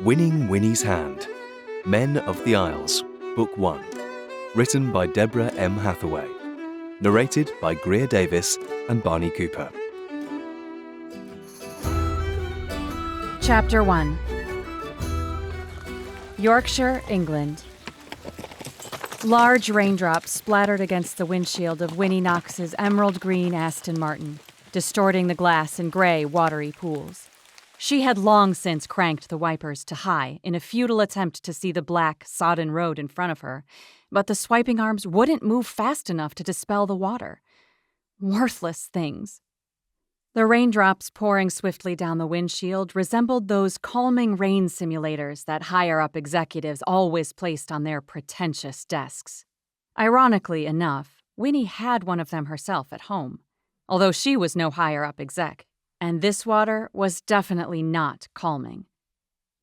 Winning Winnie's Hand, Men of the Isles, Book 1, written by Deborah M. Hathaway, narrated by Greer Davis and Barney Cooper. Chapter 1. Yorkshire, England. Large raindrops splattered against the windshield of Winnie Knox's emerald green Aston Martin, distorting the glass in gray, watery pools. She had long since cranked the wipers to high in a futile attempt to see the black, sodden road in front of her, but the swiping arms wouldn't move fast enough to dispel the water. Worthless things. The raindrops pouring swiftly down the windshield resembled those calming rain simulators that higher-up executives always placed on their pretentious desks. Ironically enough, Winnie had one of them herself at home, although she was no higher-up exec, and this water was definitely not calming.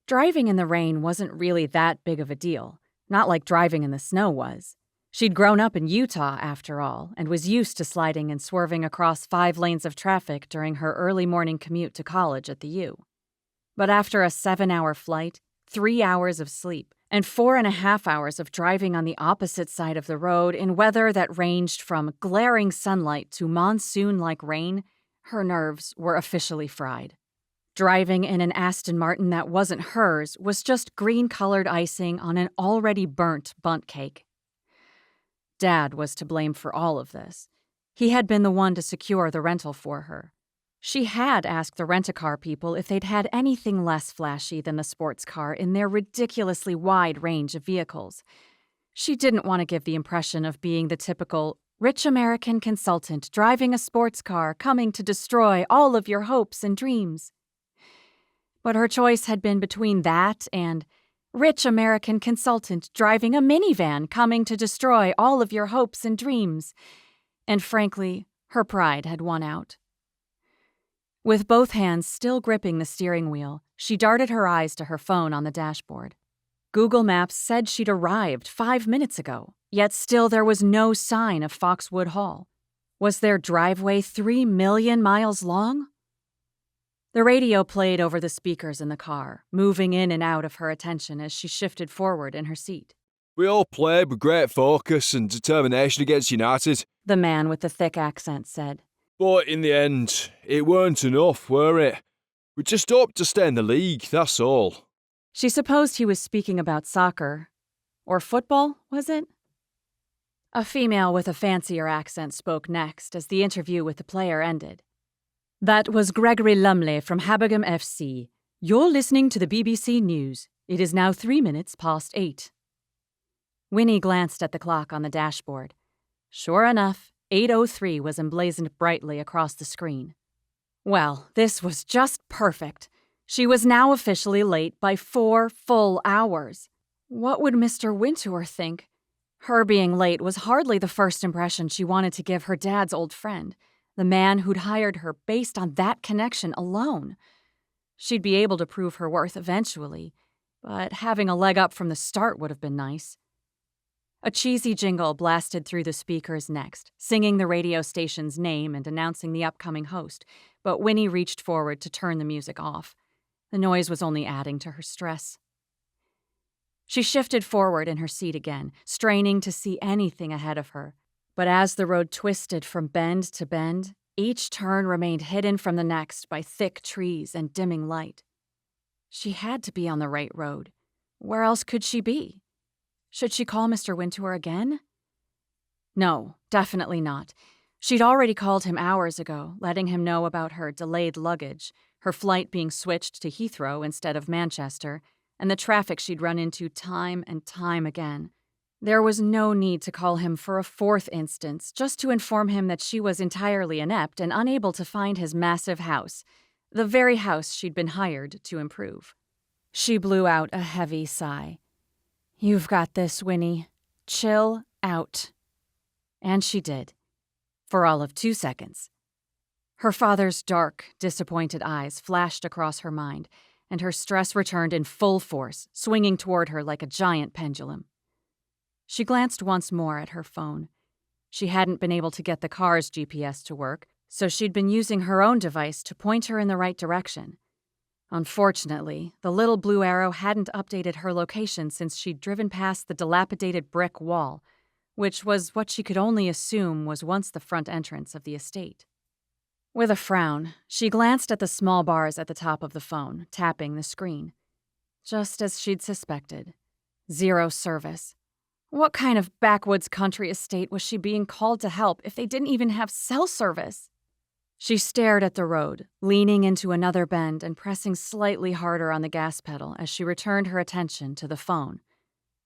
Driving in the rain wasn't really that big of a deal, not like driving in the snow was. She'd grown up in Utah, after all, and was used to sliding and swerving across 5 lanes of traffic during her early morning commute to college at the U. But after a 7-hour flight, 3 hours of sleep, and 4.5 hours of driving on the opposite side of the road in weather that ranged from glaring sunlight to monsoon-like rain, her nerves were officially fried. Driving in an Aston Martin that wasn't hers was just green-colored icing on an already burnt bundt cake. Dad was to blame for all of this. He had been the one to secure the rental for her. She had asked the rent-a-car people if they'd had anything less flashy than the sports car in their ridiculously wide range of vehicles. She didn't want to give the impression of being the typical rich American consultant driving a sports car coming to destroy all of your hopes and dreams. But her choice had been between that and rich American consultant driving a minivan coming to destroy all of your hopes and dreams. And frankly, her pride had won out. With both hands still gripping the steering wheel, she darted her eyes to her phone on the dashboard. Google Maps said she'd arrived 5 minutes ago, yet still there was no sign of Foxwood Hall. Was their driveway 3 million miles long? The radio played over the speakers in the car, moving in and out of her attention as she shifted forward in her seat. We all played with great focus and determination against United, the man with the thick accent said. But in the end, it weren't enough, were it? We just hoped to stay in the league, that's all. She supposed he was speaking about soccer. Or football, was it? A female with a fancier accent spoke next as the interview with the player ended. That was Gregory Lumley from Habbogham FC. You're listening to the BBC News. It is now 8:03. Winnie glanced at the clock on the dashboard. Sure enough, 8:03 was emblazoned brightly across the screen. Well, this was just perfect. She was now officially late by 4 full hours. What would Mr. Wintour think? Her being late was hardly the first impression she wanted to give her dad's old friend, the man who'd hired her based on that connection alone. She'd be able to prove her worth eventually, but having a leg up from the start would have been nice. A cheesy jingle blasted through the speakers next, singing the radio station's name and announcing the upcoming host, but Winnie reached forward to turn the music off. The noise was only adding to her stress. She shifted forward in her seat again, straining to see anything ahead of her. But as the road twisted from bend to bend, each turn remained hidden from the next by thick trees and dimming light. She had to be on the right road. Where else could she be? Should she call Mr. Wintour again? No, definitely not. She'd already called him hours ago, letting him know about her delayed luggage, her flight being switched to Heathrow instead of Manchester, and the traffic she'd run into time and time again. There was no need to call him for a 4th instance, just to inform him that she was entirely inept and unable to find his massive house, the very house she'd been hired to improve. She blew out a heavy sigh. You've got this, Winnie. Chill out. And she did, for all of 2 seconds. Her father's dark, disappointed eyes flashed across her mind, and her stress returned in full force, swinging toward her like a giant pendulum. She glanced once more at her phone. She hadn't been able to get the car's GPS to work, so she'd been using her own device to point her in the right direction. Unfortunately, the little blue arrow hadn't updated her location since she'd driven past the dilapidated brick wall, which was what she could only assume was once the front entrance of the estate. With a frown, she glanced at the small bars at the top of the phone, tapping the screen. Just as she'd suspected. 0 service. What kind of backwoods country estate was she being called to help if they didn't even have cell service? She stared at the road, leaning into another bend and pressing slightly harder on the gas pedal as she returned her attention to the phone.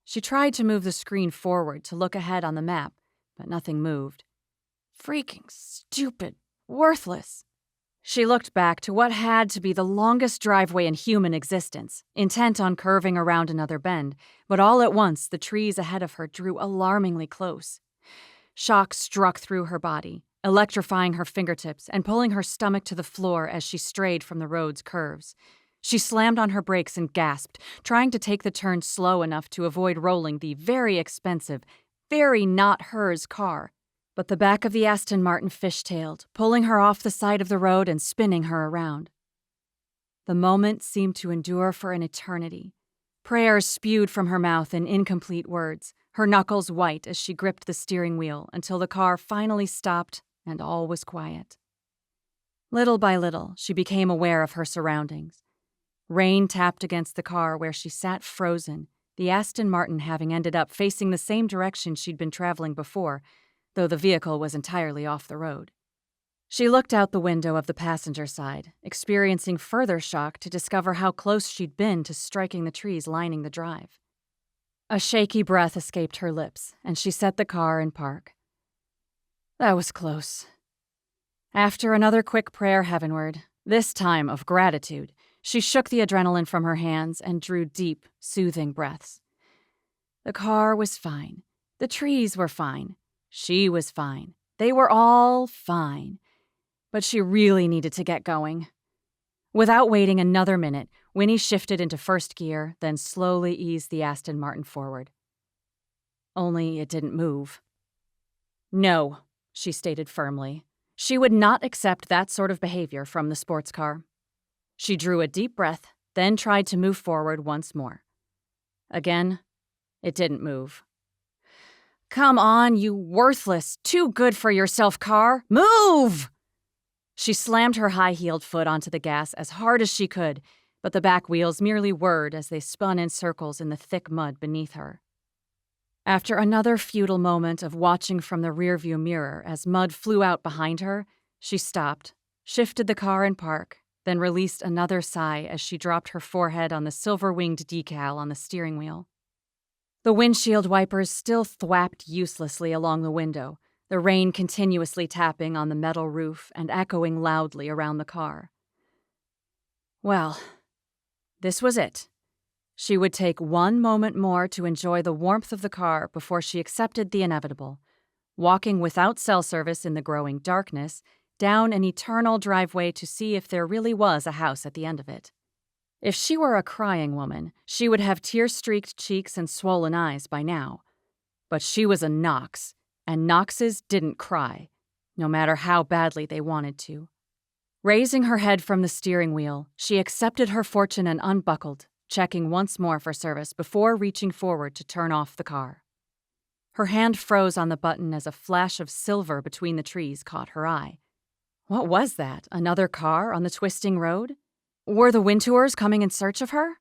She tried to move the screen forward to look ahead on the map, but nothing moved. Freaking stupid, worthless. She looked back to what had to be the longest driveway in human existence, intent on curving around another bend, but all at once the trees ahead of her drew alarmingly close. Shock struck through her body, electrifying her fingertips and pulling her stomach to the floor as she strayed from the road's curves. She slammed on her brakes and gasped, trying to take the turn slow enough to avoid rolling the very expensive, very not hers car. But the back of the Aston Martin fishtailed, pulling her off the side of the road and spinning her around. The moment seemed to endure for an eternity. Prayers spewed from her mouth in incomplete words, her knuckles white as she gripped the steering wheel until the car finally stopped and all was quiet. Little by little, she became aware of her surroundings. Rain tapped against the car where she sat frozen, the Aston Martin having ended up facing the same direction she'd been traveling before, though the vehicle was entirely off the road. She looked out the window of the passenger side, experiencing further shock to discover how close she'd been to striking the trees lining the drive. A shaky breath escaped her lips, and she set the car in park. That was close. After another quick prayer heavenward, this time of gratitude, she shook the adrenaline from her hands and drew deep, soothing breaths. The car was fine. The trees were fine. She was fine. They were all fine. But she really needed to get going. Without waiting another minute, Winnie shifted into first gear, then slowly eased the Aston Martin forward. Only it didn't move. No, she stated firmly. She would not accept that sort of behavior from the sports car. She drew a deep breath, then tried to move forward once more. Again, it didn't move. Come on, you worthless, too good for yourself car. Move! She slammed her high-heeled foot onto the gas as hard as she could, but the back wheels merely whirred as they spun in circles in the thick mud beneath her. After another futile moment of watching from the rearview mirror as mud flew out behind her, she stopped, shifted the car in park, then released another sigh as she dropped her forehead on the silver-winged decal on the steering wheel. The windshield wipers still thwapped uselessly along the window, the rain continuously tapping on the metal roof and echoing loudly around the car. Well, this was it. She would take one moment more to enjoy the warmth of the car before she accepted the inevitable, walking without cell service in the growing darkness, down an eternal driveway to see if there really was a house at the end of it. If she were a crying woman, she would have tear-streaked cheeks and swollen eyes by now. But she was a Knox, and Knoxes didn't cry, no matter how badly they wanted to. Raising her head from the steering wheel, she accepted her fortune and unbuckled, checking once more for service before reaching forward to turn off the car. Her hand froze on the button as a flash of silver between the trees caught her eye. What was that? Another car on the twisting road? Were the Wintours coming in search of her?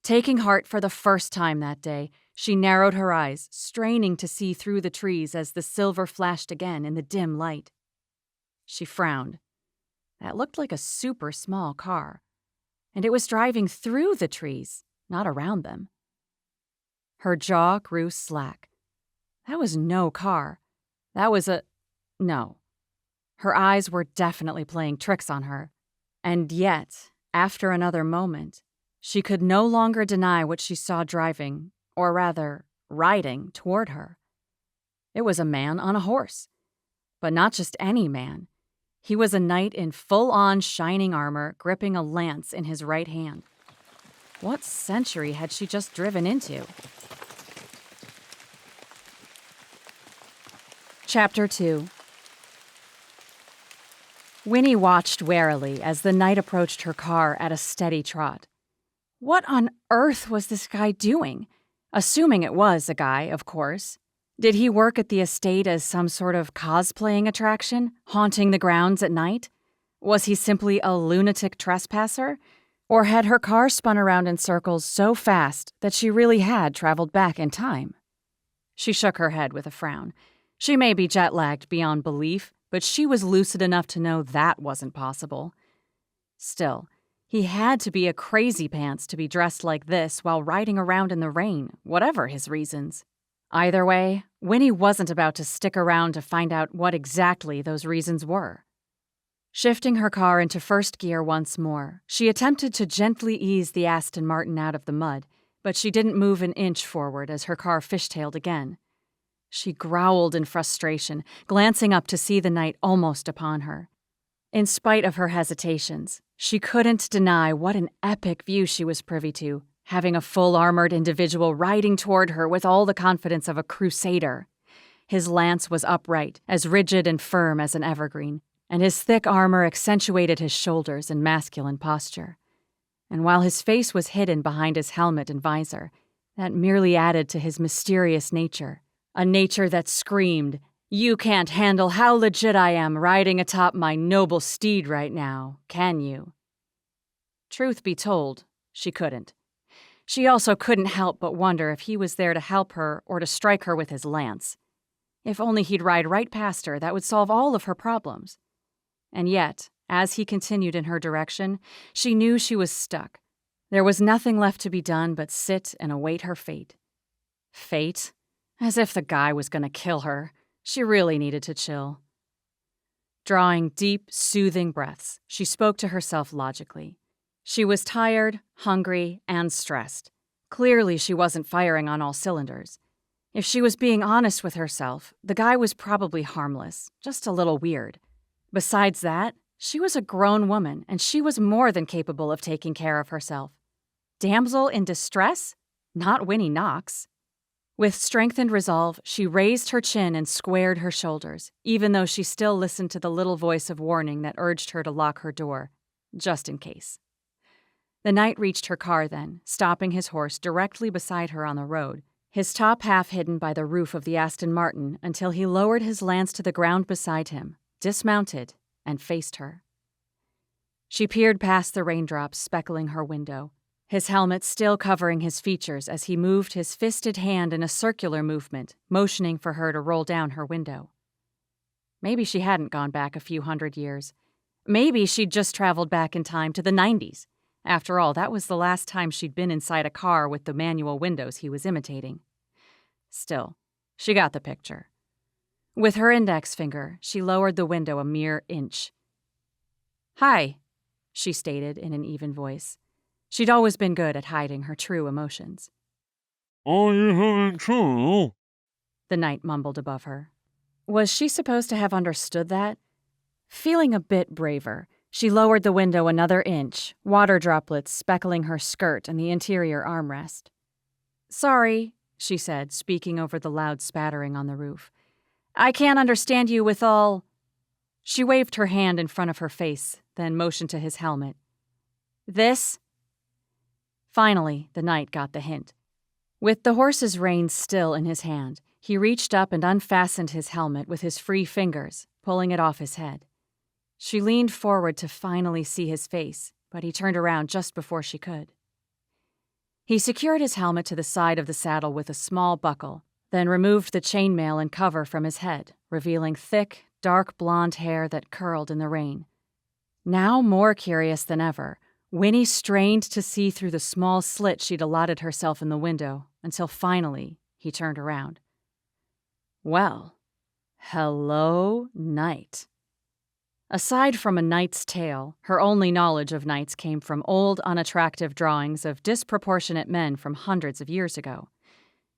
Taking heart for the first time that day, she narrowed her eyes, straining to see through the trees as the silver flashed again in the dim light. She frowned. That looked like a super small car. And it was driving through the trees, not around them. Her jaw grew slack. That was no car. That was no. Her eyes were definitely playing tricks on her. And yet, after another moment, she could no longer deny what she saw driving, or rather, riding, toward her. It was a man on a horse. But not just any man. He was a knight in full-on shining armor, gripping a lance in his right hand. What century had she just driven into? Chapter 2. Winnie watched warily as the knight approached her car at a steady trot. What on earth was this guy doing? Assuming it was a guy, of course. Did he work at the estate as some sort of cosplaying attraction, haunting the grounds at night? Was he simply a lunatic trespasser? Or had her car spun around in circles so fast that she really had traveled back in time? She shook her head with a frown. She may be jet-lagged beyond belief, but she was lucid enough to know that wasn't possible. Still, he had to be a crazy pants to be dressed like this while riding around in the rain, whatever his reasons. Either way, Winnie wasn't about to stick around to find out what exactly those reasons were. Shifting her car into first gear once more, she attempted to gently ease the Aston Martin out of the mud, but she didn't move an inch forward as her car fishtailed again. She growled in frustration, glancing up to see the knight almost upon her. In spite of her hesitations, she couldn't deny what an epic view she was privy to, having a full-armored individual riding toward her with all the confidence of a crusader. His lance was upright, as rigid and firm as an evergreen, and his thick armor accentuated his shoulders and masculine posture. And while his face was hidden behind his helmet and visor, that merely added to his mysterious nature, a nature that screamed, "You can't handle how legit I am riding atop my noble steed right now, can you?" Truth be told, she couldn't. She also couldn't help but wonder if he was there to help her or to strike her with his lance. If only he'd ride right past her, that would solve all of her problems. And yet, as he continued in her direction, she knew she was stuck. There was nothing left to be done but sit and await her fate. Fate? As if the guy was going to kill her. She really needed to chill. Drawing deep, soothing breaths, she spoke to herself logically. She was tired, hungry, and stressed. Clearly, she wasn't firing on all cylinders. If she was being honest with herself, the guy was probably harmless, just a little weird. Besides that, she was a grown woman, and she was more than capable of taking care of herself. Damsel in distress? Not Winnie Knox. With strengthened resolve, she raised her chin and squared her shoulders, even though she still listened to the little voice of warning that urged her to lock her door, just in case. The knight reached her car then, stopping his horse directly beside her on the road, his top half hidden by the roof of the Aston Martin until he lowered his lance to the ground beside him, dismounted, and faced her. She peered past the raindrops speckling her window, his helmet still covering his features as he moved his fisted hand in a circular movement, motioning for her to roll down her window. Maybe she hadn't gone back a few hundred years. Maybe she'd just traveled back in time to the 90s. After all, that was the last time she'd been inside a car with the manual windows he was imitating. Still, she got the picture. With her index finger, she lowered the window a mere inch. "Hi," she stated in an even voice. She'd always been good at hiding her true emotions. "Are you having trouble?" The knight mumbled above her. Was she supposed to have understood that? Feeling a bit braver, she lowered the window another inch, water droplets speckling her skirt and the interior armrest. "Sorry," she said, speaking over the loud spattering on the roof. "I can't understand you with all—" She waved her hand in front of her face, then motioned to his helmet. "This?" Finally, the knight got the hint. With the horse's reins still in his hand, he reached up and unfastened his helmet with his free fingers, pulling it off his head. She leaned forward to finally see his face, but he turned around just before she could. He secured his helmet to the side of the saddle with a small buckle, then removed the chainmail and cover from his head, revealing thick, dark blonde hair that curled in the rain. Now more curious than ever, Winnie strained to see through the small slit she'd allotted herself in the window, until finally he turned around. Well, hello, knight. Aside from a knight's tale, her only knowledge of knights came from old, unattractive drawings of disproportionate men from hundreds of years ago.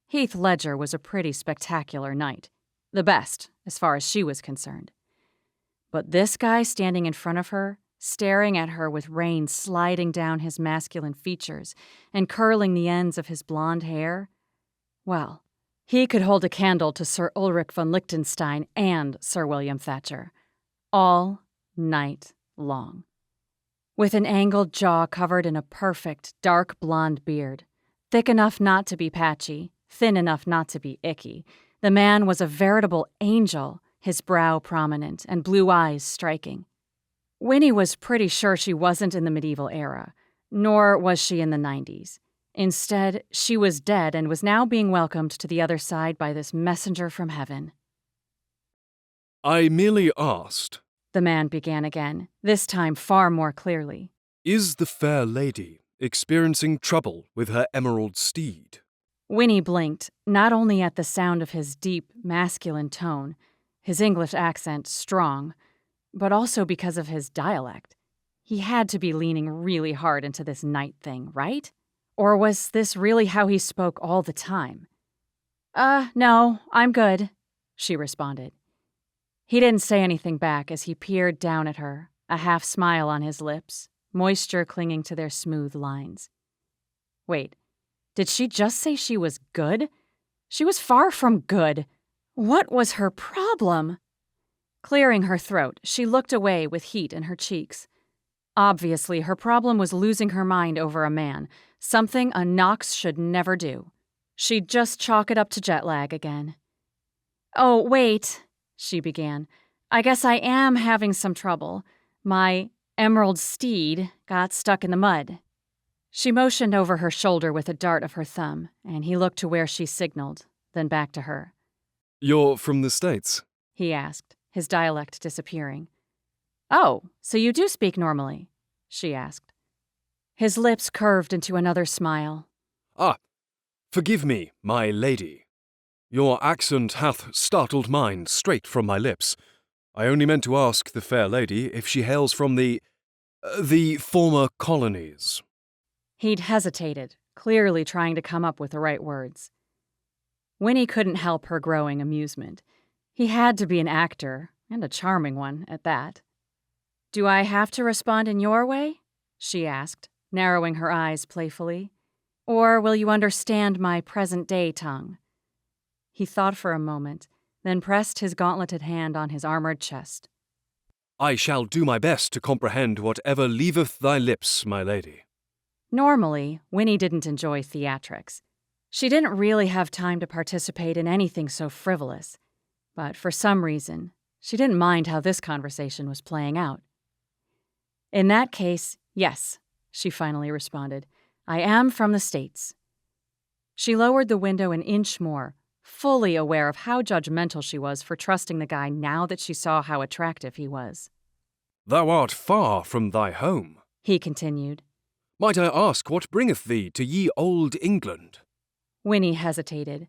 Heath Ledger was a pretty spectacular knight, the best, as far as she was concerned. But this guy standing in front of her, staring at her with rain sliding down his masculine features and curling the ends of his blonde hair, well, he could hold a candle to Sir Ulrich von Liechtenstein and Sir William Thatcher. All night long. With an angled jaw covered in a perfect, dark blonde beard, thick enough not to be patchy, thin enough not to be icky, the man was a veritable angel, his brow prominent and blue eyes striking. Winnie was pretty sure she wasn't in the medieval era, nor was she in the 90s. Instead, she was dead and was now being welcomed to the other side by this messenger from heaven. I merely asked, The man began again, this time far more clearly. is the fair lady experiencing trouble with her emerald steed? Winnie blinked, not only at the sound of his deep, masculine tone, his English accent strong, but also because of his dialect. He had to be leaning really hard into this night thing, right? Or was this really how he spoke all the time? No, I'm good, she responded. He didn't say anything back as he peered down at her, a half smile on his lips, moisture clinging to their smooth lines. Wait, did she just say she was good? She was far from good. What was her problem? Clearing her throat, she looked away with heat in her cheeks. Obviously, her problem was losing her mind over a man, something a Knox should never do. She'd just chalk it up to jet lag again. Oh, wait, she began. I guess I am having some trouble. My emerald steed got stuck in the mud. She motioned over her shoulder with a dart of her thumb, and he looked to where she signaled, then back to her. You're from the States? He asked, his dialect disappearing. Oh, so you do speak normally? She asked. His lips curved into another smile. Ah, forgive me, my lady. Your accent hath startled mine straight from my lips. I only meant to ask the fair lady if she hails from the former colonies. He'd hesitated, clearly trying to come up with the right words. Winnie couldn't help her growing amusement. He had to be an actor, and a charming one at that. Do I have to respond in your way? She asked, narrowing her eyes playfully. Or will you understand my present-day tongue? He thought for a moment, then pressed his gauntleted hand on his armored chest. I shall do my best to comprehend whatever leaveth thy lips, my lady. Normally, Winnie didn't enjoy theatrics. She didn't really have time to participate in anything so frivolous, but for some reason, she didn't mind how this conversation was playing out. In that case, yes, she finally responded. I am from the States. She lowered the window an inch more, fully aware of how judgmental she was for trusting the guy now that she saw how attractive he was. Thou art far from thy home, He continued. Might I ask what bringeth thee to ye old England? Winnie hesitated.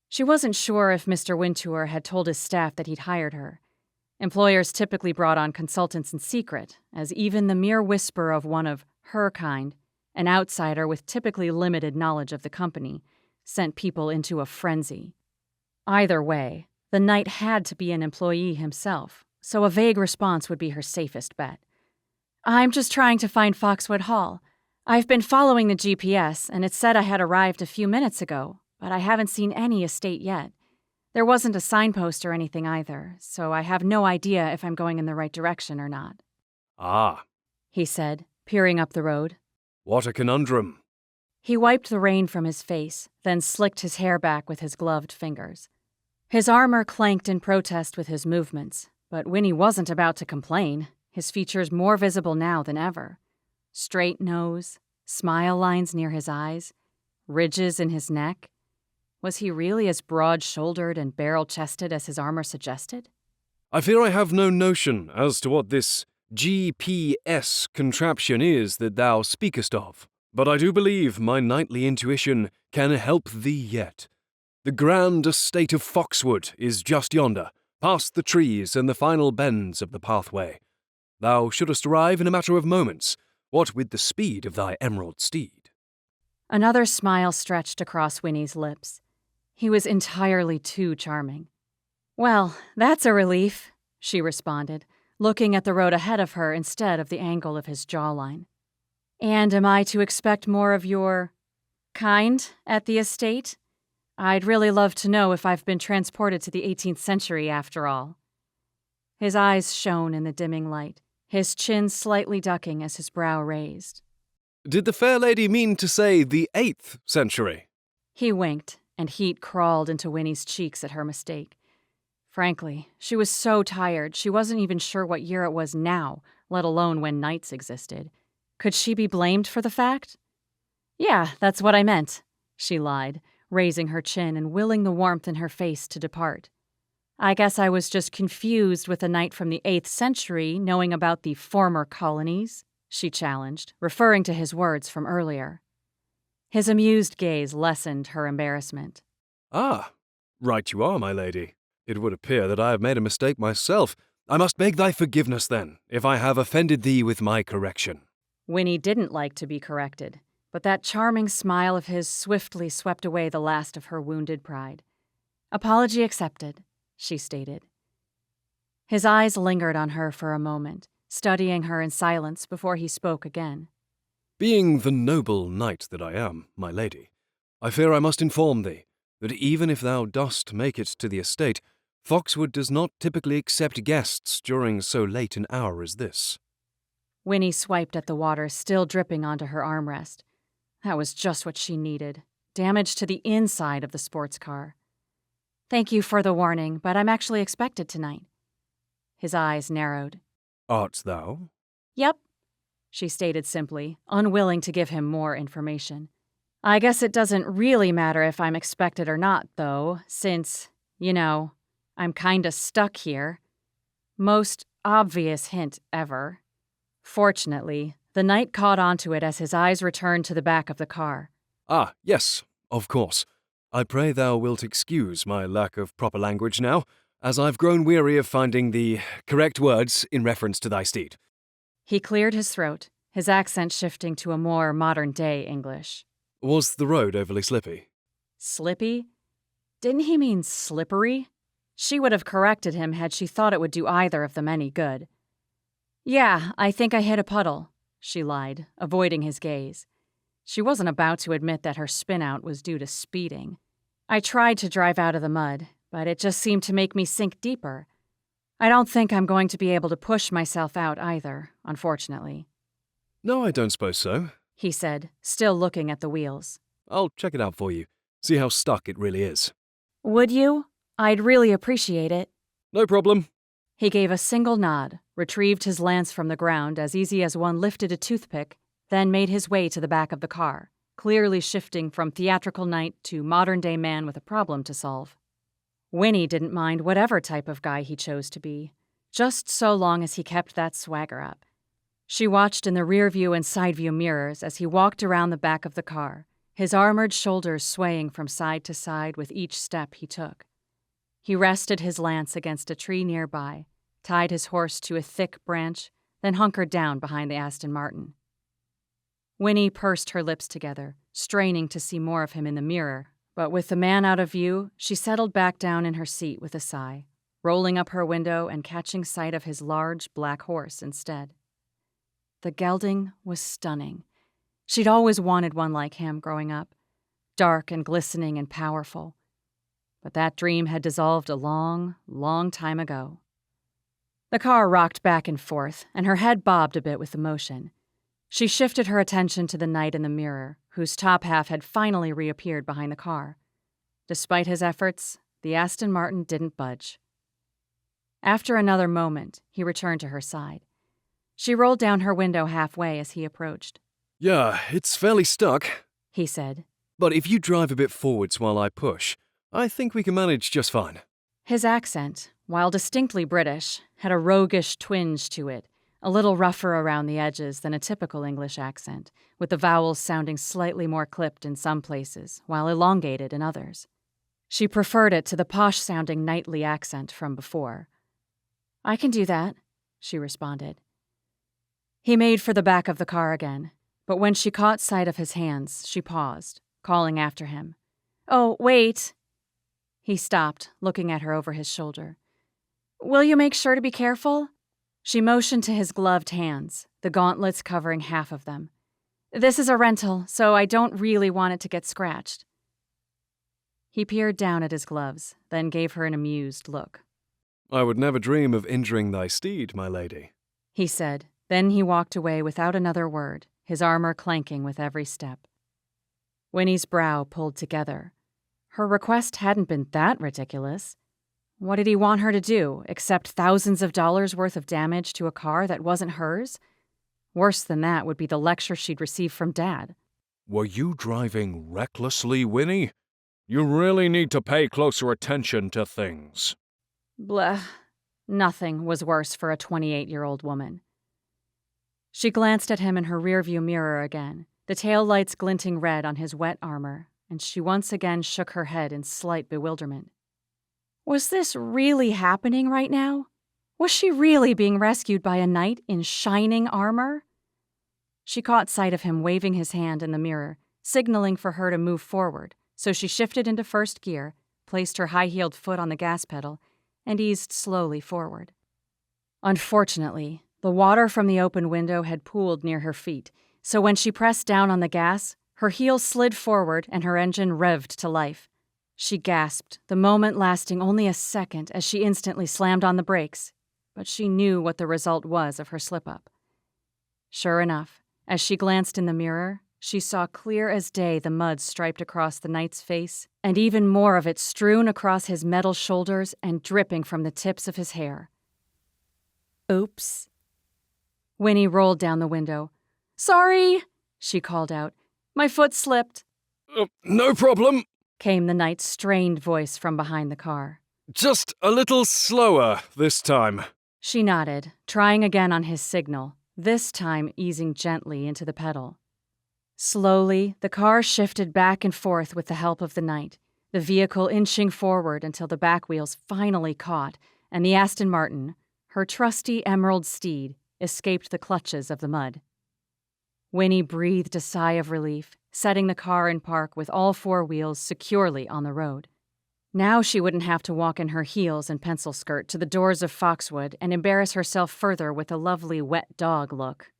She wasn't sure if Mr. Wintour had told his staff that he'd hired her. Employers typically brought on consultants in secret, as even the mere whisper of one of her kind, an outsider with typically limited knowledge of the company, sent people into a frenzy. Either way, the knight had to be an employee himself, so a vague response would be her safest bet. I'm just trying to find Foxwood Hall. I've been following the GPS, and it said I had arrived a few minutes ago, but I haven't seen any estate yet. There wasn't a signpost or anything either, so I have no idea if I'm going in the right direction or not. Ah, He said, peering up the road. what a conundrum. He wiped the rain from his face, then slicked his hair back with his gloved fingers. His armor clanked in protest with his movements, but Winnie wasn't about to complain, his features more visible now than ever. Straight nose, smile lines near his eyes, ridges in his neck. Was he really as broad-shouldered and barrel-chested as his armor suggested? I fear I have no notion as to what this GPS contraption is that thou speakest of, but I do believe my knightly intuition can help thee yet. The grand estate of Foxwood is just yonder, past the trees and the final bends of the pathway. Thou shouldst arrive in a matter of moments, what with the speed of thy emerald steed. Another smile stretched across Winnie's lips. He was entirely too charming. Well, that's a relief, she responded, looking at the road ahead of her instead of the angle of his jawline. And am I to expect more of your kind at the estate? I'd really love to know if I've been transported to the 18th century after all. His eyes shone in the dimming light, his chin slightly ducking as his brow raised. Did the fair lady mean to say the 8th century? He winked, and heat crawled into Winnie's cheeks at her mistake. Frankly, she was so tired she wasn't even sure what year it was now, let alone when knights existed. Could she be blamed for the fact? Yeah, that's what I meant, she lied, raising her chin and willing the warmth in her face to depart. I guess I was just confused with a knight from the 8th century knowing about the former colonies, she challenged, referring to his words from earlier. His amused gaze lessened her embarrassment. Ah, right you are, my lady. It would appear that I have made a mistake myself. I must beg thy forgiveness, then, if I have offended thee with my correction. Winnie didn't like to be corrected, but that charming smile of his swiftly swept away the last of her wounded pride. Apology accepted, she stated. His eyes lingered on her for a moment, studying her in silence before he spoke again. Being the noble knight that I am, my lady, I fear I must inform thee that even if thou dost make it to the estate, Foxwood does not typically accept guests during so late an hour as this. Winnie swiped at the water still dripping onto her armrest. That was just what she needed. Damage to the inside of the sports car. Thank you for the warning, but I'm actually expected tonight. His eyes narrowed. Art thou? Yep, she stated simply, unwilling to give him more information. I guess it doesn't really matter if I'm expected or not, though, since, I'm kinda stuck here. Most obvious hint ever. Fortunately, the knight caught onto it as his eyes returned to the back of the car. Ah, yes, of course. I pray thou wilt excuse my lack of proper language now, as I've grown weary of finding the correct words in reference to thy steed. He cleared his throat, his accent shifting to a more modern-day English. Was the road overly slippy? Slippy? Didn't he mean slippery? She would have corrected him had she thought it would do either of them any good. Yeah, I think I hit a puddle, she lied, avoiding his gaze. She wasn't about to admit that her spin-out was due to speeding. I tried to drive out of the mud, but it just seemed to make me sink deeper. I don't think I'm going to be able to push myself out either, unfortunately. No, I don't suppose so, he said, still looking at the wheels. I'll check it out for you, see how stuck it really is. Would you? I'd really appreciate it. No problem. He gave a single nod, retrieved his lance from the ground as easy as one lifted a toothpick, then made his way to the back of the car, clearly shifting from theatrical knight to modern-day man with a problem to solve. Winnie didn't mind whatever type of guy he chose to be, just so long as he kept that swagger up. She watched in the rear-view and side-view mirrors as he walked around the back of the car, his armored shoulders swaying from side to side with each step he took. He rested his lance against a tree nearby, tied his horse to a thick branch, then hunkered down behind the Aston Martin. Winnie pursed her lips together, straining to see more of him in the mirror, but with the man out of view, she settled back down in her seat with a sigh, rolling up her window and catching sight of his large black horse instead. The gelding was stunning. She'd always wanted one like him growing up, dark and glistening and powerful. But that dream had dissolved a long, long time ago. The car rocked back and forth, and her head bobbed a bit with the motion. She shifted her attention to the knight in the mirror, whose top half had finally reappeared behind the car. Despite his efforts, the Aston Martin didn't budge. After another moment, he returned to her side. She rolled down her window halfway as he approached. Yeah, it's fairly stuck, he said. But if you drive a bit forwards while I push, I think we can manage just fine. His accent, while distinctly British, had a roguish twinge to it, a little rougher around the edges than a typical English accent, with the vowels sounding slightly more clipped in some places, while elongated in others. She preferred it to the posh-sounding knightly accent from before. I can do that, she responded. He made for the back of the car again, but when she caught sight of his hands, she paused, calling after him. Oh, wait. He stopped, looking at her over his shoulder. Will you make sure to be careful? She motioned to his gloved hands, the gauntlets covering half of them. This is a rental, so I don't really want it to get scratched. He peered down at his gloves, then gave her an amused look. I would never dream of injuring thy steed, my lady, he said. Then he walked away without another word, his armor clanking with every step. Winnie's brow pulled together. Her request hadn't been that ridiculous. What did he want her to do, accept thousands of dollars worth of damage to a car that wasn't hers? Worse than that would be the lecture she'd receive from Dad. Were you driving recklessly, Winnie? You really need to pay closer attention to things. Blah. Nothing was worse for a 28-year-old woman. She glanced at him in her rearview mirror again, the taillights glinting red on his wet armor, and she once again shook her head in slight bewilderment. Was this really happening right now? Was she really being rescued by a knight in shining armor? She caught sight of him waving his hand in the mirror, signaling for her to move forward, so she shifted into first gear, placed her high-heeled foot on the gas pedal, and eased slowly forward. Unfortunately, the water from the open window had pooled near her feet, so when she pressed down on the gas, her heels slid forward and her engine revved to life. She gasped, the moment lasting only a second as she instantly slammed on the brakes, but she knew what the result was of her slip-up. Sure enough, as she glanced in the mirror, she saw clear as day the mud striped across the knight's face, and even more of it strewn across his metal shoulders and dripping from the tips of his hair. Oops. Winnie rolled down the window. "Sorry," she called out. "My foot slipped," No problem. came the knight's strained voice from behind the car. Just a little slower this time. She nodded, trying again on his signal, this time easing gently into the pedal. Slowly, the car shifted back and forth with the help of the knight, the vehicle inching forward until the back wheels finally caught, and the Aston Martin, her trusty emerald steed, escaped the clutches of the mud. Winnie breathed a sigh of relief, setting the car in park with all four wheels securely on the road. Now she wouldn't have to walk in her heels and pencil skirt to the doors of Foxwood and embarrass herself further with a lovely wet dog look.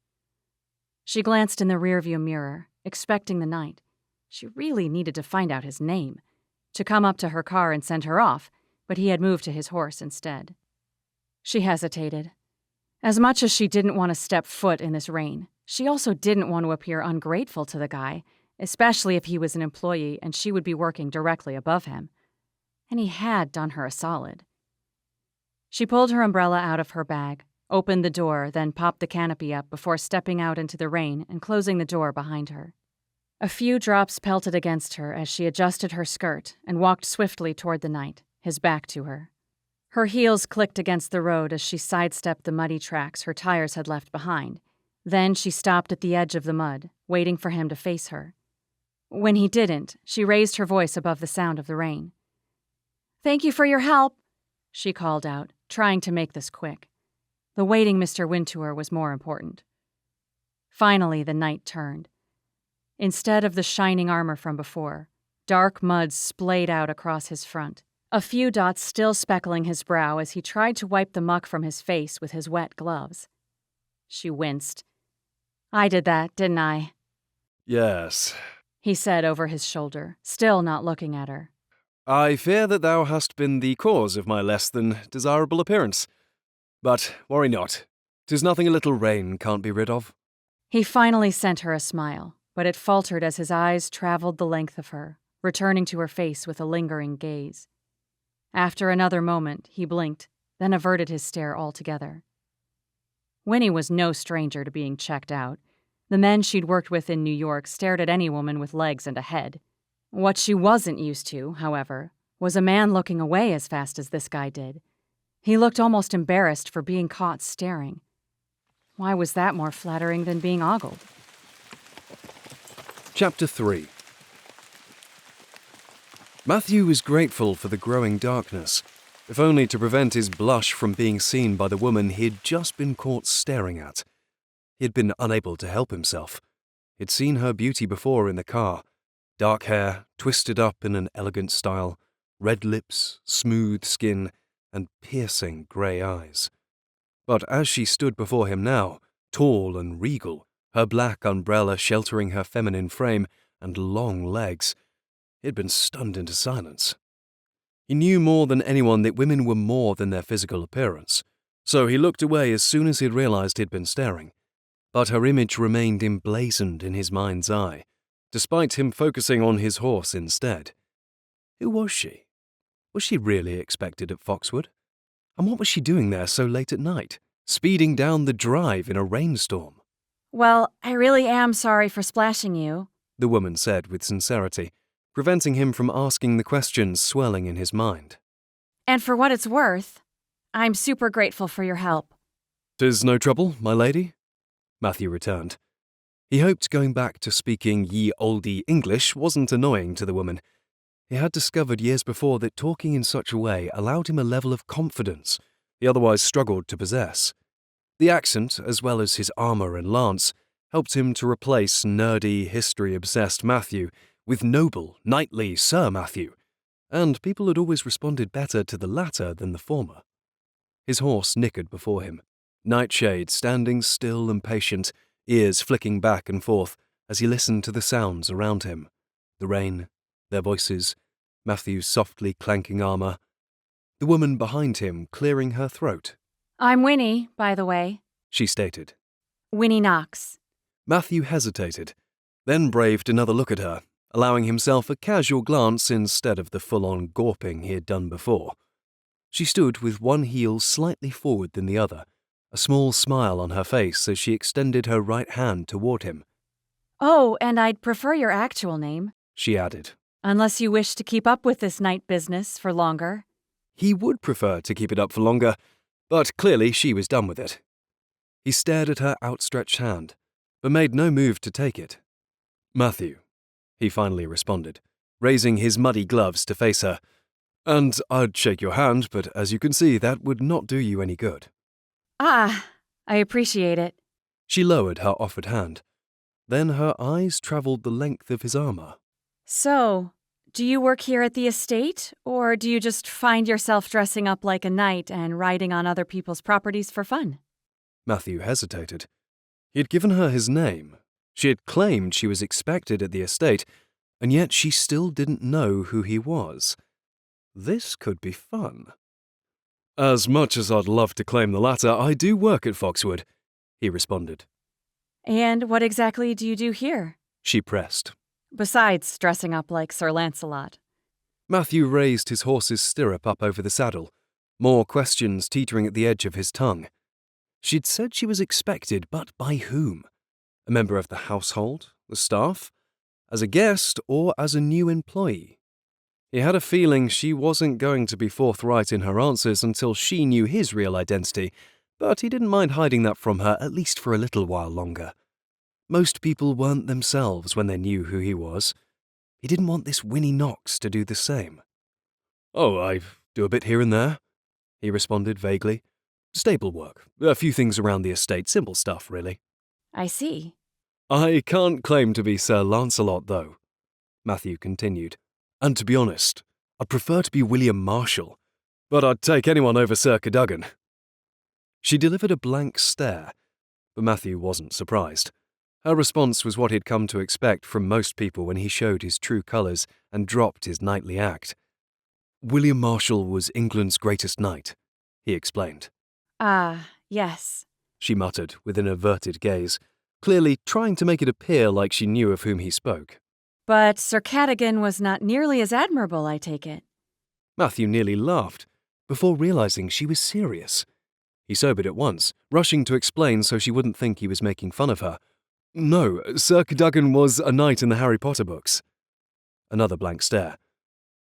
She glanced in the rearview mirror, expecting the knight. She really needed to find out his name, to come up to her car and send her off, but he had moved to his horse instead. She hesitated. As much as she didn't want to step foot in this rain, she also didn't want to appear ungrateful to the guy, especially if he was an employee and she would be working directly above him. And he had done her a solid. She pulled her umbrella out of her bag, opened the door, then popped the canopy up before stepping out into the rain and closing the door behind her. A few drops pelted against her as she adjusted her skirt and walked swiftly toward the knight, his back to her. Her heels clicked against the road as she sidestepped the muddy tracks her tires had left behind. Then she stopped at the edge of the mud, waiting for him to face her. When he didn't, she raised her voice above the sound of the rain. "Thank you for your help," she called out, trying to make this quick. The waiting Mr. Wintour was more important. Finally, the knight turned. Instead of the shining armor from before, dark mud splayed out across his front, a few dots still speckling his brow as he tried to wipe the muck from his face with his wet gloves. She winced. "I did that, didn't I?" Yes. he said over his shoulder, still not looking at her. I fear that thou hast been the cause of my less than desirable appearance. But worry not. 'Tis nothing a little rain can't be rid of. He finally sent her a smile, but it faltered as his eyes traveled the length of her, returning to her face with a lingering gaze. After another moment, he blinked, then averted his stare altogether. Winnie was no stranger to being checked out. The men she'd worked with in New York stared at any woman with legs and a head. What she wasn't used to, however, was a man looking away as fast as this guy did. He looked almost embarrassed for being caught staring. Why was that more flattering than being ogled? Chapter 3. Matthew was grateful for the growing darkness, if only to prevent his blush from being seen by the woman he'd just been caught staring at. He'd been unable to help himself. He'd seen her beauty before in the car. Dark hair, twisted up in an elegant style, red lips, smooth skin, and piercing grey eyes. But as she stood before him now, tall and regal, her black umbrella sheltering her feminine frame and long legs, he'd been stunned into silence. He knew more than anyone that women were more than their physical appearance, so he looked away as soon as he'd realized he'd been staring. But her image remained emblazoned in his mind's eye, despite him focusing on his horse instead. Who was she? Was she really expected at Foxwood? And what was she doing there so late at night, speeding down the drive in a rainstorm? Well, I really am sorry for splashing you, The woman said with sincerity, preventing him from asking the questions swirling in his mind. and for what it's worth, I'm super grateful for your help. "'Tis no trouble, my lady," Matthew returned. He hoped going back to speaking ye olde English wasn't annoying to the woman. He had discovered years before that talking in such a way allowed him a level of confidence he otherwise struggled to possess. The accent, as well as his armor and lance, helped him to replace nerdy, history-obsessed Matthew with noble, knightly Sir Matthew, and people had always responded better to the latter than the former. His horse nickered before him, Nightshade standing still and patient, ears flicking back and forth as he listened to the sounds around him. The rain, their voices, Matthew's softly clanking armor, the woman behind him clearing her throat. I'm Winnie, by the way. She stated. Winnie Knox. Matthew hesitated, then braved another look at her, allowing himself a casual glance instead of the full-on gawping he had done before. She stood with one heel slightly forward than the other, a small smile on her face as she extended her right hand toward him. Oh, and I'd prefer your actual name, She added. unless you wish to keep up with this night business for longer. He would prefer to keep it up for longer, but clearly she was done with it. He stared at her outstretched hand, but made no move to take it. "Matthew," he finally responded, raising his muddy gloves to face her. "And I'd shake your hand, but as you can see, that would not do you any good." Ah, I appreciate it. She lowered her offered hand. Then her eyes traveled the length of his armor. So, do you work here at the estate, or do you just find yourself dressing up like a knight and riding on other people's properties for fun? Matthew hesitated. He had given her his name. She had claimed she was expected at the estate, and yet she still didn't know who he was. This could be fun. "As much as I'd love to claim the latter, I do work at Foxwood," he responded. And what exactly do you do here, She pressed. besides dressing up like Sir Lancelot? Matthew raised his horse's stirrup up over the saddle, more questions teetering at the edge of his tongue. She'd said she was expected, but by whom? A member of the household, the staff, as a guest, or as a new employee? He had a feeling she wasn't going to be forthright in her answers until she knew his real identity, but he didn't mind hiding that from her at least for a little while longer. Most people weren't themselves when they knew who he was. He didn't want this Winnie Knox to do the same. "Oh, I do a bit here and there," he responded vaguely. "Stable work, a few things around the estate, simple stuff, really." I see. "I can't claim to be Sir Lancelot, though," Matthew continued. "And to be honest, I'd prefer to be William Marshall, but I'd take anyone over Sir Cadogan." She delivered a blank stare, but Matthew wasn't surprised. Her response was what he'd come to expect from most people when he showed his true colours and dropped his knightly act. "William Marshall was England's greatest knight," he explained. Ah, yes. She muttered with an averted gaze, clearly trying to make it appear like she knew of whom he spoke. But Sir Cadogan was not nearly as admirable, I take it. Matthew nearly laughed, before realizing she was serious. He sobered at once, rushing to explain so she wouldn't think he was making fun of her. "No, Sir Cadogan was a knight in the Harry Potter books." Another blank stare.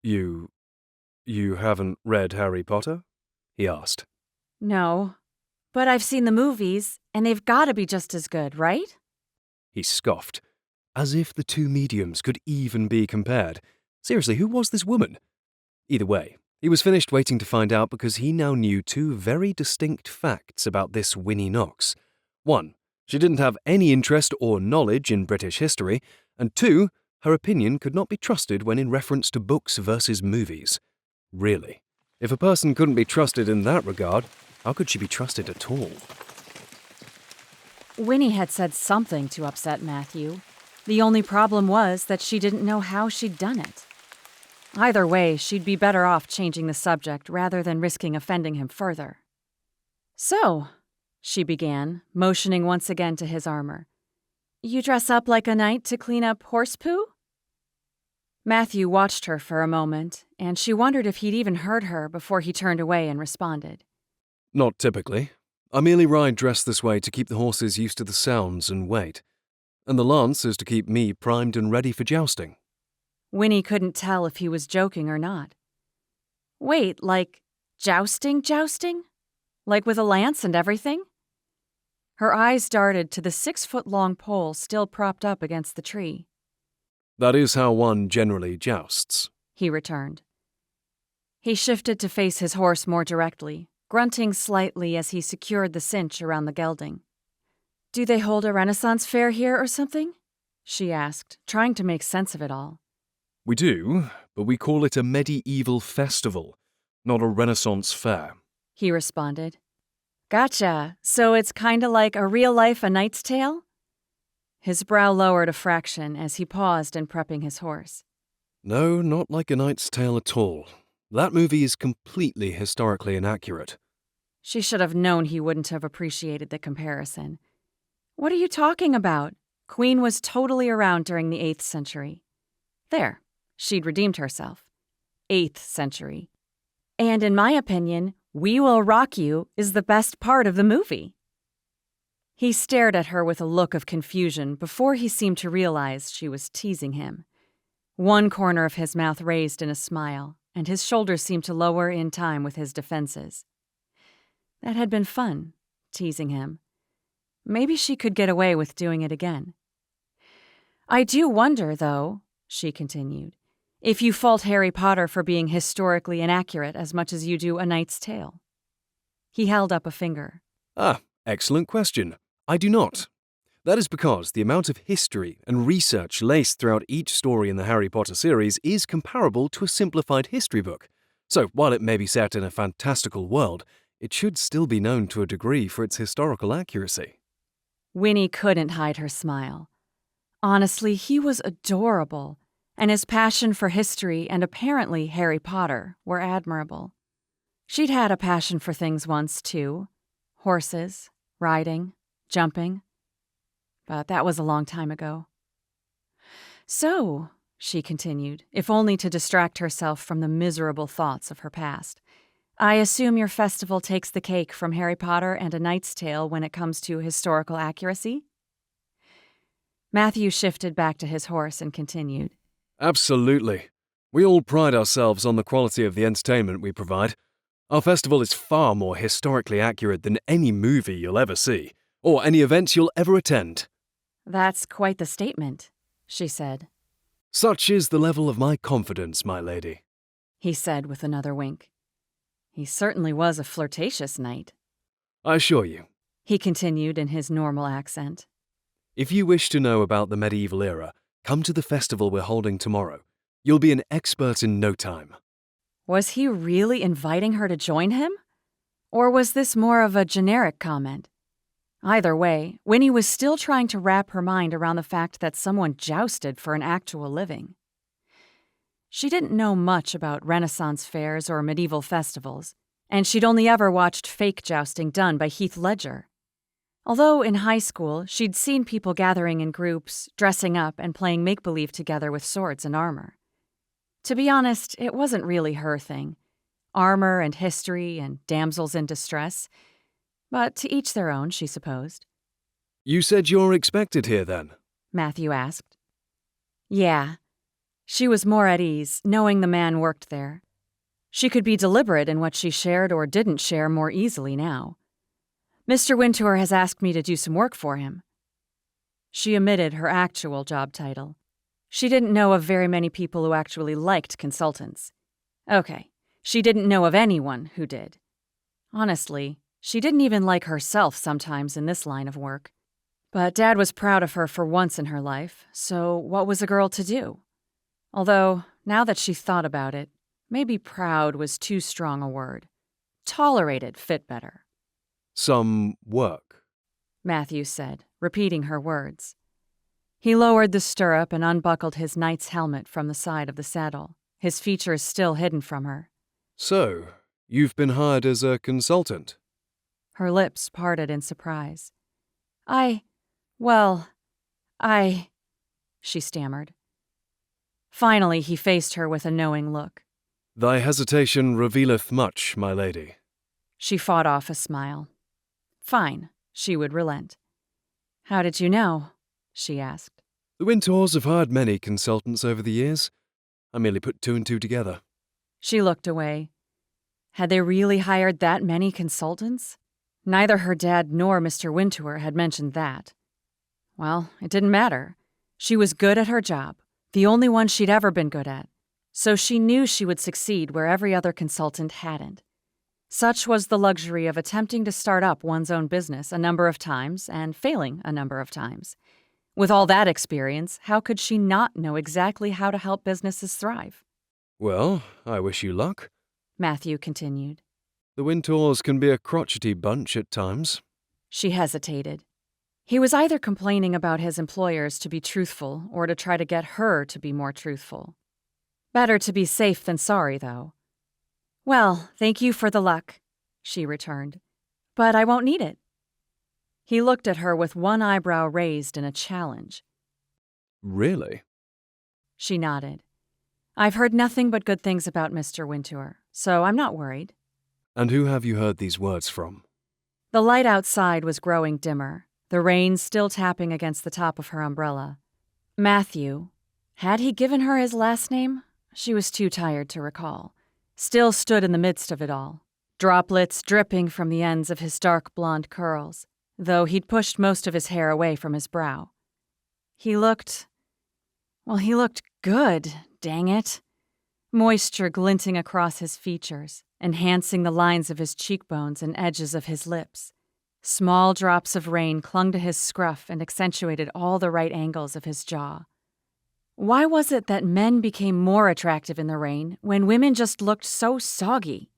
You haven't read Harry Potter?" he asked. No. But I've seen the movies, and they've got to be just as good, right? He scoffed, as if the two mediums could even be compared. Seriously, who was this woman? Either way, he was finished waiting to find out because he now knew two very distinct facts about this Winnie Knox. One, she didn't have any interest or knowledge in British history, and two, her opinion could not be trusted when in reference to books versus movies. Really, if a person couldn't be trusted in that regard, how could she be trusted at all? Winnie had said something to upset Matthew. The only problem was that she didn't know how she'd done it. Either way, she'd be better off changing the subject rather than risking offending him further. "So," she began, motioning once again to his armor, "you dress up like a knight to clean up horse poo?" Matthew watched her for a moment, and she wondered if he'd even heard her before he turned away and responded. Not typically. I merely ride dressed this way to keep the horses used to the sounds and weight. And the lance is to keep me primed and ready for jousting. Winnie couldn't tell if he was joking or not. "Wait, like jousting? Like with a lance and everything?" Her eyes darted to the 6-foot-long pole still propped up against the tree. That is how one generally jousts, he returned. He shifted to face his horse more directly, grunting slightly as he secured the cinch around the gelding. "Do they hold a Renaissance fair here or something?" she asked, trying to make sense of it all. We do, but we call it a medieval festival, not a Renaissance fair, he responded. "Gotcha. So it's kinda like a real-life A Knight's Tale?" His brow lowered a fraction as he paused in prepping his horse. No, not like A Knight's Tale at all. That movie is completely historically inaccurate. She should have known he wouldn't have appreciated the comparison. "What are you talking about? Queen was totally around during the 8th century. There, she'd redeemed herself. 8th century. And in my opinion, We Will Rock You is the best part of the movie." He stared at her with a look of confusion before he seemed to realize she was teasing him. One corner of his mouth raised in a smile, and his shoulders seemed to lower in time with his defenses. That had been fun, teasing him. Maybe she could get away with doing it again. "I do wonder, though," she continued, "if you fault Harry Potter for being historically inaccurate as much as you do A Knight's Tale." He held up a finger. Excellent question. I do not. That is because the amount of history and research laced throughout each story in the Harry Potter series is comparable to a simplified history book. So while it may be set in a fantastical world, it should still be known to a degree for its historical accuracy. Winnie couldn't hide her smile. Honestly, he was adorable, and his passion for history and apparently Harry Potter were admirable. She'd had a passion for things once, too. Horses, riding, jumping. But that was a long time ago. "So," she continued, if only to distract herself from the miserable thoughts of her past, "I assume your festival takes the cake from Harry Potter and A Knight's Tale when it comes to historical accuracy?" Matthew shifted back to his horse and continued. Absolutely. We all pride ourselves on the quality of the entertainment we provide. Our festival is far more historically accurate than any movie you'll ever see, or any events you'll ever attend. "That's quite the statement," she said. Such is the level of my confidence, my lady, he said with another wink. He certainly was a flirtatious knight. I assure you. He continued in his normal accent. If you wish to know about the medieval era, come to the festival we're holding tomorrow. You'll be an expert in no time. Was he really inviting her to join him? Or was this more of a generic comment? Either way, Winnie was still trying to wrap her mind around the fact that someone jousted for an actual living. She didn't know much about Renaissance fairs or medieval festivals, and she'd only ever watched fake jousting done by Heath Ledger. Although in high school, she'd seen people gathering in groups, dressing up, and playing make-believe together with swords and armor. To be honest, it wasn't really her thing. Armor and history and damsels in distress. But to each their own, she supposed. You said you're expected here, then? Matthew asked. Yeah. She was more at ease, knowing the man worked there. She could be deliberate in what she shared or didn't share more easily now. "Mr. Wintour has asked me to do some work for him." She omitted her actual job title. She didn't know of very many people who actually liked consultants. Okay, she didn't know of anyone who did. Honestly, she didn't even like herself sometimes in this line of work. But Dad was proud of her for once in her life, so what was a girl to do? Although, now that she thought about it, maybe proud was too strong a word. Tolerated fit better. Some work, Matthew said, repeating her words. He lowered the stirrup and unbuckled his knight's helmet from the side of the saddle, his features still hidden from her. So, you've been hired as a consultant? Her lips parted in surprise. She stammered. Finally, he faced her with a knowing look. Thy hesitation revealeth much, my lady. She fought off a smile. Fine, she would relent. How did you know? She asked. The Winters have hired many consultants over the years. I merely put two and two together. She looked away. Had they really hired that many consultants? Neither her dad nor Mr. Wintour had mentioned that. Well, it didn't matter. She was good at her job, the only one she'd ever been good at, so she knew she would succeed where every other consultant hadn't. Such was the luxury of attempting to start up one's own business a number of times and failing a number of times. With all that experience, how could she not know exactly how to help businesses thrive? Well, I wish you luck. Matthew continued. The Winters can be a crotchety bunch at times. She hesitated. He was either complaining about his employers to be truthful or to try to get her to be more truthful. Better to be safe than sorry, though. Well, thank you for the luck, she returned. But I won't need it. He looked at her with one eyebrow raised in a challenge. Really? She nodded. I've heard nothing but good things about Mr. Wintour, so I'm not worried. And who have you heard these words from? The light outside was growing dimmer, the rain still tapping against the top of her umbrella. Matthew, had he given her his last name? She was too tired to recall. Still stood in the midst of it all, droplets dripping from the ends of his dark blonde curls, though he'd pushed most of his hair away from his brow. He looked good, dang it. Moisture glinting across his features, enhancing the lines of his cheekbones and edges of his lips. Small drops of rain clung to his scruff and accentuated all the right angles of his jaw. Why was it that men became more attractive in the rain when women just looked so soggy?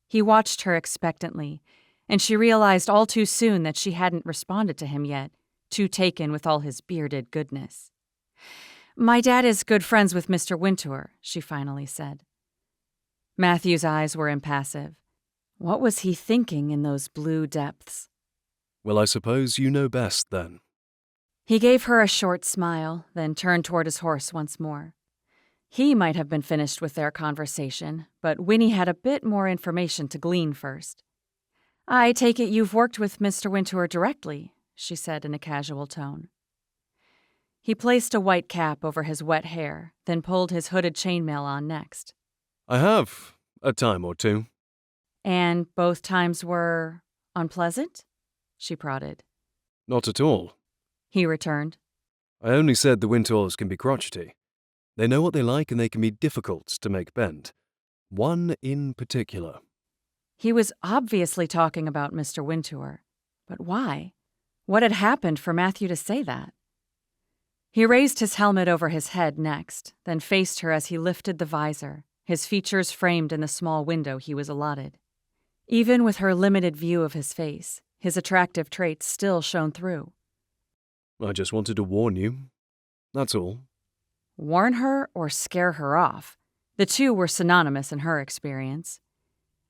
He watched her expectantly, and she realized all too soon that she hadn't responded to him yet, too taken with all his bearded goodness. My dad is good friends with Mr. Wintour, she finally said. Matthew's eyes were impassive. What was he thinking in those blue depths? Well, I suppose you know best, then. He gave her a short smile, then turned toward his horse once more. He might have been finished with their conversation, but Winnie had a bit more information to glean first. I take it you've worked with Mr. Wintour directly, she said in a casual tone. He placed a white cap over his wet hair, then pulled his hooded chainmail on next. I have, a time or two. And both times were unpleasant? She prodded. Not at all. He returned. I only said the Winters can be crotchety. They know what they like and they can be difficult to make bend. One in particular. He was obviously talking about Mr. Wintour. But why? What had happened for Matthew to say that? He raised his helmet over his head next, then faced her as he lifted the visor, his features framed in the small window he was allotted. Even with her limited view of his face, his attractive traits still shone through. I just wanted to warn you. That's all. Warn her or scare her off. The two were synonymous in her experience.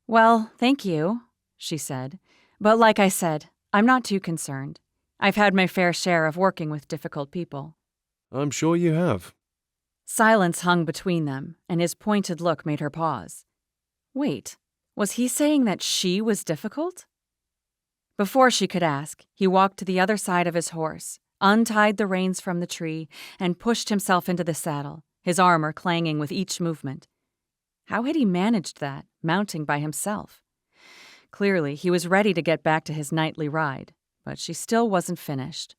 Well, thank you, she said. But like I said, I'm not too concerned. I've had my fair share of working with difficult people. I'm sure you have. Silence hung between them, and his pointed look made her pause. Wait, was he saying that she was difficult? Before she could ask, he walked to the other side of his horse, untied the reins from the tree, and pushed himself into the saddle, his armor clanging with each movement. How had he managed that, mounting by himself? Clearly, he was ready to get back to his nightly ride, but she still wasn't finished.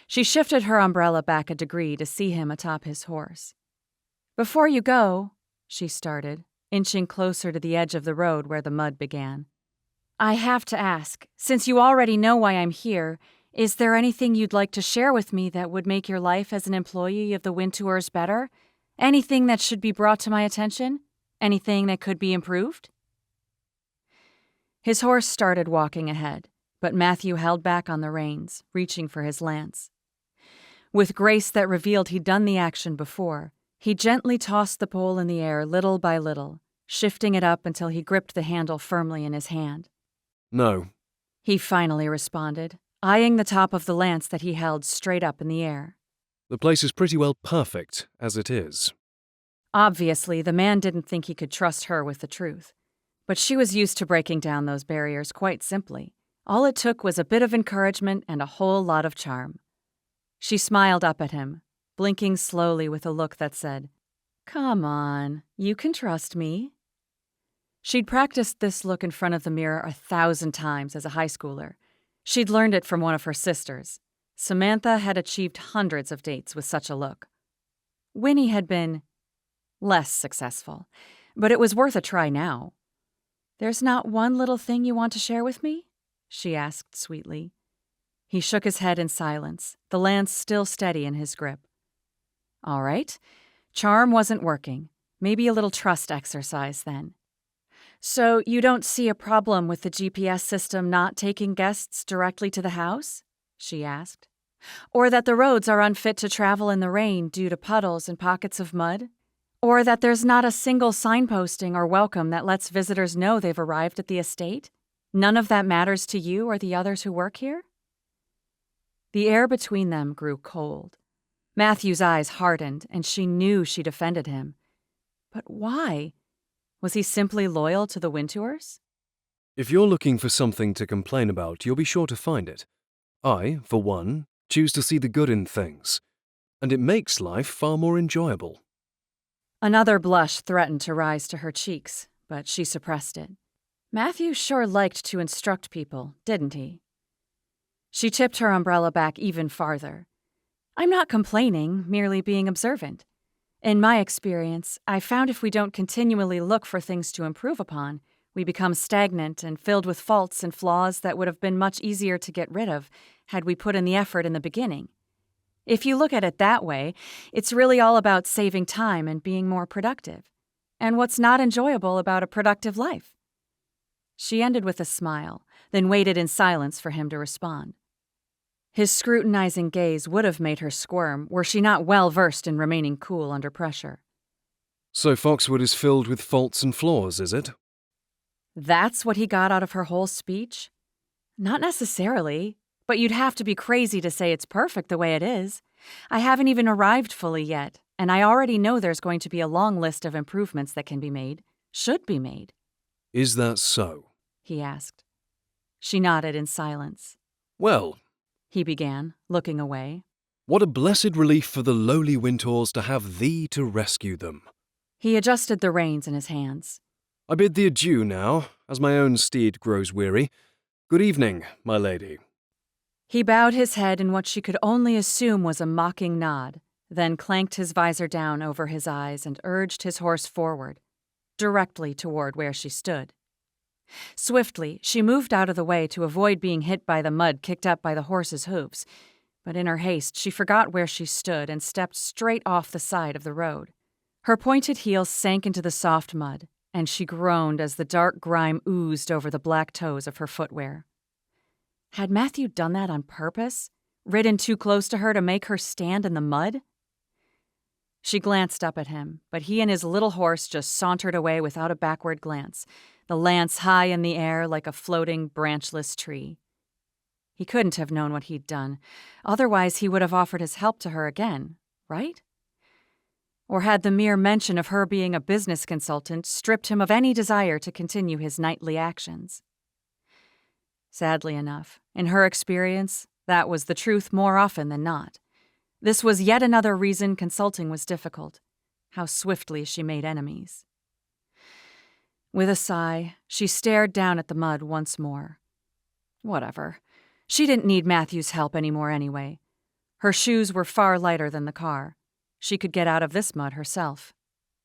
She shifted her umbrella back a degree to see him atop his horse. Before you go, she started, inching closer to the edge of the road where the mud began. I have to ask, since you already know why I'm here, is there anything you'd like to share with me that would make your life as an employee of the Wintours better? Anything that should be brought to my attention? Anything that could be improved? His horse started walking ahead, but Matthew held back on the reins, reaching for his lance. With grace that revealed he'd done the action before, He gently tossed the pole in the air little by little, shifting it up until he gripped the handle firmly in his hand. No. He finally responded, eyeing the top of the lance that he held straight up in the air. The place is pretty well perfect as it is. Obviously, the man didn't think he could trust her with the truth. But she was used to breaking down those barriers quite simply. All it took was a bit of encouragement and a whole lot of charm. She smiled up at him, blinking slowly with a look that said, "Come on, you can trust me." She'd practiced this look in front of the mirror 1,000 times as a high schooler. She'd learned it from one of her sisters. Samantha had achieved hundreds of dates with such a look. Winnie had been less successful, but it was worth a try now. "There's not one little thing you want to share with me?" she asked sweetly. He shook his head in silence, the lance still steady in his grip. All right. Charm wasn't working. Maybe a little trust exercise then. "So you don't see a problem with the GPS system not taking guests directly to the house?" she asked. "Or that the roads are unfit to travel in the rain due to puddles and pockets of mud? Or that there's not a single signposting or welcome that lets visitors know they've arrived at the estate? None of that matters to you or the others who work here?" The air between them grew cold. Matthew's eyes hardened, and she knew she'd offended him. But why? Was he simply loyal to the Wintours? If you're looking for something to complain about, you'll be sure to find it. I, for one, choose to see the good in things, and it makes life far more enjoyable. Another blush threatened to rise to her cheeks, but she suppressed it. Matthew sure liked to instruct people, didn't he? She tipped her umbrella back even farther. "I'm not complaining, merely being observant. In my experience, I found if we don't continually look for things to improve upon, we become stagnant and filled with faults and flaws that would have been much easier to get rid of had we put in the effort in the beginning. If you look at it that way, it's really all about saving time and being more productive. And what's not enjoyable about a productive life?" She ended with a smile, then waited in silence for him to respond. His scrutinizing gaze would have made her squirm were she not well versed in remaining cool under pressure. So Foxwood is filled with faults and flaws, is it? That's what he got out of her whole speech? Not necessarily, but you'd have to be crazy to say it's perfect the way it is. I haven't even arrived fully yet, and I already know there's going to be a long list of improvements that can be made, should be made. Is that so? He asked. She nodded in silence. Well, he began, looking away. What a blessed relief for the lowly Wintours to have thee to rescue them. He adjusted the reins in his hands. I bid thee adieu now, as my own steed grows weary. Good evening, my lady. He bowed his head in what she could only assume was a mocking nod, then clanked his visor down over his eyes and urged his horse forward, directly toward where she stood. Swiftly, she moved out of the way to avoid being hit by the mud kicked up by the horse's hooves, but in her haste she forgot where she stood and stepped straight off the side of the road. Her pointed heels sank into the soft mud, and she groaned as the dark grime oozed over the black toes of her footwear. Had Matthew done that on purpose? Ridden too close to her to make her stand in the mud? She glanced up at him, but he and his little horse just sauntered away without a backward glance, the lance high in the air like a floating, branchless tree. He couldn't have known what he'd done. Otherwise, he would have offered his help to her again, right? Or had the mere mention of her being a business consultant stripped him of any desire to continue his knightly actions? Sadly enough, in her experience, that was the truth more often than not. This was yet another reason consulting was difficult. How swiftly she made enemies. With a sigh, she stared down at the mud once more. Whatever. She didn't need Matthew's help anymore anyway. Her shoes were far lighter than the car. She could get out of this mud herself.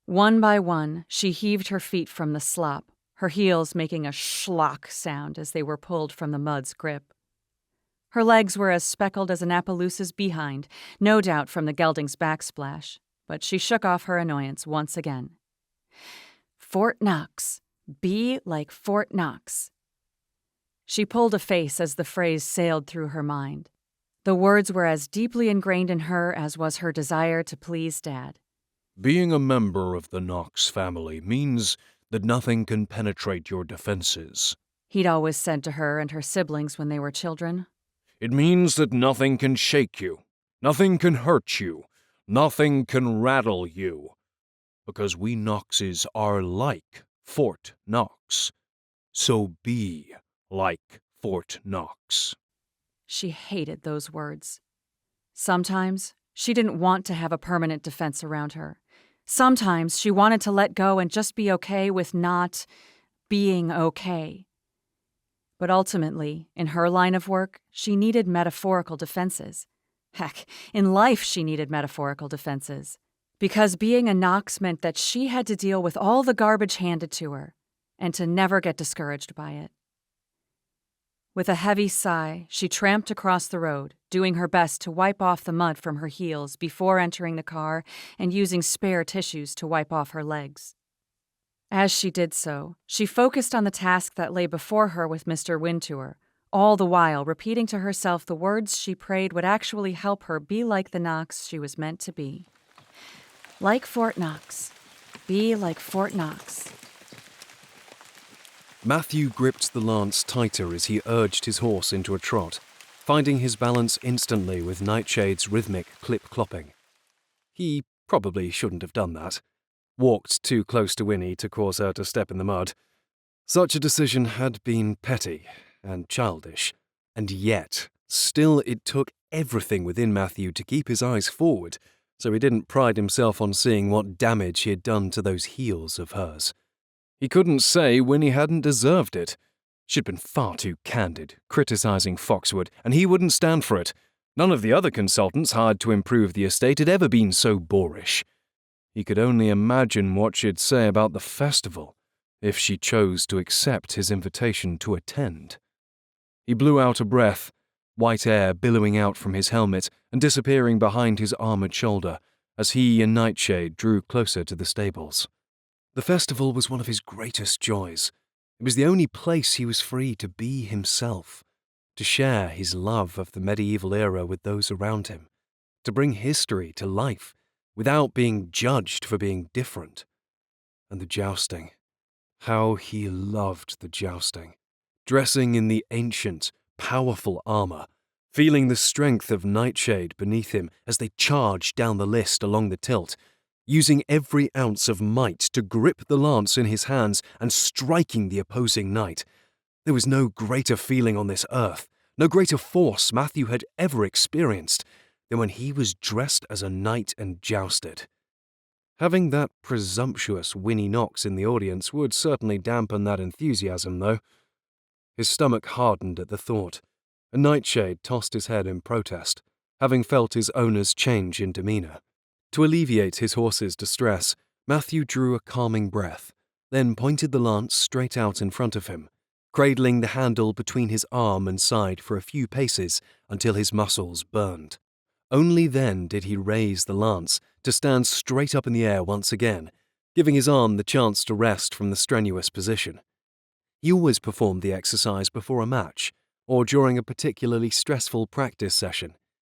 One by one, she heaved her feet from the slop, her heels making a schlock sound as they were pulled from the mud's grip. Her legs were as speckled as an Appaloosa's behind, no doubt from the gelding's backsplash, but she shook off her annoyance once again. Fort Knox. Be like Fort Knox. She pulled a face as the phrase sailed through her mind. The words were as deeply ingrained in her as was her desire to please Dad. Being a member of the Knox family means that nothing can penetrate your defenses. He'd always said to her and her siblings when they were children. It means that nothing can shake you, nothing can hurt you, nothing can rattle you. Because we Knoxes are like Fort Knox. So be like Fort Knox. She hated those words. Sometimes she didn't want to have a permanent defense around her. Sometimes she wanted to let go and just be okay with not being okay. But ultimately, in her line of work, she needed metaphorical defenses. Heck, in life she needed metaphorical defenses. Because being a Knox meant that she had to deal with all the garbage handed to her, and to never get discouraged by it. With a heavy sigh, she tramped across the road, doing her best to wipe off the mud from her heels before entering the car and using spare tissues to wipe off her legs. As she did so, she focused on the task that lay before her with Mr. Wintour, all the while repeating to herself the words she prayed would actually help her be like the Knox she was meant to be. Like Fort Knox. Be like Fort Knox. Matthew gripped the lance tighter as he urged his horse into a trot, finding his balance instantly with Nightshade's rhythmic clip-clopping. He probably shouldn't have done that. Walked too close to Winnie to cause her to step in the mud. Such a decision had been petty and childish, and yet, still it took everything within Matthew to keep his eyes forward, so he didn't pride himself on seeing what damage he had done to those heels of hers. He couldn't say Winnie hadn't deserved it. She'd been far too candid, criticizing Foxwood, and he wouldn't stand for it. None of the other consultants hired to improve the estate had ever been so boorish. He could only imagine what she'd say about the festival, if she chose to accept his invitation to attend. He blew out a breath, white air billowing out from his helmet and disappearing behind his armored shoulder, as he and Nightshade drew closer to the stables. The festival was one of his greatest joys. It was the only place he was free to be himself, to share his love of the medieval era with those around him, to bring history to life without being judged for being different. And the jousting. How he loved the jousting. Dressing in the ancient, powerful armor, feeling the strength of Nightshade beneath him as they charged down the list along the tilt, using every ounce of might to grip the lance in his hands and striking the opposing knight. There was no greater feeling on this earth, no greater force Matthew had ever experienced than when he was dressed as a knight and jousted. Having that presumptuous Winnie Knox in the audience would certainly dampen that enthusiasm, though. His stomach hardened at the thought, and Nightshade tossed his head in protest, having felt his owner's change in demeanor. To alleviate his horse's distress, Matthew drew a calming breath, then pointed the lance straight out in front of him, cradling the handle between his arm and side for a few paces until his muscles burned. Only then did he raise the lance to stand straight up in the air once again, giving his arm the chance to rest from the strenuous position. He always performed the exercise before a match, or during a particularly stressful practice session,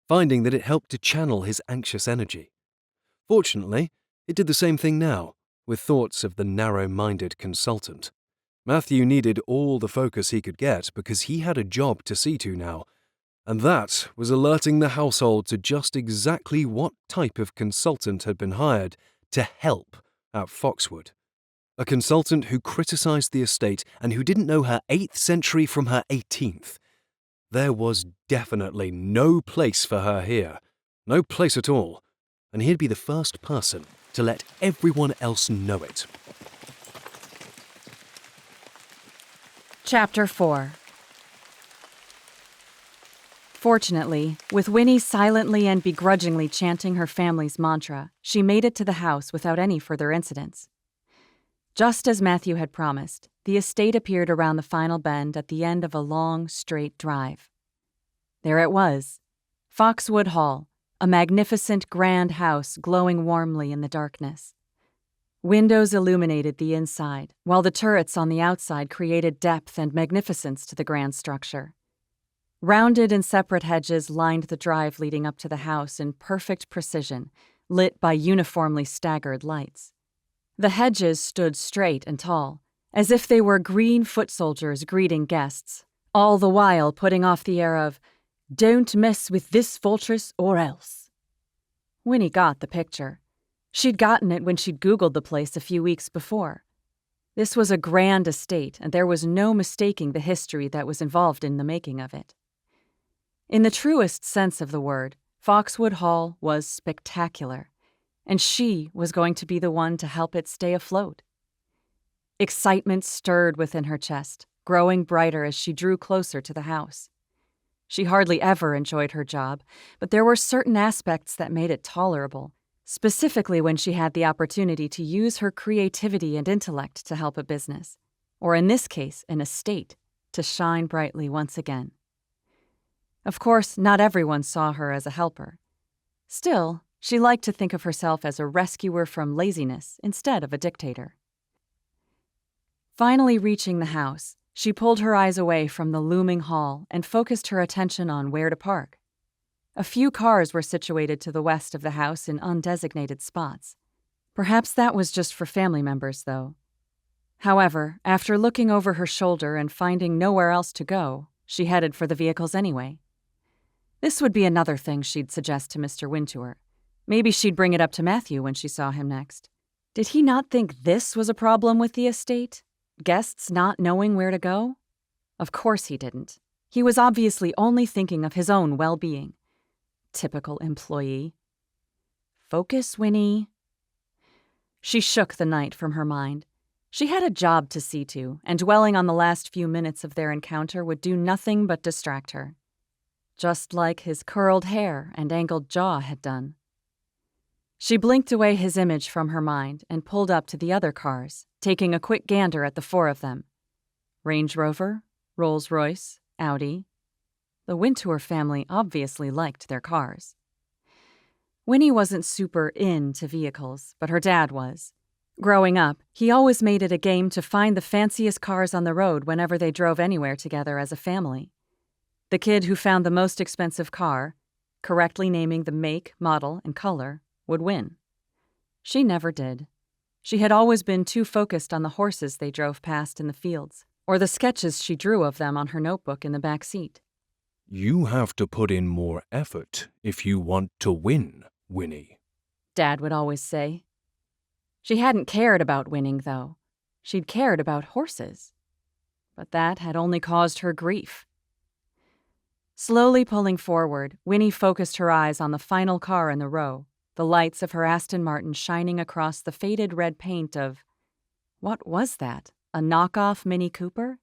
finding that it helped to channel his anxious energy. Fortunately, it did the same thing now, with thoughts of the narrow-minded consultant. Matthew needed all the focus he could get because he had a job to see to now, and that was alerting the household to just exactly what type of consultant had been hired to help at Foxwood. A consultant who criticized the estate and who didn't know her 8th century from her 18th. There was definitely no place for her here. No place at all. And he'd be the first person to let everyone else know it. Chapter 4. Fortunately, with Winnie silently and begrudgingly chanting her family's mantra, she made it to the house without any further incidents. Just as Matthew had promised, the estate appeared around the final bend at the end of a long, straight drive. There it was, Foxwood Hall, a magnificent, grand house glowing warmly in the darkness. Windows illuminated the inside, while the turrets on the outside created depth and magnificence to the grand structure. Rounded and separate hedges lined the drive leading up to the house in perfect precision, lit by uniformly staggered lights. The hedges stood straight and tall, as if they were green foot soldiers greeting guests, all the while putting off the air of, "Don't mess with this fortress or else." Winnie got the picture. She'd gotten it when she'd Googled the place a few weeks before. This was a grand estate, and there was no mistaking the history that was involved in the making of it. In the truest sense of the word, Foxwood Hall was spectacular, and she was going to be the one to help it stay afloat. Excitement stirred within her chest, growing brighter as she drew closer to the house. She hardly ever enjoyed her job, but there were certain aspects that made it tolerable, specifically when she had the opportunity to use her creativity and intellect to help a business, or in this case, an estate, to shine brightly once again. Of course, not everyone saw her as a helper. Still, she liked to think of herself as a rescuer from laziness instead of a dictator. Finally reaching the house, she pulled her eyes away from the looming hall and focused her attention on where to park. A few cars were situated to the west of the house in undesignated spots. Perhaps that was just for family members, though. However, after looking over her shoulder and finding nowhere else to go, she headed for the vehicles anyway. This would be another thing she'd suggest to Mr. Wintour. Maybe she'd bring it up to Matthew when she saw him next. Did he not think this was a problem with the estate? Guests not knowing where to go? Of course he didn't. He was obviously only thinking of his own well-being. Typical employee. Focus, Winnie. She shook the night from her mind. She had a job to see to, and dwelling on the last few minutes of their encounter would do nothing but distract her. Just like his curled hair and angled jaw had done. She blinked away his image from her mind and pulled up to the other cars, taking a quick gander at the four of them. Range Rover, Rolls-Royce, Audi. The Wintour family obviously liked their cars. Winnie wasn't super into vehicles, but her dad was. Growing up, he always made it a game to find the fanciest cars on the road whenever they drove anywhere together as a family. The kid who found the most expensive car, correctly naming the make, model, and color, would win. She never did. She had always been too focused on the horses they drove past in the fields, or the sketches she drew of them on her notebook in the back seat. You have to put in more effort if you want to win, Winnie, Dad would always say. She hadn't cared about winning, though. She'd cared about horses. But that had only caused her grief. Slowly pulling forward, Winnie focused her eyes on the final car in the row, the lights of her Aston Martin shining across the faded red paint of... What was that? A knockoff Mini Cooper?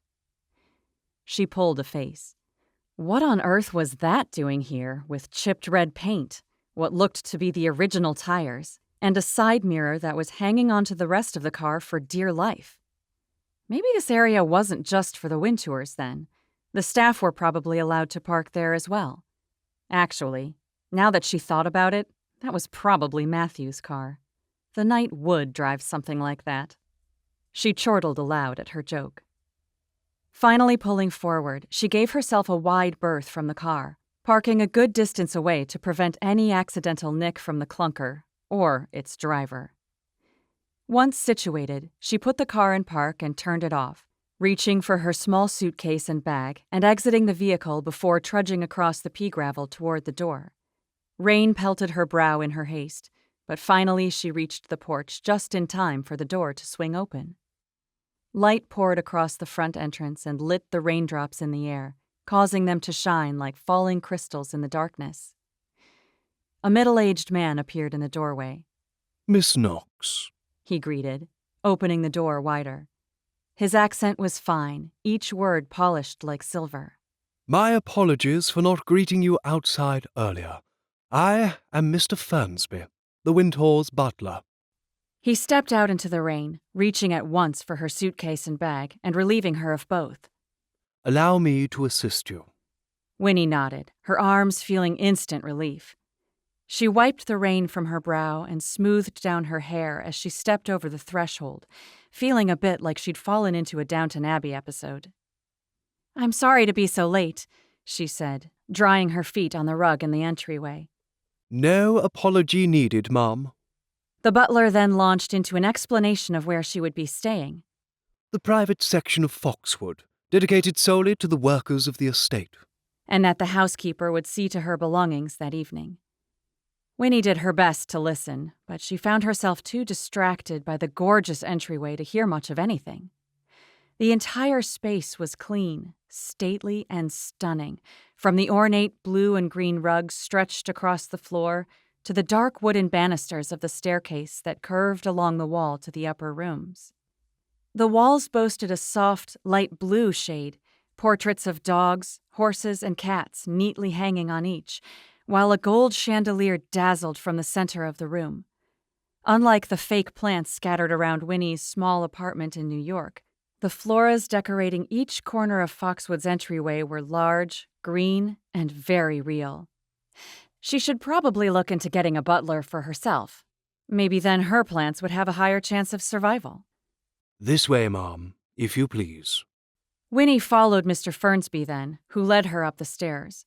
She pulled a face. What on earth was that doing here, with chipped red paint, what looked to be the original tires, and a side mirror that was hanging onto the rest of the car for dear life? Maybe this area wasn't just for the Wintours, then. The staff were probably allowed to park there as well. Actually, now that she thought about it, that was probably Matthew's car. The Knight would drive something like that. She chortled aloud at her joke. Finally pulling forward, she gave herself a wide berth from the car, parking a good distance away to prevent any accidental nick from the clunker, or its driver. Once situated, she put the car in park and turned it off, reaching for her small suitcase and bag and exiting the vehicle before trudging across the pea gravel toward the door. Rain pelted her brow in her haste, but finally she reached the porch just in time for the door to swing open. Light poured across the front entrance and lit the raindrops in the air, causing them to shine like falling crystals in the darkness. A middle-aged man appeared in the doorway. Miss Knox, He greeted, opening the door wider. His accent was fine, each word polished like silver. my apologies for not greeting you outside earlier. I am Mr. Fernsby, the Wintour's butler. He stepped out into the rain, reaching at once for her suitcase and bag and relieving her of both. Allow me to assist you. Winnie nodded, her arms feeling instant relief. She wiped the rain from her brow and smoothed down her hair as she stepped over the threshold, feeling a bit like she'd fallen into a Downton Abbey episode. "I'm sorry to be so late," she said, drying her feet on the rug in the entryway. No apology needed, ma'am. The butler then launched into an explanation of where she would be staying. The private section of Foxwood, dedicated solely to the workers of the estate. And that the housekeeper would see to her belongings that evening. Winnie did her best to listen, but she found herself too distracted by the gorgeous entryway to hear much of anything. The entire space was clean, stately, and stunning, from the ornate blue and green rugs stretched across the floor to the dark wooden banisters of the staircase that curved along the wall to the upper rooms. The walls boasted a soft, light blue shade, portraits of dogs, horses, and cats neatly hanging on each, while a gold chandelier dazzled from the center of the room. Unlike the fake plants scattered around Winnie's small apartment in New York, the floras decorating each corner of Foxwood's entryway were large, green, and very real. She should probably look into getting a butler for herself. Maybe then her plants would have a higher chance of survival. This way, ma'am, if you please. Winnie followed Mr. Fernsby then, who led her up the stairs.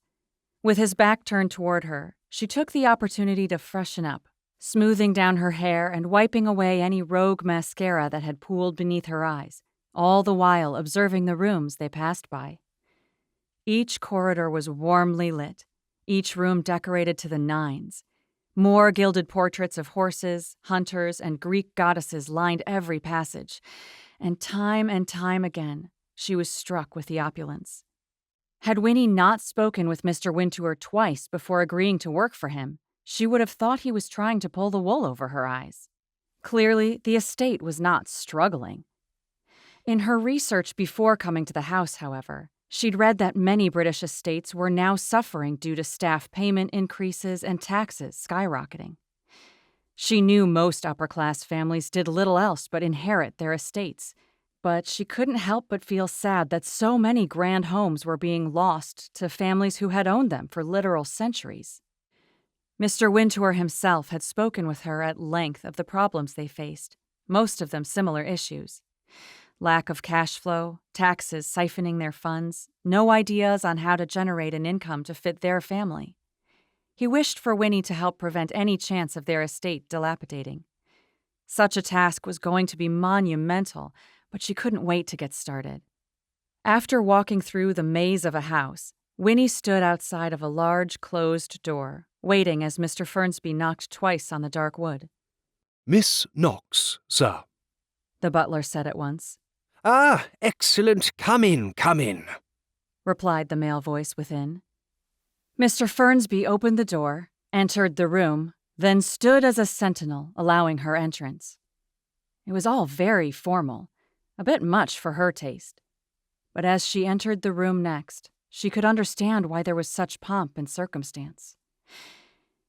With his back turned toward her, she took the opportunity to freshen up, smoothing down her hair and wiping away any rogue mascara that had pooled beneath her eyes, all the while observing the rooms they passed by. Each corridor was warmly lit, each room decorated to the nines. More gilded portraits of horses, hunters, and Greek goddesses lined every passage, and time again, she was struck with the opulence. Had Winnie not spoken with Mr. Wintour twice before agreeing to work for him, she would have thought he was trying to pull the wool over her eyes. Clearly, the estate was not struggling. In her research before coming to the house, however, she'd read that many British estates were now suffering due to staff payment increases and taxes skyrocketing. She knew most upper-class families did little else but inherit their estates, but she couldn't help but feel sad that so many grand homes were being lost to families who had owned them for literal centuries. Mr. Wintour himself had spoken with her at length of the problems they faced, most of them similar issues. Lack of cash flow, taxes siphoning their funds, no ideas on how to generate an income to fit their family. He wished for Winnie to help prevent any chance of their estate dilapidating. Such a task was going to be monumental, but she couldn't wait to get started. After walking through the maze of a house, Winnie stood outside of a large closed door, waiting as Mr. Fernsby knocked twice on the dark wood. Miss Knox, sir. The butler said at once. Ah, excellent. Come in, replied the male voice within. Mr. Fernsby opened the door, entered the room, then stood as a sentinel, allowing her entrance. It was all very formal, a bit much for her taste. But as she entered the room next, she could understand why there was such pomp and circumstance.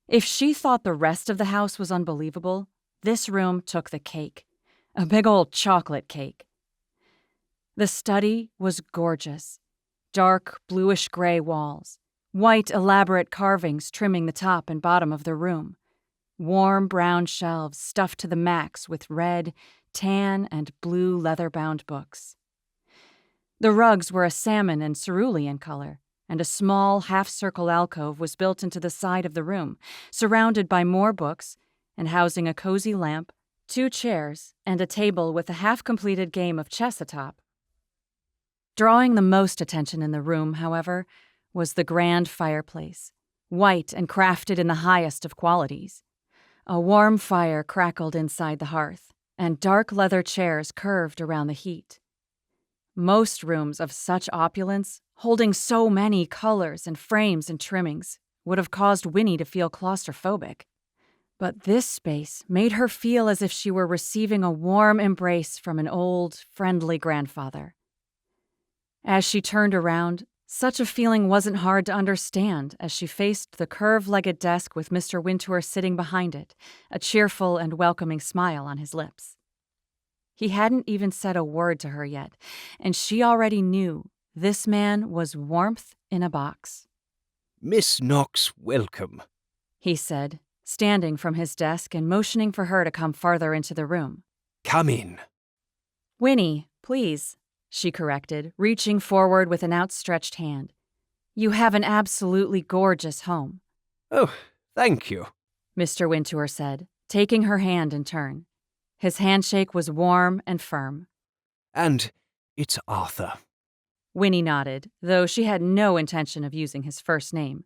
If she thought the rest of the house was unbelievable, this room took the cake, a big old chocolate cake. The study was gorgeous. Dark, bluish-gray walls, white, elaborate carvings trimming the top and bottom of the room, warm brown shelves stuffed to the max with red, tan, and blue leather-bound books. The rugs were a salmon and cerulean color, and a small half-circle alcove was built into the side of the room, surrounded by more books and housing a cozy lamp, 2 chairs, and a table with a half-completed game of chess atop. Drawing the most attention in the room, however, was the grand fireplace, white and crafted in the highest of qualities. A warm fire crackled inside the hearth, and dark leather chairs curved around the heat. Most rooms of such opulence, holding so many colors and frames and trimmings, would have caused Winnie to feel claustrophobic. But this space made her feel as if she were receiving a warm embrace from an old, friendly grandfather. As she turned around, such a feeling wasn't hard to understand as she faced the curve-legged desk with Mr. Wintour sitting behind it, a cheerful and welcoming smile on his lips. He hadn't even said a word to her yet, and she already knew this man was warmth in a box. Miss Knox, welcome, he said, standing from his desk and motioning for her to come farther into the room. Come in. Winnie, please, she corrected, reaching forward with an outstretched hand. You have an absolutely gorgeous home. Oh, Thank you. Mr. Wintour said, taking her hand in turn. His handshake was warm and firm. And it's Arthur. Winnie nodded, though she had no intention of using his first name.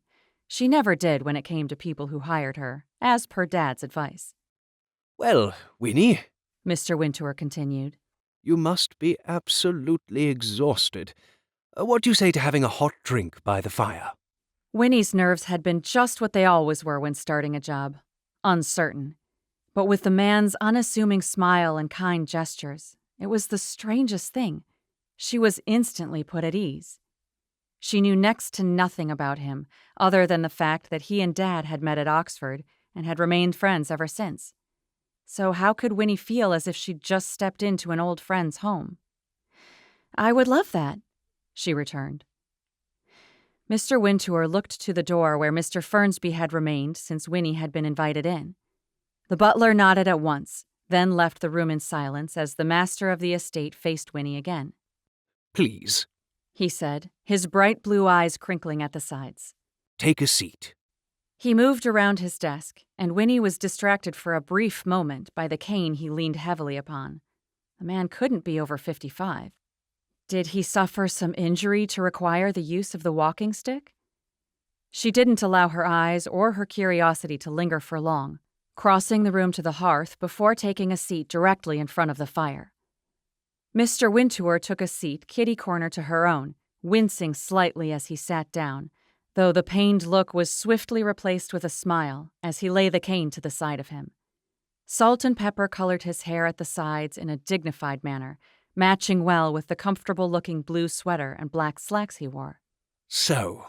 She never did when it came to people who hired her, as per Dad's advice. Well, Winnie, Mr. Wintour continued. you must be absolutely exhausted. What do you say to having a hot drink by the fire? Winnie's nerves had been just what they always were when starting a job. Uncertain. But with the man's unassuming smile and kind gestures, it was the strangest thing. She was instantly put at ease. She knew next to nothing about him, other than the fact that he and Dad had met at Oxford and had remained friends ever since. So how could Winnie feel as if she'd just stepped into an old friend's home? "I would love that," she returned. Mr. Wintour looked to the door where Mr. Fernsby had remained since Winnie had been invited in. The butler nodded at once, then left the room in silence as the master of the estate faced Winnie again. Please, He said, his bright blue eyes crinkling at the sides. take a seat. He moved around his desk, and Winnie was distracted for a brief moment by the cane he leaned heavily upon. The man couldn't be over 55. Did he suffer some injury to require the use of the walking stick? She didn't allow her eyes or her curiosity to linger for long, crossing the room to the hearth before taking a seat directly in front of the fire. Mr. Wintour took a seat kitty-corner to her own, wincing slightly as he sat down, though the pained look was swiftly replaced with a smile as he lay the cane to the side of him. Salt and pepper colored his hair at the sides in a dignified manner, matching well with the comfortable-looking blue sweater and black slacks he wore. So,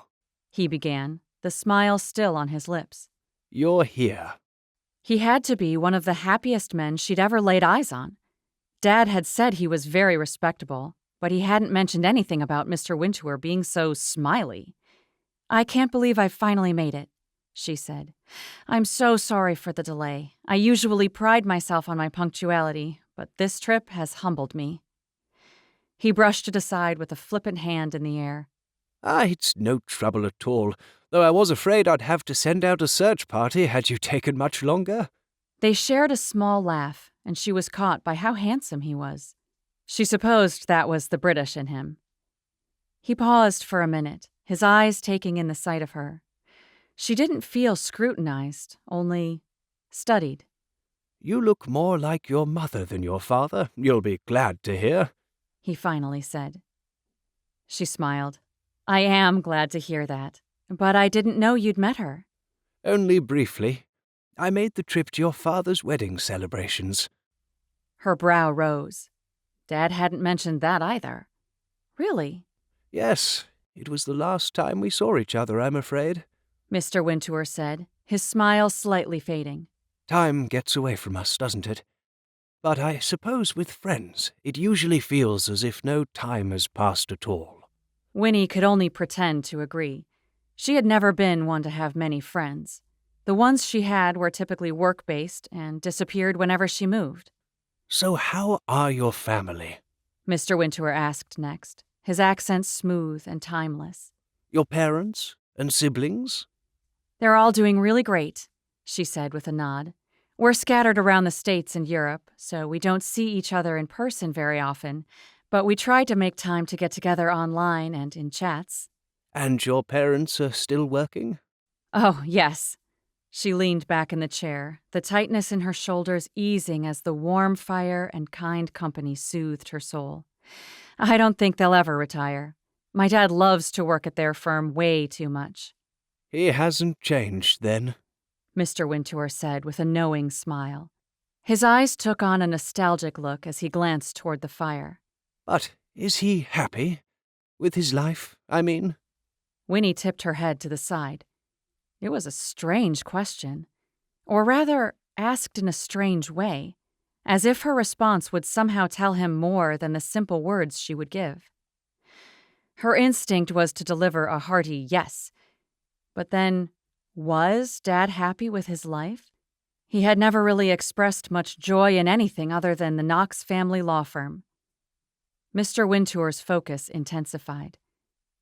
He began, the smile still on his lips. you're here. He had to be one of the happiest men she'd ever laid eyes on. Dad had said he was very respectable, but he hadn't mentioned anything about Mr. Wintour being so smiley. "I can't believe I've finally made it," she said. "I'm so sorry for the delay. I usually pride myself on my punctuality, but this trip has humbled me." He brushed it aside with a flippant hand in the air. It's no trouble at all, though I was afraid I'd have to send out a search party had you taken much longer. They shared a small laugh, and she was caught by how handsome he was. She supposed that was the British in him. He paused for a minute, his eyes taking in the sight of her. She didn't feel scrutinized, only studied. You look more like your mother than your father, you'll be glad to hear. He finally said. She smiled. "I am glad to hear that, but I didn't know you'd met her." Only briefly. I made the trip to your father's wedding celebrations. Her brow rose. Dad hadn't mentioned that either. "Really?" Yes, it was the last time we saw each other, I'm afraid. Mr. Wintour said, his smile slightly fading. Time gets away from us, doesn't it? But I suppose with friends, it usually feels as if no time has passed at all. Winnie could only pretend to agree. She had never been one to have many friends. The ones she had were typically work-based and disappeared whenever she moved. So how are your family? Mr. Wintour asked next, his accent smooth and timeless. Your parents and siblings? "They're all doing really great," she said with a nod. "We're scattered around the States and Europe, so we don't see each other in person very often, but we try to make time to get together online and in chats." And your parents are still working? "Oh, yes." She leaned back in the chair, the tightness in her shoulders easing as the warm fire and kind company soothed her soul. "I don't think they'll ever retire. My dad loves to work at their firm way too much." He hasn't changed, then? Mr. Wintour said with a knowing smile. His eyes took on a nostalgic look as he glanced toward the fire. But is he happy? With his life, I mean? Winnie tipped her head to the side. It was a strange question, or rather, asked in a strange way, as if her response would somehow tell him more than the simple words she would give. Her instinct was to deliver a hearty yes. But then, was Dad happy with his life? He had never really expressed much joy in anything other than the Knox family law firm. Mr. Wintour's focus intensified.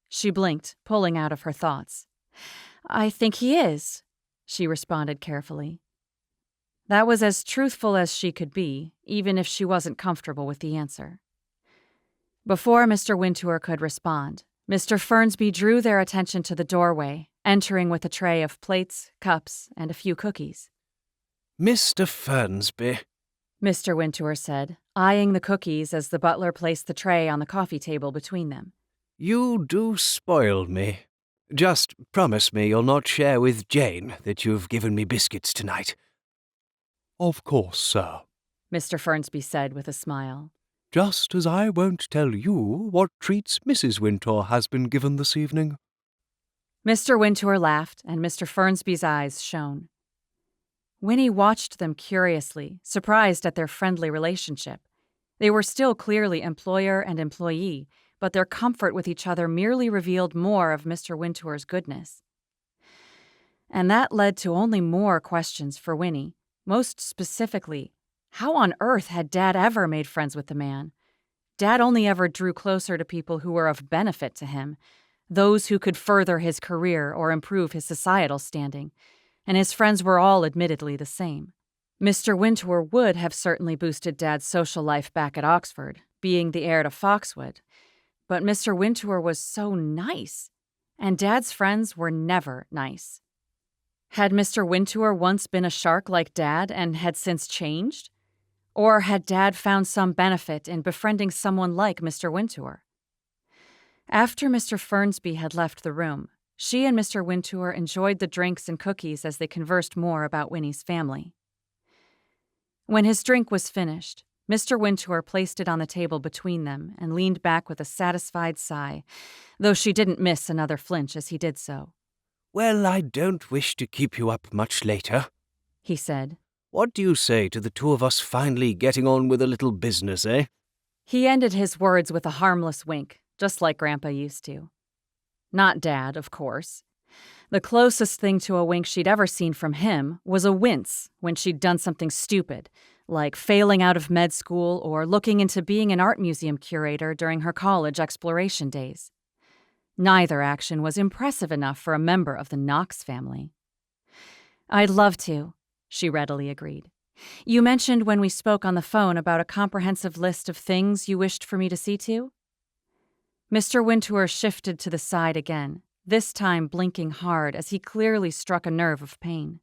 She blinked, pulling out of her thoughts. "I think he is." she responded carefully. That was as truthful as she could be, even if she wasn't comfortable with the answer. Before Mr. Wintour could respond, Mr. Fernsby drew their attention to the doorway, entering with a tray of plates, cups, and a few cookies. Mr. Fernsby, Mr. Wintour said, eyeing the cookies as the butler placed the tray on the coffee table between them. you do spoil me. Just promise me you'll not share with Jane that you've given me biscuits tonight. Of course, sir, Mr. Fernsby said with a smile. just as I won't tell you what treats Mrs. Wintour has been given this evening. Mr. Wintour laughed, and Mr. Fernsby's eyes shone. Winnie watched them curiously, surprised at their friendly relationship. They were still clearly employer and employee, but their comfort with each other merely revealed more of Mr. Wintour's goodness. And that led to only more questions for Winnie. Most specifically, how on earth had Dad ever made friends with the man? Dad only ever drew closer to people who were of benefit to him, those who could further his career or improve his societal standing, and his friends were all admittedly the same. Mr. Wintour would have certainly boosted Dad's social life back at Oxford, being the heir to Foxwood, but Mr. Wintour was so nice, and Dad's friends were never nice. Had Mr. Wintour once been a shark like Dad and had since changed? Or had Dad found some benefit in befriending someone like Mr. Wintour? After Mr. Fernsby had left the room, she and Mr. Wintour enjoyed the drinks and cookies as they conversed more about Winnie's family. When his drink was finished, Mr. Wintour placed it on the table between them and leaned back with a satisfied sigh, though she didn't miss another flinch as he did so. Well, I don't wish to keep you up much later, He said. What do you say to the two of us finally getting on with a little business, eh? He ended his words with a harmless wink, just like Grandpa used to. Not Dad, of course. The closest thing to a wink she'd ever seen from him was a wince when she'd done something stupid, like failing out of med school or looking into being an art museum curator during her college exploration days. Neither action was impressive enough for a member of the Knox family. I'd love to, she readily agreed. You mentioned when we spoke on the phone about a comprehensive list of things you wished for me to see to? Mr. Wintour shifted to the side again, this time blinking hard as he clearly struck a nerve of pain.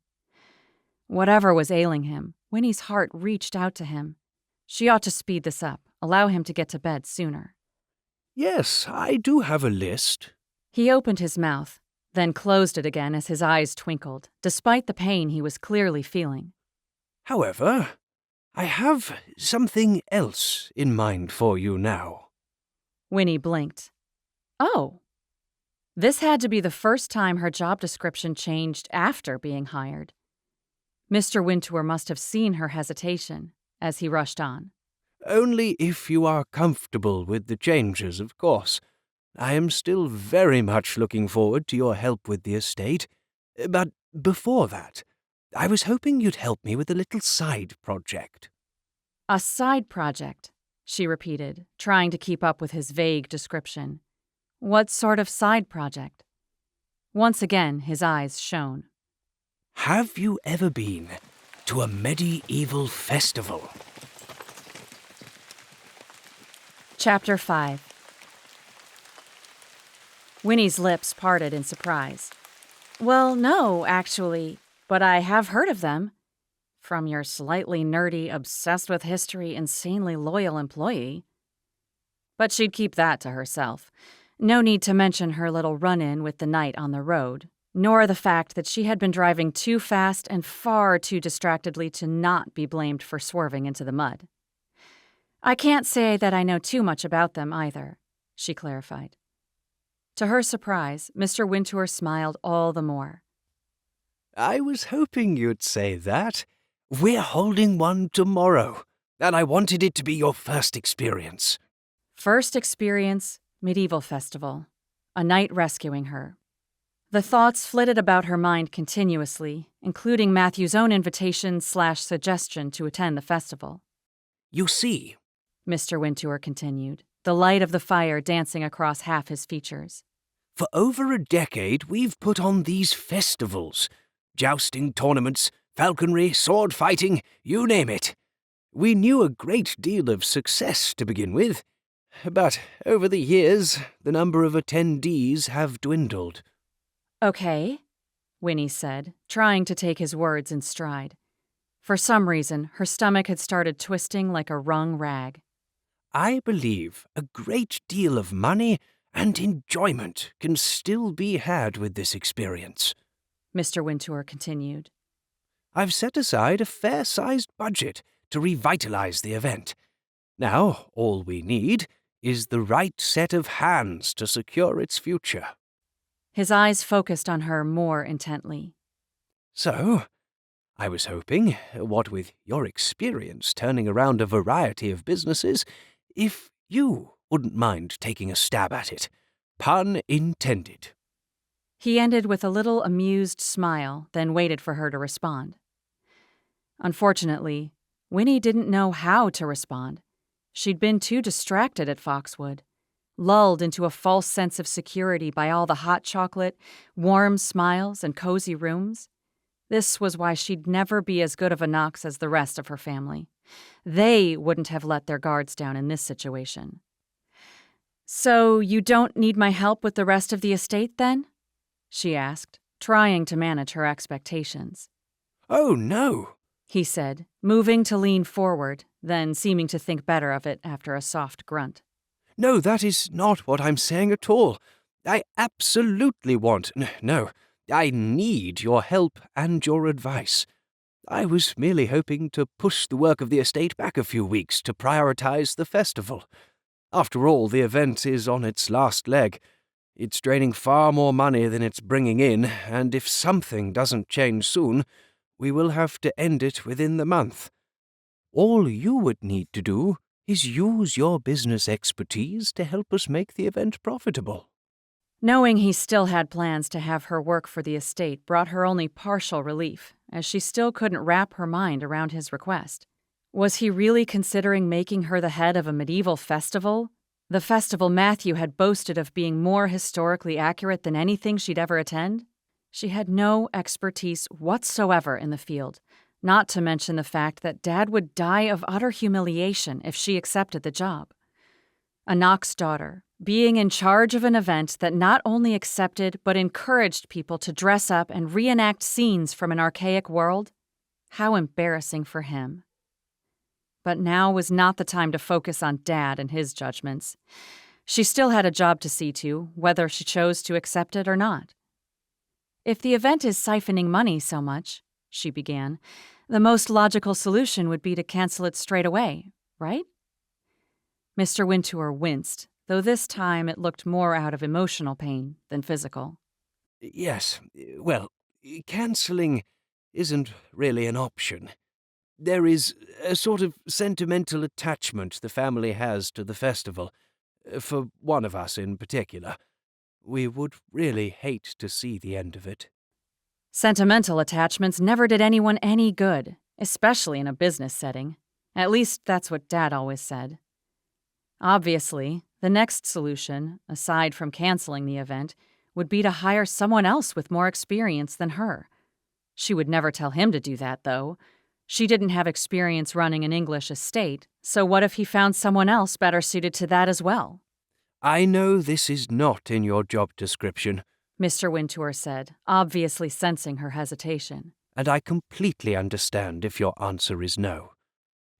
Whatever was ailing him, Winnie's heart reached out to him. She ought to speed this up, allow him to get to bed sooner. Yes, I do have a list. He opened his mouth, then closed it again as his eyes twinkled, despite the pain he was clearly feeling. However, I have something else in mind for you now. Winnie blinked. Oh. This had to be the first time her job description changed after being hired. Mr. Wintour must have seen her hesitation as he rushed on. Only if you are comfortable with the changes, of course. I am still very much looking forward to your help with the estate. But before that, I was hoping you'd help me with a little side project. A side project, she repeated, trying to keep up with his vague description. What sort of side project? Once again, his eyes shone. Have you ever been to a medieval festival? Chapter 5. Winnie's lips parted in surprise. Well, no, actually, but I have heard of them. From your slightly nerdy, obsessed with history, insanely loyal employee. But she'd keep that to herself. No need to mention her little run-in with the knight on the road, nor the fact that she had been driving too fast and far too distractedly to not be blamed for swerving into the mud. I can't say that I know too much about them either, she clarified. To her surprise, Mr. Wintour smiled all the more. I was hoping you'd say that. We're holding one tomorrow, and I wanted it to be your first experience. First experience, medieval festival. A knight rescuing her. The thoughts flitted about her mind continuously, including Matthew's own invitation/suggestion to attend the festival. You see, Mr. Wintour continued, the light of the fire dancing across half his features. for over a decade we've put on these festivals. Jousting tournaments, falconry, sword fighting, you name it. We knew a great deal of success to begin with, but over the years, the number of attendees have dwindled. Okay, Winnie said, trying to take his words in stride. For some reason, her stomach had started twisting like a wrung rag. I believe a great deal of money and enjoyment can still be had with this experience, Mr. Wintour continued. I've set aside a fair-sized budget to revitalize the event. Now, all we need is the right set of hands to secure its future. His eyes focused on her more intently. So, I was hoping, what with your experience turning around a variety of businesses, if you wouldn't mind taking a stab at it. Pun intended. He ended with a little amused smile, then waited for her to respond. Unfortunately, Winnie didn't know how to respond. She'd been too distracted at Foxwood, lulled into a false sense of security by all the hot chocolate, warm smiles, and cozy rooms. This was why she'd never be as good of a Knox as the rest of her family. They wouldn't have let their guards down in this situation. "So you don't need my help with the rest of the estate, then?" she asked, trying to manage her expectations. Oh, no, He said, moving to lean forward, then seeming to think better of it after a soft grunt. No, that is not what I'm saying at all. I absolutely want, no, I need your help and your advice. I was merely hoping to push the work of the estate back a few weeks to prioritize the festival. After all, the event is on its last leg. It's draining far more money than it's bringing in, and if something doesn't change soon, we will have to end it within the month. All you would need to do is use your business expertise to help us make the event profitable. Knowing he still had plans to have her work for the estate brought her only partial relief, as she still couldn't wrap her mind around his request. Was he really considering making her the head of a medieval festival? The festival Matthew had boasted of being more historically accurate than anything she'd ever attend? She had no expertise whatsoever in the field, not to mention the fact that Dad would die of utter humiliation if she accepted the job. A Knox daughter, being in charge of an event that not only accepted but encouraged people to dress up and reenact scenes from an archaic world? How embarrassing for him. But now was not the time to focus on Dad and his judgments. She still had a job to see to, whether she chose to accept it or not. "If the event is siphoning money so much," she began, "the most logical solution would be to cancel it straight away, right?" Mr. Wintour winced, though this time it looked more out of emotional pain than physical. Yes, well, cancelling isn't really an option. There is a sort of sentimental attachment the family has to the festival, for one of us in particular. We would really hate to see the end of it. Sentimental attachments never did anyone any good, especially in a business setting. At least that's what Dad always said. Obviously, the next solution, aside from canceling the event, would be to hire someone else with more experience than her. She would never tell him to do that, though. She didn't have experience running an English estate, so what if he found someone else better suited to that as well? I know this is not in your job description, Mr. Wintour said, obviously sensing her hesitation. and I completely understand if your answer is no.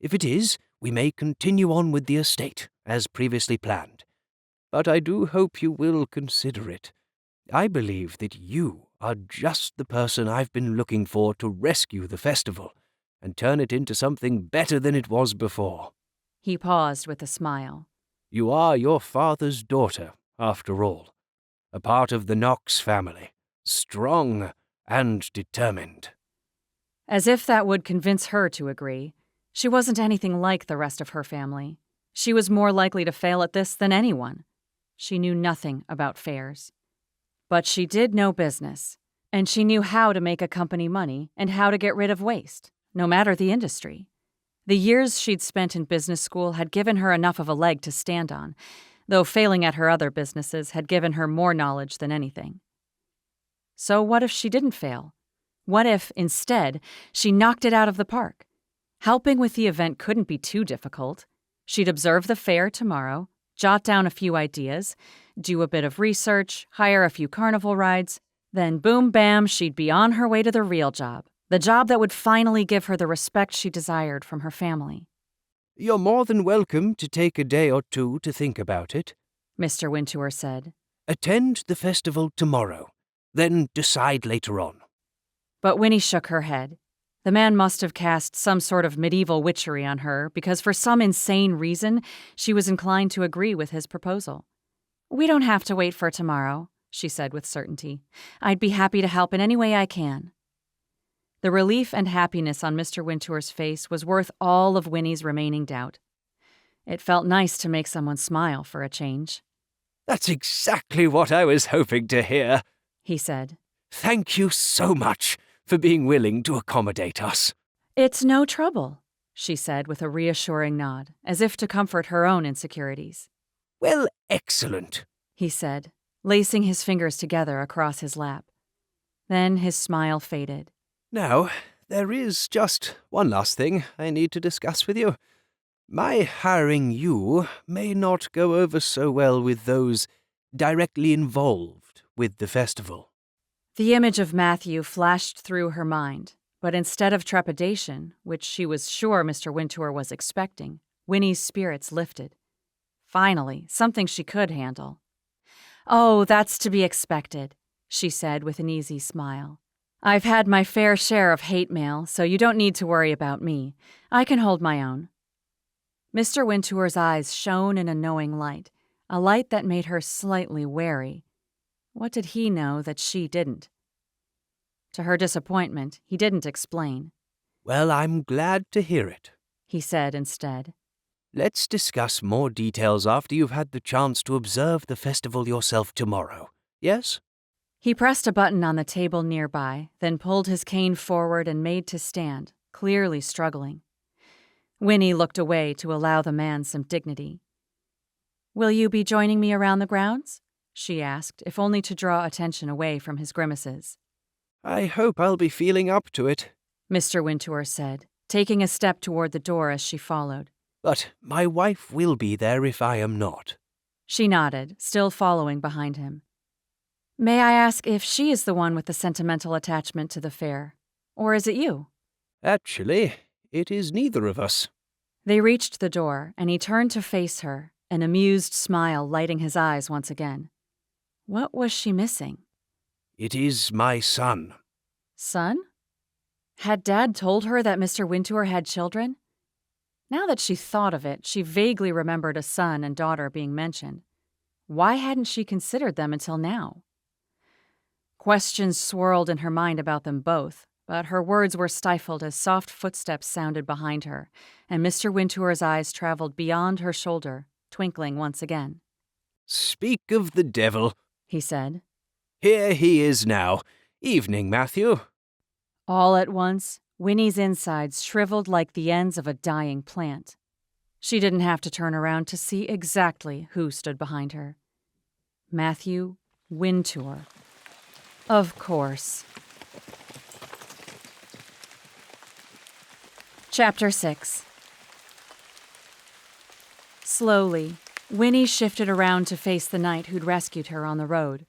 If it is, we may continue on with the estate, as previously planned. But I do hope you will consider it. I believe that you are just the person I've been looking for to rescue the festival and turn it into something better than it was before. He paused with a smile. You are your father's daughter, after all, a part of the Knox family, strong and determined. As if that would convince her to agree, she wasn't anything like the rest of her family. She was more likely to fail at this than anyone. She knew nothing about fairs. But she did know business, and she knew how to make a company money and how to get rid of waste, no matter the industry. The years she'd spent in business school had given her enough of a leg to stand on, though failing at her other businesses had given her more knowledge than anything. So what if she didn't fail? What if, instead, she knocked it out of the park? Helping with the event couldn't be too difficult. She'd observe the fair tomorrow, jot down a few ideas, do a bit of research, hire a few carnival rides, then boom bam, she'd be on her way to the real job, the job that would finally give her the respect she desired from her family. You're more than welcome to take a day or two to think about it. Mr. Wintour said. Attend the festival tomorrow, then decide later on. But Winnie shook her head. The man must have cast some sort of medieval witchery on her because for some insane reason, she was inclined to agree with his proposal. "We don't have to wait for tomorrow," she said with certainty. "I'd be happy to help in any way I can." The relief and happiness on Mr. Wintour's face was worth all of Winnie's remaining doubt. It felt nice to make someone smile for a change. That's exactly what I was hoping to hear, he said. Thank you so much for being willing to accommodate us. "It's no trouble," she said with a reassuring nod, as if to comfort her own insecurities. Well, excellent, he said, lacing his fingers together across his lap. Then his smile faded. Now, there is just one last thing I need to discuss with you. My hiring you may not go over so well with those directly involved with the festival. The image of Matthew flashed through her mind, but instead of trepidation, which she was sure Mr. Wintour was expecting, Winnie's spirits lifted. Finally, something she could handle. "Oh, that's to be expected," she said with an easy smile. "I've had my fair share of hate mail, so you don't need to worry about me. I can hold my own." Mr. Wintour's eyes shone in a knowing light, a light that made her slightly wary. What did he know that she didn't? To her disappointment, he didn't explain. Well, I'm glad to hear it, he said instead. Let's discuss more details after you've had the chance to observe the festival yourself tomorrow, yes? He pressed a button on the table nearby, then pulled his cane forward and made to stand, clearly struggling. Winnie looked away to allow the man some dignity. "Will you be joining me around the grounds?" she asked, if only to draw attention away from his grimaces. I hope I'll be feeling up to it, Mr. Wintour said, taking a step toward the door as she followed. But my wife will be there if I am not. She nodded, still following behind him. "May I ask if she is the one with the sentimental attachment to the fair? Or is it you?" Actually, it is neither of us. They reached the door, and he turned to face her, an amused smile lighting his eyes once again. What was she missing? It is my son. Son? Had Dad told her that Mr. Wintour had children? Now that she thought of it, she vaguely remembered a son and daughter being mentioned. Why hadn't she considered them until now? Questions swirled in her mind about them both, but her words were stifled as soft footsteps sounded behind her, and Mr. Wintour's eyes traveled beyond her shoulder, twinkling once again. Speak of the devil, he said. Here he is now. Evening, Matthew. All at once, Winnie's insides shriveled like the ends of a dying plant. She didn't have to turn around to see exactly who stood behind her. Matthew Wintour. Of course. Chapter 6. Slowly, Winnie shifted around to face the knight who'd rescued her on the road.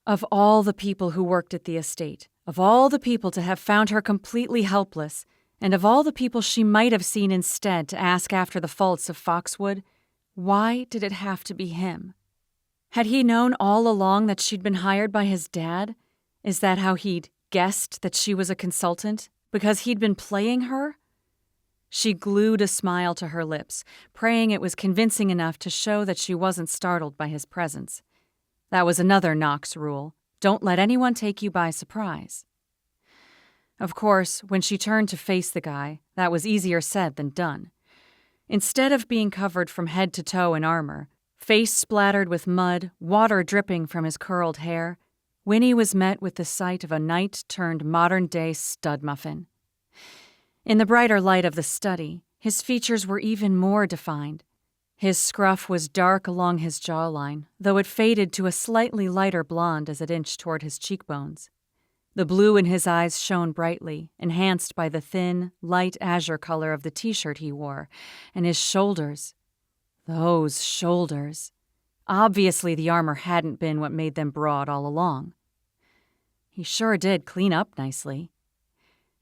Of all the people who worked at the estate, of all the people to have found her completely helpless, and of all the people she might have seen instead to ask after the faults of Foxwood, why did it have to be him? Had he known all along that she'd been hired by his dad? Is that how he'd guessed that she was a consultant? Because he'd been playing her? She glued a smile to her lips, praying it was convincing enough to show that she wasn't startled by his presence. That was another Knox rule. Don't let anyone take you by surprise. Of course, when she turned to face the guy, that was easier said than done. Instead of being covered from head to toe in armor, face splattered with mud, water dripping from his curled hair, Winnie was met with the sight of a knight-turned-modern-day stud muffin. In the brighter light of the study, his features were even more defined. His scruff was dark along his jawline, though it faded to a slightly lighter blonde as it inched toward his cheekbones. The blue in his eyes shone brightly, enhanced by the thin, light azure color of the t-shirt he wore, and his shoulders. Those shoulders. Obviously the armor hadn't been what made them broad all along. He sure did clean up nicely.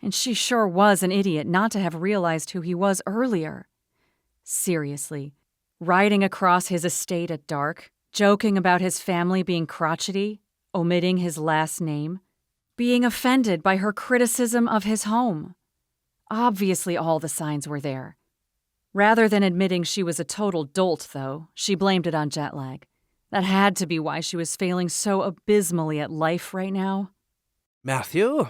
And she sure was an idiot not to have realized who he was earlier. Seriously, riding across his estate at dark, joking about his family being crotchety, omitting his last name, being offended by her criticism of his home. Obviously all the signs were there. Rather than admitting she was a total dolt, though, she blamed it on jet lag. That had to be why she was failing so abysmally at life right now. Matthew,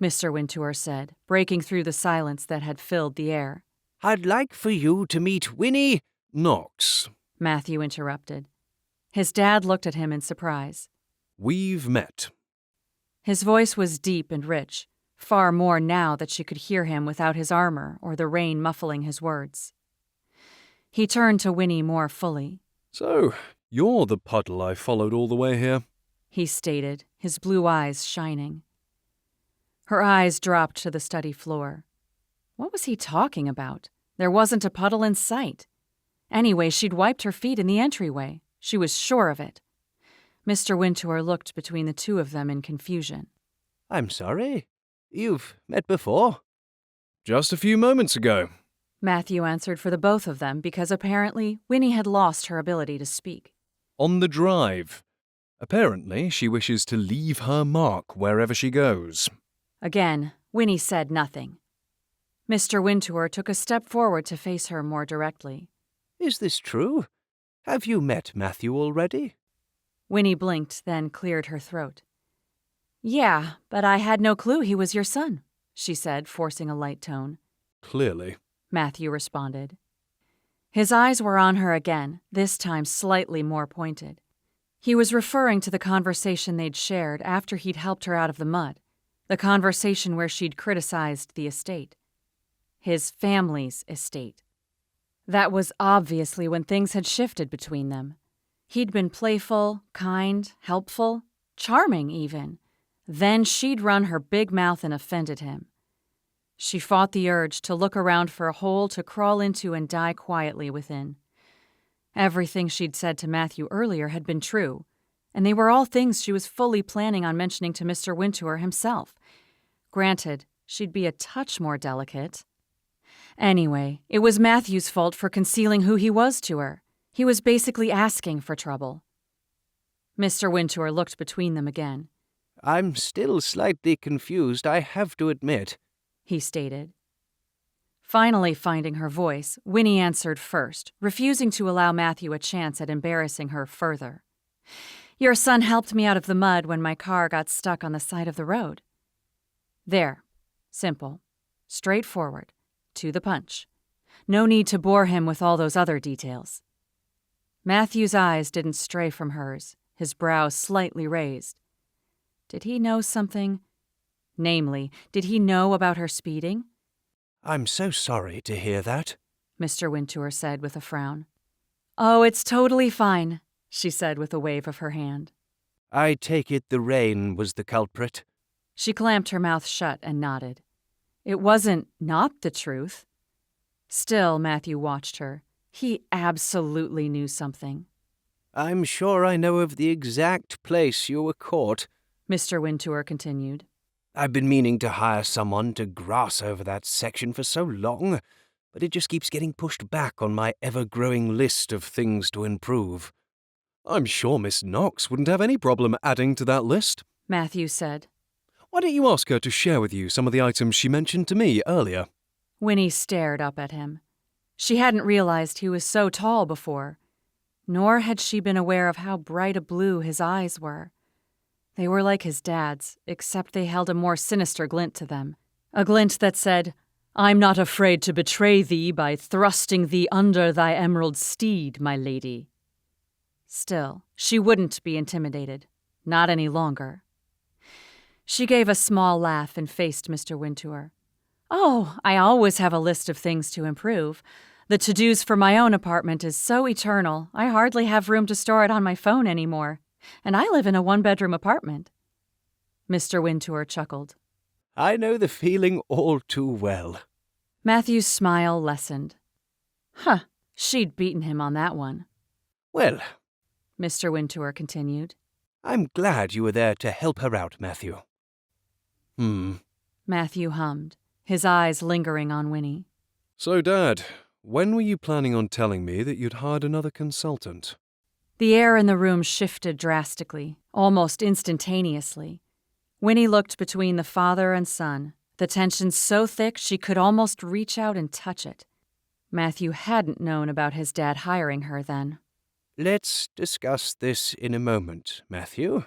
Mr. Wintour said, breaking through the silence that had filled the air. I'd like for you to meet Winnie Knox. Matthew interrupted. His dad looked at him in surprise. We've met. His voice was deep and rich, far more now that she could hear him without his armor or the rain muffling his words. He turned to Winnie more fully. So, you're the puddle I followed all the way here? He stated, his blue eyes shining. Her eyes dropped to the study floor. What was he talking about? There wasn't a puddle in sight. Anyway, she'd wiped her feet in the entryway. She was sure of it. Mr. Wintour looked between the two of them in confusion. I'm sorry. You've met before? Just a few moments ago. Matthew answered for the both of them because apparently Winnie had lost her ability to speak. On the drive. Apparently, she wishes to leave her mark wherever she goes. Again, Winnie said nothing. Mr. Wintour took a step forward to face her more directly. Is this true? Have you met Matthew already? Winnie blinked, then cleared her throat. Yeah, but I had no clue he was your son, she said, forcing a light tone. Clearly. Matthew responded. His eyes were on her again, this time slightly more pointed. He was referring to the conversation they'd shared after he'd helped her out of the mud, the conversation where she'd criticized the estate. His family's estate. That was obviously when things had shifted between them. He'd been playful, kind, helpful, charming even. Then she'd run her big mouth and offended him. She fought the urge to look around for a hole to crawl into and die quietly within. Everything she'd said to Matthew earlier had been true, and they were all things she was fully planning on mentioning to Mr. Wintour himself. Granted, she'd be a touch more delicate. Anyway, it was Matthew's fault for concealing who he was to her. He was basically asking for trouble. Mr. Wintour looked between them again. I'm still slightly confused, I have to admit, he stated. Finally finding her voice, Winnie answered first, refusing to allow Matthew a chance at embarrassing her further. Your son helped me out of the mud when my car got stuck on the side of the road. There. Simple. Straightforward. To the punch. No need to bore him with all those other details. Matthew's eyes didn't stray from hers, his brows slightly raised. Did he know something? Namely, did he know about her speeding? I'm so sorry to hear that, Mr. Wintour said with a frown. Oh, it's totally fine, she said with a wave of her hand. I take it the rain was the culprit. She clamped her mouth shut and nodded. It wasn't not the truth. Still, Matthew watched her. He absolutely knew something. I'm sure I know of the exact place you were caught, Mr. Wintour continued. I've been meaning to hire someone to grass over that section for so long, but it just keeps getting pushed back on my ever-growing list of things to improve. I'm sure Miss Knox wouldn't have any problem adding to that list, Matthew said. Why don't you ask her to share with you some of the items she mentioned to me earlier? Winnie stared up at him. She hadn't realized he was so tall before, nor had she been aware of how bright a blue his eyes were. They were like his dad's, except they held a more sinister glint to them. A glint that said, I'm not afraid to betray thee by thrusting thee under thy emerald steed, my lady. Still, she wouldn't be intimidated. Not any longer. She gave a small laugh and faced Mr. Wintour. Oh, I always have a list of things to improve. The to-dos for my own apartment is so eternal, I hardly have room to store it on my phone anymore. And I live in a one-bedroom apartment. Mr. Wintour chuckled. I know the feeling all too well. Matthew's smile lessened. Huh, she'd beaten him on that one. Well, Mr. Wintour continued. I'm glad you were there to help her out, Matthew. Matthew hummed, his eyes lingering on Winnie. So, Dad, when were you planning on telling me that you'd hired another consultant? The air in the room shifted drastically, almost instantaneously. Winnie looked between the father and son, the tension so thick she could almost reach out and touch it. Matthew hadn't known about his dad hiring her then. Let's discuss this in a moment, Matthew,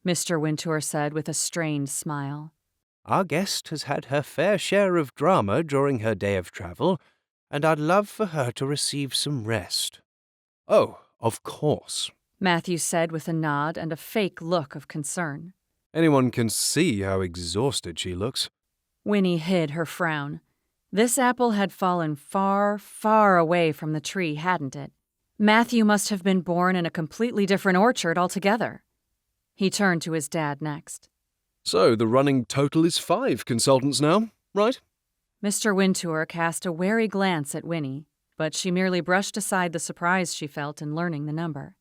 Mr. Wintour said with a strained smile. Our guest has had her fair share of drama during her day of travel, and I'd love for her to receive some rest. Oh, of course. Matthew said with a nod and a fake look of concern. Anyone can see how exhausted she looks. Winnie hid her frown. This apple had fallen far, far away from the tree, hadn't it? Matthew must have been born in a completely different orchard altogether. He turned to his dad next. So the running total is 5 consultants now, right? Mr. Wintour cast a wary glance at Winnie, but she merely brushed aside the surprise she felt in learning the number.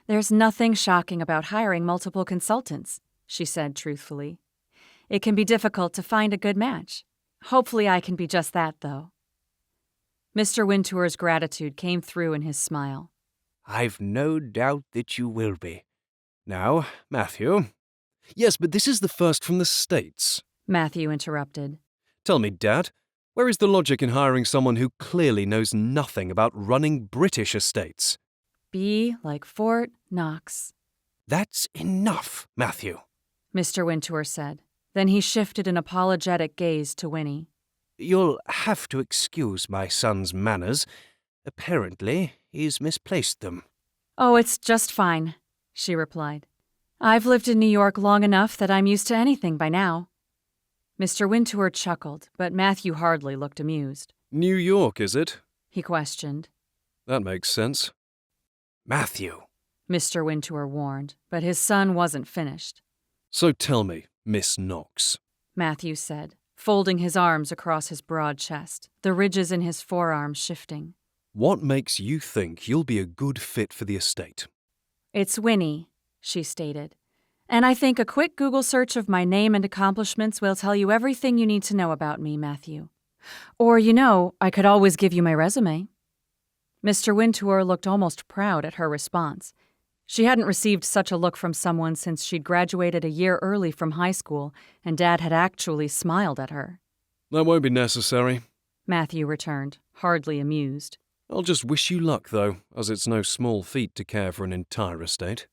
There's nothing shocking about hiring multiple consultants, she said truthfully. It can be difficult to find a good match. Hopefully I can be just that, though. Mr. Wintour's gratitude came through in his smile. I've no doubt that you will be. Now, Matthew. Yes, but this is the first from the States. Matthew interrupted. Tell me, Dad, where is the logic in hiring someone who clearly knows nothing about running British estates? B like Fort Knox. That's enough, Matthew, Mr. Wintour said. Then he shifted an apologetic gaze to Winnie. You'll have to excuse my son's manners. Apparently, he's misplaced them. Oh, it's just fine, she replied. I've lived in New York long enough that I'm used to anything by now. Mr. Wintour chuckled, but Matthew hardly looked amused. New York, is it? He questioned. That makes sense. Matthew, Mr. Wintour warned, but his son wasn't finished. So tell me, Miss Knox, Matthew said, folding his arms across his broad chest, the ridges in his forearms shifting. what makes you think you'll be a good fit for the estate? It's Winnie, she stated. And I think a quick Google search of my name and accomplishments will tell you everything you need to know about me, Matthew. Or, I could always give you my resume. Mr. Wintour looked almost proud at her response. She hadn't received such a look from someone since she'd graduated a year early from high school, and Dad had actually smiled at her. That won't be necessary. Matthew returned, hardly amused. I'll just wish you luck, though, as it's no small feat to care for an entire estate.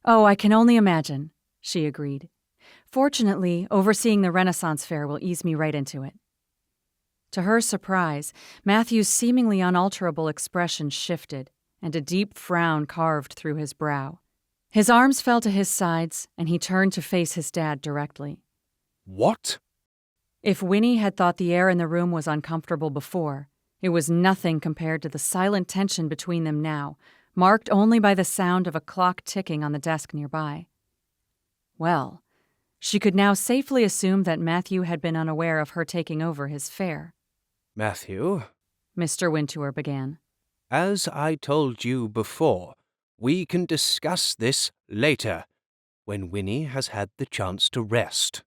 Oh, I can only imagine, she agreed. Fortunately, overseeing the Renaissance Fair will ease me right into it. To her surprise, Matthew's seemingly unalterable expression shifted, and a deep frown carved through his brow. His arms fell to his sides, and he turned to face his dad directly. What? If Winnie had thought the air in the room was uncomfortable before, it was nothing compared to the silent tension between them now, marked only by the sound of a clock ticking on the desk nearby. Well, she could now safely assume that Matthew had been unaware of her taking over his fare. Matthew, Mr. Wintour began. as I told you before, we can discuss this later, when Winnie has had the chance to rest.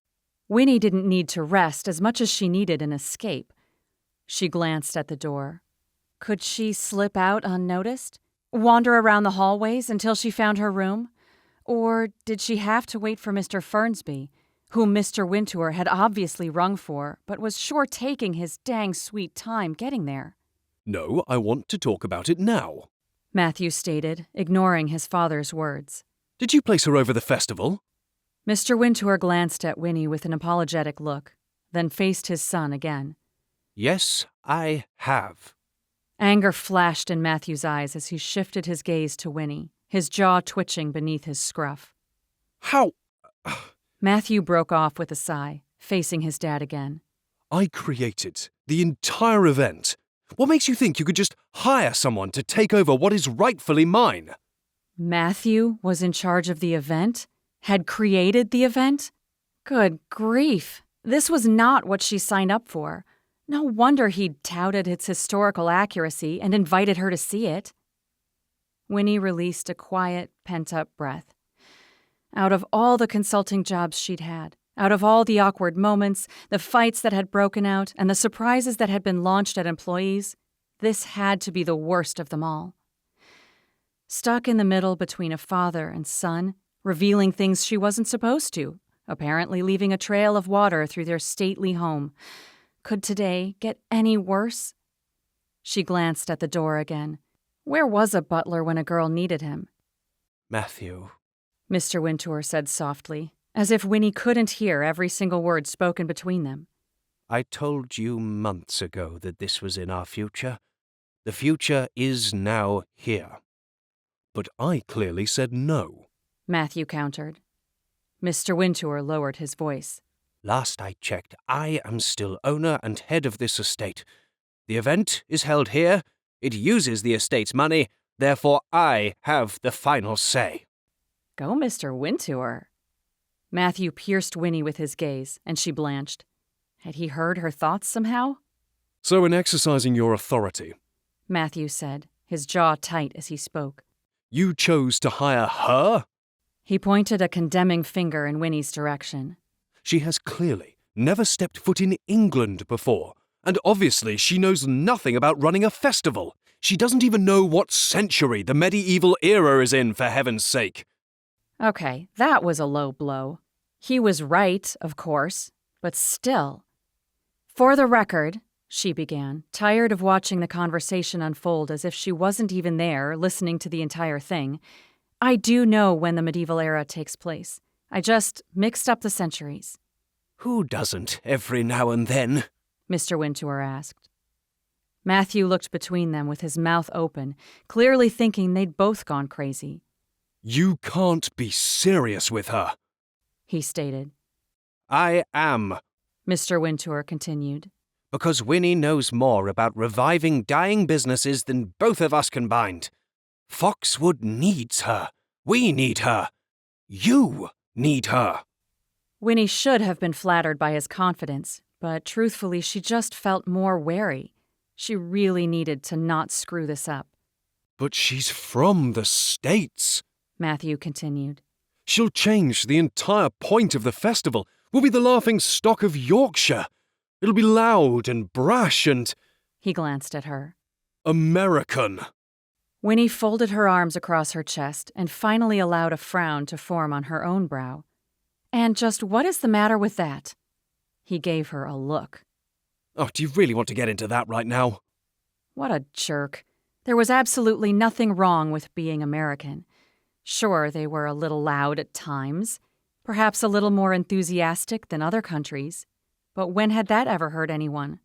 Winnie didn't need to rest as much as she needed an escape. She glanced at the door. Could she slip out unnoticed? Wander around the hallways until she found her room? Or did she have to wait for Mr. Fernsby, whom Mr. Wintour had obviously rung for, but was sure taking his dang sweet time getting there? No, I want to talk about it now. Matthew stated, ignoring his father's words. Did you place her over the festival? Mr. Wintour glanced at Winnie with an apologetic look, then faced his son again. Yes, I have. Anger flashed in Matthew's eyes as he shifted his gaze to Winnie, his jaw twitching beneath his scruff. How? Matthew broke off with a sigh, facing his dad again. I created the entire event. What makes you think you could just hire someone to take over what is rightfully mine? Matthew was in charge of the event? Had created the event? Good grief. This was not what she signed up for. No wonder he'd touted its historical accuracy and invited her to see it. Winnie released a quiet, pent-up breath. Out of all the consulting jobs she'd had, out of all the awkward moments, the fights that had broken out, and the surprises that had been launched at employees, this had to be the worst of them all. Stuck in the middle between a father and son, revealing things she wasn't supposed to, apparently leaving a trail of water through their stately home. Could today get any worse? She glanced at the door again. Where was a butler when a girl needed him? Matthew, Mr. Wintour said softly, as if Winnie couldn't hear every single word spoken between them. I told you months ago that this was in our future. The future is now here. But I clearly said no. Matthew countered. Mr. Wintour lowered his voice. Last I checked, I am still owner and head of this estate. The event is held here. It uses the estate's money. Therefore, I have the final say. Go, Mr. Wintour. Matthew pierced Winnie with his gaze, and she blanched. Had he heard her thoughts somehow? So in exercising your authority, Matthew said, his jaw tight as he spoke. you chose to hire her? He pointed a condemning finger in Winnie's direction. She has clearly never stepped foot in England before, and obviously she knows nothing about running a festival. She doesn't even know what century the medieval era is in, for heaven's sake. Okay, that was a low blow. He was right, of course, but still. For the record, she began, tired of watching the conversation unfold as if she wasn't even there, listening to the entire thing. I do know when the medieval era takes place. I just mixed up the centuries. Who doesn't every now and then? Mr. Wintour asked. Matthew looked between them with his mouth open, clearly thinking they'd both gone crazy. You can't be serious with her, he stated. I am, Mr. Wintour continued. because Winnie knows more about reviving dying businesses than both of us combined. Foxwood needs her. We need her. You need her. Winnie should have been flattered by his confidence, but truthfully she just felt more wary. She really needed to not screw this up. but she's from the States. Matthew continued. She'll change the entire point of the festival. We'll be the laughing stock of Yorkshire. It'll be loud and brash and He glanced at her. American. Winnie folded her arms across her chest and finally allowed a frown to form on her own brow. And just what is the matter with that? He gave her a look. Oh, do you really want to get into that right now? What a jerk. There was absolutely nothing wrong with being American. Sure, they were a little loud at times, perhaps a little more enthusiastic than other countries. But when had that ever hurt anyone?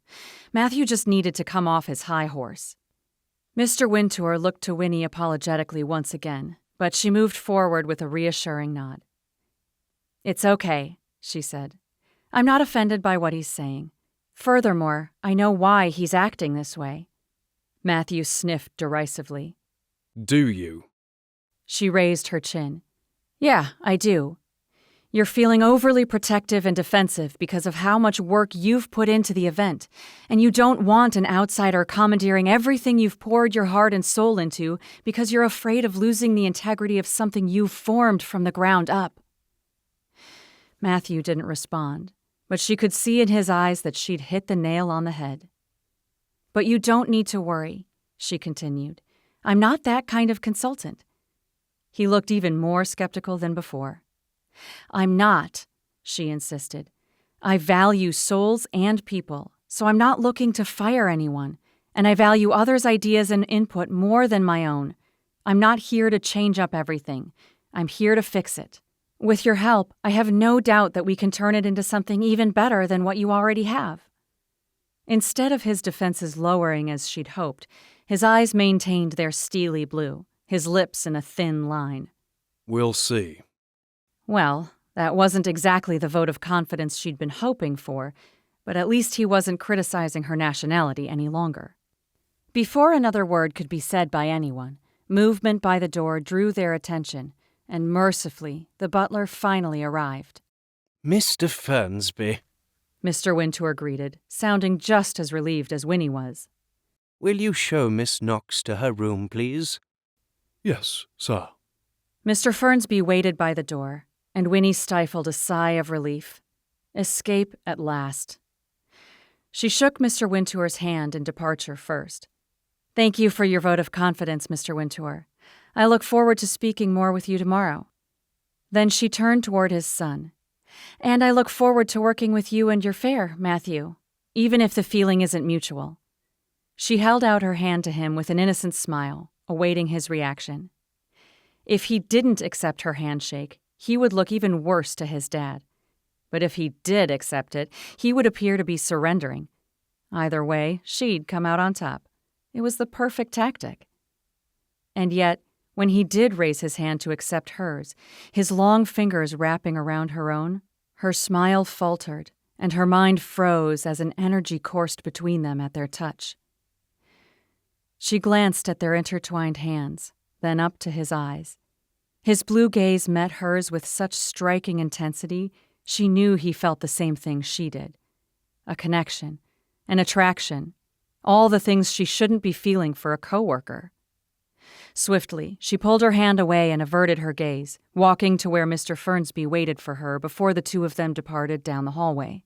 Matthew just needed to come off his high horse. Mr. Wintour looked to Winnie apologetically once again, but she moved forward with a reassuring nod. It's okay, she said. I'm not offended by what he's saying. Furthermore, I know why he's acting this way. Matthew sniffed derisively. Do you? She raised her chin. Yeah, I do. You're feeling overly protective and defensive because of how much work you've put into the event, and you don't want an outsider commandeering everything you've poured your heart and soul into because you're afraid of losing the integrity of something you've formed from the ground up. Matthew didn't respond, but she could see in his eyes that she'd hit the nail on the head. But you don't need to worry, she continued. I'm not that kind of consultant. He looked even more skeptical than before. I'm not, she insisted. I value souls and people, so I'm not looking to fire anyone, and I value others' ideas and input more than my own. I'm not here to change up everything. I'm here to fix it. With your help, I have no doubt that we can turn it into something even better than what you already have. Instead of his defenses lowering as she'd hoped, his eyes maintained their steely blue, his lips in a thin line. We'll see. Well, that wasn't exactly the vote of confidence she'd been hoping for, but at least he wasn't criticizing her nationality any longer. Before another word could be said by anyone, movement by the door drew their attention, and mercifully, the butler finally arrived. Mr. Fernsby, Mr. Wintour greeted, sounding just as relieved as Winnie was. will you show Miss Knox to her room, please? Yes, sir. Mr. Fernsby waited by the door, and Winnie stifled a sigh of relief. Escape at last. She shook Mr. Wintour's hand in departure first. "Thank you for your vote of confidence, Mr. Wintour. I look forward to speaking more with you tomorrow." Then she turned toward his son. "And I look forward to working with you and your fair, Matthew, even if the feeling isn't mutual." She held out her hand to him with an innocent smile, awaiting his reaction. If he didn't accept her handshake, he would look even worse to his dad. But if he did accept it, he would appear to be surrendering. Either way, she'd come out on top. It was the perfect tactic. And yet, when he did raise his hand to accept hers, his long fingers wrapping around her own, her smile faltered, and her mind froze as an energy coursed between them at their touch. She glanced at their intertwined hands, then up to his eyes. His blue gaze met hers with such striking intensity, she knew he felt the same thing she did. A connection, an attraction, all the things she shouldn't be feeling for a coworker. Swiftly, she pulled her hand away and averted her gaze, walking to where Mr. Fernsby waited for her before the two of them departed down the hallway.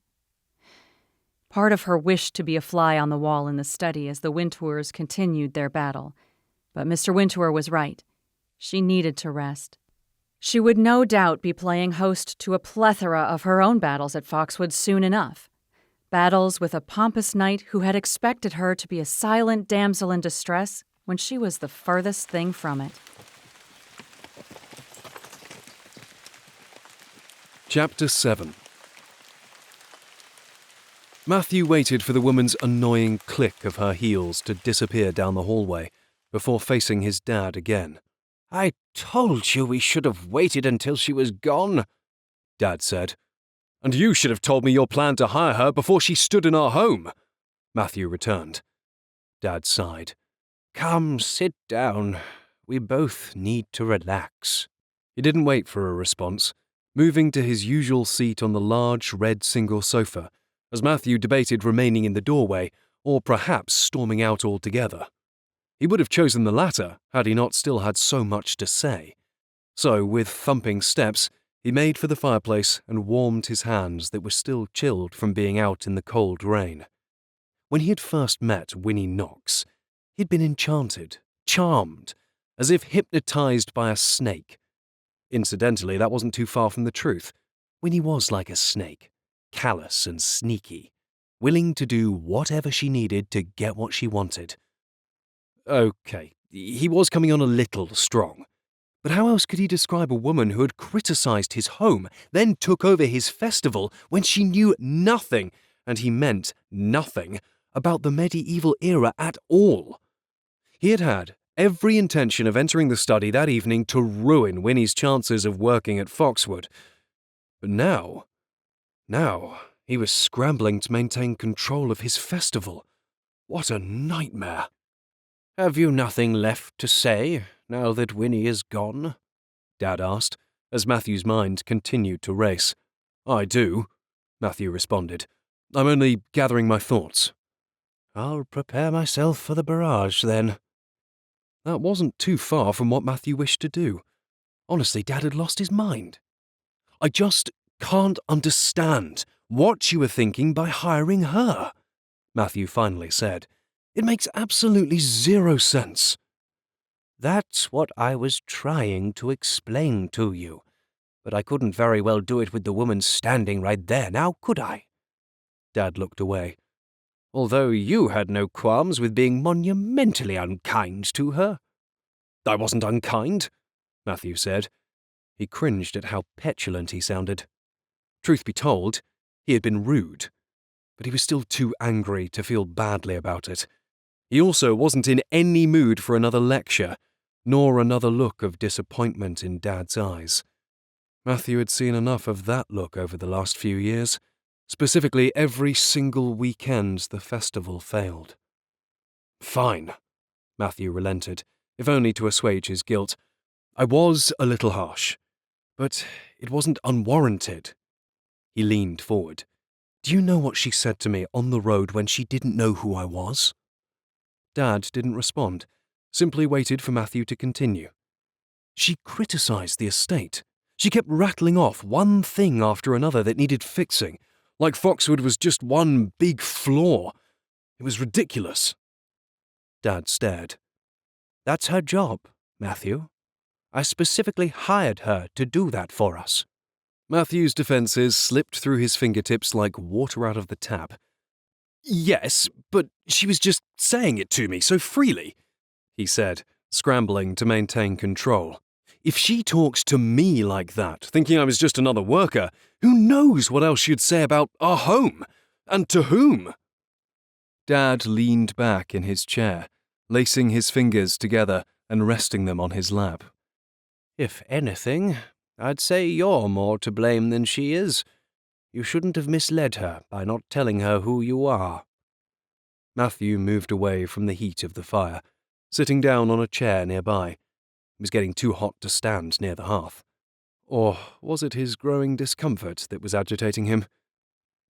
Part of her wished to be a fly on the wall in the study as the Wintours continued their battle, but Mr. Wintour was right. She needed to rest. She would no doubt be playing host to a plethora of her own battles at Foxwood soon enough. Battles with a pompous knight who had expected her to be a silent damsel in distress when she was the furthest thing from it. Chapter 7. Matthew waited for the woman's annoying click of her heels to disappear down the hallway before facing his dad again. I told you we should have waited until she was gone, Dad said. And you should have told me your plan to hire her before she stood in our home, Matthew returned. Dad sighed. Come, sit down. We both need to relax. He didn't wait for a response, moving to his usual seat on the large red single sofa, as Matthew debated remaining in the doorway or perhaps storming out altogether. He would have chosen the latter had he not still had so much to say. So, with thumping steps, he made for the fireplace and warmed his hands that were still chilled from being out in the cold rain. When he had first met Winnie Knox, he'd been enchanted, charmed, as if hypnotized by a snake. Incidentally, that wasn't too far from the truth. Winnie was like a snake, callous and sneaky, willing to do whatever she needed to get what she wanted. Okay, he was coming on a little strong. But how else could he describe a woman who had criticized his home, then took over his festival when she knew nothing, and he meant nothing, about the medieval era at all? He had had every intention of entering the study that evening to ruin Winnie's chances of working at Foxwood. But now he was scrambling to maintain control of his festival. What a nightmare. Have you nothing left to say, now that Winnie is gone? Dad asked, as Matthew's mind continued to race. I do, Matthew responded. I'm only gathering my thoughts. I'll prepare myself for the barrage, then. That wasn't too far from what Matthew wished to do. Honestly, Dad had lost his mind. I just can't understand what you were thinking by hiring her, Matthew finally said. It makes absolutely zero sense. That's what I was trying to explain to you, but I couldn't very well do it with the woman standing right there, now could I? Dad looked away. Although you had no qualms with being monumentally unkind to her. I wasn't unkind, Matthew said. He cringed at how petulant he sounded. Truth be told, he had been rude, but he was still too angry to feel badly about it. He also wasn't in any mood for another lecture, nor another look of disappointment in Dad's eyes. Matthew had seen enough of that look over the last few years, specifically every single weekend the festival failed. Fine, Matthew relented, if only to assuage his guilt. I was a little harsh, but it wasn't unwarranted. He leaned forward. Do you know what she said to me on the road when she didn't know who I was? Dad didn't respond, simply waited for Matthew to continue. She criticised the estate. She kept rattling off one thing after another that needed fixing, like Foxwood was just one big flaw. It was ridiculous. Dad stared. That's her job, Matthew. I specifically hired her to do that for us. Matthew's defences slipped through his fingertips like water out of the tap. Yes, but she was just saying it to me so freely, he said, scrambling to maintain control. If she talks to me like that, thinking I was just another worker, who knows what else she'd say about our home? And to whom? Dad leaned back in his chair, lacing his fingers together and resting them on his lap. If anything, I'd say you're more to blame than she is. You shouldn't have misled her by not telling her who you are. Matthew moved away from the heat of the fire, sitting down on a chair nearby. It was getting too hot to stand near the hearth. Or was it his growing discomfort that was agitating him?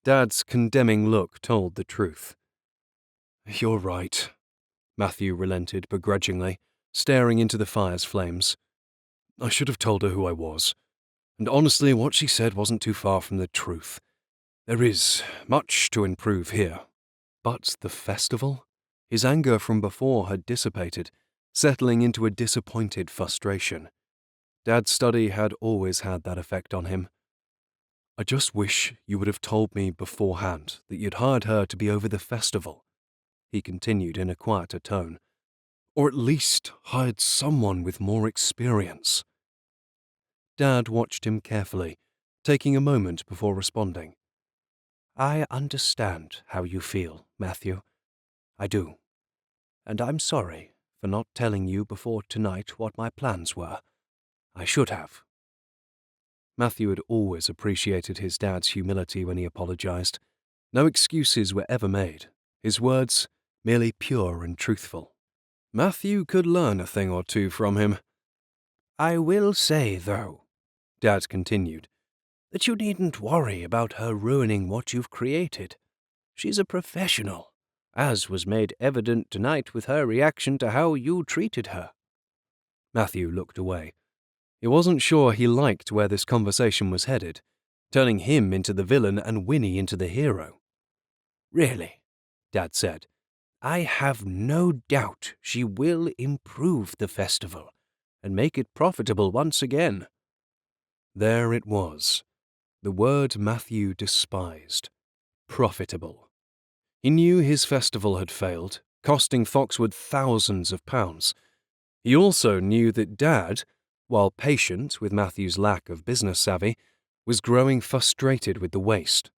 Dad's condemning look told the truth. You're right, Matthew relented begrudgingly, staring into the fire's flames. I should have told her who I was. And honestly, what she said wasn't too far from the truth. There is much to improve here. But the festival? His anger from before had dissipated, settling into a disappointed frustration. Dad's study had always had that effect on him. I just wish you would have told me beforehand that you'd hired her to be over the festival, he continued in a quieter tone. Or at least hired someone with more experience. Dad watched him carefully, taking a moment before responding. I understand how you feel, Matthew. I do. And I'm sorry for not telling you before tonight what my plans were. I should have. Matthew had always appreciated his dad's humility when he apologized. No excuses were ever made, his words merely pure and truthful. Matthew could learn a thing or two from him. I will say, though, Dad continued, that you needn't worry about her ruining what you've created. She's a professional, as was made evident tonight with her reaction to how you treated her. Matthew looked away. He wasn't sure he liked where this conversation was headed, turning him into the villain and Winnie into the hero. Really, Dad said, I have no doubt she will improve the festival and make it profitable once again. There it was, the word Matthew despised. Profitable. He knew his festival had failed, costing Foxwood thousands of pounds. He also knew that Dad, while patient with Matthew's lack of business savvy, was growing frustrated with the waste.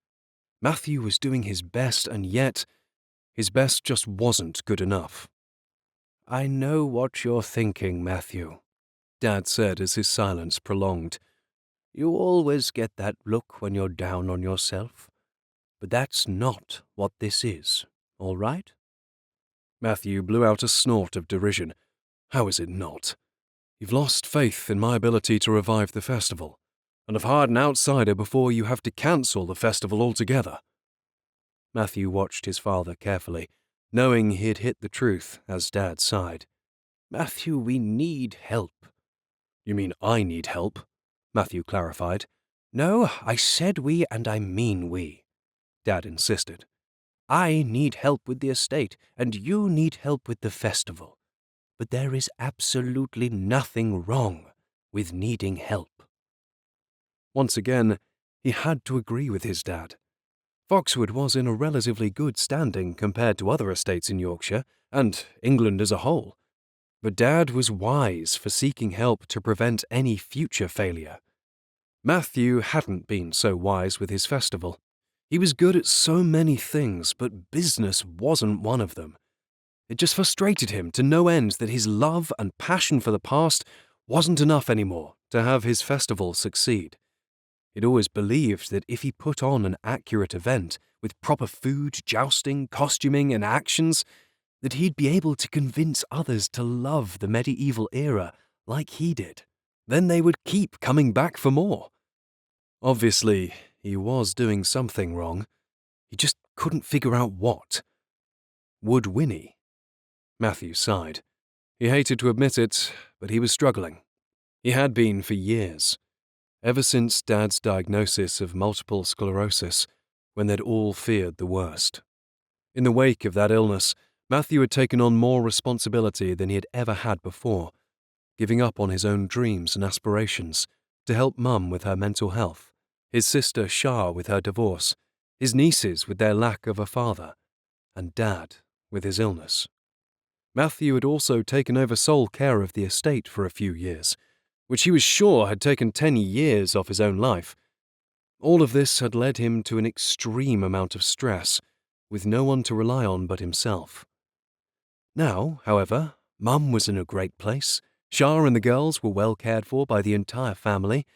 Matthew was doing his best, and yet his best just wasn't good enough. I know what you're thinking, Matthew, Dad said as his silence prolonged. You always get that look when you're down on yourself. But that's not what this is, all right? Matthew blew out a snort of derision. How is it not? You've lost faith in my ability to revive the festival, and have hired an outsider before you have to cancel the festival altogether. Matthew watched his father carefully, knowing he had hit the truth as Dad sighed. Matthew, we need help. You mean I need help? Matthew clarified. No, I said we and I mean we, Dad insisted. I need help with the estate, and you need help with the festival. But there is absolutely nothing wrong with needing help. Once again, he had to agree with his dad. Foxwood was in a relatively good standing compared to other estates in Yorkshire, and England as a whole. But Dad was wise for seeking help to prevent any future failure. Matthew hadn't been so wise with his festival. He was good at so many things, but business wasn't one of them. It just frustrated him to no end that his love and passion for the past wasn't enough anymore to have his festival succeed. He'd always believed that if he put on an accurate event with proper food, jousting, costuming, and actions, that he'd be able to convince others to love the medieval era like he did. Then they would keep coming back for more. Obviously, he was doing something wrong. He just couldn't figure out what. Would Winnie? Matthew sighed. He hated to admit it, but he was struggling. He had been for years. Ever since Dad's diagnosis of multiple sclerosis, when they'd all feared the worst. In the wake of that illness, Matthew had taken on more responsibility than he had ever had before, giving up on his own dreams and aspirations to help Mum with her mental health, his sister Shah with her divorce, his nieces with their lack of a father, and Dad with his illness. Matthew had also taken over sole care of the estate for a few years, which he was sure had taken 10 years off his own life. All of this had led him to an extreme amount of stress, with no one to rely on but himself. Now, however, Mum was in a great place, Shah and the girls were well cared for by the entire family,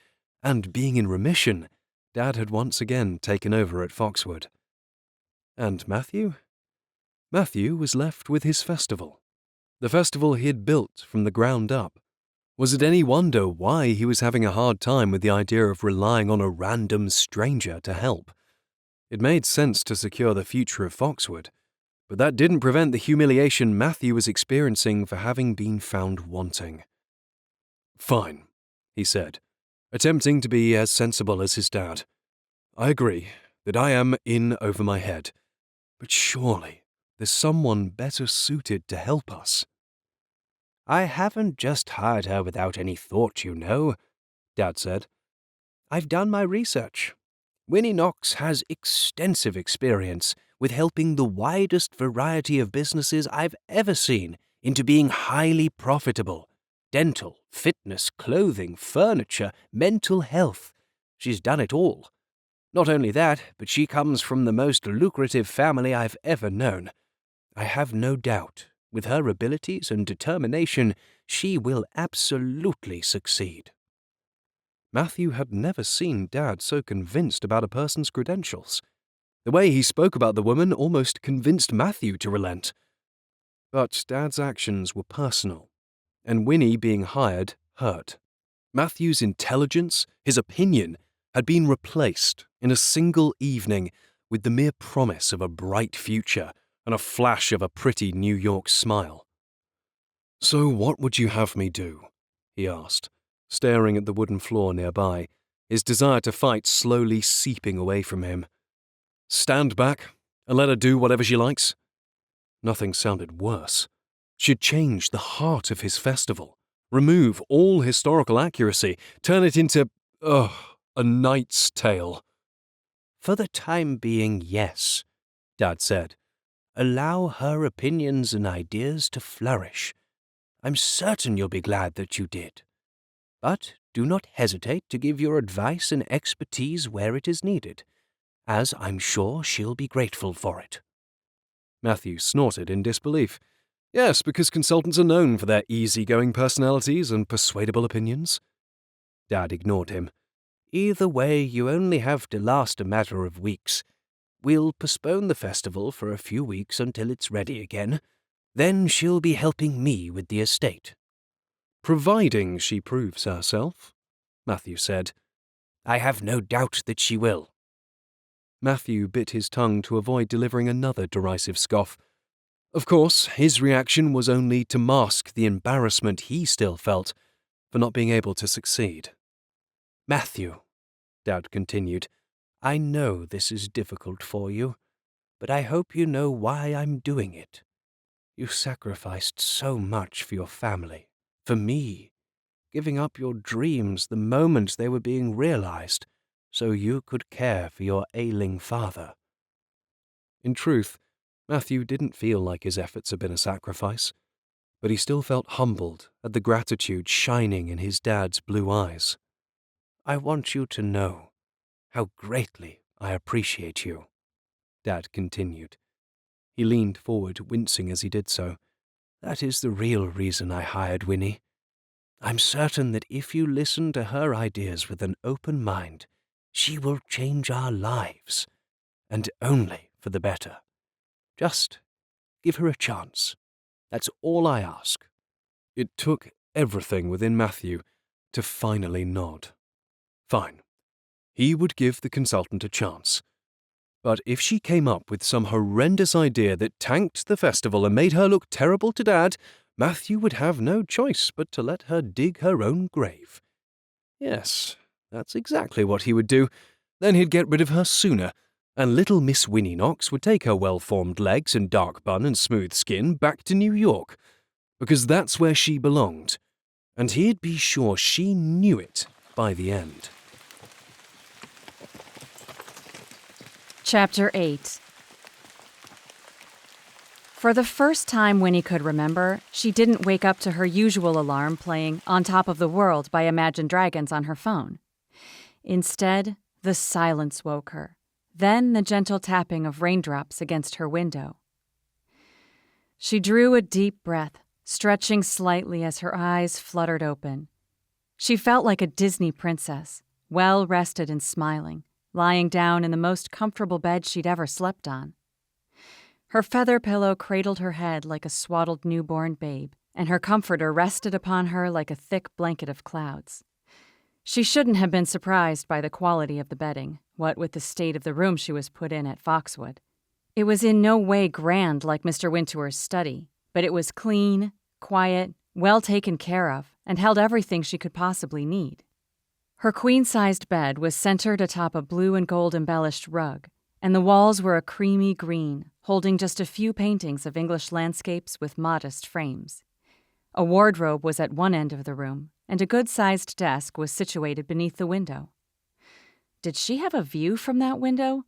and being in remission, Dad had once again taken over at Foxwood. And Matthew? Matthew was left with his festival. The festival he had built from the ground up. Was it any wonder why he was having a hard time with the idea of relying on a random stranger to help? It made sense to secure the future of Foxwood, but that didn't prevent the humiliation Matthew was experiencing for having been found wanting. Fine, he said, attempting to be as sensible as his dad. I agree that I am in over my head, but surely there's someone better suited to help us. I haven't just hired her without any thought, you know, Dad said. I've done my research. Winnie Knox has extensive experience with helping the widest variety of businesses I've ever seen into being highly profitable. Dental, fitness, clothing, furniture, mental health. She's done it all. Not only that, but she comes from the most lucrative family I've ever known. I have no doubt, with her abilities and determination, she will absolutely succeed. Matthew had never seen Dad so convinced about a person's credentials. The way he spoke about the woman almost convinced Matthew to relent. But Dad's actions were personal, and Winnie being hired hurt. Matthew's intelligence, his opinion, had been replaced in a single evening with the mere promise of a bright future and a flash of a pretty New York smile. "So what would you have me do?" he asked, staring at the wooden floor nearby, his desire to fight slowly seeping away from him. Stand back and let her do whatever she likes? Nothing sounded worse. She'd change the heart of his festival, remove all historical accuracy, turn it into, a Knight's Tale. For the time being, yes, Dad said. Allow her opinions and ideas to flourish. I'm certain you'll be glad that you did. But do not hesitate to give your advice and expertise where it is needed, as I'm sure she'll be grateful for it. Matthew snorted in disbelief. Yes, because consultants are known for their easygoing personalities and persuadable opinions. Dad ignored him. Either way, you only have to last a matter of weeks. We'll postpone the festival for a few weeks until it's ready again. Then she'll be helping me with the estate. Providing she proves herself, Matthew said. I have no doubt that she will. Matthew bit his tongue to avoid delivering another derisive scoff. Of course, his reaction was only to mask the embarrassment he still felt for not being able to succeed. Matthew, Dad continued, I know this is difficult for you, but I hope you know why I'm doing it. You sacrificed so much for your family, for me, giving up your dreams the moment they were being realized, so you could care for your ailing father. In truth, Matthew didn't feel like his efforts had been a sacrifice, but he still felt humbled at the gratitude shining in his dad's blue eyes. I want you to know how greatly I appreciate you, Dad continued. He leaned forward, wincing as he did so. That is the real reason I hired Winnie. I'm certain that if you listen to her ideas with an open mind, she will change our lives, and only for the better. Just give her a chance. That's all I ask. It took everything within Matthew to finally nod. Fine. He would give the consultant a chance. But if she came up with some horrendous idea that tanked the festival and made her look terrible to Dad, Matthew would have no choice but to let her dig her own grave. Yes, that's exactly what he would do. Then he'd get rid of her sooner, and little Miss Winnie Knox would take her well-formed legs and dark bun and smooth skin back to New York, because that's where she belonged, and he'd be sure she knew it by the end. Chapter 8. For the first time Winnie could remember, she didn't wake up to her usual alarm playing On Top of the World by Imagine Dragons on her phone. Instead, the silence woke her, then the gentle tapping of raindrops against her window. She drew a deep breath, stretching slightly as her eyes fluttered open. She felt like a Disney princess, well-rested and smiling, lying down in the most comfortable bed she'd ever slept on. Her feather pillow cradled her head like a swaddled newborn babe, and her comforter rested upon her like a thick blanket of clouds. She shouldn't have been surprised by the quality of the bedding, what with the state of the room she was put in at Foxwood. It was in no way grand like Mr. Wintour's study, but it was clean, quiet, well taken care of, and held everything she could possibly need. Her queen-sized bed was centered atop a blue and gold embellished rug, and the walls were a creamy green, holding just a few paintings of English landscapes with modest frames. A wardrobe was at one end of the room, and a good-sized desk was situated beneath the window. Did she have a view from that window?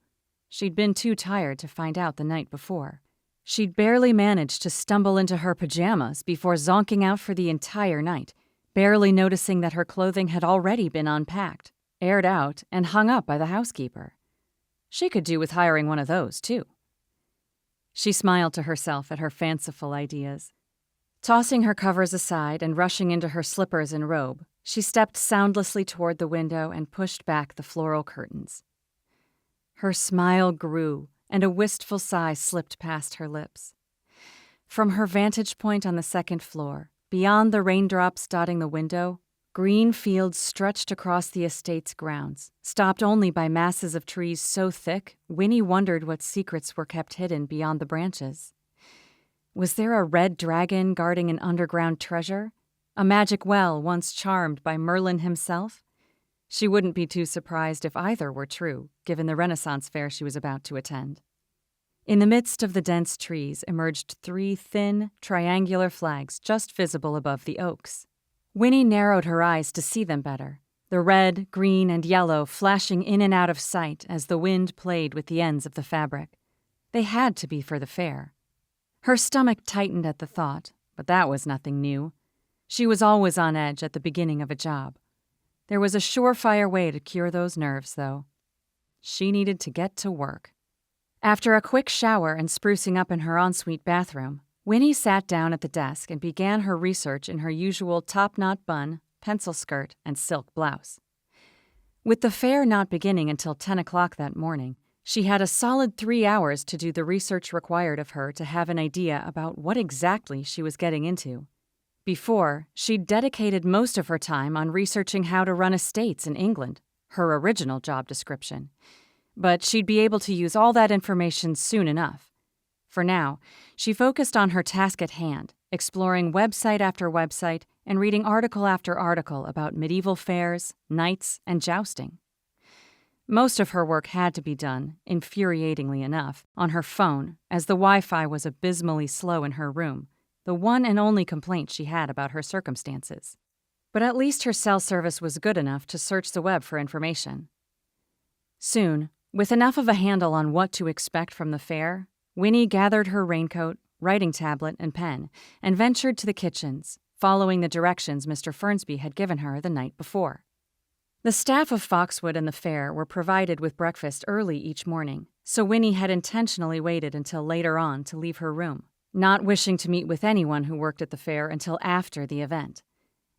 She'd been too tired to find out the night before. She'd barely managed to stumble into her pajamas before zonking out for the entire night, barely noticing that her clothing had already been unpacked, aired out, and hung up by the housekeeper. She could do with hiring one of those, too. She smiled to herself at her fanciful ideas. Tossing her covers aside and rushing into her slippers and robe, she stepped soundlessly toward the window and pushed back the floral curtains. Her smile grew, and a wistful sigh slipped past her lips. From her vantage point on the second floor, beyond the raindrops dotting the window, green fields stretched across the estate's grounds, stopped only by masses of trees so thick Winnie wondered what secrets were kept hidden beyond the branches. Was there a red dragon guarding an underground treasure? A magic well once charmed by Merlin himself? She wouldn't be too surprised if either were true, given the Renaissance fair she was about to attend. In the midst of the dense trees emerged 3 thin, triangular flags just visible above the oaks. Winnie narrowed her eyes to see them better, the red, green, and yellow flashing in and out of sight as the wind played with the ends of the fabric. They had to be for the fair. Her stomach tightened at the thought, but that was nothing new. She was always on edge at the beginning of a job. There was a surefire way to cure those nerves, though. She needed to get to work. After a quick shower and sprucing up in her ensuite bathroom, Winnie sat down at the desk and began her research in her usual top-knot bun, pencil skirt, and silk blouse. With the fair not beginning until 10 o'clock that morning, she had a solid 3 hours to do the research required of her to have an idea about what exactly she was getting into. Before, she'd dedicated most of her time on researching how to run estates in England, her original job description. But she'd be able to use all that information soon enough. For now, she focused on her task at hand, exploring website after website and reading article after article about medieval fairs, knights, and jousting. Most of her work had to be done, infuriatingly enough, on her phone, as the Wi-Fi was abysmally slow in her room, the one and only complaint she had about her circumstances. But at least her cell service was good enough to search the web for information. Soon, with enough of a handle on what to expect from the fair, Winnie gathered her raincoat, writing tablet, and pen, and ventured to the kitchens, following the directions Mr. Fernsby had given her the night before. The staff of Foxwood and the fair were provided with breakfast early each morning, so Winnie had intentionally waited until later on to leave her room, not wishing to meet with anyone who worked at the fair until after the event.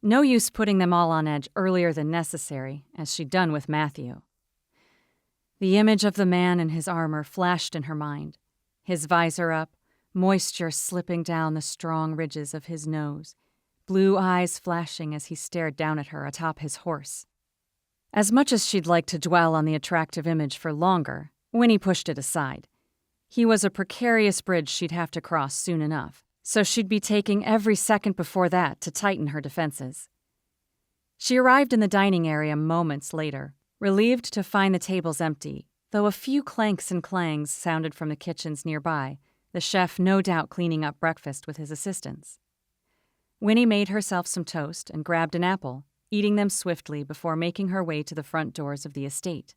No use putting them all on edge earlier than necessary, as she'd done with Matthew. The image of the man in his armor flashed in her mind, his visor up, moisture slipping down the strong ridges of his nose, blue eyes flashing as he stared down at her atop his horse. As much as she'd like to dwell on the attractive image for longer, Winnie pushed it aside. He was a precarious bridge she'd have to cross soon enough, so she'd be taking every second before that to tighten her defenses. She arrived in the dining area moments later, relieved to find the tables empty, though a few clanks and clangs sounded from the kitchens nearby, the chef no doubt cleaning up breakfast with his assistants. Winnie made herself some toast and grabbed an apple, eating them swiftly before making her way to the front doors of the estate.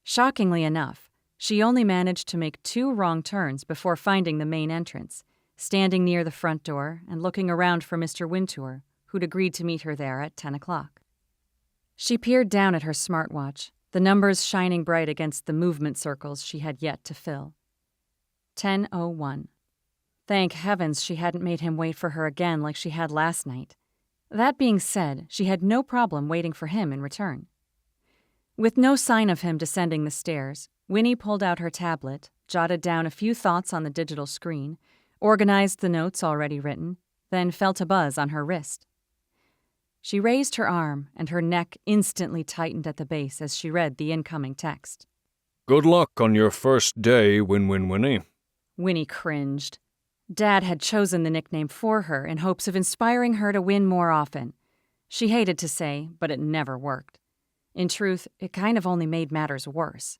Shockingly enough, she only managed to make 2 wrong turns before finding the main entrance, standing near the front door and looking around for Mr. Wintour, who'd agreed to meet her there at 10 o'clock. She peered down at her smartwatch, the numbers shining bright against the movement circles she had yet to fill. 10:01. Thank heavens she hadn't made him wait for her again like she had last night. That being said, she had no problem waiting for him in return. With no sign of him descending the stairs, Winnie pulled out her tablet, jotted down a few thoughts on the digital screen, organized the notes already written, then felt a buzz on her wrist. She raised her arm, and her neck instantly tightened at the base as she read the incoming text. Good luck on your first day, Winnie. Winnie cringed. Dad had chosen the nickname for her in hopes of inspiring her to win more often. She hated to say, but it never worked. In truth, it kind of only made matters worse.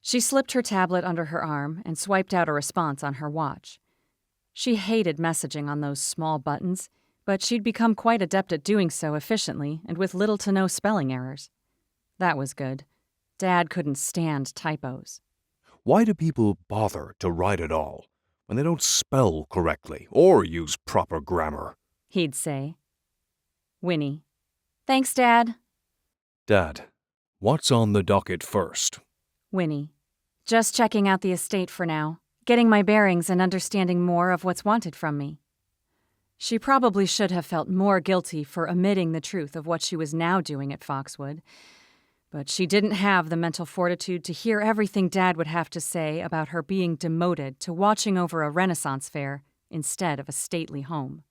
She slipped her tablet under her arm and swiped out a response on her watch. She hated messaging on those small buttons, but she'd become quite adept at doing so efficiently and with little to no spelling errors. That was good. Dad couldn't stand typos. Why do people bother to write at all when they don't spell correctly or use proper grammar? He'd say. Winnie. Thanks, Dad. Dad, what's on the docket first? Winnie. Just checking out the estate for now, getting my bearings and understanding more of what's wanted from me. She probably should have felt more guilty for omitting the truth of what she was now doing at Foxwood, but she didn't have the mental fortitude to hear everything Dad would have to say about her being demoted to watching over a Renaissance fair instead of a stately home.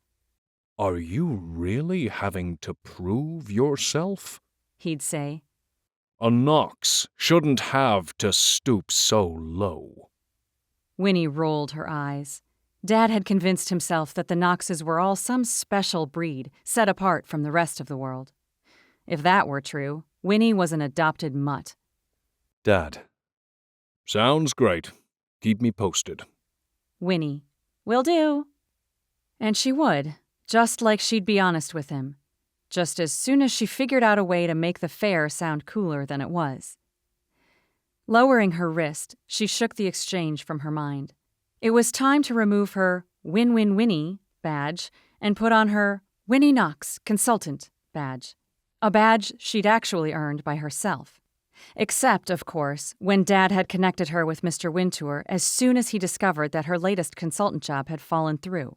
Are you really having to prove yourself? He'd say. A Knox shouldn't have to stoop so low. Winnie rolled her eyes. Dad had convinced himself that the Knoxes were all some special breed set apart from the rest of the world. If that were true, Winnie was an adopted mutt. Dad. Sounds great. Keep me posted. Winnie. Will do. And she would, just like she'd be honest with him, just as soon as she figured out a way to make the fair sound cooler than it was. Lowering her wrist, she shook the exchange from her mind. It was time to remove her Win-Win-Winnie badge and put on her Winnie Knox Consultant badge, a badge she'd actually earned by herself. Except, of course, when Dad had connected her with Mr. Wintour as soon as he discovered that her latest consultant job had fallen through.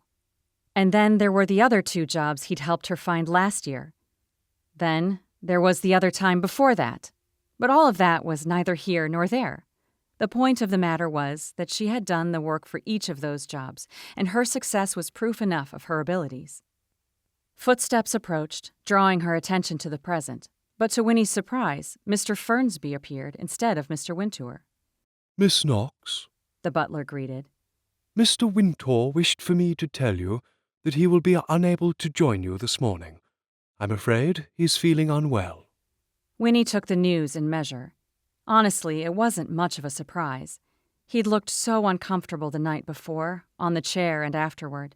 And then there were the other 2 jobs he'd helped her find last year. Then there was the other time before that. But all of that was neither here nor there. The point of the matter was that she had done the work for each of those jobs, and her success was proof enough of her abilities. Footsteps approached, drawing her attention to the present, but to Winnie's surprise, Mr. Fernsby appeared instead of Mr. Wintour. Miss Knox, The butler greeted. Mr. Wintour wished for me to tell you that he will be unable to join you this morning. I'm afraid he's feeling unwell. Winnie took the news in measure. Honestly, it wasn't much of a surprise. He'd looked so uncomfortable the night before, on the chair and afterward.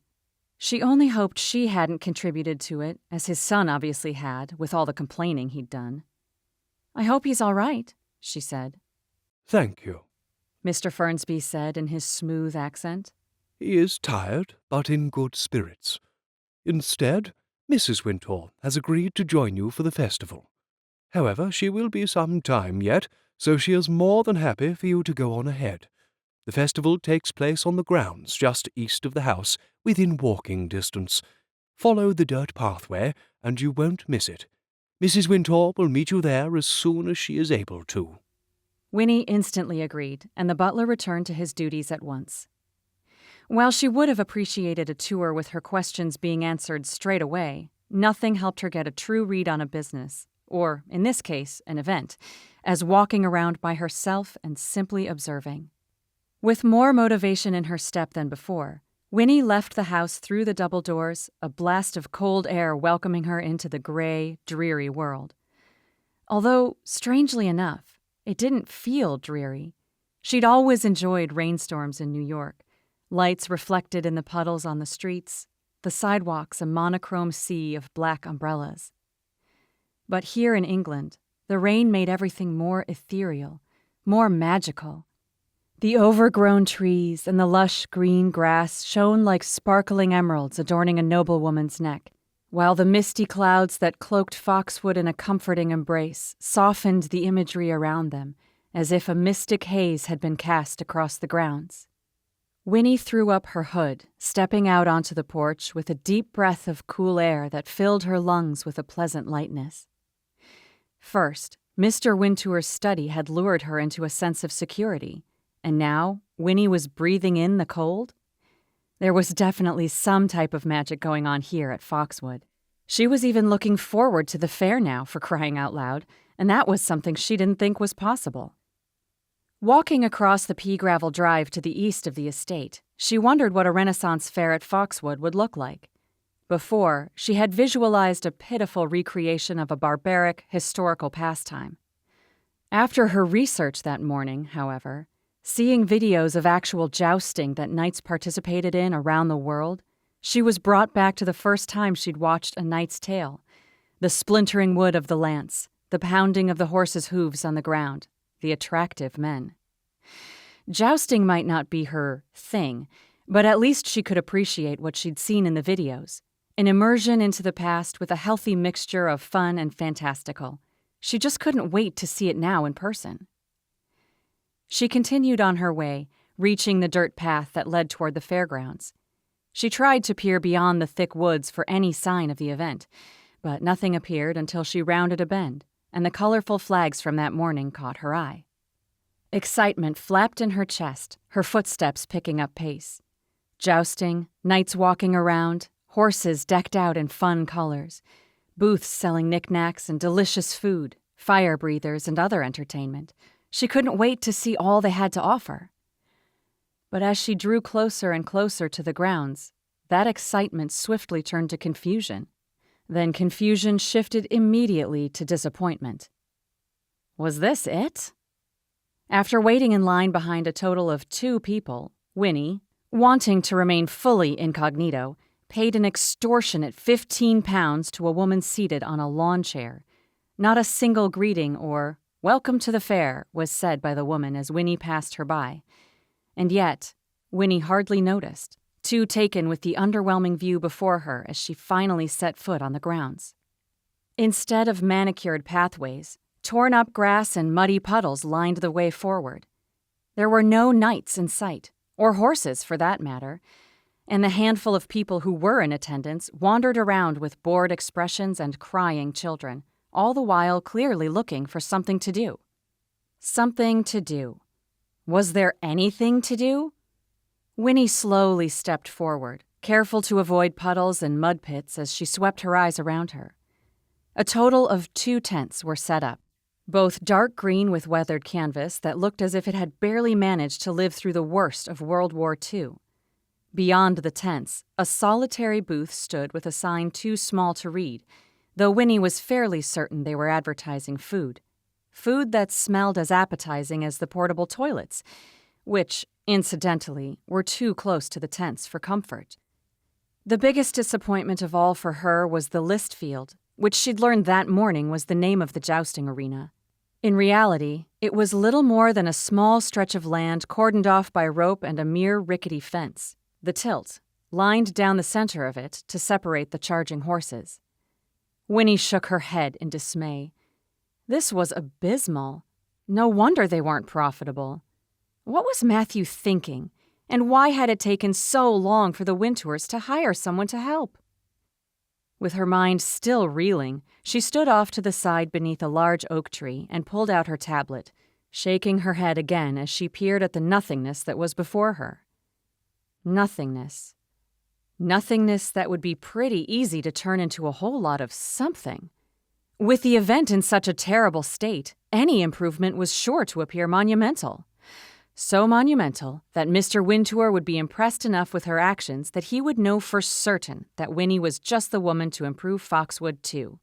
She only hoped she hadn't contributed to it, as his son obviously had, with all the complaining he'd done. I hope he's all right, she said. Thank you. Mr. Fernsby said in his smooth accent. He is tired, but in good spirits. Instead, Mrs. Wintour has agreed to join you for the festival. However, she will be some time yet, so she is more than happy for you to go on ahead. The festival takes place on the grounds just east of the house, within walking distance. Follow the dirt pathway, and you won't miss it. Mrs. Wintour will meet you there as soon as she is able to. Winnie instantly agreed, and the butler returned to his duties at once. While she would have appreciated a tour with her questions being answered straight away, nothing helped her get a true read on a business, or in this case, an event, as walking around by herself and simply observing. With more motivation in her step than before, Winnie left the house through the double doors, a blast of cold air welcoming her into the gray, dreary world. Although, strangely enough, it didn't feel dreary. She'd always enjoyed rainstorms in New York, lights reflected in the puddles on the streets, the sidewalks a monochrome sea of black umbrellas. But here in England, the rain made everything more ethereal, more magical. The overgrown trees and the lush green grass shone like sparkling emeralds adorning a noblewoman's neck, while the misty clouds that cloaked Foxwood in a comforting embrace softened the imagery around them, as if a mystic haze had been cast across the grounds. Winnie threw up her hood, stepping out onto the porch with a deep breath of cool air that filled her lungs with a pleasant lightness. First, Mr. Wintour's study had lured her into a sense of security, and now Winnie was breathing in the cold? There was definitely some type of magic going on here at Foxwood. She was even looking forward to the fair now, for crying out loud, and that was something she didn't think was possible. Walking across the pea-gravel drive to the east of the estate, she wondered what a Renaissance fair at Foxwood would look like. Before, she had visualized a pitiful recreation of a barbaric, historical pastime. After her research that morning, however, seeing videos of actual jousting that knights participated in around the world, she was brought back to the first time she'd watched A Knight's Tale, the splintering wood of the lance, the pounding of the horses' hooves on the ground, the attractive men. Jousting might not be her thing, but at least she could appreciate what she'd seen in the videos, an immersion into the past with a healthy mixture of fun and fantastical. She just couldn't wait to see it now in person. She continued on her way, reaching the dirt path that led toward the fairgrounds. She tried to peer beyond the thick woods for any sign of the event, but nothing appeared until she rounded a bend, and the colorful flags from that morning caught her eye. Excitement flapped in her chest, her footsteps picking up pace. Jousting, knights walking around, horses decked out in fun colors, booths selling knickknacks and delicious food, fire breathers and other entertainment. She couldn't wait to see all they had to offer. But as she drew closer and closer to the grounds, that excitement swiftly turned to confusion. Then confusion shifted immediately to disappointment. Was this it? After waiting in line behind a total of 2 people, Winnie, wanting to remain fully incognito, paid an extortionate £15 to a woman seated on a lawn chair. Not a single greeting or "Welcome to the fair" was said by the woman as Winnie passed her by. And yet, Winnie hardly noticed, too taken with the underwhelming view before her as she finally set foot on the grounds. Instead of manicured pathways, torn-up grass and muddy puddles lined the way forward. There were no knights in sight, or horses for that matter, and the handful of people who were in attendance wandered around with bored expressions and crying children, all the while clearly looking for something to do. Something to do. Was there anything to do? Winnie slowly stepped forward, careful to avoid puddles and mud pits as she swept her eyes around her. A total of 2 tents were set up, both dark green with weathered canvas that looked as if it had barely managed to live through the worst of World War II. Beyond the tents, a solitary booth stood with a sign too small to read, though Winnie was fairly certain they were advertising food. Food that smelled as appetizing as the portable toilets, which, incidentally, were too close to the tents for comfort. The biggest disappointment of all for her was the list field, which she'd learned that morning was the name of the jousting arena. In reality, it was little more than a small stretch of land cordoned off by rope and a mere rickety fence, the tilt, lined down the center of it to separate the charging horses. Winnie shook her head in dismay. This was abysmal. No wonder they weren't profitable. What was Matthew thinking, and why had it taken so long for the Wintours to hire someone to help? With her mind still reeling, she stood off to the side beneath a large oak tree and pulled out her tablet, shaking her head again as she peered at the nothingness that was before her. Nothingness. Nothingness that would be pretty easy to turn into a whole lot of something. With the event in such a terrible state, any improvement was sure to appear monumental. So monumental that Mr. Wintour would be impressed enough with her actions that he would know for certain that Winnie was just the woman to improve Foxwood too.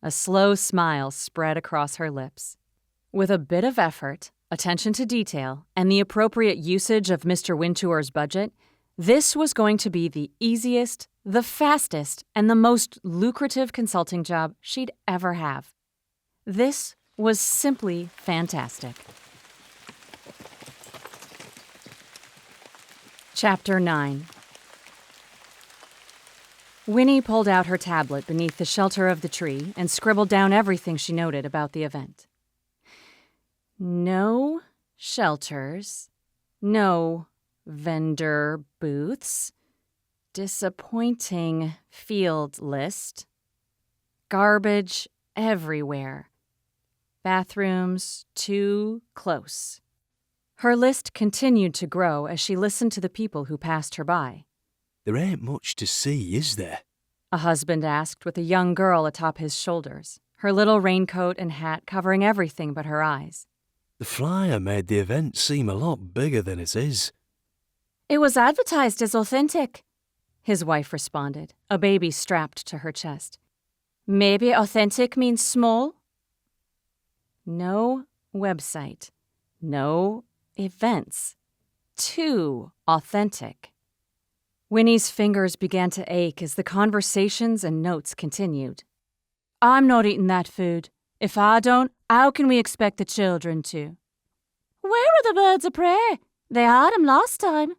A slow smile spread across her lips. With a bit of effort, attention to detail, and the appropriate usage of Mr. Wintour's budget, this was going to be the easiest, the fastest, and the most lucrative consulting job she'd ever have. This was simply fantastic. Chapter 9. Winnie pulled out her tablet beneath the shelter of the tree and scribbled down everything she noted about the event. No shelters, no vendor booths, disappointing field list, garbage everywhere, bathrooms too close. Her list continued to grow as she listened to the people who passed her by. There ain't much to see, is there? A husband asked with a young girl atop his shoulders, her little raincoat and hat covering everything but her eyes. The flyer made the event seem a lot bigger than it is. It was advertised as authentic, his wife responded, a baby strapped to her chest. Maybe authentic means small? No website. No events. Too authentic. Winnie's fingers began to ache as the conversations and notes continued. I'm not eating that food. If I don't, how can we expect the children to? Where are the birds of prey? They had 'em last time.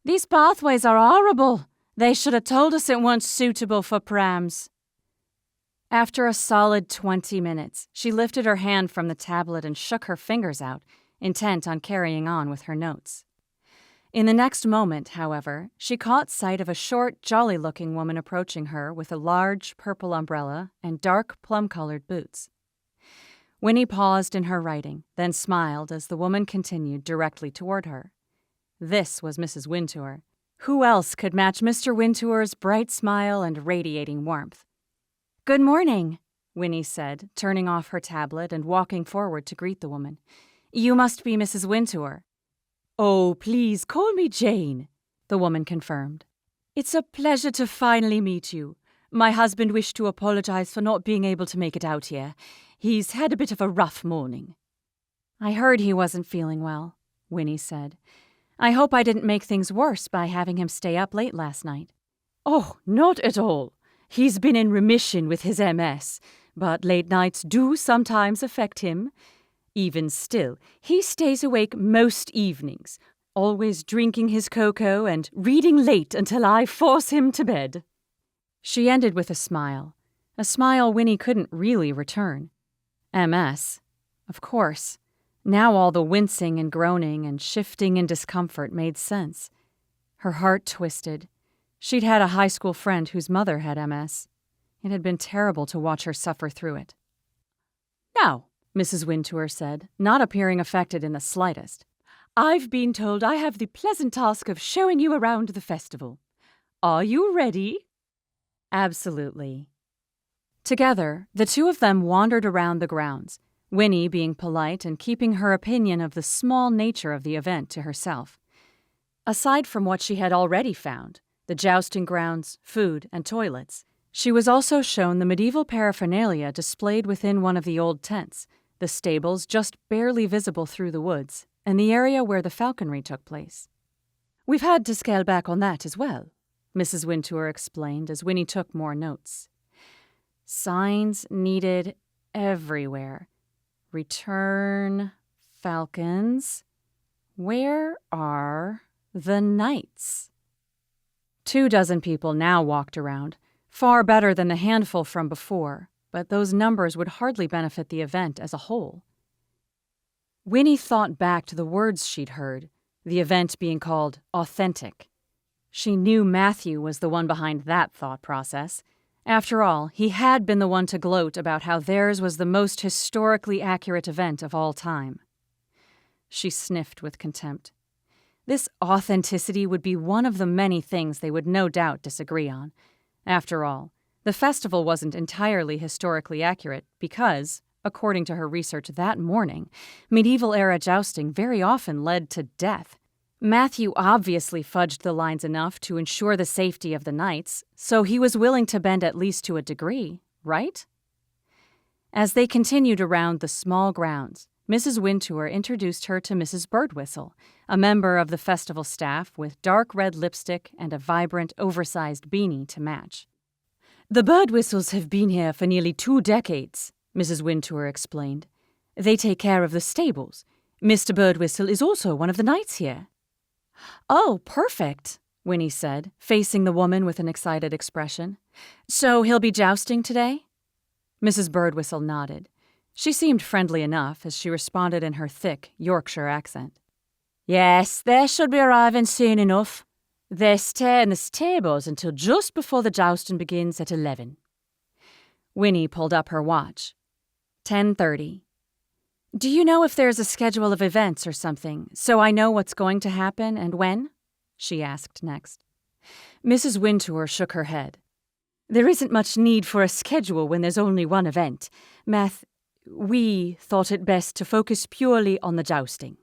These pathways are horrible. They should have told us it weren't suitable for prams. After a solid 20 minutes, she lifted her hand from the tablet and shook her fingers out, intent on carrying on with her notes. In the next moment, however, she caught sight of a short, jolly-looking woman approaching her with a large purple umbrella and dark plum-colored boots. Winnie paused in her writing, then smiled as the woman continued directly toward her. This was Mrs. Wintour. Who else could match Mr. Wintour's bright smile and radiating warmth? "Good morning," Winnie said, turning off her tablet and walking forward to greet the woman. "You must be Mrs. Wintour." "Oh, please call me Jane," the woman confirmed. "It's a pleasure to finally meet you. My husband wished to apologize for not being able to make it out here. He's had a bit of a rough morning." "I heard he wasn't feeling well," Winnie said. "I hope I didn't make things worse by having him stay up late last night." "Oh, not at all. He's been in remission with his MS, but late nights do sometimes affect him. Even still, he stays awake most evenings, always drinking his cocoa and reading late until I force him to bed." She ended with a smile Winnie couldn't really return. MS, of course. Now all the wincing and groaning and shifting in discomfort made sense. Her heart twisted. She'd had a high school friend whose mother had MS. It had been terrible to watch her suffer through it. "Now," Mrs. Wintour said, not appearing affected in the slightest, "I've been told I have the pleasant task of showing you around the festival. Are you ready?" Absolutely. Together, the two of them wandered around the grounds, Winnie being polite and keeping her opinion of the small nature of the event to herself. Aside from what she had already found, the jousting grounds, food, and toilets, she was also shown the medieval paraphernalia displayed within one of the old tents, the stables just barely visible through the woods, and the area where the falconry took place. "We've had to scale back on that as well," Mrs. Wintour explained as Winnie took more notes. "Signs needed everywhere. Return falcons. Where are the knights?" 24 people now walked around, far better than the handful from before, but those numbers would hardly benefit the event as a whole. Winnie thought back to the words she'd heard, the event being called authentic. She knew Matthew was the one behind that thought process. After all, he had been the one to gloat about how theirs was the most historically accurate event of all time. She sniffed with contempt. This authenticity would be one of the many things they would no doubt disagree on. After all, The festival wasn't entirely historically accurate because, according to her research that morning, medieval-era jousting very often led to death. Matthew obviously fudged the lines enough to ensure the safety of the knights, so he was willing to bend at least to a degree, right? As they continued around the small grounds, Mrs. Wintour introduced her to Mrs. Birdwhistle, a member of the festival staff with dark red lipstick and a vibrant, oversized beanie to match. "The Birdwhistles have been here for nearly 2 decades," Mrs. Wintour explained. "They take care of the stables. Mr. Birdwhistle is also one of the knights here." "Oh, perfect," Winnie said, facing the woman with an excited expression. "So he'll be jousting today?" Mrs. Birdwhistle nodded. She seemed friendly enough as she responded in her thick Yorkshire accent. "Yes, they should be arriving soon enough. They stay in the stables until just before the jousting begins at 11. Winnie pulled up her watch. 10:30. "Do you know if there's a schedule of events or something, so I know what's going to happen and when?" she asked next. Mrs. Wintour shook her head. "There isn't much need for a schedule when there's only one event. We thought it best to focus purely on the jousting."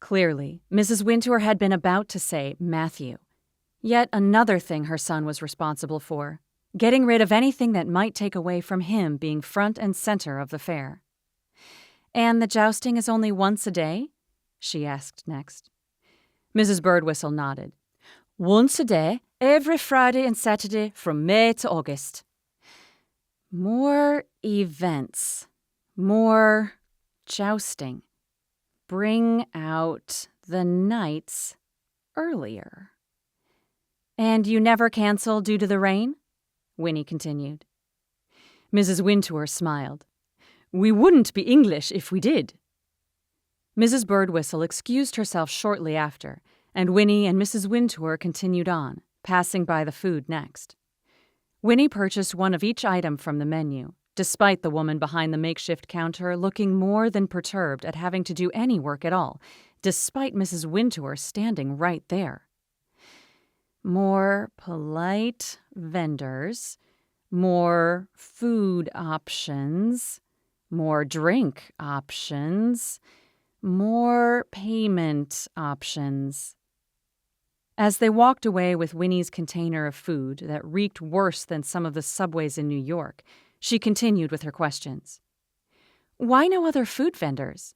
Clearly, Mrs. Wintour had been about to say Matthew. Yet another thing her son was responsible for, getting rid of anything that might take away from him being front and center of the fair. "And the jousting is only once a day?" she asked next. Mrs. Birdwhistle nodded. "Once a day, every Friday and Saturday from May to August." More events. More jousting. Bring out the knights earlier. "And you never cancel due to the rain?" Winnie continued. Mrs. Wintour smiled. "We wouldn't be English if we did." Mrs. Birdwhistle excused herself shortly after, and Winnie and Mrs. Wintour continued on, passing by the food next. Winnie purchased one of each item from the menu, despite the woman behind the makeshift counter looking more than perturbed at having to do any work at all, despite Mrs. Wintour standing right there. More polite vendors, more food options, more drink options, more payment options. As they walked away with Winnie's container of food that reeked worse than some of the subways in New York, she continued with her questions. "Why no other food vendors?"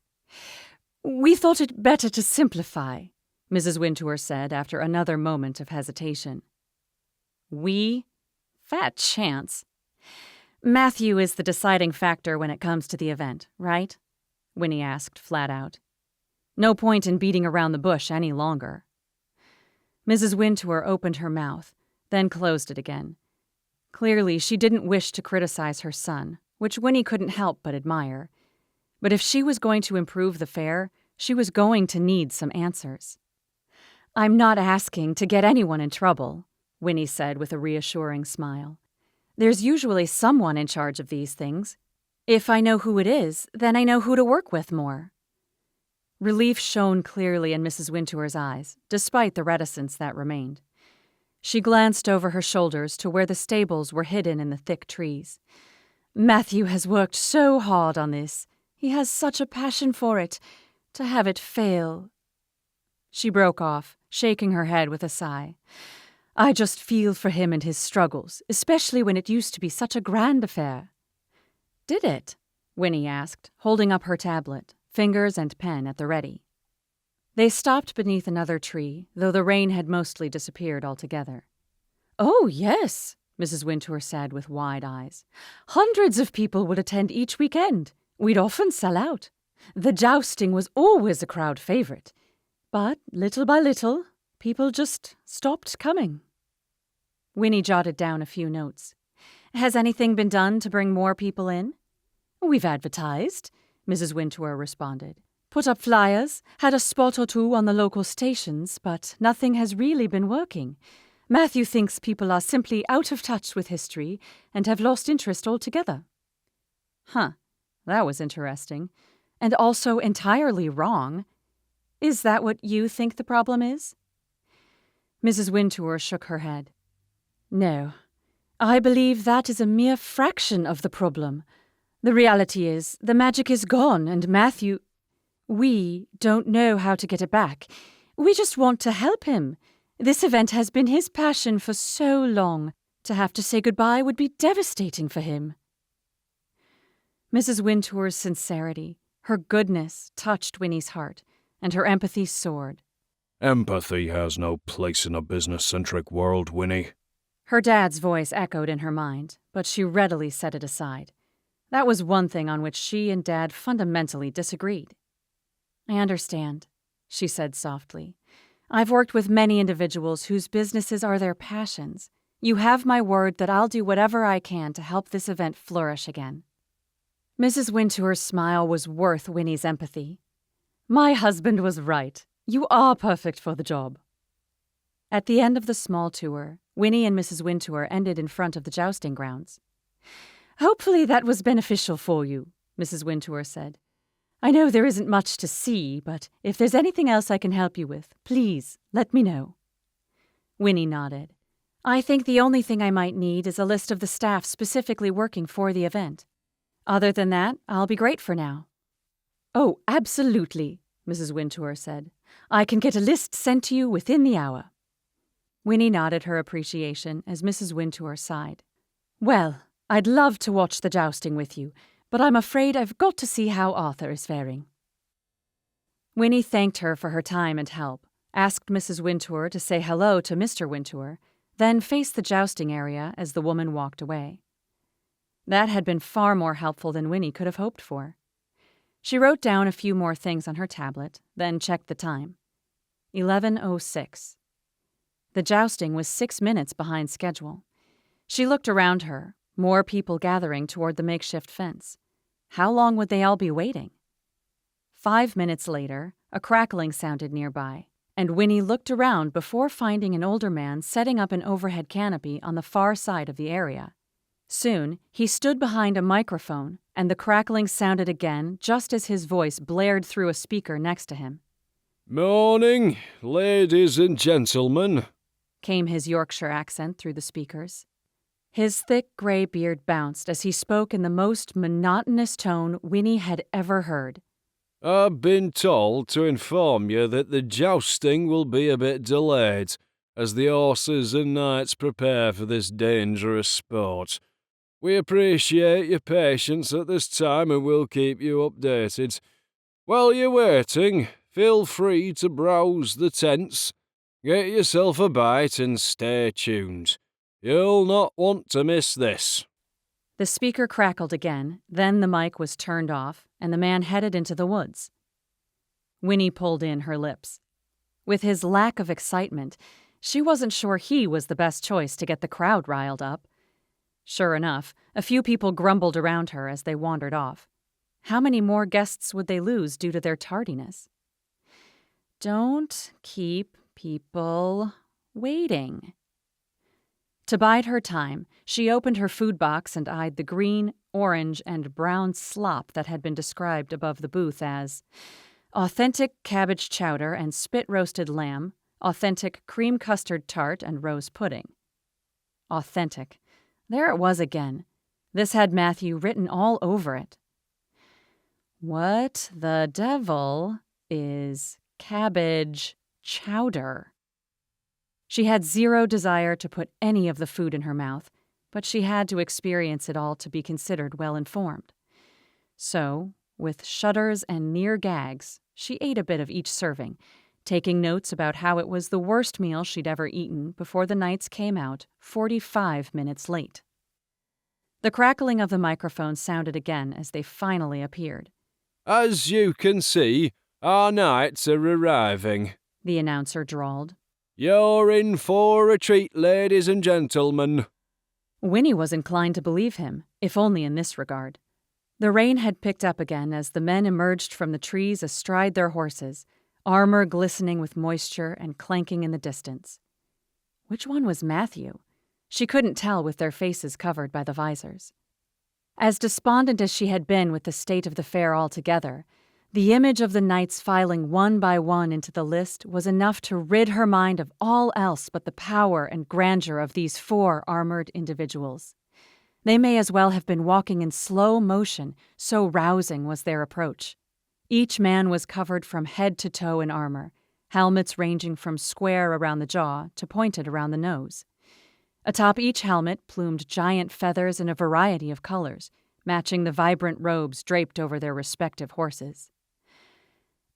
"We thought it better to simplify," Mrs. Wintour said after another moment of hesitation. "We? Fat chance." "Matthew is the deciding factor when it comes to the event, right?" Winnie asked flat out. "No point in beating around the bush any longer." Mrs. Wintour opened her mouth, then closed it again. Clearly, she didn't wish to criticize her son, which Winnie couldn't help but admire. But if she was going to improve the fair, she was going to need some answers. "I'm not asking to get anyone in trouble," Winnie said with a reassuring smile. "There's usually someone in charge of these things. If I know who it is, then I know who to work with more." Relief shone clearly in Mrs. Wintour's eyes, despite the reticence that remained. She glanced over her shoulders to where the stables were hidden in the thick trees. "Matthew has worked so hard on this. He has such a passion for it. To have it fail." She broke off, shaking her head with a sigh. "I just feel for him and his struggles, especially when it used to be such a grand affair." "Did it?" Winnie asked, holding up her tablet, fingers and pen at the ready. They stopped beneath another tree, though the rain had mostly disappeared altogether. "Oh, yes," Mrs. Wintour said with wide eyes. "Hundreds of people would attend each weekend. We'd often sell out. The jousting was always a crowd favorite. But little by little, people just stopped coming." Winnie jotted down a few notes. "Has anything been done to bring more people in?" "We've advertised," Mrs. Wintour responded. "Put up flyers, had a spot or two on the local stations, but nothing has really been working. Matthew thinks people are simply out of touch with history and have lost interest altogether." "Huh, that was interesting. And also entirely wrong. Is that what you think the problem is?" Mrs. Wintour shook her head. "No, I believe that is a mere fraction of the problem. The reality is, the magic is gone, and Matthew... We don't know how to get it back. We just want to help him. This event has been his passion for so long. To have to say goodbye would be devastating for him. Mrs. Wintour's sincerity, her goodness, touched Winnie's heart, and her empathy soared. Empathy has no place in a business-centric world, Winnie. Her dad's voice echoed in her mind, but she readily set it aside. That was one thing on which she and Dad fundamentally disagreed. I understand, she said softly. I've worked with many individuals whose businesses are their passions. You have my word that I'll do whatever I can to help this event flourish again. Mrs. Wintour's smile was worth Winnie's empathy. My husband was right. You are perfect for the job. At the end of the small tour, Winnie and Mrs. Wintour ended in front of the jousting grounds. Hopefully that was beneficial for you, Mrs. Wintour said. I know there isn't much to see, but if there's anything else I can help you with, please let me know. Winnie nodded. I think the only thing I might need is a list of the staff specifically working for the event. Other than that, I'll be great for now. Oh, absolutely, Mrs. Wintour said. I can get a list sent to you within the hour. Winnie nodded her appreciation as Mrs. Wintour sighed. Well, I'd love to watch the jousting with you, but I'm afraid I've got to see how Arthur is faring. Winnie thanked her for her time and help, asked Mrs. Wintour to say hello to Mr. Wintour, then faced the jousting area as the woman walked away. That had been far more helpful than Winnie could have hoped for. She wrote down a few more things on her tablet, then checked the time. 11:06. The jousting was 6 minutes behind schedule. She looked around her, more people gathering toward the makeshift fence. How long would they all be waiting? 5 minutes later, a crackling sounded nearby, and Winnie looked around before finding an older man setting up an overhead canopy on the far side of the area. Soon, he stood behind a microphone, and the crackling sounded again just as his voice blared through a speaker next to him. Morning, ladies and gentlemen, came his Yorkshire accent through the speakers. His thick gray beard bounced as he spoke in the most monotonous tone Winnie had ever heard. I've been told to inform you that the jousting will be a bit delayed, as the horses and knights prepare for this dangerous sport. We appreciate your patience at this time and will keep you updated. While you're waiting, feel free to browse the tents. Get yourself a bite and stay tuned. You'll not want to miss this. The speaker crackled again, then the mic was turned off, and the man headed into the woods. Winnie pulled in her lips. With his lack of excitement, she wasn't sure he was the best choice to get the crowd riled up. Sure enough, a few people grumbled around her as they wandered off. How many more guests would they lose due to their tardiness? Don't keep people waiting. To bide her time, she opened her food box and eyed the green, orange, and brown slop that had been described above the booth as authentic cabbage chowder and spit-roasted lamb, authentic cream custard tart and rose pudding. Authentic. There it was again. This had Matthew written all over it. What the devil is cabbage chowder? She had zero desire to put any of the food in her mouth, but she had to experience it all to be considered well-informed. So, with shudders and near gags, she ate a bit of each serving, taking notes about how it was the worst meal she'd ever eaten before the knights came out 45 minutes late. The crackling of the microphone sounded again as they finally appeared. As you can see, our knights are arriving, the announcer drawled. You're in for a treat, ladies and gentlemen. Winnie was inclined to believe him, if only in this regard. The rain had picked up again as the men emerged from the trees astride their horses, armor glistening with moisture and clanking in the distance. Which one was Matthew? She couldn't tell with their faces covered by the visors. As despondent as she had been with the state of the fair altogether, The image of the knights filing one by one into the list was enough to rid her mind of all else but the power and grandeur of these 4 armored individuals. They may as well have been walking in slow motion, so rousing was their approach. Each man was covered from head to toe in armor, helmets ranging from square around the jaw to pointed around the nose. Atop each helmet plumed giant feathers in a variety of colors, matching the vibrant robes draped over their respective horses.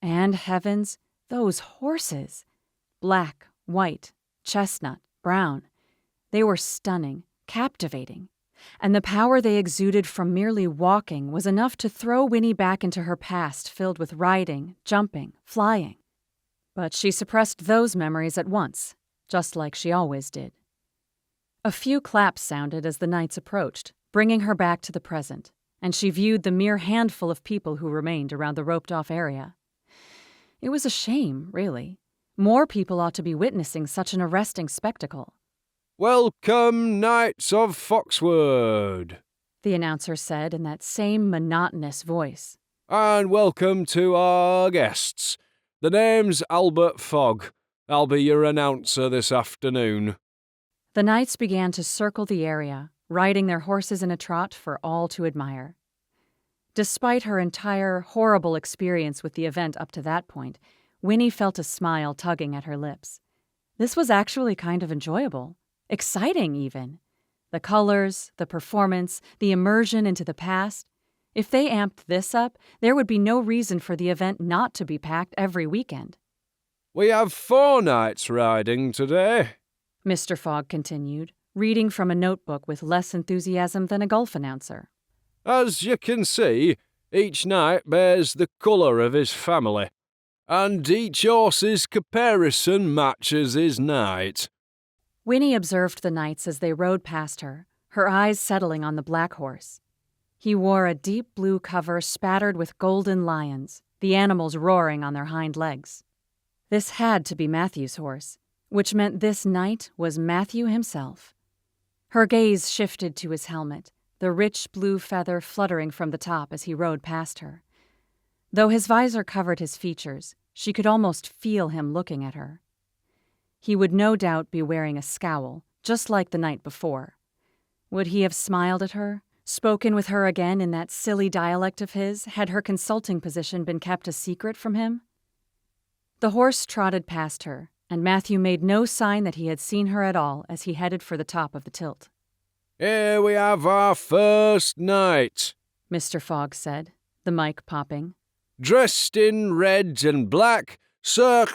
And heavens, those horses! Black, white, chestnut, brown. They were stunning, captivating, and the power they exuded from merely walking was enough to throw Winnie back into her past filled with riding, jumping, flying. But she suppressed those memories at once, just like she always did. A few claps sounded as the knights approached, bringing her back to the present, and she viewed the mere handful of people who remained around the roped-off area. It was a shame, really. More people ought to be witnessing such an arresting spectacle. "Welcome, Knights of Foxwood," the announcer said in that same monotonous voice. "and welcome to our guests. The name's Albert Fogg. I'll be your announcer this afternoon." The knights began to circle the area, riding their horses in a trot for all to admire. Despite her entire horrible experience with the event up to that point, Winnie felt a smile tugging at her lips. This was actually kind of enjoyable. Exciting, even. The colors, the performance, the immersion into the past. If they amped this up, there would be no reason for the event not to be packed every weekend. "We have 4 knights riding today," Mr. Fogg continued, reading from a notebook with less enthusiasm than a golf announcer. "As you can see, each knight bears the colour of his family, and each horse's caparison matches his knight." Winnie observed the knights as they rode past her, her eyes settling on the black horse. He wore a deep blue cover spattered with golden lions, the animals roaring on their hind legs. This had to be Matthew's horse, which meant this knight was Matthew himself. Her gaze shifted to his helmet, the rich blue feather fluttering from the top as he rode past her. Though his visor covered his features, she could almost feel him looking at her. He would no doubt be wearing a scowl, just like the night before. Would he have smiled at her, spoken with her again in that silly dialect of his, had her consulting position been kept a secret from him? The horse trotted past her, and Matthew made no sign that he had seen her at all as he headed for the top of the tilt. "Here we have our first knight," Mr. Fogg said, the mic popping. "dressed in red and black, Sir..."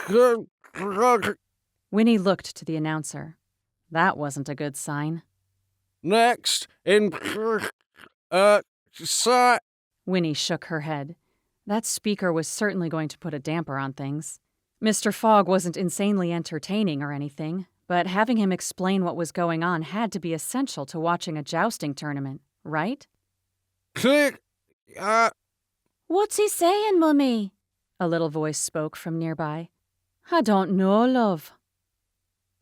Winnie looked to the announcer. That wasn't a good sign. "Next, in... Sir..." Winnie shook her head. That speaker was certainly going to put a damper on things. Mr. Fogg wasn't insanely entertaining or anything, but having him explain what was going on had to be essential to watching a jousting tournament, right? "Click... What's he saying, Mummy?" a little voice spoke from nearby. "I don't know, love."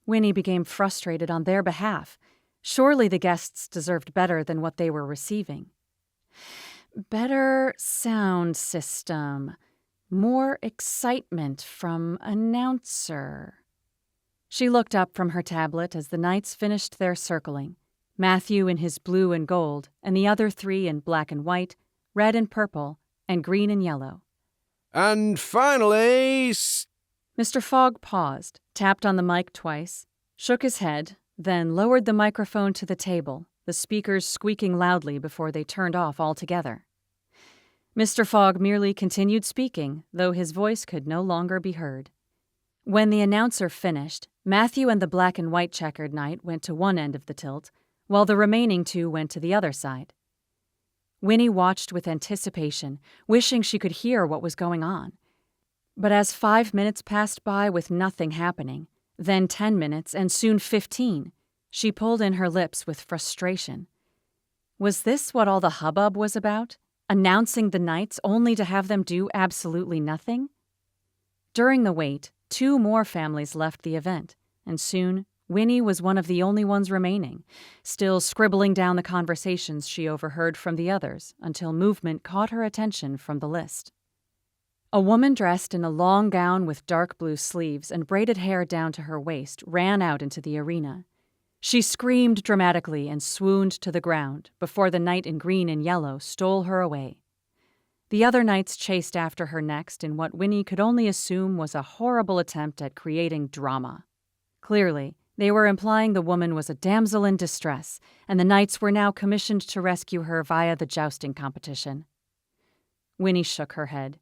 Winnie became frustrated on their behalf. Surely the guests deserved better than what they were receiving. Better sound system. More excitement from announcer. She looked up from her tablet as the knights finished their circling, Matthew in his blue and gold, and the other 3 in black and white, red and purple, and green and yellow. "And finally... Mr. Fogg paused, tapped on the mic twice, shook his head, then lowered the microphone to the table, the speakers squeaking loudly before they turned off altogether. Mr. Fogg merely continued speaking, though his voice could no longer be heard. When the announcer finished, Matthew and the black and white checkered knight went to one end of the tilt, while the remaining 2 went to the other side. Winnie watched with anticipation, wishing she could hear what was going on. But as 5 minutes passed by with nothing happening, then 10 minutes and soon 15, she pulled in her lips with frustration. Was this what all the hubbub was about? Announcing the knights only to have them do absolutely nothing? During the wait, 2 more families left the event, and soon Winnie was one of the only ones remaining, still scribbling down the conversations she overheard from the others until movement caught her attention from the list. A woman dressed in a long gown with dark blue sleeves and braided hair down to her waist ran out into the arena. She screamed dramatically and swooned to the ground before the knight in green and yellow stole her away. The other knights chased after her next in what Winnie could only assume was a horrible attempt at creating drama. Clearly, they were implying the woman was a damsel in distress, and the knights were now commissioned to rescue her via the jousting competition. Winnie shook her head.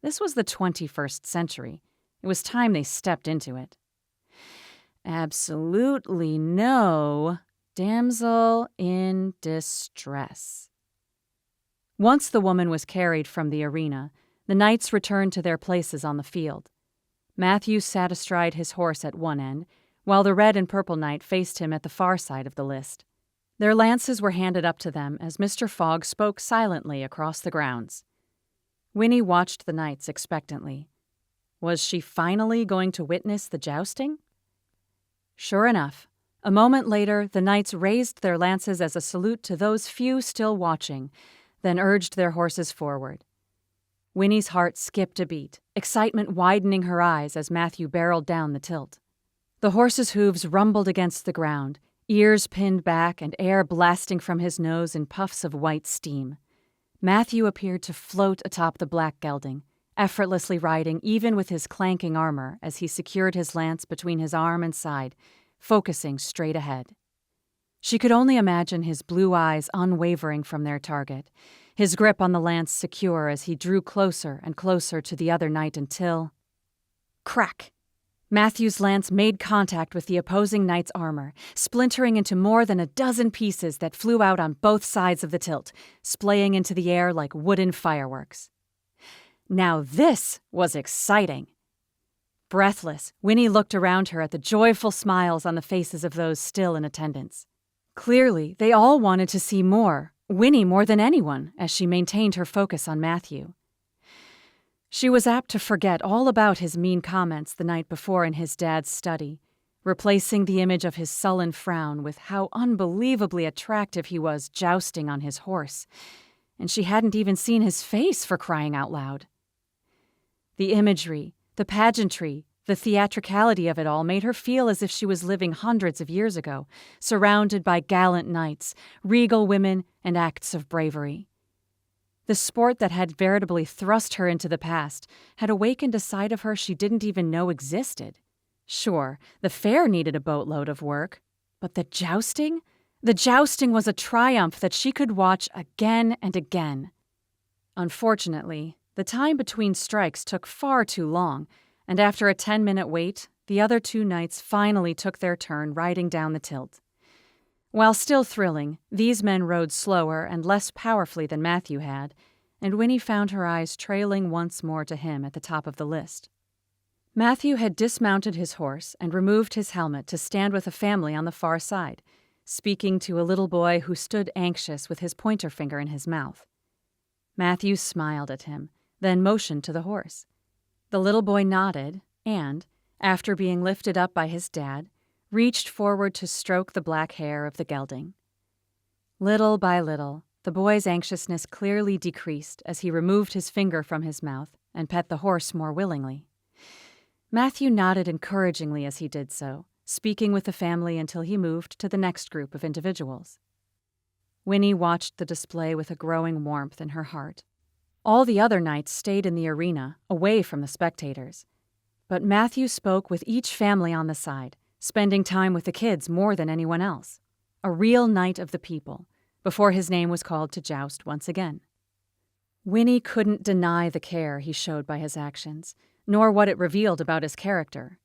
This was the 21st century. It was time they stepped into it. Absolutely no damsel in distress. Once the woman was carried from the arena, the knights returned to their places on the field. Matthew sat astride his horse at one end, while the red and purple knight faced him at the far side of the list. Their lances were handed up to them as Mr. Fogg spoke silently across the grounds. Winnie watched the knights expectantly. Was she finally going to witness the jousting? Sure enough, a moment later the knights raised their lances as a salute to those few still watching, then urged their horses forward. Winnie's heart skipped a beat, excitement widening her eyes as Matthew barreled down the tilt. The horse's hooves rumbled against the ground, ears pinned back and air blasting from his nose in puffs of white steam. Matthew appeared to float atop the black gelding, effortlessly riding even with his clanking armor as he secured his lance between his arm and side, focusing straight ahead. She could only imagine his blue eyes unwavering from their target, his grip on the lance secure as he drew closer and closer to the other knight until... Crack! Matthew's lance made contact with the opposing knight's armor, splintering into more than a dozen pieces that flew out on both sides of the tilt, splaying into the air like wooden fireworks. Now this was exciting. Breathless, Winnie looked around her at the joyful smiles on the faces of those still in attendance. Clearly, they all wanted to see more, Winnie more than anyone, as she maintained her focus on Matthew. She was apt to forget all about his mean comments the night before in his dad's study, replacing the image of his sullen frown with how unbelievably attractive he was jousting on his horse, and she hadn't even seen his face for crying out loud. The imagery, the pageantry, the theatricality of it all made her feel as if she was living hundreds of years ago, surrounded by gallant knights, regal women, and acts of bravery. The sport that had veritably thrust her into the past had awakened a side of her she didn't even know existed. Sure, the fair needed a boatload of work, but the jousting? The jousting was a triumph that she could watch again and again. Unfortunately, the time between strikes took far too long, and after a 10-minute wait, the other two knights finally took their turn riding down the tilt. While still thrilling, these men rode slower and less powerfully than Matthew had, and Winnie found her eyes trailing once more to him at the top of the list. Matthew had dismounted his horse and removed his helmet to stand with a family on the far side, speaking to a little boy who stood anxious with his pointer finger in his mouth. Matthew smiled at him, then motioned to the horse. The little boy nodded and, after being lifted up by his dad, reached forward to stroke the black hair of the gelding. Little by little, the boy's anxiousness clearly decreased as he removed his finger from his mouth and pet the horse more willingly. Matthew nodded encouragingly as he did so, speaking with the family until he moved to the next group of individuals. Winnie watched the display with a growing warmth in her heart. All the other knights stayed in the arena, away from the spectators. But Matthew spoke with each family on the side, spending time with the kids more than anyone else. A real knight of the people, before his name was called to joust once again. Winnie couldn't deny the care he showed by his actions, nor what it revealed about his character.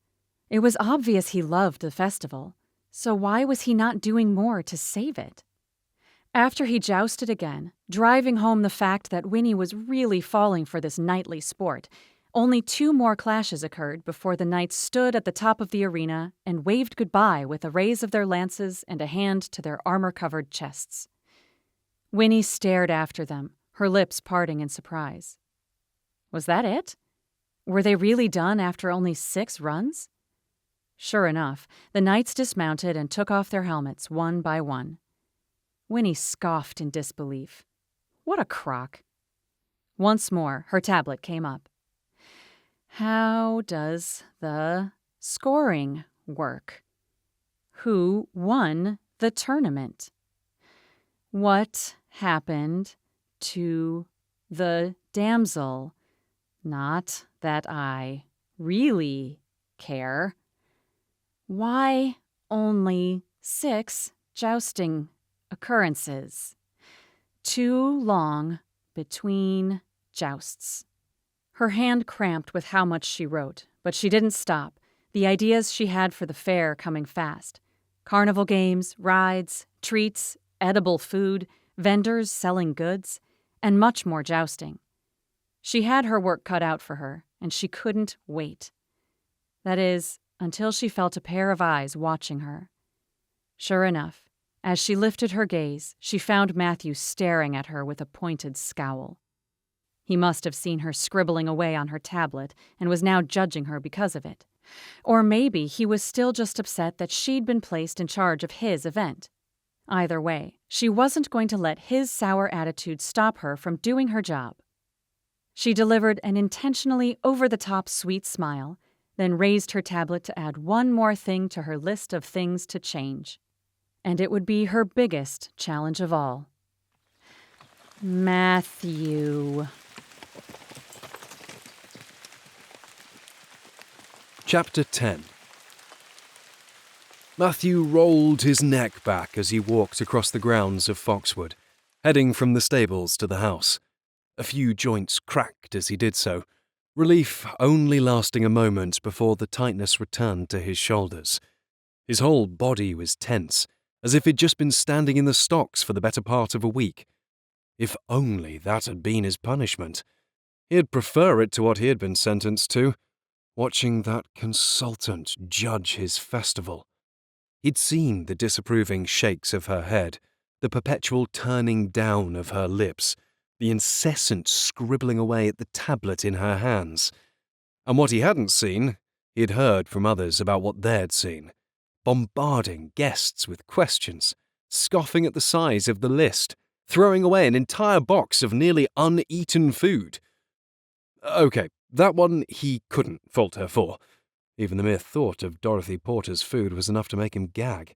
It was obvious he loved the festival, so why was he not doing more to save it? After he jousted again, driving home the fact that Winnie was really falling for this knightly sport, only 2 more clashes occurred before the knights stood at the top of the arena and waved goodbye with a raise of their lances and a hand to their armor-covered chests. Winnie stared after them, her lips parting in surprise. Was that it? Were they really done after only 6 runs? Sure enough, the knights dismounted and took off their helmets one by one. Winnie scoffed in disbelief. What a crock. Once more, her tablet came up. How does the scoring work? Who won the tournament? What happened to the damsel? Not that I really care. Why only 6 jousting occurrences? Too long between jousts. Her hand cramped with how much she wrote, but she didn't stop, the ideas she had for the fair coming fast. Carnival games, rides, treats, edible food, vendors selling goods, and much more jousting. She had her work cut out for her, and she couldn't wait. That is, until she felt a pair of eyes watching her. Sure enough, as she lifted her gaze, she found Matthew staring at her with a pointed scowl. He must have seen her scribbling away on her tablet and was now judging her because of it. Or maybe he was still just upset that she'd been placed in charge of his event. Either way, she wasn't going to let his sour attitude stop her from doing her job. She delivered an intentionally over-the-top sweet smile, then raised her tablet to add one more thing to her list of things to change. And it would be her biggest challenge of all. Matthew. Chapter 10. Matthew rolled his neck back as he walked across the grounds of Foxwood, heading from the stables to the house. A few joints cracked as he did so, relief only lasting a moment before the tightness returned to his shoulders. His whole body was tense, as if he'd just been standing in the stocks for the better part of a week. If only that had been his punishment. He'd prefer it to what he had been sentenced to, watching that consultant judge his festival. He'd seen the disapproving shakes of her head, the perpetual turning down of her lips, the incessant scribbling away at the tablet in her hands. And what he hadn't seen, he'd heard from others about what they'd seen, bombarding guests with questions, scoffing at the size of the list, throwing away an entire box of nearly uneaten food. Okay, that one he couldn't fault her for. Even the mere thought of Dorothy Porter's food was enough to make him gag.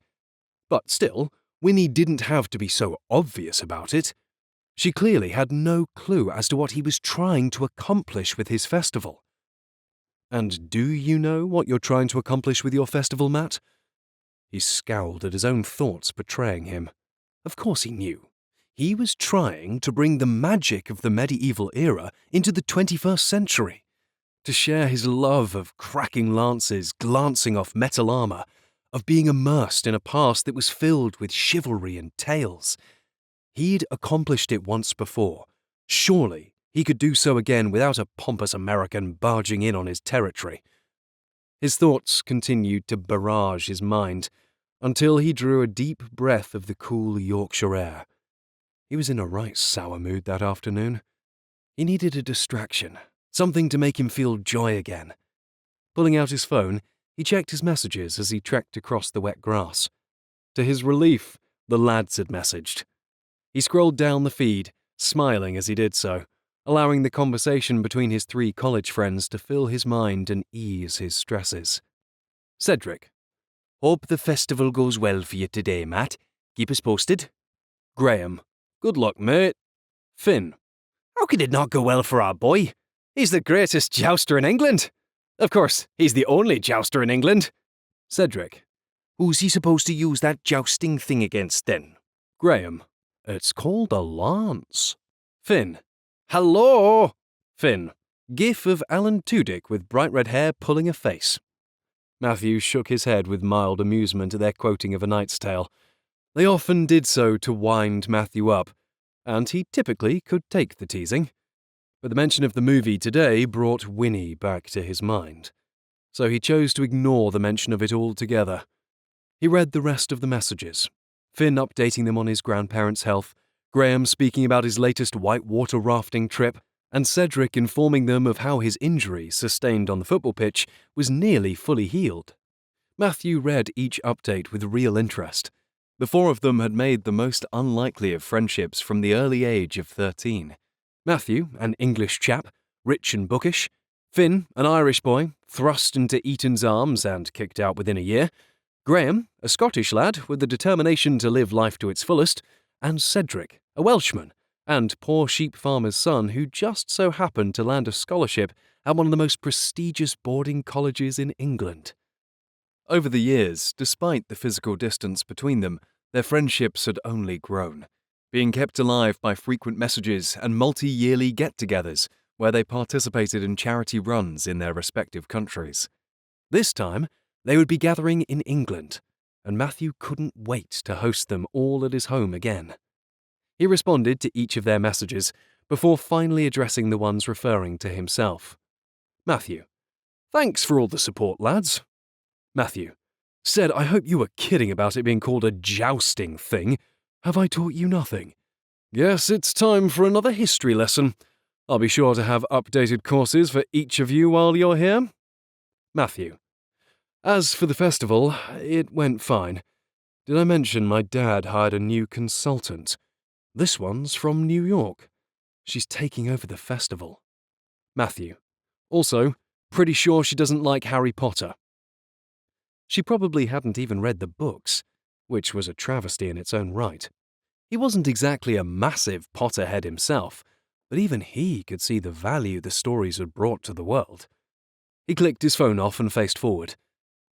But still, Winnie didn't have to be so obvious about it. She clearly had no clue as to what he was trying to accomplish with his festival. And do you know what you're trying to accomplish with your festival, Matt? He scowled at his own thoughts betraying him. Of course he knew. He was trying to bring the magic of the medieval era into the 21st century. To share his love of cracking lances glancing off metal armor, of being immersed in a past that was filled with chivalry and tales. He'd accomplished it once before. Surely he could do so again without a pompous American barging in on his territory. His thoughts continued to barrage his mind until he drew a deep breath of the cool Yorkshire air. He was in a right sour mood that afternoon. He needed a distraction, something to make him feel joy again. Pulling out his phone, he checked his messages as he trekked across the wet grass. To his relief, the lads had messaged. He scrolled down the feed, smiling as he did so, allowing the conversation between his 3 college friends to fill his mind and ease his stresses. Cedric. Hope the festival goes well for you today, Matt. Keep us posted. Graham. Good luck, mate. Finn. How could it not go well for our boy? He's the greatest jouster in England. Of course, he's the only jouster in England. Cedric. Who's he supposed to use that jousting thing against then? Graham. It's called a lance. Finn. Hello! Finn. Gif of Alan Tudyk with bright red hair pulling a face. Matthew shook his head with mild amusement at their quoting of A Knight's Tale. They often did so to wind Matthew up, and he typically could take the teasing. But the mention of the movie today brought Winnie back to his mind, so he chose to ignore the mention of it altogether. He read the rest of the messages, Finn updating them on his grandparents' health, Graham speaking about his latest whitewater rafting trip, and Cedric informing them of how his injury, sustained on the football pitch, was nearly fully healed. Matthew read each update with real interest. The 4 of them had made the most unlikely of friendships from the early age of 13. Matthew, an English chap, rich and bookish. Finn, an Irish boy, thrust into Eton's arms and kicked out within a year. Graham, a Scottish lad with the determination to live life to its fullest. And Cedric, a Welshman, and poor sheep farmer's son who just so happened to land a scholarship at one of the most prestigious boarding colleges in England. Over the years, despite the physical distance between them, their friendships had only grown, being kept alive by frequent messages and multi-yearly get-togethers where they participated in charity runs in their respective countries. This time, they would be gathering in England, and Matthew couldn't wait to host them all at his home again. He responded to each of their messages before finally addressing the ones referring to himself. Matthew: "Thanks for all the support, lads." Matthew: "Said, I hope you were kidding about it being called a jousting thing. Have I taught you nothing? Guess it's time for another history lesson. I'll be sure to have updated courses for each of you while you're here." Matthew: "As for the festival, it went fine. Did I mention my dad hired a new consultant? This one's from New York. She's taking over the festival." Matthew: "Also, pretty sure she doesn't like Harry Potter." She probably hadn't even read the books, which was a travesty in its own right. He wasn't exactly a massive Potterhead himself, but even he could see the value the stories had brought to the world. He clicked his phone off and faced forward.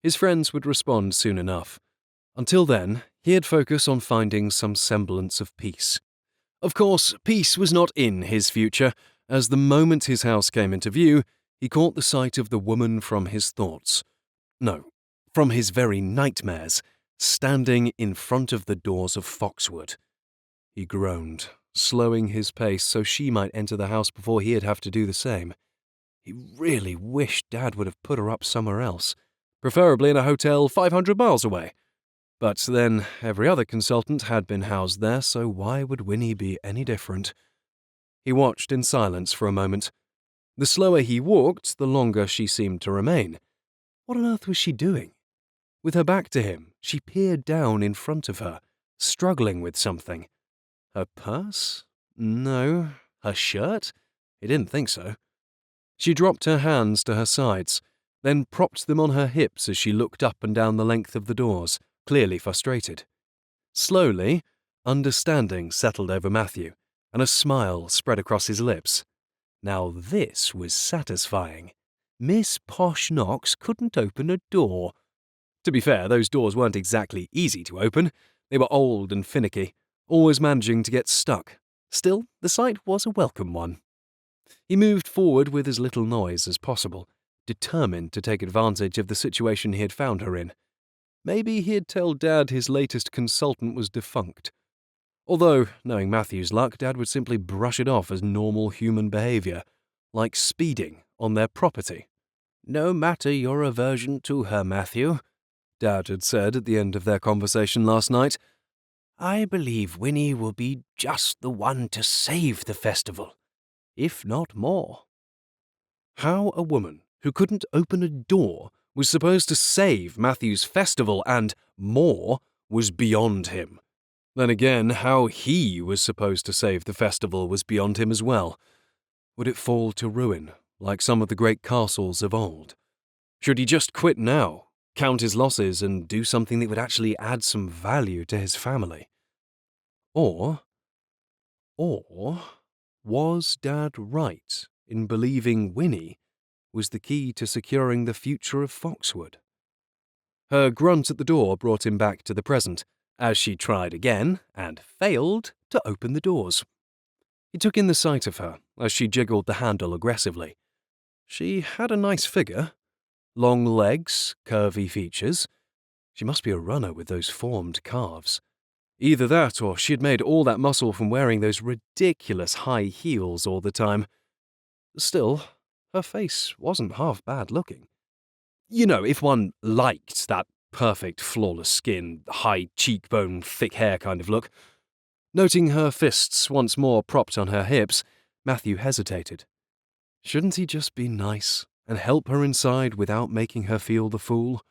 His friends would respond soon enough. Until then, he'd focus on finding some semblance of peace. Of course, peace was not in his future, as the moment his house came into view, he caught the sight of the woman from his thoughts. No, from his very nightmares, standing in front of the doors of Foxwood. He groaned, slowing his pace so she might enter the house before he'd have to do the same. He really wished Dad would have put her up somewhere else, preferably in a hotel 500 miles away. But then every other consultant had been housed there, so why would Winnie be any different? He watched in silence for a moment. The slower he walked, the longer she seemed to remain. What on earth was she doing? With her back to him, she peered down in front of her, struggling with something. Her purse? No. Her shirt? He didn't think so. She dropped her hands to her sides, then propped them on her hips as she looked up and down the length of the doors, clearly frustrated. Slowly, understanding settled over Matthew, and a smile spread across his lips. Now this was satisfying. Miss Posh Knox couldn't open a door. To be fair, those doors weren't exactly easy to open. They were old and finicky, always managing to get stuck. Still, the sight was a welcome one. He moved forward with as little noise as possible, determined to take advantage of the situation he had found her in. Maybe he'd tell Dad his latest consultant was defunct. Although, knowing Matthew's luck, Dad would simply brush it off as normal human behaviour, like speeding on their property. "No matter your aversion to her, Matthew," Dad had said at the end of their conversation last night, "I believe Winnie will be just the one to save the festival, if not more." How a woman who couldn't open a door was supposed to save Matthew's festival and more was beyond him. Then again, how he was supposed to save the festival was beyond him as well. Would it fall to ruin, like some of the great castles of old? Should he just quit now, count his losses, and do something that would actually add some value to his family? Or was Dad right in believing Winnie was the key to securing the future of Foxwood? Her grunt at the door brought him back to the present, as she tried again, and failed, to open the doors. He took in the sight of her as she jiggled the handle aggressively. She had a nice figure. Long legs, curvy features. She must be a runner with those formed calves. Either that or she'd made all that muscle from wearing those ridiculous high heels all the time. Still, her face wasn't half bad looking. You know, if one liked that perfect, flawless skin, high cheekbone, thick hair kind of look. Noting her fists once more propped on her hips, Matthew hesitated. Shouldn't he just be nice and help her inside without making her feel the fool?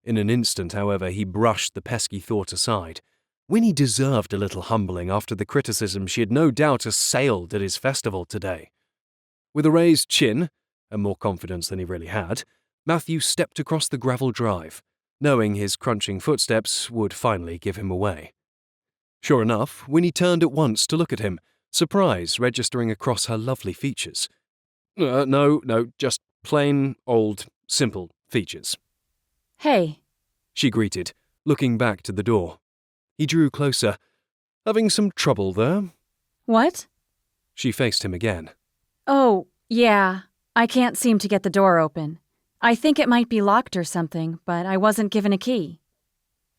In an instant, however, he brushed the pesky thought aside. Winnie deserved a little humbling after the criticism she had no doubt assailed at his festival today. With a raised chin and more confidence than he really had, Matthew stepped across the gravel drive, knowing his crunching footsteps would finally give him away. Sure enough, Winnie turned at once to look at him, surprise registering across her lovely features. No, just plain, old, simple features. Hey. She greeted, looking back to the door. He drew closer. Having some trouble there? What? She faced him again. Oh, yeah. I can't seem to get the door open. I think it might be locked or something, but I wasn't given a key.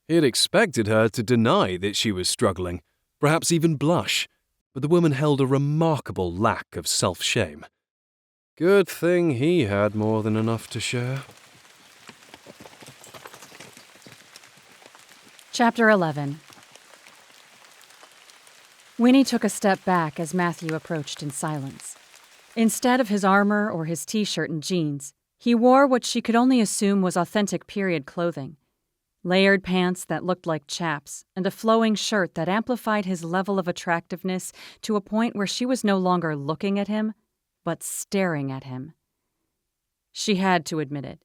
He had expected her to deny that she was struggling, perhaps even blush, but the woman held a remarkable lack of self-shame. Good thing he had more than enough to share. Chapter 11. Winnie took a step back as Matthew approached in silence. Instead of his armor or his t-shirt and jeans, he wore what she could only assume was authentic period clothing. Layered pants that looked like chaps, and a flowing shirt that amplified his level of attractiveness to a point where she was no longer looking at him, but staring at him. She had to admit it.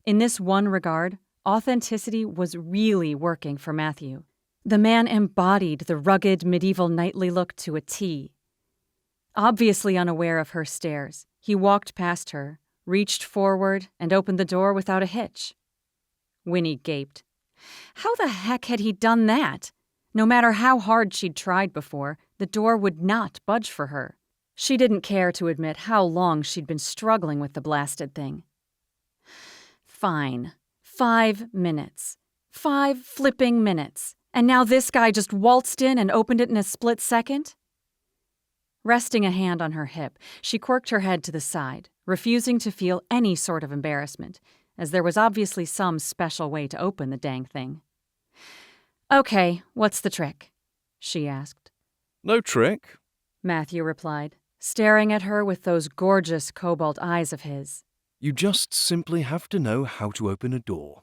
In this one regard, authenticity was really working for Matthew. The man embodied the rugged medieval knightly look to a T. Obviously unaware of her stares, he walked past her, reached forward, and opened the door without a hitch. Winnie gaped. How the heck had he done that? No matter how hard she'd tried before, the door would not budge for her. She didn't care to admit how long she'd been struggling with the blasted thing. Fine. 5 minutes. 5 flipping minutes. And now this guy just waltzed in and opened it in a split second? Resting a hand on her hip, she quirked her head to the side, refusing to feel any sort of embarrassment, as there was obviously some special way to open the dang thing. Okay, what's the trick? She asked. No trick, Matthew replied, staring at her with those gorgeous cobalt eyes of his. You just simply have to know how to open a door.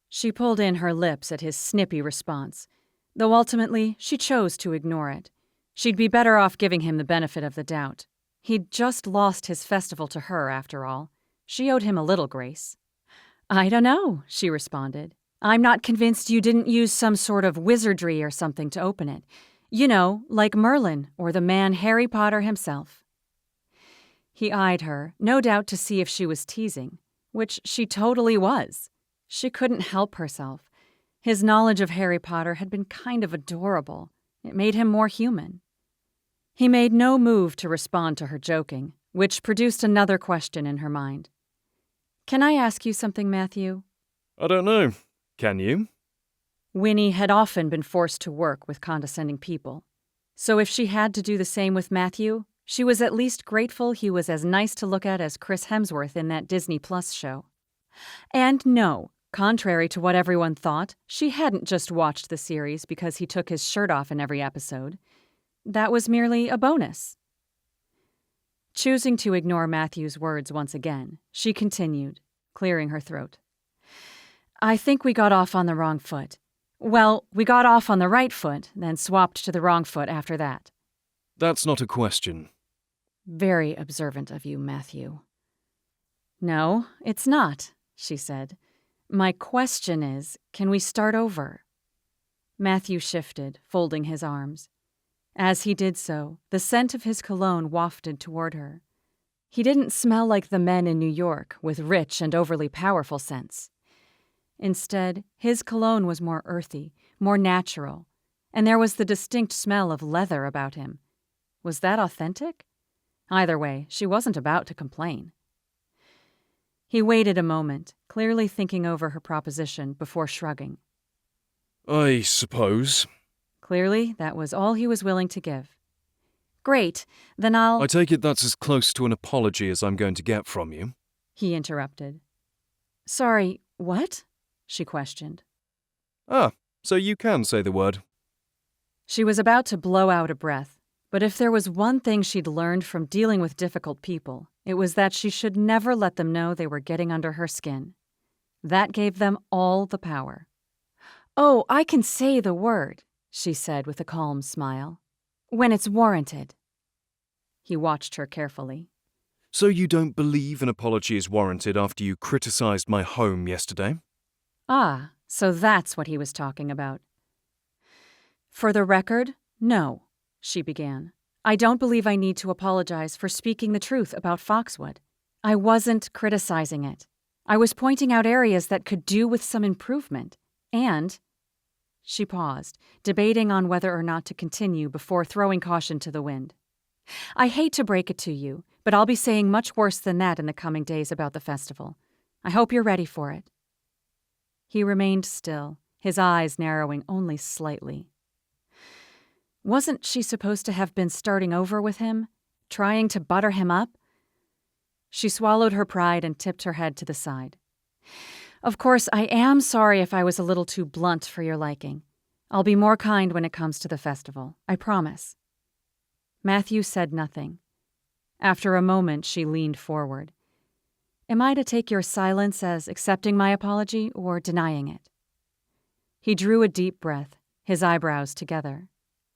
She pulled in her lips at his snippy response, though ultimately she chose to ignore it. She'd be better off giving him the benefit of the doubt. He'd just lost his festival to her, after all. She owed him a little grace. I don't know, she responded. I'm not convinced you didn't use some sort of wizardry or something to open it. You know, like Merlin or the man Harry Potter himself. He eyed her, no doubt to see if she was teasing, which she totally was. She couldn't help herself. His knowledge of Harry Potter had been kind of adorable. It made him more human. He made no move to respond to her joking, which produced another question in her mind. Can I ask you something, Matthew? I don't know. Can you? Winnie had often been forced to work with condescending people. So if she had to do the same with Matthew, she was at least grateful he was as nice to look at as Chris Hemsworth in that Disney Plus show. And no, contrary to what everyone thought, she hadn't just watched the series because he took his shirt off in every episode. That was merely a bonus. Choosing to ignore Matthew's words once again, she continued, clearing her throat. I think we got off on the wrong foot. Well, we got off on the right foot, then swapped to the wrong foot after that. That's not a question. Very observant of you, Matthew. No, it's not, she said. My question is, can we start over? Matthew shifted, folding his arms. As he did so, the scent of his cologne wafted toward her. He didn't smell like the men in New York, with rich and overly powerful scents. Instead, his cologne was more earthy, more natural, and there was the distinct smell of leather about him. Was that authentic? Either way, she wasn't about to complain. He waited a moment, clearly thinking over her proposition before shrugging. I suppose. Clearly, that was all he was willing to give. Great, then I'll— I take it that's as close to an apology as I'm going to get from you. He interrupted. Sorry, what? She questioned. Ah, so you can say the word. She was about to blow out a breath, but if there was one thing she'd learned from dealing with difficult people, it was that she should never let them know they were getting under her skin. That gave them all the power. Oh, I can say the word, she said with a calm smile. When it's warranted. He watched her carefully. So you don't believe an apology is warranted after you criticized my home yesterday? Ah, so that's what he was talking about. For the record, no, she began. I don't believe I need to apologize for speaking the truth about Foxwood. I wasn't criticizing it. I was pointing out areas that could do with some improvement. And she paused, debating on whether or not to continue before throwing caution to the wind. I hate to break it to you, but I'll be saying much worse than that in the coming days about the festival. I hope you're ready for it. He remained still, his eyes narrowing only slightly. Wasn't she supposed to have been starting over with him, trying to butter him up? She swallowed her pride and tipped her head to the side. Of course, I am sorry if I was a little too blunt for your liking. I'll be more kind when it comes to the festival, I promise. Matthew said nothing. After a moment, she leaned forward. Am I to take your silence as accepting my apology or denying it? He drew a deep breath, his eyebrows together.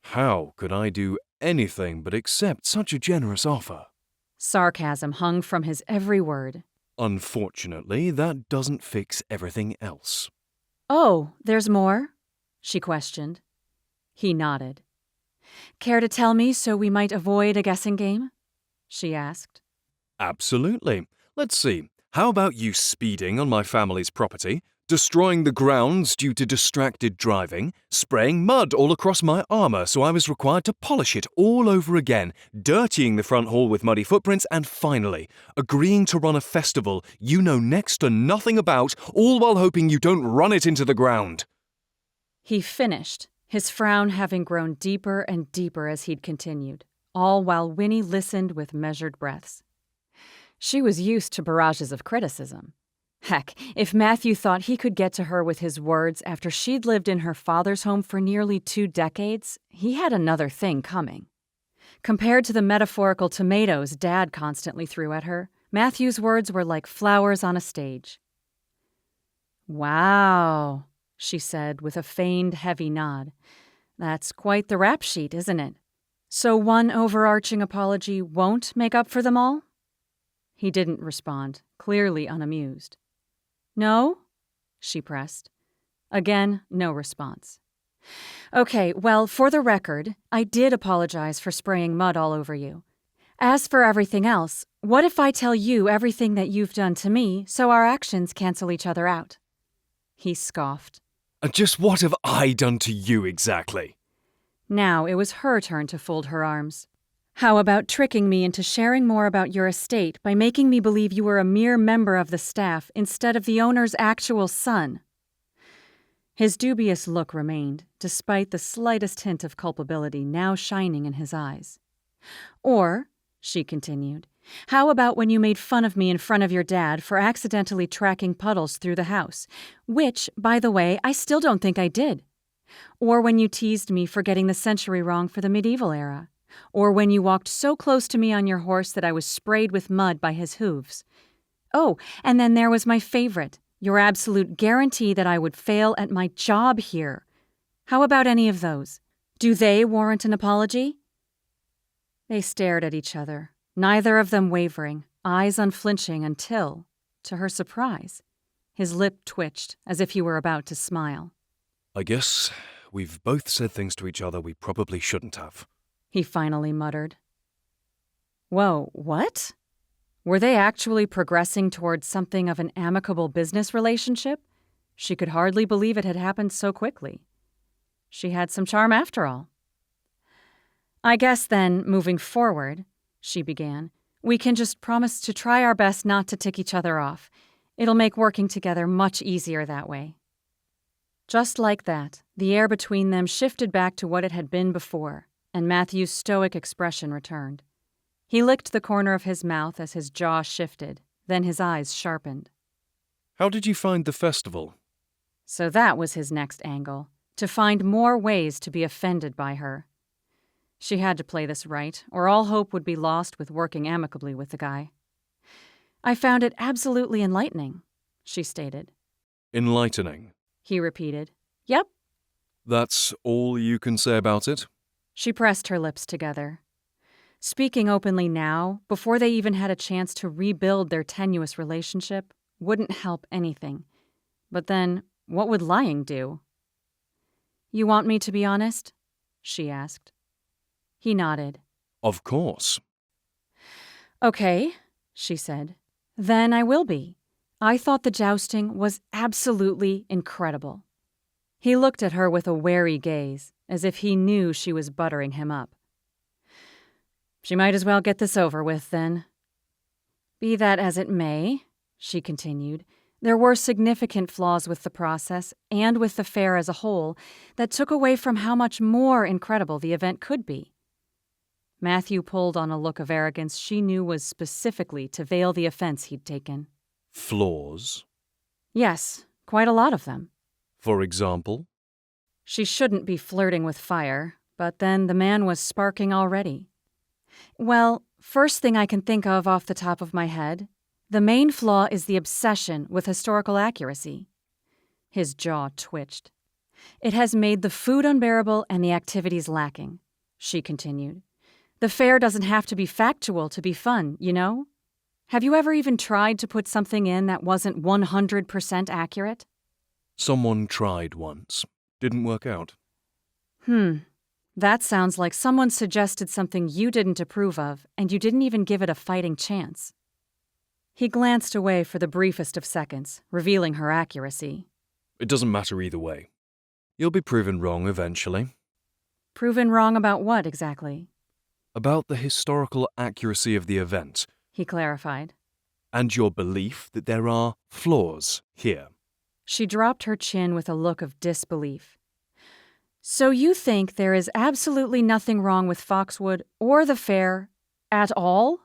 How could I do anything but accept such a generous offer? Sarcasm hung from his every word. Unfortunately, that doesn't fix everything else. Oh, there's more? She questioned. He nodded. Care to tell me so we might avoid a guessing game? She asked. Absolutely. Let's see. How about you speeding on my family's property, destroying the grounds due to distracted driving, spraying mud all across my armor so I was required to polish it all over again, dirtying the front hall with muddy footprints, and finally, agreeing to run a festival you know next to nothing about, all while hoping you don't run it into the ground. He finished, his frown having grown deeper and deeper as he'd continued, all while Winnie listened with measured breaths. She was used to barrages of criticism. Heck, if Matthew thought he could get to her with his words after she'd lived in her father's home for nearly 2 decades, he had another thing coming. Compared to the metaphorical tomatoes Dad constantly threw at her, Matthew's words were like flowers on a stage. Wow, she said with a feigned heavy nod. That's quite the rap sheet, isn't it? So one overarching apology won't make up for them all? He didn't respond, clearly unamused. No? She pressed. Again, no response. Okay, well, for the record, I did apologize for spraying mud all over you. As for everything else, what if I tell you everything that you've done to me so our actions cancel each other out? He scoffed. Just what have I done to you exactly? Now it was her turn to fold her arms. How about tricking me into sharing more about your estate by making me believe you were a mere member of the staff instead of the owner's actual son? His dubious look remained, despite the slightest hint of culpability now shining in his eyes. Or, she continued, how about when you made fun of me in front of your dad for accidentally tracking puddles through the house, which, by the way, I still don't think I did. Or when you teased me for getting the century wrong for the medieval era. Or when you walked so close to me on your horse that I was sprayed with mud by his hooves. Oh, and then there was my favorite, your absolute guarantee that I would fail at my job here. How about any of those? Do they warrant an apology? They stared at each other, neither of them wavering, eyes unflinching until, to her surprise, his lip twitched as if he were about to smile. I guess we've both said things to each other we probably shouldn't have. He finally muttered. Whoa, what? Were they actually progressing towards something of an amicable business relationship? She could hardly believe it had happened so quickly. She had some charm after all. I guess then, moving forward, she began, we can just promise to try our best not to tick each other off. It'll make working together much easier that way. Just like that, the air between them shifted back to what it had been before, and Matthew's stoic expression returned. He licked the corner of his mouth as his jaw shifted, then his eyes sharpened. How did you find the festival? So that was his next angle, to find more ways to be offended by her. She had to play this right, or all hope would be lost with working amicably with the guy. I found it absolutely enlightening, she stated. Enlightening? He repeated. Yep. That's all you can say about it? She pressed her lips together. Speaking openly now, before they even had a chance to rebuild their tenuous relationship, wouldn't help anything. But then, what would lying do? "You want me to be honest?" she asked. He nodded. Of course. "Okay," she said. "Then I will be. I thought the jousting was absolutely incredible." He looked at her with a wary gaze, as if he knew she was buttering him up. "She might as well get this over with, then." "Be that as it may," she continued, "there were significant flaws with the process and with the fair as a whole that took away from how much more incredible the event could be." Matthew pulled on a look of arrogance she knew was specifically to veil the offense he'd taken. Flaws? "Yes, quite a lot of them." For example? She shouldn't be flirting with fire, but then the man was sparking already. "Well, first thing I can think of off the top of my head, the main flaw is the obsession with historical accuracy." His jaw twitched. "It has made the food unbearable and the activities lacking," she continued. "The fair doesn't have to be factual to be fun, you know? Have you ever even tried to put something in that wasn't 100% accurate?" Someone tried once. Didn't work out. That sounds like someone suggested something you didn't approve of, and you didn't even give it a fighting chance. He glanced away for the briefest of seconds, revealing her accuracy. It doesn't matter either way. You'll be proven wrong eventually. "Proven wrong about what, exactly?" About the historical accuracy of the event, he clarified. and your belief that there are flaws here. She dropped her chin with a look of disbelief. "So you think there is absolutely nothing wrong with Foxwood or the fair at all?"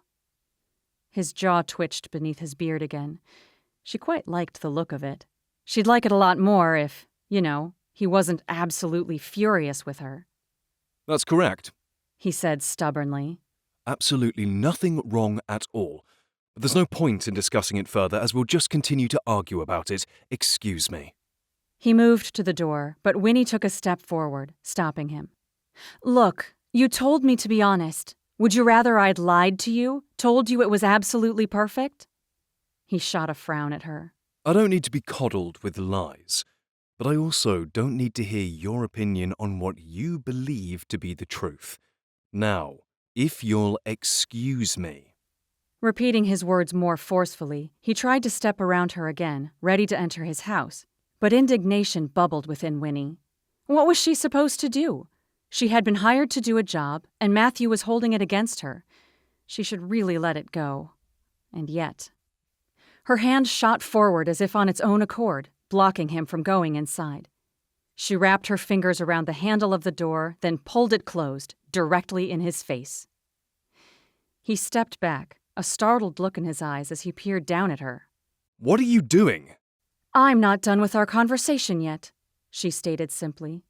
His jaw twitched beneath his beard again. She quite liked the look of it. She'd like it a lot more if, he wasn't absolutely furious with her. That's correct. He said stubbornly. Absolutely nothing wrong at all. But there's no point in discussing it further, as we'll just continue to argue about it. Excuse me. He moved to the door, but Winnie took a step forward, stopping him. "Look, you told me to be honest. Would you rather I'd lied to you, told you it was absolutely perfect?" He shot a frown at her. I don't need to be coddled with lies, but I also don't need to hear your opinion on what you believe to be the truth. Now, if you'll excuse me. Repeating his words more forcefully, he tried to step around her again, ready to enter his house. But indignation bubbled within Winnie. What was she supposed to do? She had been hired to do a job, and Matthew was holding it against her. She should really let it go. And yet. Her hand shot forward as if on its own accord, blocking him from going inside. She wrapped her fingers around the handle of the door, then pulled it closed, directly in his face. He stepped back, a startled look in his eyes as he peered down at her. What are you doing? "I'm not done with our conversation yet," she stated simply.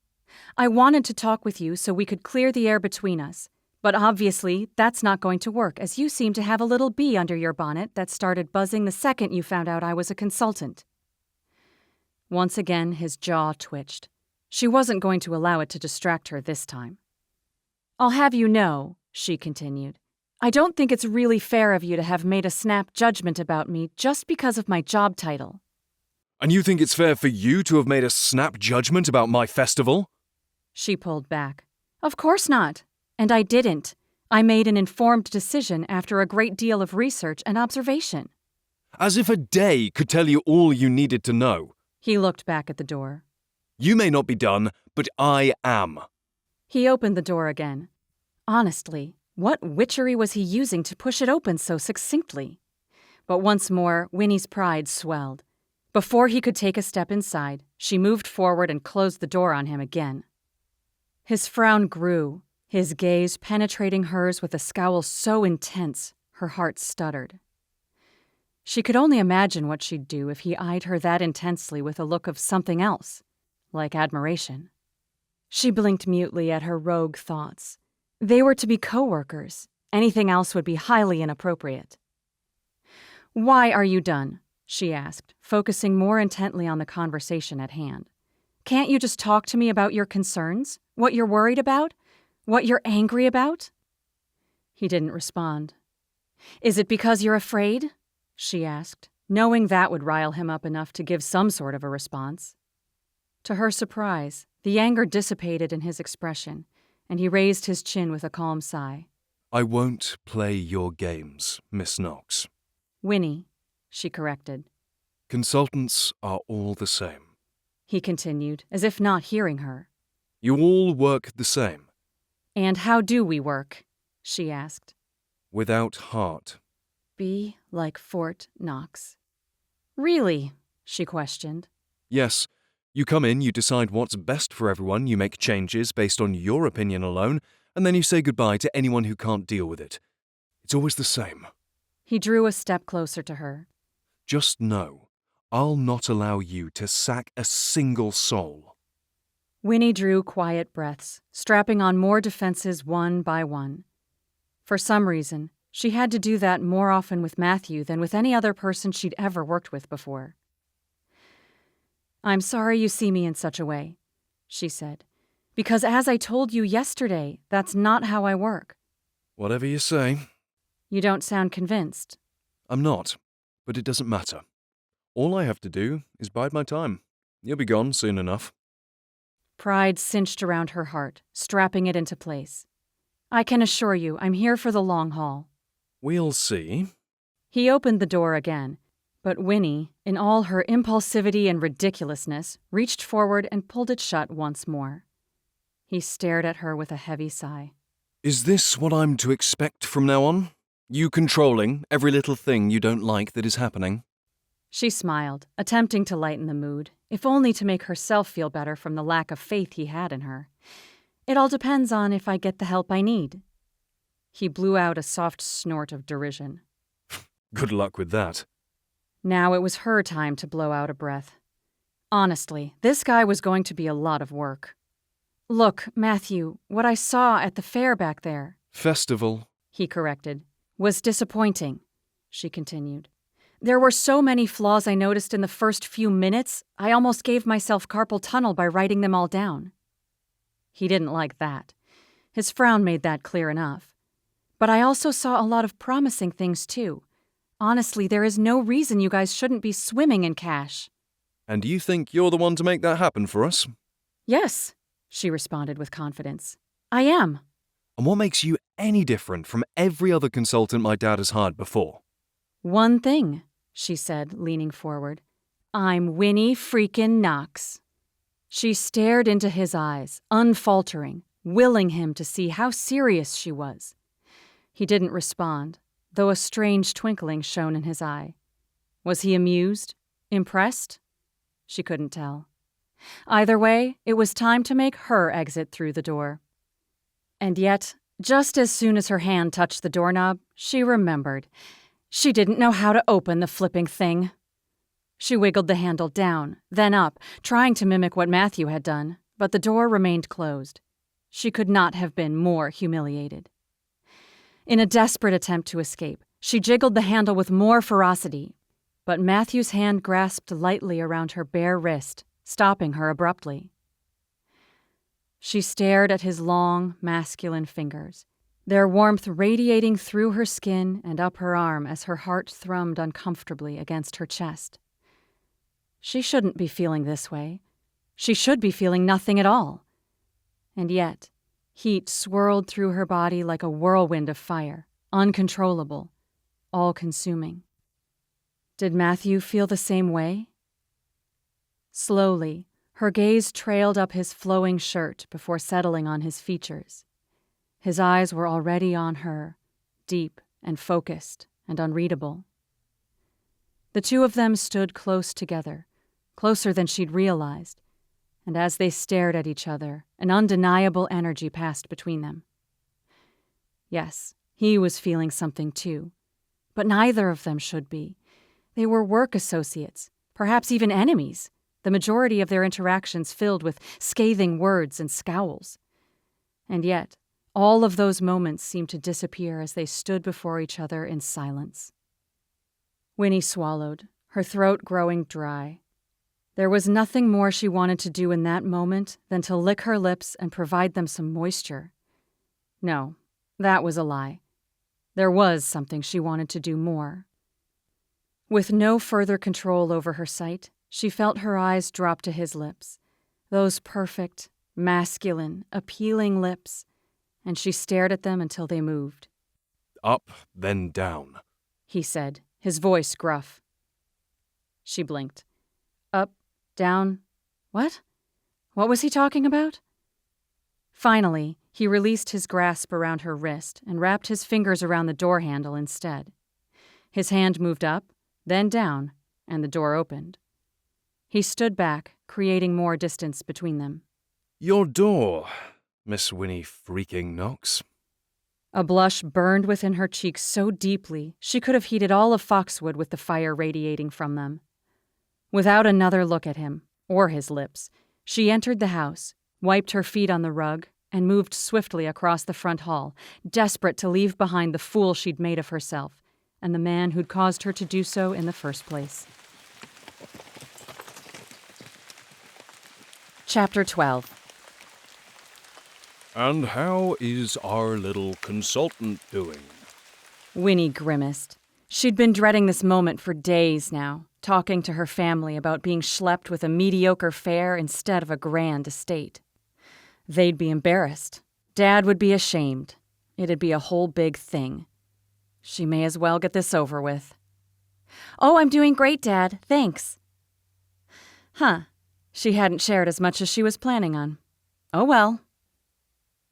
"I wanted to talk with you so we could clear the air between us, but obviously that's not going to work as you seem to have a little bee under your bonnet that started buzzing the second you found out I was a consultant." Once again, his jaw twitched. She wasn't going to allow it to distract her this time. "I'll have you know," she continued, "I don't think it's really fair of you to have made a snap judgment about me just because of my job title." And you think it's fair for you to have made a snap judgment about my festival? She pulled back. "Of course not. And I didn't. I made an informed decision after a great deal of research and observation." As if a day could tell you all you needed to know. He looked back at the door. You may not be done, but I am. He opened the door again. Honestly, what witchery was he using to push it open so succinctly? But once more, Winnie's pride swelled. Before he could take a step inside, she moved forward and closed the door on him again. His frown grew, his gaze penetrating hers with a scowl so intense, her heart stuttered. She could only imagine what she'd do if he eyed her that intensely with a look of something else, like admiration. She blinked mutely at her rogue thoughts. They were to be co-workers. Anything else would be highly inappropriate. "Why are you done?" she asked, focusing more intently on the conversation at hand. "Can't you just talk to me about your concerns? What you're worried about? What you're angry about?" He didn't respond. "Is it because you're afraid?" she asked, knowing that would rile him up enough to give some sort of a response. To her surprise, the anger dissipated in his expression, and he raised his chin with a calm sigh. I won't play your games, Miss Knox. "Winnie," she corrected. Consultants are all the same. He continued, as if not hearing her. You all work the same. "And how do we work?" she asked. Without heart. "Be like Fort Knox." "Really?" she questioned. Yes, you come in, you decide what's best for everyone, you make changes based on your opinion alone, and then you say goodbye to anyone who can't deal with it. It's always the same. He drew a step closer to her. Just know, I'll not allow you to sack a single soul. Winnie drew quiet breaths, strapping on more defenses one by one. For some reason, she had to do that more often with Matthew than with any other person she'd ever worked with before. "I'm sorry you see me in such a way," she said, "because as I told you yesterday, that's not how I work." Whatever you say. "You don't sound convinced." I'm not, but it doesn't matter. All I have to do is bide my time. You'll be gone soon enough. Pride cinched around her heart, strapping it into place. "I can assure you, I'm here for the long haul." We'll see. He opened the door again, but Winnie, in all her impulsivity and ridiculousness, reached forward and pulled it shut once more. He stared at her with a heavy sigh. Is this what I'm to expect from now on? You controlling every little thing you don't like that is happening? She smiled, attempting to lighten the mood, if only to make herself feel better from the lack of faith he had in her. "It all depends on if I get the help I need." He blew out a soft snort of derision. Good luck with that. Now it was her time to blow out a breath. Honestly, this guy was going to be a lot of work. "Look, Matthew, what I saw at the fair back there," Festival. he corrected, "was disappointing," she continued. "There were so many flaws I noticed in the first few minutes, I almost gave myself carpal tunnel by writing them all down." He didn't like that. His frown made that clear enough. "But I also saw a lot of promising things, too. Honestly, there is no reason you guys shouldn't be swimming in cash." And you think you're the one to make that happen for us? "Yes," she responded with confidence. "I am." And what makes you any different from every other consultant my dad has hired before? "One thing," she said, leaning forward. "I'm Winnie freaking Knox." She stared into his eyes, unfaltering, willing him to see how serious she was. He didn't respond, though a strange twinkling shone in his eye. Was he amused? Impressed? She couldn't tell. Either way, it was time to make her exit through the door. And yet, just as soon as her hand touched the doorknob, she remembered. She didn't know how to open the flipping thing. She wiggled the handle down, then up, trying to mimic what Matthew had done, but the door remained closed. She could not have been more humiliated. In a desperate attempt to escape, she jiggled the handle with more ferocity, but Matthew's hand grasped lightly around her bare wrist, stopping her abruptly. She stared at his long, masculine fingers, their warmth radiating through her skin and up her arm as her heart thrummed uncomfortably against her chest. She shouldn't be feeling this way. She should be feeling nothing at all. And yet, heat swirled through her body like a whirlwind of fire, uncontrollable, all-consuming. Did Matthew feel the same way? Slowly, her gaze trailed up his flowing shirt before settling on his features. His eyes were already on her, deep and focused and unreadable. The two of them stood close together, closer than she'd realized, and as they stared at each other, an undeniable energy passed between them. Yes, he was feeling something too, but neither of them should be. They were work associates, perhaps even enemies, the majority of their interactions filled with scathing words and scowls. And yet, all of those moments seemed to disappear as they stood before each other in silence. Winnie swallowed, her throat growing dry. There was nothing more she wanted to do in that moment than to lick her lips and provide them some moisture. No, that was a lie. There was something she wanted to do more. With no further control over her sight, she felt her eyes drop to his lips, those perfect, masculine, appealing lips, and she stared at them until they moved. Up, then down. He said, his voice gruff. She blinked. Up, down, what? What was he talking about? Finally, he released his grasp around her wrist and wrapped his fingers around the door handle instead. His hand moved up, then down, and the door opened. He stood back, creating more distance between them. Your door, Miss Winnie freaking Knox. A blush burned within her cheeks so deeply she could have heated all of Foxwood with the fire radiating from them. Without another look at him, or his lips, she entered the house, wiped her feet on the rug, and moved swiftly across the front hall, desperate to leave behind the fool she'd made of herself, and the man who'd caused her to do so in the first place. Chapter 12. And how is our little consultant doing? Winnie grimaced. She'd been dreading this moment for days now, talking to her family about being schlepped with a mediocre fare instead of a grand estate. They'd be embarrassed. Dad would be ashamed. It'd be a whole big thing. She may as well get this over with. Oh, I'm doing great, Dad. Thanks. Huh. She hadn't shared as much as she was planning on. Oh well.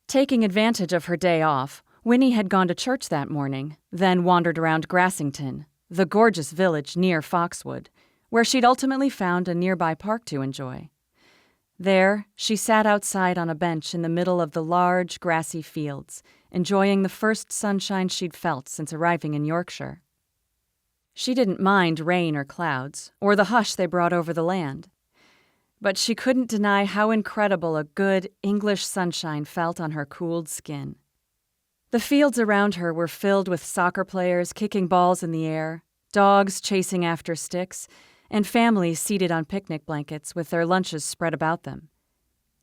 Taking advantage of her day off, Winnie had gone to church that morning, then wandered around Grassington, the gorgeous village near Foxwood, where she'd ultimately found a nearby park to enjoy. There, she sat outside on a bench in the middle of the large, grassy fields, enjoying the first sunshine she'd felt since arriving in Yorkshire. She didn't mind rain or clouds, or the hush they brought over the land. But she couldn't deny how incredible a good English sunshine felt on her cooled skin. The fields around her were filled with soccer players kicking balls in the air, dogs chasing after sticks, and families seated on picnic blankets with their lunches spread about them.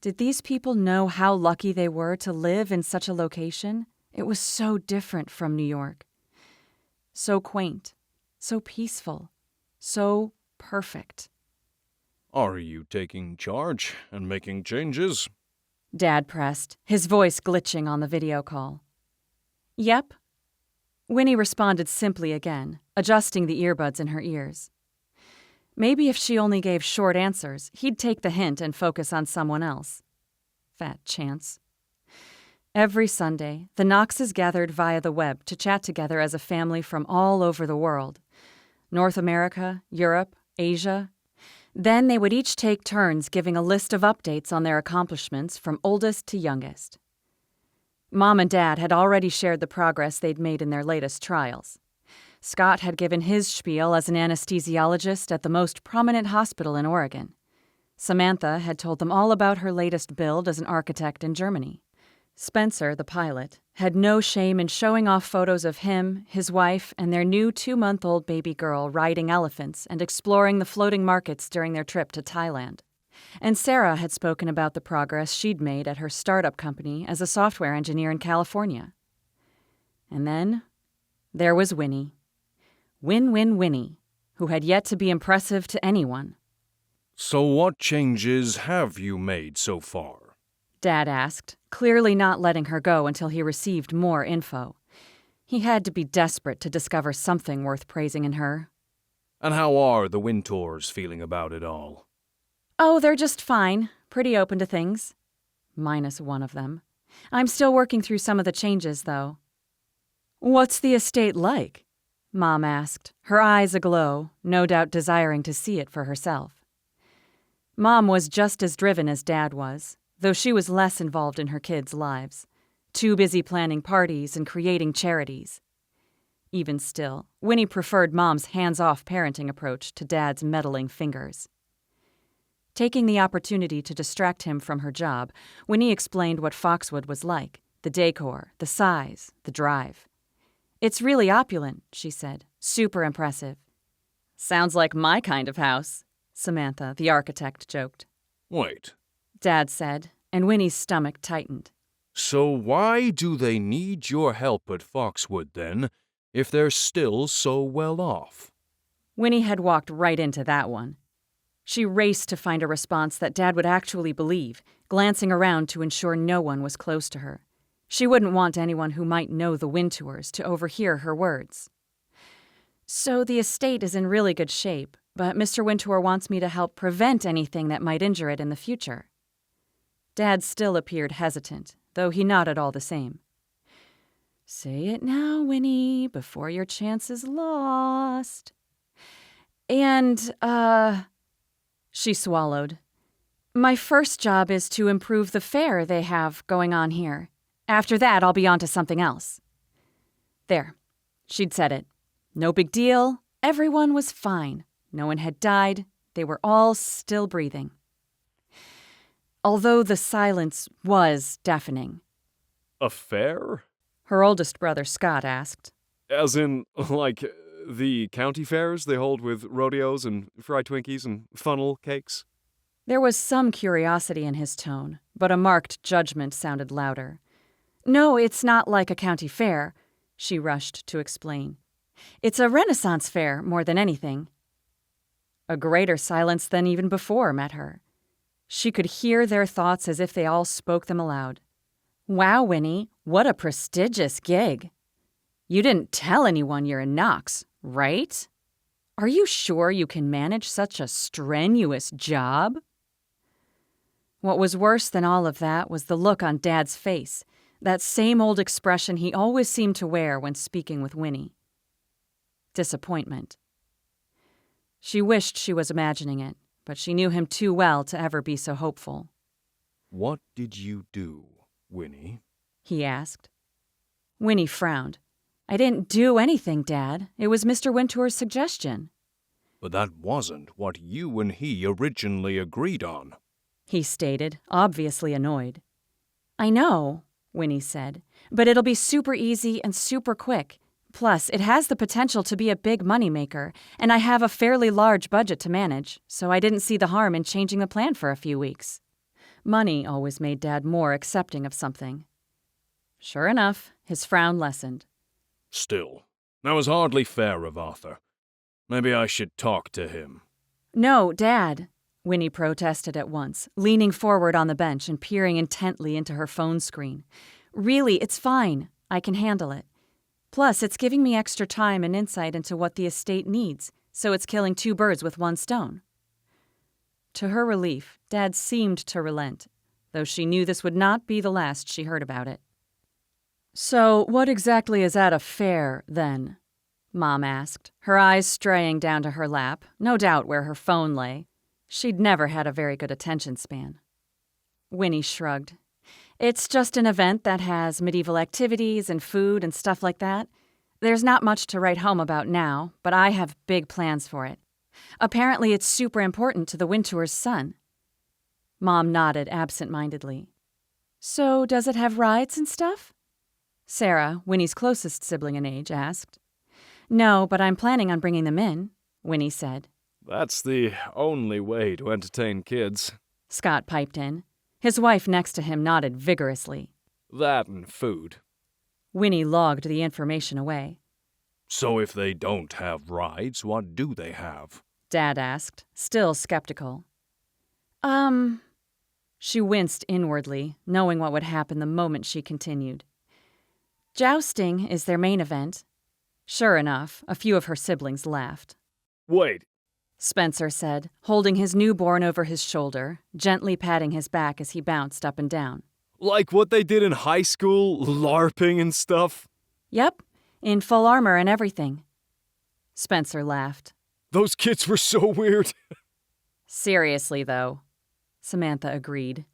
Did these people know how lucky they were to live in such a location? It was so different from New York. So quaint, so peaceful, so perfect. Are you taking charge and making changes? Dad pressed, his voice glitching on the video call. Yep. Winnie responded simply again, adjusting the earbuds in her ears. Maybe if she only gave short answers, he'd take the hint and focus on someone else. Fat chance. Every Sunday, the Knoxes gathered via the web to chat together as a family from all over the world. North America, Europe, Asia. Then they would each take turns giving a list of updates on their accomplishments from oldest to youngest. Mom and Dad had already shared the progress they'd made in their latest trials. Scott had given his spiel as an anesthesiologist at the most prominent hospital in Oregon. Samantha had told them all about her latest build as an architect in Germany. Spencer, the pilot, had no shame in showing off photos of him, his wife, and their new 2-month-old baby girl riding elephants and exploring the floating markets during their trip to Thailand. And Sarah had spoken about the progress she'd made at her startup company as a software engineer in California. And then there was Winnie. Winnie, who had yet to be impressive to anyone. So what changes have you made so far? Dad asked, clearly not letting her go until he received more info. He had to be desperate to discover something worth praising in her. And how are the Wintors feeling about it all? Oh, they're just fine. Pretty open to things. Minus one of them. I'm still working through some of the changes, though. What's the estate like? Mom asked, her eyes aglow, no doubt desiring to see it for herself. Mom was just as driven as Dad was, though she was less involved in her kids' lives, too busy planning parties and creating charities. Even still, Winnie preferred Mom's hands-off parenting approach to Dad's meddling fingers. Taking the opportunity to distract him from her job, Winnie explained what Foxwood was like, the decor, the size, the drive. It's really opulent, she said. Super impressive. Sounds like my kind of house, Samantha, the architect, joked. Wait. Dad said, and Winnie's stomach tightened. So why do they need your help at Foxwood, then, if they're still so well off? Winnie had walked right into that one. She raced to find a response that Dad would actually believe, glancing around to ensure no one was close to her. She wouldn't want anyone who might know the Wintours to overhear her words. So the estate is in really good shape, but Mr. Wintour wants me to help prevent anything that might injure it in the future. Dad still appeared hesitant, though he nodded all the same. Say it now, Winnie, before your chance is lost. And, she swallowed. My first job is to improve the fair they have going on here. After that, I'll be on to something else. There. She'd said it. No big deal. Everyone was fine. No one had died. They were all still breathing. Although the silence was deafening. A fair? Her oldest brother, Scott, asked. As in, like, the county fairs they hold with rodeos and fried Twinkies and funnel cakes? There was some curiosity in his tone, but a marked judgment sounded louder. No, it's not like a county fair, she rushed to explain. It's a Renaissance fair more than anything. A greater silence than even before met her. She could hear their thoughts as if they all spoke them aloud. Wow, Winnie, what a prestigious gig. You didn't tell anyone you're in Knox, right? Are you sure you can manage such a strenuous job? What was worse than all of that was the look on Dad's face, that same old expression he always seemed to wear when speaking with Winnie. Disappointment. She wished she was imagining it, but she knew him too well to ever be so hopeful. What did you do, Winnie? He asked. Winnie frowned. I didn't do anything, Dad. It was Mr. Wintour's suggestion. But that wasn't what you and he originally agreed on, he stated, obviously annoyed. I know, Winnie said, but it'll be super easy and super quick. Plus, it has the potential to be a big moneymaker, and I have a fairly large budget to manage, so I didn't see the harm in changing the plan for a few weeks. Money always made Dad more accepting of something. Sure enough, his frown lessened. Still, that was hardly fair of Arthur. Maybe I should talk to him. No, Dad, Winnie protested at once, leaning forward on the bench and peering intently into her phone screen. Really, it's fine. I can handle it. Plus, it's giving me extra time and insight into what the estate needs, so it's killing two birds with one stone. To her relief, Dad seemed to relent, though she knew this would not be the last she heard about it. So, what exactly is at a fair, then? Mom asked, her eyes straying down to her lap, no doubt where her phone lay. She'd never had a very good attention span. Winnie shrugged. It's just an event that has medieval activities and food and stuff like that. There's not much to write home about now, but I have big plans for it. Apparently it's super important to the Wintour's son. Mom nodded absent-mindedly. So does it have rides and stuff? Sarah, Winnie's closest sibling in age, asked. No, but I'm planning on bringing them in, Winnie said. That's the only way to entertain kids, Scott piped in. His wife next to him nodded vigorously. That and food. Winnie logged the information away. So if they don't have rides, what do they have? Dad asked, still skeptical. She winced inwardly, knowing what would happen the moment she continued. Jousting is their main event. Sure enough, a few of her siblings laughed. Wait, Spencer said, holding his newborn over his shoulder, gently patting his back as he bounced up and down. like what they did in high school, LARPing and stuff? Yep, in full armor and everything. Spencer laughed. Those kids were so weird. Seriously, though, Samantha agreed.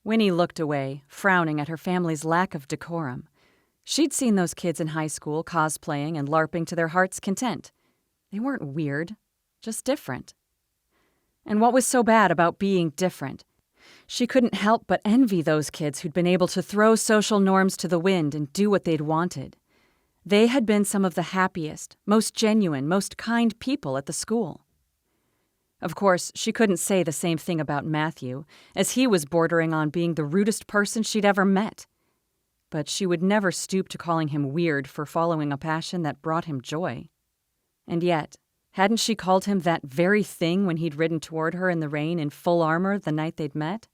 Winnie looked away, frowning at her family's lack of decorum. She'd seen those kids in high school cosplaying and LARPing to their heart's content. They weren't weird, just different. And what was so bad about being different? She couldn't help but envy those kids who'd been able to throw social norms to the wind and do what they'd wanted. They had been some of the happiest, most genuine, most kind people at the school. Of course, she couldn't say the same thing about Matthew, as he was bordering on being the rudest person she'd ever met. But she would never stoop to calling him weird for following a passion that brought him joy. And yet, hadn't she called him that very thing when he'd ridden toward her in the rain in full armor the night they'd met?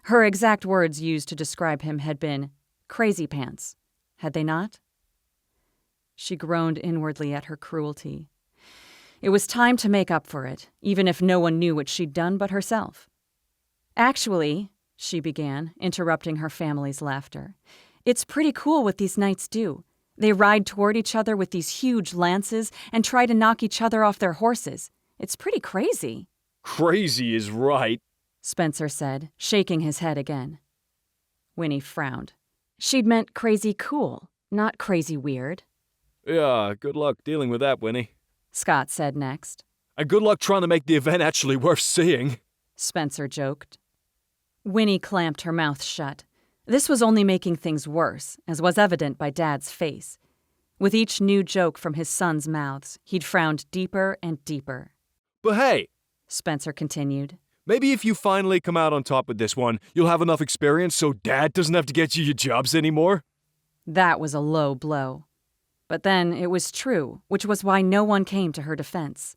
Her exact words used to describe him had been, "crazy pants," had they not? She groaned inwardly at her cruelty. It was time to make up for it, even if no one knew what she'd done but herself. "Actually," she began, interrupting her family's laughter, "it's pretty cool what these knights do. They ride toward each other with these huge lances and try to knock each other off their horses. It's pretty crazy." Crazy is right. Spencer said, shaking his head again. Winnie frowned. She'd meant crazy cool, not crazy weird. Yeah, good luck dealing with that, Winnie. Scott said next. And good luck trying to make the event actually worth seeing, Spencer joked. Winnie clamped her mouth shut. This was only making things worse, as was evident by Dad's face. With each new joke from his sons' mouths, he'd frowned deeper and deeper. But hey, Spencer continued, maybe if you finally come out on top with this one, you'll have enough experience so Dad doesn't have to get you your jobs anymore. That was a low blow. But then it was true, which was why no one came to her defense.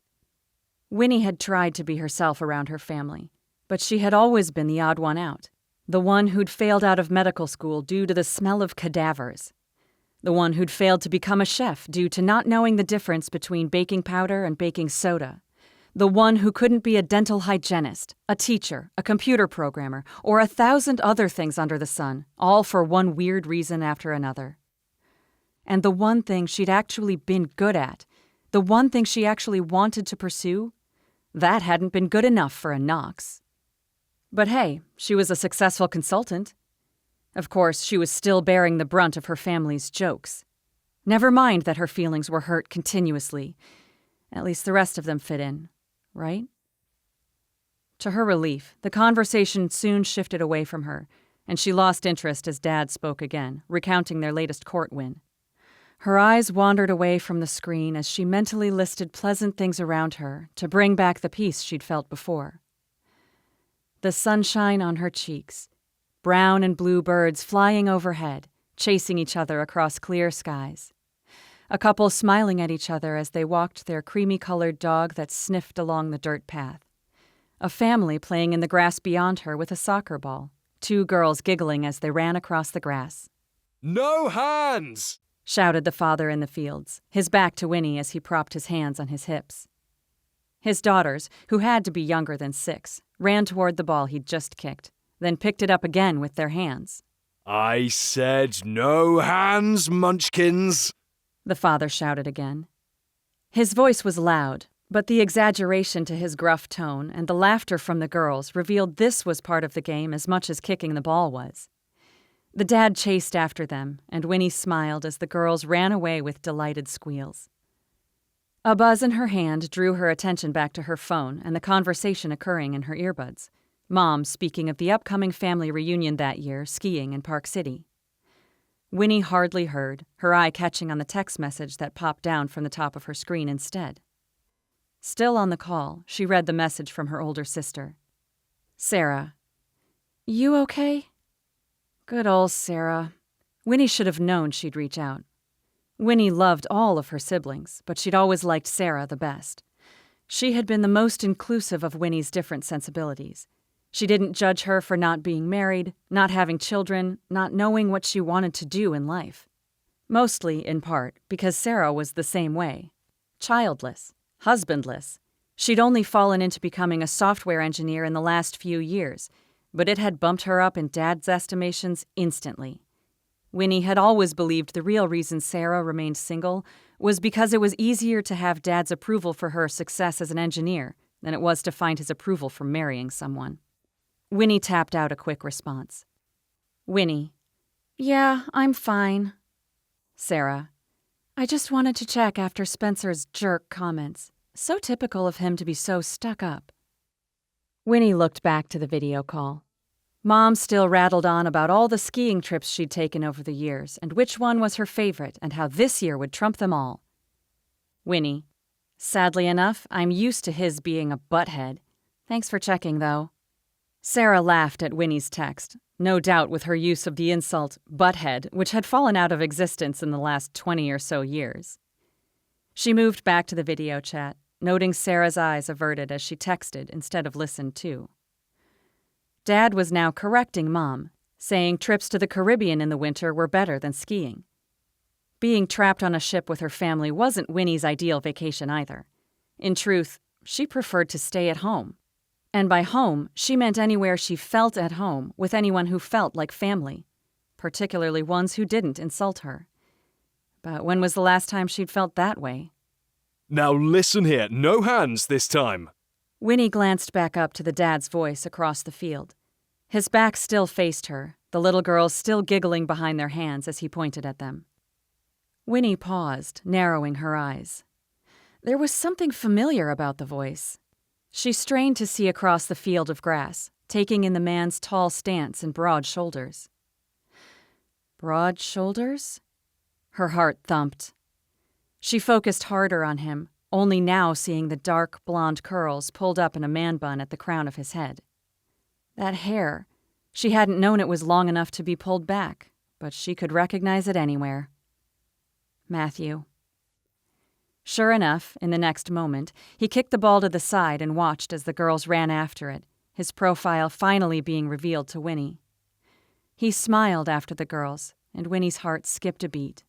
Winnie had tried to be herself around her family, but she had always been the odd one out, the one who'd failed out of medical school due to the smell of cadavers, the one who'd failed to become a chef due to not knowing the difference between baking powder and baking soda, the one who couldn't be a dental hygienist, a teacher, a computer programmer, or 1,000 other things under the sun, all for one weird reason after another. And the one thing she'd actually been good at, the one thing she actually wanted to pursue, that hadn't been good enough for a Knox. But hey, she was a successful consultant. Of course, she was still bearing the brunt of her family's jokes. Never mind that her feelings were hurt continuously. At least the rest of them fit in, right? To her relief, the conversation soon shifted away from her, and she lost interest as Dad spoke again, recounting their latest court win. Her eyes wandered away from the screen as she mentally listed pleasant things around her to bring back the peace she'd felt before. The sunshine on her cheeks, brown and blue birds flying overhead, chasing each other across clear skies. A couple smiling at each other as they walked their creamy-colored dog that sniffed along the dirt path. A family playing in the grass beyond her with a soccer ball. 2 girls giggling as they ran across the grass. No hands! Shouted the father in the fields, his back to Winnie as he propped his hands on his hips. His daughters, who had to be younger than 6, ran toward the ball he'd just kicked, then picked it up again with their hands. I said no hands, munchkins! The father shouted again. His voice was loud, but the exaggeration to his gruff tone and the laughter from the girls revealed this was part of the game as much as kicking the ball was. The dad chased after them, and Winnie smiled as the girls ran away with delighted squeals. A buzz in her hand drew her attention back to her phone and the conversation occurring in her earbuds. Mom speaking of the upcoming family reunion that year, skiing in Park City. Winnie hardly heard, her eye catching on the text message that popped down from the top of her screen instead. Still on the call, she read the message from her older sister. Sarah. You okay? Good old Sarah. Winnie should have known she'd reach out. Winnie loved all of her siblings, but she'd always liked Sarah the best. She had been the most inclusive of Winnie's different sensibilities. She didn't judge her for not being married, not having children, not knowing what she wanted to do in life. Mostly, in part, because Sarah was the same way. Childless, husbandless. She'd only fallen into becoming a software engineer in the last few years, but it had bumped her up in Dad's estimations instantly. Winnie had always believed the real reason Sarah remained single was because it was easier to have Dad's approval for her success as an engineer than it was to find his approval for marrying someone. Winnie tapped out a quick response. Winnie. Yeah, I'm fine. Sarah. I just wanted to check after Spencer's jerk comments. So typical of him to be so stuck up. Winnie looked back to the video call. Mom still rattled on about all the skiing trips she'd taken over the years and which one was her favorite and how this year would trump them all. Winnie. Sadly enough, I'm used to his being a butthead. Thanks for checking, though. Sarah laughed at Winnie's text, no doubt with her use of the insult butthead, which had fallen out of existence in the last 20 or so years. She moved back to the video chat, noting Sarah's eyes averted as she texted instead of listened to. Dad was now correcting Mom, saying trips to the Caribbean in the winter were better than skiing. Being trapped on a ship with her family wasn't Winnie's ideal vacation either. In truth, she preferred to stay at home. And by home, she meant anywhere she felt at home with anyone who felt like family, particularly ones who didn't insult her. But when was the last time she'd felt that way? Now listen here, no hands this time. Winnie glanced back up to the dad's voice across the field. His back still faced her, the little girls still giggling behind their hands as he pointed at them. Winnie paused, narrowing her eyes. There was something familiar about the voice. She strained to see across the field of grass, taking in the man's tall stance and broad shoulders. Broad shoulders? Her heart thumped. She focused harder on him, only now seeing the dark, blonde curls pulled up in a man bun at the crown of his head. That hair, she hadn't known it was long enough to be pulled back, but she could recognize it anywhere. Matthew. Sure enough, in the next moment, he kicked the ball to the side and watched as the girls ran after it, his profile finally being revealed to Winnie. He smiled after the girls, and Winnie's heart skipped a beat.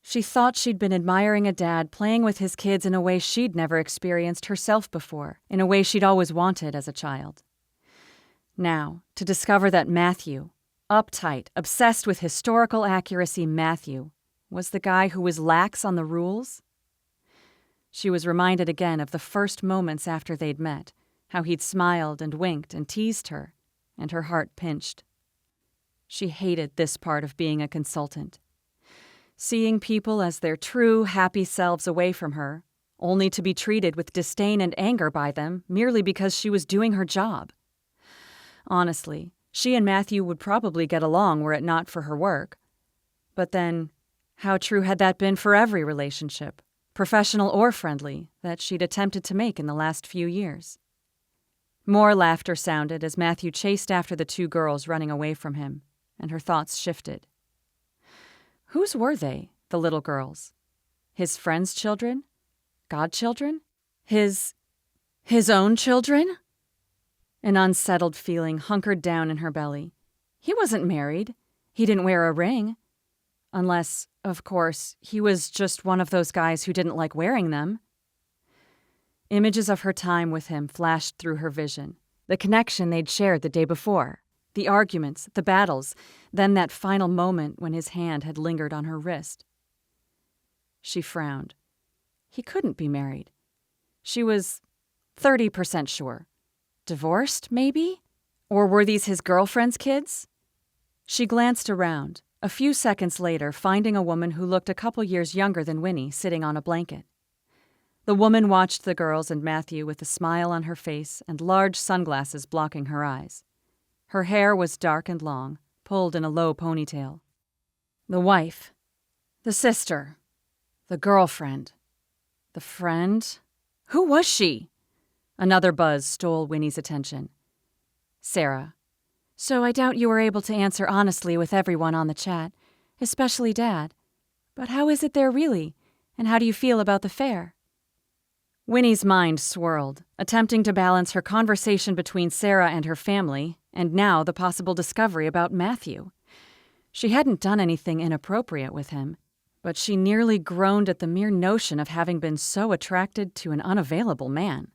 She thought she'd been admiring a dad playing with his kids in a way she'd never experienced herself before, in a way she'd always wanted as a child. Now, to discover that Matthew, uptight, obsessed with historical accuracy Matthew, was the guy who was lax on the rules? She was reminded again of the first moments after they'd met, how he'd smiled and winked and teased her, and her heart pinched. She hated this part of being a consultant. Seeing people as their true, happy selves away from her, only to be treated with disdain and anger by them merely because she was doing her job. Honestly, she and Matthew would probably get along were it not for her work. But then, how true had that been for every relationship, professional or friendly, that she'd attempted to make in the last few years? More laughter sounded as Matthew chased after the two girls running away from him, and her thoughts shifted. Whose were they, the little girls? His friends' children? Godchildren? His own children? An unsettled feeling hunkered down in her belly. He wasn't married. He didn't wear a ring. Unless, of course, he was just one of those guys who didn't like wearing them. Images of her time with him flashed through her vision. The connection they'd shared the day before. The arguments, the battles, then that final moment when his hand had lingered on her wrist. She frowned. He couldn't be married. She was 30% sure. Divorced, maybe? Or were these his girlfriend's kids? She glanced around, a few seconds later finding a woman who looked a couple years younger than Winnie sitting on a blanket. The woman watched the girls and Matthew with a smile on her face and large sunglasses blocking her eyes. Her hair was dark and long, pulled in a low ponytail. The wife. The sister. The girlfriend. The friend. Who was she? Another buzz stole Winnie's attention. Sarah. So I doubt you were able to answer honestly with everyone on the chat, especially Dad. But how is it there really? And how do you feel about the fair? Winnie's mind swirled, attempting to balance her conversation between Sarah and her family, and now the possible discovery about Matthew. She hadn't done anything inappropriate with him, but she nearly groaned at the mere notion of having been so attracted to an unavailable man.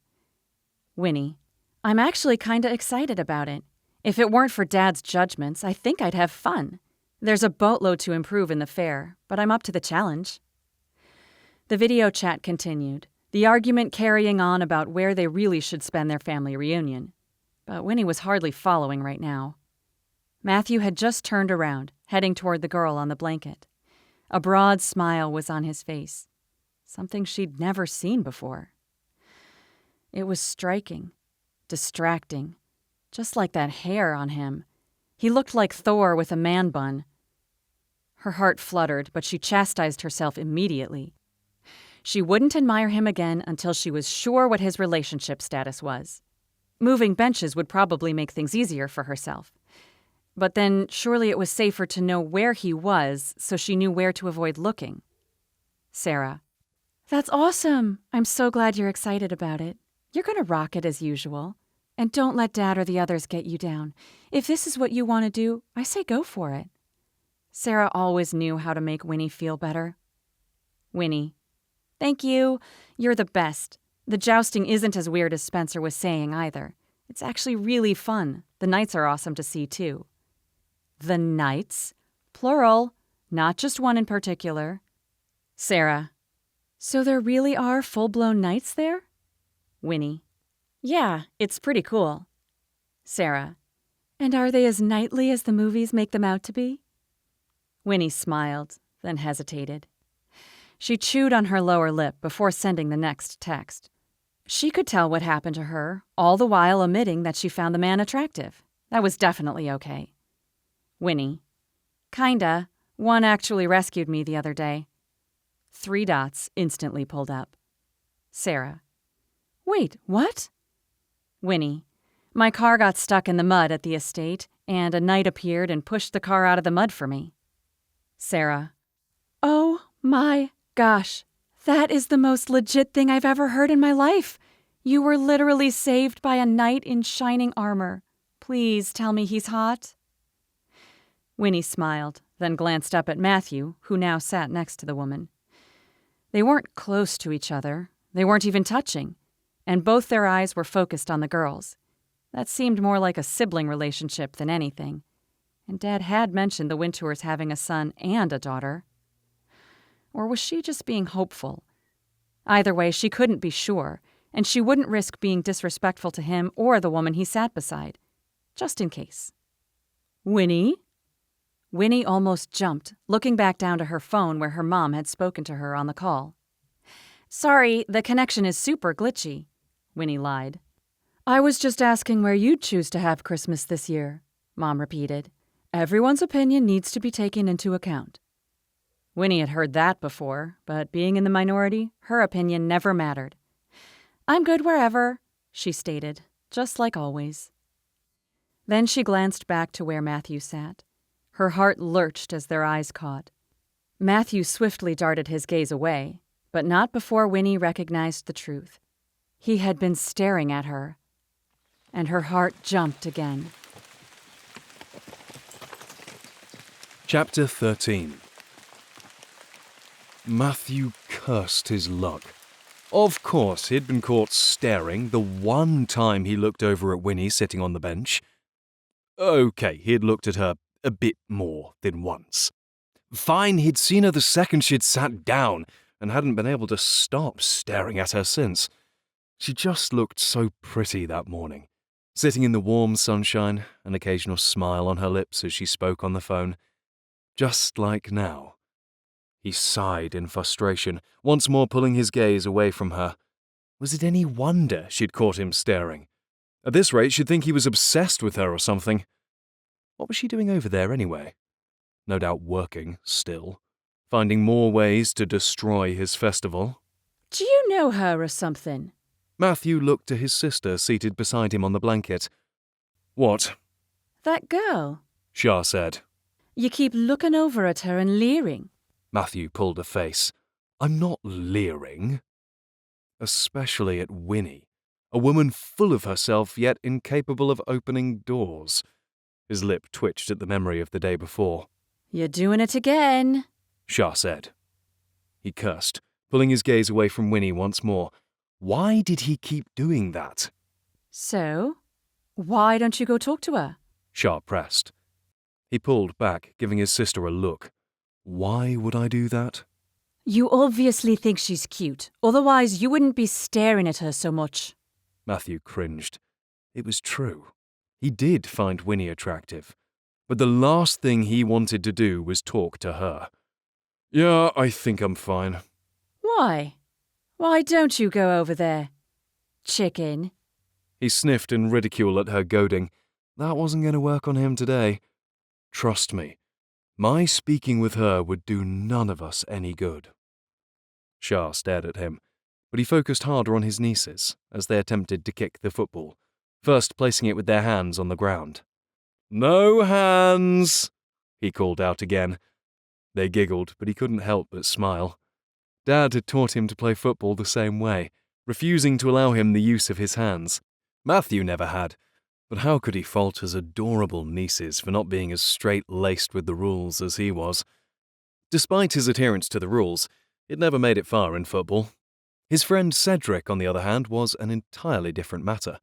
Winnie, I'm actually kinda excited about it. If it weren't for Dad's judgments, I think I'd have fun. There's a boatload to improve in the fair, but I'm up to the challenge. The video chat continued, the argument carrying on about where they really should spend their family reunion. But Winnie was hardly following right now. Matthew had just turned around, heading toward the girl on the blanket. A broad smile was on his face, something she'd never seen before. It was striking, distracting, just like that hair on him. He looked like Thor with a man bun. Her heart fluttered, but she chastised herself immediately. She wouldn't admire him again until she was sure what his relationship status was. Moving benches would probably make things easier for herself. But then surely it was safer to know where he was so she knew where to avoid looking. Sarah. That's awesome. I'm so glad you're excited about it. You're going to rock it as usual. And don't let Dad or the others get you down. If this is what you want to do, I say go for it. Sarah always knew how to make Winnie feel better. Winnie. Thank you. You're the best. The jousting isn't as weird as Spencer was saying either. It's actually really fun. The knights are awesome to see too. The knights? Plural, not just one in particular. Sarah. So there really are full-blown knights there? Winnie. Yeah, it's pretty cool. Sarah. And are they as knightly as the movies make them out to be? Winnie smiled, then hesitated. She chewed on her lower lip before sending the next text. She could tell what happened to her, all the while admitting that she found the man attractive. That was definitely okay. Winnie. Kinda. One actually rescued me the other day. 3 dots instantly pulled up. Sarah. Wait, what? Winnie. My car got stuck in the mud at the estate, and a knight appeared and pushed the car out of the mud for me. Sarah. Oh my gosh. That is the most legit thing I've ever heard in my life. You were literally saved by a knight in shining armor. Please tell me he's hot. Winnie smiled, then glanced up at Matthew, who now sat next to the woman. They weren't close to each other. They weren't even touching, and both their eyes were focused on the girls. That seemed more like a sibling relationship than anything. And Dad had mentioned the Winters having a son and a daughter. Or was she just being hopeful? Either way, she couldn't be sure, and she wouldn't risk being disrespectful to him or the woman he sat beside, just in case. Winnie? Winnie almost jumped, looking back down to her phone where her mom had spoken to her on the call. Sorry, the connection is super glitchy, Winnie lied. I was just asking where you'd choose to have Christmas this year, Mom repeated. Everyone's opinion needs to be taken into account. Winnie had heard that before, but being in the minority, her opinion never mattered. I'm good wherever, she stated, just like always. Then she glanced back to where Matthew sat. Her heart lurched as their eyes caught. Matthew swiftly darted his gaze away, but not before Winnie recognized the truth. He had been staring at her, and her heart jumped again. Chapter 13. Matthew cursed his luck. Of course, he'd been caught staring the one time he looked over at Winnie sitting on the bench. Okay, he'd looked at her a bit more than once. Fine, he'd seen her the second she'd sat down and hadn't been able to stop staring at her since. She just looked so pretty that morning, sitting in the warm sunshine, an occasional smile on her lips as she spoke on the phone. Just like now. He sighed in frustration, once more pulling his gaze away from her. Was it any wonder she'd caught him staring? At this rate, she'd think he was obsessed with her or something. What was she doing over there anyway? No doubt working, still. Finding more ways to destroy his festival. Do you know her or something? Matthew looked to his sister seated beside him on the blanket. What? That girl. Shah said. You keep looking over at her and leering. Matthew pulled a face. I'm not leering. Especially at Winnie, a woman full of herself yet incapable of opening doors. His lip twitched at the memory of the day before. You're doing it again, Shah said. He cursed, pulling his gaze away from Winnie once more. Why did he keep doing that? So, why don't you go talk to her? Shah pressed. He pulled back, giving his sister a look. Why would I do that? You obviously think she's cute, otherwise you wouldn't be staring at her so much. Matthew cringed. It was true. He did find Winnie attractive, but the last thing he wanted to do was talk to her. Yeah, I think I'm fine. Why? Why don't you go over there? Chicken. He sniffed in ridicule at her goading. That wasn't going to work on him today. Trust me, my speaking with her would do none of us any good. Shah stared at him, but he focused harder on his nieces as they attempted to kick the football, first placing it with their hands on the ground. "No hands!" he called out again. They giggled, but he couldn't help but smile. Dad had taught him to play football the same way, refusing to allow him the use of his hands. Matthew never had, but how could he fault his adorable nieces for not being as straight-laced with the rules as he was? Despite his adherence to the rules, it never made it far in football. His friend Cedric, on the other hand, was an entirely different matter.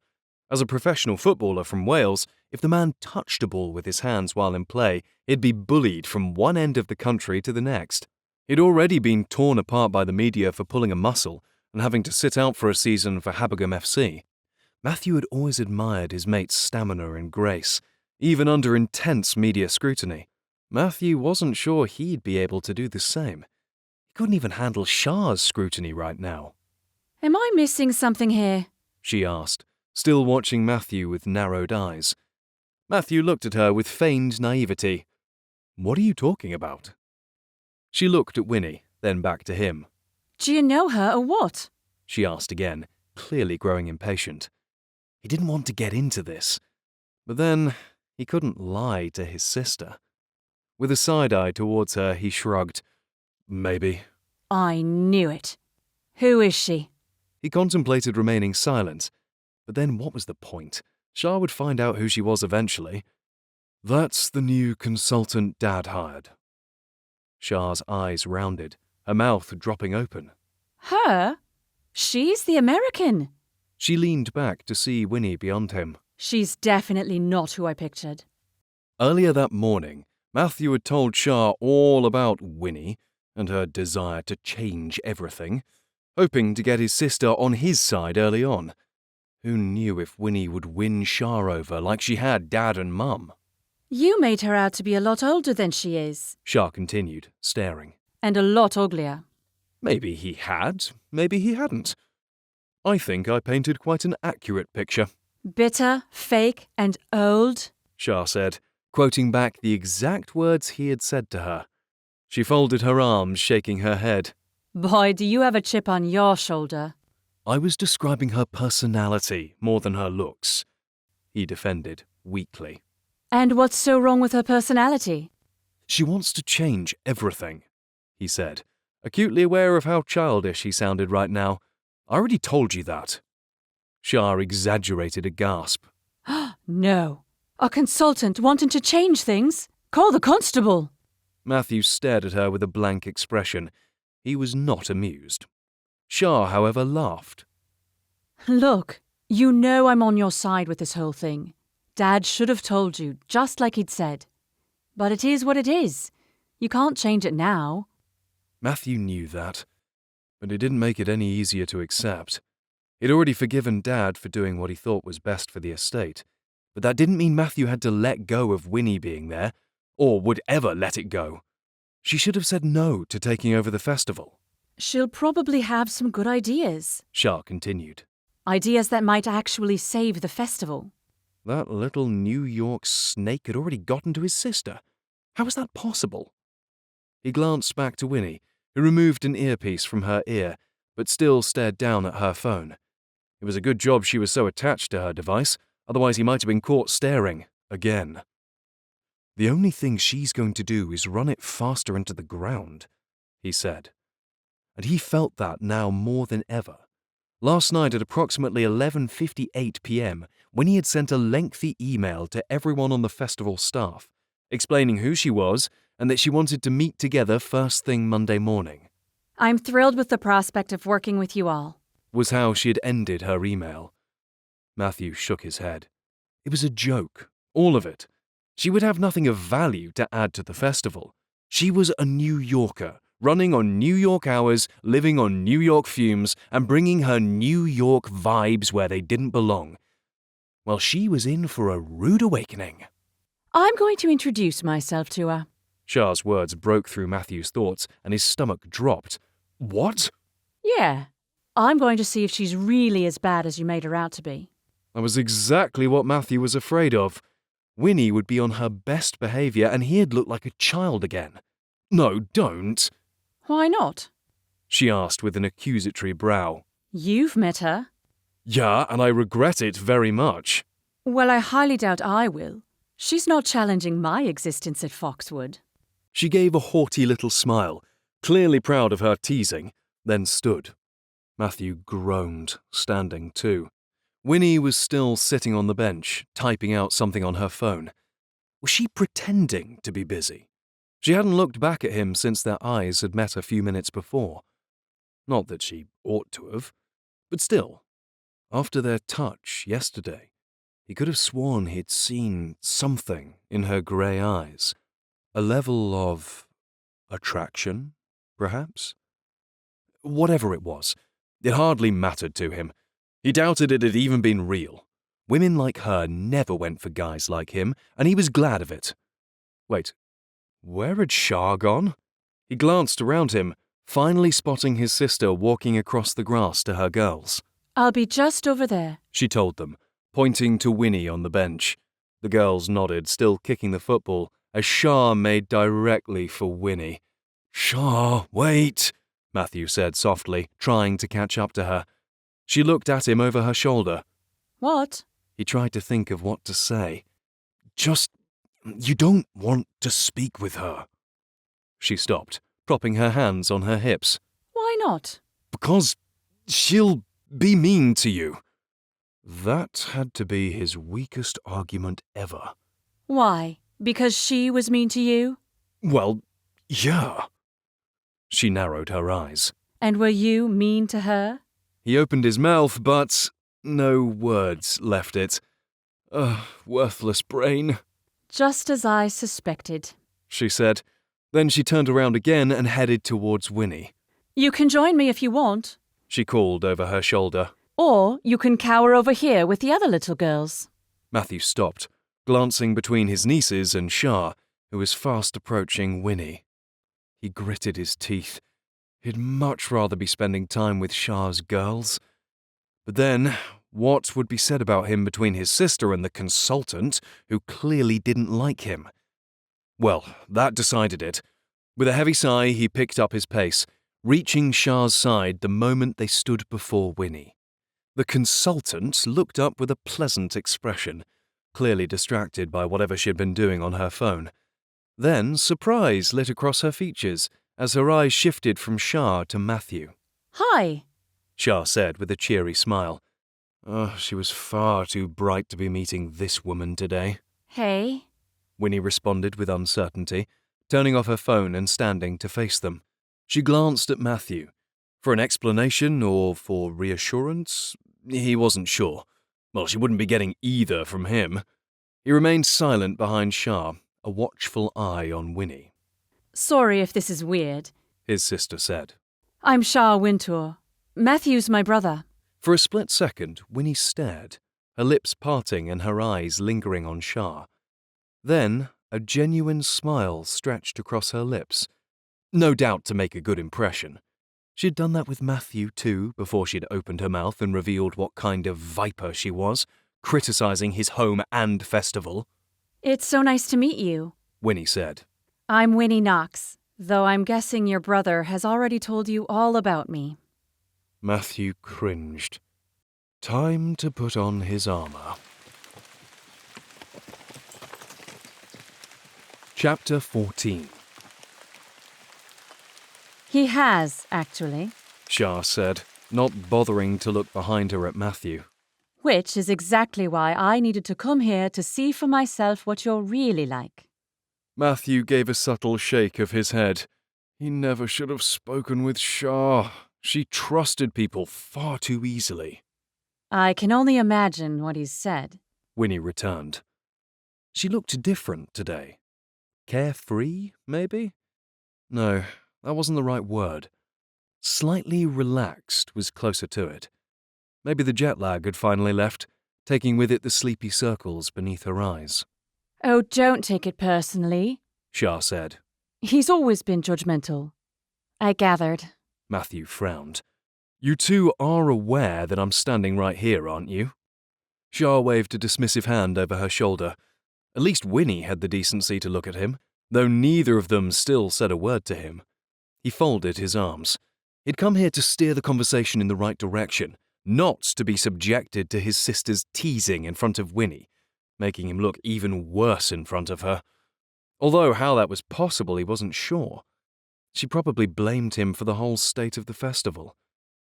As a professional footballer from Wales, if the man touched a ball with his hands while in play, he'd be bullied from one end of the country to the next. He'd already been torn apart by the media for pulling a muscle and having to sit out for a season for Habergam FC. Matthew had always admired his mate's stamina and grace, even under intense media scrutiny. Matthew wasn't sure he'd be able to do the same. He couldn't even handle Shah's scrutiny right now. Am I missing something here? She asked, still watching Matthew with narrowed eyes. Matthew looked at her with feigned naivety. "What are you talking about?" She looked at Winnie, then back to him. Do you know her or what? She asked again, clearly growing impatient. He didn't want to get into this, but then he couldn't lie to his sister. With a side-eye towards her, he shrugged. "Maybe." I knew it. Who is she? He contemplated remaining silent, but then what was the point? Shah would find out who she was eventually. "That's the new consultant Dad hired." Shah's eyes rounded, her mouth dropping open. Her? She's the American. She leaned back to see Winnie beyond him. She's definitely not who I pictured. Earlier that morning, Matthew had told Shah all about Winnie and her desire to change everything, hoping to get his sister on his side early on. Who knew if Winnie would win Shah over like she had Dad and Mum? You made her out to be a lot older than she is. Shah continued, staring. And a lot uglier. Maybe he had, maybe he hadn't. I think I painted quite an accurate picture, Bitter, fake, and old. Shah said, quoting back the exact words he had said to her. She folded her arms, shaking her head. Boy, do you have a chip on your shoulder. I was describing her personality more than her looks, he defended, weakly. And what's so wrong with her personality? She wants to change everything, he said, acutely aware of how childish he sounded right now. I already told you that. Shah exaggerated a gasp. No. A consultant wanting to change things? Call the constable. Matthew stared at her with a blank expression. He was not amused. Shah, however, laughed. Look, you know I'm on your side with this whole thing. Dad should have told you, just like he'd said. But it is what it is. You can't change it now. Matthew knew that, but it didn't make it any easier to accept. He'd already forgiven Dad for doing what he thought was best for the estate, but that didn't mean Matthew had to let go of Winnie being there, or would ever let it go. She should have said no to taking over the festival. She'll probably have some good ideas. Shah continued. Ideas that might actually save the festival. That little New York snake had already gotten to his sister. How was that possible? He glanced back to Winnie, who removed an earpiece from her ear, but still stared down at her phone. It was a good job she was so attached to her device, otherwise he might have been caught staring, again. The only thing she's going to do is run it faster into the ground, he said. And he felt that now more than ever. Last night at approximately 11:58 p.m., Winnie had sent a lengthy email to everyone on the festival staff, explaining who she was and that she wanted to meet together first thing Monday morning. I'm thrilled with the prospect of working with you all, Was how she had ended her email. Matthew shook his head. It was a joke, all of it. She would have nothing of value to add to the festival. She was a New Yorker, running on New York hours, living on New York fumes, and bringing her New York vibes where they didn't belong. Well, she was in for a rude awakening. I'm going to introduce myself to her. Shah's words broke through Matthew's thoughts, and his stomach dropped. What? Yeah. I'm going to see if she's really as bad as you made her out to be. That was exactly what Matthew was afraid of. Winnie would be on her best behaviour, and he'd look like a child again. No, don't. Why not? she asked with an accusatory brow. You've met her? Yeah, and I regret it very much. Well, I highly doubt I will. She's not challenging my existence at Foxwood. She gave a haughty little smile, clearly proud of her teasing, then stood. Matthew groaned, standing too. Winnie was still sitting on the bench, typing out something on her phone. Was she pretending to be busy? She hadn't looked back at him since their eyes had met a few minutes before. Not that she ought to have, but still, after their touch yesterday, he could have sworn he'd seen something in her grey eyes. A level of attraction, perhaps? Whatever it was, it hardly mattered to him. He doubted it had even been real. Women like her never went for guys like him, and he was glad of it. Wait, where had Shah gone? He glanced around him, finally spotting his sister walking across the grass to her girls. I'll be just over there, She told them, pointing to Winnie on the bench. The girls nodded, still kicking the football, as Shah made directly for Winnie. Shah, wait, Matthew said softly, trying to catch up to her. She looked at him over her shoulder. What? He tried to think of what to say. You don't want to speak with her. She stopped, propping her hands on her hips. Why not? Because she'll be mean to you. That had to be his weakest argument ever. Why? Because she was mean to you? Well, yeah. She narrowed her eyes. And were you mean to her? He opened his mouth, but no words left it. Worthless brain, Just as I suspected. she said. Then she turned around again and headed towards Winnie. You can join me if you want. She called over her shoulder. Or you can cower over here with the other little girls. Matthew stopped, glancing between his nieces and Shah, who was fast approaching Winnie. He gritted his teeth. He'd much rather be spending time with Shah's girls. But then, what would be said about him between his sister and the consultant, who clearly didn't like him? Well, that decided it. With a heavy sigh, he picked up his pace, reaching Shah's side the moment they stood before Winnie. The consultant looked up with a pleasant expression, clearly distracted by whatever she'd been doing on her phone. Then surprise lit across her features as her eyes shifted from Shah to Matthew. Hi. Shah said with a cheery smile. She was far too bright to be meeting this woman today. Hey. Winnie responded with uncertainty, turning off her phone and standing to face them. She glanced at Matthew. For an explanation or for reassurance, he wasn't sure. Well, she wouldn't be getting either from him. He remained silent behind Shah, a watchful eye on Winnie. Sorry if this is weird. His sister said. I'm Shah Wintour. Matthew's my brother. For a split second, Winnie stared, her lips parting and her eyes lingering on Shah. Then, a genuine smile stretched across her lips. No doubt to make a good impression. She'd done that with Matthew too, before she'd opened her mouth and revealed what kind of viper she was, criticizing his home and festival. It's so nice to meet you, Winnie said. I'm Winnie Knox, though I'm guessing your brother has already told you all about me. Matthew cringed. Time to put on his armor. Chapter 14. He has, actually. Shah said, not bothering to look behind her at Matthew. Which is exactly why I needed to come here to see for myself what you're really like. Matthew gave a subtle shake of his head. He never should have spoken with Shah. She trusted people far too easily. I can only imagine what he's said. Winnie returned. She looked different today. Carefree, maybe? No, that wasn't the right word. Slightly relaxed was closer to it. Maybe the jet lag had finally left, taking with it the sleepy circles beneath her eyes. Oh, don't take it personally, Shah said. He's always been judgmental. I gathered. Matthew frowned. You two are aware that I'm standing right here, aren't you? Shah waved a dismissive hand over her shoulder. At least Winnie had the decency to look at him, though neither of them still said a word to him. He folded his arms. He'd come here to steer the conversation in the right direction, not to be subjected to his sister's teasing in front of Winnie, making him look even worse in front of her. Although how that was possible, he wasn't sure. She probably blamed him for the whole state of the festival.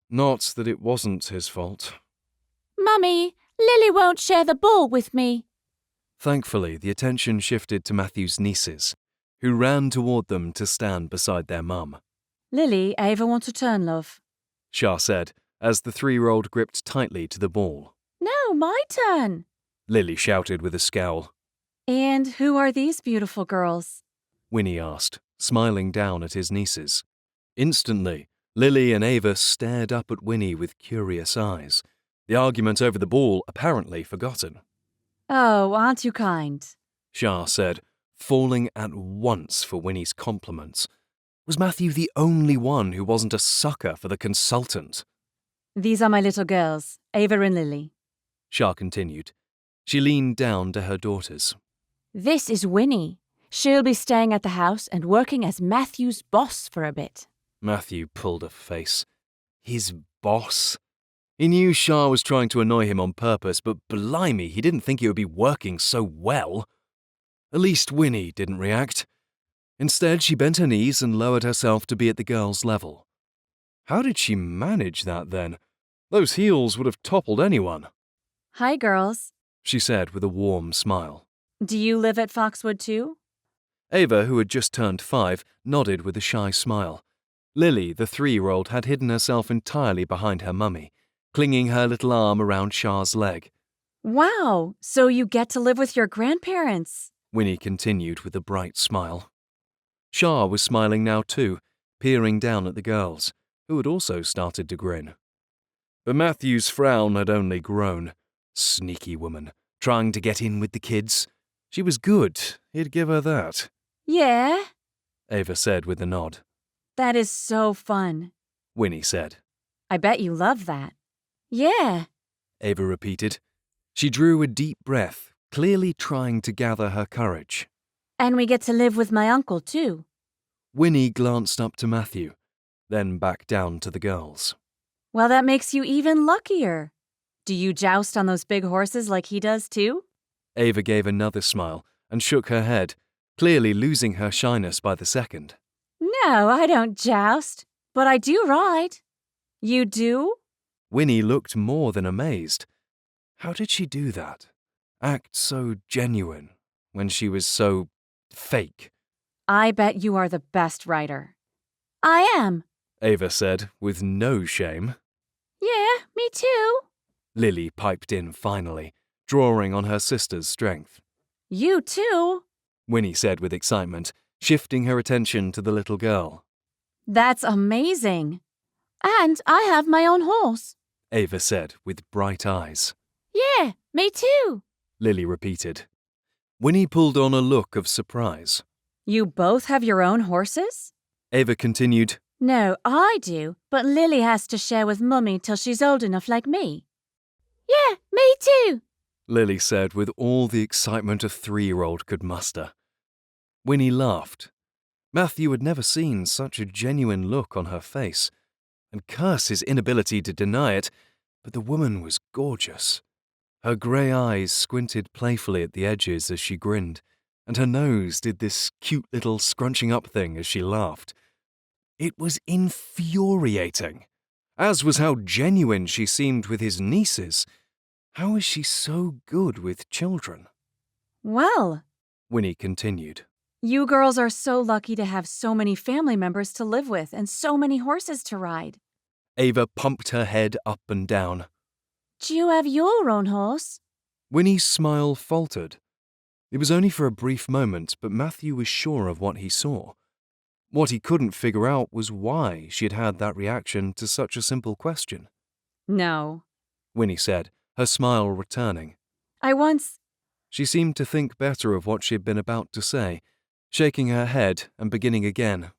Not that it wasn't his fault. Mummy, Lily won't share the ball with me. Thankfully, the attention shifted to Matthew's nieces, who ran toward them to stand beside their mum. Lily, Ava wants a turn, love. Shah said, as the 3-year-old gripped tightly to the ball. No, my turn. Lily shouted with a scowl. And who are these beautiful girls? Winnie asked, smiling down at his nieces. Instantly, Lily and Ava stared up at Winnie with curious eyes, the argument over the ball apparently forgotten. Oh, aren't you kind? Shah said, falling at once for Winnie's compliments. Was Matthew the only one who wasn't a sucker for the consultant? These are my little girls, Ava and Lily. Shah continued. She leaned down to her daughters. This is Winnie. She'll be staying at the house and working as Matthew's boss for a bit. Matthew pulled a face. His boss? He knew Shah was trying to annoy him on purpose, but blimey, he didn't think it would be working so well. At least Winnie didn't react. Instead, she bent her knees and lowered herself to be at the girl's level. How did she manage that, then? Those heels would have toppled anyone. Hi, girls. She said with a warm smile. Do you live at Foxwood too? Ava, who had just turned 5, nodded with a shy smile. Lily, the 3-year-old, had hidden herself entirely behind her mummy, clinging her little arm around Shah's leg. Wow, so you get to live with your grandparents. Winnie continued with a bright smile. Shah was smiling now too, peering down at the girls, who had also started to grin. But Matthew's frown had only grown. Sneaky woman, trying to get in with the kids. She was good, he'd give her that. Yeah? Ava said with a nod. That is so fun. Winnie said. I bet you love that. Yeah. Ava repeated. She drew a deep breath, clearly trying to gather her courage. And we get to live with my uncle too. Winnie glanced up to Matthew, then back down to the girls. Well, that makes you even luckier. Do you joust on those big horses like he does too? Ava gave another smile and shook her head, clearly losing her shyness by the second. No, I don't joust, but I do ride. You do? Winnie looked more than amazed. How did she do that? Act so genuine when she was so fake? I bet you are the best rider. I am. Ava said with no shame. Yeah, me too. Lily piped in finally, drawing on her sister's strength. You too. Winnie said with excitement, shifting her attention to the little girl. That's amazing. And I have my own horse. Ava said with bright eyes. Yeah, me too. Lily repeated. Winnie pulled on a look of surprise. You both have your own horses? Ava continued. No, I do, but Lily has to share with Mummy till she's old enough like me. Yeah, me too. Lily said with all the excitement a 3-year-old could muster. Winnie laughed. Matthew had never seen such a genuine look on her face, and cursed his inability to deny it, but the woman was gorgeous. Her grey eyes squinted playfully at the edges as she grinned, and her nose did this cute little scrunching up thing as she laughed. It was infuriating, as was how genuine she seemed with his nieces. How is she so good with children? Well, Winnie continued. You girls are so lucky to have so many family members to live with and so many horses to ride. Ava pumped her head up and down. Do you have your own horse? Winnie's smile faltered. It was only for a brief moment, but Matthew was sure of what he saw. What he couldn't figure out was why she had had that reaction to such a simple question. No. Winnie said, her smile returning. She seemed to think better of what she had been about to say, shaking her head and beginning again.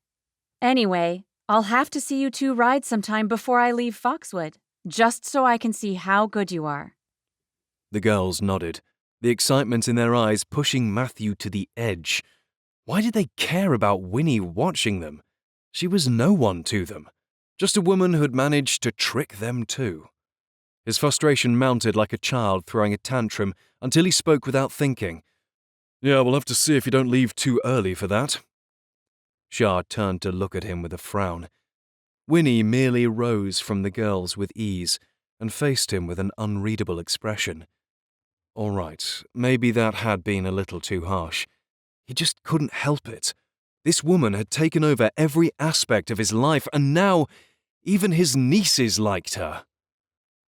Anyway, I'll have to see you two ride sometime before I leave Foxwood, just so I can see how good you are. The girls nodded, the excitement in their eyes pushing Matthew to the edge. Why did they care about Winnie watching them? She was no one to them. Just a woman who had managed to trick them too. His frustration mounted like a child throwing a tantrum until he spoke without thinking. Yeah, we'll have to see if you don't leave too early for that. Shah turned to look at him with a frown. Winnie merely rose from the girls with ease and faced him with an unreadable expression. All right, maybe that had been a little too harsh. He just couldn't help it. This woman had taken over every aspect of his life, and now even his nieces liked her.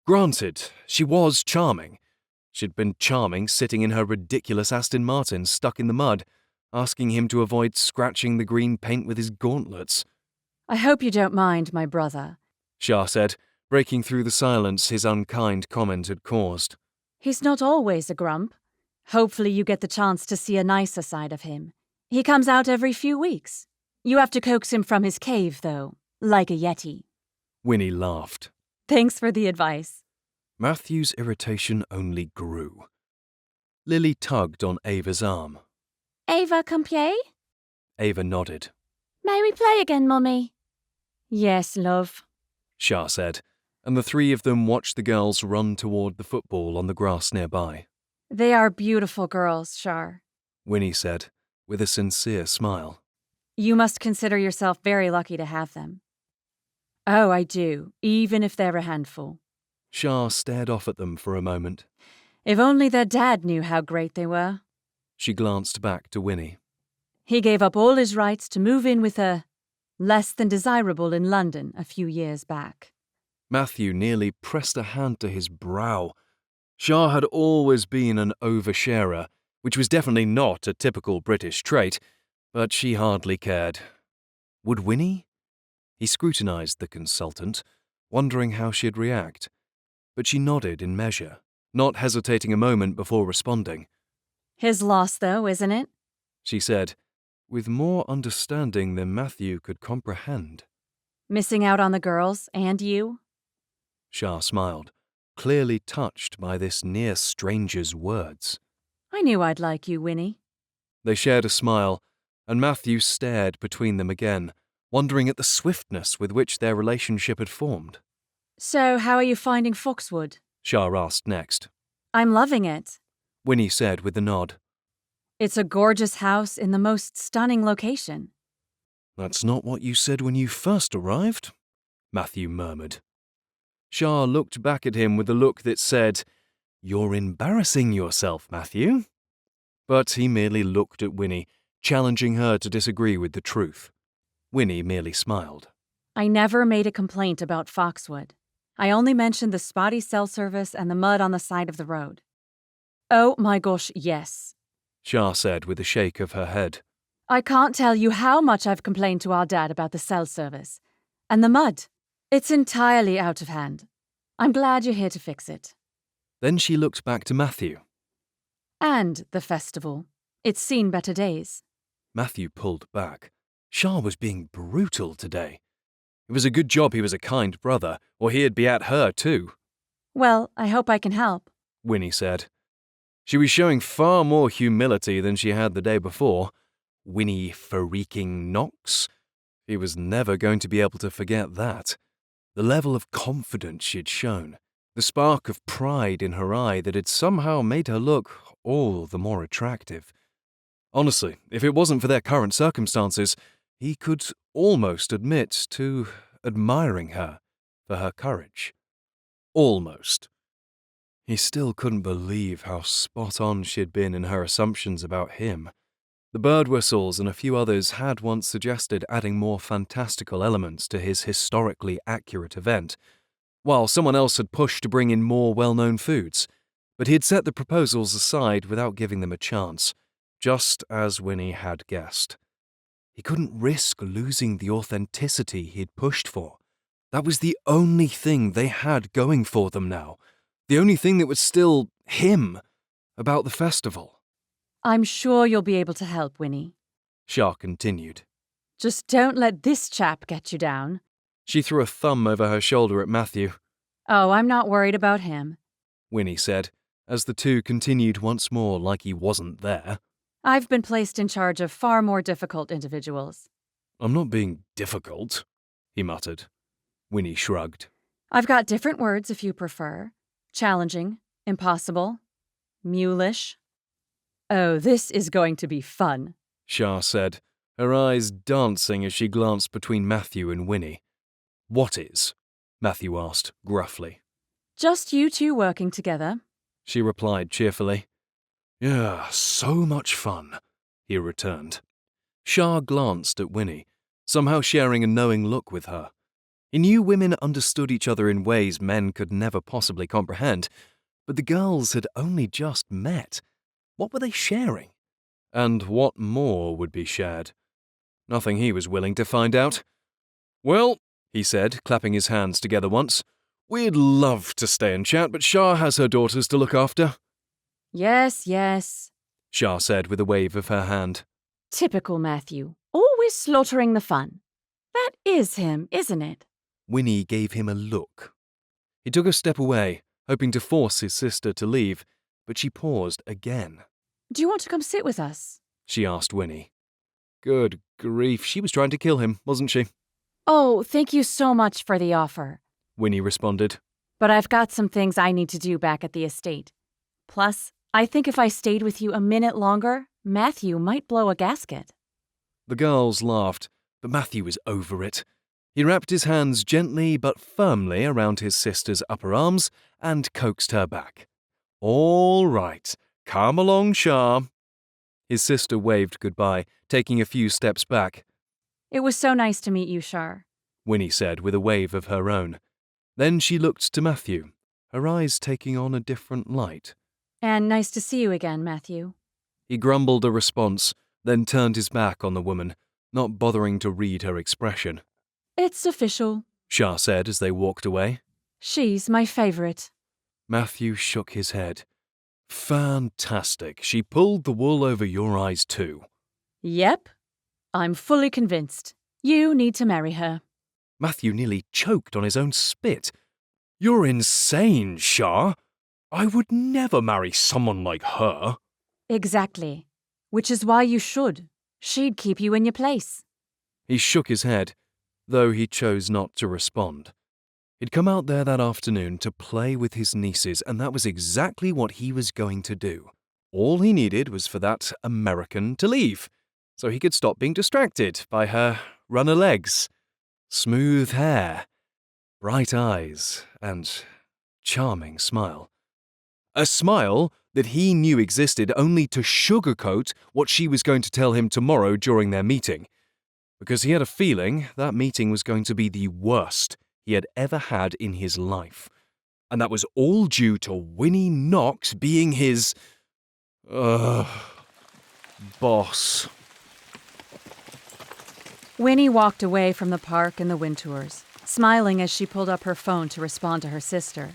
Granted, she was charming. She'd been charming sitting in her ridiculous Aston Martin stuck in the mud, asking him to avoid scratching the green paint with his gauntlets. I hope you don't mind, my brother, Shah said, breaking through the silence his unkind comment had caused. He's not always a grump. Hopefully you get the chance to see a nicer side of him. He comes out every few weeks. You have to coax him from his cave, though, like a yeti. Winnie laughed. Thanks for the advice. Matthew's irritation only grew. Lily tugged on Ava's arm. Ava, come play? Ava nodded. May we play again, Mummy? Yes, love. Shah said, and the three of them watched the girls run toward the football on the grass nearby. They are beautiful girls, Shar. Winnie said, with a sincere smile. You must consider yourself very lucky to have them. Oh, I do, even if they're a handful. Shah stared off at them for a moment. If only their dad knew how great they were. She glanced back to Winnie. He gave up all his rights to move in with a less than desirable in London a few years back. Matthew nearly pressed a hand to his brow. Shah had always been an oversharer, which was definitely not a typical British trait, but she hardly cared. Would Winnie? He scrutinized the consultant, wondering how she'd react, but she nodded in measure, not hesitating a moment before responding. His loss, though, isn't it? She said, with more understanding than Matthew could comprehend. Missing out on the girls, and you? Shah smiled, clearly touched by this near stranger's words. I knew I'd like you, Winnie. They shared a smile, and Matthew stared between them again, wondering at the swiftness with which their relationship had formed. So, how are you finding Foxwood? Shah asked next. I'm loving it. Winnie said with a nod. It's a gorgeous house in the most stunning location. That's not what you said when you first arrived, Matthew murmured. Shah looked back at him with a look that said, You're embarrassing yourself, Matthew. But he merely looked at Winnie, challenging her to disagree with the truth. Winnie merely smiled. I never made a complaint about Foxwood. I only mentioned the spotty cell service and the mud on the side of the road. Oh my gosh, yes, Shah said with a shake of her head. I can't tell you how much I've complained to our dad about the cell service. And the mud. It's entirely out of hand. I'm glad you're here to fix it. Then she looked back to Matthew. And the festival. It's seen better days. Matthew pulled back. Shah was being brutal today. It was a good job he was a kind brother, or he'd be at her too. Well, I hope I can help, Winnie said. She was showing far more humility than she had the day before. Winnie freaking Knox? He was never going to be able to forget that. The level of confidence she'd shown, the spark of pride in her eye that had somehow made her look all the more attractive. Honestly, if it wasn't for their current circumstances, he could almost admit to admiring her for her courage. Almost. He still couldn't believe how spot on she'd been in her assumptions about him. The bird whistles and a few others had once suggested adding more fantastical elements to his historically accurate event, while someone else had pushed to bring in more well-known foods, but he'd set the proposals aside without giving them a chance, just as Winnie had guessed. He couldn't risk losing the authenticity he'd pushed for. That was the only thing they had going for them now. The only thing that was still him about the festival. I'm sure you'll be able to help, Winnie. Shah continued. Just don't let this chap get you down. She threw a thumb over her shoulder at Matthew. Oh, I'm not worried about him, Winnie said, as the two continued once more like he wasn't there. I've been placed in charge of far more difficult individuals. I'm not being difficult, he muttered. Winnie shrugged. I've got different words if you prefer. Challenging, impossible, mulish. Oh, this is going to be fun, Shah said, her eyes dancing as she glanced between Matthew and Winnie. What is? Matthew asked, gruffly. Just you two working together. She replied cheerfully. Yeah, so much fun, he returned. Shah glanced at Winnie, somehow sharing a knowing look with her. He knew women understood each other in ways men could never possibly comprehend, but the girls had only just met. What were they sharing? And what more would be shared? Nothing he was willing to find out. Well, he said, clapping his hands together once, we'd love to stay and chat, but Shah has her daughters to look after. Yes, yes. Shah said with a wave of her hand. Typical Matthew, always slaughtering the fun. That is him, isn't it? Winnie gave him a look. He took a step away, hoping to force his sister to leave, but she paused again. Do you want to come sit with us? She asked Winnie. Good grief, she was trying to kill him, wasn't she? Oh, thank you so much for the offer. Winnie responded. But I've got some things I need to do back at the estate. Plus, I think if I stayed with you a minute longer, Matthew might blow a gasket. The girls laughed, but Matthew was over it. He wrapped his hands gently but firmly around his sister's upper arms and coaxed her back. All right, come along, Shah. His sister waved goodbye, taking a few steps back. It was so nice to meet you, Shar, Winnie said with a wave of her own. Then she looked to Matthew, her eyes taking on a different light. And nice to see you again, Matthew. He grumbled a response, then turned his back on the woman, not bothering to read her expression. It's official, Shah said as they walked away. She's my favorite. Matthew shook his head. Fantastic. She pulled the wool over your eyes too. Yep. I'm fully convinced. You need to marry her. Matthew nearly choked on his own spit. You're insane, Shah. I would never marry someone like her. Exactly. Which is why you should. She'd keep you in your place. He shook his head, though he chose not to respond. He'd come out there that afternoon to play with his nieces, and that was exactly what he was going to do. All he needed was for that American to leave, so he could stop being distracted by her runner legs, smooth hair, bright eyes, and charming smile. A smile that he knew existed only to sugarcoat what she was going to tell him tomorrow during their meeting, because he had a feeling that meeting was going to be the worst he had ever had in his life. And that was all due to Winnie Knox being his... boss. Winnie walked away from the park and the wind tours, smiling as she pulled up her phone to respond to her sister.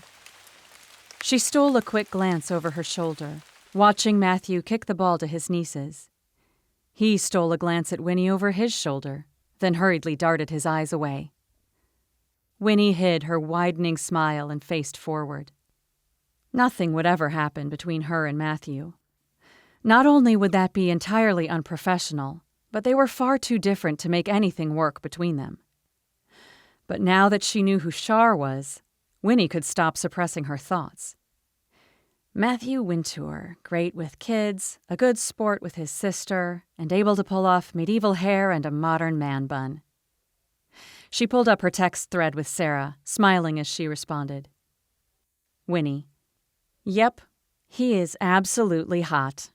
She stole a quick glance over her shoulder, watching Matthew kick the ball to his nieces. He stole a glance at Winnie over his shoulder, then hurriedly darted his eyes away. Winnie hid her widening smile and faced forward. Nothing would ever happen between her and Matthew. Not only would that be entirely unprofessional, but they were far too different to make anything work between them. But now that she knew who Shar was, Winnie could stop suppressing her thoughts. Matthew Wintour, great with kids, a good sport with his sister, and able to pull off medieval hair and a modern man bun. She pulled up her text thread with Sarah, smiling as she responded. Winnie. Yep, he is absolutely hot.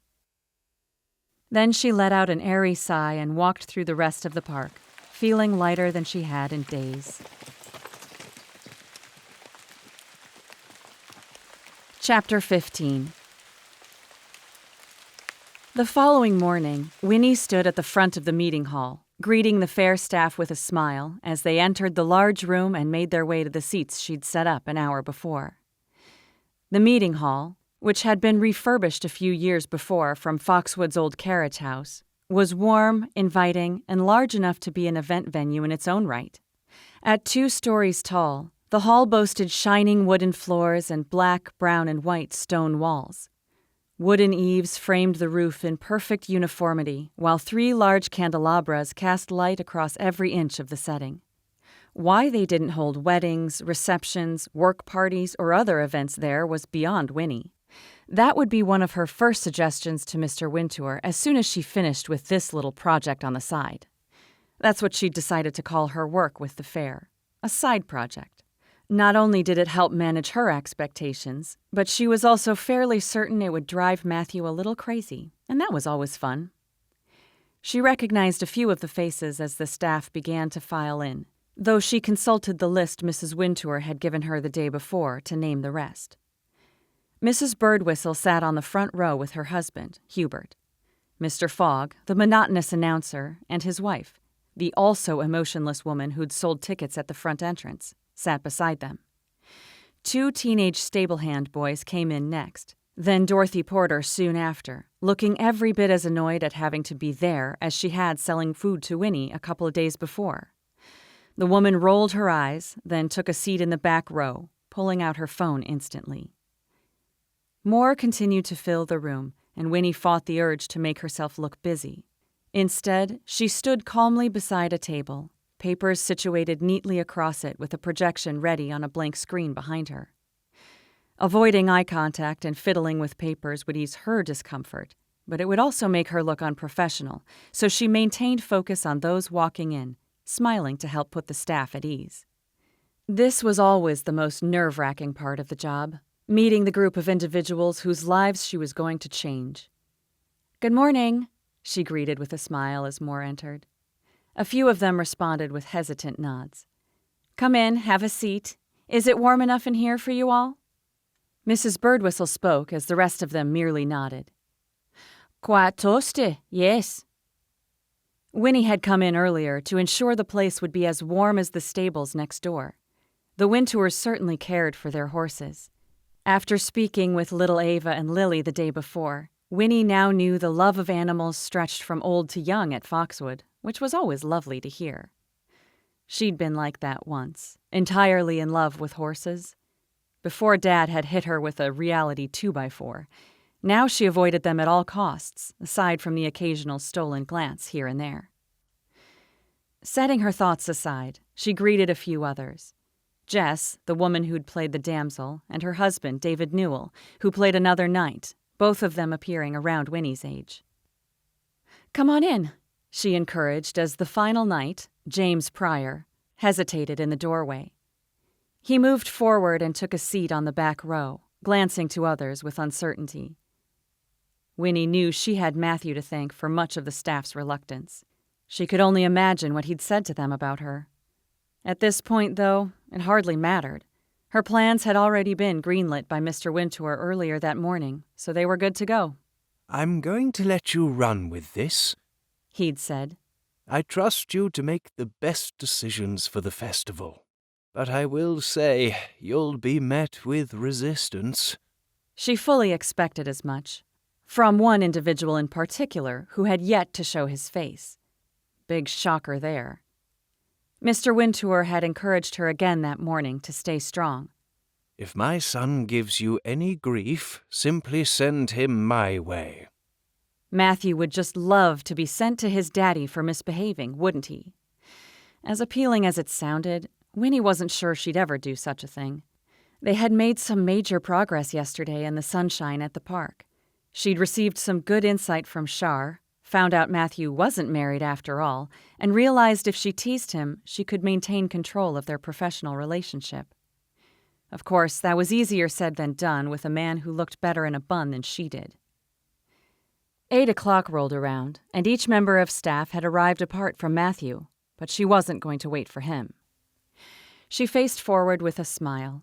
Then she let out an airy sigh and walked through the rest of the park, feeling lighter than she had in days. Chapter 15. The following morning, Winnie stood at the front of the meeting hall, greeting the fair staff with a smile as they entered the large room and made their way to the seats she'd set up an hour before. The meeting hall, which had been refurbished a few years before from Foxwood's old carriage house, was warm, inviting, and large enough to be an event venue in its own right. At 2 stories tall, the hall boasted shining wooden floors and black, brown, and white stone walls. Wooden eaves framed the roof in perfect uniformity, while 3 large candelabras cast light across every inch of the setting. Why they didn't hold weddings, receptions, work parties, or other events there was beyond Winnie. That would be one of her first suggestions to Mr. Wintour as soon as she finished with this little project on the side. That's what she'd decided to call her work with the fair, a side project. Not only did it help manage her expectations, but she was also fairly certain it would drive Matthew a little crazy, and that was always fun. She recognized a few of the faces as the staff began to file in, though she consulted the list Mrs. Wintour had given her the day before to name the rest. Mrs. Birdwhistle sat on the front row with her husband, Hubert. Mr. Fogg, the monotonous announcer, and his wife, the also emotionless woman who'd sold tickets at the front entrance, sat beside them. 2 teenage stable-hand boys came in next, then Dorothy Porter soon after, looking every bit as annoyed at having to be there as she had selling food to Winnie a couple of days before. The woman rolled her eyes, then took a seat in the back row, pulling out her phone instantly. More continued to fill the room, and Winnie fought the urge to make herself look busy. Instead, she stood calmly beside a table, papers situated neatly across it with a projection ready on a blank screen behind her. Avoiding eye contact and fiddling with papers would ease her discomfort, but it would also make her look unprofessional, so she maintained focus on those walking in, smiling to help put the staff at ease. This was always the most nerve-wracking part of the job, meeting the group of individuals whose lives she was going to change. "Good morning," she greeted with a smile as more entered. A few of them responded with hesitant nods. "Come in, have a seat. Is it warm enough in here for you all?" Mrs. Birdwhistle spoke as the rest of them merely nodded. "Quite toasty, yes." Winnie had come in earlier to ensure the place would be as warm as the stables next door. The Wintours certainly cared for their horses. After speaking with little Ava and Lily the day before, Winnie now knew the love of animals stretched from old to young at Foxwood, which was always lovely to hear. She'd been like that once, entirely in love with horses. Before Dad had hit her with a reality 2x4, now she avoided them at all costs, aside from the occasional stolen glance here and there. Setting her thoughts aside, she greeted a few others. Jess, the woman who'd played the damsel, and her husband, David Newell, who played another knight, both of them appearing around Winnie's age. "Come on in," she encouraged as the final knight, James Pryor, hesitated in the doorway. He moved forward and took a seat on the back row, glancing to others with uncertainty. Winnie knew she had Matthew to thank for much of the staff's reluctance. She could only imagine what he'd said to them about her. At this point, though, it hardly mattered. Her plans had already been greenlit by Mr. Wintour earlier that morning, so they were good to go. "I'm going to let you run with this," He'd said. "I trust you to make the best decisions for the festival. But I will say you'll be met with resistance." She fully expected as much, from one individual in particular who had yet to show his face. Big shocker there. Mr. Wintour had encouraged her again that morning to stay strong. "If my son gives you any grief, simply send him my way." Matthew would just love to be sent to his daddy for misbehaving, wouldn't he? As appealing as it sounded, Winnie wasn't sure she'd ever do such a thing. They had made some major progress yesterday in the sunshine at the park. She'd received some good insight from Shar, found out Matthew wasn't married after all, and realized if she teased him, she could maintain control of their professional relationship. Of course, that was easier said than done with a man who looked better in a bun than she did. 8 o'clock rolled around, and each member of staff had arrived apart from Matthew, but she wasn't going to wait for him. She faced forward with a smile.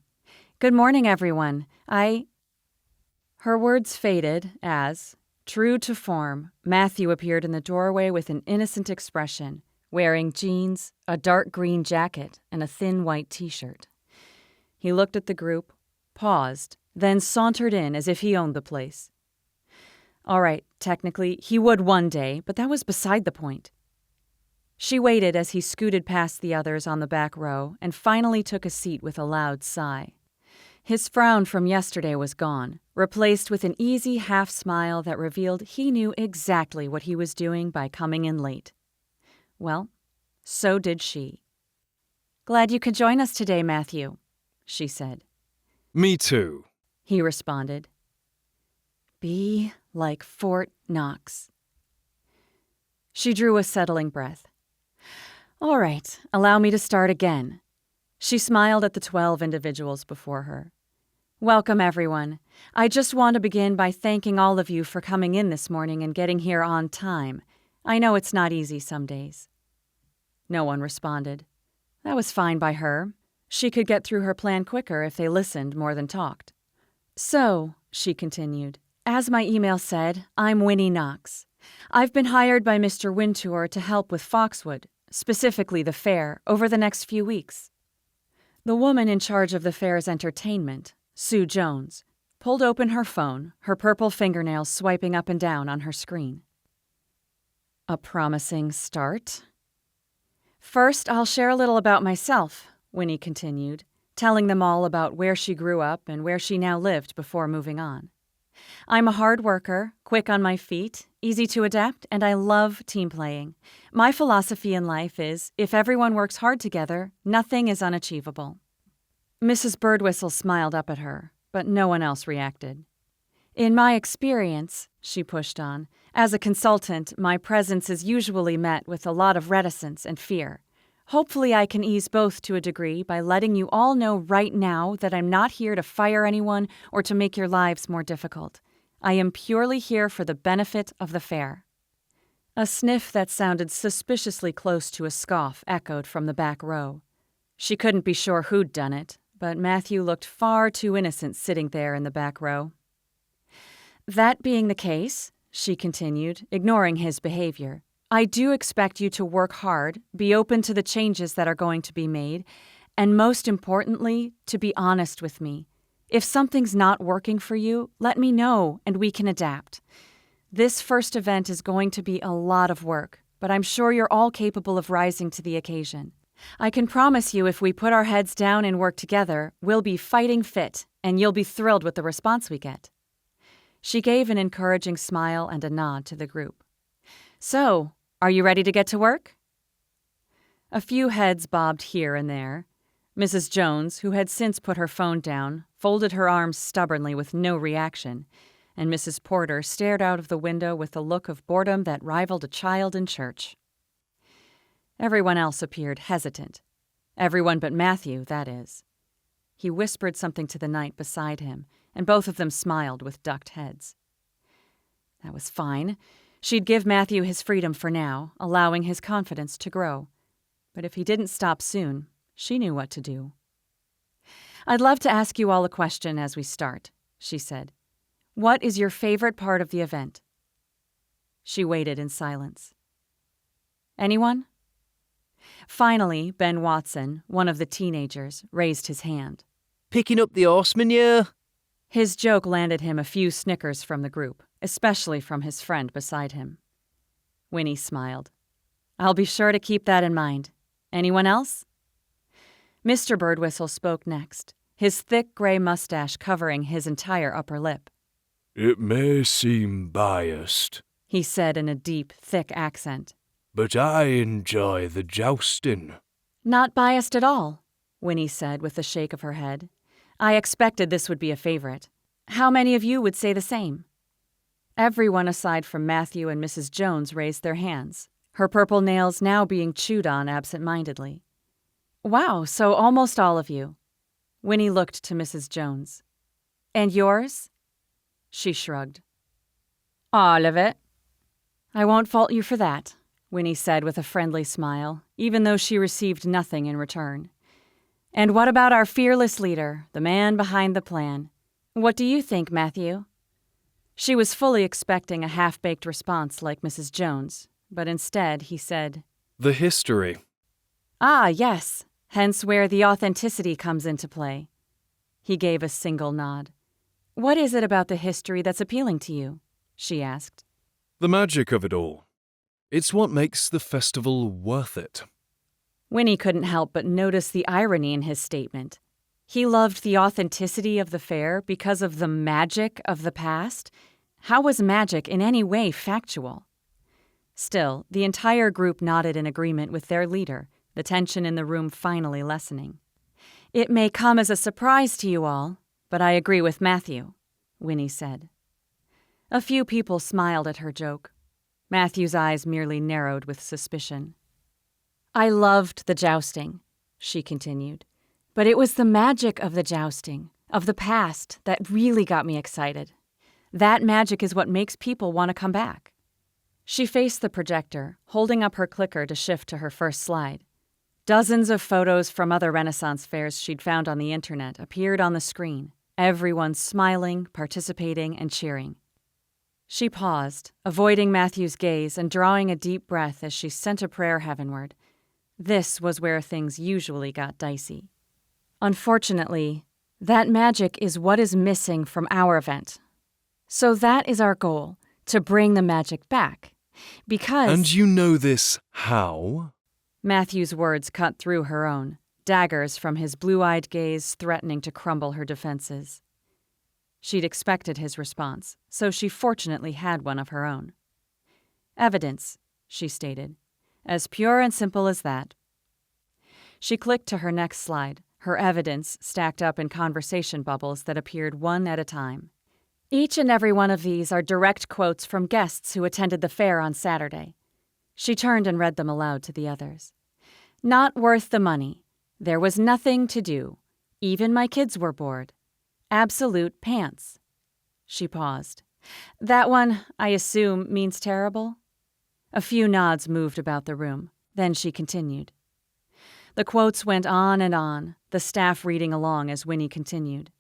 "Good morning, everyone. Her words faded as, true to form, Matthew appeared in the doorway with an innocent expression, wearing jeans, a dark green jacket, and a thin white t-shirt. He looked at the group, paused, then sauntered in as if he owned the place. All right, technically, he would one day, but that was beside the point. She waited as he scooted past the others on the back row and finally took a seat with a loud sigh. His frown from yesterday was gone, replaced with an easy half-smile that revealed he knew exactly what he was doing by coming in late. Well, so did she. Glad you could join us today, Matthew, she said. Me too. He responded. Be like Fort Knox. She drew a settling breath. All right, allow me to start again. She smiled at the 12 individuals before her. Welcome, everyone. I just want to begin by thanking all of you for coming in this morning and getting here on time. I know it's not easy some days. No one responded. That was fine by her. She could get through her plan quicker if they listened more than talked. So, she continued, as my email said, I'm Winnie Knox. I've been hired by Mr. Wintour to help with Foxwood, specifically the fair, over the next few weeks. The woman in charge of the fair's entertainment, Sue Jones, pulled open her phone, her purple fingernails swiping up and down on her screen. A promising start? First, I'll share a little about myself, Winnie continued, telling them all about where she grew up and where she now lived before moving on. I'm a hard worker, quick on my feet, easy to adapt, and I love team playing. My philosophy in life is, if everyone works hard together, nothing is unachievable. Mrs. Birdwhistle smiled up at her, but no one else reacted. In my experience, she pushed on, as a consultant, my presence is usually met with a lot of reticence and fear. Hopefully I can ease both to a degree by letting you all know right now that I'm not here to fire anyone or to make your lives more difficult. I am purely here for the benefit of the fair. A sniff that sounded suspiciously close to a scoff echoed from the back row. She couldn't be sure who'd done it, but Matthew looked far too innocent sitting there in the back row. That being the case, she continued, ignoring his behavior, I do expect you to work hard, be open to the changes that are going to be made, and most importantly, to be honest with me. If something's not working for you, let me know and we can adapt. This first event is going to be a lot of work, but I'm sure you're all capable of rising to the occasion. I can promise you if we put our heads down and work together, we'll be fighting fit, and you'll be thrilled with the response we get. She gave an encouraging smile and a nod to the group. So, are you ready to get to work? A few heads bobbed here and there. Mrs. Jones, who had since put her phone down, folded her arms stubbornly with no reaction, and Mrs. Porter stared out of the window with a look of boredom that rivaled a child in church. Everyone else appeared hesitant. Everyone but Matthew, that is. He whispered something to the knight beside him, and both of them smiled with ducked heads. That was fine. She'd give Matthew his freedom for now, allowing his confidence to grow. But if he didn't stop soon, she knew what to do. I'd love to ask you all a question as we start, she said. What is your favorite part of the event? She waited in silence. Anyone? Finally, Ben Watson, one of the teenagers, raised his hand. Picking up the horseman, yeah? His joke landed him a few snickers from the group, especially from his friend beside him. Winnie smiled. I'll be sure to keep that in mind. Anyone else? Mr. Birdwhistle spoke next, his thick gray mustache covering his entire upper lip. It may seem biased, He said in a deep, thick accent. but I enjoy the jousting. Not biased at all, Winnie said with a shake of her head. I expected this would be a favorite. How many of you would say the same? Everyone aside from Matthew and Mrs. Jones raised their hands, her purple nails now being chewed on absent-mindedly. Wow, so almost all of you. Winnie looked to Mrs. Jones. And yours? She shrugged. All of it. I won't fault you for that, Winnie said with a friendly smile, even though she received nothing in return. And what about our fearless leader, the man behind the plan? What do you think, Matthew? She was fully expecting a half-baked response like Mrs. Jones, but instead he said, The history. Ah, yes, hence where the authenticity comes into play. He gave a single nod. What is it about the history that's appealing to you? She asked. The magic of it all. It's what makes the festival worth it. Winnie couldn't help but notice the irony in his statement. He loved the authenticity of the fair because of the magic of the past. How was magic in any way factual? Still, the entire group nodded in agreement with their leader, the tension in the room finally lessening. "It may come as a surprise to you all, but I agree with Matthew," Winnie said. A few people smiled at her joke. Matthew's eyes merely narrowed with suspicion. "I loved the jousting," she continued, "but it was the magic of the jousting, of the past, that really got me excited. That magic is what makes people want to come back." She faced the projector, holding up her clicker to shift to her first slide. Dozens of photos from other Renaissance fairs she'd found on the internet appeared on the screen, everyone smiling, participating, and cheering. She paused, avoiding Matthew's gaze and drawing a deep breath as she sent a prayer heavenward. This was where things usually got dicey. Unfortunately, that magic is what is missing from our event. So that is our goal, to bring the magic back. Because— And you know this how? Matthew's words cut through her own, daggers from his blue-eyed gaze threatening to crumble her defenses. She'd expected his response, so she fortunately had one of her own. "Evidence," she stated. "As pure and simple as that." She clicked to her next slide, her evidence stacked up in conversation bubbles that appeared one at a time. "Each and every one of these are direct quotes from guests who attended the fair on Saturday." She turned and read them aloud to the others. "Not worth the money. There was nothing to do. Even my kids were bored. Absolute pants." She paused. "That one, I assume, means terrible?" A few nods moved about the room. Then she continued. The quotes went on, the staff reading along as Winnie continued.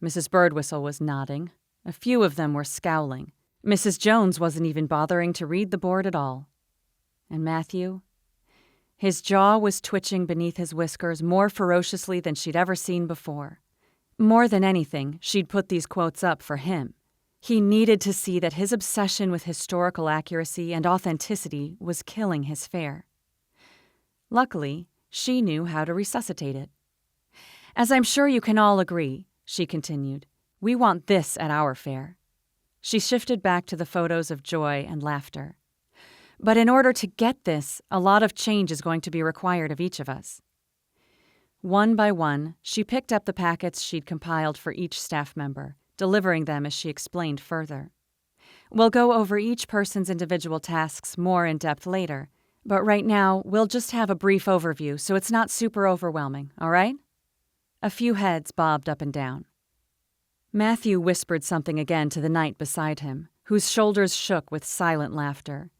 Mrs. Birdwhistle was nodding. A few of them were scowling. Mrs. Jones wasn't even bothering to read the board at all. And Matthew? His jaw was twitching beneath his whiskers more ferociously than she'd ever seen before. More than anything, she'd put these quotes up for him. He needed to see that his obsession with historical accuracy and authenticity was killing his fair. Luckily, she knew how to resuscitate it. "As I'm sure you can all agree," she continued, "we want this at our fair." She shifted back to the photos of joy and laughter. "But in order to get this, a lot of change is going to be required of each of us." One by one, she picked up the packets she'd compiled for each staff member, delivering them as she explained further. "We'll go over each person's individual tasks more in depth later, but right now we'll just have a brief overview so it's not super overwhelming, all right?" A few heads bobbed up and down. Matthew whispered something again to the knight beside him, whose shoulders shook with silent laughter.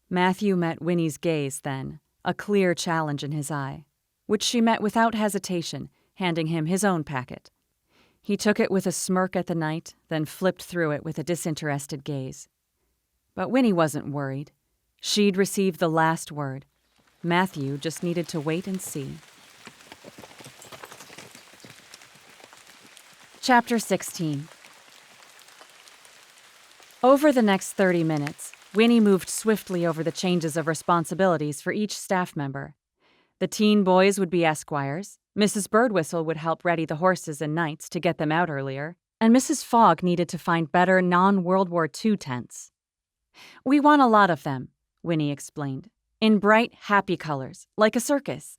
Matthew met Winnie's gaze then, a clear challenge in his eye, which she met without hesitation, handing him his own packet. He took it with a smirk at the knight, then flipped through it with a disinterested gaze. But Winnie wasn't worried. She'd received the last word. Matthew just needed to wait and see. Chapter 16. Over the next 30 minutes, Winnie moved swiftly over the changes of responsibilities for each staff member. The teen boys would be esquires, Mrs. Birdwhistle would help ready the horses and knights to get them out earlier, and Mrs. Fogg needed to find better non-World War II tents. "We want a lot of them," Winnie explained, "in bright, happy colors, like a circus."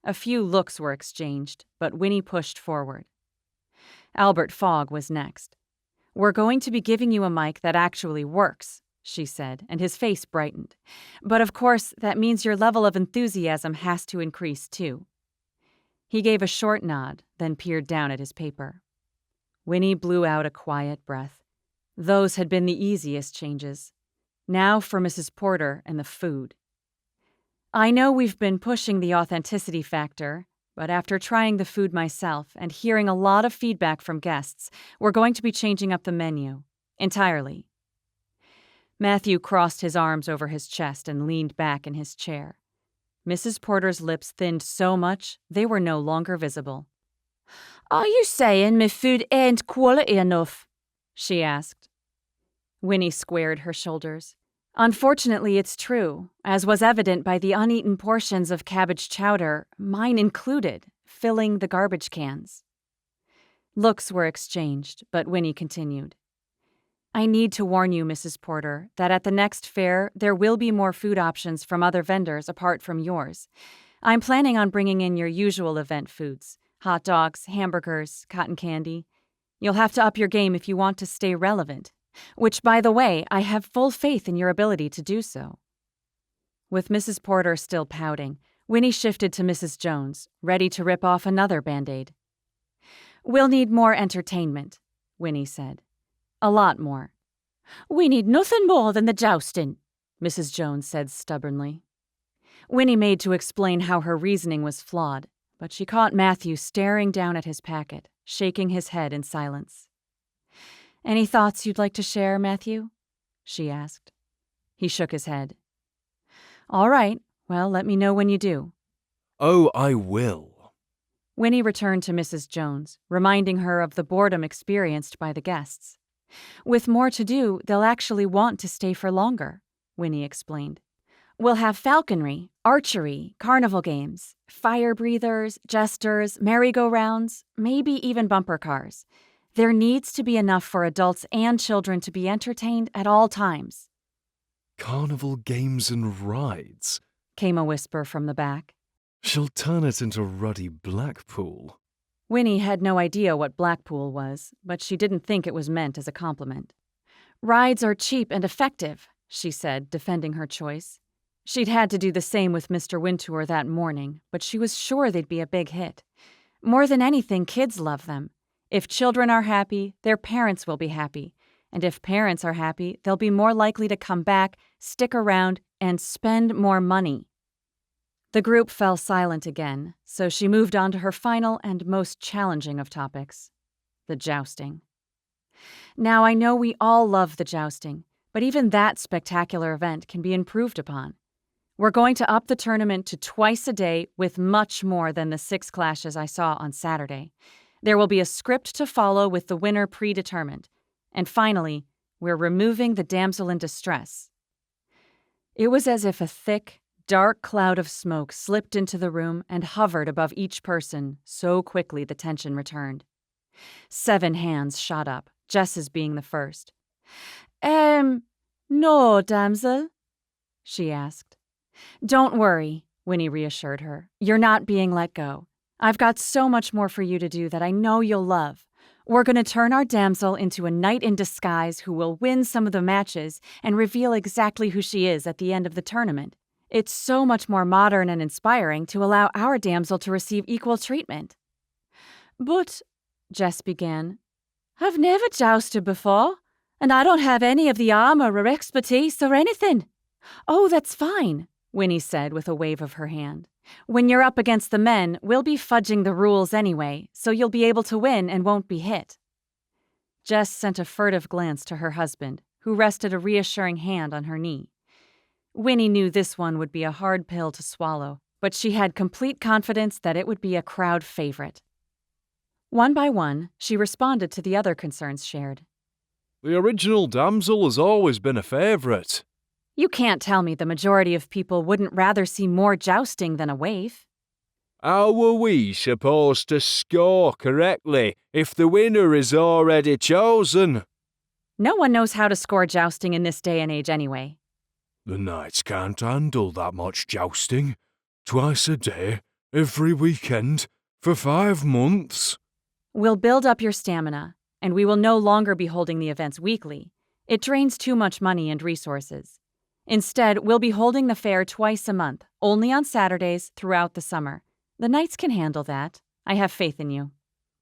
A few looks were exchanged, but Winnie pushed forward. Albert Fogg was next. "We're going to be giving you a mic that actually works," she said, and his face brightened. "But of course, that means your level of enthusiasm has to increase too." He gave a short nod, then peered down at his paper. Winnie blew out a quiet breath. Those had been the easiest changes. Now for Mrs. Porter and the food. "I know we've been pushing the authenticity factor, but after trying the food myself and hearing a lot of feedback from guests, we're going to be changing up the menu. Entirely." Matthew crossed his arms over his chest and leaned back in his chair. Mrs. Porter's lips thinned so much they were no longer visible. "Are you saying my food ain't quality enough?" she asked. Winnie squared her shoulders. "Unfortunately, it's true, as was evident by the uneaten portions of cabbage chowder, mine included, filling the garbage cans." Looks were exchanged, but Winnie continued. "I need to warn you, Mrs. Porter, that at the next fair there will be more food options from other vendors apart from yours. I'm planning on bringing in your usual event foods: hot dogs, hamburgers, cotton candy. You'll have to up your game if you want to stay relevant, which, by the way, I have full faith in your ability to do so. With Mrs. Porter still pouting, Winnie shifted to Mrs. Jones, ready to rip off another Band-Aid. We'll need more entertainment, Winnie said. A lot more. We need nothing more than the jousting, Mrs. Jones said stubbornly. Winnie made to explain how her reasoning was flawed, but she caught Matthew staring down at his packet, shaking his head in silence. Any thoughts you'd like to share, Matthew? She asked. He shook his head. All right, well, let me know when you do. Oh, I will. Winnie returned to Mrs. Jones, reminding her of the boredom experienced by the guests. With more to do, they'll actually want to stay for longer, Winnie explained. We'll have falconry, archery, carnival games, fire breathers, jesters, merry-go-rounds, maybe even bumper cars. There needs to be enough for adults and children to be entertained at all times. Carnival games and rides, came a whisper from the back. She'll turn it into ruddy Blackpool. Winnie had no idea what Blackpool was, but she didn't think it was meant as a compliment. Rides are cheap and effective, she said, defending her choice. She'd had to do the same with Mr. Wintour that morning, but she was sure they'd be a big hit. More than anything, kids love them. If children are happy, their parents will be happy. And if parents are happy, they'll be more likely to come back, stick around, and spend more money. The group fell silent again, so she moved on to her final and most challenging of topics, the jousting. Now, I know we all love the jousting, but even that spectacular event can be improved upon. We're going to up the tournament to twice a day with much more than the 6 clashes I saw on Saturday. There will be a script to follow with the winner predetermined. And finally, we're removing the damsel in distress. It was as if a thick, dark cloud of smoke slipped into the room and hovered above each person, so quickly the tension returned. 7 hands shot up, Jess's being the first. No, damsel, she asked. Don't worry, Winnie reassured her. You're not being let go. I've got so much more for you to do that I know you'll love. We're going to turn our damsel into a knight in disguise who will win some of the matches and reveal exactly who she is at the end of the tournament. It's so much more modern and inspiring to allow our damsel to receive equal treatment. But, Jess began, I've never jousted before, and I don't have any of the armor or expertise or anything. Oh, that's fine, Winnie said with a wave of her hand. When you're up against the men, we'll be fudging the rules anyway, so you'll be able to win and won't be hit. Jess sent a furtive glance to her husband, who rested a reassuring hand on her knee. Winnie knew this one would be a hard pill to swallow, but she had complete confidence that it would be a crowd favorite. One by one, she responded to the other concerns shared. The original damsel has always been a favourite. You can't tell me the majority of people wouldn't rather see more jousting than a waif. How were we supposed to score correctly if the winner is already chosen? No one knows how to score jousting in this day and age anyway. The knights can't handle that much jousting. Twice a day, every weekend, for 5 months. We'll build up your stamina, and we will no longer be holding the events weekly. It drains too much money and resources. Instead, we'll be holding the fair twice a month, only on Saturdays throughout the summer. The knights can handle that. I have faith in you.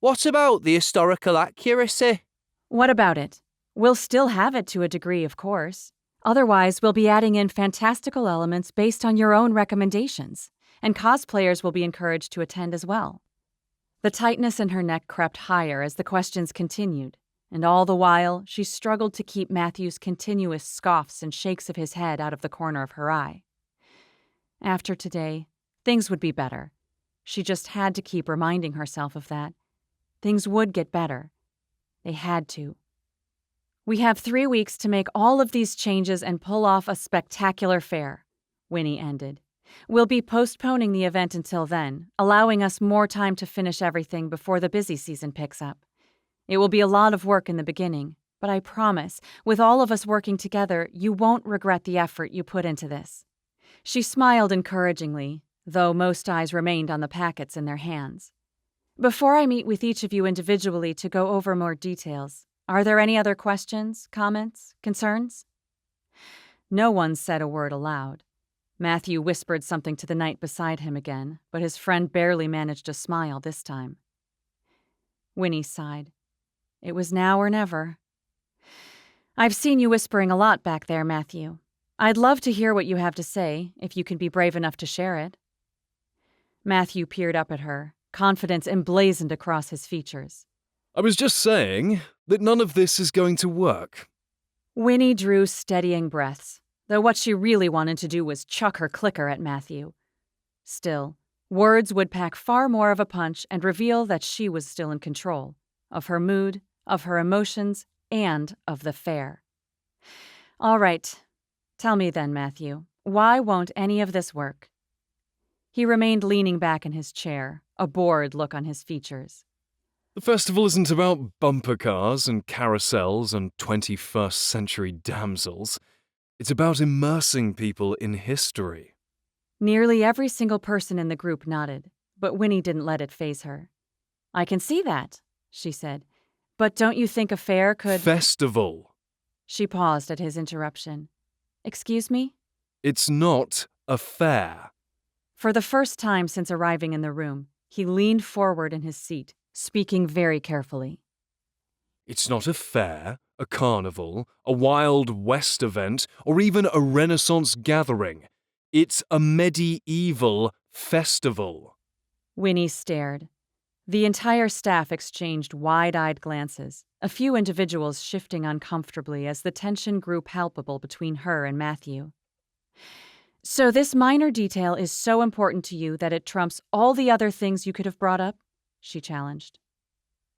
What about the historical accuracy? What about it? We'll still have it to a degree, of course. Otherwise, we'll be adding in fantastical elements based on your own recommendations, and cosplayers will be encouraged to attend as well. The tightness in her neck crept higher as the questions continued, and all the while she struggled to keep Matthew's continuous scoffs and shakes of his head out of the corner of her eye. After today, things would be better. She just had to keep reminding herself of that. Things would get better. They had to. We have 3 weeks to make all of these changes and pull off a spectacular fair, Winnie ended. We'll be postponing the event until then, allowing us more time to finish everything before the busy season picks up. It will be a lot of work in the beginning, but I promise, with all of us working together, you won't regret the effort you put into this. She smiled encouragingly, though most eyes remained on the packets in their hands. "Before I meet with each of you individually to go over more details, are there any other questions, comments, concerns?" No one said a word aloud. Matthew whispered something to the knight beside him again, but his friend barely managed a smile this time. Winnie sighed. It was now or never. "I've seen you whispering a lot back there, Matthew. I'd love to hear what you have to say, if you can be brave enough to share it." Matthew peered up at her, confidence emblazoned across his features. I was just saying that none of this is going to work. Winnie drew steadying breaths, though what she really wanted to do was chuck her clicker at Matthew. Still, words would pack far more of a punch and reveal that she was still in control, of her mood, of her emotions, and of the fare. "All right. Tell me then, Matthew, why won't any of this work?" He remained leaning back in his chair, a bored look on his features. The festival isn't about bumper cars and carousels and 21st century damsels. It's about immersing people in history. Nearly every single person in the group nodded, but Winnie didn't let it faze her. "I can see that," she said. "But don't you think a fair could—" Festival. She paused at his interruption. "Excuse me?" It's not a fair. For the first time since arriving in the room, he leaned forward in his seat, speaking very carefully. It's not a fair, a carnival, a Wild West event, or even a Renaissance gathering. It's a medieval festival. Winnie stared. The entire staff exchanged wide-eyed glances, a few individuals shifting uncomfortably as the tension grew palpable between her and Matthew. "So this minor detail is so important to you that it trumps all the other things you could have brought up?" she challenged.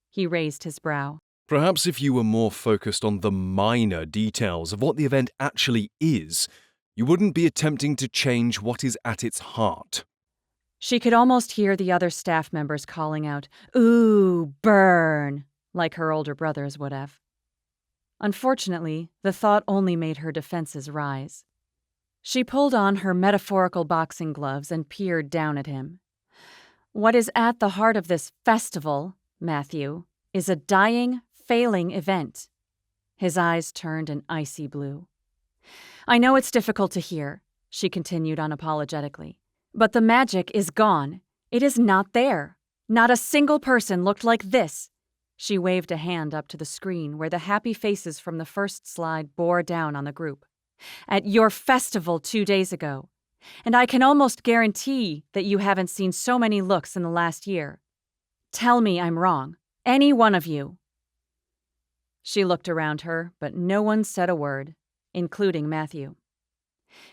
He raised his brow. Perhaps if you were more focused on the minor details of what the event actually is, you wouldn't be attempting to change what is at its heart. She could almost hear the other staff members calling out, "Ooh, burn," like her older brothers would have. Unfortunately, the thought only made her defenses rise. She pulled on her metaphorical boxing gloves and peered down at him. "What is at the heart of this festival, Matthew, is a dying, failing event." His eyes turned an icy blue. "I know it's difficult to hear," she continued unapologetically, "but the magic is gone. It is not there. Not a single person looked like this." She waved a hand up to the screen where the happy faces from the first slide bore down on the group. "At your festival 2 days ago. And I can almost guarantee that you haven't seen so many looks in the last year. Tell me I'm wrong. Any one of you." She looked around her, but no one said a word, including Matthew.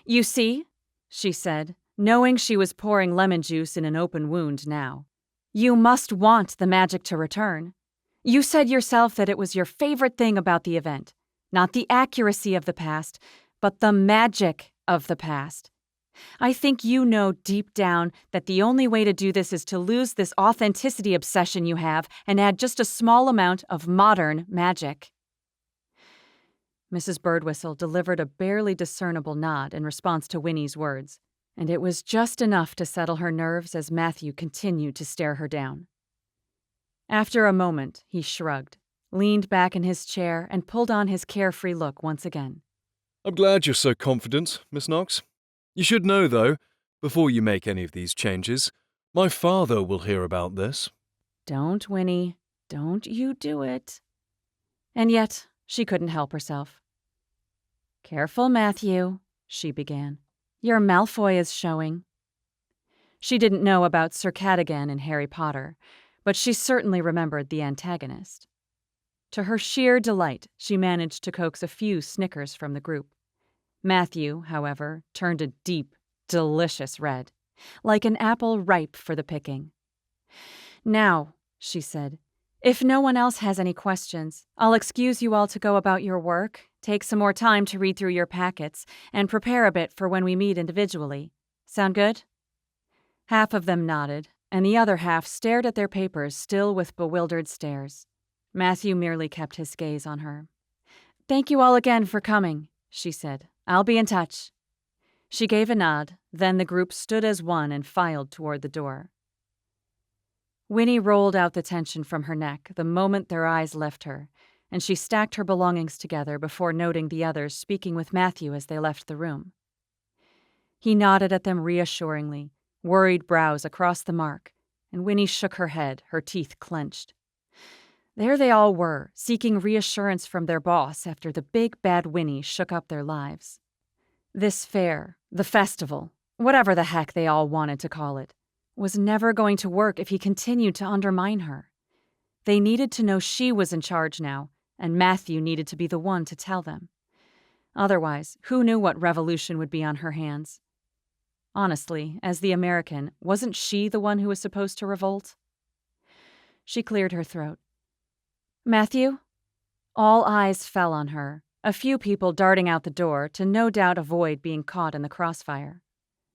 "You see," she said, knowing she was pouring lemon juice in an open wound now. "You must want the magic to return. You said yourself that it was your favorite thing about the event, not the accuracy of the past, but the magic of the past. I think you know deep down that the only way to do this is to lose this authenticity obsession you have and add just a small amount of modern magic." Mrs. Birdwhistle delivered a barely discernible nod in response to Winnie's words, and it was just enough to settle her nerves as Matthew continued to stare her down. After a moment, he shrugged, leaned back in his chair, and pulled on his carefree look once again. I'm glad you're so confident, Miss Knox. You should know, though, before you make any of these changes, my father will hear about this. "Don't, Winnie. Don't you do it." And yet, she couldn't help herself. "Careful, Matthew," she began. "Your Malfoy is showing." She didn't know about Sir Cadogan in Harry Potter, but she certainly remembered the antagonist. To her sheer delight, she managed to coax a few snickers from the group. Matthew, however, turned a deep, delicious red, like an apple ripe for the picking. "Now," she said, "if no one else has any questions, I'll excuse you all to go about your work, take some more time to read through your packets, and prepare a bit for when we meet individually. Sound good?" Half of them nodded, and the other half stared at their papers still with bewildered stares. Matthew merely kept his gaze on her. "Thank you all again for coming," she said. "I'll be in touch." She gave a nod, then the group stood as one and filed toward the door. Winnie rolled out the tension from her neck the moment their eyes left her, and she stacked her belongings together before noting the others speaking with Matthew as they left the room. He nodded at them reassuringly, worried brows across the mark, and Winnie shook her head, her teeth clenched. There they all were, seeking reassurance from their boss after the big bad Winnie shook up their lives. This fair, the festival, whatever the heck they all wanted to call it, was never going to work if he continued to undermine her. They needed to know she was in charge now, and Matthew needed to be the one to tell them. Otherwise, who knew what revolution would be on her hands? Honestly, as the American, wasn't she the one who was supposed to revolt? She cleared her throat. Matthew? All eyes fell on her, a few people darting out the door to no doubt avoid being caught in the crossfire.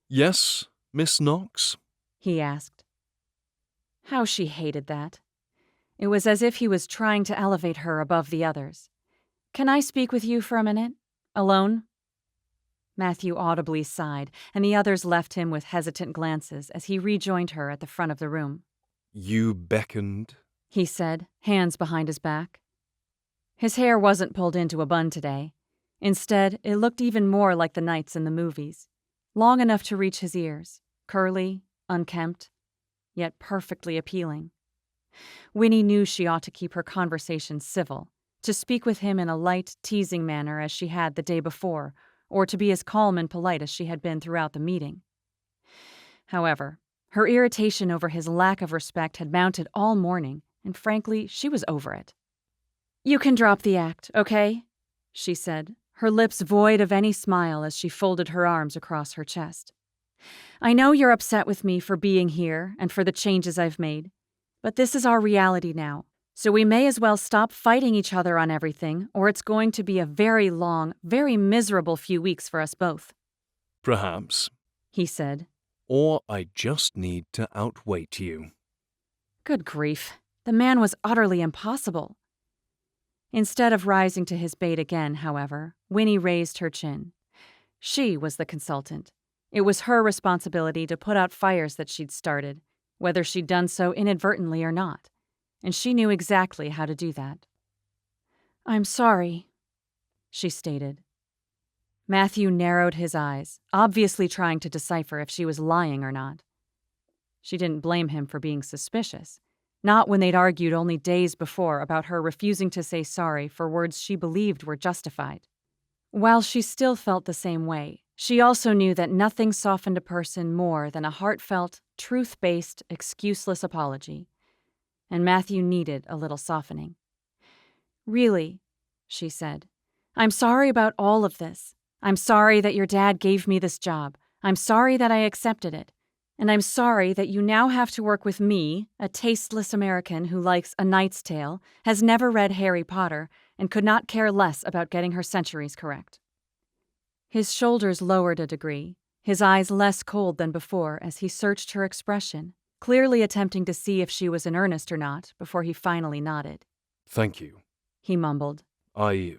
Yes, Miss Knox? He asked. How she hated that. It was as if he was trying to elevate her above the others. Can I speak with you for a minute? Alone? Matthew audibly sighed, and the others left him with hesitant glances as he rejoined her at the front of the room. You beckoned? He said, hands behind his back. His hair wasn't pulled into a bun today. Instead, it looked even more like the nights in the movies, long enough to reach his ears, curly, unkempt, yet perfectly appealing. Winnie knew she ought to keep her conversation civil, to speak with him in a light, teasing manner as she had the day before, or to be as calm and polite as she had been throughout the meeting. However, her irritation over his lack of respect had mounted all morning, and frankly, she was over it. You can drop the act, okay? She said, her lips void of any smile as she folded her arms across her chest. I know you're upset with me for being here and for the changes I've made, but this is our reality now, so we may as well stop fighting each other on everything, or it's going to be a very long, very miserable few weeks for us both. Perhaps. He said. Or I just need to outweight you. Good grief. The man was utterly impossible. Instead of rising to his bait again, however, Winnie raised her chin. She was the consultant. It was her responsibility to put out fires that she'd started, whether she'd done so inadvertently or not, and she knew exactly how to do that. I'm sorry, she stated. Matthew narrowed his eyes, obviously trying to decipher if she was lying or not. She didn't blame him for being suspicious, not when they'd argued only days before about her refusing to say sorry for words she believed were justified. While she still felt the same way, she also knew that nothing softened a person more than a heartfelt, truth-based, excuseless apology. And Matthew needed a little softening. Really, she said, I'm sorry about all of this. I'm sorry that your dad gave me this job. I'm sorry that I accepted it. And I'm sorry that you now have to work with me, a tasteless American who likes A Knight's Tale, has never read Harry Potter, and could not care less about getting her centuries correct. His shoulders lowered a degree, his eyes less cold than before as he searched her expression, clearly attempting to see if she was in earnest or not before he finally nodded. Thank you. He mumbled. I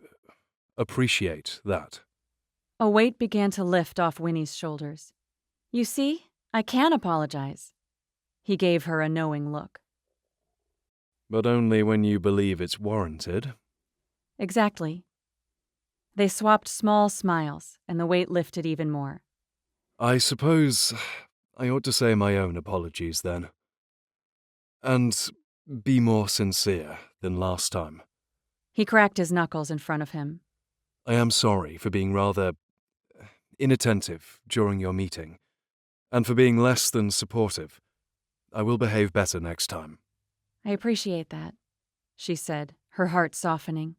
appreciate that. A weight began to lift off Winnie's shoulders. You see, I can apologize. He gave her a knowing look. But only when you believe it's warranted. Exactly. They swapped small smiles, and the weight lifted even more. I suppose I ought to say my own apologies then. And be more sincere than last time. He cracked his knuckles in front of him. I am sorry for being rather inattentive during your meeting, and for being less than supportive. I will behave better next time. I appreciate that, she said, her heart softening.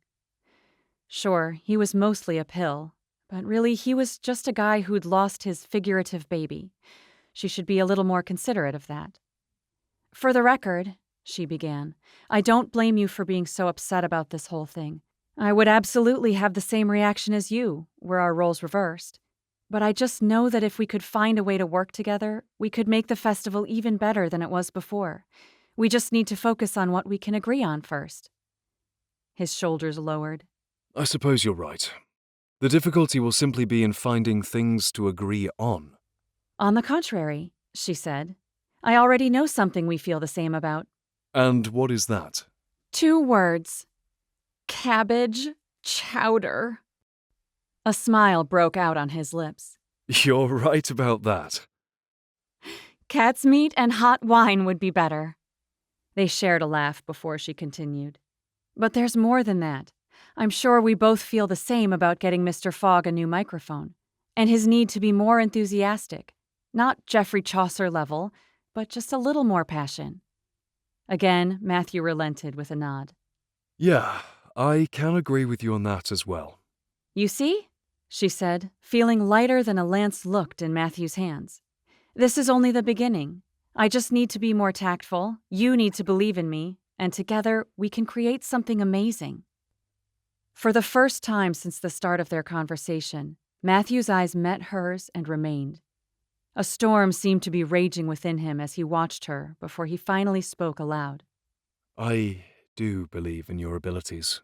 Sure, he was mostly a pill, but really he was just a guy who'd lost his figurative baby. She should be a little more considerate of that. For the record, she began, I don't blame you for being so upset about this whole thing. I would absolutely have the same reaction as you, were our roles reversed. But I just know that if we could find a way to work together, we could make the festival even better than it was before. We just need to focus on what we can agree on first. His shoulders lowered. I suppose you're right. The difficulty will simply be in finding things to agree on. On the contrary, she said, I already know something we feel the same about. And what is that? 2 words. Cabbage chowder. A smile broke out on his lips. You're right about that. Cat's meat and hot wine would be better. They shared a laugh before she continued. But there's more than that. I'm sure we both feel the same about getting Mr. Fogg a new microphone, and his need to be more enthusiastic. Not Geoffrey Chaucer level, but just a little more passion. Again, Matthew relented with a nod. Yeah, I can agree with you on that as well. You see? She said, feeling lighter than a lance looked in Matthew's hands. This is only the beginning. I just need to be more tactful, you need to believe in me, and together we can create something amazing. For the first time since the start of their conversation, Matthew's eyes met hers and remained. A storm seemed to be raging within him as he watched her before he finally spoke aloud. I do believe in your abilities,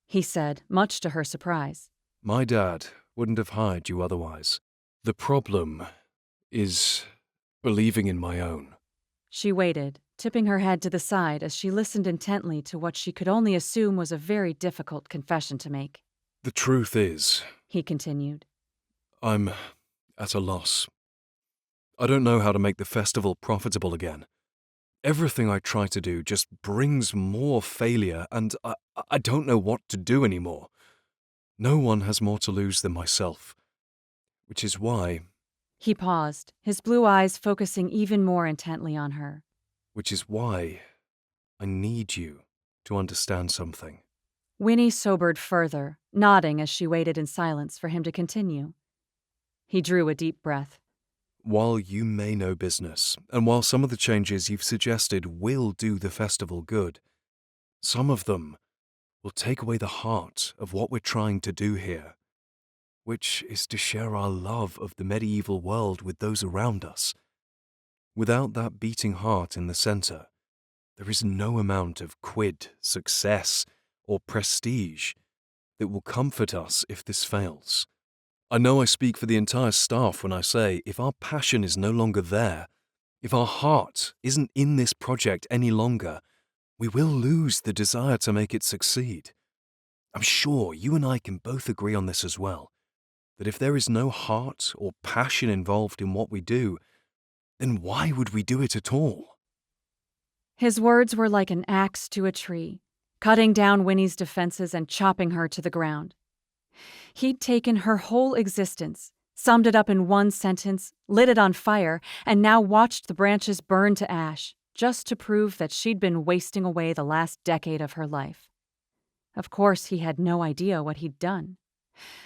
He said, much to her surprise. My dad wouldn't have hired you otherwise. The problem is believing in my own. She waited, tipping her head to the side as she listened intently to what she could only assume was a very difficult confession to make. The truth is, He continued. I'm at a loss. I don't know how to make the festival profitable again. Everything I try to do just brings more failure, and I don't know what to do anymore. No one has more to lose than myself, which is why... He paused, his blue eyes focusing even more intently on her. Which is why I need you to understand something. Winnie sobered further, nodding as she waited in silence for him to continue. He drew a deep breath. While you may know business, and while some of the changes you've suggested will do the festival good, some of them will take away the heart of what we're trying to do here, which is to share our love of the medieval world with those around us. Without that beating heart in the center, there is no amount of quid, success, or prestige that will comfort us if this fails. I know I speak for the entire staff when I say if our passion is no longer there, if our heart isn't in this project any longer, we will lose the desire to make it succeed. I'm sure you and I can both agree on this as well, that if there is no heart or passion involved in what we do, then why would we do it at all? His words were like an axe to a tree, cutting down Winnie's defenses and chopping her to the ground. He'd taken her whole existence, summed it up in one sentence, lit it on fire, and now watched the branches burn to ash, just to prove that she'd been wasting away the last decade of her life. Of course, he had no idea what he'd done.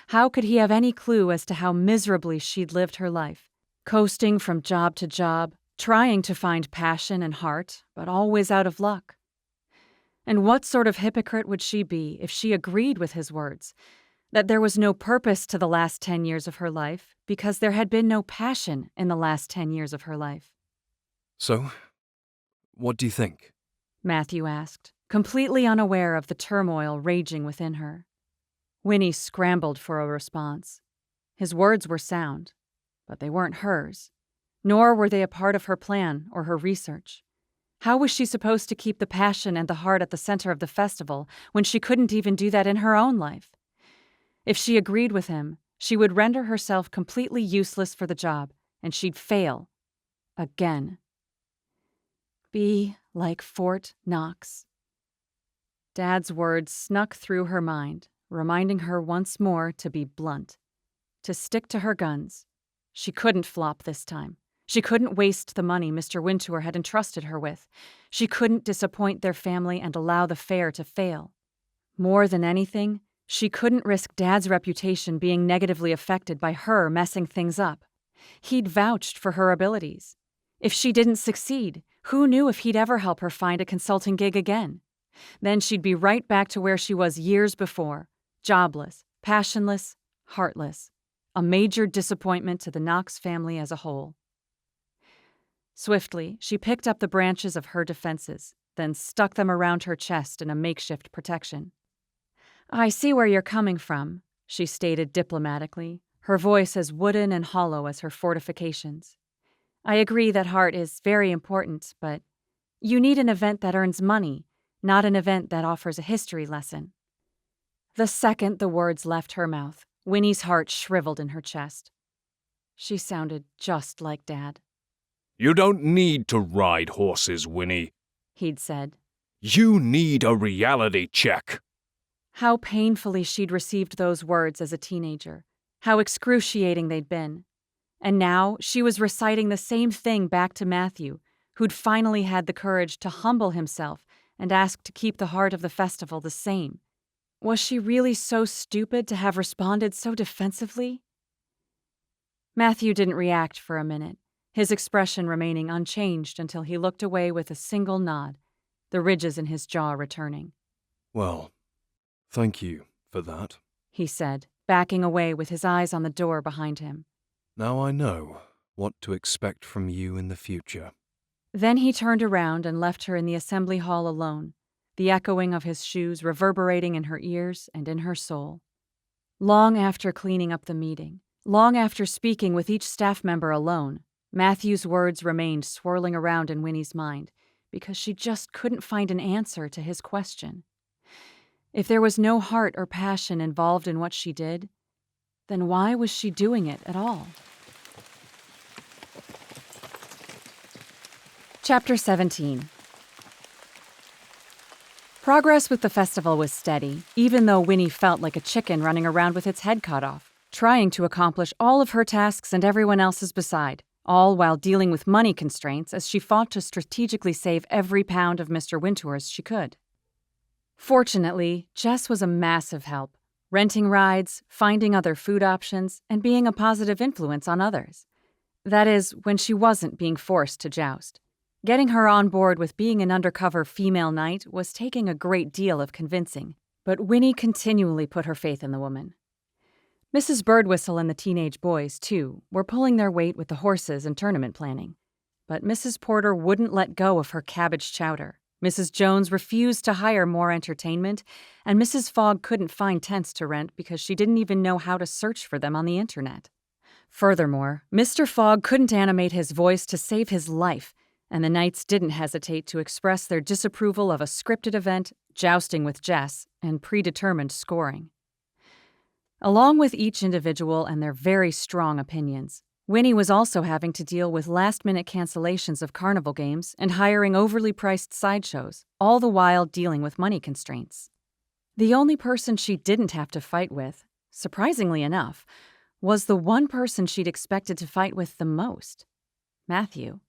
How could he have any clue as to how miserably she'd lived her life, coasting from job to job, trying to find passion and heart, but always out of luck? And what sort of hypocrite would she be if she agreed with his words, that there was no purpose to the last 10 years of her life because there had been no passion in the last 10 years of her life? So, what do you think? Matthew asked, completely unaware of the turmoil raging within her. Winnie scrambled for a response. His words were sound, but they weren't hers, nor were they a part of her plan or her research. How was she supposed to keep the passion and the heart at the center of the festival when she couldn't even do that in her own life? If she agreed with him, she would render herself completely useless for the job, and she'd fail. Again. Be like Fort Knox. Dad's words snuck through her mind, reminding her once more to be blunt, to stick to her guns. She couldn't flop this time. She couldn't waste the money Mr. Wintour had entrusted her with. She couldn't disappoint their family and allow the fair to fail. More than anything, she couldn't risk Dad's reputation being negatively affected by her messing things up. He'd vouched for her abilities. If she didn't succeed, who knew if he'd ever help her find a consulting gig again? Then she'd be right back to where she was years before, jobless, passionless, heartless, a major disappointment to the Knox family as a whole. Swiftly, she picked up the branches of her defenses, then stuck them around her chest in a makeshift protection. I see where you're coming from, she stated diplomatically, her voice as wooden and hollow as her fortifications. "I agree that heart is very important, but you need an event that earns money, not an event that offers a history lesson." The second the words left her mouth, Winnie's heart shriveled in her chest. She sounded just like Dad. You don't need to ride horses, Winnie. He'd said. You need a reality check. How painfully she'd received those words as a teenager, how excruciating they'd been. And now she was reciting the same thing back to Matthew, who'd finally had the courage to humble himself and ask to keep the heart of the festival the same. Was she really so stupid to have responded so defensively? Matthew didn't react for a minute, his expression remaining unchanged until he looked away with a single nod, the ridges in his jaw returning. Well, thank you for that, he said, backing away with his eyes on the door behind him. Now I know what to expect from you in the future. Then he turned around and left her in the assembly hall alone, the echoing of his shoes reverberating in her ears and in her soul. Long after cleaning up the meeting, long after speaking with each staff member alone, Matthew's words remained swirling around in Winnie's mind because she just couldn't find an answer to his question. If there was no heart or passion involved in what she did, then why was she doing it at all? Chapter 17. Progress with the festival was steady, even though Winnie felt like a chicken running around with its head cut off, trying to accomplish all of her tasks and everyone else's beside, all while dealing with money constraints as she fought to strategically save every pound of Mr. Wintour's she could. Fortunately, Jess was a massive help, renting rides, finding other food options, and being a positive influence on others. That is, when she wasn't being forced to joust. Getting her on board with being an undercover female knight was taking a great deal of convincing, but Winnie continually put her faith in the woman. Mrs. Birdwhistle and the teenage boys, too, were pulling their weight with the horses and tournament planning. But Mrs. Porter wouldn't let go of her cabbage chowder. Mrs. Jones refused to hire more entertainment, and Mrs. Fogg couldn't find tents to rent because she didn't even know how to search for them on the internet. Furthermore, Mr. Fogg couldn't animate his voice to save his life, and the knights didn't hesitate to express their disapproval of a scripted event, jousting with Jess, and predetermined scoring. Along with each individual and their very strong opinions, Winnie was also having to deal with last-minute cancellations of carnival games and hiring overly priced sideshows, all the while dealing with money constraints. The only person she didn't have to fight with, surprisingly enough, was the one person she'd expected to fight with the most, Matthew.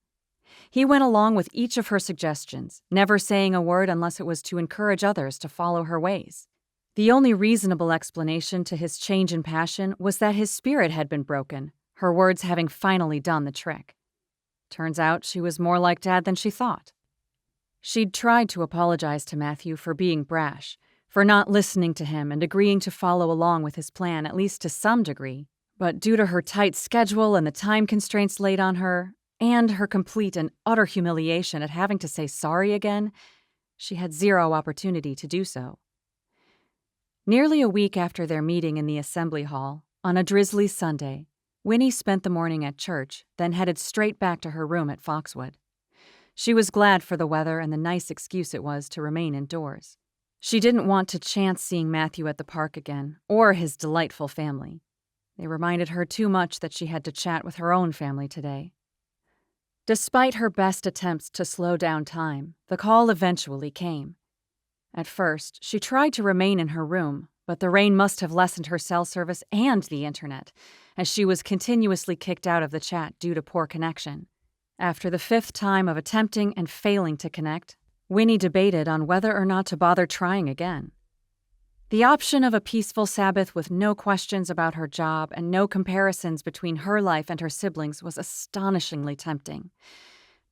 He went along with each of her suggestions, never saying a word unless it was to encourage others to follow her ways. The only reasonable explanation to his change in passion was that his spirit had been broken, her words having finally done the trick. Turns out she was more like Dad than she thought. She'd tried to apologize to Matthew for being brash, for not listening to him and agreeing to follow along with his plan at least to some degree, but due to her tight schedule and the time constraints laid on her, and her complete and utter humiliation at having to say sorry again, she had zero opportunity to do so. Nearly a week after their meeting in the assembly hall, on a drizzly Sunday, Winnie spent the morning at church, then headed straight back to her room at Foxwood. She was glad for the weather and the nice excuse it was to remain indoors. She didn't want to chance seeing Matthew at the park again, or his delightful family. They reminded her too much that she had to chat with her own family today. Despite her best attempts to slow down time, the call eventually came. At first, she tried to remain in her room, but the rain must have lessened her cell service and the internet, as she was continuously kicked out of the chat due to poor connection. After the 5th time of attempting and failing to connect, Winnie debated on whether or not to bother trying again. The option of a peaceful Sabbath with no questions about her job and no comparisons between her life and her siblings was astonishingly tempting.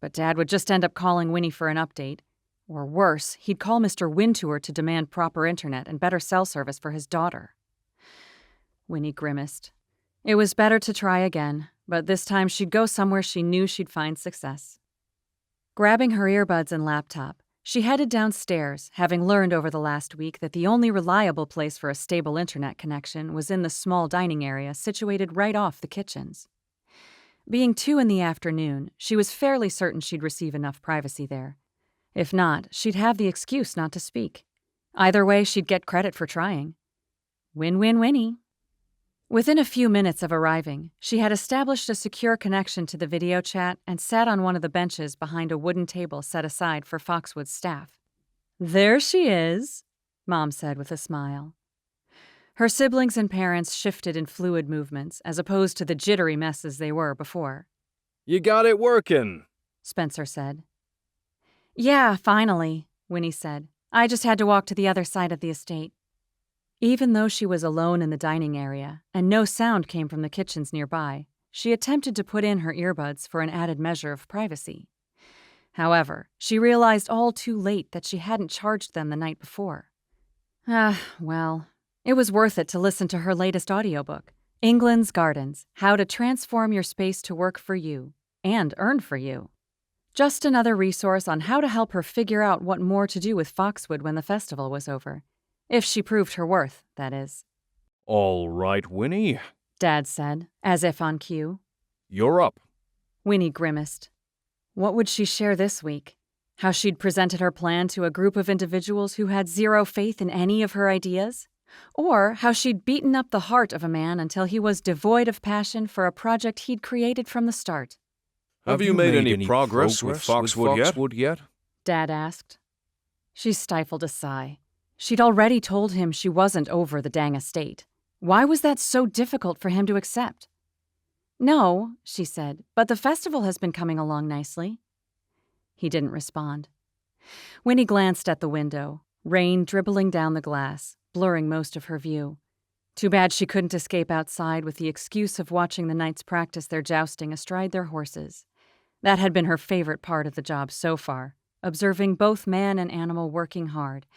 But Dad would just end up calling Winnie for an update. Or worse, he'd call Mr. Wintour to demand proper internet and better cell service for his daughter. Winnie grimaced. It was better to try again, but this time she'd go somewhere she knew she'd find success. Grabbing her earbuds and laptop, She headed downstairs, having learned over the last week that the only reliable place for a stable internet connection was in the small dining area situated right off the kitchens. Being 2 in the afternoon, she was fairly certain she'd receive enough privacy there. If not, she'd have the excuse not to speak. Either way, she'd get credit for trying. Win-win Winnie. Within a few minutes of arriving, she had established a secure connection to the video chat and sat on one of the benches behind a wooden table set aside for Foxwood's staff. "There she is," Mom said with a smile. Her siblings and parents shifted in fluid movements as opposed to the jittery messes they were before. You got it working, Spencer said. "Yeah, finally," Winnie said. "I just had to walk to the other side of the estate." Even though she was alone in the dining area and no sound came from the kitchens nearby, she attempted to put in her earbuds for an added measure of privacy. However, she realized all too late that she hadn't charged them the night before. Well, it was worth it to listen to her latest audiobook, England's Gardens: How to Transform Your Space to Work for You and Earn for You. Just another resource on how to help her figure out what more to do with Foxwood when the festival was over. If she proved her worth, that is. All right, Winnie. Dad said, as if on cue. You're up. Winnie grimaced. What would she share this week? How she'd presented her plan to a group of individuals who had zero faith in any of her ideas? Or how she'd beaten up the heart of a man until he was devoid of passion for a project he'd created from the start? Have you made any progress with Foxwood yet? Dad asked. She stifled a sigh. She'd already told him she wasn't over the dang estate. Why was that so difficult for him to accept? "No," she said, "but the festival has been coming along nicely." He didn't respond. Winnie glanced at the window, rain dribbling down the glass, blurring most of her view. Too bad she couldn't escape outside with the excuse of watching the knights practice their jousting astride their horses. That had been her favorite part of the job so far, observing both man and animal working hard,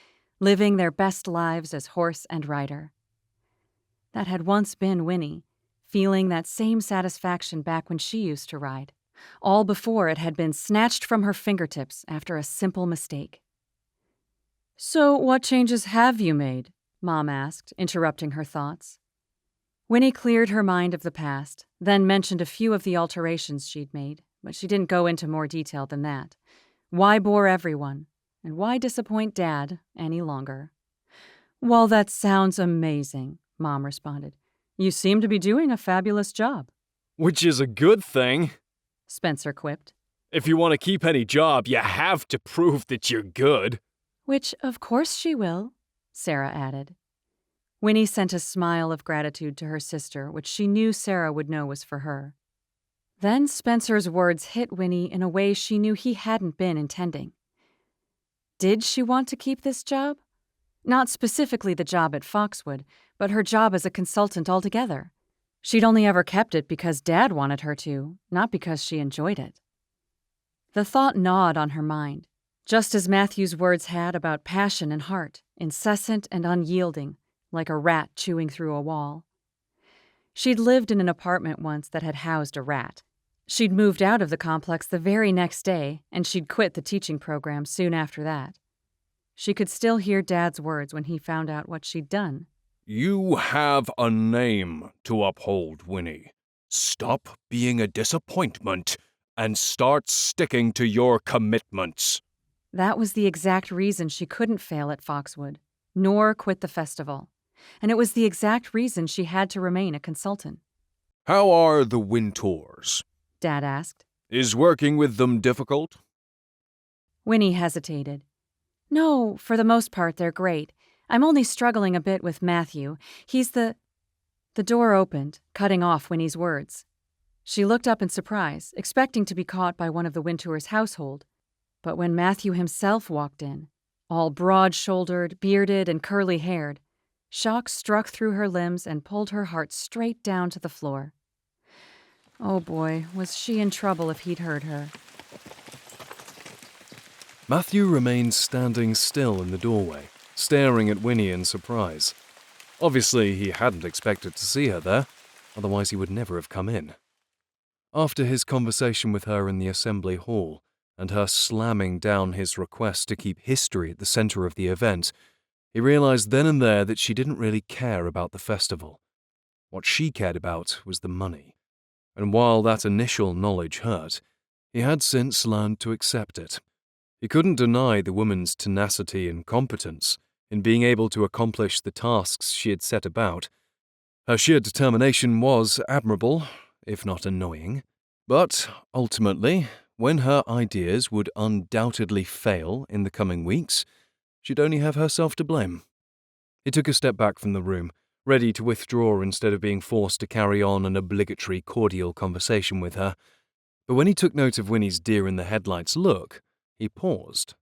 living their best lives as horse and rider. That had once been Winnie, feeling that same satisfaction back when she used to ride, all before it had been snatched from her fingertips after a simple mistake. "So what changes have you made?" Mom asked, interrupting her thoughts. Winnie cleared her mind of the past, then mentioned a few of the alterations she'd made, but she didn't go into more detail than that. Why bore everyone? And why disappoint Dad any longer? "Well, that sounds amazing," Mom responded. "You seem to be doing a fabulous job." Which is a good thing. Spencer quipped. If you want to keep any job, you have to prove that you're good. "Which, of course she will," Sarah added. Winnie sent a smile of gratitude to her sister, which she knew Sarah would know was for her. Then Spencer's words hit Winnie in a way she knew he hadn't been intending. Did she want to keep this job? Not specifically the job at Foxwood, but her job as a consultant altogether. She'd only ever kept it because Dad wanted her to, not because she enjoyed it. The thought gnawed on her mind, just as Matthew's words had about passion and heart, incessant and unyielding, like a rat chewing through a wall. She'd lived in an apartment once that had housed a rat. She'd moved out of the complex the very next day, and she'd quit the teaching program soon after that. She could still hear Dad's words when he found out what she'd done. You have a name to uphold, Winnie. Stop being a disappointment and start sticking to your commitments. That was the exact reason she couldn't fail at Foxwood, nor quit the festival. And it was the exact reason she had to remain a consultant. How are the Wintors? Dad asked. Is working with them difficult? Winnie hesitated. No, for the most part, they're great. I'm only struggling a bit with Matthew. He's the... The door opened, cutting off Winnie's words. She looked up in surprise, expecting to be caught by one of the Winters' household. But when Matthew himself walked in, all broad-shouldered, bearded, and curly-haired, shock struck through her limbs and pulled her heart straight down to the floor. Oh boy, was she in trouble if he'd heard her. Matthew remained standing still in the doorway, staring at Winnie in surprise. Obviously, he hadn't expected to see her there, otherwise he would never have come in. After his conversation with her in the assembly hall, and her slamming down his request to keep history at the center of the event, he realized then and there that she didn't really care about the festival. What she cared about was the money. And while that initial knowledge hurt, he had since learned to accept it. He couldn't deny the woman's tenacity and competence in being able to accomplish the tasks she had set about. Her sheer determination was admirable, if not annoying. But, ultimately, when her ideas would undoubtedly fail in the coming weeks, she'd only have herself to blame. He took a step back from the room, ready to withdraw instead of being forced to carry on an obligatory cordial conversation with her. But when he took note of Winnie's deer-in-the-headlights look, he paused.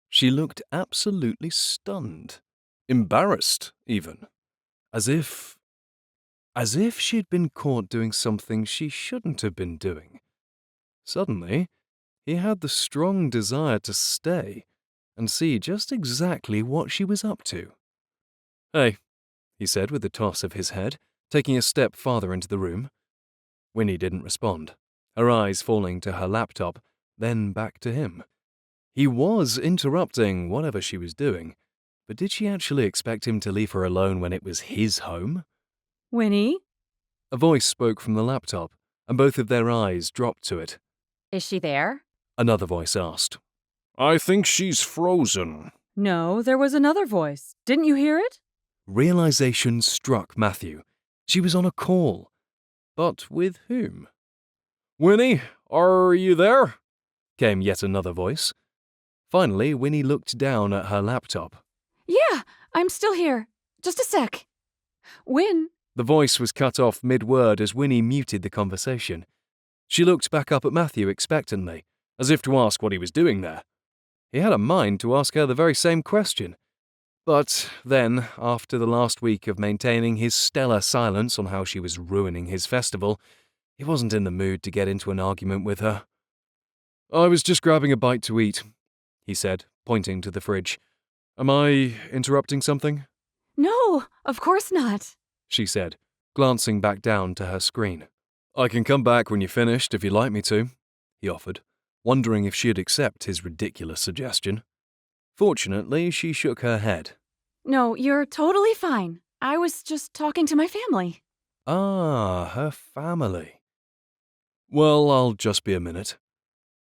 She looked absolutely stunned. Embarrassed, even. As if she'd been caught doing something she shouldn't have been doing. Suddenly, he had the strong desire to stay and see just exactly what she was up to. "Hey," he said with a toss of his head, taking a step farther into the room. Winnie didn't respond, her eyes falling to her laptop, then back to him. He was interrupting whatever she was doing, but did she actually expect him to leave her alone when it was his home? Winnie? A voice spoke from the laptop, and both of their eyes dropped to it. Is she there? Another voice asked. I think she's frozen. No, there was another voice. Didn't you hear it? Realization struck Matthew. She was on a call. But with whom? Winnie, are you there? Came yet another voice. Finally, Winnie looked down at her laptop. Yeah, I'm still here. Just a sec. Win. The voice was cut off mid-word as Winnie muted the conversation. She looked back up at Matthew expectantly, as if to ask what he was doing there. He had a mind to ask her the very same question. But then, after the last week of maintaining his stellar silence on how she was ruining his festival, he wasn't in the mood to get into an argument with her. "I was just grabbing a bite to eat," he said, pointing to the fridge. "Am I interrupting something?" No, of course not. She said, glancing back down to her screen. "I can come back when you're finished if you'd like me to," he offered, wondering if she'd accept his ridiculous suggestion. Fortunately, she shook her head. No, you're totally fine. I was just talking to my family. Ah, her family. "Well, I'll just be a minute."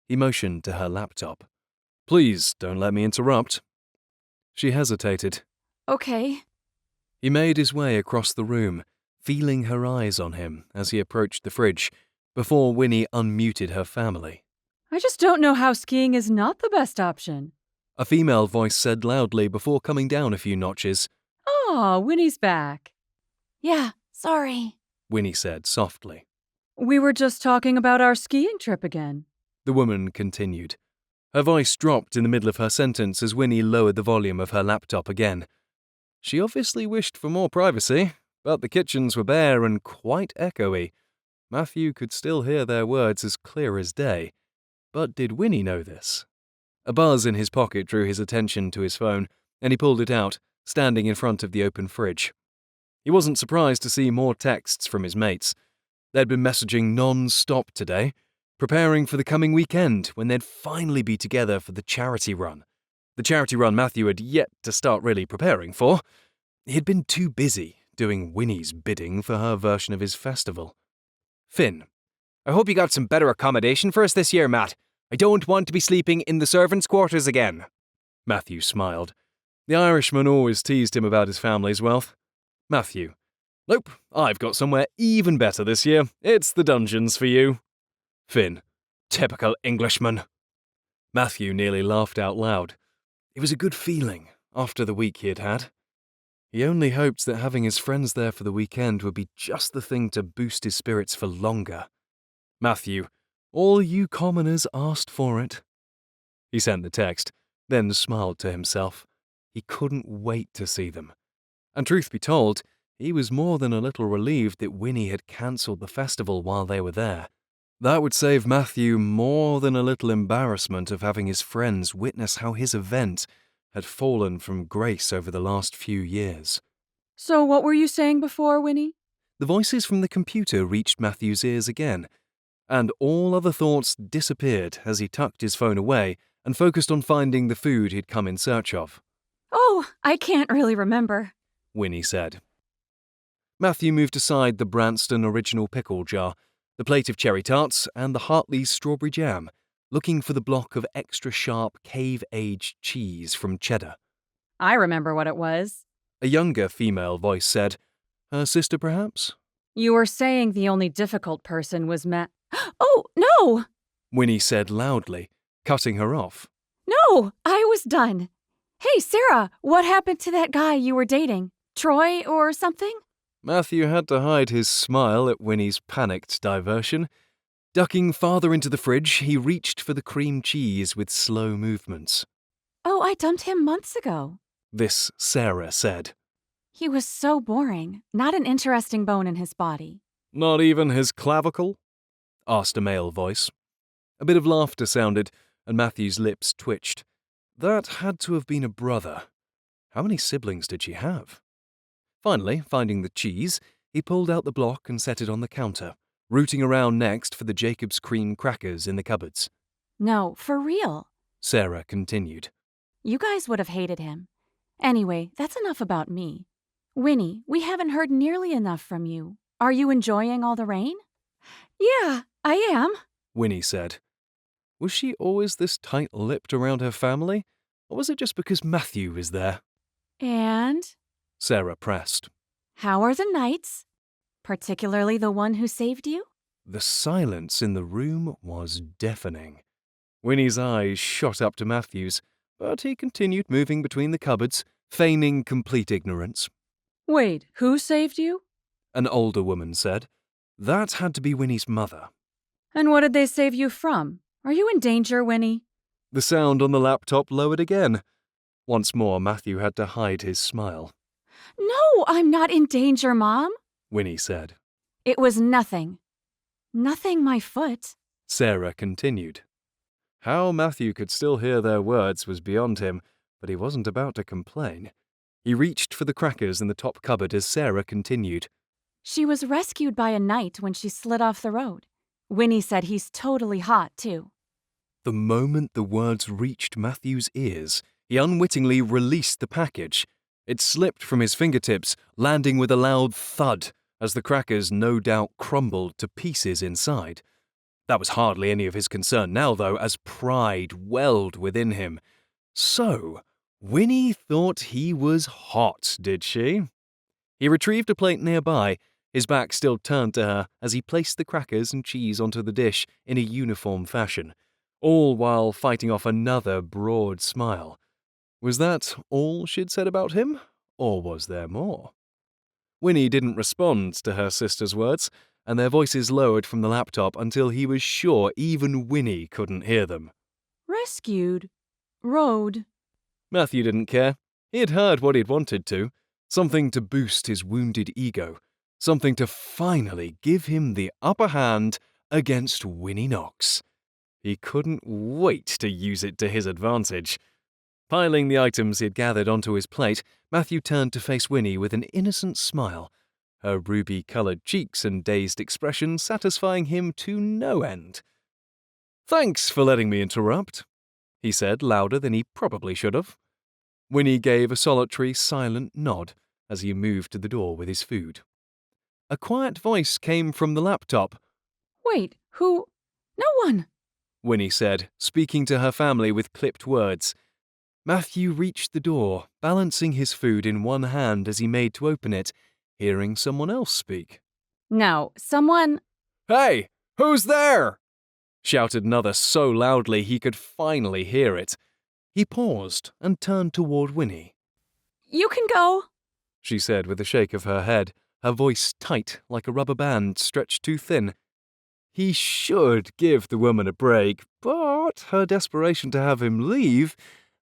He motioned to her laptop. "Please don't let me interrupt." She hesitated. Okay. He made his way across the room, feeling her eyes on him as he approached the fridge, before Winnie unmuted her family. I just don't know how skiing is not the best option. A female voice said loudly before coming down a few notches. Aw, Winnie's back. Yeah, sorry. Winnie said softly. We were just talking about our skiing trip again. The woman continued. Her voice dropped in the middle of her sentence as Winnie lowered the volume of her laptop again. She obviously wished for more privacy, but the kitchens were bare and quite echoey. Matthew could still hear their words as clear as day. But did Winnie know this? A buzz in his pocket drew his attention to his phone, and he pulled it out, standing in front of the open fridge. He wasn't surprised to see more texts from his mates. They'd been messaging non-stop today, preparing for the coming weekend when they'd finally be together for the charity run. The charity run Matthew had yet to start really preparing for. He'd been too busy doing Winnie's bidding for her version of his festival. "Finn, I hope you got some better accommodation for us this year, Matt. I don't want to be sleeping in the servants' quarters again." Matthew smiled. The Irishman always teased him about his family's wealth. Matthew. "Nope, I've got somewhere even better this year. It's the dungeons for you." Finn. "Typical Englishman." Matthew nearly laughed out loud. It was a good feeling after the week he had had. He only hoped that having his friends there for the weekend would be just the thing to boost his spirits for longer. Matthew, all you commoners asked for it. He sent the text, then smiled to himself. He couldn't wait to see them. And truth be told, he was more than a little relieved that Winnie had cancelled the festival while they were there. That would save Matthew more than a little embarrassment of having his friends witness how his event had fallen from grace over the last few years. So what were you saying before, Winnie? The voices from the computer reached Matthew's ears again. and all other thoughts disappeared as he tucked his phone away and focused on finding the food he'd come in search of. Oh, I can't really remember, Winnie said. Matthew moved aside the Branston original pickle jar, the plate of cherry tarts, and the Hartley's strawberry jam, looking for the block of extra sharp cave-aged cheese from Cheddar. I remember what it was. A younger female voice said, "Her sister, perhaps?" You were saying the only difficult person was Oh, no! Winnie said loudly, cutting her off. No, I was done. Hey, Sarah, what happened to that guy you were dating? Troy or something? Matthew had to hide his smile at Winnie's panicked diversion. Ducking farther into the fridge, he reached for the cream cheese with slow movements. Oh, I dumped him months ago. This Sarah said. He was so boring. Not an interesting bone in his body. Not even his clavicle? Asked a male voice. A bit of laughter sounded, and Matthew's lips twitched. That had to have been a brother. How many siblings did she have? Finally, finding the cheese, he pulled out the block and set it on the counter, rooting around next for the Jacob's cream crackers in the cupboards. No, for real, Sarah continued. You guys would have hated him. Anyway, that's enough about me. Winnie, we haven't heard nearly enough from you. Are you enjoying all the rain? Yeah, I am, Winnie said. Was she always this tight-lipped around her family, or was it just because Matthew was there? And? Sarah pressed. How are the nights? Particularly the one who saved you? The silence in the room was deafening. Winnie's eyes shot up to Matthew's, but he continued moving between the cupboards, feigning complete ignorance. Wait, who saved you? An older woman said. That had to be Winnie's mother. And what did they save you from? Are you in danger, Winnie? The sound on the laptop lowered again. Once more, Matthew had to hide his smile. No, I'm not in danger, Mom, Winnie said. It was nothing. Nothing my foot. Sarah continued. How Matthew could still hear their words was beyond him, but he wasn't about to complain. He reached for the crackers in the top cupboard as Sarah continued. She was rescued by a knight when she slid off the road. Winnie said he's totally hot, too. The moment the words reached Matthew's ears, he unwittingly released the package. It slipped from his fingertips, landing with a loud thud as the crackers no doubt crumbled to pieces inside. That was hardly any of his concern now, though, as pride welled within him. So, Winnie thought he was hot, did she? He retrieved a plate nearby, his back still turned to her as he placed the crackers and cheese onto the dish in a uniform fashion, all while fighting off another broad smile. Was that all she'd said about him, or was there more? Winnie didn't respond to her sister's words, and their voices lowered from the laptop until he was sure even Winnie couldn't hear them. Rescued. Road. Matthew didn't care. He had heard what he'd wanted to. Something to boost his wounded ego. Something to finally give him the upper hand against Winnie Knox. He couldn't wait to use it to his advantage. Piling the items he had gathered onto his plate, Matthew turned to face Winnie with an innocent smile, her ruby-coloured cheeks and dazed expression satisfying him to no end. "Thanks for letting me interrupt," he said louder than he probably should have. Winnie gave a solitary, silent nod as he moved to the door with his food. A quiet voice came from the laptop. Wait, who? No one. Winnie said, speaking to her family with clipped words. Matthew reached the door, balancing his food in one hand as he made to open it, hearing someone else speak. No, someone... "Hey, who's there?" shouted another so loudly he could finally hear it. He paused and turned toward Winnie. You can go, she said with a shake of her head, her voice tight like a rubber band stretched too thin. He should give the woman a break, but her desperation to have him leave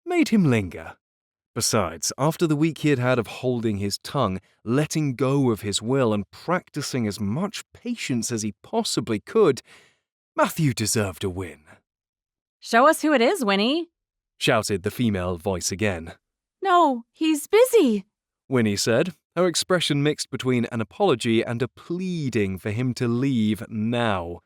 made him linger. Besides, after the week he had had of holding his tongue, letting go of his will, and practicing as much patience as he possibly could, Matthew deserved a win. Show us who it is, Winnie, shouted the female voice again. No, he's busy, Winnie said, her expression mixed between an apology and a pleading for him to leave now.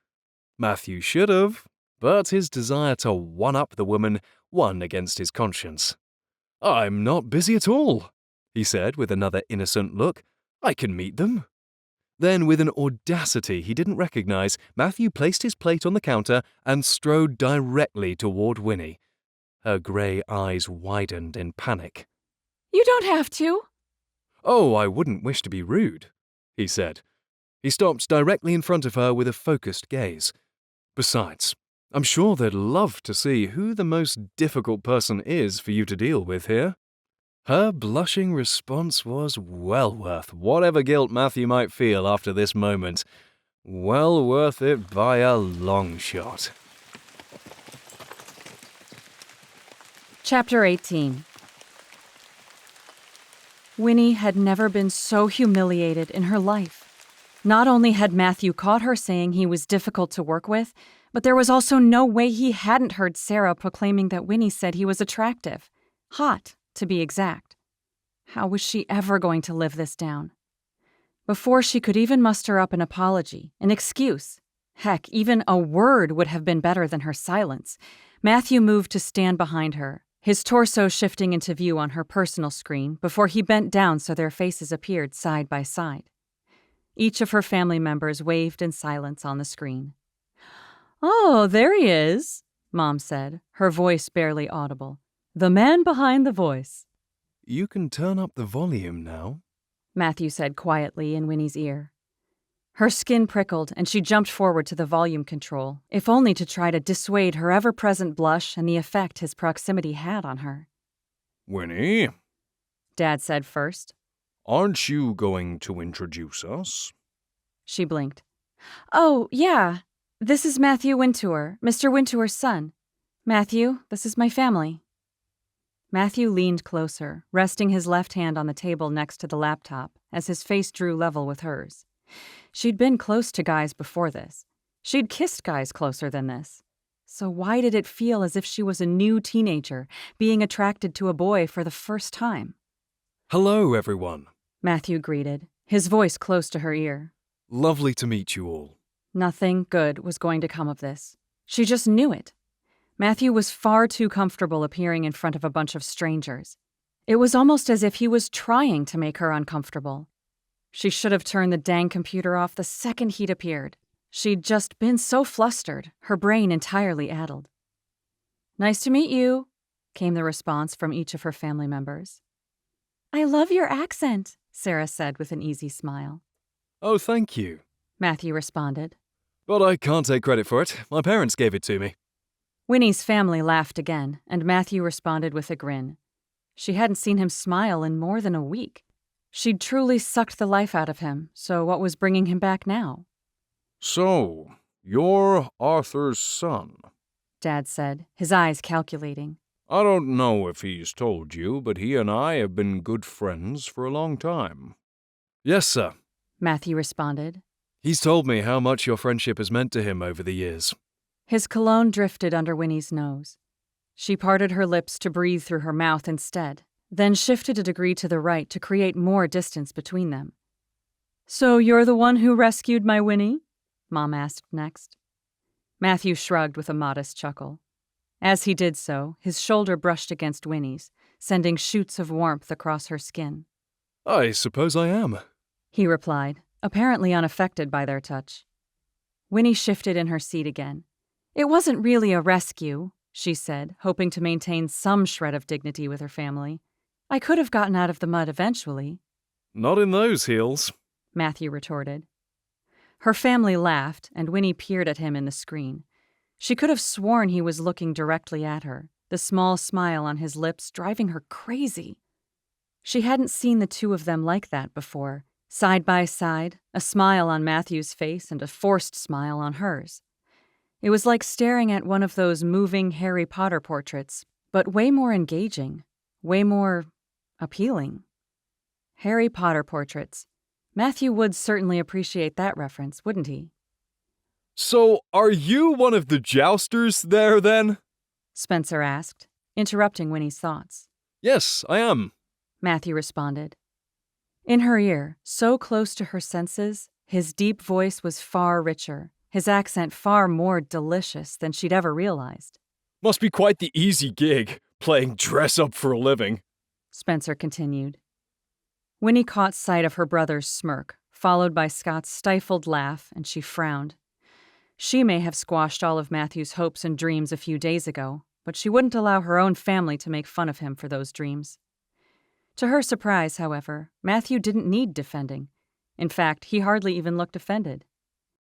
Matthew should have, but his desire to one-up the woman won against his conscience. "I'm not busy at all," he said with another innocent look. "I can meet them." Then, with an audacity he didn't recognize, Matthew placed his plate on the counter and strode directly toward Winnie. Her grey eyes widened in panic. You don't have to. "Oh, I wouldn't wish to be rude," he said. He stopped directly in front of her with a focused gaze. "Besides, I'm sure they'd love to see who the most difficult person is for you to deal with here." Her blushing response was well worth whatever guilt Matthew might feel after this moment. Well worth it by a long shot. Chapter 18. Winnie had never been so humiliated in her life. Not only had Matthew caught her saying he was difficult to work with, but there was also no way he hadn't heard Sarah proclaiming that Winnie said he was attractive. Hot, to be exact. How was she ever going to live this down? Before she could even muster up an apology, an excuse, heck, even a word would have been better than her silence, Matthew moved to stand behind her, his torso shifting into view on her personal screen before he bent down so their faces appeared side by side. Each of her family members waved in silence on the screen. "Oh, there he is," Mom said, her voice barely audible. "The man behind the voice." "You can turn up the volume now," Matthew said quietly in Winnie's ear. Her skin prickled and she jumped forward to the volume control, if only to try to dissuade her ever-present blush and the effect his proximity had on her. Winnie, Dad said first. aren't you going to introduce us? She blinked. "Oh, yeah. This is Matthew Wintour, Mr. Wintour's son. Matthew, this is my family." Matthew leaned closer, resting his left hand on the table next to the laptop as his face drew level with hers. She'd been close to guys before this. She'd kissed guys closer than this. So why did it feel as if she was a new teenager being attracted to a boy for the first time? "Hello, everyone," Matthew greeted, his voice close to her ear. "Lovely to meet you all." Nothing good was going to come of this. She just knew it. Matthew was far too comfortable appearing in front of a bunch of strangers. It was almost as if he was trying to make her uncomfortable. She should have turned the dang computer off the second he'd appeared. She'd just been so flustered, her brain entirely addled. "Nice to meet you," came the response from each of her family members. "I love your accent," Sarah said with an easy smile. "Oh, thank you," Matthew responded. "But I can't take credit for it. My parents gave it to me." Winnie's family laughed again, and Matthew responded with a grin. She hadn't seen him smile in more than a week. She'd truly sucked the life out of him, so what was bringing him back now? So, you're Arthur's son. Dad said, his eyes calculating. I don't know if he's told you, but he and I have been good friends for a long time. "Yes, sir," Matthew responded. "He's told me how much your friendship has meant to him over the years." His cologne drifted under Winnie's nose. She parted her lips to breathe through her mouth instead, then shifted a degree to the right to create more distance between them. "So you're the one who rescued my Winnie?" Mom asked next. Matthew shrugged with a modest chuckle. As he did so, his shoulder brushed against Winnie's, sending shoots of warmth across her skin. "I suppose I am," he replied, apparently unaffected by their touch. Winnie shifted in her seat again. "It wasn't really a rescue," she said, hoping to maintain some shred of dignity with her family. "I could have gotten out of the mud eventually." "Not in those heels," Matthew retorted. Her family laughed, and Winnie peered at him in the screen. She could have sworn he was looking directly at her, the small smile on his lips driving her crazy. She hadn't seen the two of them like that before, side by side, a smile on Matthew's face and a forced smile on hers. It was like staring at one of those moving Harry Potter portraits, but way more engaging, way more appealing. Harry Potter portraits. Matthew would certainly appreciate that reference, wouldn't he? "So, are you one of the jousters there, then?" Spencer asked, interrupting Winnie's thoughts. "Yes, I am," Matthew responded. In her ear, so close to her senses, his deep voice was far richer, his accent far more delicious than she'd ever realized. Must be quite the easy gig, playing dress-up for a living, Spencer continued. Winnie caught sight of her brother's smirk, followed by Scott's stifled laugh, and she frowned. She may have squashed all of Matthew's hopes and dreams a few days ago, but she wouldn't allow her own family to make fun of him for those dreams. To her surprise, however, Matthew didn't need defending. In fact, he hardly even looked offended.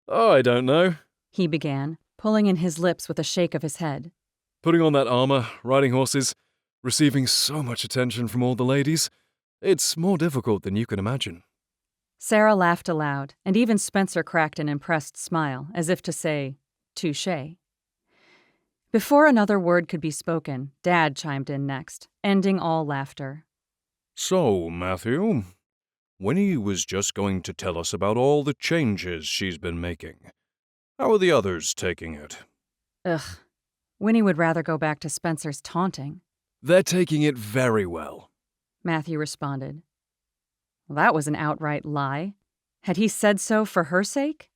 Oh, I don't know. He began, pulling in his lips with a shake of his head. Putting on that armor, riding horses, receiving so much attention from all the ladies. It's more difficult than you can imagine. Sarah laughed aloud, and even Spencer cracked an impressed smile, as if to say, touché. Before another word could be spoken, Dad chimed in next, ending all laughter. So, Matthew, Winnie was just going to tell us about all the changes she's been making. How are the others taking it? Ugh. Winnie would rather go back to Spencer's taunting. They're taking it very well, Matthew responded. Well, that was an outright lie. Had he said so for her sake?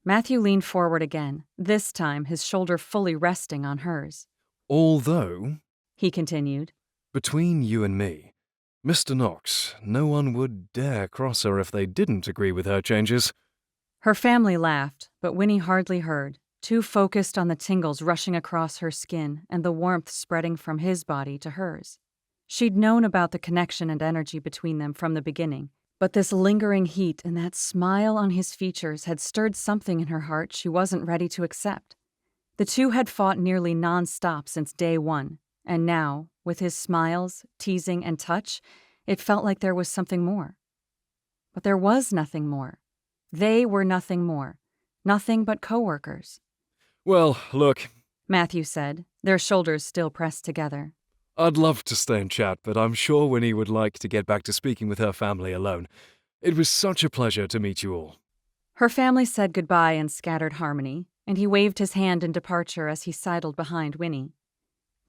Matthew leaned forward again, this time his shoulder fully resting on hers. Although, He continued, between you and me, Mr. Knox, no one would dare cross her if they didn't agree with her changes. Her family laughed, but Winnie hardly heard, too focused on the tingles rushing across her skin and the warmth spreading from his body to hers. She'd known about the connection and energy between them from the beginning, but this lingering heat and that smile on his features had stirred something in her heart she wasn't ready to accept. The two had fought nearly non-stop since day one, and now, with his smiles, teasing, and touch, it felt like there was something more. But there was nothing more. They were nothing more. Nothing but co-workers. Well, look, Matthew said, their shoulders still pressed together. I'd love to stay and chat, but I'm sure Winnie would like to get back to speaking with her family alone. It was such a pleasure to meet you all. Her family said goodbye in scattered harmony, and he waved his hand in departure as he sidled behind Winnie.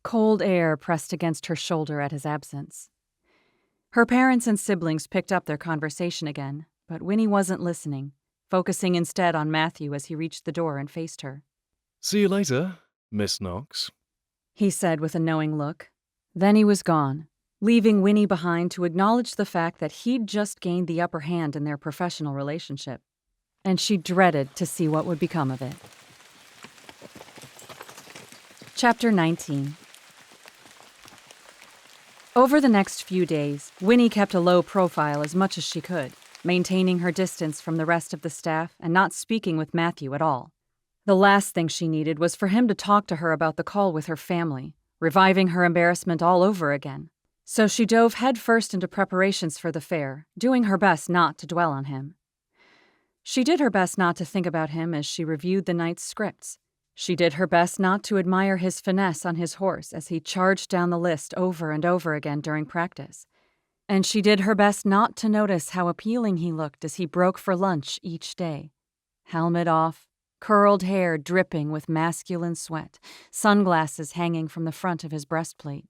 Cold air pressed against her shoulder at his absence. Her parents and siblings picked up their conversation again, but Winnie wasn't listening, focusing instead on Matthew as he reached the door and faced her. See you later, Miss Knox, He said with a knowing look. Then he was gone, leaving Winnie behind to acknowledge the fact that he'd just gained the upper hand in their professional relationship, and she dreaded to see what would become of it. Chapter 19. Over the next few days, Winnie kept a low profile as much as she could, maintaining her distance from the rest of the staff and not speaking with Matthew at all. The last thing she needed was for him to talk to her about the call with her family, reviving her embarrassment all over again. So she dove headfirst into preparations for the fair, doing her best not to dwell on him. She did her best not to think about him as she reviewed the night's scripts. She did her best not to admire his finesse on his horse as he charged down the list over and over again during practice. And she did her best not to notice how appealing he looked as he broke for lunch each day. Helmet off, curled hair dripping with masculine sweat, sunglasses hanging from the front of his breastplate.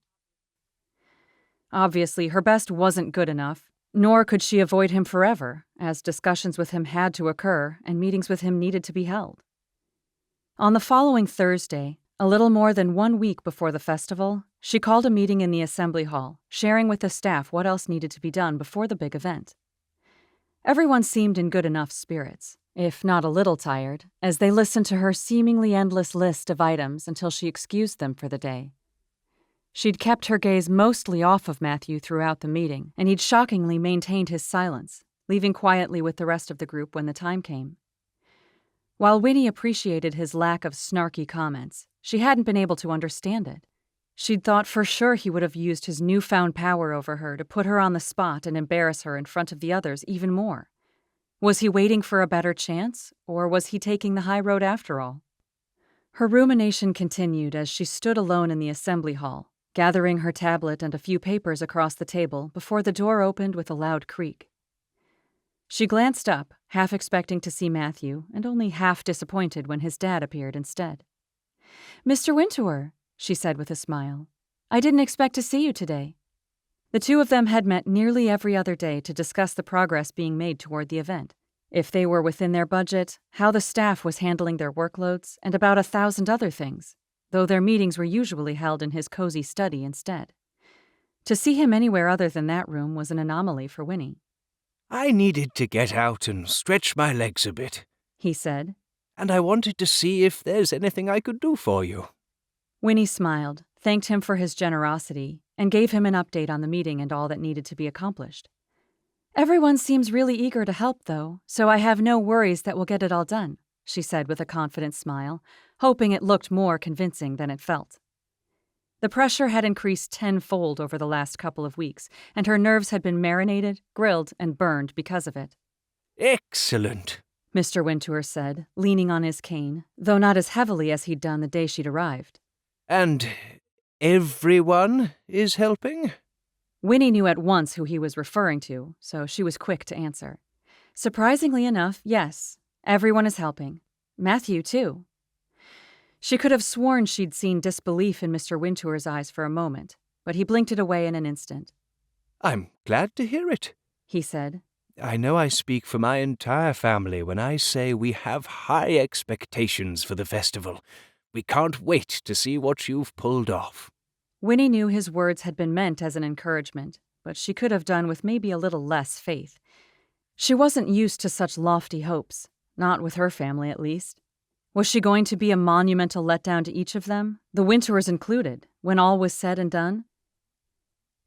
Obviously, her best wasn't good enough, nor could she avoid him forever, as discussions with him had to occur and meetings with him needed to be held. On the following Thursday, a little more than 1 week before the festival, she called a meeting in the assembly hall, sharing with the staff what else needed to be done before the big event. Everyone seemed in good enough spirits, if not a little tired, as they listened to her seemingly endless list of items until she excused them for the day. She'd kept her gaze mostly off of Matthew throughout the meeting, and he'd shockingly maintained his silence, leaving quietly with the rest of the group when the time came. While Winnie appreciated his lack of snarky comments, she hadn't been able to understand it. She'd thought for sure he would have used his newfound power over her to put her on the spot and embarrass her in front of the others even more. Was he waiting for a better chance, or was he taking the high road after all? Her rumination continued as she stood alone in the assembly hall, gathering her tablet and a few papers across the table before the door opened with a loud creak. She glanced up, half expecting to see Matthew, and only half disappointed when his dad appeared instead. "Mr. Wintour," she said with a smile, "I didn't expect to see you today." The two of them had met nearly every other day to discuss the progress being made toward the event. if they were within their budget, how the staff was handling their workloads, and about 1,000 other things, though their meetings were usually held in his cozy study instead. To see him anywhere other than that room was an anomaly for Winnie. I needed to get out and stretch my legs a bit, He said. and I wanted to see if there's anything I could do for you. Winnie smiled, thanked him for his generosity, and gave him an update on the meeting and all that needed to be accomplished. Everyone seems really eager to help, though, so I have no worries that we'll get it all done, she said with a confident smile, hoping it looked more convincing than it felt. The pressure had increased tenfold over the last couple of weeks, and her nerves had been marinated, grilled, and burned because of it. Excellent, Mr. Wintour said, leaning on his cane, though not as heavily as he'd done the day she'd arrived. And everyone is helping? Winnie knew at once who he was referring to, so she was quick to answer. Surprisingly enough, yes, everyone is helping. Matthew, too. She could have sworn she'd seen disbelief in Mr. Wintour's eyes for a moment, but he blinked it away in an instant. I'm glad to hear it, He said. I know I speak for my entire family when I say we have high expectations for the festival. We can't wait to see what you've pulled off. Winnie knew his words had been meant as an encouragement, but she could have done with maybe a little less faith. She wasn't used to such lofty hopes, not with her family at least. Was she going to be a monumental letdown to each of them, the Wintours included, when all was said and done?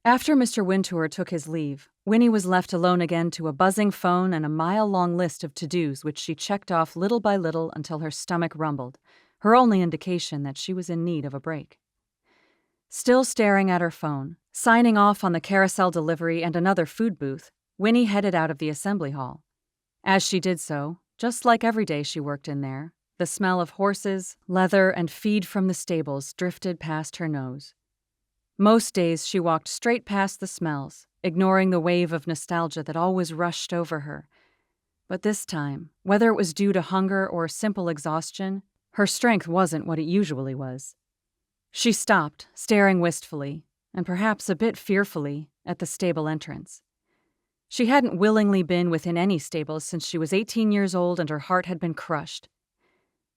After Mr. Wintour took his leave, Winnie was left alone again to a buzzing phone and a mile-long list of to-dos which she checked off little by little until her stomach rumbled, her only indication that she was in need of a break. Still staring at her phone, signing off on the carousel delivery and another food booth, Winnie headed out of the assembly hall. As she did so, just like every day she worked in there, the smell of horses, leather, and feed from the stables drifted past her nose. Most days she walked straight past the smells, ignoring the wave of nostalgia that always rushed over her. But this time, whether it was due to hunger or simple exhaustion, her strength wasn't what it usually was. She stopped, staring wistfully, and perhaps a bit fearfully, at the stable entrance. She hadn't willingly been within any stables since she was 18 years old and her heart had been crushed.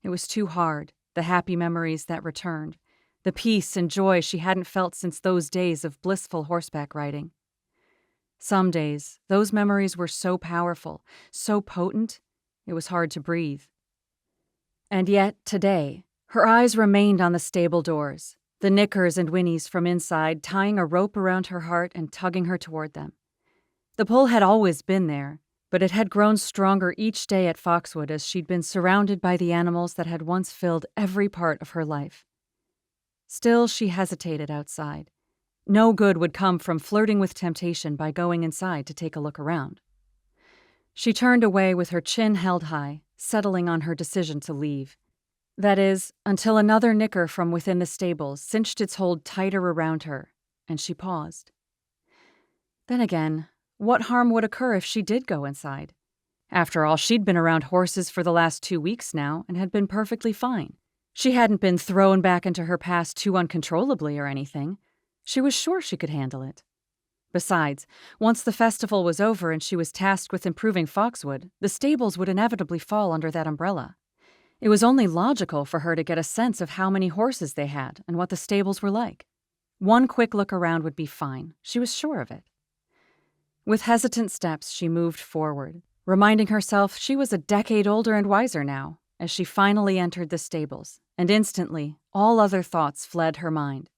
It was too hard, the happy memories that returned, the peace and joy she hadn't felt since those days of blissful horseback riding. Some days, those memories were so powerful, so potent, it was hard to breathe. And yet, today, her eyes remained on the stable doors, the Knickers and Winnies from inside tying a rope around her heart and tugging her toward them. The pull had always been there, but it had grown stronger each day at Foxwood as she'd been surrounded by the animals that had once filled every part of her life. Still, she hesitated outside. No good would come from flirting with temptation by going inside to take a look around. She turned away with her chin held high, settling on her decision to leave. That is, until another Knicker from within the stables cinched its hold tighter around her, and she paused. Then again, what harm would occur if she did go inside? After all, she'd been around horses for the last 2 weeks now and had been perfectly fine. She hadn't been thrown back into her past too uncontrollably or anything. She was sure she could handle it. Besides, once the festival was over and she was tasked with improving Foxwood, the stables would inevitably fall under that umbrella. It was only logical for her to get a sense of how many horses they had and what the stables were like. One quick look around would be fine. She was sure of it. With hesitant steps, she moved forward, reminding herself she was a decade older and wiser now, as she finally entered the stables, and instantly, all other thoughts fled her mind.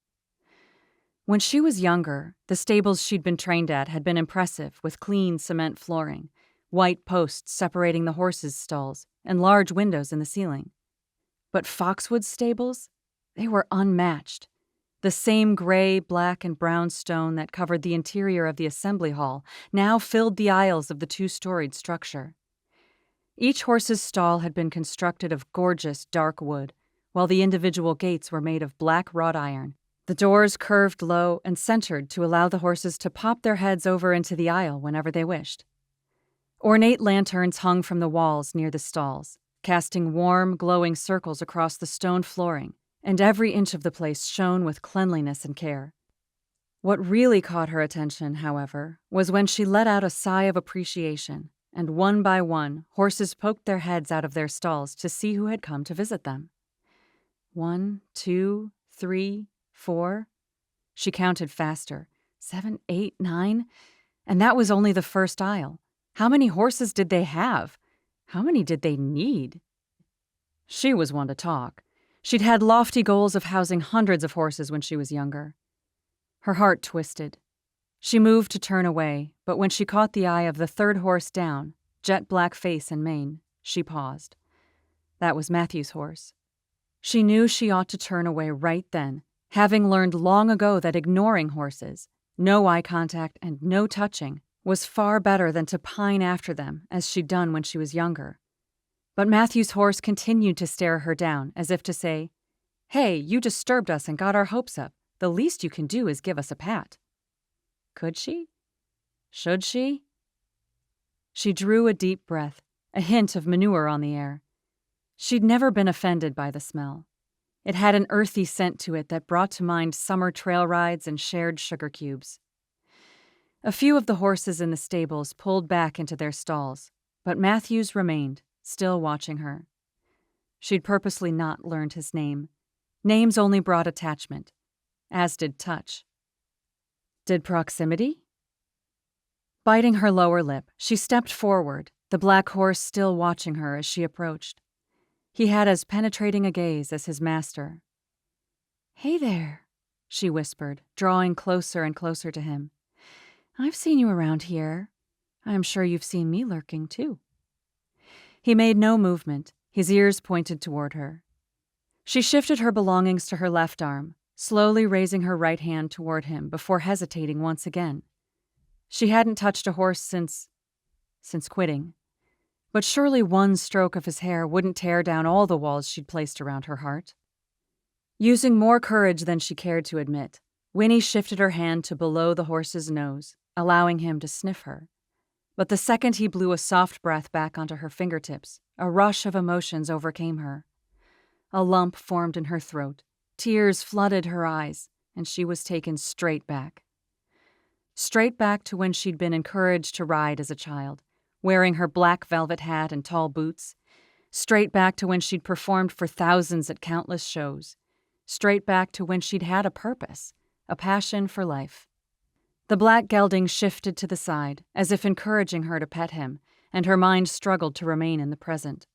When she was younger, the stables she'd been trained at had been impressive, with clean cement flooring, white posts separating the horses' stalls, and large windows in the ceiling. But Foxwood's stables? They were unmatched. The same gray, black, and brown stone that covered the interior of the assembly hall now filled the aisles of the 2-storied structure. Each horse's stall had been constructed of gorgeous dark wood, while the individual gates were made of black wrought iron, the doors curved low and centered to allow the horses to pop their heads over into the aisle whenever they wished. Ornate lanterns hung from the walls near the stalls, casting warm, glowing circles across the stone flooring, and every inch of the place shone with cleanliness and care. What really caught her attention, however, was when she let out a sigh of appreciation and one by one, horses poked their heads out of their stalls to see who had come to visit them. 1, 2, 3, 4. She counted faster. 7, 8, 9. And that was only the first aisle. How many horses did they have? How many did they need? She was one to talk. She'd had lofty goals of housing hundreds of horses when she was younger. Her heart twisted. She moved to turn away, but when she caught the eye of the third horse down, jet black face and mane, she paused. That was Matthew's horse. She knew she ought to turn away right then, having learned long ago that ignoring horses, no eye contact and no touching, was far better than to pine after them as she'd done when she was younger. But Matthew's horse continued to stare her down, as if to say, "Hey, you disturbed us and got our hopes up. The least you can do is give us a pat." Could she? Should she? She drew a deep breath, a hint of manure on the air. She'd never been offended by the smell. It had an earthy scent to it that brought to mind summer trail rides and shared sugar cubes. A few of the horses in the stables pulled back into their stalls, but Matthews remained, still watching her. She'd purposely not learned his name. Names only brought attachment, as did touch. Did proximity? Biting her lower lip, she stepped forward, the black horse still watching her as she approached. He had as penetrating a gaze as his master. "Hey there," she whispered, drawing closer and closer to him. "I've seen you around here. I'm sure you've seen me lurking, too." He made no movement, his ears pointed toward her. She shifted her belongings to her left arm, slowly raising her right hand toward him before hesitating once again. She hadn't touched a horse since quitting. But surely one stroke of his hair wouldn't tear down all the walls she'd placed around her heart. Using more courage than she cared to admit, Winnie shifted her hand to below the horse's nose, allowing him to sniff her. But the second he blew a soft breath back onto her fingertips, a rush of emotions overcame her. A lump formed in her throat, tears flooded her eyes, and she was taken straight back. Straight back to when she'd been encouraged to ride as a child, wearing her black velvet hat and tall boots. Straight back to when she'd performed for thousands at countless shows. Straight back to when she'd had a purpose, a passion for life. The black gelding shifted to the side, as if encouraging her to pet him, and her mind struggled to remain in the present.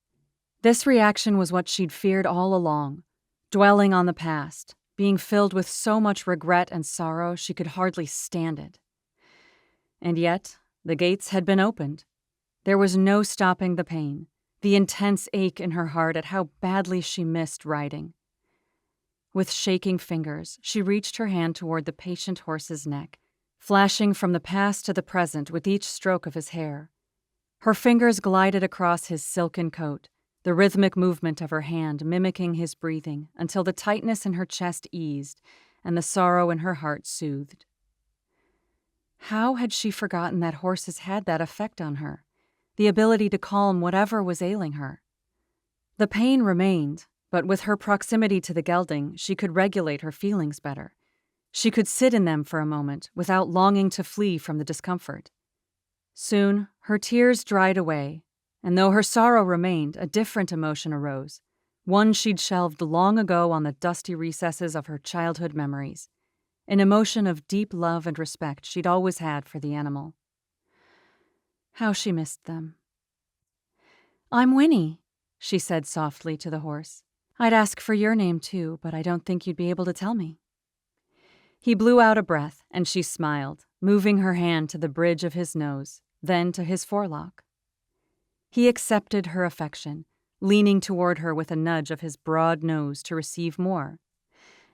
This reaction was what she'd feared all along, dwelling on the past, being filled with so much regret and sorrow she could hardly stand it. And yet, the gates had been opened. There was no stopping the pain, the intense ache in her heart at how badly she missed riding. With shaking fingers, she reached her hand toward the patient horse's neck, flashing from the past to the present with each stroke of his hair. Her fingers glided across his silken coat, the rhythmic movement of her hand mimicking his breathing until the tightness in her chest eased and the sorrow in her heart soothed. How had she forgotten that horses had that effect on her, the ability to calm whatever was ailing her? The pain remained, but with her proximity to the gelding, she could regulate her feelings better. She could sit in them for a moment without longing to flee from the discomfort. Soon, her tears dried away, and though her sorrow remained, a different emotion arose, one she'd shelved long ago on the dusty recesses of her childhood memories, an emotion of deep love and respect she'd always had for the animal. How she missed them. "I'm Winnie," she said softly to the horse. "I'd ask for your name too, but I don't think you'd be able to tell me." He blew out a breath, and she smiled, moving her hand to the bridge of his nose, then to his forelock. He accepted her affection, leaning toward her with a nudge of his broad nose to receive more.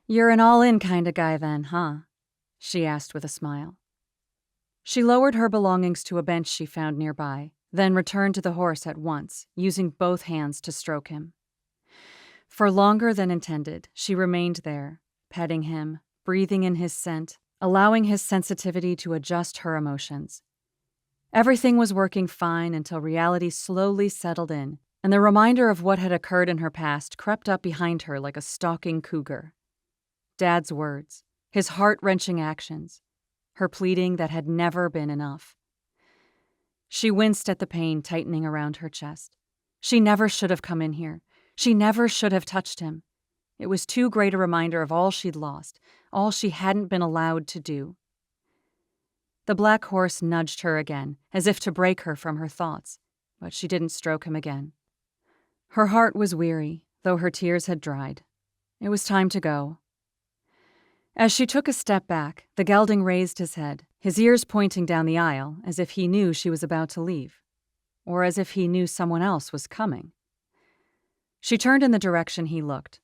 "You're an all-in kind of guy then, huh?" she asked with a smile. She lowered her belongings to a bench she found nearby, then returned to the horse at once, using both hands to stroke him. For longer than intended, she remained there, petting him, breathing in his scent, allowing his sensitivity to adjust her emotions. Everything was working fine until reality slowly settled in, and the reminder of what had occurred in her past crept up behind her like a stalking cougar. Dad's words, his heart-wrenching actions, her pleading that had never been enough. She winced at the pain tightening around her chest. She never should have come in here. She never should have touched him. It was too great a reminder of all she'd lost, all she hadn't been allowed to do. The black horse nudged her again, as if to break her from her thoughts, but she didn't stroke him again. Her heart was weary, though her tears had dried. It was time to go. As she took a step back, the gelding raised his head, his ears pointing down the aisle, as if he knew she was about to leave, or as if he knew someone else was coming. She turned in the direction he looked.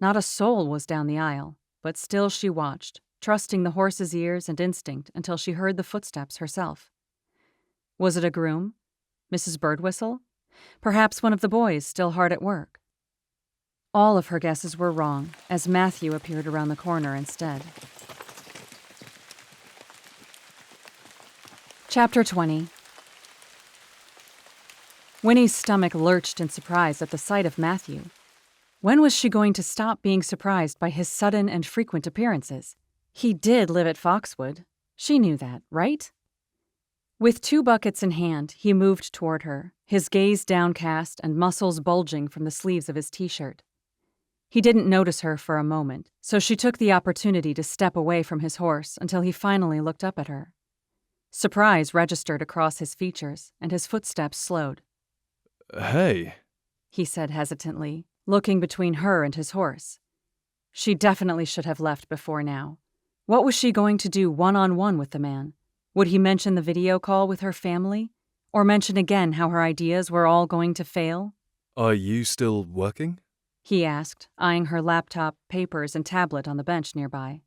Not a soul was down the aisle, but still she watched, trusting the horse's ears and instinct until she heard the footsteps herself. Was it a groom? Mrs. Birdwhistle? Perhaps one of the boys still hard at work? All of her guesses were wrong, as Matthew appeared around the corner instead. Chapter 20. Winnie's stomach lurched in surprise at the sight of Matthew. When was she going to stop being surprised by his sudden and frequent appearances? He did live at Foxwood. She knew that, right? With 2 buckets in hand, he moved toward her, his gaze downcast and muscles bulging from the sleeves of his t-shirt. He didn't notice her for a moment, so she took the opportunity to step away from his horse until he finally looked up at her. Surprise registered across his features, and his footsteps slowed. Hey, He said hesitantly, looking between her and his horse. She definitely should have left before now. What was she going to do one-on-one with the man? Would he mention the video call with her family? Or mention again how her ideas were all going to fail? are you still working? He asked, eyeing her laptop, papers, and tablet on the bench nearby.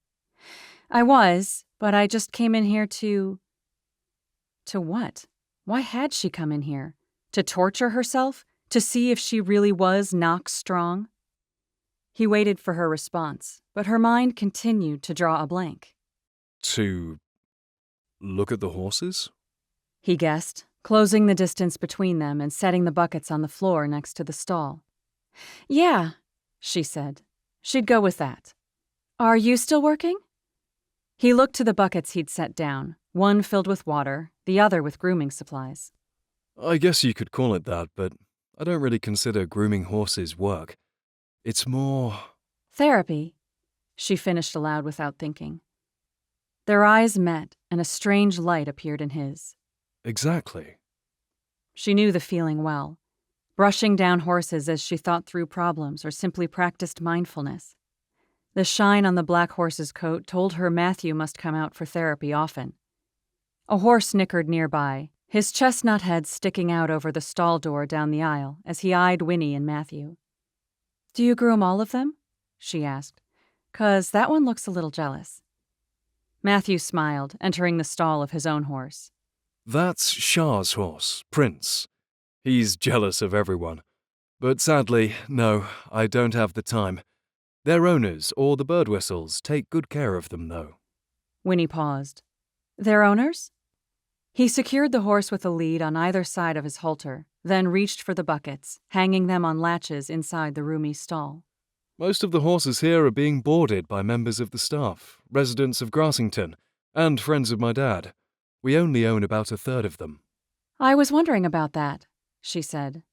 I was, but I just came in here to... To what? Why had she come in here? To torture herself? To see if she really was Knox strong? He waited for her response, but her mind continued to draw a blank. To look at the horses? He guessed, closing the distance between them and setting the buckets on the floor next to the stall. Yeah, she said. She'd go with that. Are you still working? He looked to the buckets he'd set down, one filled with water, the other with grooming supplies. I guess you could call it that, but I don't really consider grooming horses work. It's more... Therapy, she finished aloud without thinking. Their eyes met, and a strange light appeared in his. Exactly. She knew the feeling well, brushing down horses as she thought through problems or simply practiced mindfulness. The shine on the black horse's coat told her Matthew must come out for therapy often. A horse nickered nearby, his chestnut head sticking out over the stall door down the aisle as he eyed Winnie and Matthew. Do you groom all of them? She asked. 'Cause that one looks a little jealous. Matthew smiled, entering the stall of his own horse. That's Shah's horse, Prince. He's jealous of everyone. But sadly, no, I don't have the time. Their owners, or the Birdwhistles, take good care of them, though. Winnie paused. Their owners? He secured the horse with a lead on either side of his halter, then reached for the buckets, hanging them on latches inside the roomy stall. Most of the horses here are being boarded by members of the staff, residents of Grassington, and friends of my dad. We only own about 1/3 of them. I was wondering about that, she said.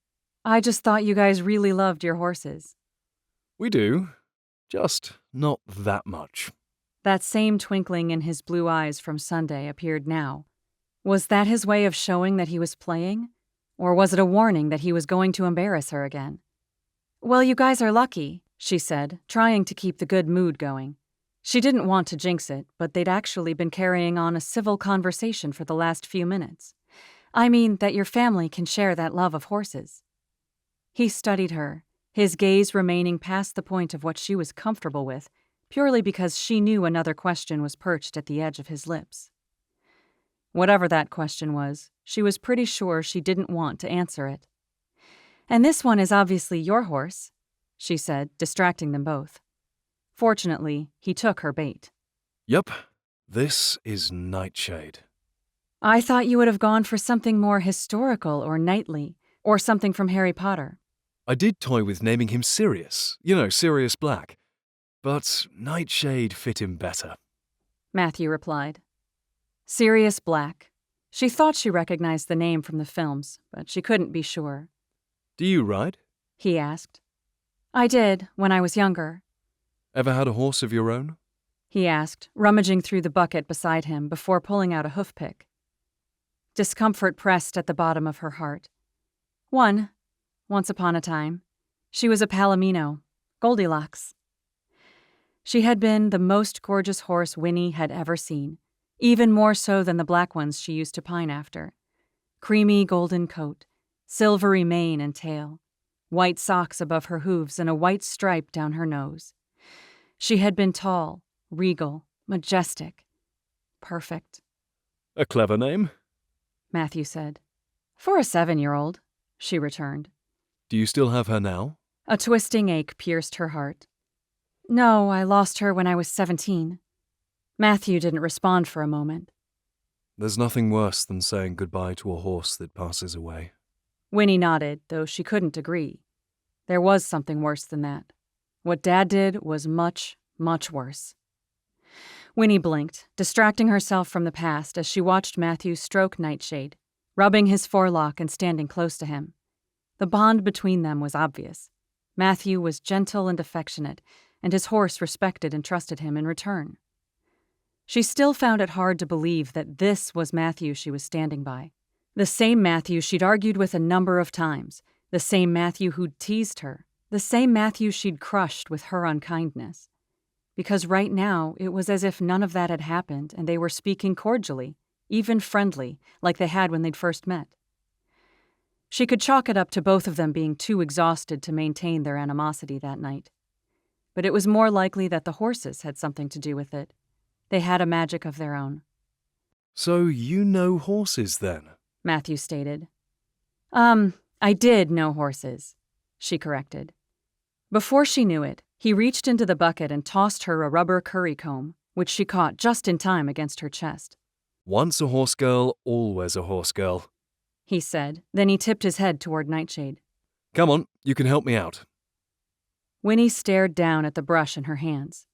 I just thought you guys really loved your horses. We do. Just not that much. That same twinkling in his blue eyes from Sunday appeared now. Was that his way of showing that he was playing? Or was it a warning that he was going to embarrass her again? Well, you guys are lucky, she said, trying to keep the good mood going. She didn't want to jinx it, but they'd actually been carrying on a civil conversation for the last few minutes. I mean that your family can share that love of horses. He studied her, his gaze remaining past the point of what she was comfortable with, purely because she knew another question was perched at the edge of his lips. Whatever that question was, she was pretty sure she didn't want to answer it. And this one is obviously your horse, she said, distracting them both. Fortunately, he took her bait. Yup, this is Nightshade. I thought you would have gone for something more historical or knightly, or something from Harry Potter. I did toy with naming him Sirius, Sirius Black. But Nightshade fit him better. Matthew replied. Sirius Black. She thought she recognized the name from the films, but she couldn't be sure. Do you ride? He asked. I did, when I was younger. Ever had a horse of your own? He asked, rummaging through the bucket beside him before pulling out a hoof pick. Discomfort pressed at the bottom of her heart. Once upon a time. She was a Palomino, Goldilocks. She had been the most gorgeous horse Winnie had ever seen, even more so than the black ones she used to pine after. Creamy golden coat, silvery mane and tail, white socks above her hooves and a white stripe down her nose. She had been tall, regal, majestic, perfect. A clever name? Matthew said. For a 7-year-old, she returned. Do you still have her now? A twisting ache pierced her heart. No, I lost her when I was 17. Matthew didn't respond for a moment. There's nothing worse than saying goodbye to a horse that passes away. Winnie nodded, though she couldn't agree. There was something worse than that. What Dad did was much, much worse. Winnie blinked, distracting herself from the past as she watched Matthew stroke Nightshade, rubbing his forelock and standing close to him. The bond between them was obvious. Matthew was gentle and affectionate, and his horse respected and trusted him in return. She still found it hard to believe that this was Matthew she was standing by. The same Matthew she'd argued with a number of times, the same Matthew who'd teased her, the same Matthew she'd crushed with her unkindness. Because right now, it was as if none of that had happened and they were speaking cordially, even friendly, like they had when they'd first met. She could chalk it up to both of them being too exhausted to maintain their animosity that night. But it was more likely that the horses had something to do with it. They had a magic of their own. So you know horses, then? Matthew stated. I did know horses, she corrected. Before she knew it, he reached into the bucket and tossed her a rubber curry comb, which she caught just in time against her chest. Once a horse girl, always a horse girl, he said. Then he tipped his head toward Nightshade. Come on, you can help me out. Winnie stared down at the brush in her hands.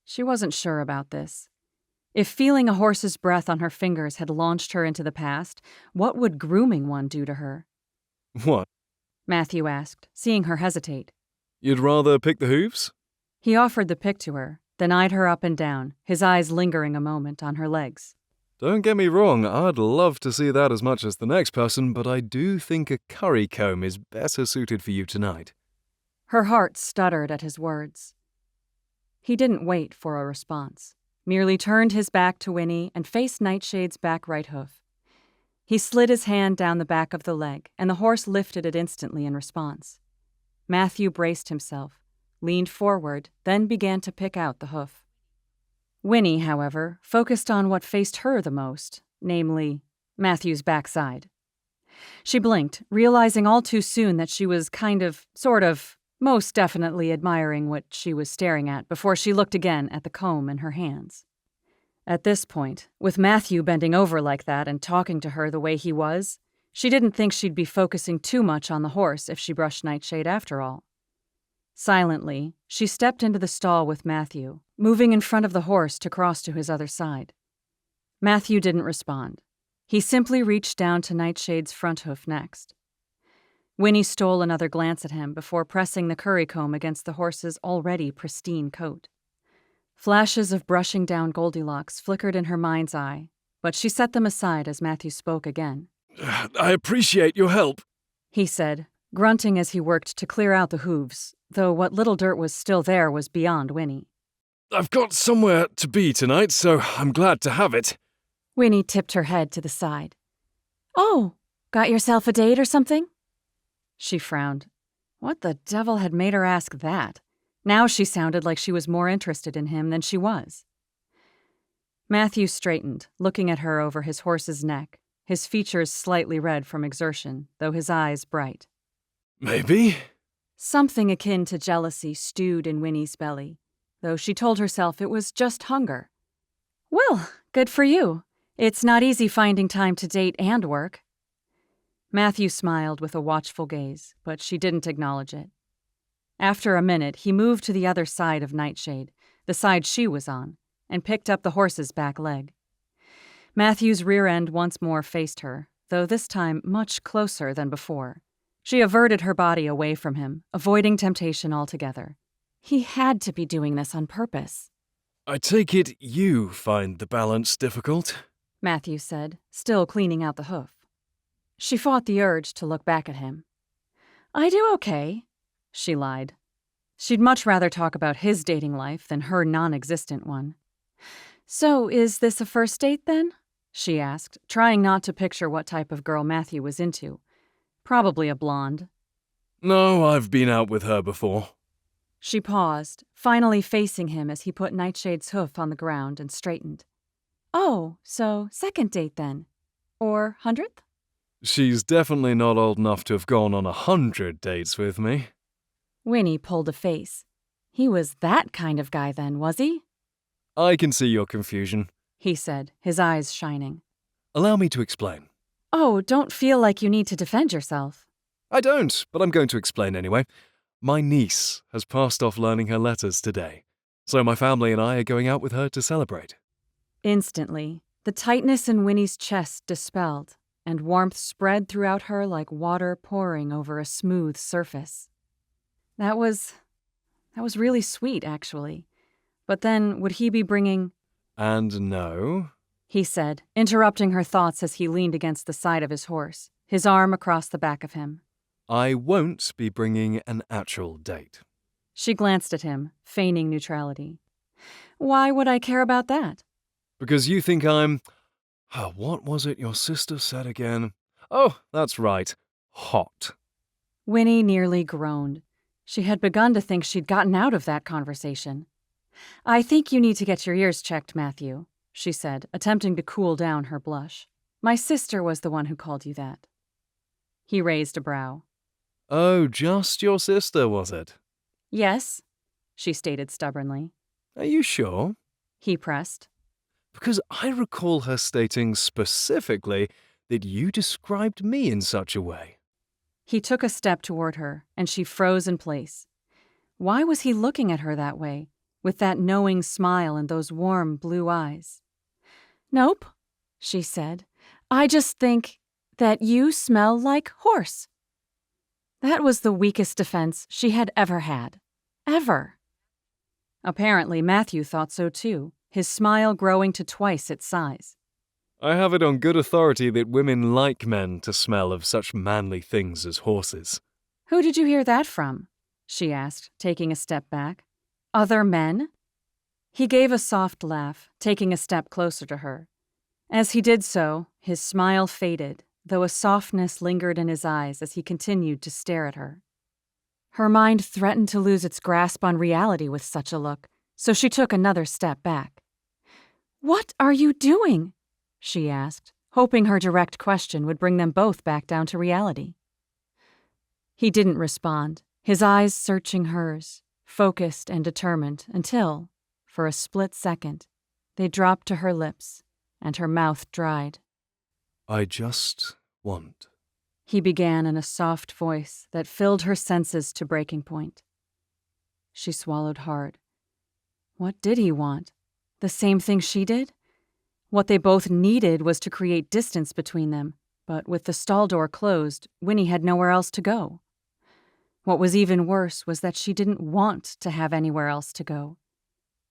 She wasn't sure about this. If feeling a horse's breath on her fingers had launched her into the past, what would grooming one do to her? What? Matthew asked, seeing her hesitate. You'd rather pick the hooves? He offered the pick to her, then eyed her up and down, his eyes lingering a moment on her legs. Don't get me wrong, I'd love to see that as much as the next person, but I do think a curry comb is better suited for you tonight. Her heart stuttered at his words. He didn't wait for a response, merely turned his back to Winnie and faced Nightshade's back right hoof. He slid his hand down the back of the leg, and the horse lifted it instantly in response. Matthew braced himself, leaned forward, then began to pick out the hoof. Winnie, however, focused on what faced her the most, namely, Matthew's backside. She blinked, realizing all too soon that she was most definitely admiring what she was staring at before she looked again at the comb in her hands. At this point, with Matthew bending over like that and talking to her the way he was, she didn't think she'd be focusing too much on the horse if she brushed Nightshade after all. Silently, she stepped into the stall with Matthew, moving in front of the horse to cross to his other side. Matthew didn't respond. He simply reached down to Nightshade's front hoof next. Winnie stole another glance at him before pressing the curry comb against the horse's already pristine coat. Flashes of brushing down Goldilocks flickered in her mind's eye, but she set them aside as Matthew spoke again. I appreciate your help, he said, grunting as he worked to clear out the hooves, though what little dirt was still there was beyond Winnie. I've got somewhere to be tonight, so I'm glad to have it. Winnie tipped her head to the side. Oh, got yourself a date or something? She frowned. What the devil had made her ask that? Now she sounded like she was more interested in him than she was. Matthew straightened, looking at her over his horse's neck, his features slightly red from exertion, though his eyes bright. Maybe? Something akin to jealousy stewed in Winnie's belly, though she told herself it was just hunger. Well, good for you. It's not easy finding time to date and work. Matthew smiled with a watchful gaze, but she didn't acknowledge it. After a minute, he moved to the other side of Nightshade, the side she was on, and picked up the horse's back leg. Matthew's rear end once more faced her, though this time much closer than before. She averted her body away from him, avoiding temptation altogether. He had to be doing this on purpose. I take it you find the balance difficult? Matthew said, still cleaning out the hoof. She fought the urge to look back at him. I do okay, she lied. She'd much rather talk about his dating life than her non-existent one. So, is this a first date then? She asked, trying not to picture what type of girl Matthew was into. Probably a blonde. No, I've been out with her before. She paused, finally facing him as he put Nightshade's hoof on the ground and straightened. Oh, so second date then? Or 100th? She's definitely not old enough to have gone on 100 dates with me. Winnie pulled a face. He was that kind of guy then, was he? I can see your confusion. He said, his eyes shining. Allow me to explain. Oh, don't feel like you need to defend yourself. I don't, but I'm going to explain anyway. My niece has passed off learning her letters today, so my family and I are going out with her to celebrate. Instantly, the tightness in Winnie's chest dispelled, and warmth spread throughout her like water pouring over a smooth surface. That was really sweet, actually. But then, would he be bringing... And no, he said, interrupting her thoughts as he leaned against the side of his horse, his arm across the back of him. I won't be bringing an actual date. She glanced at him, feigning neutrality. Why would I care about that? Because you think I'm... what was it your sister said again? Oh, that's right. Hot. Winnie nearly groaned. She had begun to think she'd gotten out of that conversation. I think you need to get your ears checked, Matthew, she said, attempting to cool down her blush. My sister was the one who called you that. He raised a brow. Oh, just your sister, was it? Yes, she stated stubbornly. Are you sure? He pressed. Because I recall her stating specifically that you described me in such a way. He took a step toward her, and she froze in place. Why was he looking at her that way, with that knowing smile and those warm blue eyes? Nope, she said. I just think that you smell like horse. That was the weakest defense she had ever had. Ever. Apparently, Matthew thought so too, his smile growing to twice its size. I have it on good authority that women like men to smell of such manly things as horses. Who did you hear that from? She asked, taking a step back. Other men? He gave a soft laugh, taking a step closer to her. As he did so, his smile faded, though a softness lingered in his eyes as he continued to stare at her. Her mind threatened to lose its grasp on reality with such a look, so she took another step back. What are you doing? She asked, hoping her direct question would bring them both back down to reality. He didn't respond, his eyes searching hers, focused and determined, until, for a split second, they dropped to her lips, and her mouth dried. I just want. He began in a soft voice that filled her senses to breaking point. She swallowed hard. What did he want? The same thing she did? What they both needed was to create distance between them, but with the stall door closed, Winnie had nowhere else to go. What was even worse was that she didn't want to have anywhere else to go.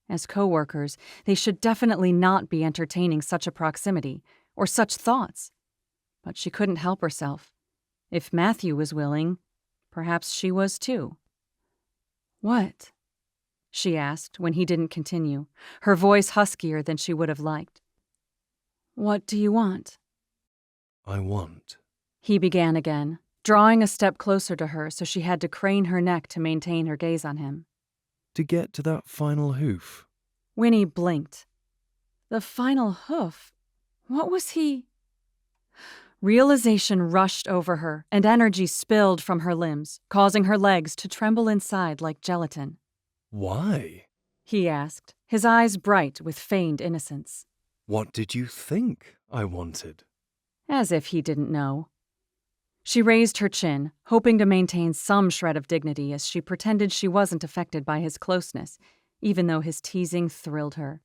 As co-workers, they should definitely not be entertaining such a proximity, or such thoughts. But she couldn't help herself. If Matthew was willing, perhaps she was too. What? She asked when he didn't continue, her voice huskier than she would have liked. What do you want? I want. He began again, drawing a step closer to her so she had to crane her neck to maintain her gaze on him. To get to that final hoof. Winnie blinked. The final hoof? What was he? Realization rushed over her, and energy spilled from her limbs, causing her legs to tremble inside like gelatin. Why? He asked, his eyes bright with feigned innocence. What did you think I wanted? As if he didn't know. She raised her chin, hoping to maintain some shred of dignity as she pretended she wasn't affected by his closeness, even though his teasing thrilled her.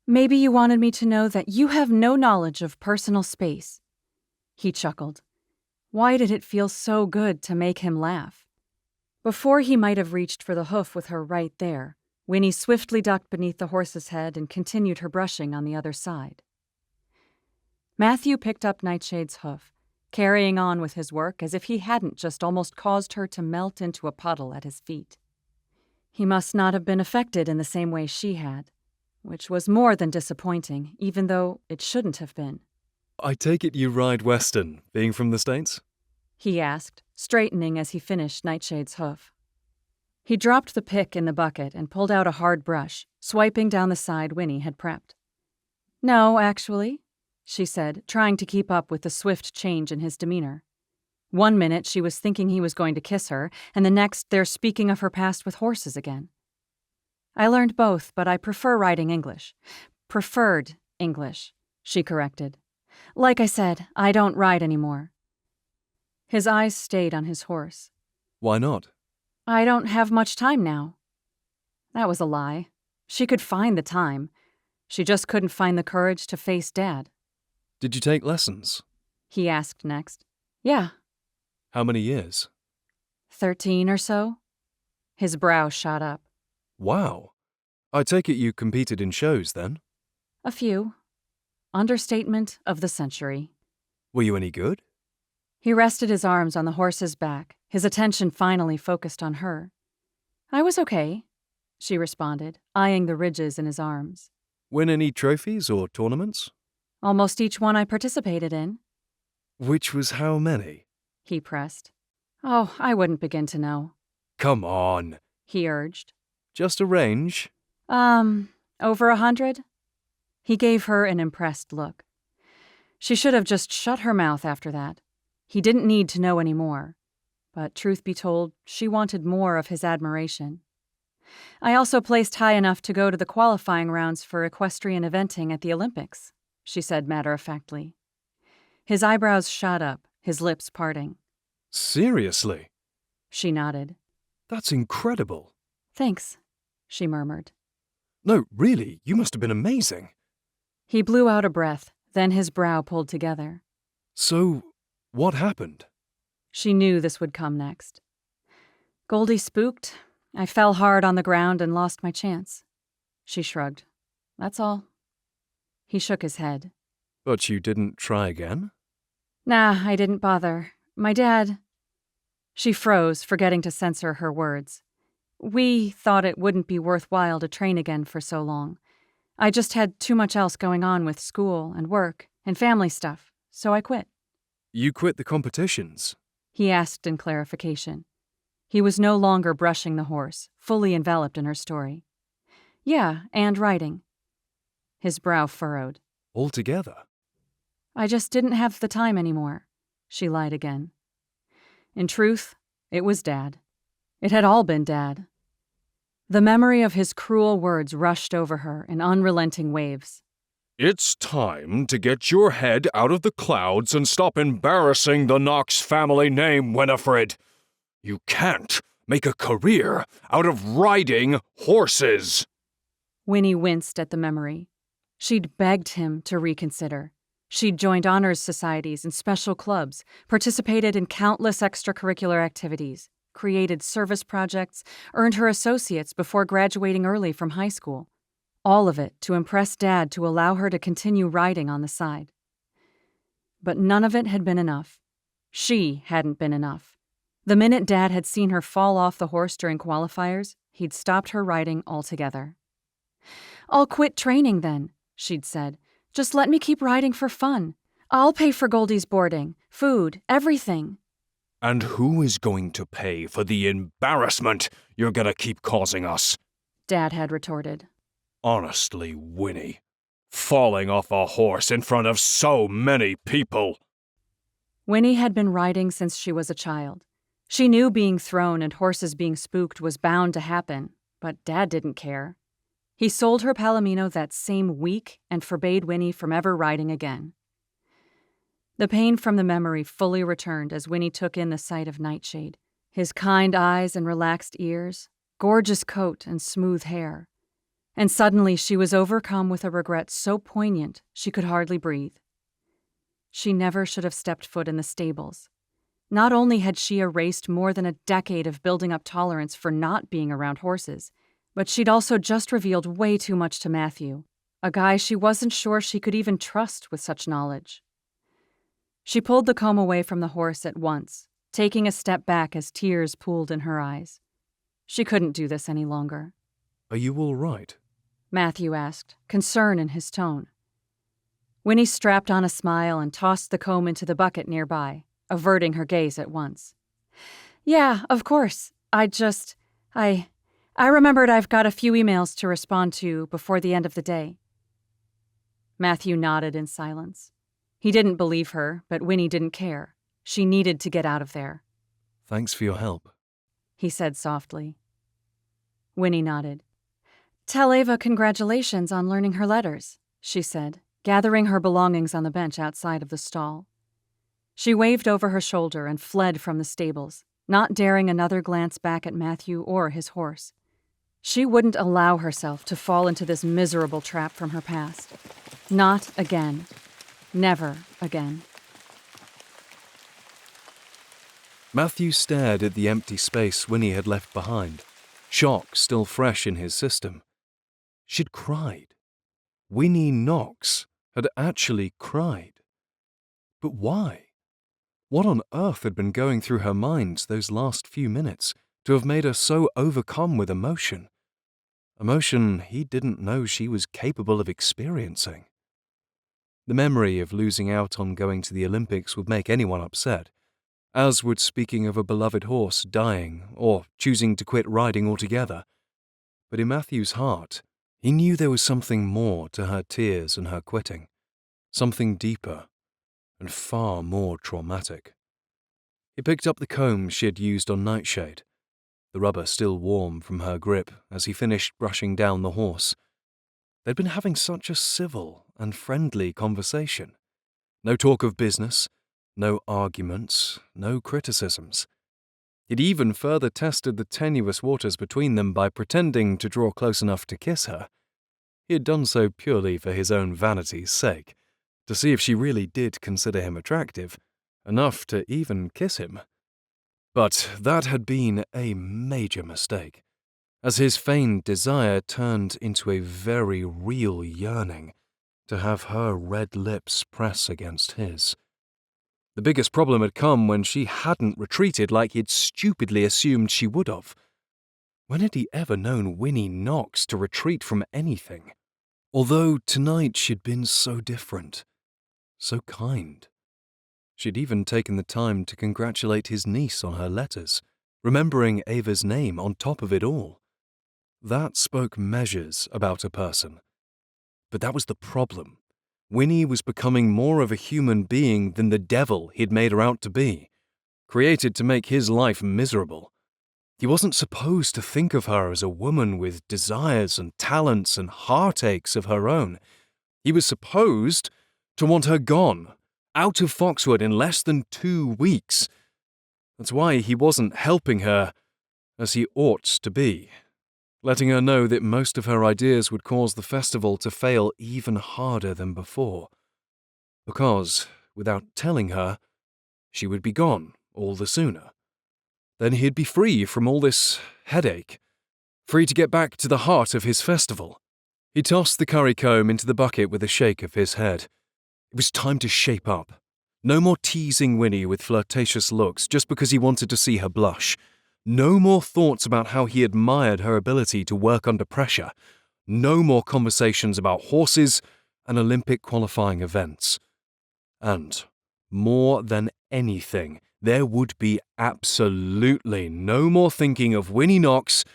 Maybe you wanted me to know that you have no knowledge of personal space. He chuckled. Why did it feel so good to make him laugh? Before he might have reached for the hoof with her right there, Winnie swiftly ducked beneath the horse's head and continued her brushing on the other side. Matthew picked up Nightshade's hoof, carrying on with his work as if he hadn't just almost caused her to melt into a puddle at his feet. He must not have been affected in the same way she had, which was more than disappointing, even though it shouldn't have been. I take it you ride Western, being from the States? He asked, straightening as he finished Nightshade's hoof. He dropped the pick in the bucket and pulled out a hard brush, swiping down the side Winnie had prepped. No, actually, she said, trying to keep up with the swift change in his demeanor. 1 minute she was thinking he was going to kiss her, and the next they're speaking of her past with horses again. I learned both, but I prefer riding English. Preferred English, she corrected. Like I said, I don't ride anymore. His eyes stayed on his horse. Why not? I don't have much time now. That was a lie. She could find the time. She just couldn't find the courage to face Dad. Did you take lessons? He asked next. Yeah. How many years? 13 or so. His brow shot up. Wow. I take it you competed in shows then? A few. Understatement of the century. Were you any good? He rested his arms on the horse's back, his attention finally focused on her. I was okay, she responded, eyeing the ridges in his arms. Win any trophies or tournaments? Almost each one I participated in. Which was how many? He pressed. Oh, I wouldn't begin to know. Come on. He urged. Just a range? Over 100? He gave her an impressed look. She should have just shut her mouth after that. He didn't need to know any more. But truth be told, she wanted more of his admiration. I also placed high enough to go to the qualifying rounds for equestrian eventing at the Olympics, she said matter-of-factly. His eyebrows shot up, his lips parting. Seriously? She nodded. That's incredible. Thanks, she murmured. No, really, you must have been amazing. He blew out a breath, then his brow pulled together. So, what happened? She knew this would come next. Goldie spooked. I fell hard on the ground and lost my chance. She shrugged. That's all. He shook his head. But you didn't try again? Nah, I didn't bother. My dad... She froze, forgetting to censor her words. We thought it wouldn't be worthwhile to train again for so long. I just had too much else going on with school and work and family stuff, so I quit. You quit the competitions? He asked in clarification. He was no longer brushing the horse, fully enveloped in her story. Yeah, and riding. His brow furrowed. Altogether? I just didn't have the time anymore, she lied again. In truth, it was Dad. It had all been Dad. The memory of his cruel words rushed over her in unrelenting waves. It's time to get your head out of the clouds and stop embarrassing the Knox family name, Winifred. You can't make a career out of riding horses. Winnie winced at the memory. She'd begged him to reconsider. She'd joined honors societies and special clubs, participated in countless extracurricular activities, created service projects, earned her associates before graduating early from high school. All of it to impress Dad to allow her to continue riding on the side. But none of it had been enough. She hadn't been enough. The minute Dad had seen her fall off the horse during qualifiers, he'd stopped her riding altogether. I'll quit training then, she'd said. Just let me keep riding for fun. I'll pay for Goldie's boarding, food, everything. And who is going to pay for the embarrassment you're gonna keep causing us? Dad had retorted. Honestly, Winnie, falling off a horse in front of so many people. Winnie had been riding since she was a child. She knew being thrown and horses being spooked was bound to happen, but Dad didn't care. He sold her Palomino that same week and forbade Winnie from ever riding again. The pain from the memory fully returned as Winnie took in the sight of Nightshade, his kind eyes and relaxed ears, gorgeous coat and smooth hair. And suddenly she was overcome with a regret so poignant she could hardly breathe. She never should have stepped foot in the stables. Not only had she erased more than a decade of building up tolerance for not being around horses, but she'd also just revealed way too much to Matthew, a guy she wasn't sure she could even trust with such knowledge. She pulled the comb away from the horse at once, taking a step back as tears pooled in her eyes. She couldn't do this any longer. Are you all right? Matthew asked, concern in his tone. Winnie strapped on a smile and tossed the comb into the bucket nearby, averting her gaze at once. Yeah, of course. I remembered I've got a few emails to respond to before the end of the day. Matthew nodded in silence. He didn't believe her, but Winnie didn't care. She needed to get out of there. Thanks for your help, he said softly. Winnie nodded. Tell Ava congratulations on learning her letters, she said, gathering her belongings on the bench outside of the stall. She waved over her shoulder and fled from the stables, not daring another glance back at Matthew or his horse. She wouldn't allow herself to fall into this miserable trap from her past. Not again. Never again. Matthew stared at the empty space Winnie had left behind, shock still fresh in his system. She'd cried. Winnie Knox had actually cried. But why? What on earth had been going through her mind those last few minutes to have made her so overcome with emotion? Emotion he didn't know she was capable of experiencing. The memory of losing out on going to the Olympics would make anyone upset, as would speaking of a beloved horse dying or choosing to quit riding altogether. But in Matthew's heart, he knew there was something more to her tears and her quitting, something deeper and far more traumatic. He picked up the comb she had used on Nightshade, the rubber still warm from her grip as he finished brushing down the horse. They'd been having such a civil and friendly conversation. No talk of business, no arguments, no criticisms. He'd even further tested the tenuous waters between them by pretending to draw close enough to kiss her. He had done so purely for his own vanity's sake, to see if she really did consider him attractive, enough to even kiss him. But that had been a major mistake, as his feigned desire turned into a very real yearning to have her red lips press against his. The biggest problem had come when she hadn't retreated like he'd stupidly assumed she would have. When had he ever known Winnie Knox to retreat from anything? Although tonight she'd been so different, so kind. She'd even taken the time to congratulate his niece on her letters, remembering Ava's name on top of it all. That spoke measures about a person. But that was the problem. Winnie was becoming more of a human being than the devil he'd made her out to be, created to make his life miserable. He wasn't supposed to think of her as a woman with desires and talents and heartaches of her own. He was supposed to want her gone, out of Foxwood in less than 2 weeks. That's why he wasn't helping her as he ought to be, letting her know that most of her ideas would cause the festival to fail even harder than before. Because, without telling her, she would be gone all the sooner. Then he'd be free from all this headache, free to get back to the heart of his festival. He tossed the curry comb into the bucket with a shake of his head. It was time to shape up. No more teasing Winnie with flirtatious looks just because he wanted to see her blush. No more thoughts about how he admired her ability to work under pressure. No more conversations about horses and Olympic qualifying events. And, more than anything, there would be absolutely no more thinking of Winnie Knox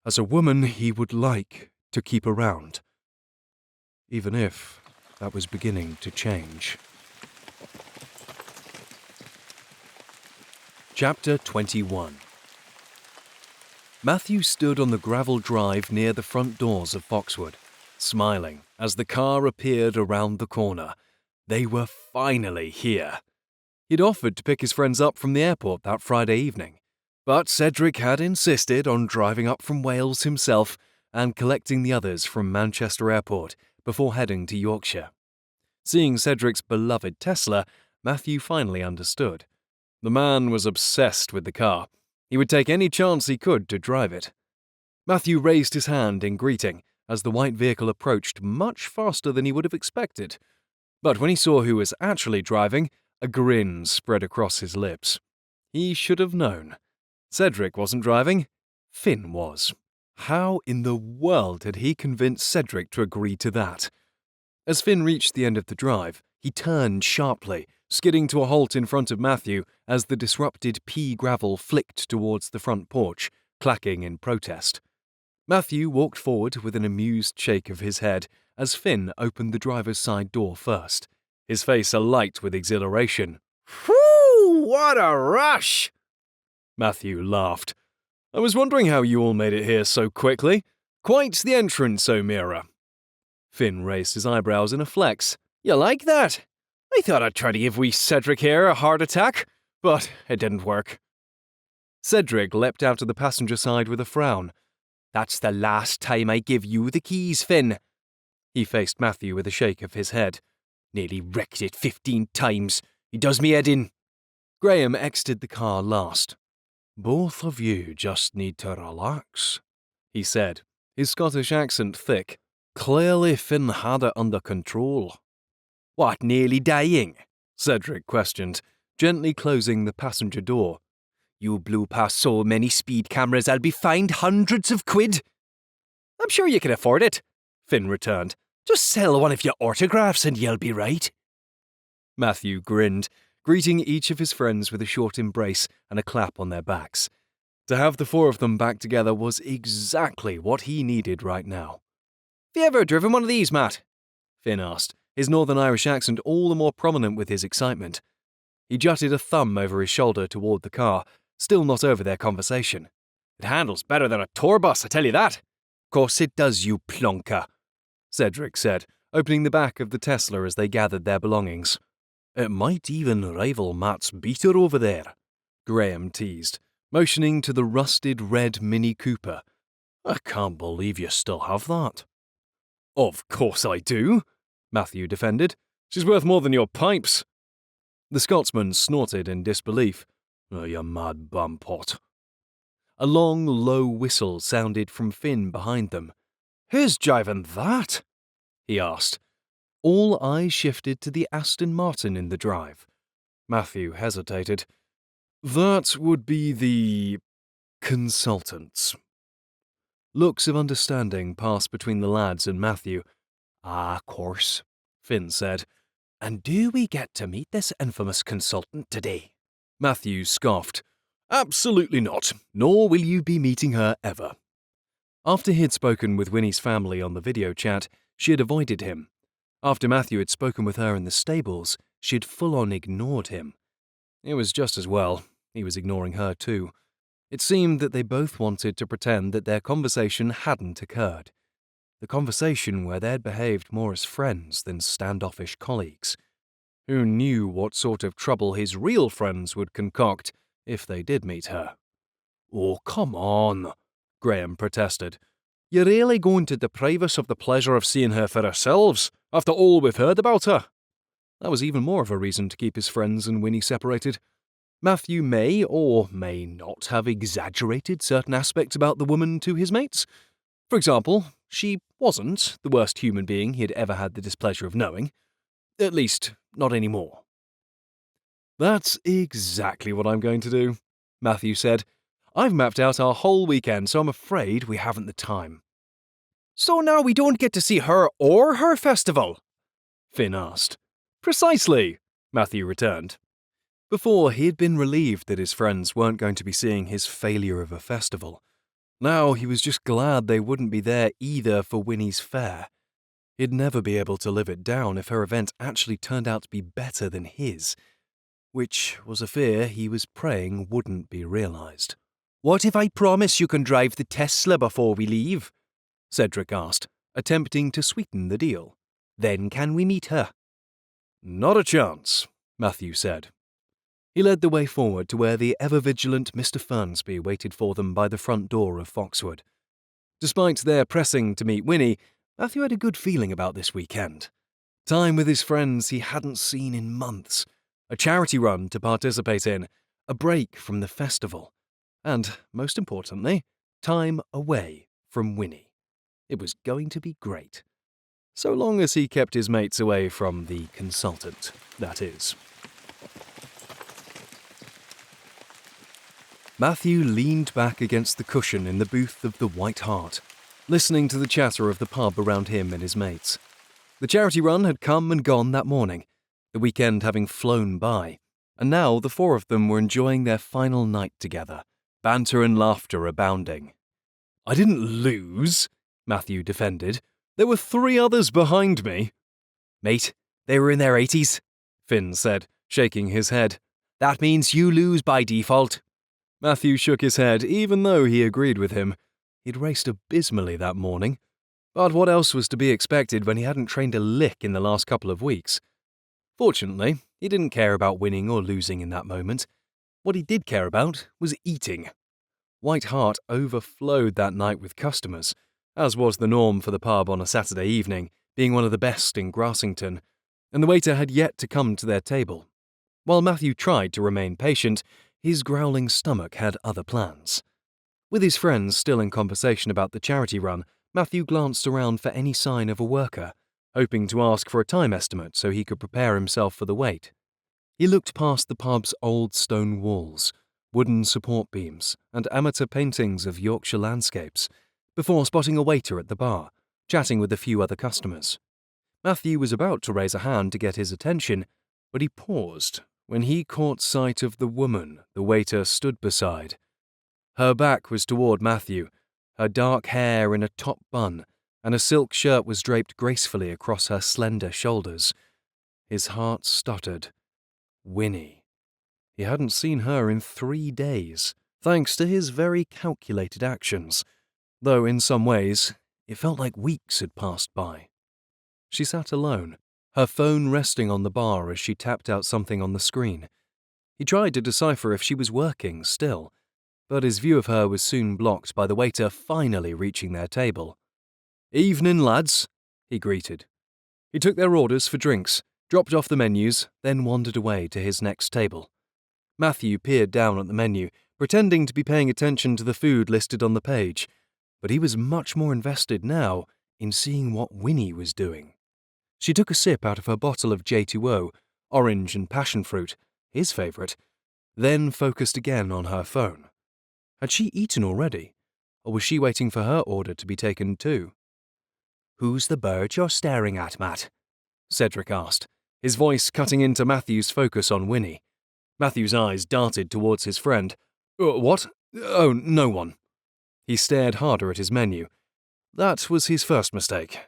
as a woman he would like to keep around, even if that was beginning to change. Chapter 21. Matthew stood on the gravel drive near the front doors of Foxwood, smiling as the car appeared around the corner. They were finally here. He'd offered to pick his friends up from the airport that Friday evening, but Cedric had insisted on driving up from Wales himself, and collecting the others from Manchester Airport before heading to Yorkshire. Seeing Cedric's beloved Tesla, Matthew finally understood. The man was obsessed with the car. He would take any chance he could to drive it. Matthew raised his hand in greeting as the white vehicle approached much faster than he would have expected. But when he saw who was actually driving, a grin spread across his lips. He should have known. Cedric wasn't driving, Finn was. How in the world had he convinced Cedric to agree to that? As Finn reached the end of the drive, he turned sharply, skidding to a halt in front of Matthew as the disrupted pea gravel flicked towards the front porch, clacking in protest. Matthew walked forward with an amused shake of his head as Finn opened the driver's side door first, his face alight with exhilaration. Whew, what a rush! Matthew laughed. I was wondering how you all made it here so quickly. Quite the entrance, O'Meara. Finn raised his eyebrows in a flex. You like that? I thought I'd try to give wee Cedric here a heart attack, but it didn't work. Cedric leapt out of the passenger side with a frown. That's the last time I give you the keys, Finn. He faced Matthew with a shake of his head. Nearly wrecked it 15 times. He does me head in. Graham exited the car last. Both of you just need to relax, he said, his Scottish accent thick. Clearly Finn had it under control. What, nearly dying? Cedric questioned, gently closing the passenger door. You blew past so many speed cameras I'll be fined hundreds of quid. I'm sure you can afford it, Finn returned. Just sell one of your autographs and you'll be right. Matthew grinned, greeting each of his friends with a short embrace and a clap on their backs. To have the four of them back together was exactly what he needed right now. Have you ever driven one of these, Matt? Finn asked, his Northern Irish accent all the more prominent with his excitement. He jutted a thumb over his shoulder toward the car, still not over their conversation. It handles better than a tour bus, I tell you that. Course it does, you plonker, Cedric said, opening the back of the Tesla as they gathered their belongings. It might even rival Matt's beater over there, Graham teased, motioning to the rusted red Mini Cooper. I can't believe you still have that. Of course I do, Matthew defended. She's worth more than your pipes. The Scotsman snorted in disbelief. Oh, you mad bumpot. A long, low whistle sounded from Finn behind them. Who's driving that? He asked. All eyes shifted to the Aston Martin in the drive. Matthew hesitated. That would be the consultants. Looks of understanding passed between the lads and Matthew. Ah, course, Finn said. And do we get to meet this infamous consultant today? Matthew scoffed. Absolutely not, nor will you be meeting her ever. After he had spoken with Winnie's family on the video chat, she had avoided him. After Matthew had spoken with her in the stables, she had full-on ignored him. It was just as well. He was ignoring her too. It seemed that they both wanted to pretend that their conversation hadn't occurred. The conversation where they'd behaved more as friends than standoffish colleagues. Who knew what sort of trouble his real friends would concoct if they did meet her? Oh, come on, Graham protested. You're really going to deprive us of the pleasure of seeing her for ourselves, after all we've heard about her? That was even more of a reason to keep his friends and Winnie separated. Matthew may or may not have exaggerated certain aspects about the woman to his mates. For example, she wasn't the worst human being he had ever had the displeasure of knowing. At least, not anymore. That's exactly what I'm going to do, Matthew said. I've mapped out our whole weekend, so I'm afraid we haven't the time. So now we don't get to see her or her festival? Finn asked. Precisely, Matthew returned. Before, he had been relieved that his friends weren't going to be seeing his failure of a festival. Now he was just glad they wouldn't be there either for Winnie's fair. He'd never be able to live it down if her event actually turned out to be better than his, which was a fear he was praying wouldn't be realized. What if I promise you can drive the Tesla before we leave? Cedric asked, attempting to sweeten the deal. Then can we meet her? Not a chance, Matthew said. He led the way forward to where the ever-vigilant Mr. Fernsby waited for them by the front door of Foxwood. Despite their pressing to meet Winnie, Matthew had a good feeling about this weekend. Time with his friends he hadn't seen in months, a charity run to participate in, a break from the festival, and, most importantly, time away from Winnie. It was going to be great. So long as he kept his mates away from the consultant, that is. Matthew leaned back against the cushion in the booth of the White Hart, listening to the chatter of the pub around him and his mates. The charity run had come and gone that morning, the weekend having flown by, and now the four of them were enjoying their final night together, banter and laughter abounding. "I didn't lose," Matthew defended. "There were 3 others behind me." "Mate, they were in their 80s, Finn said, shaking his head. "That means you lose by default." Matthew shook his head, even though he agreed with him. He'd raced abysmally that morning. But what else was to be expected when he hadn't trained a lick in the last couple of weeks? Fortunately, he didn't care about winning or losing in that moment. What he did care about was eating. White Hart overflowed that night with customers, as was the norm for the pub on a Saturday evening, being one of the best in Grassington, and the waiter had yet to come to their table. While Matthew tried to remain patient, his growling stomach had other plans. With his friends still in conversation about the charity run, Matthew glanced around for any sign of a worker, hoping to ask for a time estimate so he could prepare himself for the wait. He looked past the pub's old stone walls, wooden support beams, and amateur paintings of Yorkshire landscapes, before spotting a waiter at the bar, chatting with a few other customers. Matthew was about to raise a hand to get his attention, but he paused when he caught sight of the woman the waiter stood beside. Her back was toward Matthew, her dark hair in a top bun, and a silk shirt was draped gracefully across her slender shoulders. His heart stuttered. Winnie. He hadn't seen her in 3 days, thanks to his very calculated actions, though in some ways it felt like weeks had passed by. She sat alone, her phone resting on the bar as she tapped out something on the screen. He tried to decipher if she was working still, but his view of her was soon blocked by the waiter finally reaching their table. "Evening, lads," he greeted. He took their orders for drinks, dropped off the menus, then wandered away to his next table. Matthew peered down at the menu, pretending to be paying attention to the food listed on the page, but he was much more invested now in seeing what Winnie was doing. She took a sip out of her bottle of J2O, orange and passion fruit, his favourite, then focused again on her phone. Had she eaten already, or was she waiting for her order to be taken too? "Who's the bird you're staring at, Matt?" Cedric asked, his voice cutting into Matthew's focus on Winnie. Matthew's eyes darted towards his friend. What? Oh, no one." He stared harder at his menu. That was his first mistake.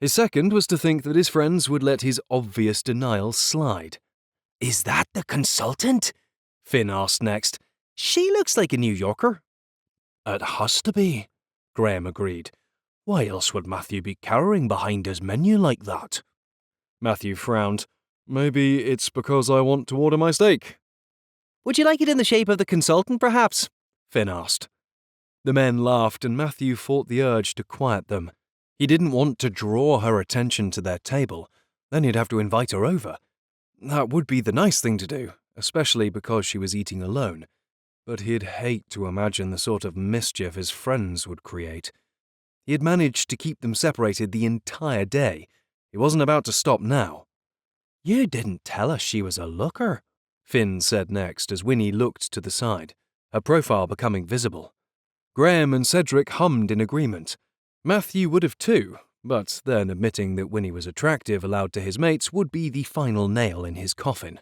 His second was to think that his friends would let his obvious denial slide. "Is that the consultant?" Finn asked next. "She looks like a New Yorker." "It has to be," Graham agreed. "Why else would Matthew be cowering behind his menu like that?" Matthew frowned. "Maybe it's because I want to order my steak." "Would you like it in the shape of the consultant, perhaps?" Finn asked. The men laughed, and Matthew fought the urge to quiet them. He didn't want to draw her attention to their table. Then he'd have to invite her over. That would be the nice thing to do, especially because she was eating alone. But he'd hate to imagine the sort of mischief his friends would create. He had managed to keep them separated the entire day. He wasn't about to stop now. "You didn't tell us she was a looker," Finn said next as Winnie looked to the side, her profile becoming visible. Graham and Cedric hummed in agreement. Matthew would have too, but then admitting that Winnie was attractive aloud to his mates would be the final nail in his coffin.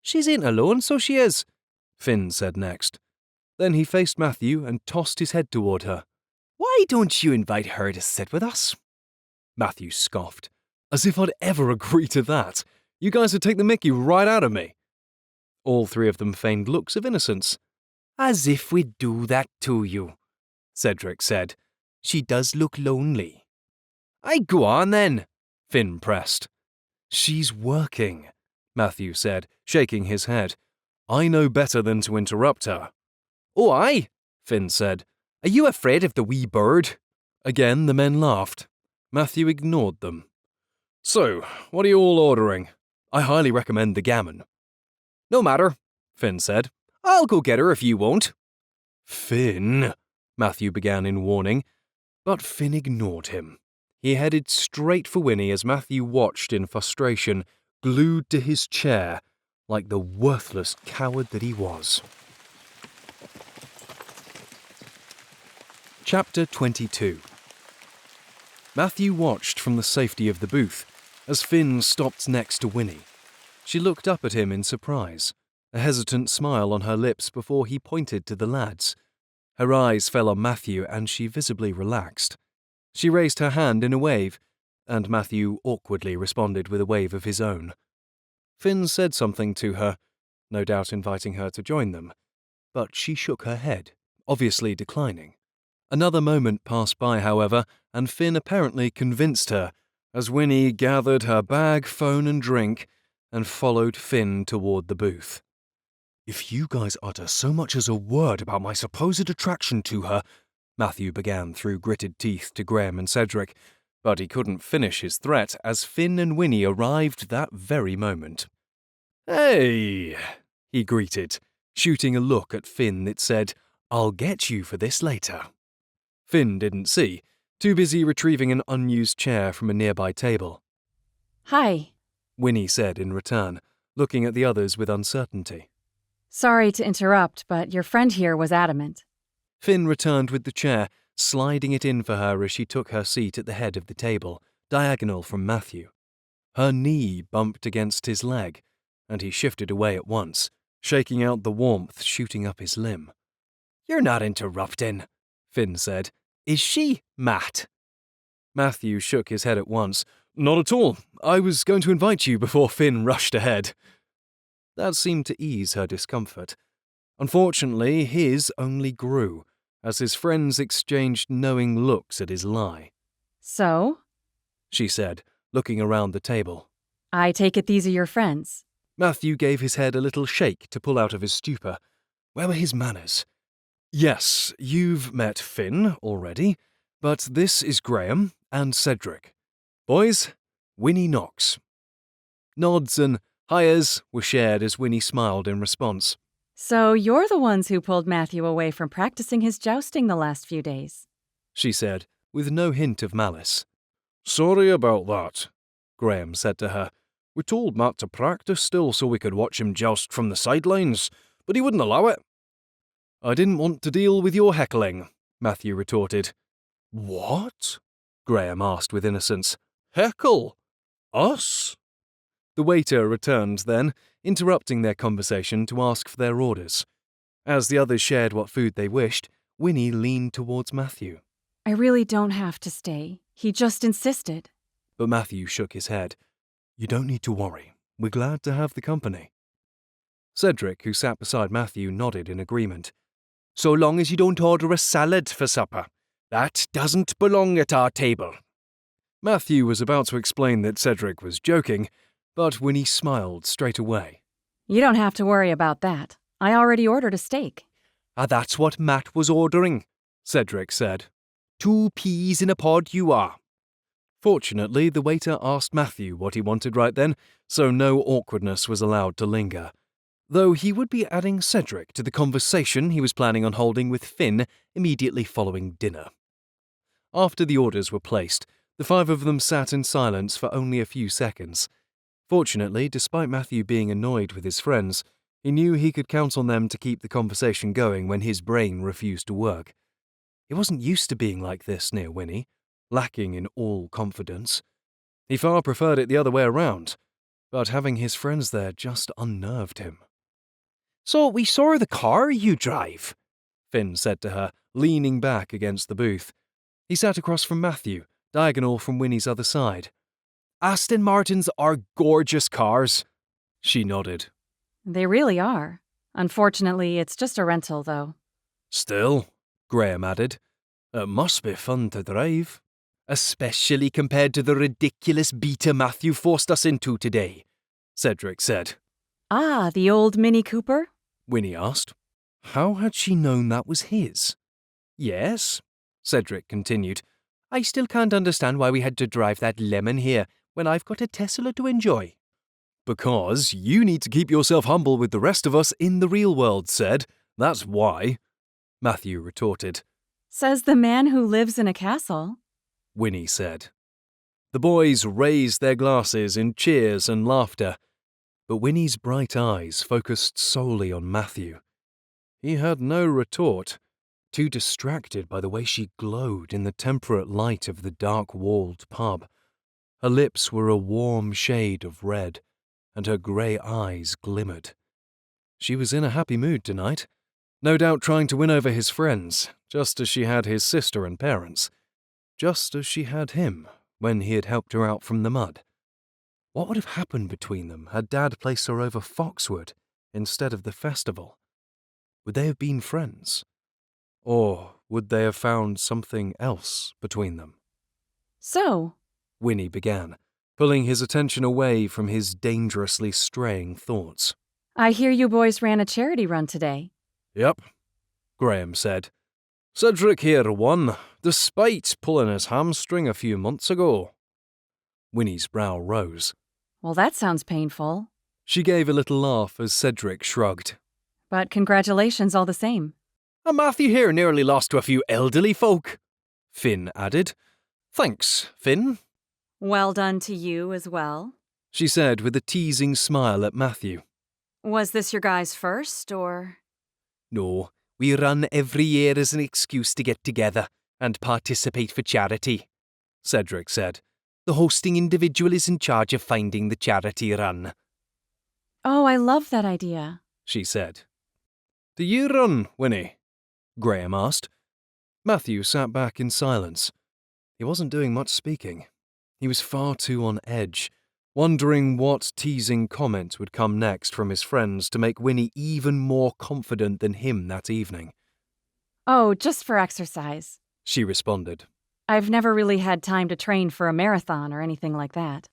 "She's ain't alone, so she is," Finn said next. Then he faced Matthew and tossed his head toward her. "Why don't you invite her to sit with us?" Matthew scoffed. As if I'd ever agree to that. You guys would take the mickey right out of me. All 3 of them feigned looks of innocence. "As if we'd do that to you," Cedric said. "She does look lonely." "Aye, go on then," Finn pressed. "She's working," Matthew said, shaking his head. "I know better than to interrupt her." "Oh, aye," Finn said. "Are you afraid of the wee bird?" Again, the men laughed. Matthew ignored them. So, what are you all ordering? I highly recommend the gammon. No matter, Finn said. I'll go get her if you won't. Finn, Matthew began in warning, but Finn ignored him. He headed straight for Winnie as Matthew watched in frustration, glued to his chair, like the worthless coward that he was. Chapter 22. Matthew watched from the safety of the booth as Finn stopped next to Winnie. She looked up at him in surprise, a hesitant smile on her lips before he pointed to the lads. Her eyes fell on Matthew and she visibly relaxed. She raised her hand in a wave, and Matthew awkwardly responded with a wave of his own. Finn said something to her, no doubt inviting her to join them, but she shook her head, obviously declining. Another moment passed by, however, and Finn apparently convinced her, as Winnie gathered her bag, phone and drink, and followed Finn toward the booth. If you guys utter so much as a word about my supposed attraction to her, Matthew began through gritted teeth to Graham and Cedric, but he couldn't finish his threat as Finn and Winnie arrived that very moment. Hey, he greeted, shooting a look at Finn that said, I'll get you for this later. Finn didn't see, too busy retrieving an unused chair from a nearby table. Hi. Winnie said in return, looking at the others with uncertainty. Sorry to interrupt, but your friend here was adamant. Finn returned with the chair, sliding it in for her as she took her seat at the head of the table, diagonal from Matthew. Her knee bumped against his leg, and he shifted away at once, shaking out the warmth shooting up his limb. You're not interrupting, Finn said. Is she, Matt? Matthew shook his head at once. Not at all. I was going to invite you before Finn rushed ahead. That seemed to ease her discomfort. Unfortunately, his only grew, as his friends exchanged knowing looks at his lie. So? She said, looking around the table. I take it these are your friends. Matthew gave his head a little shake to pull out of his stupor. Where were his manners? Yes, you've met Finn already, but this is Graham and Cedric. Boys, Winnie Knox. Nods and hires were shared as Winnie smiled in response. So you're the ones who pulled Matthew away from practicing his jousting the last few days, she said, with no hint of malice. Sorry about that, Graham said to her. We told Matt to practice still so we could watch him joust from the sidelines, but he wouldn't allow it. I didn't want to deal with your heckling, Matthew retorted. What? Graham asked with innocence. Heckle? Us? The waiter returned then, interrupting their conversation to ask for their orders. As the others shared what food they wished, Winnie leaned towards Matthew. I really don't have to stay. He just insisted. But Matthew shook his head. You don't need to worry. We're glad to have the company. Cedric, who sat beside Matthew, nodded in agreement. So long as you don't order a salad for supper. That doesn't belong at our table. Matthew was about to explain that Cedric was joking, but Winnie smiled straight away. You don't have to worry about that. I already ordered a steak. That's what Matt was ordering, Cedric said. 2 peas in a pod you are. Fortunately, the waiter asked Matthew what he wanted right then, so no awkwardness was allowed to linger. Though he would be adding Cedric to the conversation he was planning on holding with Finn immediately following dinner. After the orders were placed, the 5 of them sat in silence for only a few seconds. Fortunately, despite Matthew being annoyed with his friends, he knew he could count on them to keep the conversation going when his brain refused to work. He wasn't used to being like this near Winnie, lacking in all confidence. He far preferred it the other way around, but having his friends there just unnerved him. So we saw the car you drive, Finn said to her, leaning back against the booth. He sat across from Matthew, diagonal from Winnie's other side. Aston Martins are gorgeous cars. She nodded. They really are. Unfortunately, it's just a rental, though. Still, Graham added, it must be fun to drive. Especially compared to the ridiculous beta Matthew forced us into today, Cedric said. Ah, the old Mini Cooper? Winnie asked. How had she known that was his? Yes, Cedric continued. I still can't understand why we had to drive that lemon here when I've got a Tesla to enjoy. Because you need to keep yourself humble with the rest of us in the real world, said. That's why, Matthew retorted. Says the man who lives in a castle. Winnie said. The boys raised their glasses in cheers and laughter, but Winnie's bright eyes focused solely on Matthew. He had no retort, too distracted by the way she glowed in the temperate light of the dark-walled pub. Her lips were a warm shade of red, and her grey eyes glimmered. She was in a happy mood tonight, no doubt trying to win over his friends, just as she had his sister and parents, just as she had him when he had helped her out from the mud. What would have happened between them had Dad placed her over Foxwood instead of the festival? Would they have been friends? Or would they have found something else between them? So, Winnie began, pulling his attention away from his dangerously straying thoughts. I hear you boys ran a charity run today. Yep, Graham said. Cedric here won, despite pulling his hamstring a few months ago. Winnie's brow rose. Well, that sounds painful. She gave a little laugh as Cedric shrugged. But congratulations all the same. And Matthew here nearly lost to a few elderly folk, Finn added. Thanks, Finn, Well done to you as well. she said with a teasing smile at Matthew. Was this your guys' first, or? No, we run every year as an excuse to get together and participate for charity, Cedric said. The hosting individual is in charge of finding the charity run. Oh, I love that idea. She said. Do you run, Winnie? Graham asked. Matthew sat back in silence. He wasn't doing much speaking. He was far too on edge, wondering what teasing comment would come next from his friends to make Winnie even more confident than him that evening. Oh, just for exercise. She responded. I've never really had time to train for a marathon or anything like that.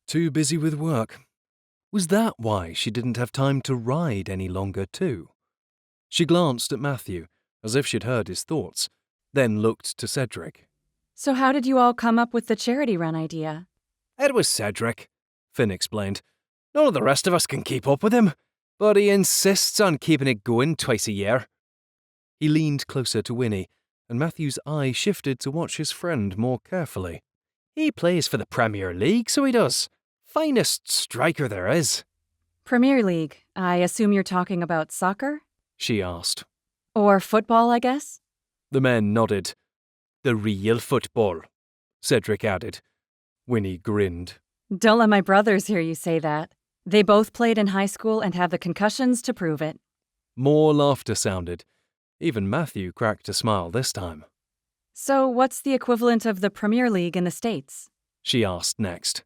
Too busy with work. Was that why she didn't have time to ride any longer, too? She glanced at Matthew, as if she'd heard his thoughts, then looked to Cedric. So how did you all come up with the charity run idea? It was Cedric, Finn explained. none of the rest of us can keep up with him, but he insists on keeping it going twice a year. He leaned closer to Winnie, and Matthew's eye shifted to watch his friend more carefully. He plays for the Premier League, so he does. Finest striker there is. Premier League. I assume you're talking about soccer? She asked. Or football, I guess? The men nodded. The real football, Cedric added. Winnie grinned. Don't let my brothers hear you say that. They both played in high school and have the concussions to prove it. More laughter sounded. Even Matthew cracked a smile this time. So what's the equivalent of the Premier League in the States? She asked next.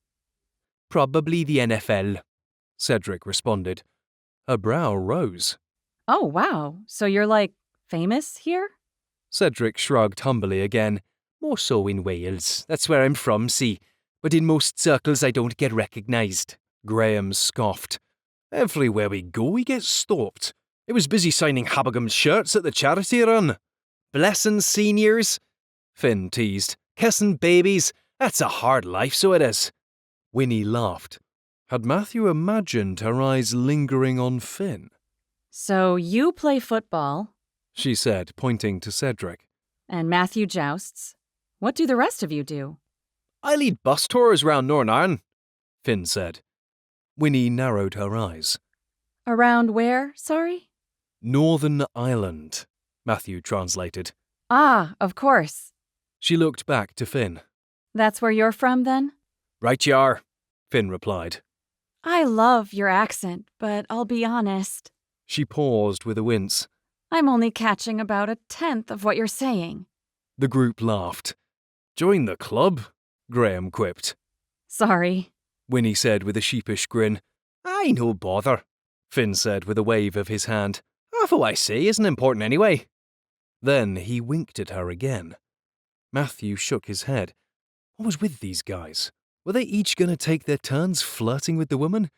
Probably the NFL, Cedric responded. Her brow rose. Oh, wow. So you're, like, famous here? Cedric shrugged humbly again. More so in Wales. That's where I'm from, see. But in most circles I don't get recognised. Graham scoffed. Everywhere we go we get stopped. I was busy signing Habagham's shirts at the charity run. Blessing seniors, Finn teased. kissing babies. That's a hard life, so it is. Winnie laughed. Had Matthew imagined her eyes lingering on Finn? So you play football, She said, pointing to Cedric. and Matthew jousts. What do the rest of you do? I lead bus tours round Northern Ireland, Finn said. Winnie narrowed her eyes. Around where, sorry? Northern Ireland, Matthew translated. Ah, of course. She looked back to Finn. That's where you're from, then? Right you are. Finn replied. I love your accent, but I'll be honest. She paused with a wince. I'm only catching about 1/10 of what you're saying. The group laughed. Join the club, Graham quipped. Sorry. Winnie said with a sheepish grin. Aye, no bother, Finn said with a wave of his hand. Half of what I say isn't important anyway. Then he winked at her again. Matthew shook his head. What was with these guys? Were they each going to take their turns flirting with the woman?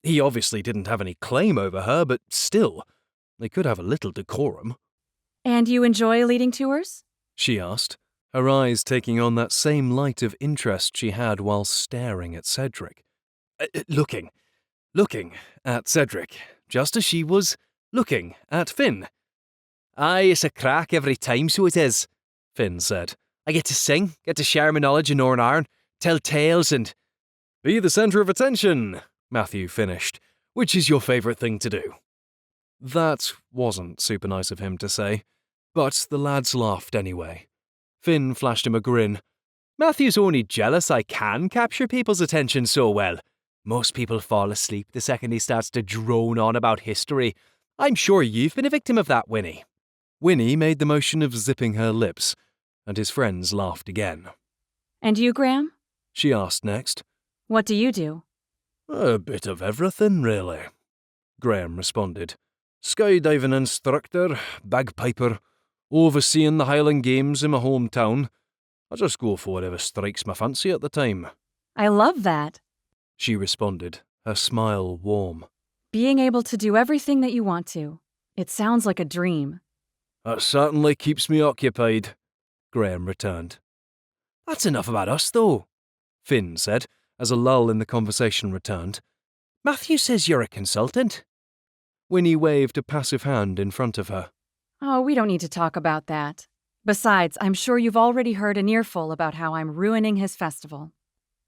He obviously didn't have any claim over her, but still, they could have a little decorum. And you enjoy leading tours? She asked, her eyes taking on that same light of interest she had while staring at Cedric. Looking at Cedric, just as she was looking at Finn. Aye, it's a crack every time, so it is, Finn said. I get to sing, get to share my knowledge in Northern Ireland, tell tales and... Be the centre of attention, Matthew finished. Which is your favourite thing to do? That wasn't super nice of him to say, but the lads laughed anyway. Finn flashed him a grin. Matthew's only jealous I can capture people's attention so well. Most people fall asleep the second he starts to drone on about history. I'm sure you've been a victim of that, Winnie. Winnie made the motion of zipping her lips, and his friends laughed again. And you, Graham? She asked next. What do you do? A bit of everything, really, Graham responded. Skydiving instructor, bagpiper, overseeing the Highland Games in my hometown. I just go for whatever strikes my fancy at the time. I love that. She responded, her smile warm. Being able to do everything that you want to. It sounds like a dream. That certainly keeps me occupied, Graham returned. That's enough about us, though, Finn said, as a lull in the conversation returned. Matthew says you're a consultant. Winnie waved a passive hand in front of her. Oh, we don't need to talk about that. Besides, I'm sure you've already heard an earful about how I'm ruining his festival.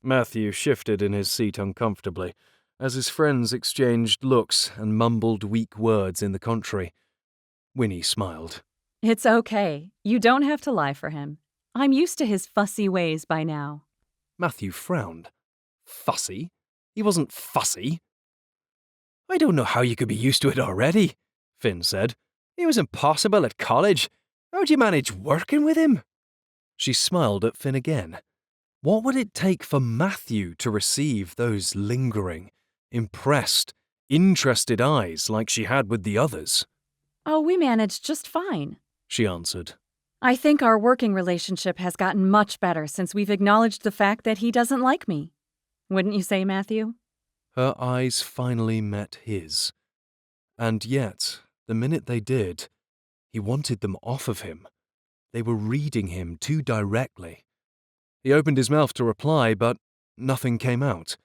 Matthew shifted in his seat uncomfortably, as his friends exchanged looks and mumbled weak words in the contrary. Winnie smiled. It's okay. You don't have to lie for him. I'm used to his fussy ways by now. Matthew frowned. Fussy? He wasn't fussy. I don't know how you could be used to it already, Finn said. It was impossible at college. How'd you manage working with him? She smiled at Finn again. What would it take for Matthew to receive those lingering, impressed, interested eyes like she had with the others? Oh, we managed just fine, she answered. I think our working relationship has gotten much better since we've acknowledged the fact that he doesn't like me. Wouldn't you say, Matthew? Her eyes finally met his. And yet, the minute they did, he wanted them off of him. They were reading him too directly. He opened his mouth to reply, but nothing came out,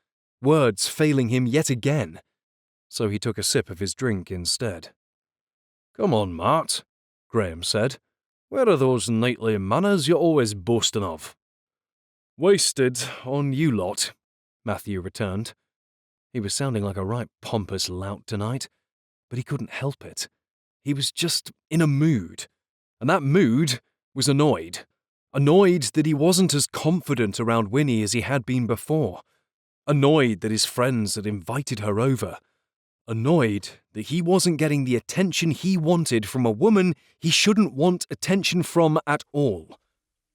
words failing him yet again. So he took a sip of his drink instead. Come on, Mart, Graham said. Where are those knightly manners you're always boasting of? Wasted on you lot, Matthew returned. He was sounding like a right pompous lout tonight, but he couldn't help it. He was just in a mood, and that mood was annoyed. Annoyed that he wasn't as confident around Winnie as he had been before. Annoyed that his friends had invited her over. Annoyed that he wasn't getting the attention he wanted from a woman he shouldn't want attention from at all.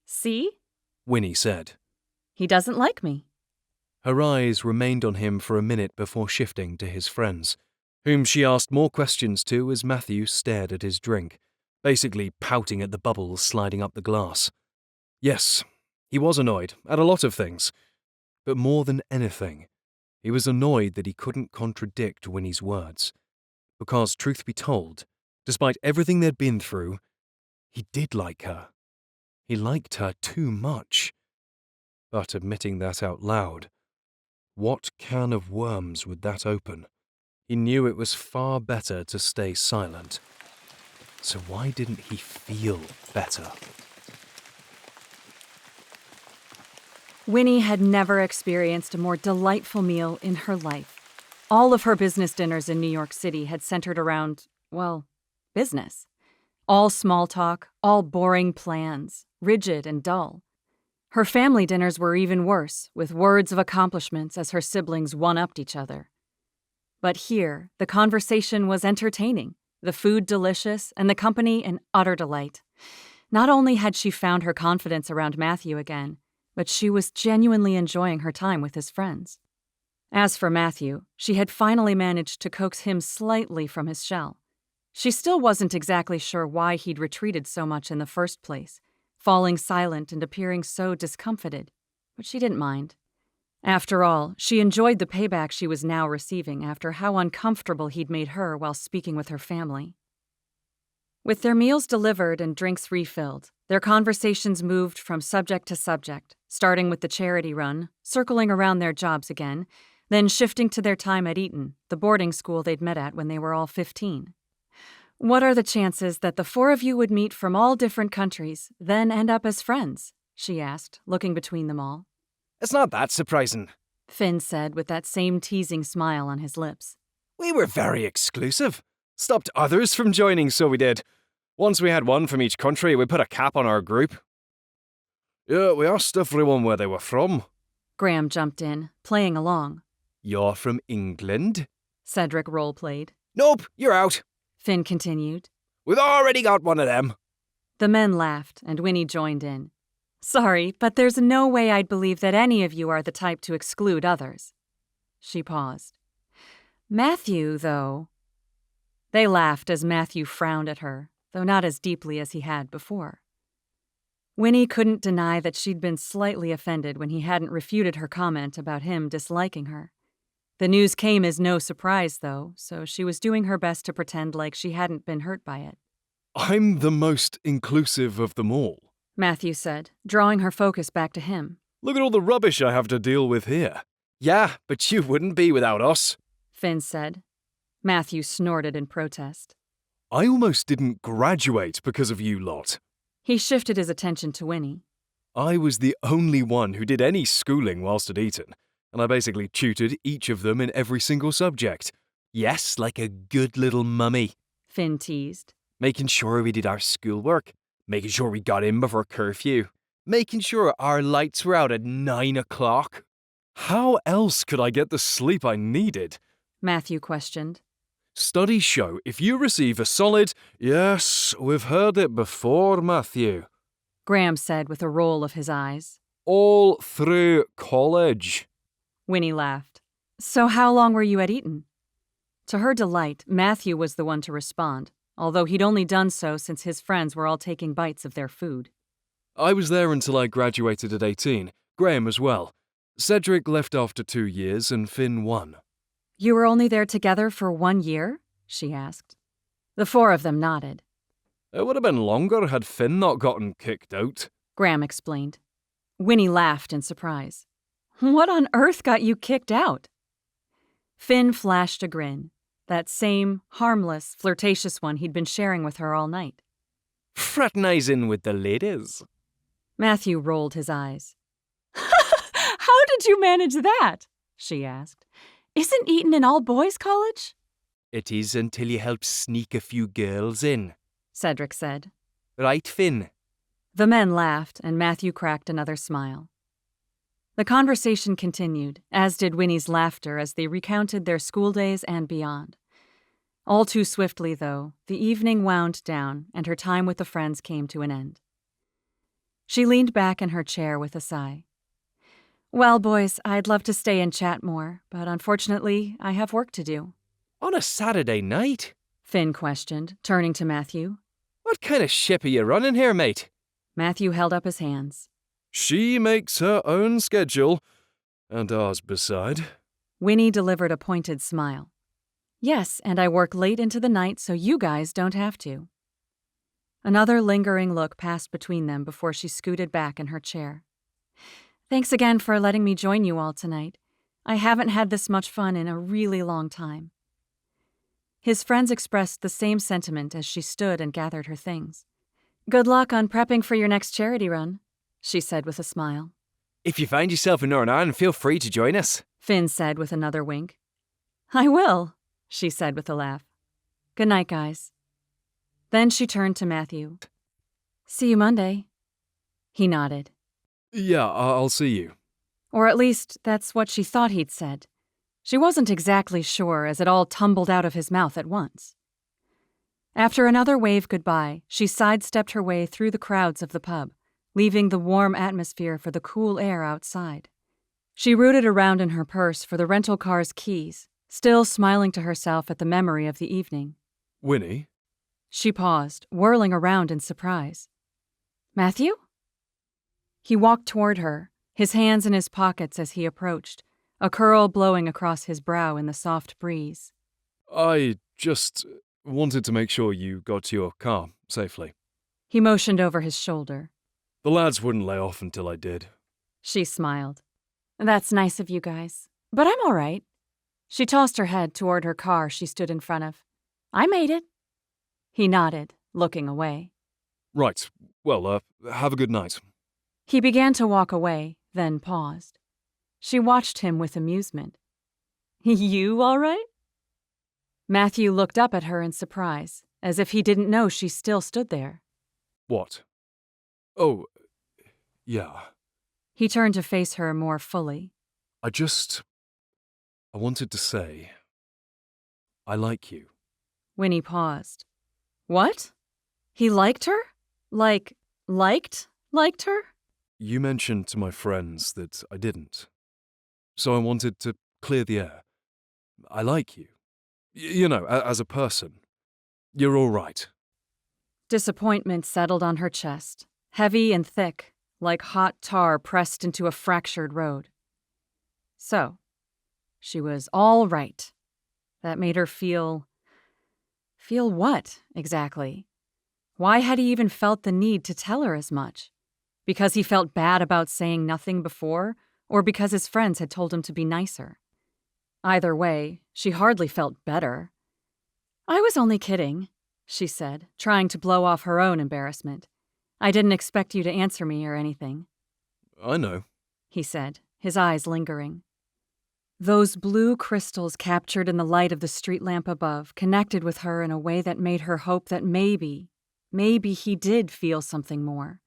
See? Winnie said. He doesn't like me. Her eyes remained on him for a minute before shifting to his friends, whom she asked more questions to as Matthew stared at his drink, basically pouting at the bubbles sliding up the glass. Yes, he was annoyed at a lot of things, but more than anything, he was annoyed that he couldn't contradict Winnie's words. Because, truth be told, despite everything they'd been through, he did like her. He liked her too much. But admitting that out loud, what can of worms would that open? He knew it was far better to stay silent. So why didn't he feel better? Winnie had never experienced a more delightful meal in her life. All of her business dinners in New York City had centered around, well, business. All small talk, all boring plans, rigid and dull. Her family dinners were even worse, with words of accomplishments as her siblings one-upped each other. But here, the conversation was entertaining, the food delicious, and the company an utter delight. Not only had she found her confidence around Matthew again, but she was genuinely enjoying her time with his friends. As for Matthew, she had finally managed to coax him slightly from his shell. She still wasn't exactly sure why he'd retreated so much in the first place, falling silent and appearing so discomfited, but she didn't mind. After all, she enjoyed the payback she was now receiving after how uncomfortable he'd made her while speaking with her family. With their meals delivered and drinks refilled, their conversations moved from subject to subject, starting with the charity run, circling around their jobs again, then shifting to their time at Eton, the boarding school they'd met at when they were all 15. What are the chances that the four of you would meet from all different countries, then end up as friends? She asked, looking between them all. It's not that surprising. Finn said with that same teasing smile on his lips. We were very exclusive. Stopped others from joining, so we did. Once we had one from each country, we put a cap on our group. Yeah, we asked everyone where they were from. Graham jumped in, playing along. You're from England? Cedric role-played. Nope, you're out. Finn continued. We've already got one of them. The men laughed, and Winnie joined in. Sorry, but there's no way I'd believe that any of you are the type to exclude others. She paused. Matthew, though. They laughed as Matthew frowned at her, though not as deeply as he had before. Winnie couldn't deny that she'd been slightly offended when he hadn't refuted her comment about him disliking her. The news came as no surprise, though, so she was doing her best to pretend like she hadn't been hurt by it. I'm the most inclusive of them all, Matthew said, drawing her focus back to him. Look at all the rubbish I have to deal with here. Yeah, but you wouldn't be without us, Finn said. Matthew snorted in protest. I almost didn't graduate because of you lot. He shifted his attention to Winnie. I was the only one who did any schooling whilst at Eton, and I basically tutored each of them in every single subject. Yes, like a good little mummy. Finn teased. Making sure we did our schoolwork, making sure we got in before curfew, making sure our lights were out at 9 o'clock. How else could I get the sleep I needed? Matthew questioned. Studies show if you receive a solid, yes, we've heard it before, Matthew, Graham said with a roll of his eyes. all through college. Winnie laughed. So how long were you at Eton? To her delight, Matthew was the one to respond, although he'd only done so since his friends were all taking bites of their food. I was there until I graduated at 18, Graham as well. Cedric left after 2 years and Finn 1. You were only there together for 1 year? She asked. The four of them nodded. It would have been longer had Finn not gotten kicked out. Graham explained. Winnie laughed in surprise. What on earth got you kicked out? Finn flashed a grin, that same harmless, flirtatious one he'd been sharing with her all night. Fraternizing with the ladies. Matthew rolled his eyes. How did you manage that? She asked. Isn't Eton an all-boys college? It is until you help sneak a few girls in, Cedric said. Right, Finn? The men laughed, and Matthew cracked another smile. The conversation continued, as did Winnie's laughter as they recounted their school days and beyond. All too swiftly, though, the evening wound down, and her time with the friends came to an end. She leaned back in her chair with a sigh. Well, boys, I'd love to stay and chat more, but unfortunately, I have work to do. On a Saturday night? Finn questioned, turning to Matthew. What kind of ship are you running here, mate? Matthew held up his hands. She makes her own schedule, and ours beside. Winnie delivered a pointed smile. Yes, and I work late into the night so you guys don't have to. Another lingering look passed between them before she scooted back in her chair. Thanks again for letting me join you all tonight. I haven't had this much fun in a really long time. His friends expressed the same sentiment as she stood and gathered her things. Good luck on prepping for your next charity run, she said with a smile. If you find yourself in Northern Ireland, feel free to join us, Finn said with another wink. I will, she said with a laugh. Good night, guys. Then she turned to Matthew. See you Monday. He nodded. Yeah, I'll see you. Or at least that's what she thought he'd said. She wasn't exactly sure as it all tumbled out of his mouth at once. After another wave goodbye, she sidestepped her way through the crowds of the pub, leaving the warm atmosphere for the cool air outside. She rooted around in her purse for the rental car's keys, still smiling to herself at the memory of the evening. Winnie? She paused, whirling around in surprise. Matthew? He walked toward her, his hands in his pockets as he approached, a curl blowing across his brow in the soft breeze. I just... Wanted to make sure you got to your car safely. He motioned over his shoulder. The lads wouldn't lay off until I did. She smiled. That's nice of you guys. But I'm all right. She tossed her head toward her car she stood in front of. I made it. He nodded, looking away. Right. Well, have a good night. He began to walk away, then paused. She watched him with amusement. You all right? Matthew looked up at her in surprise, as if he didn't know she still stood there. What? Oh, yeah. He turned to face her more fully. I wanted to say, I like you. Winnie paused. What? He liked her? Liked her? You mentioned to my friends that I didn't. So I wanted to clear the air. I like you. You know, as a person. You're all right. Disappointment settled on her chest, heavy and thick, like hot tar pressed into a fractured road. So, she was all right. That made her feel... Feel what, exactly? Why had he even felt the need to tell her as much? Because he felt bad about saying nothing before, or because his friends had told him to be nicer? Either way, she hardly felt better. I was only kidding, she said, trying to blow off her own embarrassment. I didn't expect you to answer me or anything. I know, he said, his eyes lingering. Those blue crystals captured in the light of the street lamp above connected with her in a way that made her hope that maybe he did feel something more,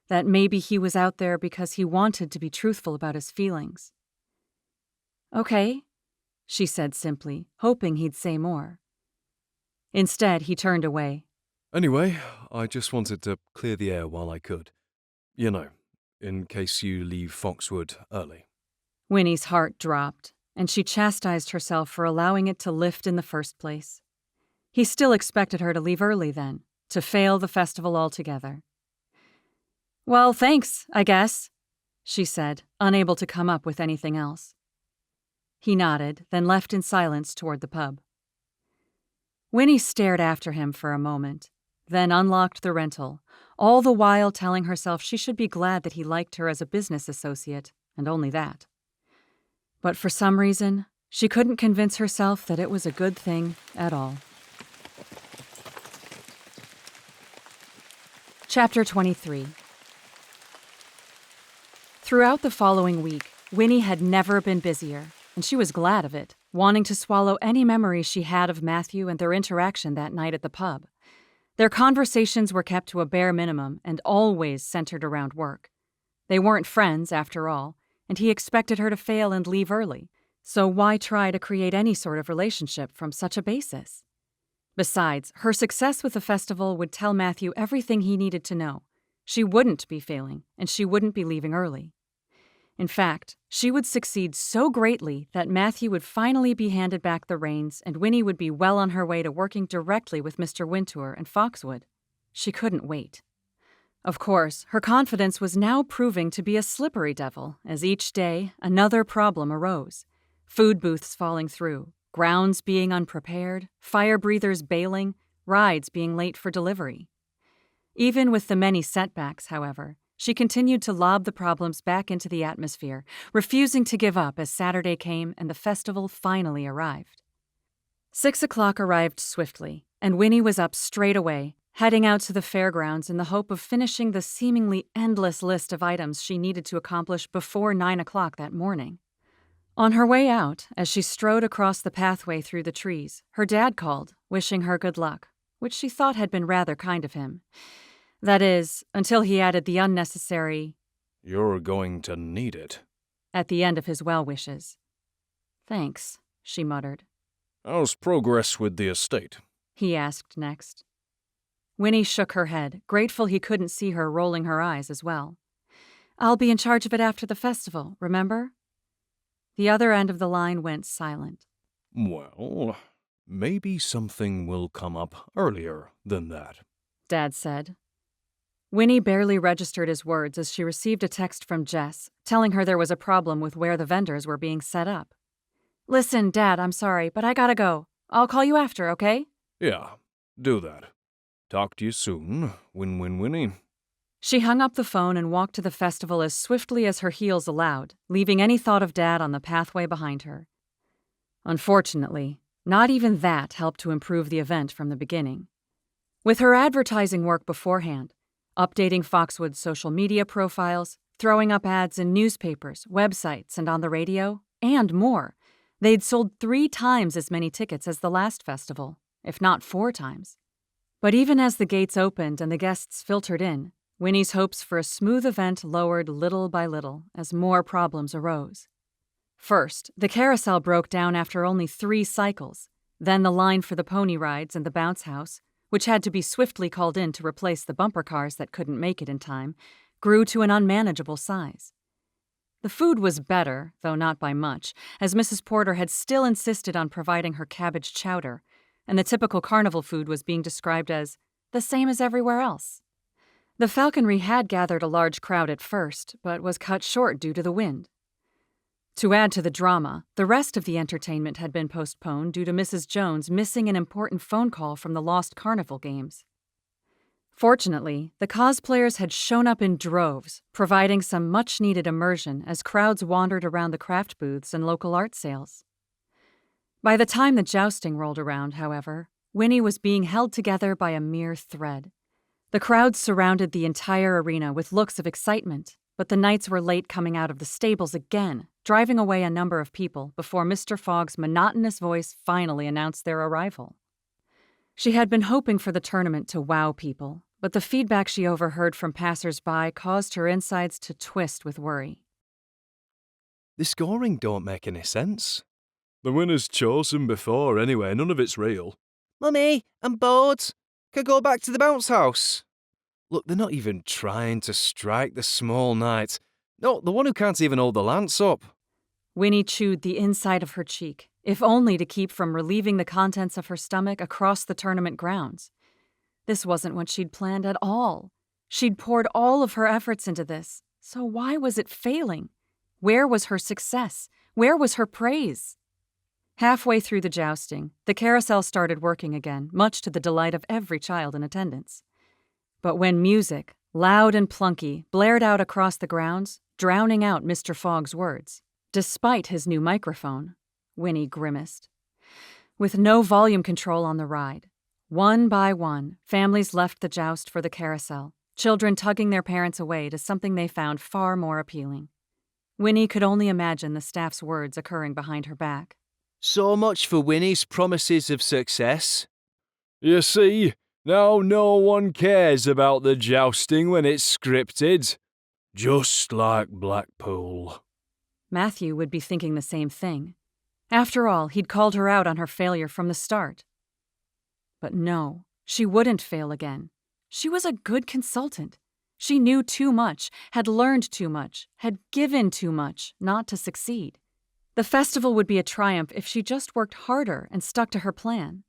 that maybe he was out there because he wanted to be truthful about his feelings. Okay, she said simply, hoping he'd say more. Instead, he turned away. Anyway, I just wanted to clear the air while I could. You know, in case you leave Foxwood early. Winnie's heart dropped, and she chastised herself for allowing it to lift in the first place. He still expected her to leave early then, to fail the festival altogether. Well, thanks, I guess, she said, unable to come up with anything else. He nodded, then left in silence toward the pub. Winnie stared after him for a moment, then unlocked the rental, all the while telling herself she should be glad that he liked her as a business associate, and only that. But for some reason, she couldn't convince herself that it was a good thing at all. Chapter 23. Throughout the following week, Winnie had never been busier, and she was glad of it, wanting to swallow any memories she had of Matthew and their interaction that night at the pub. Their conversations were kept to a bare minimum and always centered around work. They weren't friends, after all, and he expected her to fail and leave early, so why try to create any sort of relationship from such a basis? Besides, her success with the festival would tell Matthew everything he needed to know. She wouldn't be failing, and she wouldn't be leaving early. In fact, she would succeed so greatly that Matthew would finally be handed back the reins and Winnie would be well on her way to working directly with Mr. Wintour and Foxwood. She couldn't wait. Of course, her confidence was now proving to be a slippery devil, as each day another problem arose. Food booths falling through, grounds being unprepared, fire breathers bailing, rides being late for delivery. Even with the many setbacks, however, she continued to lob the problems back into the atmosphere, refusing to give up as Saturday came and the festival finally arrived. 6 o'clock arrived swiftly, and Winnie was up straight away, heading out to the fairgrounds in the hope of finishing the seemingly endless list of items she needed to accomplish before 9 o'clock that morning. On her way out, as she strode across the pathway through the trees, her dad called, wishing her good luck, which she thought had been rather kind of him. That is, until he added the unnecessary, "You're going to need it," at the end of his well wishes. Thanks, she muttered. "How's progress with the estate?" He asked next. Winnie shook her head, grateful he couldn't see her rolling her eyes as well. I'll be in charge of it after the festival, remember? The other end of the line went silent. "Well, maybe something will come up earlier than that," Dad said. Winnie barely registered his words as she received a text from Jess, telling her there was a problem with where the vendors were being set up. Listen, Dad, I'm sorry, but I gotta go. I'll call you after, okay? Yeah, do that. Talk to you soon, Winnie. She hung up the phone and walked to the festival as swiftly as her heels allowed, leaving any thought of Dad on the pathway behind her. Unfortunately, not even that helped to improve the event from the beginning. With her advertising work beforehand, updating Foxwood's social media profiles, throwing up ads in newspapers, websites, and on the radio, and more, they'd sold 3 times as many tickets as the last festival, if not 4 times. But even as the gates opened and the guests filtered in, Winnie's hopes for a smooth event lowered little by little as more problems arose. First, the carousel broke down after only 3 cycles, then the line for the pony rides and the bounce house, which had to be swiftly called in to replace the bumper cars that couldn't make it in time, grew to an unmanageable size. The food was better, though not by much, as Mrs. Porter had still insisted on providing her cabbage chowder, and the typical carnival food was being described as the same as everywhere else. The falconry had gathered a large crowd at first, but was cut short due to the wind. To add to the drama, the rest of the entertainment had been postponed due to Mrs. Jones missing an important phone call from the lost carnival games. Fortunately, the cosplayers had shown up in droves, providing some much-needed immersion as crowds wandered around the craft booths and local art sales. By the time the jousting rolled around, however, Winnie was being held together by a mere thread. The crowds surrounded the entire arena with looks of excitement, but the knights were late coming out of the stables again, driving away a number of people before Mr. Fogg's monotonous voice finally announced their arrival. She had been hoping for the tournament to wow people, but the feedback she overheard from passers-by caused her insides to twist with worry. The scoring don't make any sense. The winner's chosen before anyway, none of it's real. Mummy, I'm bored. Could go back to the bounce house. Look, they're not even trying to strike the small knight. No, the one who can't even hold the lance up. Winnie chewed the inside of her cheek, if only to keep from relieving the contents of her stomach across the tournament grounds. This wasn't what she'd planned at all. She'd poured all of her efforts into this, so why was it failing? Where was her success? Where was her praise? Halfway through the jousting, the carousel started working again, much to the delight of every child in attendance. But when music, loud and plunky, blared out across the grounds, drowning out Mr. Fogg's words, despite his new microphone, Winnie grimaced. With no volume control on the ride, one by one, families left the joust for the carousel, children tugging their parents away to something they found far more appealing. Winnie could only imagine the staff's words occurring behind her back. So much for Winnie's promises of success. You see, now no one cares about the jousting when it's scripted. Just like Blackpool. Matthew would be thinking the same thing. After all, he'd called her out on her failure from the start. But no, she wouldn't fail again. She was a good consultant. She knew too much, had learned too much, had given too much not to succeed. The festival would be a triumph if she just worked harder and stuck to her plan.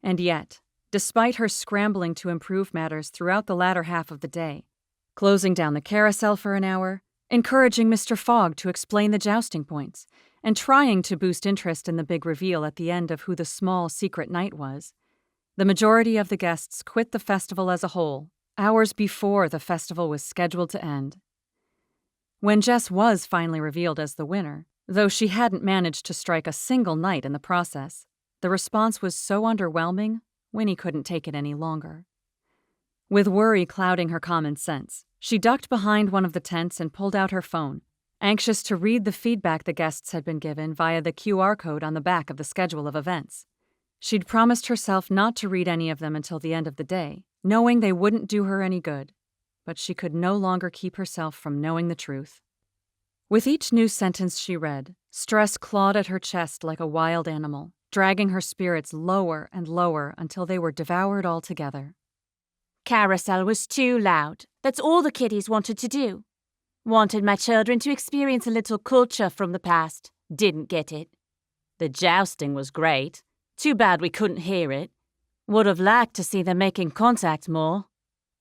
And yet, despite her scrambling to improve matters throughout the latter half of the day, closing down the carousel for an hour, encouraging Mr. Fogg to explain the jousting points, and trying to boost interest in the big reveal at the end of who the small secret knight was, the majority of the guests quit the festival as a whole, hours before the festival was scheduled to end. When Jess was finally revealed as the winner, though she hadn't managed to strike a single knight in the process, the response was so underwhelming, Winnie couldn't take it any longer. With worry clouding her common sense, she ducked behind one of the tents and pulled out her phone, anxious to read the feedback the guests had been given via the QR code on the back of the schedule of events. She'd promised herself not to read any of them until the end of the day, knowing they wouldn't do her any good, but she could no longer keep herself from knowing the truth. With each new sentence she read, stress clawed at her chest like a wild animal, dragging her spirits lower and lower until they were devoured altogether. Carousel was too loud. That's all the kiddies wanted to do. Wanted my children to experience a little culture from the past. Didn't get it. The jousting was great. Too bad we couldn't hear it. Would have liked to see them making contact more.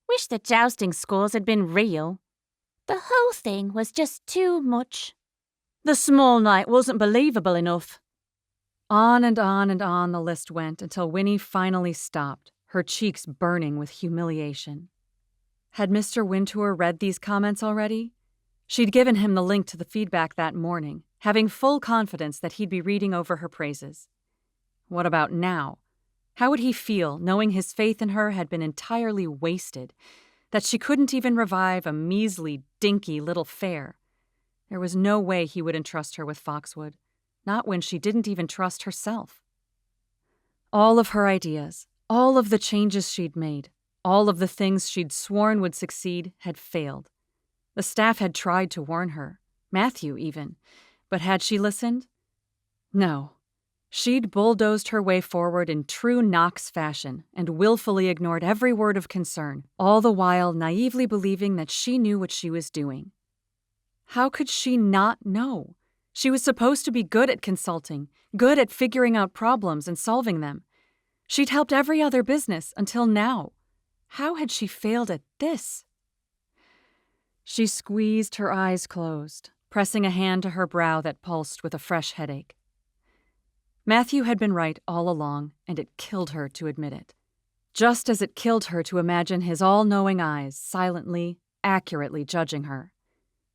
Wish the jousting scores had been real. The whole thing was just too much. The small knight wasn't believable enough. On and on and on the list went until Winnie finally stopped, her cheeks burning with humiliation. Had Mr. Wintour read these comments already? She'd given him the link to the feedback that morning, having full confidence that he'd be reading over her praises. What about now? How would he feel knowing his faith in her had been entirely wasted, that she couldn't even revive a measly, dinky little fare? There was no way he would entrust her with Foxwood, not when she didn't even trust herself. All of her ideas, all of the changes she'd made, all of the things she'd sworn would succeed had failed. The staff had tried to warn her, Matthew even, but had she listened? No. She'd bulldozed her way forward in true Knox fashion and willfully ignored every word of concern, all the while naively believing that she knew what she was doing. How could she not know? She was supposed to be good at consulting, good at figuring out problems and solving them. She'd helped every other business until now. How had she failed at this? She squeezed her eyes closed, pressing a hand to her brow that pulsed with a fresh headache. Matthew had been right all along, and it killed her to admit it. Just as it killed her to imagine his all-knowing eyes silently, accurately judging her.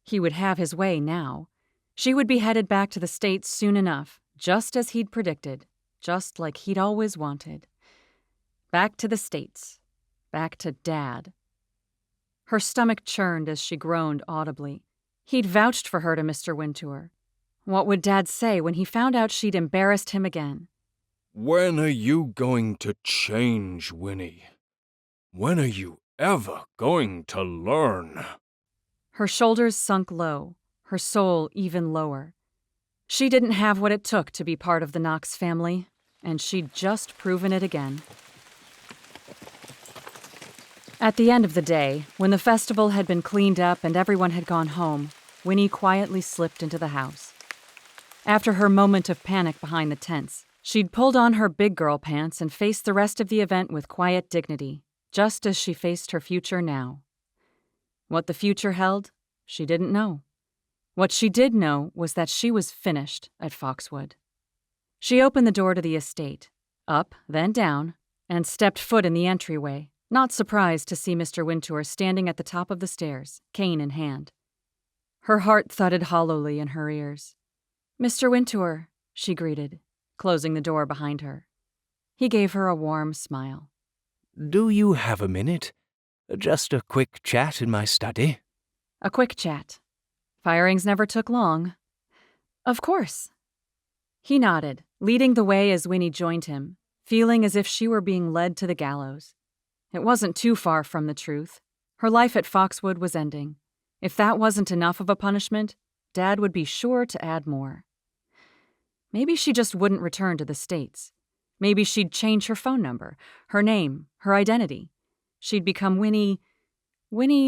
He would have his way now. She would be headed back to the States soon enough, just as he'd predicted, just like he'd always wanted. Back to the States. Back to Dad. Her stomach churned as she groaned audibly. He'd vouched for her to Mr. Wintour. What would Dad say when he found out she'd embarrassed him again? When are you going to change, Winnie? When are you ever going to learn? Her shoulders sunk low, her soul even lower. She didn't have what it took to be part of the Knox family, and she'd just proven it again. At the end of the day, when the festival had been cleaned up and everyone had gone home, Winnie quietly slipped into the house. After her moment of panic behind the tents, she'd pulled on her big girl pants and faced the rest of the event with quiet dignity, just as she faced her future now. What the future held, she didn't know. What she did know was that she was finished at Foxwood. She opened the door to the estate, up, then down, and stepped foot in the entryway, not surprised to see Mr. Wintour standing at the top of the stairs, cane in hand. Her heart thudded hollowly in her ears. "Mr. Wintour," she greeted, closing the door behind her. He gave her a warm smile. Do you have a minute? Just a quick chat in my study. A quick chat. Firings never took long. Of course. He nodded, leading the way as Winnie joined him, feeling as if she were being led to the gallows. It wasn't too far from the truth. Her life at Foxwood was ending. If that wasn't enough of a punishment, Dad would be sure to add more. Maybe she just wouldn't return to the States. Maybe she'd change her phone number, her name, her identity. She'd become Winnie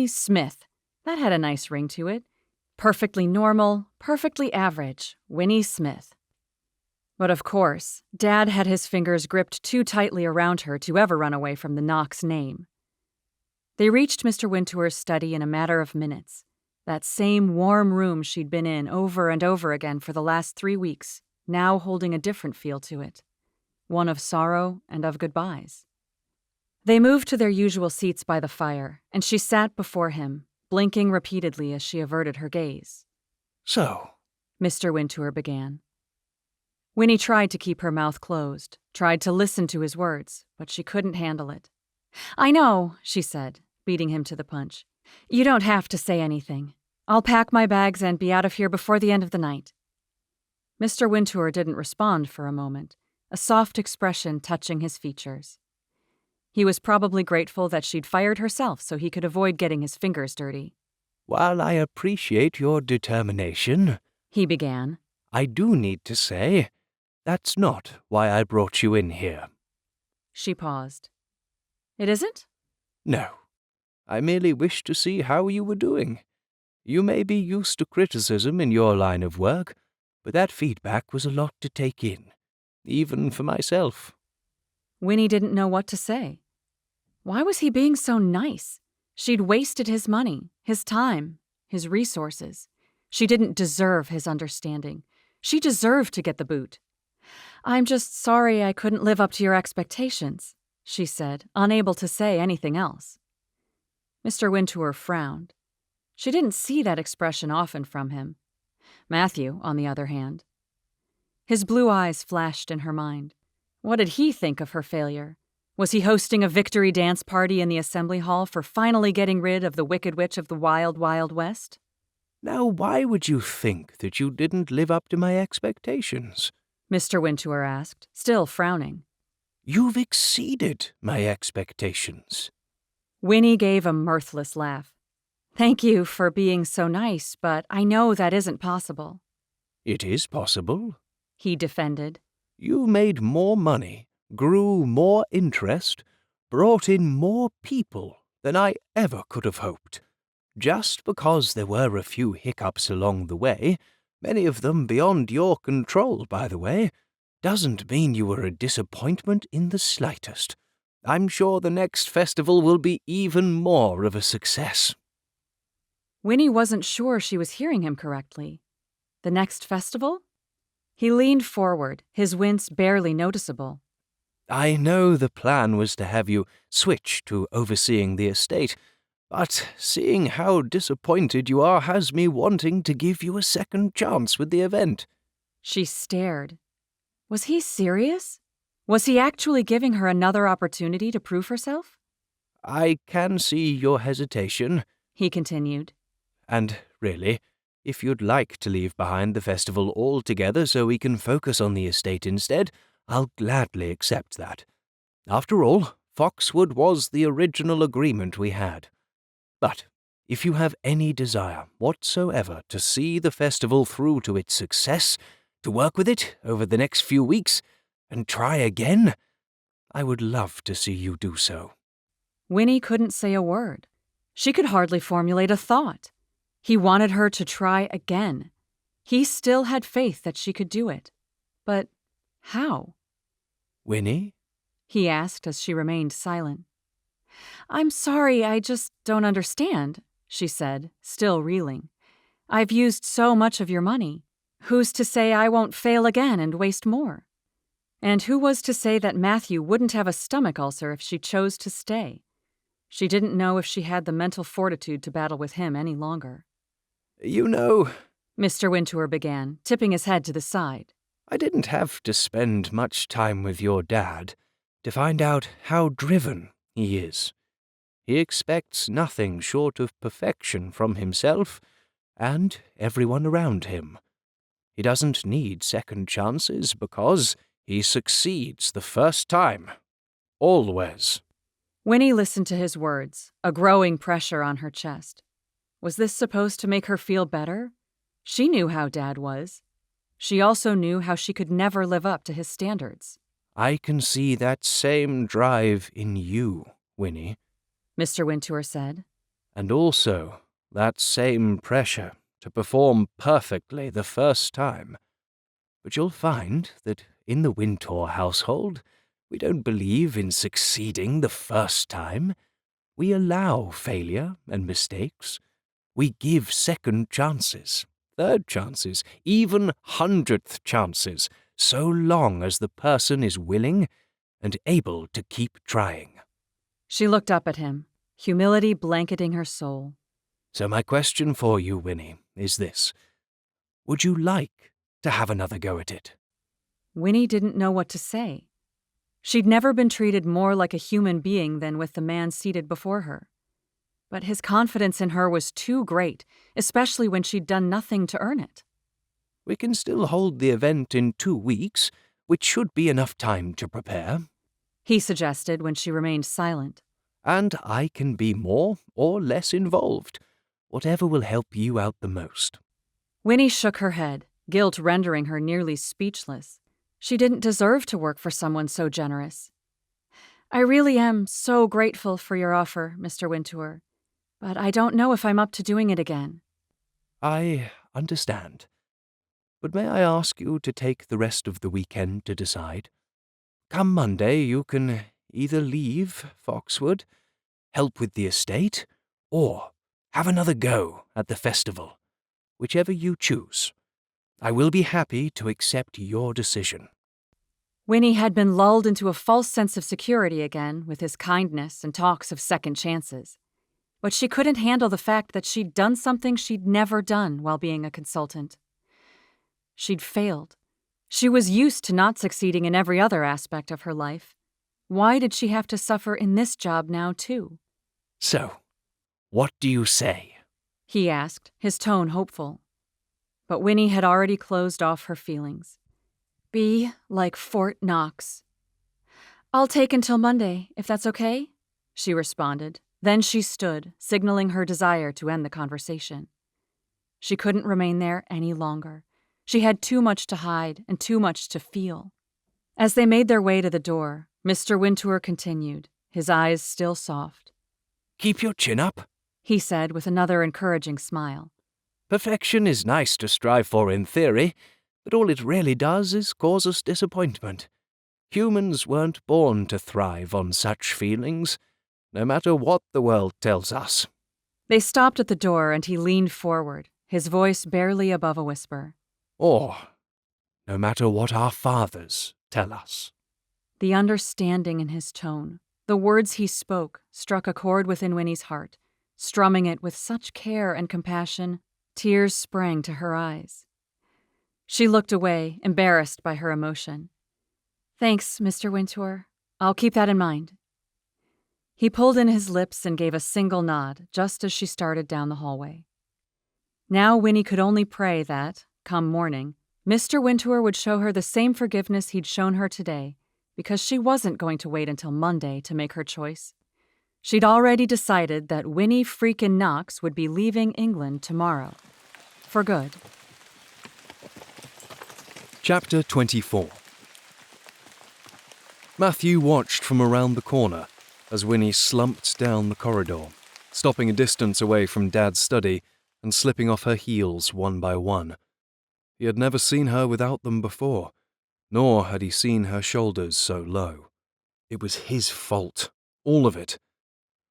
Smith. That had a nice ring to it. Perfectly normal, perfectly average, Winnie Smith. But of course, Dad had his fingers gripped too tightly around her to ever run away from the Knox name. They reached Mr. Wintour's study in a matter of minutes. That same warm room she'd been in over and over again for the last 3 weeks, now holding a different feel to it. One of sorrow and of goodbyes. They moved to their usual seats by the fire, and she sat before him, blinking repeatedly as she averted her gaze. So, Mr. Wintour began. Winnie tried to keep her mouth closed, tried to listen to his words, but she couldn't handle it. "I know," she said, beating him to the punch. "You don't have to say anything. I'll pack my bags and be out of here before the end of the night." Mr. Wintour didn't respond for a moment, a soft expression touching his features. He was probably grateful that she'd fired herself so he could avoid getting his fingers dirty. while I appreciate your determination, He began. I do need to say, that's not why I brought you in here. She paused. "It isn't?" No. I merely wished to see how you were doing. You may be used to criticism in your line of work, but that feedback was a lot to take in, even for myself. Winnie didn't know what to say. Why was he being so nice? She'd wasted his money, his time, his resources. She didn't deserve his understanding. She deserved to get the boot. I'm just sorry I couldn't live up to your expectations, she said, unable to say anything else. Mr. Wintour frowned. She didn't see that expression often from him. Matthew, on the other hand. His blue eyes flashed in her mind. What did he think of her failure? Was he hosting a victory dance party in the assembly hall for finally getting rid of the Wicked Witch of the Wild, Wild West? Now, why would you think that you didn't live up to my expectations? Mr. Wintour asked, still frowning. You've exceeded my expectations. Winnie gave a mirthless laugh. Thank you for being so nice, but I know that isn't possible. It is possible, he defended. You made more money, grew more interest, brought in more people than I ever could have hoped. Just because there were a few hiccups along the way, many of them beyond your control, by the way, doesn't mean you were a disappointment in the slightest. I'm sure the next festival will be even more of a success. Winnie wasn't sure she was hearing him correctly. The next festival? He leaned forward, his wince barely noticeable. I know the plan was to have you switch to overseeing the estate, but seeing how disappointed you are has me wanting to give you a second chance with the event. She stared. Was he serious? Was he actually giving her another opportunity to prove herself? I can see your hesitation, he continued. And really, if you'd like to leave behind the festival altogether so we can focus on the estate instead, I'll gladly accept that. After all, Foxwood was the original agreement we had. But if you have any desire whatsoever to see the festival through to its success, to work with it over the next few weeks, and try again, I would love to see you do so. Winnie couldn't say a word. She could hardly formulate a thought. He wanted her to try again. He still had faith that she could do it. But how? Winnie? He asked as she remained silent. I'm sorry, I just don't understand, she said, still reeling. I've used so much of your money. Who's to say I won't fail again and waste more? And who was to say that Matthew wouldn't have a stomach ulcer if she chose to stay? She didn't know if she had the mental fortitude to battle with him any longer. You know, Mr. Wintour began, tipping his head to the side. I didn't have to spend much time with your dad to find out how driven he is. He expects nothing short of perfection from himself and everyone around him. He doesn't need second chances because he succeeds the first time. Always. Winnie listened to his words, a growing pressure on her chest. Was this supposed to make her feel better? She knew how Dad was. She also knew how she could never live up to his standards. I can see that same drive in you, Winnie, Mr. Wintour said. And also that same pressure to perform perfectly the first time. But you'll find that in the Wintour household, we don't believe in succeeding the first time. We allow failure and mistakes. We give second chances, third chances, even 100th chances, so long as the person is willing and able to keep trying. She looked up at him, humility blanketing her soul. So my question for you, Winnie, is this. Would you like to have another go at it? Winnie didn't know what to say. She'd never been treated more like a human being than with the man seated before her. But his confidence in her was too great, especially when she'd done nothing to earn it. We can still hold the event in 2 weeks, which should be enough time to prepare, he suggested when she remained silent. And I can be more or less involved, whatever will help you out the most. Winnie shook her head, guilt rendering her nearly speechless. She didn't deserve to work for someone so generous. I really am so grateful for your offer, Mr. Wintour, but I don't know if I'm up to doing it again. I understand. But may I ask you to take the rest of the weekend to decide? Come Monday, you can either leave Foxwood, help with the estate, or have another go at the festival, whichever you choose. I will be happy to accept your decision. Winnie had been lulled into a false sense of security again with his kindness and talks of second chances. But she couldn't handle the fact that she'd done something she'd never done while being a consultant. She'd failed. She was used to not succeeding in every other aspect of her life. Why did she have to suffer in this job now, too? So, what do you say? He asked, his tone hopeful. But Winnie had already closed off her feelings. Be like Fort Knox. I'll take until Monday, if that's okay, she responded. Then she stood, signaling her desire to end the conversation. She couldn't remain there any longer. She had too much to hide and too much to feel. As they made their way to the door, Mr. Wintour continued, his eyes still soft. Keep your chin up, he said with another encouraging smile. Perfection is nice to strive for in theory, but all it really does is cause us disappointment. Humans weren't born to thrive on such feelings, no matter what the world tells us. They stopped at the door and he leaned forward, his voice barely above a whisper. Or, no matter what our fathers tell us. The understanding in his tone, the words he spoke, struck a chord within Winnie's heart. Strumming it with such care and compassion, tears sprang to her eyes. She looked away, embarrassed by her emotion. Thanks, Mr. Wintour. I'll keep that in mind. He pulled in his lips and gave a single nod, just as she started down the hallway. Now Winnie could only pray that, come morning, Mr. Wintour would show her the same forgiveness he'd shown her today, because she wasn't going to wait until Monday to make her choice. She'd already decided that Winnie freakin' Knox would be leaving England tomorrow. For good. Chapter 24. Matthew watched from around the corner as Winnie slumped down the corridor, stopping a distance away from Dad's study and slipping off her heels one by one. He had never seen her without them before, nor had he seen her shoulders so low. It was his fault, all of it.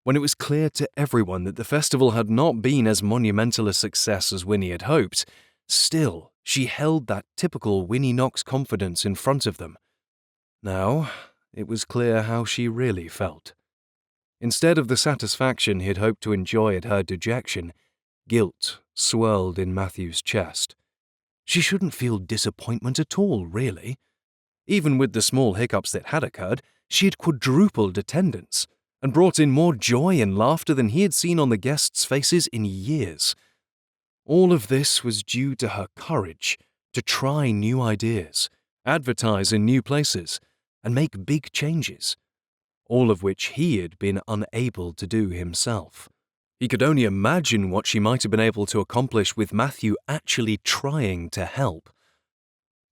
When it was clear to everyone that the festival had not been as monumental a success as Winnie had hoped, still she held that typical Winnie Knox confidence in front of them. Now, it was clear how she really felt. Instead of the satisfaction he had hoped to enjoy at her dejection, guilt swirled in Matthew's chest. She shouldn't feel disappointment at all, really. Even with the small hiccups that had occurred, she had quadrupled attendance and brought in more joy and laughter than he had seen on the guests' faces in years. All of this was due to her courage to try new ideas, advertise in new places, and make big changes, all of which he had been unable to do himself. He could only imagine what she might have been able to accomplish with Matthew actually trying to help.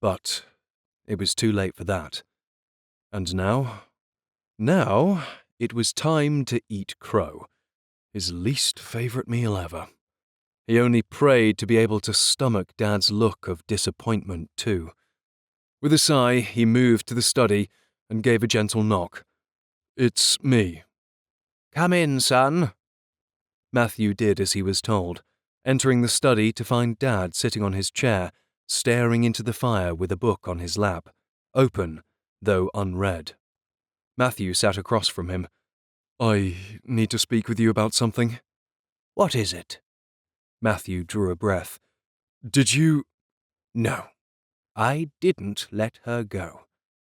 But it was too late for that. And now it was time to eat crow, his least favorite meal ever. He only prayed to be able to stomach Dad's look of disappointment, too. With a sigh, he moved to the study and gave a gentle knock. "It's me." Come in, son. Matthew did as he was told, entering the study to find Dad sitting on his chair, staring into the fire with a book on his lap, open, though unread. Matthew sat across from him. "I need to speak with you about something." What is it? Matthew drew a breath. "Did you—" No, I didn't let her go.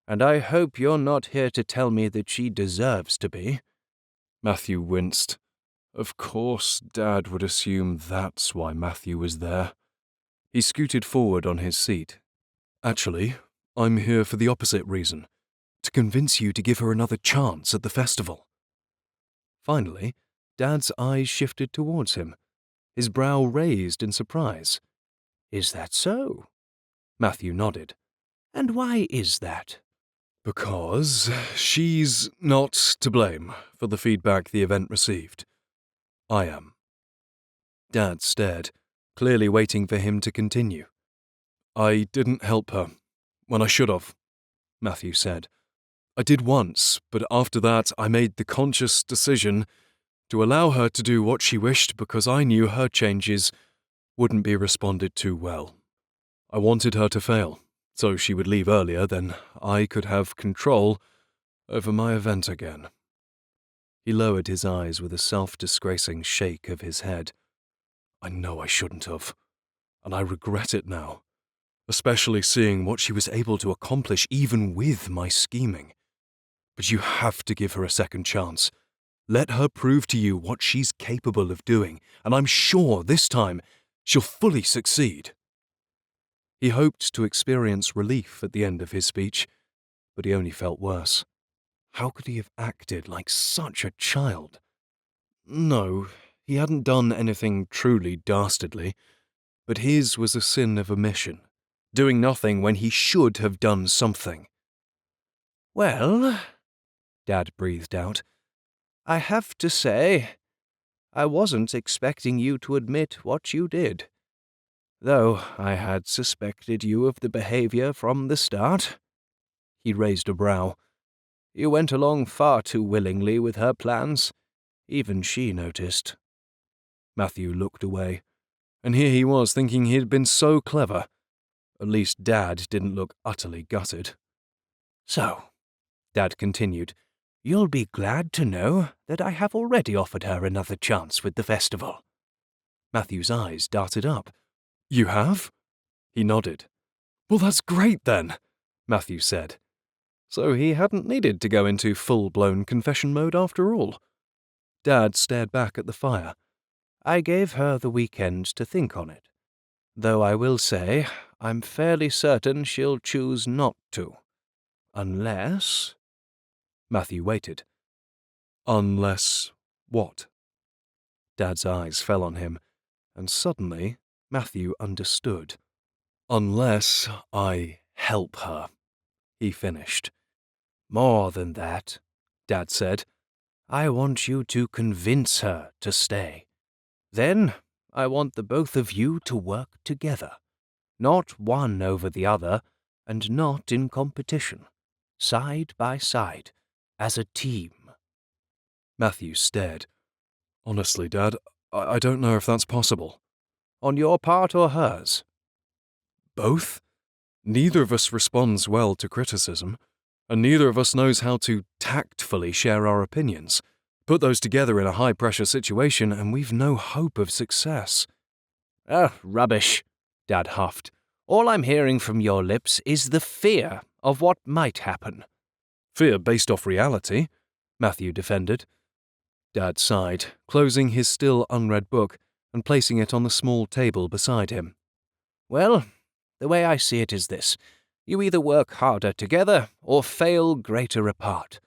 And I hope you're not here to tell me that she deserves to be. Matthew winced. Of course, Dad would assume that's why Matthew was there. He scooted forward on his seat. "Actually, I'm here for the opposite reason. To convince you to give her another chance at the festival." Finally, Dad's eyes shifted towards him, his brow raised in surprise. Is that so? Matthew nodded. And why is that? Because she's not to blame for the feedback the event received. I am. Dad stared, clearly waiting for him to continue. "I didn't help her, when I should have," Matthew said. "I did once, but after that I made the conscious decision to allow her to do what she wished because I knew her changes wouldn't be responded to well. I wanted her to fail, so she would leave earlier, then I could have control over my event again. He lowered his eyes with a self-disgracing shake of his head. I know I shouldn't have, and I regret it now, especially seeing what she was able to accomplish even with my scheming. But you have to give her a second chance. Let her prove to you what she's capable of doing, and I'm sure this time she'll fully succeed. He hoped to experience relief at the end of his speech, but he only felt worse. How could he have acted like such a child? No, he hadn't done anything truly dastardly, but his was a sin of omission, doing nothing when he should have done something. Well, Dad breathed out, I have to say, I wasn't expecting you to admit what you did. Though I had suspected you of the behavior from the start. He raised a brow. You went along far too willingly with her plans. Even she noticed. Matthew looked away, and here he was thinking he'd been so clever. At least Dad didn't look utterly gutted. So, Dad continued, you'll be glad to know that I have already offered her another chance with the festival. Matthew's eyes darted up. You have? He nodded. Well, that's great then, Matthew said. So he hadn't needed to go into full-blown confession mode after all. Dad stared back at the fire. I gave her the weekend to think on it, though I will say I'm fairly certain she'll choose not to. Unless... Matthew waited. Unless what? Dad's eyes fell on him, and suddenly Matthew understood. Unless I help her, he finished. More than that, Dad said. I want you to convince her to stay. Then I want the both of you to work together, not one over the other, and not in competition, side by side, as a team. Matthew stared. Honestly, Dad, I don't know if that's possible. On your part or hers? Both? Neither of us responds well to criticism, and neither of us knows how to tactfully share our opinions. Put those together in a high-pressure situation, and we've no hope of success. Oh, rubbish, Dad huffed. All I'm hearing from your lips is the fear of what might happen. Fear based off reality, Matthew defended. Dad sighed, closing his still unread book and placing it on the small table beside him. Well, the way I see it is this. You either work harder together or fail greater apart.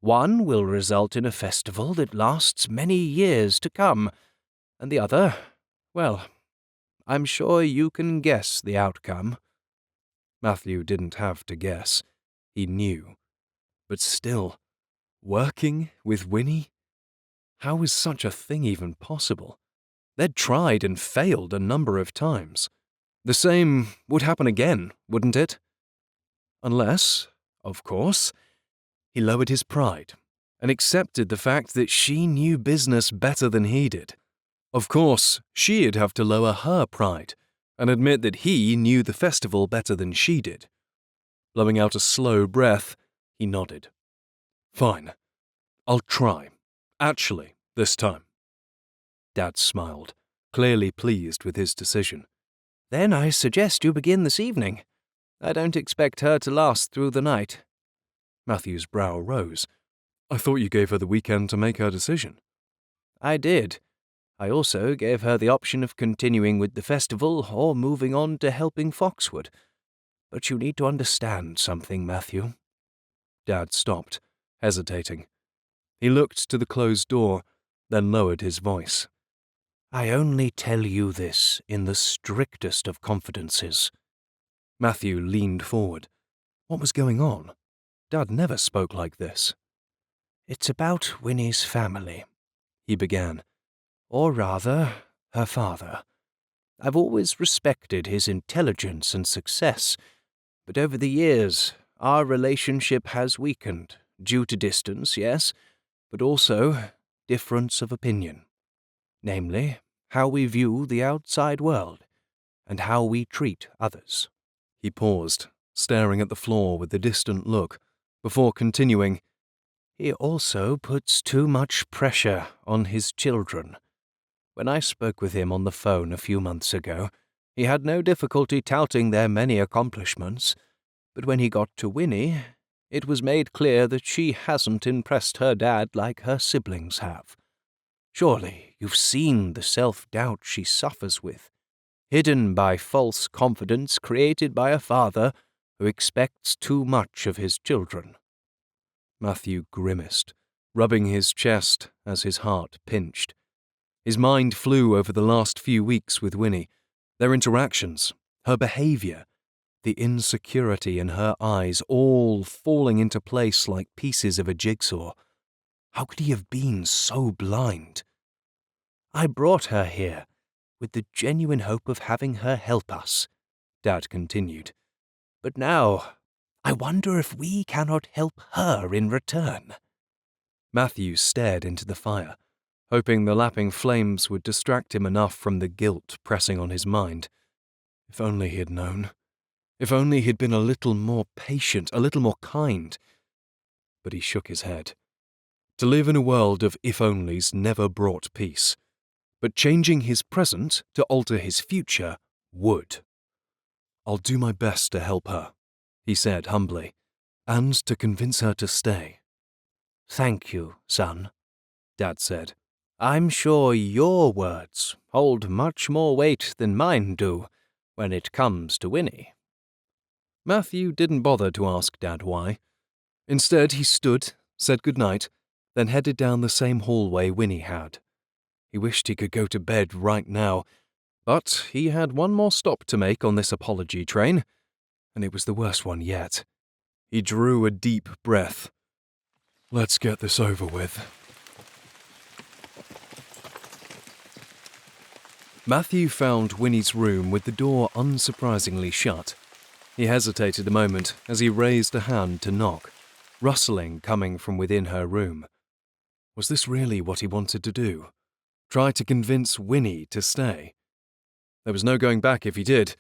One will result in a festival that lasts many years to come, and the other, well, I'm sure you can guess the outcome. Matthew didn't have to guess. He knew. But still, working with Winnie? How was such a thing even possible? They'd tried and failed a number of times. The same would happen again, wouldn't it? Unless, of course, he lowered his pride and accepted the fact that she knew business better than he did. Of course, she'd have to lower her pride and admit that he knew the festival better than she did. Blowing out a slow breath, he nodded. Fine. I'll try. Actually, this time. Dad smiled, clearly pleased with his decision. Then I suggest you begin this evening. I don't expect her to last through the night. Matthew's brow rose. I thought you gave her the weekend to make her decision. I did. I also gave her the option of continuing with the festival or moving on to helping Foxwood. But you need to understand something, Matthew. Dad stopped, hesitating. He looked to the closed door, then lowered his voice. I only tell you this in the strictest of confidences. Matthew leaned forward. What was going on? Dad never spoke like this. It's about Winnie's family, he began. Or rather, her father. I've always respected his intelligence and success, but over the years, our relationship has weakened, due to distance, yes, but also difference of opinion. Namely, how we view the outside world, and how we treat others. He paused, staring at the floor with a distant look, before continuing, He also puts too much pressure on his children. When I spoke with him on the phone a few months ago, he had no difficulty touting their many accomplishments, but when he got to Winnie, it was made clear that she hasn't impressed her dad like her siblings have. Surely you've seen the self-doubt she suffers with, hidden by false confidence created by a father who expects too much of his children. Matthew grimaced, rubbing his chest as his heart pinched. His mind flew over the last few weeks with Winnie, their interactions, her behavior, the insecurity in her eyes, all falling into place like pieces of a jigsaw. How could he have been so blind? I brought her here with the genuine hope of having her help us, Dad continued. But now, I wonder if we cannot help her in return. Matthew stared into the fire, hoping the lapping flames would distract him enough from the guilt pressing on his mind. If only he had known. If only he'd been a little more patient, a little more kind. But he shook his head. To live in a world of if-onlys never brought peace. But changing his present to alter his future would. I'll do my best to help her, he said humbly, and to convince her to stay. Thank you, son, Dad said. I'm sure your words hold much more weight than mine do when it comes to Winnie. Matthew didn't bother to ask Dad why. Instead, he stood, said goodnight, then headed down the same hallway Winnie had. He wished he could go to bed right now, but he had one more stop to make on this apology train, and it was the worst one yet. He drew a deep breath. Let's get this over with. Matthew found Winnie's room with the door unsurprisingly shut. He hesitated a moment as he raised a hand to knock, rustling coming from within her room. Was this really what he wanted to do? Try to convince Winnie to stay? There was no going back if he did.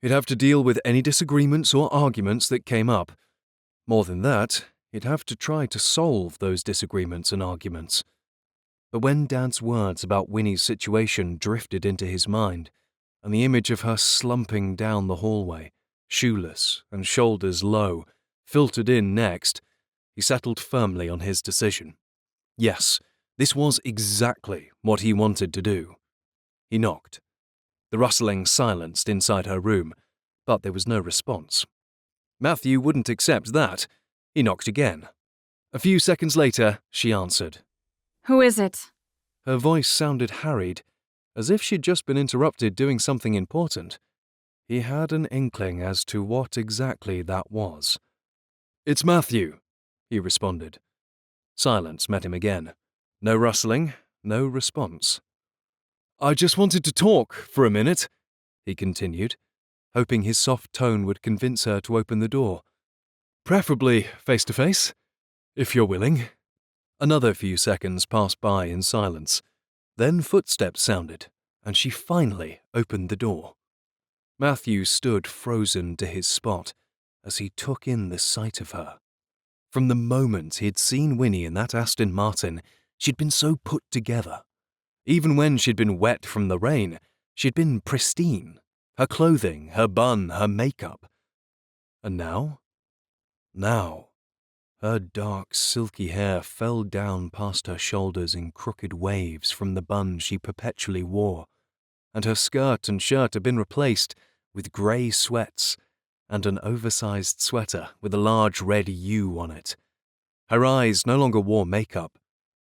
He'd have to deal with any disagreements or arguments that came up. More than that, he'd have to try to solve those disagreements and arguments. But when Dad's words about Winnie's situation drifted into his mind, and the image of her slumping down the hallway, shoeless and shoulders low, filtered in next, he settled firmly on his decision. Yes, this was exactly what he wanted to do. He knocked. The rustling silenced inside her room, but there was no response. Matthew wouldn't accept that. He knocked again. A few seconds later, she answered. Who is it? Her voice sounded harried, as if she'd just been interrupted doing something important. He had an inkling as to what exactly that was. It's Matthew, he responded. Silence met him again. No rustling, no response. I just wanted to talk for a minute, he continued, hoping his soft tone would convince her to open the door. Preferably face to face, if you're willing. Another few seconds passed by in silence. Then footsteps sounded, and she finally opened the door. Matthew stood frozen to his spot as he took in the sight of her. From the moment he'd seen Winnie in that Aston Martin, she'd been so put together. Even when she'd been wet from the rain, she'd been pristine. Her clothing, her bun, her makeup. And now? Now, her dark, silky hair fell down past her shoulders in crooked waves from the bun she perpetually wore, and her skirt and shirt had been replaced with grey sweats and an oversized sweater with a large red U on it. Her eyes no longer wore makeup,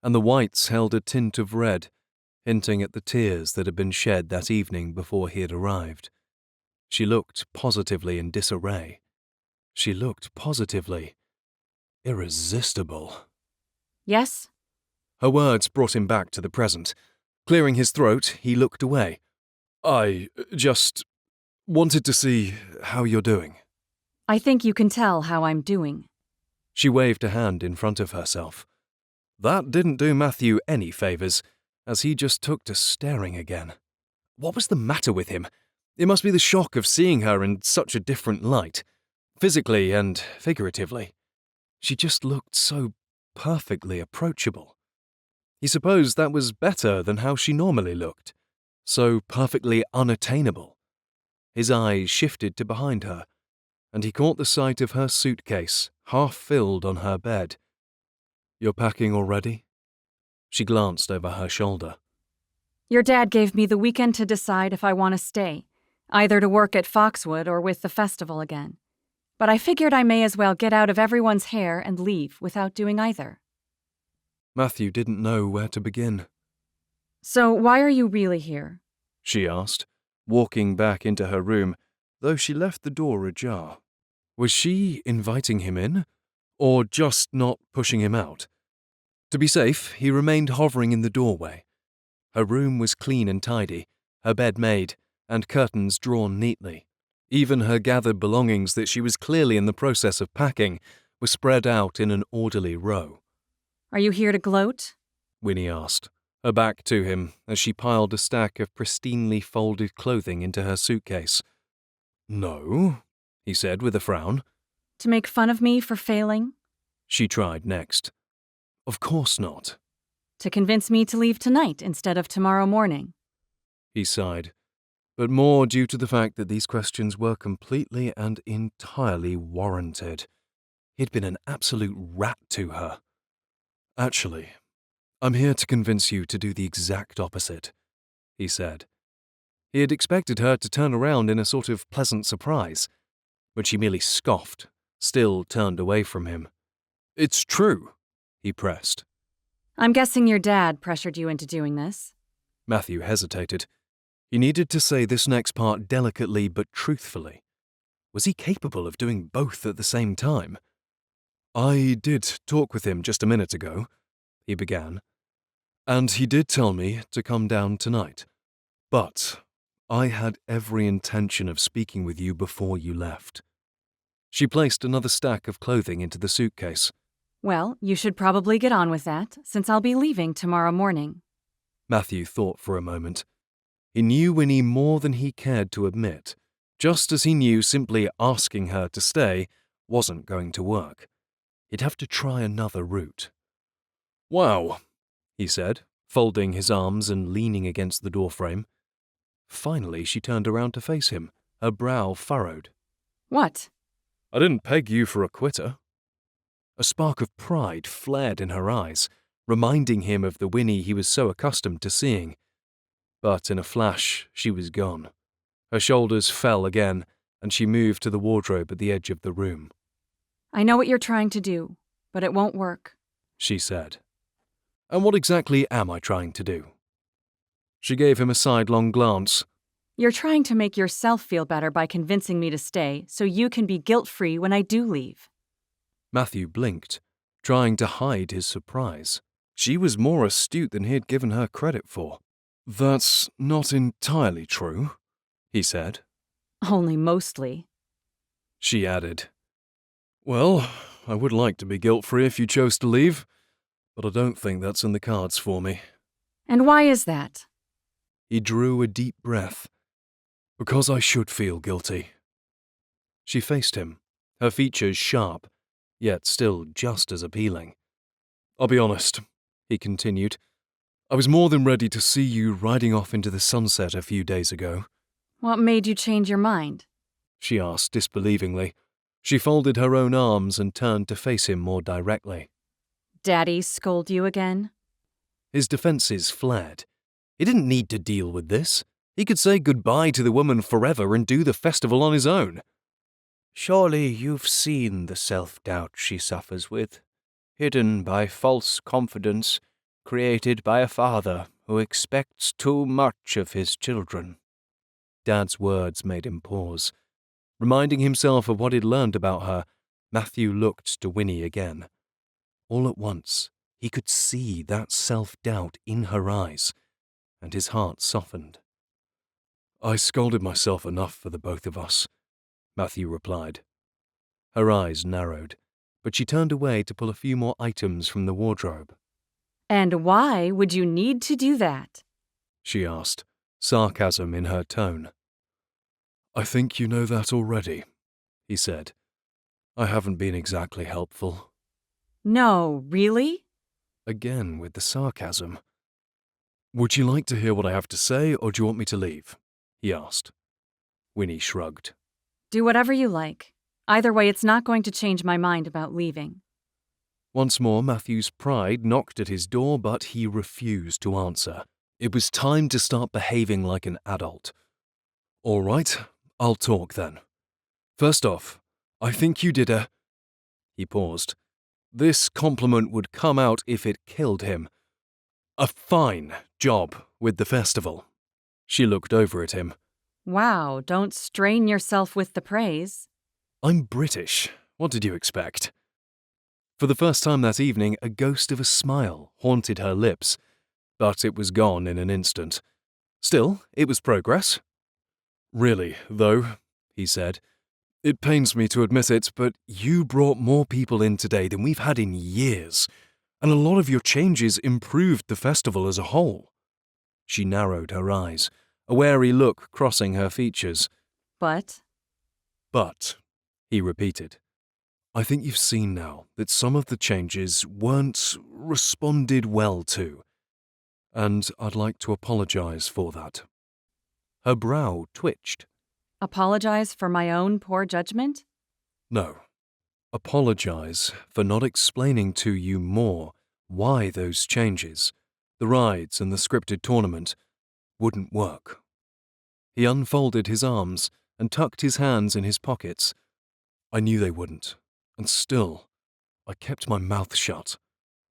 and the whites held a tint of red, hinting at the tears that had been shed that evening before he had arrived. She looked positively in disarray. She looked positively irresistible. Yes? Her words brought him back to the present. Clearing his throat, he looked away. I just wanted to see how you're doing. I think you can tell how I'm doing. She waved a hand in front of herself. That didn't do Matthew any favours, as he just took to staring again. What was the matter with him? It must be the shock of seeing her in such a different light. physically and figuratively. She just looked so perfectly approachable. He supposed that was better than how she normally looked, so perfectly unattainable. His eyes shifted to behind her, and he caught the sight of her suitcase, half filled on her bed. "You're packing already?" She glanced over her shoulder. Your dad gave me the weekend to decide if I want to stay, either to work at Foxwood or with the festival again. But I figured I may as well get out of everyone's hair and leave without doing either. Matthew didn't know where to begin. So why are you really here? She asked, walking back into her room, though she left the door ajar. Was she inviting him in, or just not pushing him out? To be safe, he remained hovering in the doorway. Her room was clean and tidy, her bed made, and curtains drawn neatly. Even her gathered belongings that she was clearly in the process of packing were spread out in an orderly row. Are you here to gloat? Winnie asked, her back to him as she piled a stack of pristinely folded clothing into her suitcase. "No," he said with a frown. To make fun of me for failing? She tried next. "Of course not." To convince me to leave tonight instead of tomorrow morning? He sighed, but more due to the fact that these questions were completely and entirely warranted. He'd been an absolute rat to her. "Actually, I'm here to convince you to do the exact opposite," he said. He had expected her to turn around in a sort of pleasant surprise, but she merely scoffed, still turned away from him. "It's true," he pressed. I'm guessing your dad pressured you into doing this. Matthew hesitated. He needed to say this next part delicately but truthfully. Was he capable of doing both at the same time? "I did talk with him just a minute ago," he began, "and he did tell me to come down tonight. But I had every intention of speaking with you before you left." She placed another stack of clothing into the suitcase. Well, you should probably get on with that, since I'll be leaving tomorrow morning. Matthew thought for a moment. He knew Winnie more than he cared to admit, just as he knew simply asking her to stay wasn't going to work. He'd have to try another route. "Wow," he said, folding his arms and leaning against the doorframe. Finally, she turned around to face him, her brow furrowed. What? "I didn't peg you for a quitter." A spark of pride flared in her eyes, reminding him of the Winnie he was so accustomed to seeing. But in a flash, she was gone. Her shoulders fell again, and she moved to the wardrobe at the edge of the room. I know what you're trying to do, but it won't work, she said. "And what exactly am I trying to do?" She gave him a sidelong glance. You're trying to make yourself feel better by convincing me to stay so you can be guilt-free when I do leave. Matthew blinked, trying to hide his surprise. She was more astute than he had given her credit for. "That's not entirely true," he said. Only mostly. She added, "Well, I would like to be guilt-free if you chose to leave, but I don't think that's in the cards for me." And why is that? He drew a deep breath. "Because I should feel guilty." She faced him, her features sharp, yet still just as appealing. "I'll be honest," he continued. "I was more than ready to see you riding off into the sunset a few days ago." What made you change your mind? She asked disbelievingly. She folded her own arms and turned to face him more directly. Daddy scold you again? His defenses flared. He didn't need to deal with this. He could say goodbye to the woman forever and do the festival on his own. "Surely you've seen the self-doubt she suffers with, hidden by false confidence, created by a father who expects too much of his children." Dad's words made him pause. Reminding himself of what he'd learned about her, Matthew looked to Winnie again. All at once, he could see that self-doubt in her eyes, and his heart softened. "I scolded myself enough for the both of us," Matthew replied. Her eyes narrowed, but she turned away to pull a few more items from the wardrobe. And why would you need to do that? She asked, sarcasm in her tone. "I think you know that already," he said, I haven't been exactly helpful. No, really? Again with the sarcasm. Would you like to hear what I have to say, or do you want me to leave? He asked. Winnie shrugged. Do whatever you like. Either way, it's not going to change my mind about leaving. Once more, Matthew's pride knocked at his door, but he refused to answer. It was time to start behaving like an adult. All right, I'll talk then. First off, I think you did a... He paused. This compliment would come out if it killed him. A fine job with the festival. She looked over at him. Wow, don't strain yourself with the praise. I'm British. What did you expect? For the first time that evening, a ghost of a smile haunted her lips, but it was gone in an instant. Still, it was progress. Really, though, he said, it pains me to admit it, but you brought more people in today than we've had in years, and a lot of your changes improved the festival as a whole. She narrowed her eyes, a wary look crossing her features. But, he repeated, I think you've seen now that some of the changes weren't responded well to, and I'd like to apologize for that. Her brow twitched. apologize for my own poor judgment? No. Apologize for not explaining to you more why those changes, the rides and the scripted tournament, wouldn't work. He unfolded his arms and tucked his hands in his pockets. I knew they wouldn't, and still, I kept my mouth shut,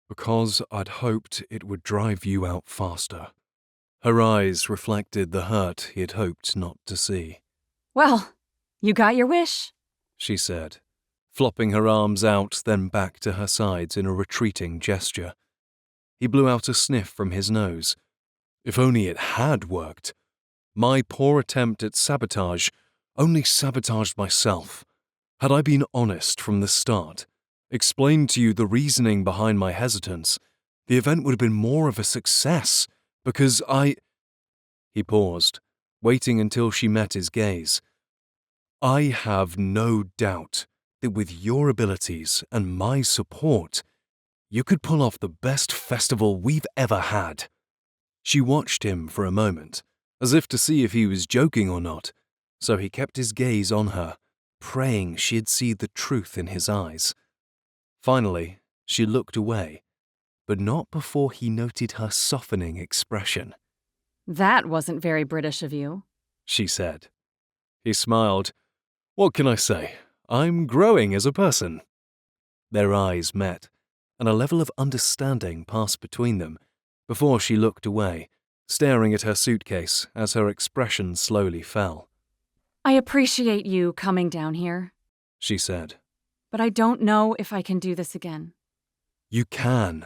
because I'd hoped it would drive you out faster. Her eyes reflected the hurt he had hoped not to see. Well, you got your wish, She said, flopping her arms out, then back to her sides in a retreating gesture. He blew out a sniff from his nose. If only it had worked. My poor attempt at sabotage only sabotaged myself. Had I been honest from the start, explained to you the reasoning behind my hesitance, the event would have been more of a success, because He paused, waiting until she met his gaze. I have no doubt that with your abilities and my support, you could pull off the best festival we've ever had. She watched him for a moment, as if to see if he was joking or not, so he kept his gaze on her, praying she'd see the truth in his eyes. Finally, she looked away, but not before he noted her softening expression. That wasn't very British of you, She said. He smiled. What can I say? I'm growing as a person. Their eyes met, and a level of understanding passed between them before she looked away, staring at her suitcase as her expression slowly fell. I appreciate you coming down here, She said. but I don't know if I can do this again. You can,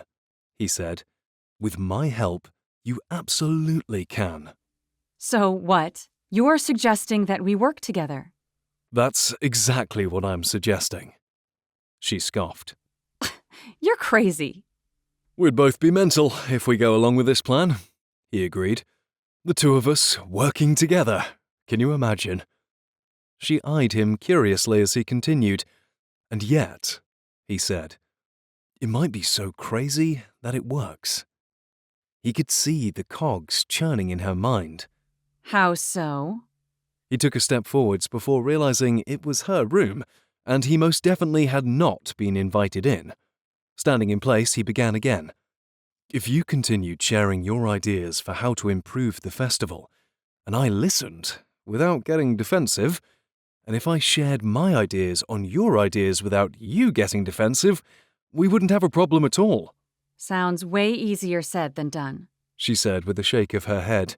he said. With my help, you absolutely can. So what? You're suggesting that we work together? That's exactly what I'm suggesting. She scoffed. You're crazy. We'd both be mental if we go along with this plan, he agreed. The two of us working together. Can you imagine? She eyed him curiously as he continued. And yet, he said, it might be so crazy that it works. He could see the cogs churning in her mind. How so? He took a step forwards before realizing it was her room, and he most definitely had not been invited in. Standing in place, he began again. If you continued sharing your ideas for how to improve the festival, and I listened without getting defensive, and if I shared my ideas on your ideas without you getting defensive, we wouldn't have a problem at all, Sounds way easier said than done. she said with a shake of her head.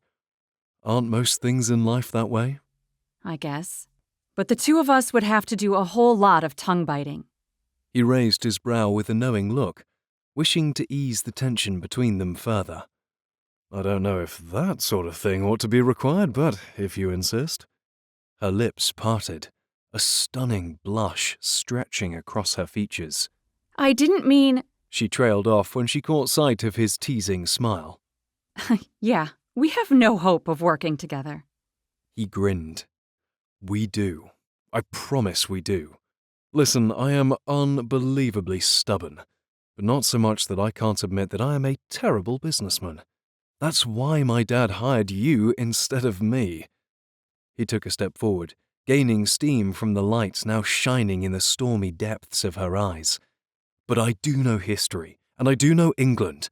Aren't most things in life that way? I guess. But the two of us would have to do a whole lot of tongue-biting. He raised his brow with a knowing look, wishing to ease the tension between them further. I don't know if that sort of thing ought to be required, but if you insist. Her lips parted, a stunning blush stretching across her features. I didn't mean... She trailed off when she caught sight of his teasing smile. Yeah, we have no hope of working together. He grinned. We do. I promise we do. Listen, I am unbelievably stubborn, but not so much that I can't admit that I am a terrible businessman. That's why my dad hired you instead of me. He took a step forward, gaining steam from the light now shining in the stormy depths of her eyes. But I do know history, and I do know England,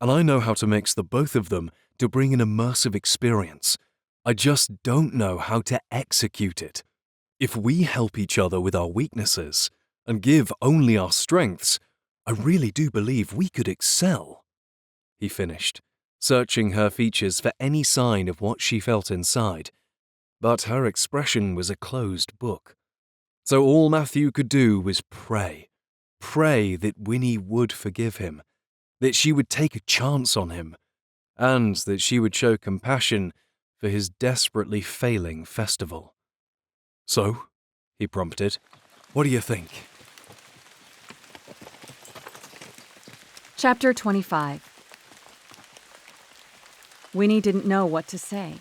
and I know how to mix the both of them to bring an immersive experience. I just don't know how to execute it. If we help each other with our weaknesses and give only our strengths, I really do believe we could excel. He finished, searching her features for any sign of what she felt inside. But her expression was a closed book. So all Matthew could do was pray. Pray that Winnie would forgive him, that she would take a chance on him, and that she would show compassion for his desperately failing festival. "So," he prompted, "what do you think?" Chapter 25. Winnie didn't know what to say.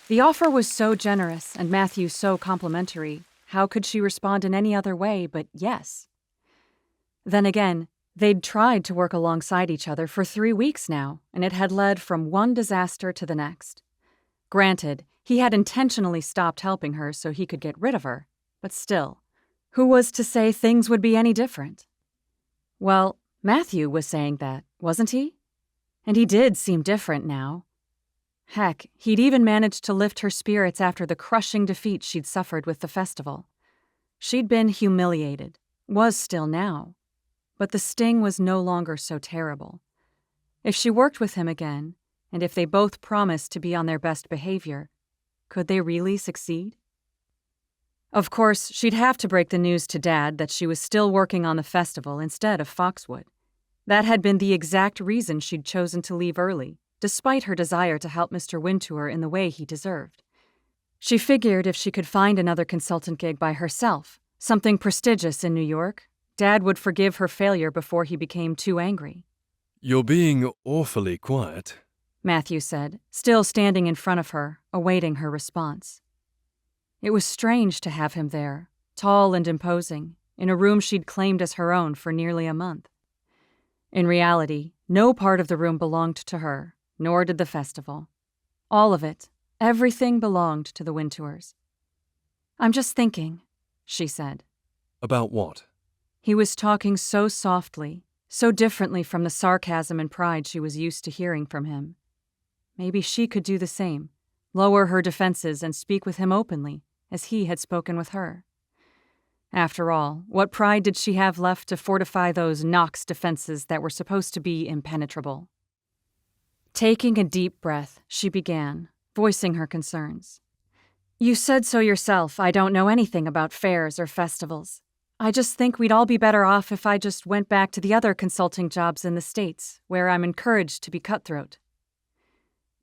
The offer was so generous and Matthew so complimentary. How could she respond in any other way but yes? Then again, they'd tried to work alongside each other for 3 weeks now, and it had led from one disaster to the next. Granted, he had intentionally stopped helping her so he could get rid of her, but still, who was to say things would be any different? Well, Matthew was saying that, wasn't he? And he did seem different now. Heck, he'd even managed to lift her spirits after the crushing defeat she'd suffered with the festival. She'd been humiliated, was still now, but the sting was no longer so terrible. If she worked with him again, and if they both promised to be on their best behavior, could they really succeed? Of course, she'd have to break the news to Dad that she was still working on the festival instead of Foxwood. That had been the exact reason she'd chosen to leave early, despite her desire to help Mr. Wintour in the way he deserved. She figured if she could find another consultant gig by herself, something prestigious in New York, Dad would forgive her failure before he became too angry. "You're being awfully quiet," Matthew said, still standing in front of her, awaiting her response. It was strange to have him there, tall and imposing, in a room she'd claimed as her own for nearly a month. In reality, no part of the room belonged to her, nor did the festival. All of it, everything belonged to the Wintours. "I'm just thinking," she said. "About what?" He was talking so softly, so differently from the sarcasm and pride she was used to hearing from him. Maybe she could do the same, lower her defenses and speak with him openly, as he had spoken with her. After all, what pride did she have left to fortify those Knox defenses that were supposed to be impenetrable? Taking a deep breath, she began, voicing her concerns. "You said so yourself. I don't know anything about fairs or festivals. I just think we'd all be better off if I just went back to the other consulting jobs in the States, where I'm encouraged to be cutthroat."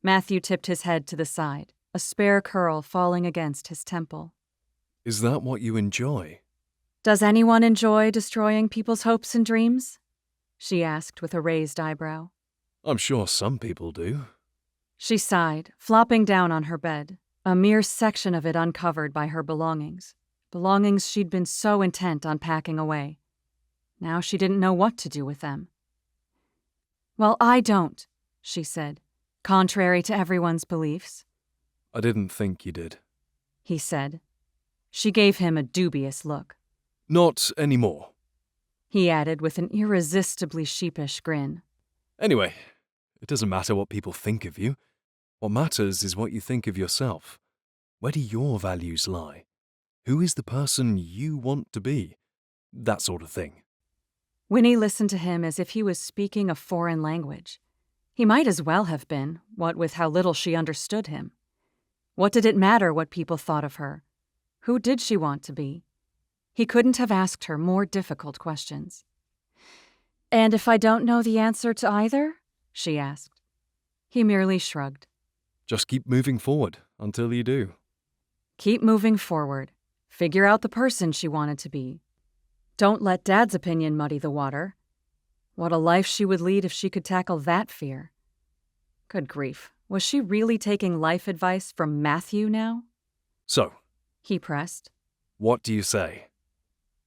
Matthew tipped his head to the side, a spare curl falling against his temple. "Is that what you enjoy?" "Does anyone enjoy destroying people's hopes and dreams?" she asked with a raised eyebrow. "I'm sure some people do." She sighed, flopping down on her bed, a mere section of it uncovered by her belongings she'd been so intent on packing away. Now she didn't know what to do with them. "Well, I don't," she said, contrary to everyone's beliefs. "I didn't think you did." He said. She gave him a dubious look. "Not anymore." He added with an irresistibly sheepish grin. "Anyway, it doesn't matter what people think of you. What matters is what you think of yourself. Where do your values lie? Who is the person you want to be? That sort of thing." Winnie listened to him as if he was speaking a foreign language. He might as well have been, what with how little she understood him. What did it matter what people thought of her? Who did she want to be? He couldn't have asked her more difficult questions. "And if I don't know the answer to either?" she asked. He merely shrugged. "Just keep moving forward until you do." Keep moving forward. Figure out the person she wanted to be. Don't let Dad's opinion muddy the water. What a life she would lead if she could tackle that fear. Good grief, was she really taking life advice from Matthew now? "So, He pressed. what do you say?"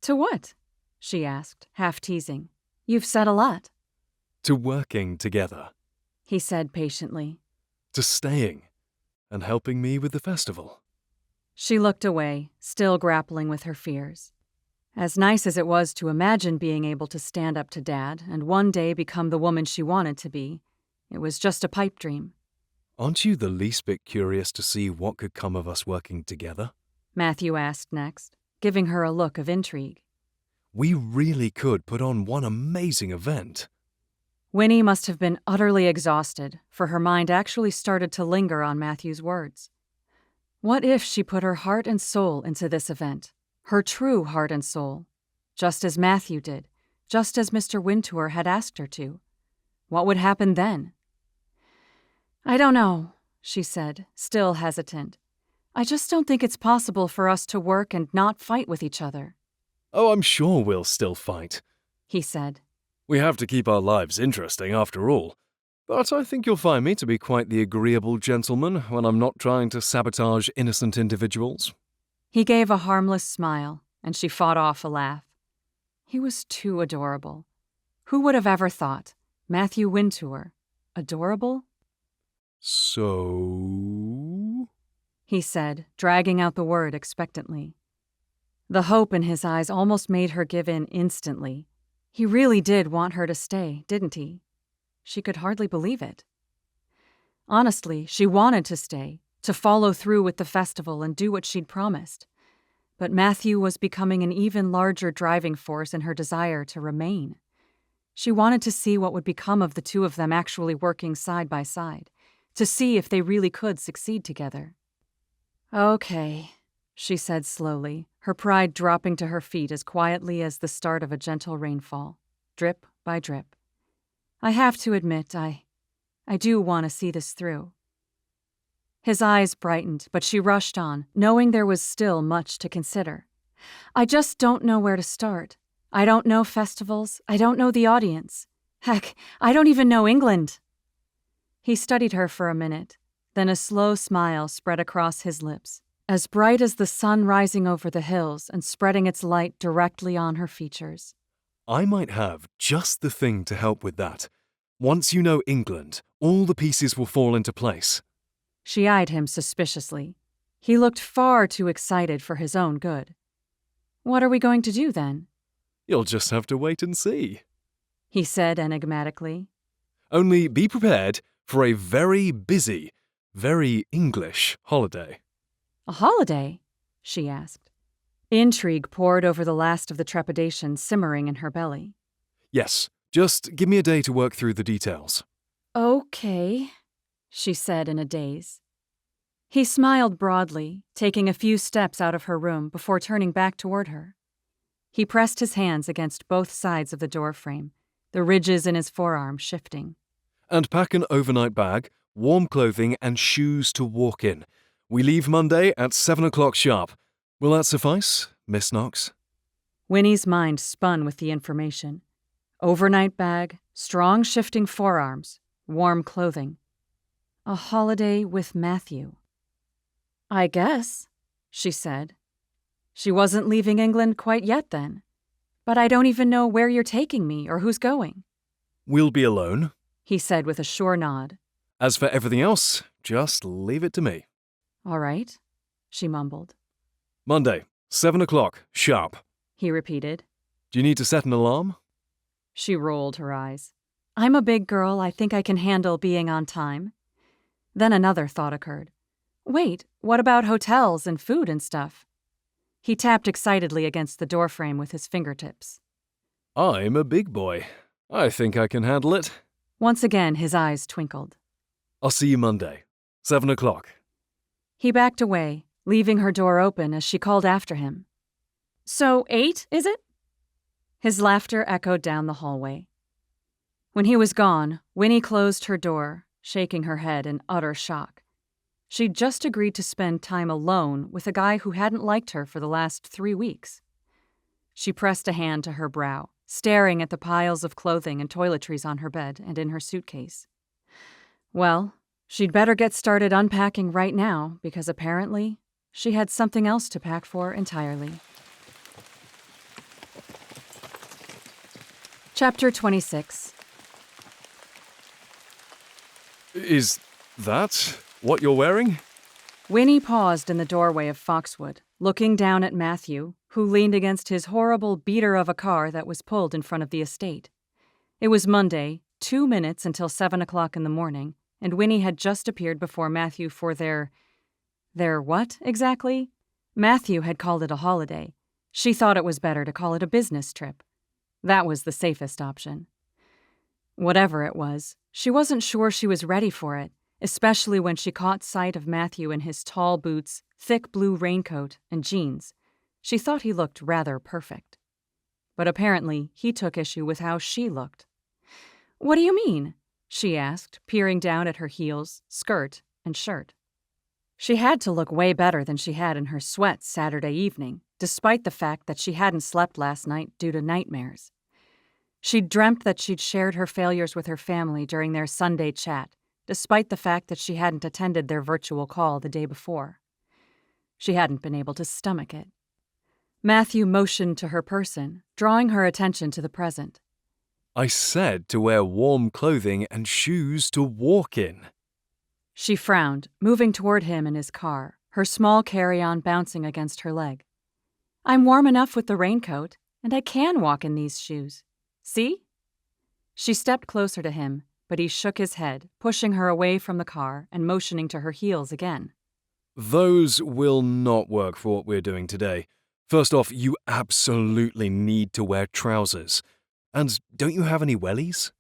To what? She asked, half teasing. You've said a lot. To working together. He said patiently. To staying. And helping me with the festival. She looked away, still grappling with her fears. As nice as it was to imagine being able to stand up to Dad and one day become the woman she wanted to be, it was just a pipe dream. Aren't you the least bit curious to see what could come of us working together? Matthew asked next, giving her a look of intrigue. We really could put on one amazing event. Winnie must have been utterly exhausted, for her mind actually started to linger on Matthew's words. What if she put her heart and soul into this event? Her true heart and soul, just as Matthew did, just as Mr. Wintour had asked her to. What would happen then? I don't know, she said, still hesitant. I just don't think it's possible for us to work and not fight with each other. Oh, I'm sure we'll still fight, he said. We have to keep our lives interesting after all. But I think you'll find me to be quite the agreeable gentleman when I'm not trying to sabotage innocent individuals. He gave a harmless smile, and she fought off a laugh. He was too adorable. Who would have ever thought? Matthew Wintour. Adorable? So? He said, dragging out the word expectantly. The hope in his eyes almost made her give in instantly. He really did want her to stay, didn't he? She could hardly believe it. Honestly, she wanted to stay, to follow through with the festival and do what she'd promised. But Matthew was becoming an even larger driving force in her desire to remain. She wanted to see what would become of the two of them actually working side by side, to see if they really could succeed together. Okay, she said slowly, her pride dropping to her feet as quietly as the start of a gentle rainfall, drip by drip. I have to admit, I do want to see this through. His eyes brightened, but she rushed on, knowing there was still much to consider. I just don't know where to start. I don't know festivals. I don't know the audience. Heck, I don't even know England. He studied her for a minute, then a slow smile spread across his lips, as bright as the sun rising over the hills and spreading its light directly on her features. I might have just the thing to help with that. Once you know England, all the pieces will fall into place. She eyed him suspiciously. He looked far too excited for his own good. What are we going to do then? You'll just have to wait and see, he said enigmatically. Only be prepared for a very busy, very English holiday. A holiday? She asked. Intrigue poured over the last of the trepidation simmering in her belly. Yes, just give me a day to work through the details. Okay, she said in a daze. He smiled broadly, taking a few steps out of her room before turning back toward her. He pressed his hands against both sides of the doorframe, the ridges in his forearm shifting. And pack an overnight bag, warm clothing, and shoes to walk in. We leave Monday at 7 o'clock sharp. Will that suffice, Miss Knox? Winnie's mind spun with the information. Overnight bag, strong shifting forearms, warm clothing. A holiday with Matthew. I guess, she said. She wasn't leaving England quite yet then. But I don't even know where you're taking me or who's going. We'll be alone, he said with a sure nod. As for everything else, just leave it to me. All right, she mumbled. Monday, 7 o'clock, sharp, he repeated. Do you need to set an alarm? She rolled her eyes. I'm a big girl. I think I can handle being on time. Then another thought occurred. Wait, what about hotels and food and stuff? He tapped excitedly against the doorframe with his fingertips. I'm a big boy. I think I can handle it. Once again, his eyes twinkled. I'll see you Monday, 7 o'clock. He backed away, leaving her door open as she called after him. So 8, is it? His laughter echoed down the hallway. When he was gone, Winnie closed her door, shaking her head in utter shock. She'd just agreed to spend time alone with a guy who hadn't liked her for the last 3 weeks. She pressed a hand to her brow, staring at the piles of clothing and toiletries on her bed and in her suitcase. Well, she'd better get started unpacking right now because apparently she had something else to pack for entirely. Chapter 26. Is that what you're wearing? Winnie paused in the doorway of Foxwood, looking down at Matthew, who leaned against his horrible beater of a car that was pulled in front of the estate. It was Monday, 2 minutes until 7 o'clock in the morning, and Winnie had just appeared before Matthew for their what, exactly? Matthew had called it a holiday. She thought it was better to call it a business trip. That was the safest option. Whatever it was, she wasn't sure she was ready for it, especially when she caught sight of Matthew in his tall boots, thick blue raincoat, and jeans. She thought he looked rather perfect. But apparently, he took issue with how she looked. "What do you mean?" she asked, peering down at her heels, skirt, and shirt. She had to look way better than she had in her sweats Saturday evening, despite the fact that she hadn't slept last night due to nightmares. She'd dreamt that she'd shared her failures with her family during their Sunday chat, despite the fact that she hadn't attended their virtual call the day before. She hadn't been able to stomach it. Matthew motioned to her person, drawing her attention to the present. I said to wear warm clothing and shoes to walk in. She frowned, moving toward him in his car, her small carry-on bouncing against her leg. "I'm warm enough with the raincoat, and I can walk in these shoes. See?" She stepped closer to him, but he shook his head, pushing her away from the car and motioning to her heels again. Those will not work for what we're doing today. First off, you absolutely need to wear trousers. And don't you have any wellies?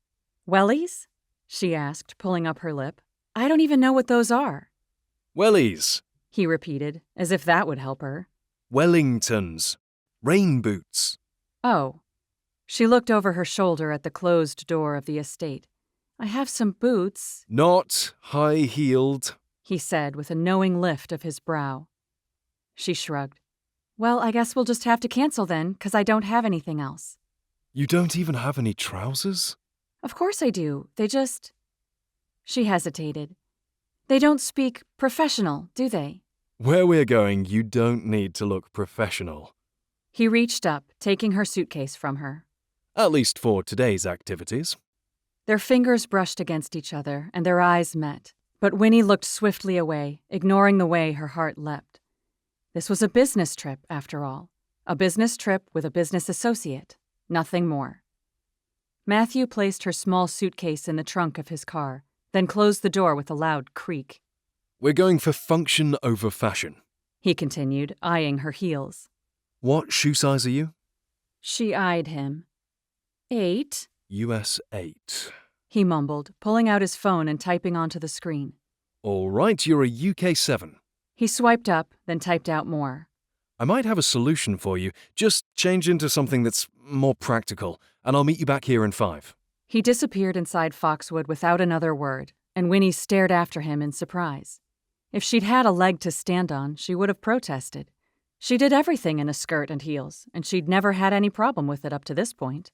"Wellies?" she asked, pulling up her lip. "I don't even know what those are." Wellies. He repeated, as if that would help her. Wellingtons. Rain boots. Oh. She looked over her shoulder at the closed door of the estate. "I have some boots," Not high-heeled. he said with a knowing lift of his brow. She shrugged. "Well, I guess we'll just have to cancel then, 'cause I don't have anything else." You don't even have any trousers? "Of course I do. They just—" She hesitated. "They don't speak professional, do they?" Where we're going, you don't need to look professional. He reached up, taking her suitcase from her. At least for today's activities. Their fingers brushed against each other, and their eyes met. But Winnie looked swiftly away, ignoring the way her heart leapt. This was a business trip, after all. A business trip with a business associate. Nothing more. Matthew placed her small suitcase in the trunk of his car, then closed the door with a loud creak. We're going for function over fashion, He continued, eyeing her heels. What shoe size are you? She eyed him. 8, US 8. he mumbled, pulling out his phone and typing onto the screen. All right, you're a UK 7. He swiped up, then typed out more. I might have a solution for you. Just change into something that's more practical, and I'll meet you back here in 5. He disappeared inside Foxwood without another word, and Winnie stared after him in surprise. If she'd had a leg to stand on, she would have protested. She did everything in a skirt and heels, and she'd never had any problem with it up to this point.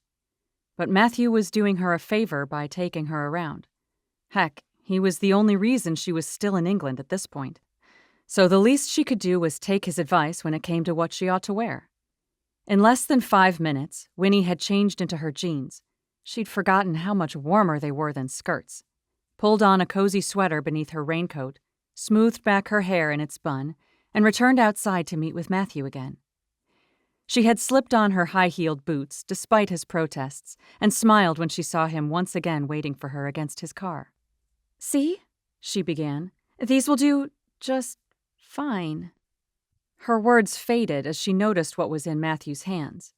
But Matthew was doing her a favor by taking her around. Heck, he was the only reason she was still in England at this point. So the least she could do was take his advice when it came to what she ought to wear. In less than 5 minutes, Winnie had changed into her jeans. She'd forgotten how much warmer they were than skirts, pulled on a cozy sweater beneath her raincoat, smoothed back her hair in its bun, and returned outside to meet with Matthew again. She had slipped on her high-heeled boots, despite his protests, and smiled when she saw him once again waiting for her against his car. "See?" she began. "These will do just fine." Her words faded as she noticed what was in Matthew's hands.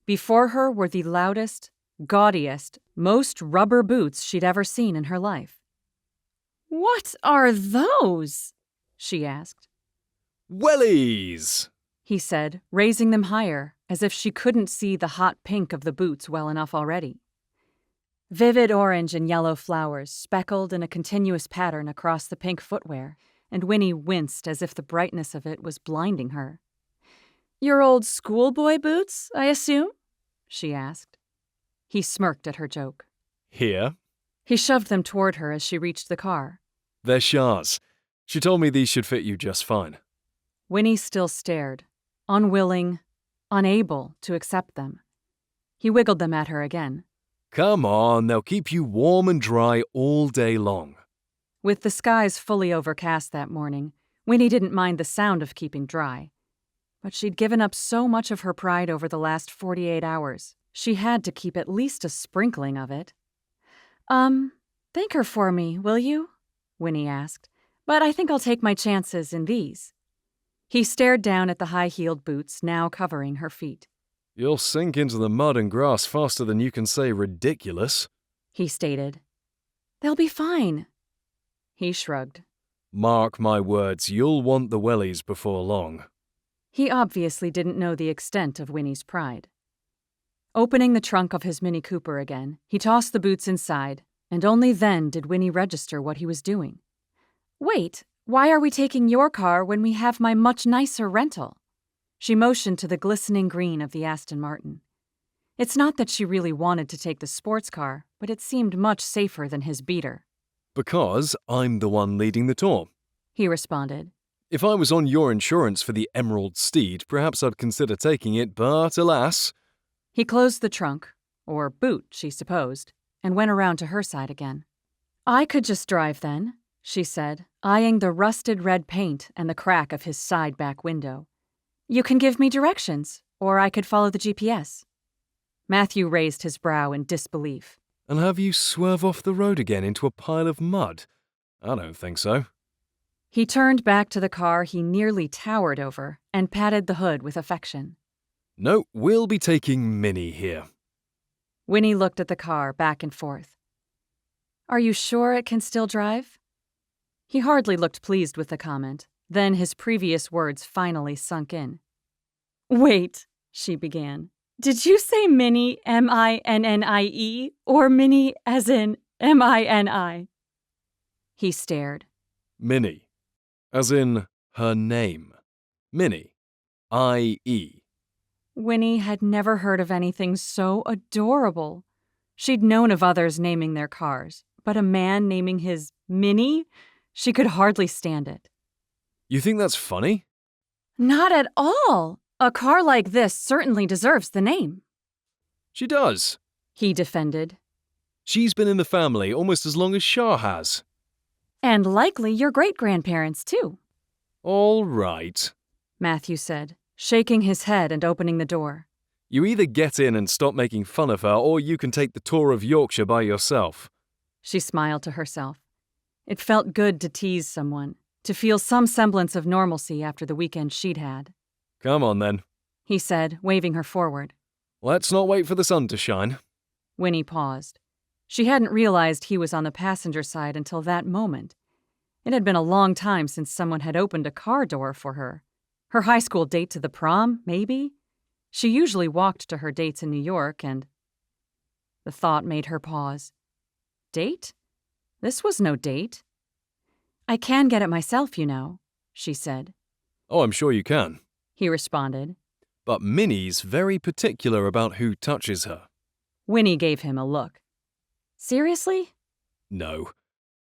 Before her were the loudest, gaudiest, most rubber boots she'd ever seen in her life. "What are those?" she asked. Wellies! He said, raising them higher, as if she couldn't see the hot pink of the boots well enough already. Vivid orange and yellow flowers speckled in a continuous pattern across the pink footwear, and Winnie winced as if the brightness of it was blinding her. "Your old schoolboy boots, I assume?" she asked. He smirked at her joke. Here. He shoved them toward her as she reached the car. They're Shah's. She told me these should fit you just fine. Winnie still stared, unwilling, unable to accept them. He wiggled them at her again. Come on, they'll keep you warm and dry all day long. With the skies fully overcast that morning, Winnie didn't mind the sound of keeping dry. But she'd given up so much of her pride over the last 48 hours. She had to keep at least a sprinkling of it. Thank her for me, will you? Winnie asked. But I think I'll take my chances in these. He stared down at the high-heeled boots now covering her feet. You'll sink into the mud and grass faster than you can say ridiculous, he stated. They'll be fine. He shrugged. Mark my words, you'll want the wellies before long. He obviously didn't know the extent of Winnie's pride. Opening the trunk of his Mini Cooper again, he tossed the boots inside, and only then did Winnie register what he was doing. Wait, why are we taking your car when we have my much nicer rental? She motioned to the glistening green of the Aston Martin. It's not that she really wanted to take the sports car, but it seemed much safer than his beater. Because I'm the one leading the tour, he responded. If I was on your insurance for the Emerald Steed, perhaps I'd consider taking it, but alas. He closed the trunk, or boot, she supposed, and went around to her side again. I could just drive then, she said, eyeing the rusted red paint and the crack of his side back window. You can give me directions, or I could follow the GPS. Matthew raised his brow in disbelief. And have you swerve off the road again into a pile of mud? I don't think so. He turned back to the car he nearly towered over and patted the hood with affection. No, we'll be taking Minnie here. Winnie looked at the car back and forth. Are you sure it can still drive? He hardly looked pleased with the comment. Then his previous words finally sunk in. Wait, she began. Did you say Minnie, M-I-N-N-I-E, or Minnie as in M-I-N-I? He stared. Minnie, as in her name. Minnie, I-E. Winnie had never heard of anything so adorable. She'd known of others naming their cars, but a man naming his Minnie? She could hardly stand it. You think that's funny? Not at all. A car like this certainly deserves the name. She does, he defended. She's been in the family almost as long as Shah has. And likely your great-grandparents, too. All right, Matthew said, shaking his head and opening the door. You either get in and stop making fun of her, or you can take the tour of Yorkshire by yourself. She smiled to herself. It felt good to tease someone, to feel some semblance of normalcy after the weekend she'd had. Come on, then, he said, waving her forward. Let's not wait for the sun to shine. Winnie paused. She hadn't realized he was on the passenger side until that moment. It had been a long time since someone had opened a car door for her. Her high school date to the prom, maybe? She usually walked to her dates in New York, and... The thought made her pause. Date? This was no date. I can get it myself, you know, she said. Oh, I'm sure you can, he responded. But Minnie's very particular about who touches her. Winnie gave him a look. Seriously? No.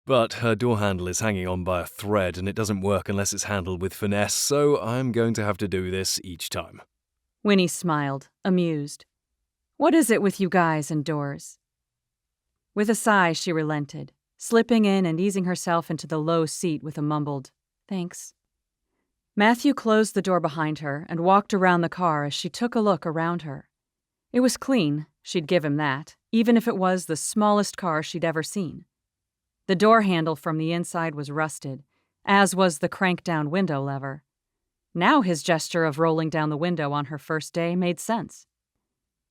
But her door handle is hanging on by a thread and it doesn't work unless it's handled with finesse, so I'm going to have to do this each time. Winnie smiled, amused. What is it with you guys and doors? With a sigh, she relented, slipping in and easing herself into the low seat with a mumbled, thanks. Matthew closed the door behind her and walked around the car as she took a look around her. It was clean, she'd give him that, even if it was the smallest car she'd ever seen. The door handle from the inside was rusted, as was the crank-down window lever. Now his gesture of rolling down the window on her first day made sense.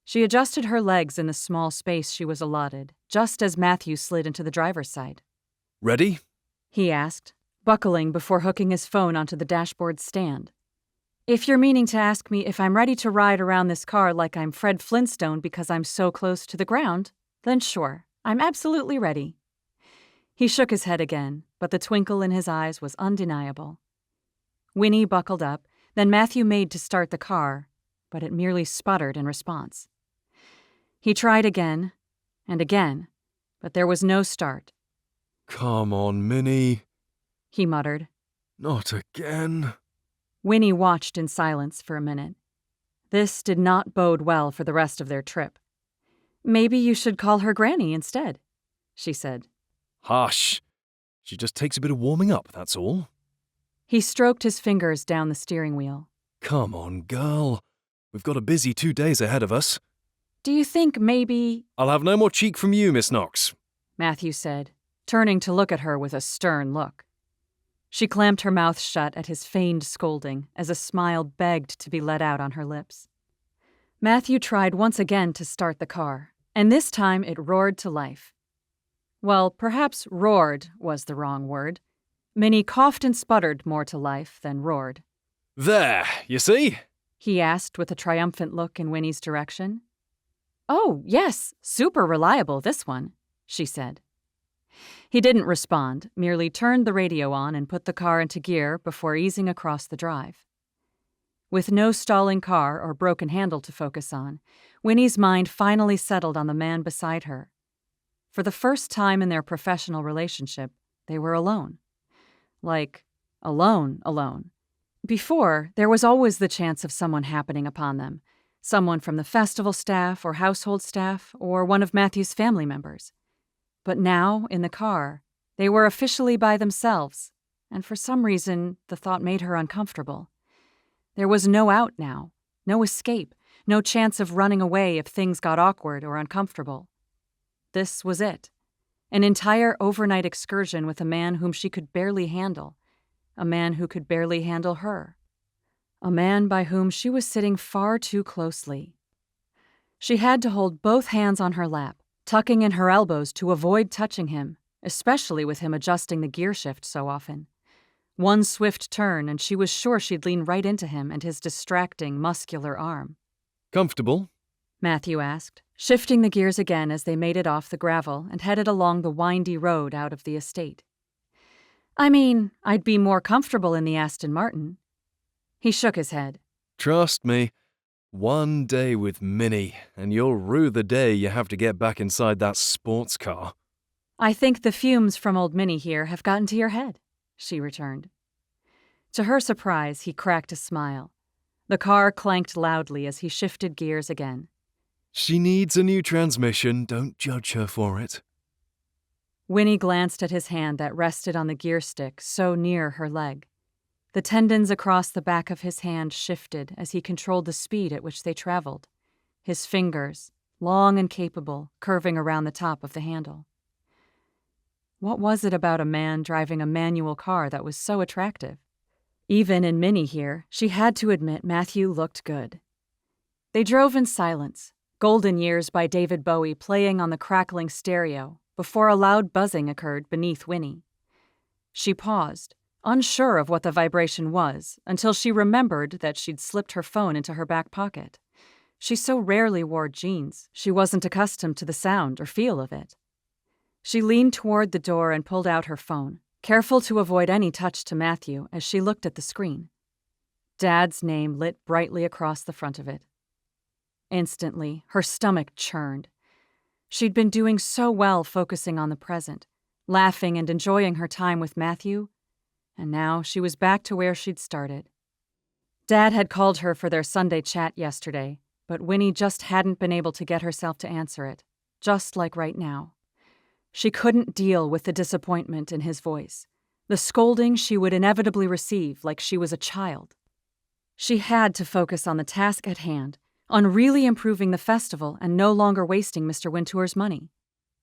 She adjusted her legs in the small space she was allotted, just as Matthew slid into the driver's side. Ready? He asked, buckling before hooking his phone onto the dashboard stand. If you're meaning to ask me if I'm ready to ride around this car like I'm Fred Flintstone because I'm so close to the ground, then sure, I'm absolutely ready. He shook his head again, but the twinkle in his eyes was undeniable. Winnie buckled up, then Matthew made to start the car, but it merely sputtered in response. He tried again and again, but there was no start. Come on, Minnie, he muttered. Not again. Winnie watched in silence for a minute. This did not bode well for the rest of their trip. Maybe you should call her Granny instead, she said. Hush. She just takes a bit of warming up, that's all. He stroked his fingers down the steering wheel. Come on, girl. We've got a busy 2 days ahead of us. Do you think maybe— I'll have no more cheek from you, Miss Knox, Matthew said, turning to look at her with a stern look. She clamped her mouth shut at his feigned scolding as a smile begged to be let out on her lips. Matthew tried once again to start the car, and this time it roared to life. Well, perhaps roared was the wrong word. Minnie coughed and sputtered more to life than roared. There, you see? He asked with a triumphant look in Winnie's direction. Oh, yes, super reliable, this one, she said. He didn't respond, merely turned the radio on and put the car into gear before easing across the drive. With no stalling car or broken handle to focus on, Winnie's mind finally settled on the man beside her. For the first time in their professional relationship, they were alone. Like, alone. Before, there was always the chance of someone happening upon them, someone from the festival staff or household staff or one of Matthew's family members. But now, in the car, they were officially by themselves, and for some reason, the thought made her uncomfortable. There was no out now, no escape, no chance of running away if things got awkward or uncomfortable. This was it. An entire overnight excursion with a man whom she could barely handle, a man who could barely handle her, a man by whom she was sitting far too closely. She had to hold both hands on her lap, tucking in her elbows to avoid touching him, especially with him adjusting the gear shift so often. One swift turn, and she was sure she'd lean right into him and his distracting, muscular arm. Comfortable? Matthew asked, shifting the gears again as they made it off the gravel and headed along the windy road out of the estate. I mean, I'd be more comfortable in the Aston Martin. He shook his head. Trust me, one day with Minnie, and you'll rue the day you have to get back inside that sports car. I think the fumes from old Minnie here have gotten to your head, she returned. To her surprise, he cracked a smile. The car clanked loudly as he shifted gears again. She needs a new transmission, don't judge her for it. Winnie glanced at his hand that rested on the gear stick so near her leg. The tendons across the back of his hand shifted as he controlled the speed at which they traveled, his fingers, long and capable, curving around the top of the handle. What was it about a man driving a manual car that was so attractive? Even in Minnie here, she had to admit Matthew looked good. They drove in silence, Golden Years by David Bowie playing on the crackling stereo, before a loud buzzing occurred beneath Winnie. She paused, unsure of what the vibration was, until she remembered that she'd slipped her phone into her back pocket. She so rarely wore jeans, she wasn't accustomed to the sound or feel of it. She leaned toward the door and pulled out her phone, careful to avoid any touch to Matthew as she looked at the screen. Dad's name lit brightly across the front of it. Instantly, her stomach churned. She'd been doing so well focusing on the present, laughing and enjoying her time with Matthew, and now she was back to where she'd started. Dad had called her for their Sunday chat yesterday, but Winnie just hadn't been able to get herself to answer it, just like right now. She couldn't deal with the disappointment in his voice, the scolding she would inevitably receive like she was a child. She had to focus on the task at hand, on really improving the festival and no longer wasting Mr. Wintour's money.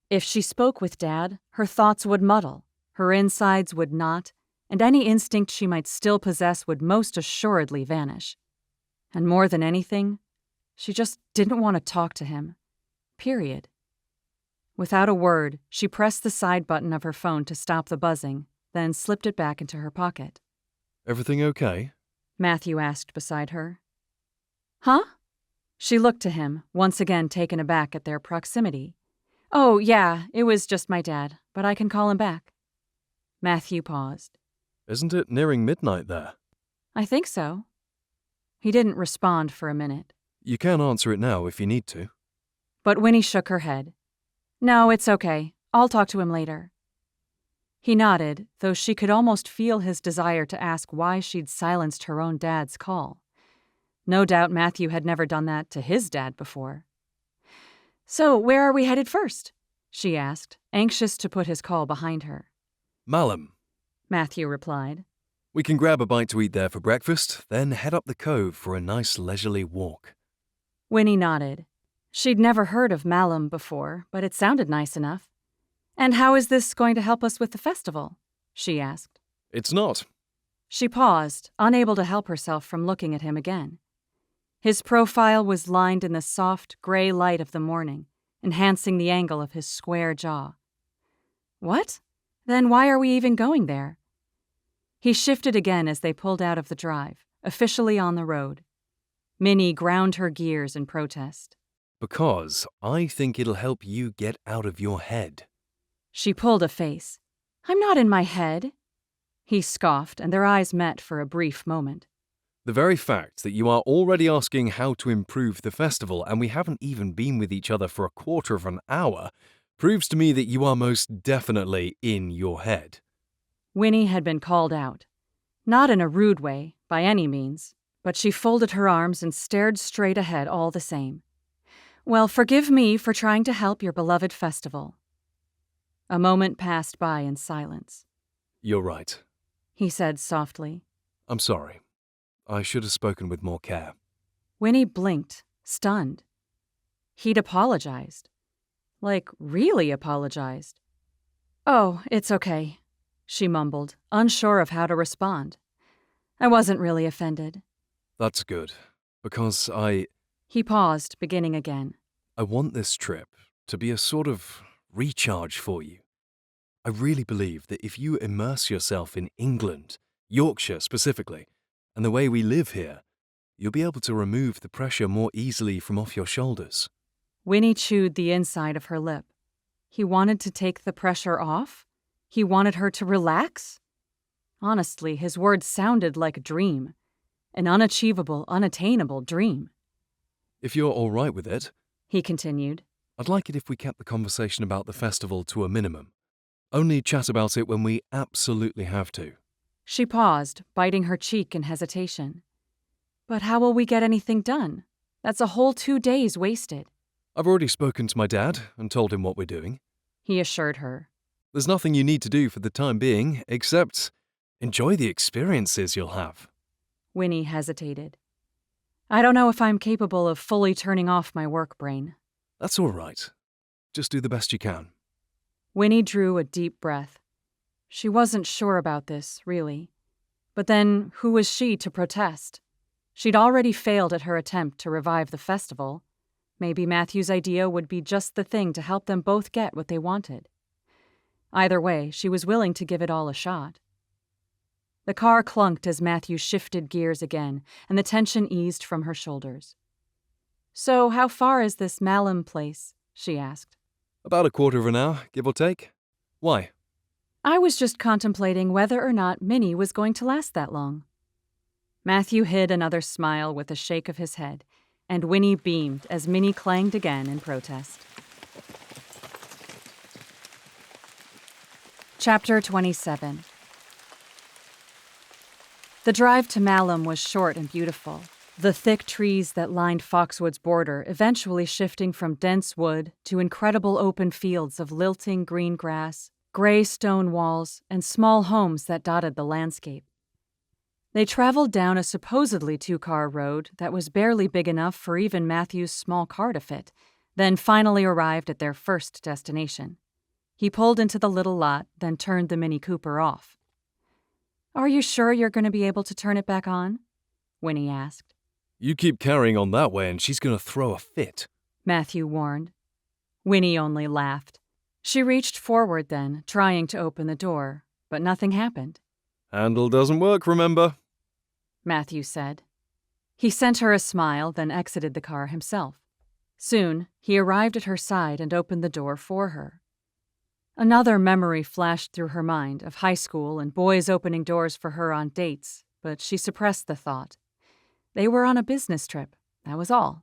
If she spoke with Dad, her thoughts would muddle, her insides would not, and any instinct she might still possess would most assuredly vanish. And more than anything, she just didn't want to talk to him. Period. Without a word, she pressed the side button of her phone to stop the buzzing, then slipped it back into her pocket. Everything okay? Matthew asked beside her. Huh? She looked to him, once again taken aback at their proximity. Oh, yeah, it was just my dad, but I can call him back. Matthew paused. Isn't it nearing midnight there? I think so. He didn't respond for a minute. You can answer it now if you need to. But Winnie shook her head. No, it's okay. I'll talk to him later. He nodded, though she could almost feel his desire to ask why she'd silenced her own dad's call. No doubt Matthew had never done that to his dad before. So, where are we headed first? She asked, anxious to put his call behind her. Malham. Matthew replied. We can grab a bite to eat there for breakfast, then head up the cove for a nice leisurely walk. Winnie nodded. She'd never heard of Malham before, but it sounded nice enough. And how is this going to help us with the festival? She asked. It's not. She paused, unable to help herself from looking at him again. His profile was lined in the soft, gray light of the morning, enhancing the angle of his square jaw. What? Then why are we even going there? He shifted again as they pulled out of the drive, officially on the road. Minnie ground her gears in protest. Because I think it'll help you get out of your head. She pulled a face. I'm not in my head. He scoffed, and their eyes met for a brief moment. The very fact that you are already asking how to improve the festival and we haven't even been with each other for a quarter of an hour proves to me that you are most definitely in your head. Winnie had been called out. Not in a rude way, by any means, but she folded her arms and stared straight ahead all the same. Well, forgive me for trying to help your beloved festival. A moment passed by in silence. You're right, He said softly. I'm sorry. I should have spoken with more care. Winnie blinked, stunned. He'd apologized. Like, really apologized. Oh, it's okay, she mumbled, unsure of how to respond. I wasn't really offended. That's good, because He paused, beginning again. I want this trip to be a sort of recharge for you. I really believe that if you immerse yourself in England, Yorkshire specifically, and the way we live here, you'll be able to remove the pressure more easily from off your shoulders. Winnie chewed the inside of her lip. He wanted to take the pressure off? He wanted her to relax? Honestly, his words sounded like a dream. An unachievable, unattainable dream. If you're all right with it, He continued. I'd like it if we kept the conversation about the festival to a minimum. Only chat about it when we absolutely have to. She paused, biting her cheek in hesitation. But how will we get anything done? That's a whole 2 days wasted, I've already spoken to my dad and told him what we're doing. he assured her. There's nothing you need to do for the time being, except enjoy the experiences you'll have. Winnie hesitated. I don't know if I'm capable of fully turning off my work brain. That's all right. Just do the best you can. Winnie drew a deep breath. She wasn't sure about this, really. But then, who was she to protest? She'd already failed at her attempt to revive the festival. Maybe Matthew's idea would be just the thing to help them both get what they wanted. Either way, she was willing to give it all a shot. The car clunked as Matthew shifted gears again, and the tension eased from her shoulders. So, how far is this Malham place? She asked. About a quarter of an hour, give or take. Why? I was just contemplating whether or not Minnie was going to last that long. Matthew hid another smile with a shake of his head, and Winnie beamed as Minnie clanged again in protest. Chapter 27. The drive to Malham was short and beautiful, the thick trees that lined Foxwood's border eventually shifting from dense wood to incredible open fields of lilting green grass, gray stone walls, and small homes that dotted the landscape. They traveled down a supposedly 2-car road that was barely big enough for even Matthew's small car to fit, then finally arrived at their first destination. He pulled into the little lot, then turned the Mini Cooper off. Are you sure you're going to be able to turn it back on? Winnie asked. You keep carrying on that way and she's going to throw a fit. Matthew warned. Winnie only laughed. She reached forward then, trying to open the door, but nothing happened. Handle doesn't work, remember? Matthew said. He sent her a smile, then exited the car himself. Soon, he arrived at her side and opened the door for her. Another memory flashed through her mind of high school and boys opening doors for her on dates, but she suppressed the thought. They were on a business trip, that was all.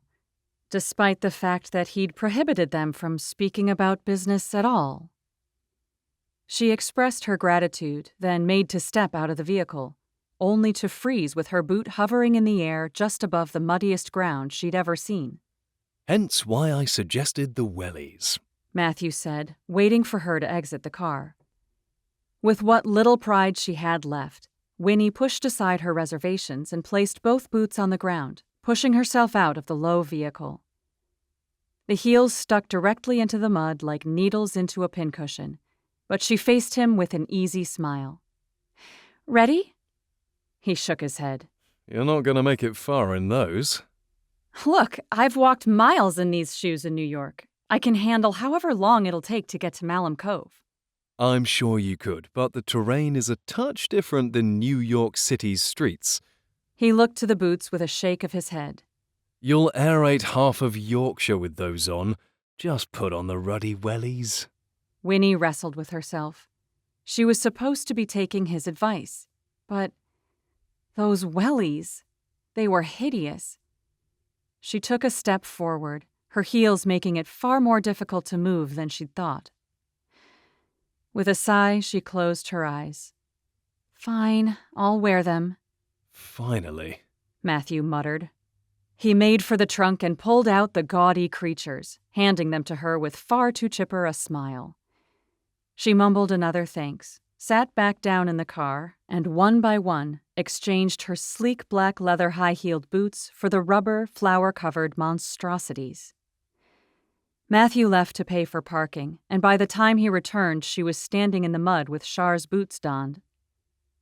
Despite the fact that he'd prohibited them from speaking about business at all. She expressed her gratitude, then made to step out of the vehicle, only to freeze with her boot hovering in the air just above the muddiest ground she'd ever seen. Hence why I suggested the wellies. Matthew said, waiting for her to exit the car. With what little pride she had left, Winnie pushed aside her reservations and placed both boots on the ground, pushing herself out of the low vehicle. The heels stuck directly into the mud like needles into a pincushion, but she faced him with an easy smile. "Ready?" He shook his head. You're not going to make it far in those. "Look, I've walked miles in these shoes in New York. I can handle however long it'll take to get to Malham Cove." I'm sure you could, but the terrain is a touch different than New York City's streets. He looked to the boots with a shake of his head. You'll aerate half of Yorkshire with those on. Just put on the ruddy wellies. Winnie wrestled with herself. She was supposed to be taking his advice, but those wellies, they were hideous. She took a step forward, her heels making it far more difficult to move than she'd thought. With a sigh, she closed her eyes. "Fine, I'll wear them," Finally. Matthew muttered. He made for the trunk and pulled out the gaudy creatures, handing them to her with far too chipper a smile. She mumbled another thanks, sat back down in the car, and one by one exchanged her sleek black leather high-heeled boots for the rubber, flower-covered monstrosities. Matthew left to pay for parking, and by the time he returned, she was standing in the mud with Char's boots donned.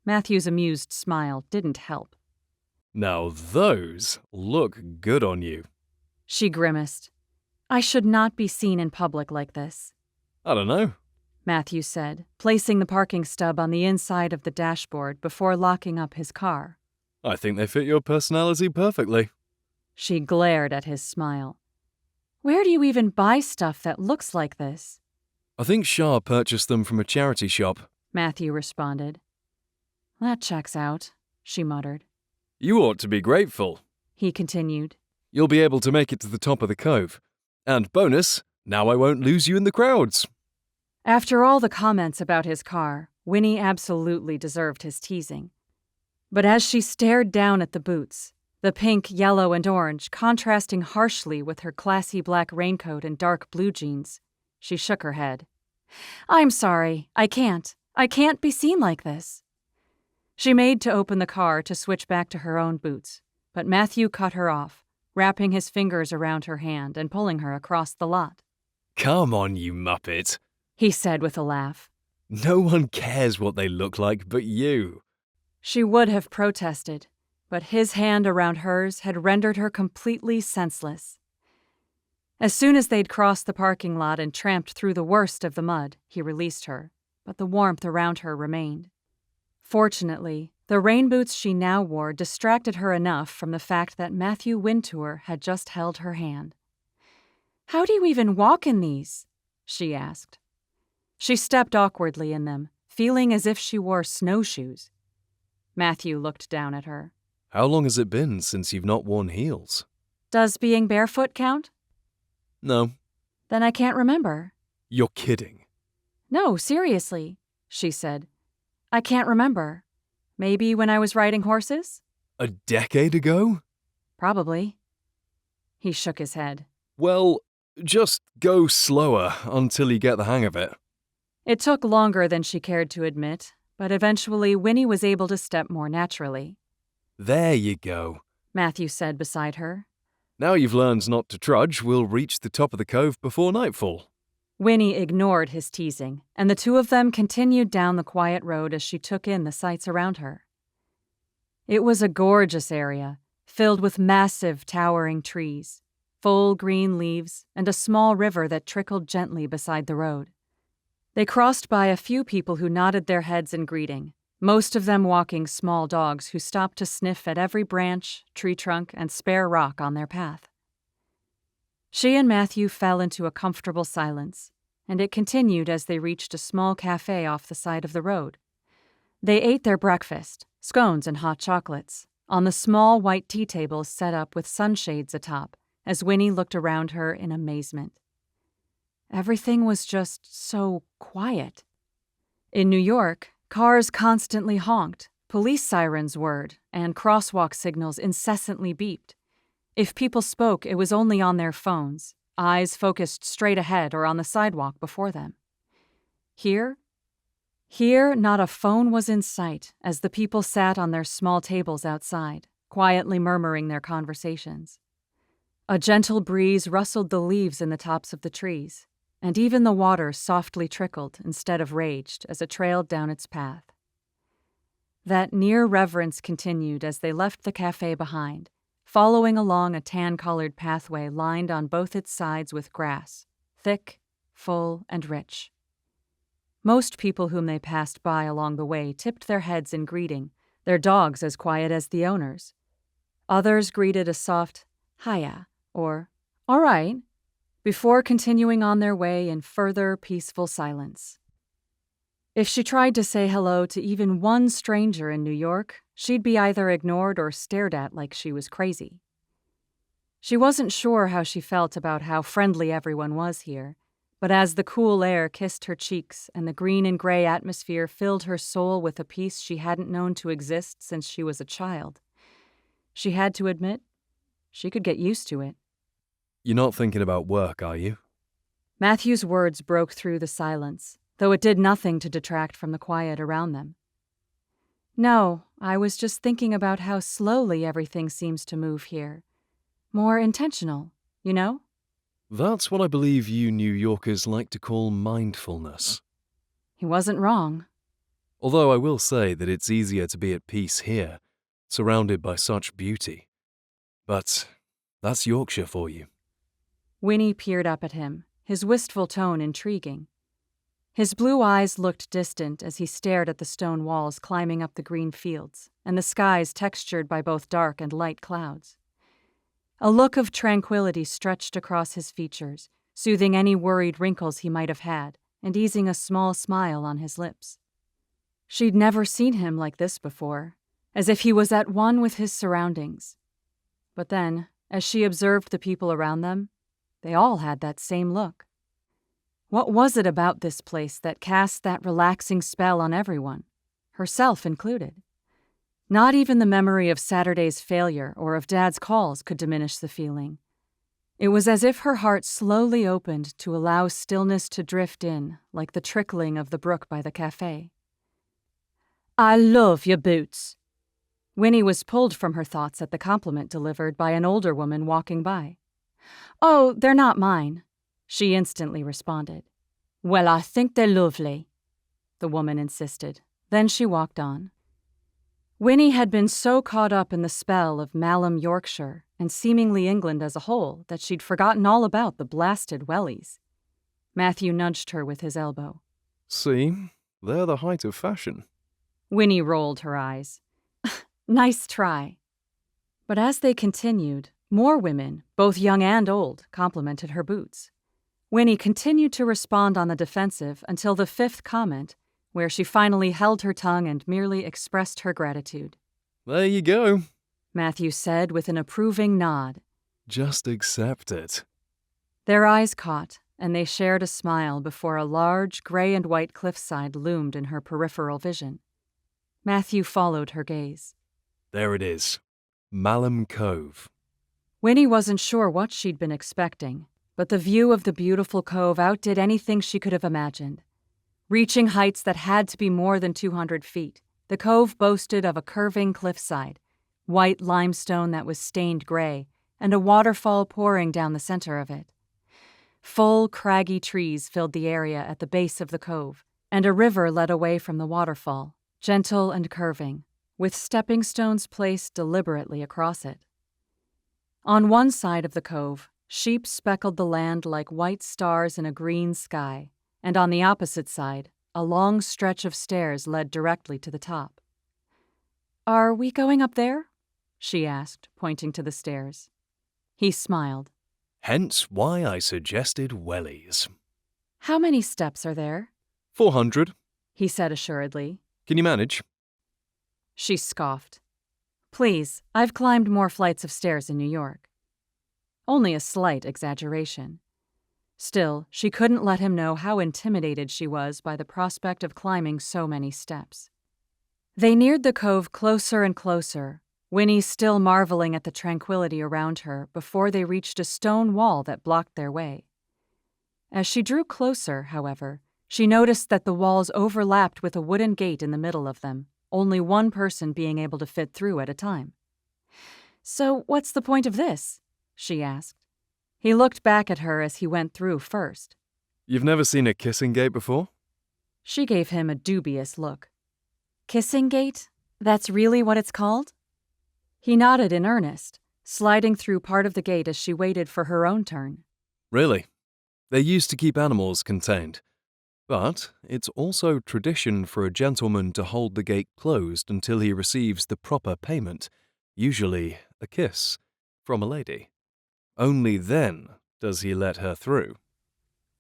Matthew's amused smile didn't help. Now those look good on you. She grimaced. "I should not be seen in public like this," I don't know. Matthew said, placing the parking stub on the inside of the dashboard before locking up his car. I think they fit your personality perfectly. She glared at his smile. "Where do you even buy stuff that looks like this?" I think Shah purchased them from a charity shop. Matthew responded. "That checks out," she muttered. You ought to be grateful. He continued. You'll be able to make it to the top of the cove. And bonus, now I won't lose you in the crowds. After all the comments about his car, Winnie absolutely deserved his teasing. But as she stared down at the boots, the pink, yellow, and orange contrasting harshly with her classy black raincoat and dark blue jeans, she shook her head. "I'm sorry, I can't. I can't be seen like this." She made to open the car to switch back to her own boots, but Matthew cut her off, wrapping his fingers around her hand and pulling her across the lot. Come on, you muppet, he said with a laugh. No one cares what they look like but you. She would have protested, but his hand around hers had rendered her completely senseless. As soon as they'd crossed the parking lot and tramped through the worst of the mud, he released her, but the warmth around her remained. Fortunately, the rain boots she now wore distracted her enough from the fact that Matthew Wintour had just held her hand. "How do you even walk in these?" she asked. She stepped awkwardly in them, feeling as if she wore snowshoes. Matthew looked down at her. How long has it been since you've not worn heels? "Does being barefoot count?" No. "Then I can't remember." You're kidding. "No, seriously," she said. "I can't remember. Maybe when I was riding horses?" A decade ago? "Probably." He shook his head. Well, just go slower until you get the hang of it. It took longer than she cared to admit, but eventually Winnie was able to step more naturally. There you go, Matthew said beside her. Now you've learned not to trudge, we'll reach the top of the cove before nightfall. Winnie ignored his teasing, and the two of them continued down the quiet road as she took in the sights around her. It was a gorgeous area, filled with massive, towering trees, full green leaves, and a small river that trickled gently beside the road. They crossed by a few people who nodded their heads in greeting, most of them walking small dogs who stopped to sniff at every branch, tree trunk, and spare rock on their path. She and Matthew fell into a comfortable silence, and it continued as they reached a small cafe off the side of the road. They ate their breakfast, scones and hot chocolates, on the small white tea tables set up with sunshades atop, as Winnie looked around her in amazement. Everything was just so quiet. In New York, cars constantly honked, police sirens whirred, and crosswalk signals incessantly beeped. If people spoke, it was only on their phones, eyes focused straight ahead or on the sidewalk before them. Here, not a phone was in sight as the people sat on their small tables outside, quietly murmuring their conversations. A gentle breeze rustled the leaves in the tops of the trees, and even the water softly trickled instead of raged as it trailed down its path. That near reverence continued as they left the cafe behind, following along a tan-colored pathway lined on both its sides with grass, thick, full, and rich. Most people whom they passed by along the way tipped their heads in greeting, their dogs as quiet as the owners. Others greeted a soft, "Hiya," or "All right," before continuing on their way in further peaceful silence. If she tried to say hello to even one stranger in New York, she'd be either ignored or stared at like she was crazy. She wasn't sure how she felt about how friendly everyone was here, but as the cool air kissed her cheeks and the green and gray atmosphere filled her soul with a peace she hadn't known to exist since she was a child, she had to admit she could get used to it. You're not thinking about work, are you? Matthew's words broke through the silence, though it did nothing to detract from the quiet around them. No, I was just thinking about how slowly everything seems to move here. More intentional, you know? That's what I believe you New Yorkers like to call mindfulness. He wasn't wrong. Although I will say that it's easier to be at peace here, surrounded by such beauty. But that's Yorkshire for you. Winnie peered up at him, his wistful tone intriguing. His blue eyes looked distant as he stared at the stone walls climbing up the green fields and the skies textured by both dark and light clouds. A look of tranquility stretched across his features, soothing any worried wrinkles he might have had and easing a small smile on his lips. She'd never seen him like this before, as if he was at one with his surroundings. But then, as she observed the people around them, they all had that same look. What was it about this place that cast that relaxing spell on everyone, herself included? Not even the memory of Saturday's failure or of Dad's calls could diminish the feeling. It was as if her heart slowly opened to allow stillness to drift in, like the trickling of the brook by the cafe. "I love your boots." Winnie was pulled from her thoughts at the compliment delivered by an older woman walking by. "Oh, they're not mine," she instantly responded. "Well, I think they're lovely," the woman insisted. Then she walked on. Winnie had been so caught up in the spell of Malham, Yorkshire, and seemingly England as a whole, that she'd forgotten all about the blasted wellies. Matthew nudged her with his elbow. See, they're the height of fashion. Winnie rolled her eyes. Nice try. But as they continued, more women, both young and old, complimented her boots. Winnie continued to respond on the defensive until the fifth comment, where she finally held her tongue and merely expressed her gratitude. There you go. Matthew said with an approving nod. Just accept it. Their eyes caught, and they shared a smile before a large gray and white cliffside loomed in her peripheral vision. Matthew followed her gaze. There it is. Malham Cove. Winnie wasn't sure what she'd been expecting, but the view of the beautiful cove outdid anything she could have imagined. Reaching heights that had to be more than 200 feet, the cove boasted of a curving cliffside, white limestone that was stained gray, and a waterfall pouring down the center of it. Full, craggy trees filled the area at the base of the cove, and a river led away from the waterfall, gentle and curving, with stepping stones placed deliberately across it. On one side of the cove, sheep speckled the land like white stars in a green sky, and on the opposite side, a long stretch of stairs led directly to the top. "Are we going up there?" she asked, pointing to the stairs. He smiled. Hence why I suggested wellies. "How many steps are there?" 400. he said assuredly. Can you manage? She scoffed. "Please, I've climbed more flights of stairs in New York." Only a slight exaggeration. Still, she couldn't let him know how intimidated she was by the prospect of climbing so many steps. They neared the cove closer and closer, Winnie still marveling at the tranquility around her before they reached a stone wall that blocked their way. As she drew closer, however, she noticed that the walls overlapped with a wooden gate in the middle of them, only one person being able to fit through at a time. "So what's the point of this?" she asked. He looked back at her as he went through first. You've never seen a kissing gate before? She gave him a dubious look. "Kissing gate? That's really what it's called?" He nodded in earnest, sliding through part of the gate as she waited for her own turn. Really? They're used to keep animals contained. But it's also tradition for a gentleman to hold the gate closed until he receives the proper payment, usually a kiss, from a lady. Only then does he let her through.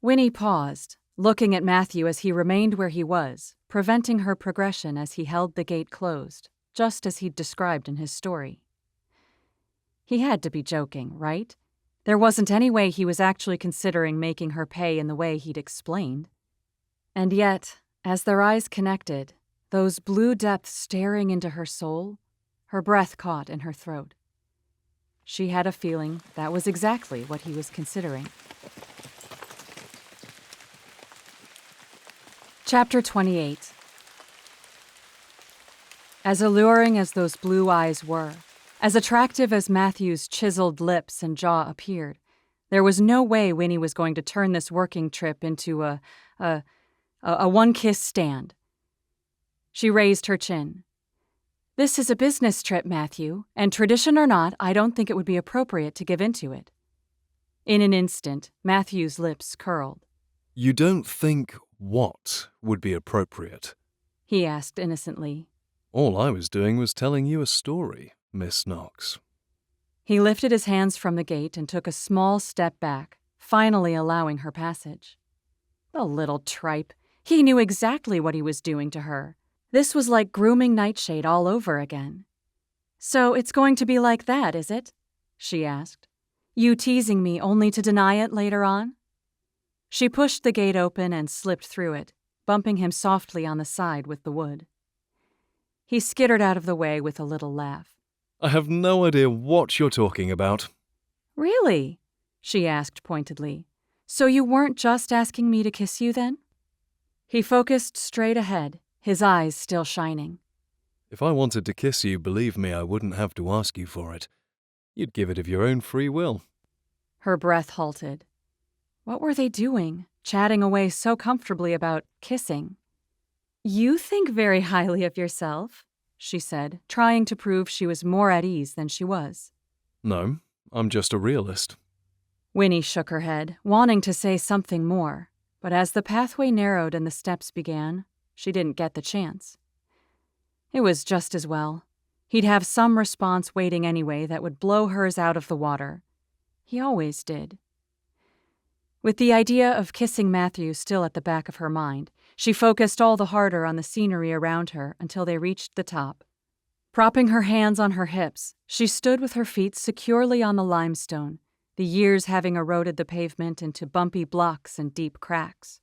Winnie paused, looking at Matthew as he remained where he was, preventing her progression as he held the gate closed, just as he'd described in his story. He had to be joking, right? There wasn't any way he was actually considering making her pay in the way he'd explained. And yet, as their eyes connected, those blue depths staring into her soul, her breath caught in her throat. She had a feeling that was exactly what he was considering. Chapter 28. As alluring as those blue eyes were, as attractive as Matthew's chiseled lips and jaw appeared, there was no way Winnie was going to turn this working trip into a one-kiss stand. She raised her chin. "This is a business trip, Matthew, and tradition or not, I don't think it would be appropriate to give into it." In an instant, Matthew's lips curled. You don't think what would be appropriate? He asked innocently. All I was doing was telling you a story, Miss Knox. He lifted his hands from the gate and took a small step back, finally allowing her passage. The little tripe. He knew exactly what he was doing to her. This was like grooming Nightshade all over again. "So it's going to be like that, is it?" she asked. "You teasing me only to deny it later on?" She pushed the gate open and slipped through it, bumping him softly on the side with the wood. He skittered out of the way with a little laugh. I have no idea what you're talking about. "Really?" she asked pointedly. "So you weren't just asking me to kiss you then?" He focused straight ahead, his eyes still shining. If I wanted to kiss you, believe me, I wouldn't have to ask you for it. You'd give it of your own free will. Her breath halted. What were they doing, chatting away so comfortably about kissing? "You think very highly of yourself," she said, trying to prove she was more at ease than she was. No, I'm just a realist. Winnie shook her head, wanting to say something more, but as the pathway narrowed and the steps began, she didn't get the chance. It was just as well. He'd have some response waiting anyway that would blow hers out of the water. He always did. With the idea of kissing Matthew still at the back of her mind, she focused all the harder on the scenery around her until they reached the top. Propping her hands on her hips, she stood with her feet securely on the limestone, the years having eroded the pavement into bumpy blocks and deep cracks.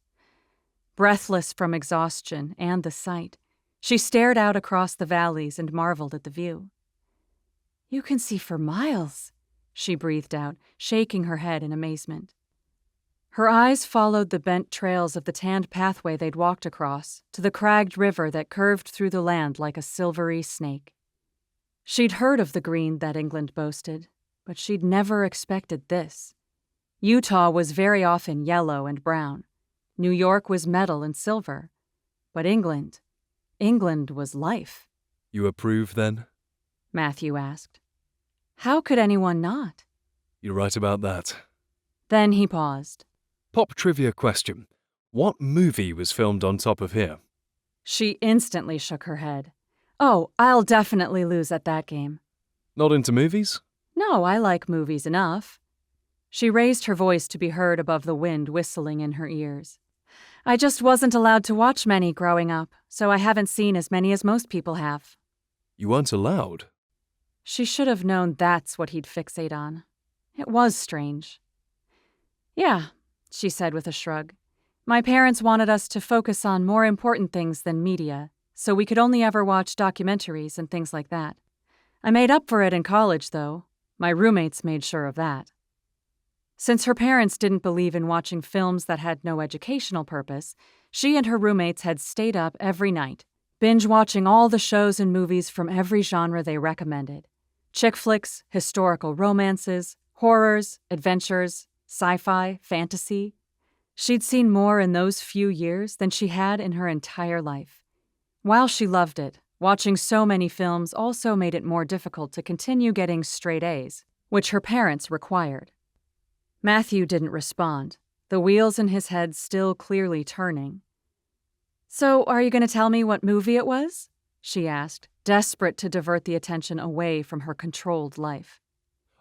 Breathless from exhaustion and the sight, she stared out across the valleys and marveled at the view. "You can see for miles," she breathed out, shaking her head in amazement. Her eyes followed the bent trails of the tanned pathway they'd walked across to the cragged river that curved through the land like a silvery snake. She'd heard of the green that England boasted, but she'd never expected this. Utah was very often yellow and brown. New York was metal and silver. But England was life. You approve, then? Matthew asked. How could anyone not? You're right about that. Then he paused. Pop trivia question. What movie was filmed on top of here? She instantly shook her head. Oh, I'll definitely lose at that game. Not into movies? No, I like movies enough. She raised her voice to be heard above the wind whistling in her ears. I just wasn't allowed to watch many growing up, so I haven't seen as many as most people have. You weren't allowed? She should have known that's what he'd fixate on. It was strange. Yeah, she said with a shrug. My parents wanted us to focus on more important things than media, so we could only ever watch documentaries and things like that. I made up for it in college, though. My roommates made sure of that. Since her parents didn't believe in watching films that had no educational purpose, she and her roommates had stayed up every night, binge-watching all the shows and movies from every genre they recommended. Chick flicks, historical romances, horrors, adventures, sci-fi, fantasy. She'd seen more in those few years than she had in her entire life. While she loved it, watching so many films also made it more difficult to continue getting straight A's, which her parents required. Matthew didn't respond, the wheels in his head still clearly turning. "So, are you going to tell me what movie it was?" she asked, desperate to divert the attention away from her controlled life.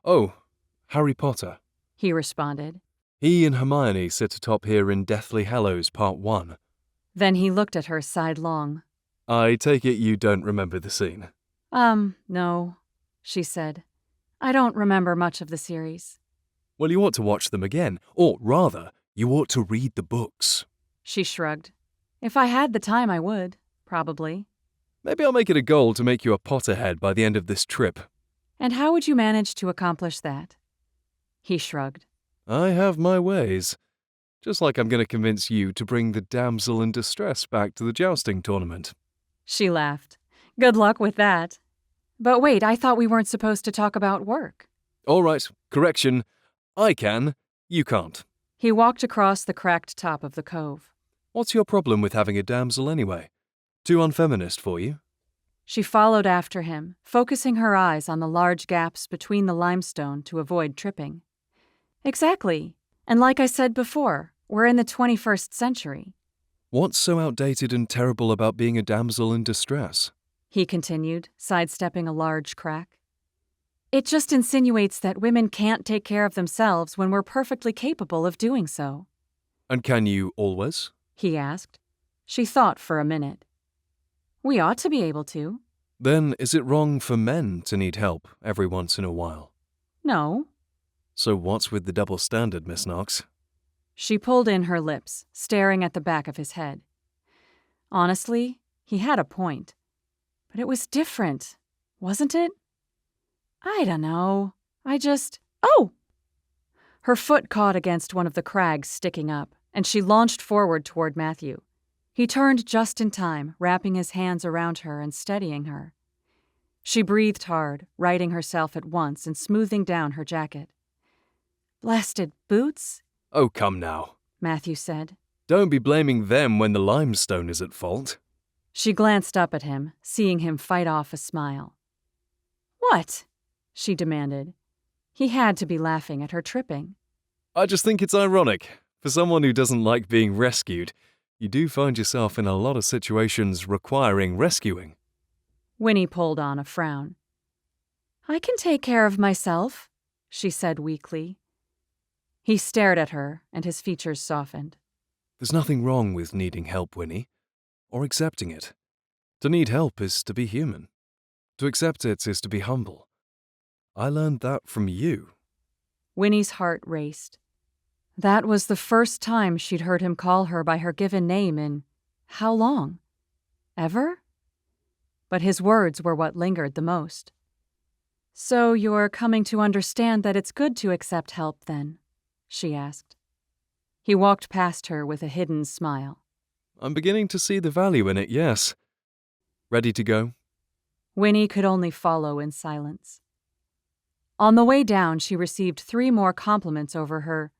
Oh, Harry Potter. He responded. He and Hermione sit atop here in Deathly Hallows Part 1. Then he looked at her sidelong. I take it you don't remember the scene. No, she said. I don't remember much of the series. Well, you ought to watch them again, or rather, you ought to read the books. She shrugged. If I had the time, I would, probably. Maybe I'll make it a goal to make you a Potterhead by the end of this trip. And how would you manage to accomplish that? He shrugged. I have my ways. Just like I'm going to convince you to bring the damsel in distress back to the jousting tournament. She laughed. Good luck with that. But wait, I thought we weren't supposed to talk about work. All right, correction. I can, you can't. He walked across the cracked top of the cove. What's your problem with having a damsel anyway? Too unfeminist for you? She followed after him, focusing her eyes on the large gaps between the limestone to avoid tripping. Exactly. And like I said before, we're in the 21st century. What's so outdated and terrible about being a damsel in distress? He continued, sidestepping a large crack. It just insinuates that women can't take care of themselves when we're perfectly capable of doing so. And can you always? He asked. She thought for a minute. We ought to be able to. Then is it wrong for men to need help every once in a while? No. So what's with the double standard, Miss Knox? She pulled in her lips, staring at the back of his head. Honestly, he had a point. But it was different, wasn't it? I don't know. Oh! Her foot caught against one of the crags sticking up, and she launched forward toward Matthew. He turned just in time, wrapping his hands around her and steadying her. She breathed hard, righting herself at once and smoothing down her jacket. Blasted boots? Oh, come now, Matthew said. Don't be blaming them when the limestone is at fault. She glanced up at him, seeing him fight off a smile. What? She demanded. He had to be laughing at her tripping. I just think it's ironic. For someone who doesn't like being rescued, you do find yourself in a lot of situations requiring rescuing. Winnie pulled on a frown. I can take care of myself, she said weakly. He stared at her, and his features softened. There's nothing wrong with needing help, Winnie, or accepting it. To need help is to be human. To accept it is to be humble. I learned that from you. Winnie's heart raced. That was the first time she'd heard him call her by her given name in how long? Ever? But his words were what lingered the most. So you're coming to understand that it's good to accept help, then? She asked. He walked past her with a hidden smile. I'm beginning to see the value in it, yes. Ready to go? Winnie could only follow in silence. On the way down, she received 3 more compliments over her,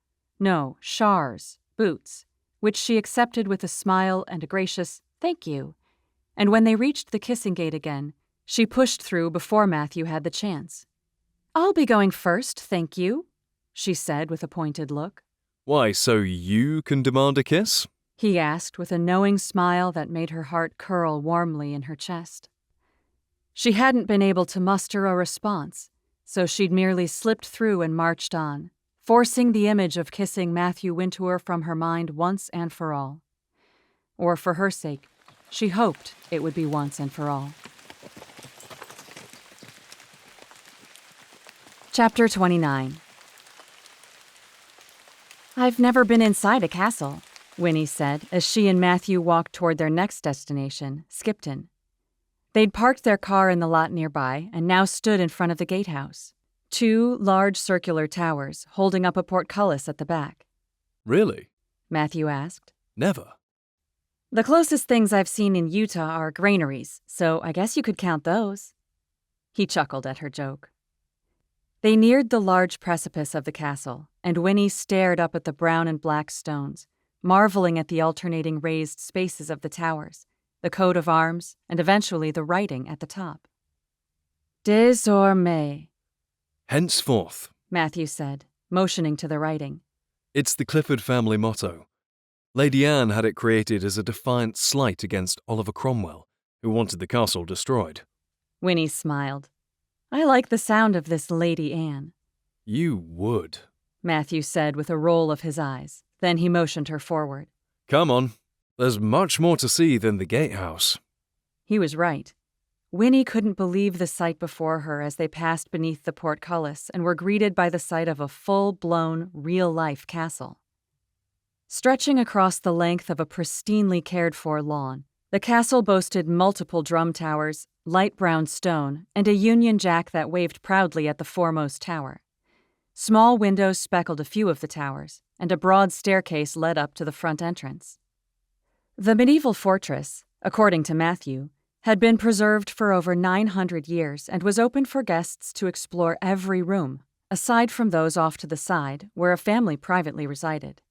Char's, boots, which she accepted with a smile and a gracious thank you. And when they reached the kissing gate again, she pushed through before Matthew had the chance. I'll be going first, thank you, she said with a pointed look. Why, so you can demand a kiss? He asked with a knowing smile that made her heart curl warmly in her chest. She hadn't been able to muster a response, so she'd merely slipped through and marched on, forcing the image of kissing Matthew Wintour from her mind once and for all. Or for her sake, she hoped it would be once and for all. Chapter 29. I've never been inside a castle, Winnie said as she and Matthew walked toward their next destination, Skipton. They'd parked their car in the lot nearby and now stood in front of the gatehouse. 2 large circular towers holding up a portcullis at the back. Really? Matthew asked. Never. The closest things I've seen in Utah are granaries, so I guess you could count those. He chuckled at her joke. They neared the large precipice of the castle, and Winnie stared up at the brown and black stones, marveling at the alternating raised spaces of the towers, the coat of arms, and eventually the writing at the top. Désormais, Henceforth. Matthew said, motioning to the writing. It's the Clifford family motto. Lady Anne had it created as a defiant slight against Oliver Cromwell, who wanted the castle destroyed. Winnie smiled. I like the sound of this Lady Anne. You would. Matthew said with a roll of his eyes. Then he motioned her forward. Come on. There's much more to see than the gatehouse. He was right. Winnie couldn't believe the sight before her as they passed beneath the portcullis and were greeted by the sight of a full-blown, real-life castle. Stretching across the length of a pristinely cared-for lawn, the castle boasted multiple drum towers, light brown stone, and a Union Jack that waved proudly at the foremost tower. Small windows speckled a few of the towers, and a broad staircase led up to the front entrance. The medieval fortress, according to Matthew, had been preserved for over 900 years and was open for guests to explore every room, aside from those off to the side, where a family privately resided.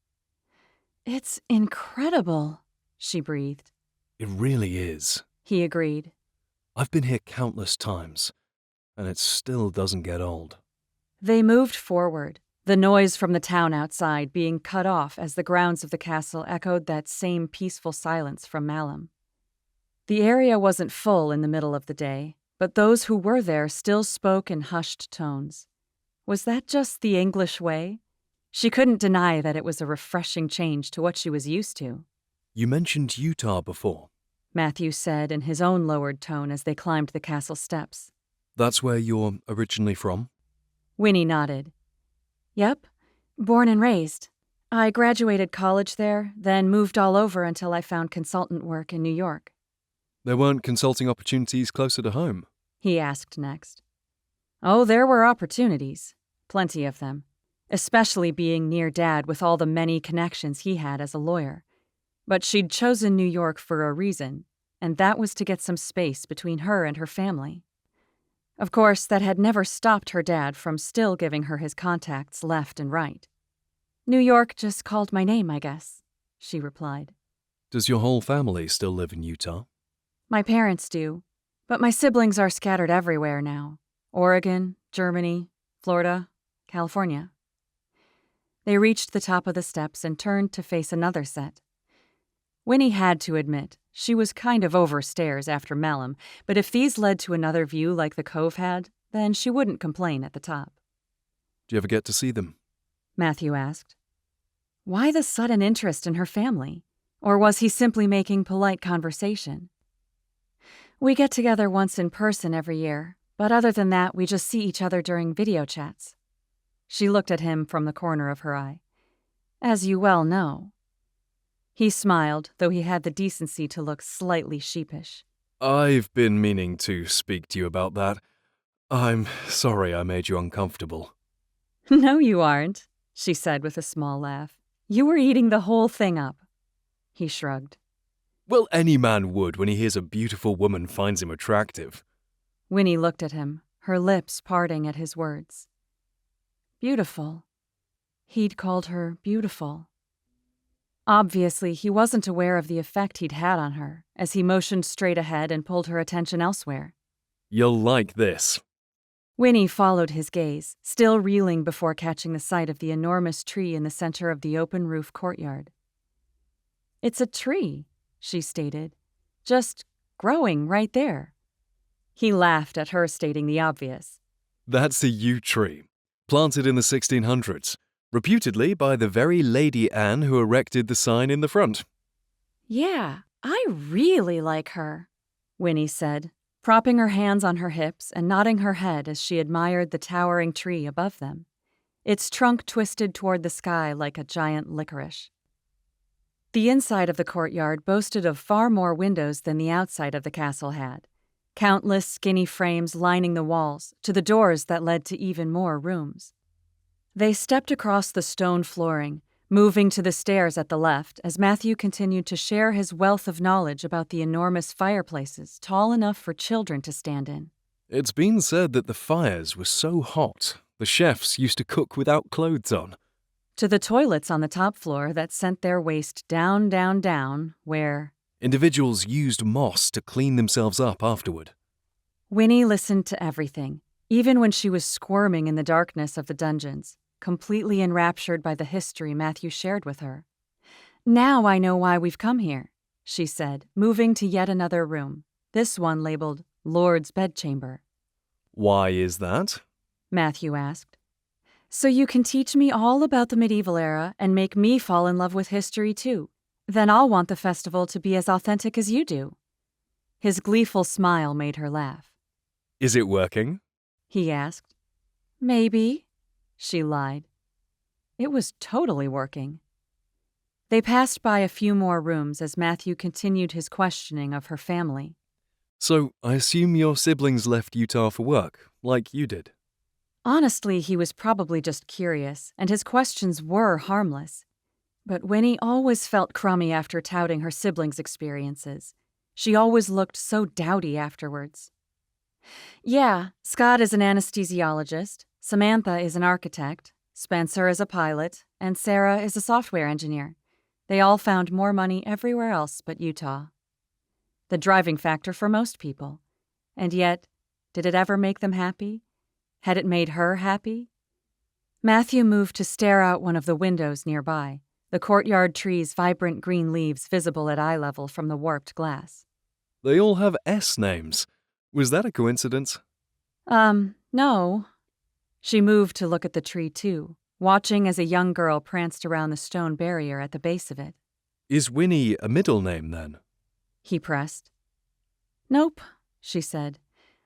It's incredible, she breathed. It really is. He agreed. I've been here countless times, and it still doesn't get old. They moved forward, the noise from the town outside being cut off as the grounds of the castle echoed that same peaceful silence from Malham. The area wasn't full in the middle of the day, but those who were there still spoke in hushed tones. Was that just the English way? She couldn't deny that it was a refreshing change to what she was used to. You mentioned Utah before. Matthew said in his own lowered tone as they climbed the castle steps. That's where you're originally from? Winnie nodded. Yep, born and raised. I graduated college there, then moved all over until I found consultant work in New York. There weren't consulting opportunities closer to home? He asked next. Oh, there were opportunities. Plenty of them. Especially being near Dad with all the many connections he had as a lawyer. But she'd chosen New York for a reason, and that was to get some space between her and her family. Of course, that had never stopped her dad from still giving her his contacts left and right. New York just called my name, I guess, she replied. Does your whole family still live in Utah? My parents do, but my siblings are scattered everywhere now. Oregon, Germany, Florida, California. They reached the top of the steps and turned to face another set. Winnie had to admit, she was kind of over stairs after Malham, but if these led to another view like the Cove had, then she wouldn't complain at the top. Do you ever get to see them? Matthew asked. Why the sudden interest in her family? Or was he simply making polite conversation? We get together once in person every year, but other than that, we just see each other during video chats. She looked at him from the corner of her eye. As you well know. He smiled, though he had the decency to look slightly sheepish. I've been meaning to speak to you about that. I'm sorry I made you uncomfortable. No, you aren't, she said with a small laugh. You were eating the whole thing up. He shrugged. Well, any man would when he hears a beautiful woman finds him attractive. Winnie looked at him, her lips parting at his words. Beautiful. He'd called her beautiful. Obviously, he wasn't aware of the effect he'd had on her, as he motioned straight ahead and pulled her attention elsewhere. You'll like this. Winnie followed his gaze, still reeling before catching the sight of the enormous tree in the center of the open-roof courtyard. It's a tree, she stated, just growing right there. He laughed at her stating the obvious. That's a yew tree, planted in the 1600s. Reputedly by the very Lady Anne who erected the sign in the front. Yeah, I really like her, Winnie said, propping her hands on her hips and nodding her head as she admired the towering tree above them, its trunk twisted toward the sky like a giant licorice. The inside of the courtyard boasted of far more windows than the outside of the castle had, countless skinny frames lining the walls to the doors that led to even more rooms. They stepped across the stone flooring, moving to the stairs at the left as Matthew continued to share his wealth of knowledge about the enormous fireplaces tall enough for children to stand in. It's been said that the fires were so hot, the chefs used to cook without clothes on. To the toilets on the top floor that sent their waste down, down, down, where Individuals used moss to clean themselves up afterward. Winnie listened to everything, even when she was squirming in the darkness of the dungeons, completely enraptured by the history Matthew shared with her. "Now I know why we've come here," she said, moving to yet another room, this one labeled Lord's Bedchamber. Why is that? Matthew asked. "So you can teach me all about the medieval era and make me fall in love with history too. Then I'll want the festival to be as authentic as you do." His gleeful smile made her laugh. Is it working? He asked. "Maybe," she lied. It was totally working. They passed by a few more rooms as Matthew continued his questioning of her family. So, I assume your siblings left Utah for work, like you did. Honestly, he was probably just curious, and his questions were harmless. But Winnie always felt crummy after touting her siblings' experiences. She always looked so dowdy afterwards. "Yeah, Scott is an anesthesiologist, Samantha is an architect, Spencer is a pilot, and Sarah is a software engineer. They all found more money everywhere else but Utah." The driving factor for most people. And yet, did it ever make them happy? Had it made her happy? Matthew moved to stare out one of the windows nearby, the courtyard tree's vibrant green leaves visible at eye level from the warped glass. They all have S names. Was that a coincidence? No. She moved to look at the tree too, watching as a young girl pranced around the stone barrier at the base of it. Is Winnie a middle name then? He pressed. "Nope," she said.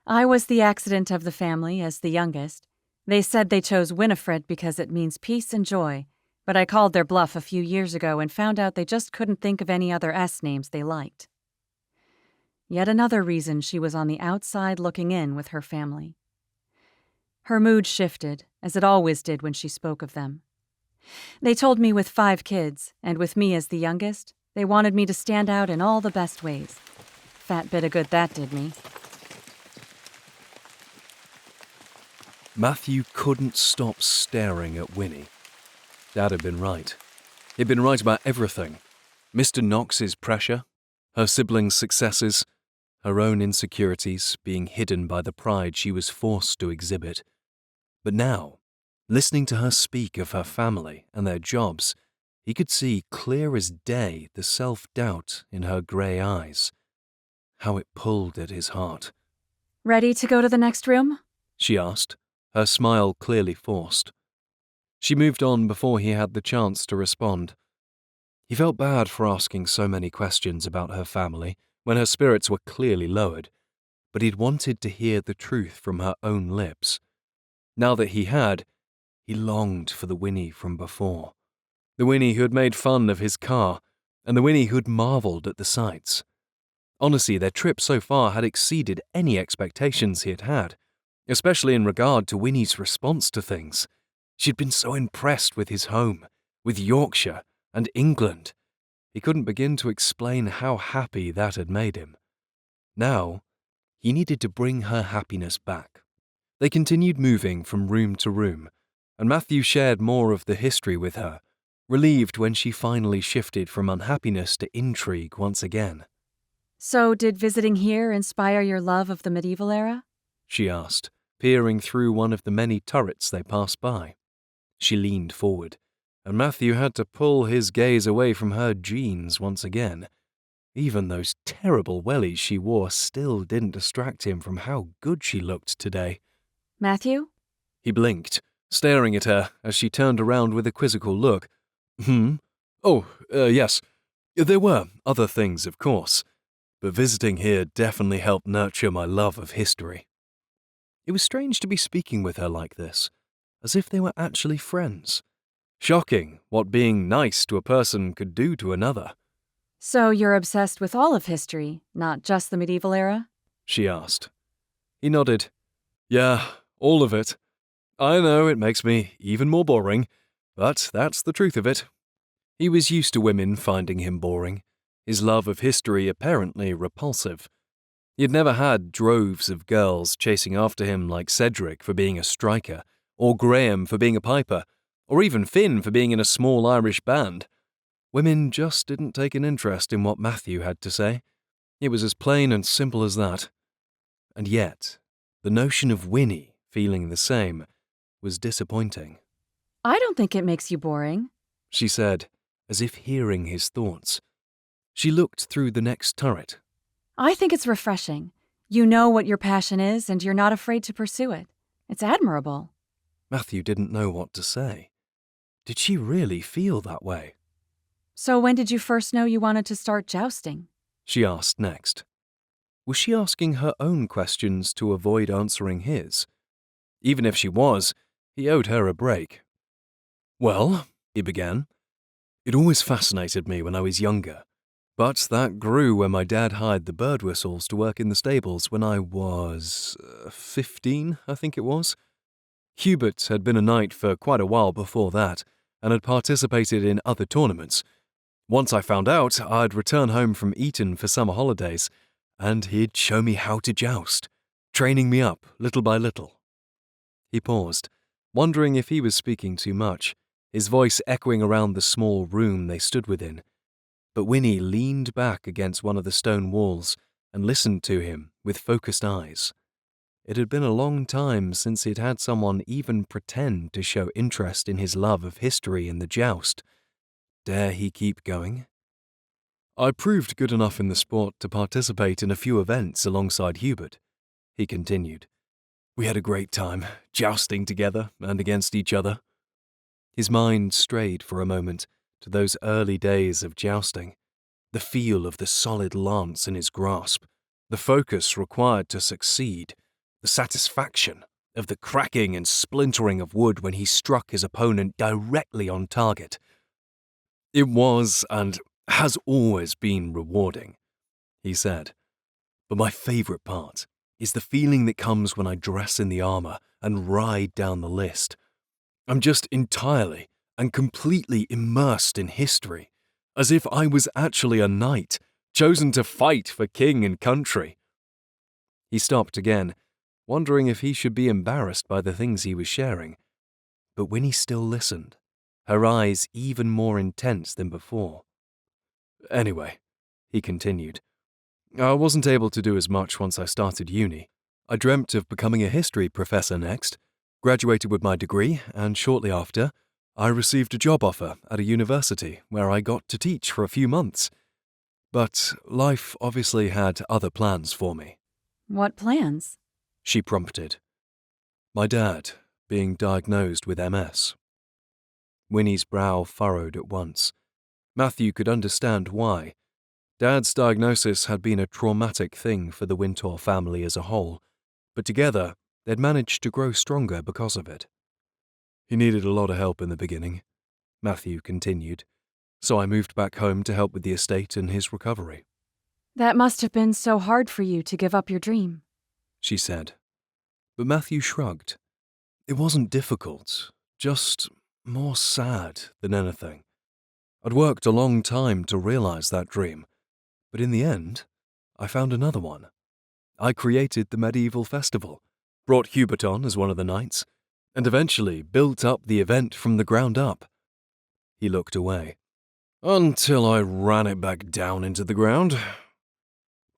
"I was the accident of the family as the youngest. They said they chose Winifred because it means peace and joy, but I called their bluff a few years ago and found out they just couldn't think of any other S names they liked." Yet another reason she was on the outside looking in with her family. Her mood shifted, as it always did when she spoke of them. "They told me with 5 kids, and with me as the youngest, they wanted me to stand out in all the best ways. Fat bit of good that did me." Matthew couldn't stop staring at Winnie. Dad had been right. He'd been right about everything. Mr. Knox's pressure, her siblings' successes, her own insecurities being hidden by the pride she was forced to exhibit. But now, listening to her speak of her family and their jobs, he could see clear as day the self-doubt in her grey eyes. How it pulled at his heart. "Ready to go to the next room?" She asked, her smile clearly forced. She moved on before he had the chance to respond. He felt bad for asking so many questions about her family when her spirits were clearly lowered, but he'd wanted to hear the truth from her own lips. Now that he had, he longed for the Winnie from before. The Winnie who had made fun of his car, and the Winnie who'd marveled at the sights. Honestly, their trip so far had exceeded any expectations he had had, especially in regard to Winnie's response to things. She'd been so impressed with his home, with Yorkshire, and England. He couldn't begin to explain how happy that had made him. Now, he needed to bring her happiness back. They continued moving from room to room, and Matthew shared more of the history with her, relieved when she finally shifted from unhappiness to intrigue once again. "So did visiting here inspire your love of the medieval era?" She asked, peering through one of the many turrets they passed by. She leaned forward, and Matthew had to pull his gaze away from her jeans once again. Even those terrible wellies she wore still didn't distract him from how good she looked today. "Matthew?" He blinked, staring at her as she turned around with a quizzical look. Oh, yes. There were other things, of course, but visiting here definitely helped nurture my love of history. It was strange to be speaking with her like this, as if they were actually friends. Shocking what being nice to a person could do to another. "So you're obsessed with all of history, not just the medieval era?" she asked. He nodded. Yeah, all of it. I know it makes me even more boring, but that's the truth of it. He was used to women finding him boring, his love of history apparently repulsive. He had never had droves of girls chasing after him like Cedric for being a striker, or Graham for being a piper, or even Finn for being in a small Irish band. Women just didn't take an interest in what Matthew had to say. It was as plain and simple as that. And yet, the notion of Winnie feeling the same was disappointing. I don't think it makes you boring. She said, as if hearing his thoughts. She looked through the next turret. I think it's refreshing. You know what your passion is, and you're not afraid to pursue it. It's admirable. Matthew didn't know what to say. Did she really feel that way? So when did you first know you wanted to start jousting? She asked next. Was she asking her own questions to avoid answering his? Even if she was, he owed her a break. Well, he began, it always fascinated me when I was younger, but that grew when my dad hired the bird whistles to work in the stables when I was 15, I think it was. Hubert had been a knight for quite a while before that and had participated in other tournaments. Once I found out, I'd return home from Eton for summer holidays, and he'd show me how to joust, training me up little by little. He paused, wondering if he was speaking too much, his voice echoing around the small room they stood within. But Winnie leaned back against one of the stone walls and listened to him with focused eyes. It had been a long time since he'd had someone even pretend to show interest in his love of history and the joust. Dare he keep going? I proved good enough in the sport to participate in a few events alongside Hubert, he continued. We had a great time, jousting together and against each other. His mind strayed for a moment to those early days of jousting, the feel of the solid lance in his grasp, the focus required to succeed, the satisfaction of the cracking and splintering of wood when he struck his opponent directly on target. It was and has always been rewarding, he said. But my favourite part is the feeling that comes when I dress in the armour and ride down the list. I'm just entirely and completely immersed in history, as if I was actually a knight, chosen to fight for king and country. He stopped again, wondering if he should be embarrassed by the things he was sharing. But Winnie still listened, her eyes even more intense than before. Anyway, he continued, I wasn't able to do as much once I started uni. I dreamt of becoming a history professor next, graduated with my degree, and shortly after, I received a job offer at a university where I got to teach for a few months. But life obviously had other plans for me. What plans? She prompted. My dad being diagnosed with MS. Winnie's brow furrowed at once. Matthew could understand why. Dad's diagnosis had been a traumatic thing for the Wintour family as a whole, but together they'd managed to grow stronger because of it. He needed a lot of help in the beginning, Matthew continued, so I moved back home to help with the estate and his recovery. That must have been so hard for you to give up your dream, she said. But Matthew shrugged. It wasn't difficult, just more sad than anything. I'd worked a long time to realize that dream, but in the end, I found another one. I created the medieval festival, brought Hubert on as one of the knights, and eventually built up the event from the ground up. He looked away. Until I ran it back down into the ground.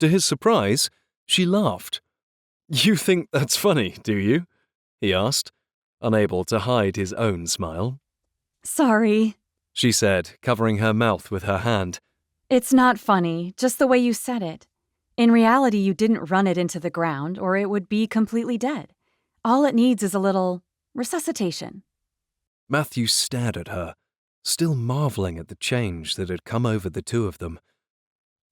To his surprise, she laughed. You think that's funny, do you? He asked, unable to hide his own smile. Sorry, she said, covering her mouth with her hand. It's not funny, just the way you said it. In reality, you didn't run it into the ground, or it would be completely dead. All it needs is a little resuscitation. Matthew stared at her, still marvelling at the change that had come over the two of them.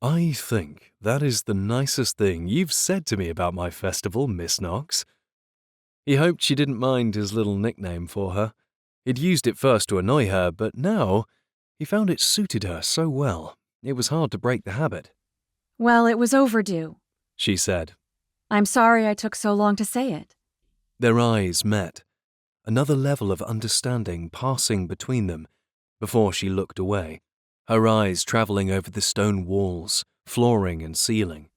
I think that is the nicest thing you've said to me about my festival, Miss Knox. He hoped she didn't mind his little nickname for her. He'd used it first to annoy her, but now he found it suited her so well, it was hard to break the habit. Well, it was overdue, she said. I'm sorry I took so long to say it. Their eyes met, another level of understanding passing between them, before she looked away, her eyes traveling over the stone walls, flooring and ceiling.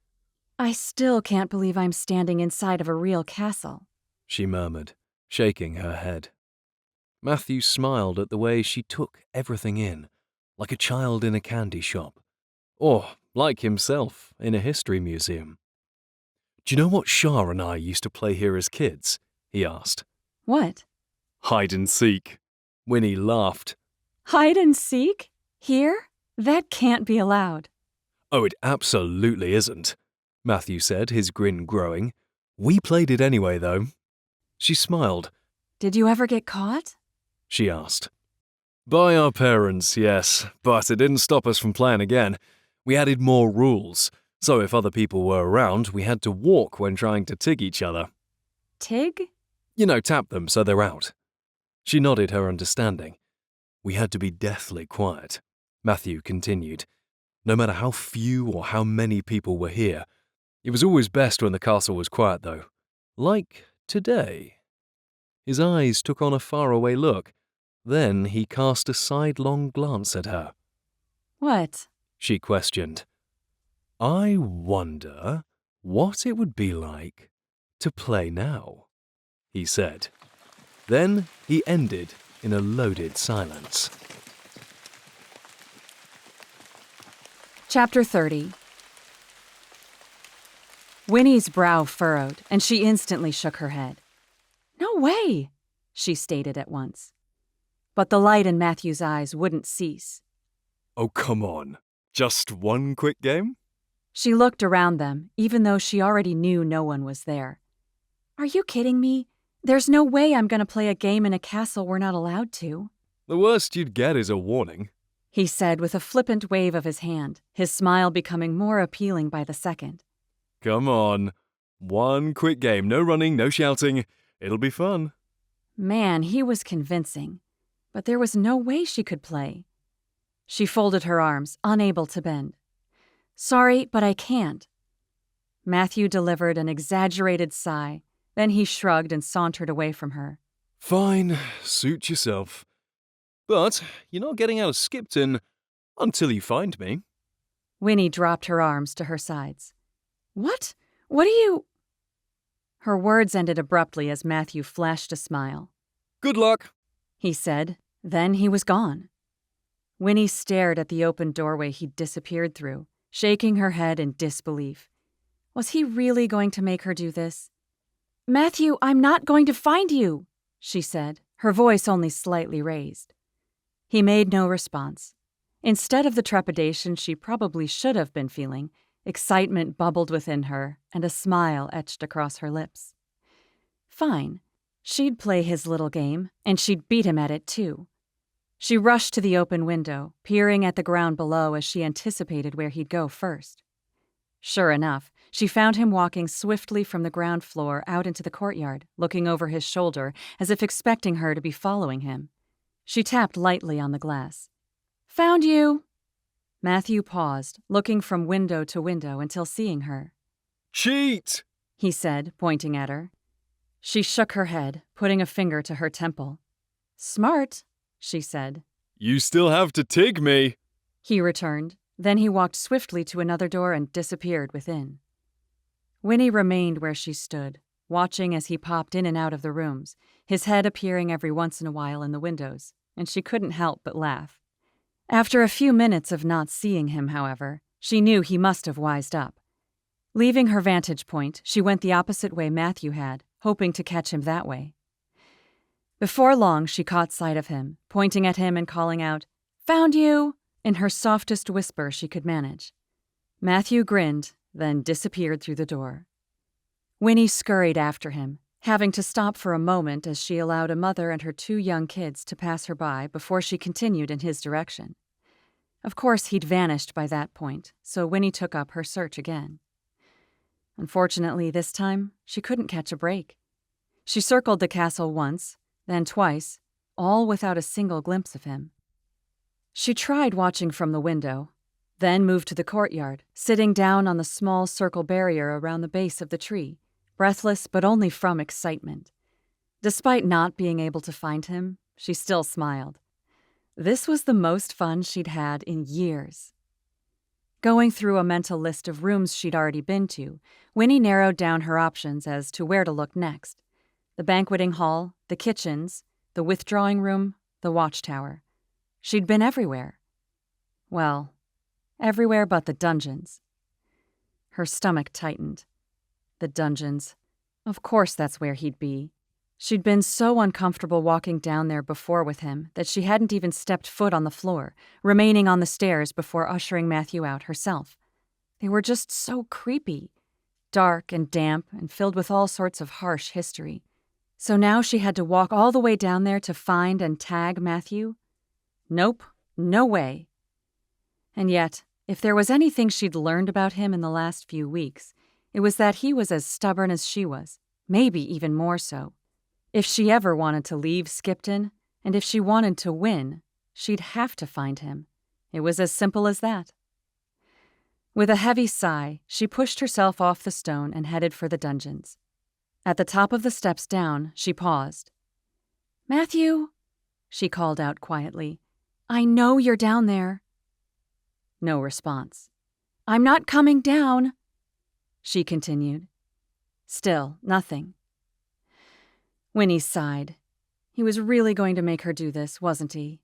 I still can't believe I'm standing inside of a real castle, she murmured, shaking her head. Matthew smiled at the way she took everything in, like a child in a candy shop, or like himself in a history museum. Do you know what Shah and I used to play here as kids? He asked. What? Hide and seek. Winnie laughed. Hide and seek? Here? That can't be allowed. Oh, it absolutely isn't, Matthew said, his grin growing. We played it anyway, though. She smiled. Did you ever get caught? She asked. By our parents, yes, but it didn't stop us from playing again. We added more rules, so if other people were around, we had to walk when trying to tig each other. Tig? You know, tap them so they're out. She nodded her understanding. We had to be deathly quiet, Matthew continued. No matter how few or how many people were here, it was always best when the castle was quiet, though. Like today. His eyes took on a faraway look. Then he cast a sidelong glance at her. What? She questioned. I wonder what it would be like to play now, he said. Then he ended in a loaded silence. Chapter 30. Winnie's brow furrowed, and she instantly shook her head. No way, she stated at once. But the light in Matthew's eyes wouldn't cease. Oh, come on. Just one quick game? She looked around them, even though she already knew no one was there. Are you kidding me? There's no way I'm going to play a game in a castle we're not allowed to. The worst you'd get is a warning, he said with a flippant wave of his hand, his smile becoming more appealing by the second. Come on. One quick game. No running, no shouting. It'll be fun. Man, he was convincing. But there was no way she could play. She folded her arms, unable to bend. Sorry, but I can't. Matthew delivered an exaggerated sigh. Then he shrugged and sauntered away from her. Fine, suit yourself. But you're not getting out of Skipton until you find me. Winnie dropped her arms to her sides. What? What are you... Her words ended abruptly as Matthew flashed a smile. Good luck, he said. Then he was gone. Winnie stared at the open doorway he'd disappeared through, shaking her head in disbelief. Was he really going to make her do this? Matthew, I'm not going to find you, she said, her voice only slightly raised. He made no response. Instead of the trepidation she probably should have been feeling, excitement bubbled within her and a smile etched across her lips. Fine. She'd play his little game, and she'd beat him at it too. She rushed to the open window, peering at the ground below as she anticipated where he'd go first. Sure enough, she found him walking swiftly from the ground floor out into the courtyard, looking over his shoulder as if expecting her to be following him. She tapped lightly on the glass. Found you! Matthew paused, looking from window to window until seeing her. Cheat! He said, pointing at her. She shook her head, putting a finger to her temple. Smart, she said. You still have to tig me, he returned. Then he walked swiftly to another door and disappeared within. Winnie remained where she stood, watching as he popped in and out of the rooms, his head appearing every once in a while in the windows, and she couldn't help but laugh. After a few minutes of not seeing him, however, she knew he must have wised up. Leaving her vantage point, she went the opposite way Matthew had, hoping to catch him that way. Before long, she caught sight of him, pointing at him and calling out, "Found you!" in her softest whisper she could manage. Matthew grinned, then disappeared through the door. Winnie scurried after him, having to stop for a moment as she allowed a mother and her 2 young kids to pass her by before she continued in his direction. Of course, he'd vanished by that point, so Winnie took up her search again. Unfortunately, this time, she couldn't catch a break. She circled the castle once, then twice, all without a single glimpse of him. She tried watching from the window, then moved to the courtyard, sitting down on the small circle barrier around the base of the tree, breathless but only from excitement. Despite not being able to find him, she still smiled. This was the most fun she'd had in years. Going through a mental list of rooms she'd already been to, Winnie narrowed down her options as to where to look next. The banqueting hall, the kitchens, the withdrawing room, the watchtower. She'd been everywhere. Well, everywhere but the dungeons. Her stomach tightened. The dungeons. Of course that's where he'd be. She'd been so uncomfortable walking down there before with him that she hadn't even stepped foot on the floor, remaining on the stairs before ushering Matthew out herself. They were just so creepy. Dark and damp and filled with all sorts of harsh history. So now she had to walk all the way down there to find and tag Matthew? Nope, no way. And yet, if there was anything she'd learned about him in the last few weeks, it was that he was as stubborn as she was, maybe even more so. If she ever wanted to leave Skipton, and if she wanted to win, she'd have to find him. It was as simple as that. With a heavy sigh, she pushed herself off the stone and headed for the dungeons. At the top of the steps down, she paused. "Matthew," she called out quietly, "I know you're down there." No response. "I'm not coming down," she continued. Still nothing. Winnie sighed. He was really going to make her do this, wasn't he?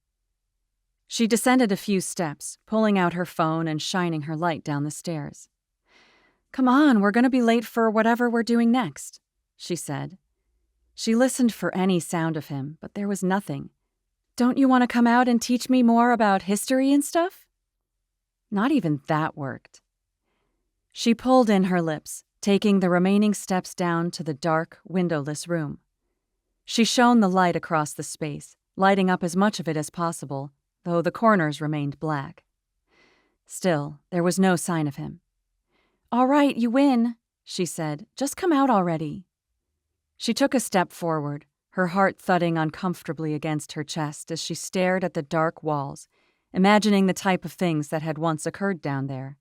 She descended a few steps, pulling out her phone and shining her light down the stairs. "Come on, we're going to be late for whatever we're doing next," she said. She listened for any sound of him, but there was nothing. "Don't you want to come out and teach me more about history and stuff?" Not even that worked. She pulled in her lips, taking the remaining steps down to the dark, windowless room. She shone the light across the space, lighting up as much of it as possible, though the corners remained black. Still, there was no sign of him. "All right, you win," she said. "Just come out already." She took a step forward, her heart thudding uncomfortably against her chest as she stared at the dark walls, imagining the type of things that had once occurred down there.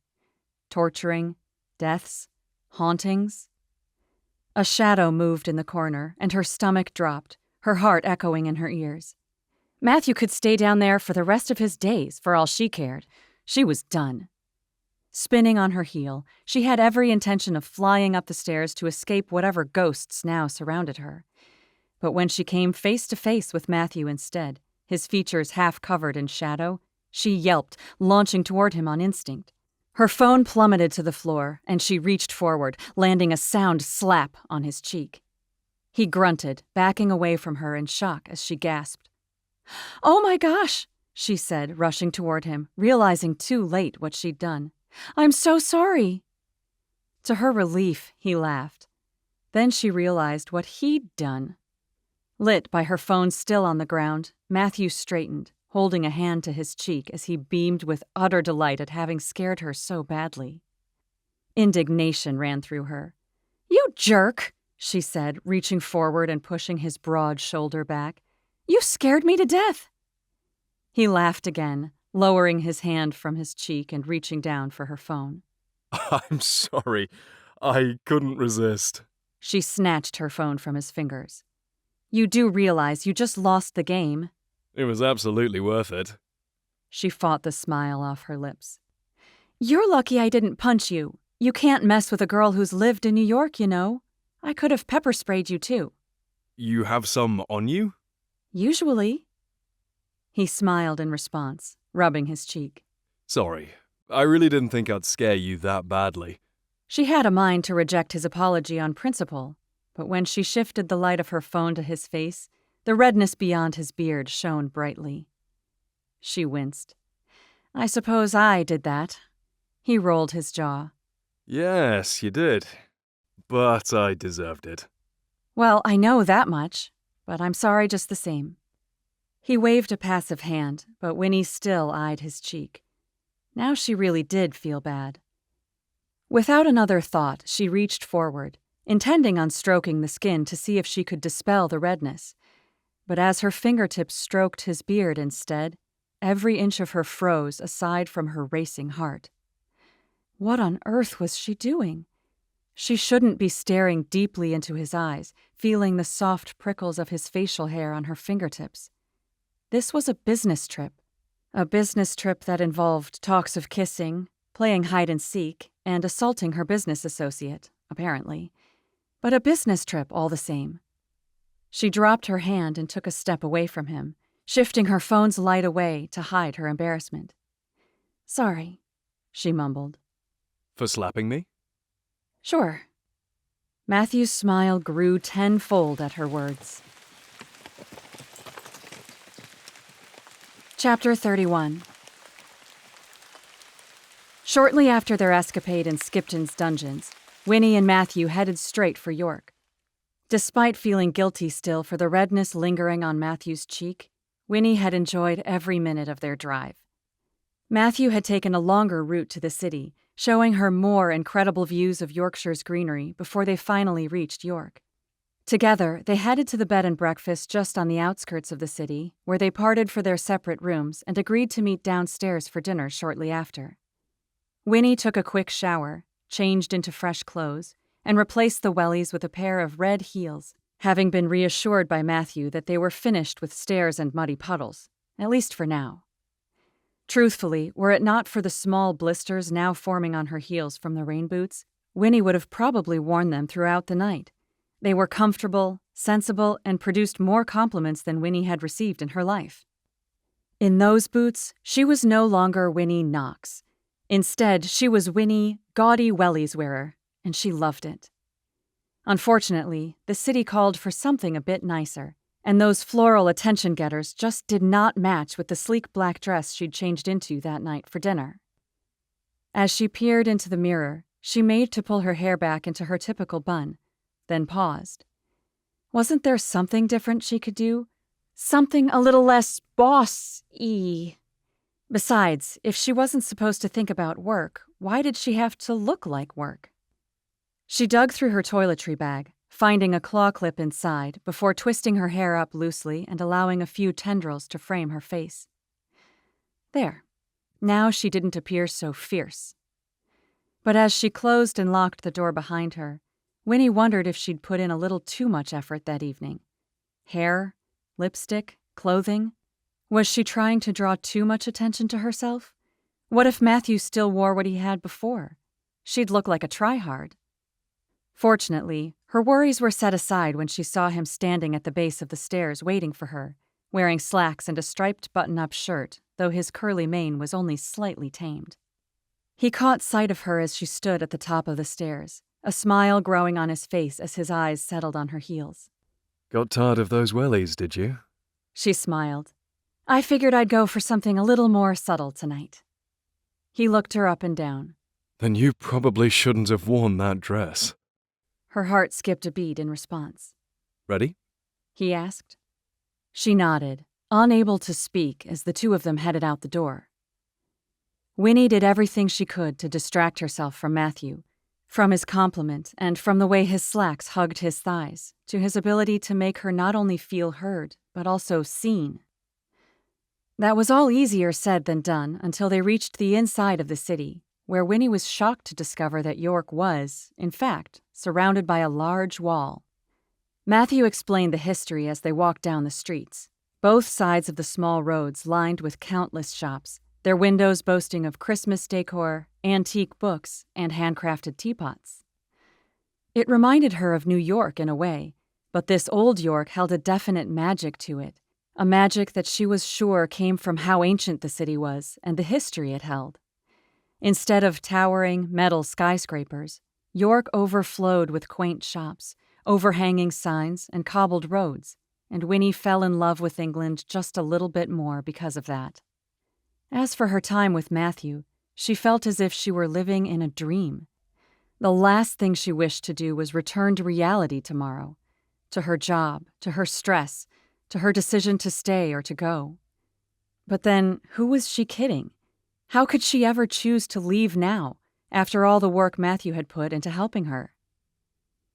Torturing, deaths, hauntings. A shadow moved in the corner, and her stomach dropped, her heart echoing in her ears. Matthew could stay down there for the rest of his days, for all she cared. She was done. Spinning on her heel, she had every intention of flying up the stairs to escape whatever ghosts now surrounded her. But when she came face to face with Matthew instead, his features half covered in shadow, she yelped, launching toward him on instinct. Her phone plummeted to the floor, and she reached forward, landing a sound slap on his cheek. He grunted, backing away from her in shock as she gasped. "Oh my gosh," she said, rushing toward him, realizing too late what she'd done. "I'm so sorry." To her relief, he laughed. Then she realized what he'd done. Lit by her phone still on the ground, Matthew straightened, holding a hand to his cheek as he beamed with utter delight at having scared her so badly. Indignation ran through her. "You jerk," she said, reaching forward and pushing his broad shoulder back. "You scared me to death." He laughed again, lowering his hand from his cheek and reaching down for her phone. I'm sorry. I couldn't resist. She snatched her phone from his fingers. "You do realize you just lost the game." It was absolutely worth it. She fought the smile off her lips. "You're lucky I didn't punch you. You can't mess with a girl who's lived in New York, you know. I could have pepper sprayed you, too." You have some on you? "Usually." He smiled in response, rubbing his cheek. Sorry. I really didn't think I'd scare you that badly. She had a mind to reject his apology on principle, but when she shifted the light of her phone to his face, the redness beyond his beard shone brightly. She winced. "I suppose I did that." He rolled his jaw. Yes, you did. But I deserved it. "Well, I know that much, but I'm sorry just the same." He waved a passive hand, but Winnie still eyed his cheek. Now she really did feel bad. Without another thought, she reached forward, intending on stroking the skin to see if she could dispel the redness. But as her fingertips stroked his beard instead, every inch of her froze aside from her racing heart. What on earth was she doing? She shouldn't be staring deeply into his eyes, feeling the soft prickles of his facial hair on her fingertips. This was a business trip that involved talks of kissing, playing hide-and-seek, and assaulting her business associate, apparently. But a business trip all the same. She dropped her hand and took a step away from him, shifting her phone's light away to hide her embarrassment. "Sorry," she mumbled. For slapping me? "Sure." Matthew's smile grew tenfold at her words. Chapter 31. Shortly after their escapade in Skipton's dungeons, Winnie and Matthew headed straight for York. Despite feeling guilty still for the redness lingering on Matthew's cheek, Winnie had enjoyed every minute of their drive. Matthew had taken a longer route to the city, showing her more incredible views of Yorkshire's greenery before they finally reached York. Together, they headed to the bed and breakfast just on the outskirts of the city, where they parted for their separate rooms and agreed to meet downstairs for dinner shortly after. Winnie took a quick shower, changed into fresh clothes, and replaced the wellies with a pair of red heels, having been reassured by Matthew that they were finished with stairs and muddy puddles, at least for now. Truthfully, were it not for the small blisters now forming on her heels from the rain boots, Winnie would have probably worn them throughout the night. They were comfortable, sensible, and produced more compliments than Winnie had received in her life. In those boots, she was no longer Winnie Knox. Instead, she was Winnie Gaudy Wellies Wearer, and she loved it. Unfortunately, the city called for something a bit nicer, and those floral attention-getters just did not match with the sleek black dress she'd changed into that night for dinner. As she peered into the mirror, she made to pull her hair back into her typical bun, then paused. Wasn't there something different she could do? Something a little less boss-y? Besides, if she wasn't supposed to think about work, why did she have to look like work? She dug through her toiletry bag, finding a claw clip inside before twisting her hair up loosely and allowing a few tendrils to frame her face. There. Now she didn't appear so fierce. But as she closed and locked the door behind her, Winnie wondered if she'd put in a little too much effort that evening. Hair, lipstick, clothing. Was she trying to draw too much attention to herself? What if Matthew still wore what he had before? She'd look like a tryhard. Fortunately, her worries were set aside when she saw him standing at the base of the stairs waiting for her, wearing slacks and a striped button-up shirt, though his curly mane was only slightly tamed. He caught sight of her as she stood at the top of the stairs, a smile growing on his face as his eyes settled on her heels. Got tired of those wellies, did you? She smiled. I figured I'd go for something a little more subtle tonight. He looked her up and down. Then you probably shouldn't have worn that dress. Her heart skipped a beat in response. Ready? He asked. She nodded, unable to speak as the two of them headed out the door. Winnie did everything she could to distract herself from Matthew, from his compliment and from the way his slacks hugged his thighs, to his ability to make her not only feel heard, but also seen. That was all easier said than done until they reached the inside of the city, where Winnie was shocked to discover that York was, in fact, surrounded by a large wall. Matthew explained the history as they walked down the streets, both sides of the small roads lined with countless shops, their windows boasting of Christmas decor, antique books, and handcrafted teapots. It reminded her of New York in a way, but this old York held a definite magic to it, a magic that she was sure came from how ancient the city was and the history it held. Instead of towering metal skyscrapers, York overflowed with quaint shops, overhanging signs, and cobbled roads, and Winnie fell in love with England just a little bit more because of that. As for her time with Matthew, she felt as if she were living in a dream. The last thing she wished to do was return to reality tomorrow, to her job, to her stress, to her decision to stay or to go. But then, who was she kidding? How could she ever choose to leave now, after all the work Matthew had put into helping her?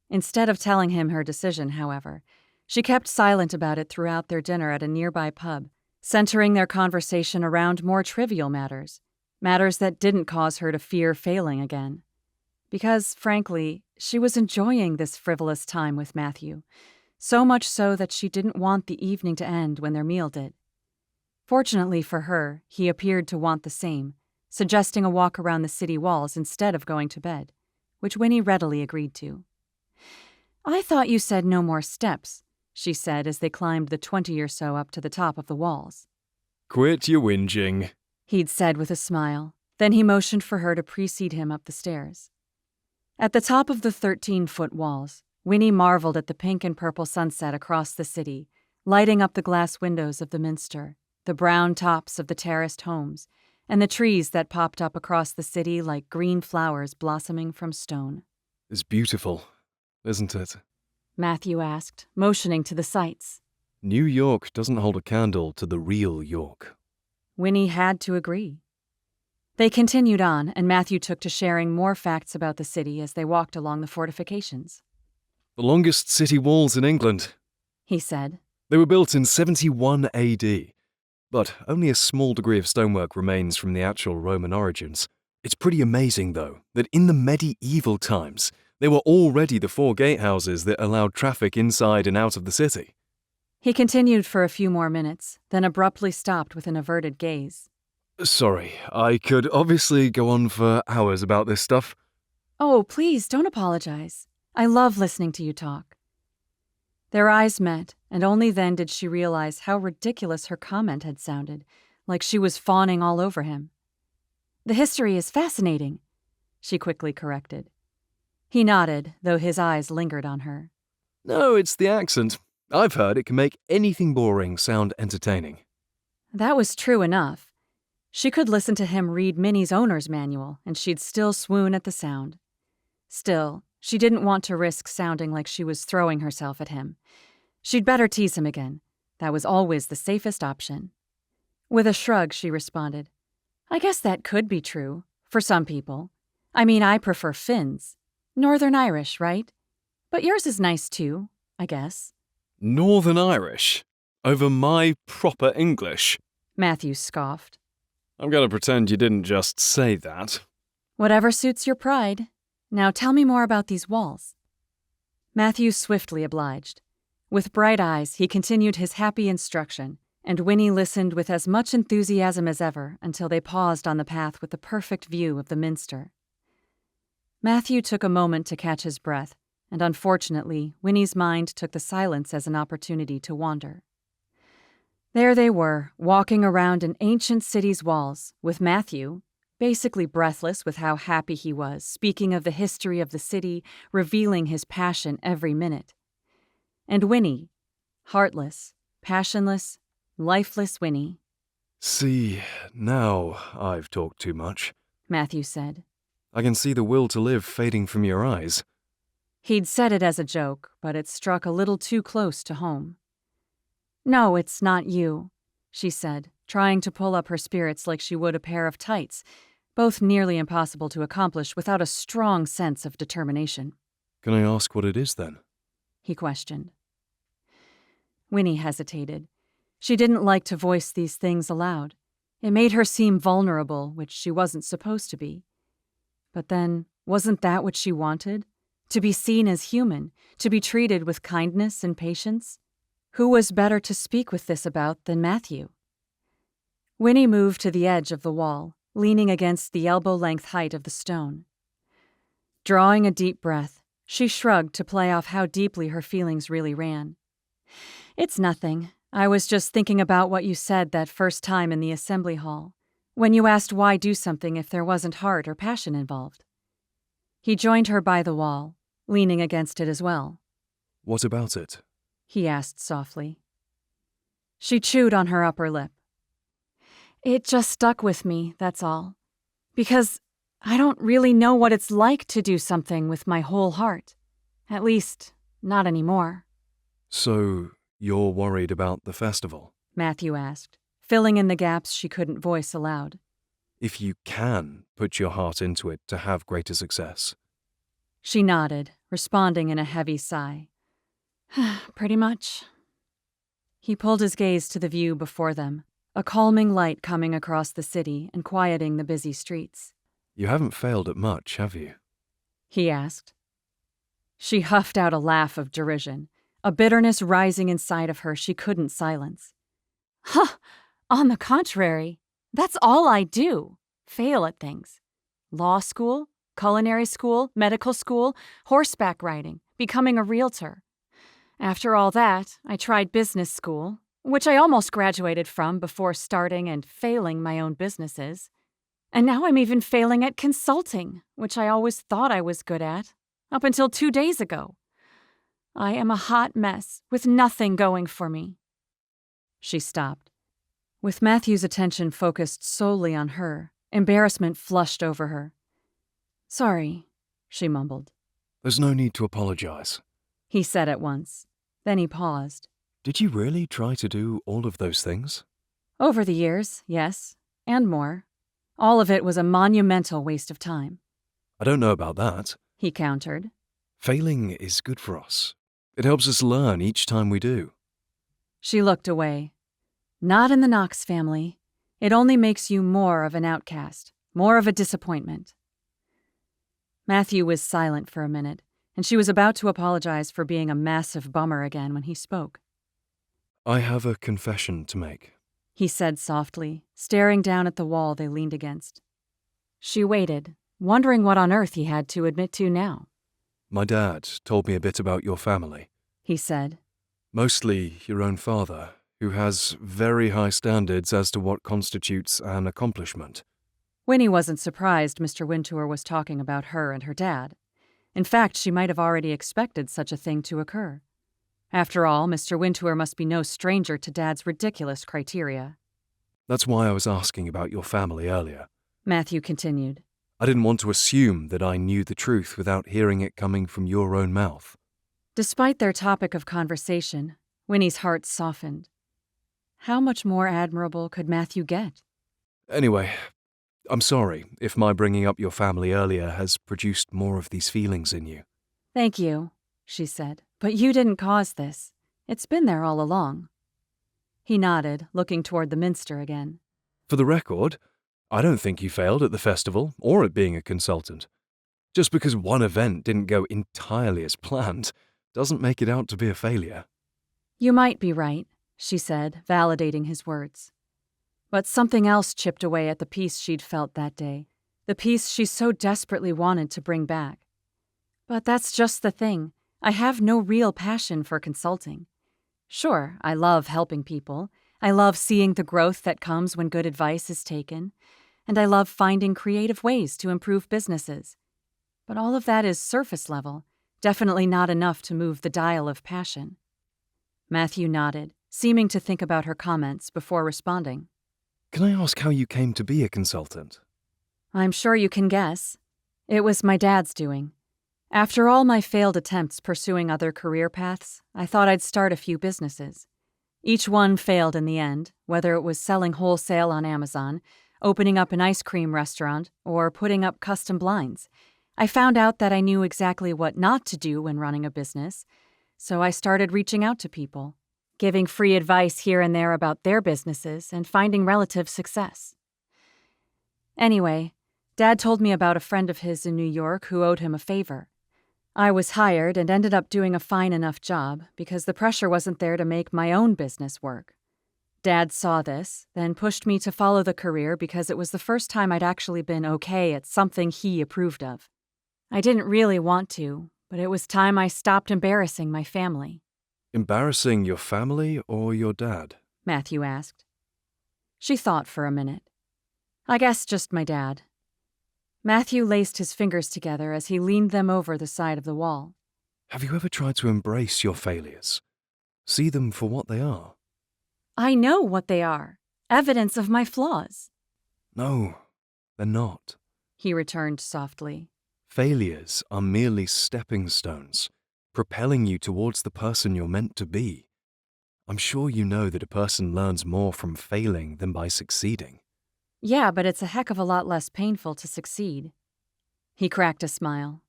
Instead of telling him her decision, however, she kept silent about it throughout their dinner at a nearby pub, centering their conversation around more trivial matters that didn't cause her to fear failing again. because, frankly, she was enjoying this frivolous time with Matthew, so much so that she didn't want the evening to end when their meal did. Fortunately for her, he appeared to want the same, suggesting a walk around the city walls instead of going to bed, which Winnie readily agreed to. "I thought you said no more steps," she said as they climbed the 20 or so up to the top of the walls. Quit your whinging, He'd said with a smile. Then he motioned for her to precede him up the stairs. At the top of the 13-foot walls, Winnie marveled at the pink and purple sunset across the city, lighting up the glass windows of the minster, the brown tops of the terraced homes, and the trees that popped up across the city like green flowers blossoming from stone. It's beautiful, isn't it? Matthew asked, motioning to the sights. New York doesn't hold a candle to the real York. Winnie had to agree. They continued on, and Matthew took to sharing more facts about the city as they walked along the fortifications. The longest city walls in England, He said. They were built in 71 AD, but only a small degree of stonework remains from the actual Roman origins. It's pretty amazing, though, that in the medieval times, they were already the 4 gatehouses that allowed traffic inside and out of the city. He continued for a few more minutes, then abruptly stopped with an averted gaze. Sorry, I could obviously go on for hours about this stuff. "Oh, please, don't apologize. I love listening to you talk." Their eyes met, and only then did she realize how ridiculous her comment had sounded, like she was fawning all over him. "The history is fascinating," she quickly corrected. He nodded, though his eyes lingered on her. No, it's the accent. I've heard it can make anything boring sound entertaining. That was true enough. She could listen to him read Minnie's owner's manual, and she'd still swoon at the sound. Still, she didn't want to risk sounding like she was throwing herself at him. She'd better tease him again. That was always the safest option. With a shrug, she responded, "I guess that could be true, for some people. I mean, I prefer Finns. Northern Irish, right? But yours is nice too, I guess." Northern Irish? Over my proper English? Matthew scoffed. I'm going to pretend you didn't just say that. "Whatever suits your pride. Now tell me more about these walls." Matthew swiftly obliged. With bright eyes, he continued his happy instruction, and Winnie listened with as much enthusiasm as ever until they paused on the path with the perfect view of the minster. Matthew took a moment to catch his breath, and unfortunately, Winnie's mind took the silence as an opportunity to wander. There they were, walking around an ancient city's walls, with Matthew, basically breathless with how happy he was, speaking of the history of the city, revealing his passion every minute. And Winnie, heartless, passionless, lifeless Winnie. See, now I've talked too much. Matthew said. I can see the will to live fading from your eyes. He'd said it as a joke, but it struck a little too close to home. "No, it's not you," she said, trying to pull up her spirits like she would a pair of tights, both nearly impossible to accomplish without a strong sense of determination. Can I ask what it is, then? He questioned. Winnie hesitated. She didn't like to voice these things aloud. It made her seem vulnerable, which she wasn't supposed to be. But then, wasn't that what she wanted? To be seen as human, to be treated with kindness and patience? Who was better to speak with this about than Matthew? Winnie moved to the edge of the wall, leaning against the elbow-length height of the stone. Drawing a deep breath, she shrugged to play off how deeply her feelings really ran. "It's nothing. I was just thinking about what you said that first time in the assembly hall, when you asked why do something if there wasn't heart or passion involved." He joined her by the wall, leaning against it as well. What about it? He asked softly. She chewed on her upper lip. "It just stuck with me, that's all. Because I don't really know what it's like to do something with my whole heart. At least, not anymore." So, you're worried about the festival? Matthew asked, filling in the gaps she couldn't voice aloud. If you can put your heart into it to have greater success. She nodded, responding in a heavy sigh. "Pretty much." He pulled his gaze to the view before them, a calming light coming across the city and quieting the busy streets. You haven't failed at much, have you? he asked. She huffed out a laugh of derision, a bitterness rising inside of her she couldn't silence. Huh, on the contrary, that's all I do, fail at things. Law school, culinary school, medical school, horseback riding, becoming a realtor. After all that, I tried business school, which I almost graduated from before starting and failing my own businesses. And now I'm even failing at consulting, which I always thought I was good at, up until 2 days ago. I am a hot mess with nothing going for me. She stopped. With Matthew's attention focused solely on her, embarrassment flushed over her. Sorry, she mumbled. There's no need to apologize. He said at once. Then he paused. Did you really try to do all of those things? Over the years, yes, and more. All of it was a monumental waste of time. I don't know about that. He countered. Failing is good for us. It helps us learn each time we do. She looked away. Not in the Knox family. It only makes you more of an outcast, more of a disappointment. Matthew was silent for a minute, and she was about to apologize for being a massive bummer again when he spoke. I have a confession to make, he said softly, staring down at the wall they leaned against. She waited, wondering what on earth he had to admit to now. My dad told me a bit about your family. He said. Mostly your own father, who has very high standards as to what constitutes an accomplishment. Winnie wasn't surprised Mr. Wintour was talking about her and her dad. In fact, she might have already expected such a thing to occur. After all, Mr. Wintour must be no stranger to Dad's ridiculous criteria. That's why I was asking about your family earlier. Matthew continued. I didn't want to assume that I knew the truth without hearing it coming from your own mouth. Despite their topic of conversation, Winnie's heart softened. How much more admirable could Matthew get? Anyway, I'm sorry if my bringing up your family earlier has produced more of these feelings in you. Thank you, she said. But you didn't cause this. It's been there all along. He nodded, looking toward the minster again. For the record, I don't think you failed at the festival or at being a consultant. Just because one event didn't go entirely as planned doesn't make it out to be a failure. You might be right, she said, validating his words. But something else chipped away at the peace she'd felt that day, the peace she so desperately wanted to bring back. But that's just the thing. I have no real passion for consulting. Sure, I love helping people. I love seeing the growth that comes when good advice is taken. And I love finding creative ways to improve businesses. But all of that is surface level, definitely not enough to move the dial of passion. Matthew nodded, seeming to think about her comments before responding. Can I ask how you came to be a consultant? I'm sure you can guess. It was my dad's doing. After all my failed attempts pursuing other career paths, I thought I'd start a few businesses. Each one failed in the end, whether it was selling wholesale on Amazon, opening up an ice cream restaurant, or putting up custom blinds. I found out that I knew exactly what not to do when running a business, so I started reaching out to people, giving free advice here and there about their businesses and finding relative success. Anyway, Dad told me about a friend of his in New York who owed him a favor. I was hired and ended up doing a fine enough job because the pressure wasn't there to make my own business work. Dad saw this, then pushed me to follow the career because it was the first time I'd actually been okay at something he approved of. I didn't really want to, but it was time I stopped embarrassing my family. Embarrassing your family or your dad? Matthew asked. She thought for a minute. I guess just my dad. Matthew laced his fingers together as he leaned them over the side of the wall. Have you ever tried to embrace your failures? See them for what they are? I know what they are. Evidence of my flaws. No, they're not. He returned softly. Failures are merely stepping stones, propelling you towards the person you're meant to be. I'm sure you know that a person learns more from failing than by succeeding. Yeah, but it's a heck of a lot less painful to succeed. He cracked a smile.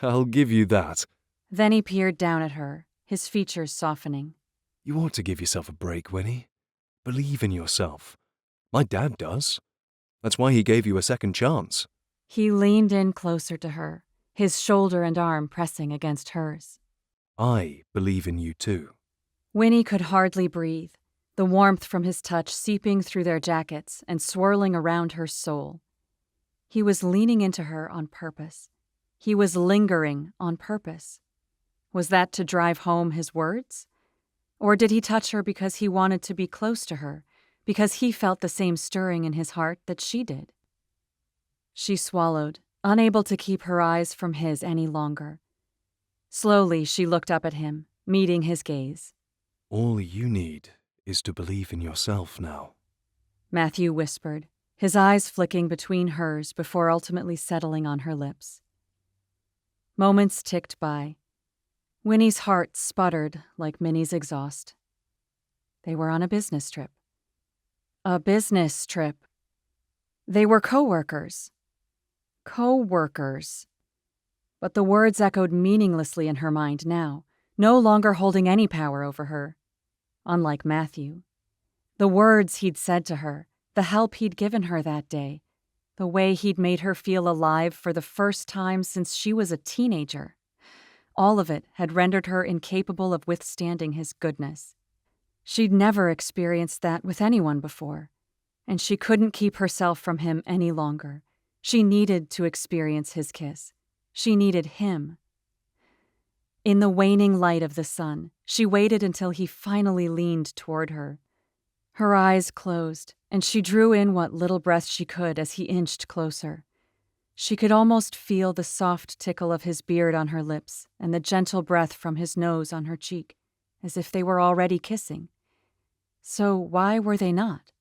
I'll give you that. Then he peered down at her, his features softening. You ought to give yourself a break, Winnie. Believe in yourself. My dad does. That's why he gave you a second chance. He leaned in closer to her, his shoulder and arm pressing against hers. I believe in you too. Winnie could hardly breathe, the warmth from his touch seeping through their jackets and swirling around her soul. He was leaning into her on purpose. He was lingering on purpose. Was that to drive home his words? Or did he touch her because he wanted to be close to her, because he felt the same stirring in his heart that she did? She swallowed, unable to keep her eyes from his any longer. Slowly, she looked up at him, meeting his gaze. All you need is to believe in yourself now. Matthew whispered, his eyes flicking between hers before ultimately settling on her lips. Moments ticked by. Winnie's heart sputtered like Minnie's exhaust. They were on a business trip. A business trip. They were co-workers. Co-workers. But the words echoed meaninglessly in her mind now, no longer holding any power over her. Unlike Matthew. The words he'd said to her, the help he'd given her that day, the way he'd made her feel alive for the first time since she was a teenager. All of it had rendered her incapable of withstanding his goodness. She'd never experienced that with anyone before, and she couldn't keep herself from him any longer. She needed to experience his kiss. She needed him. In the waning light of the sun, she waited until he finally leaned toward her. Her eyes closed, and she drew in what little breath she could as he inched closer. She could almost feel the soft tickle of his beard on her lips and the gentle breath from his nose on her cheek, as if they were already kissing. So why were they not?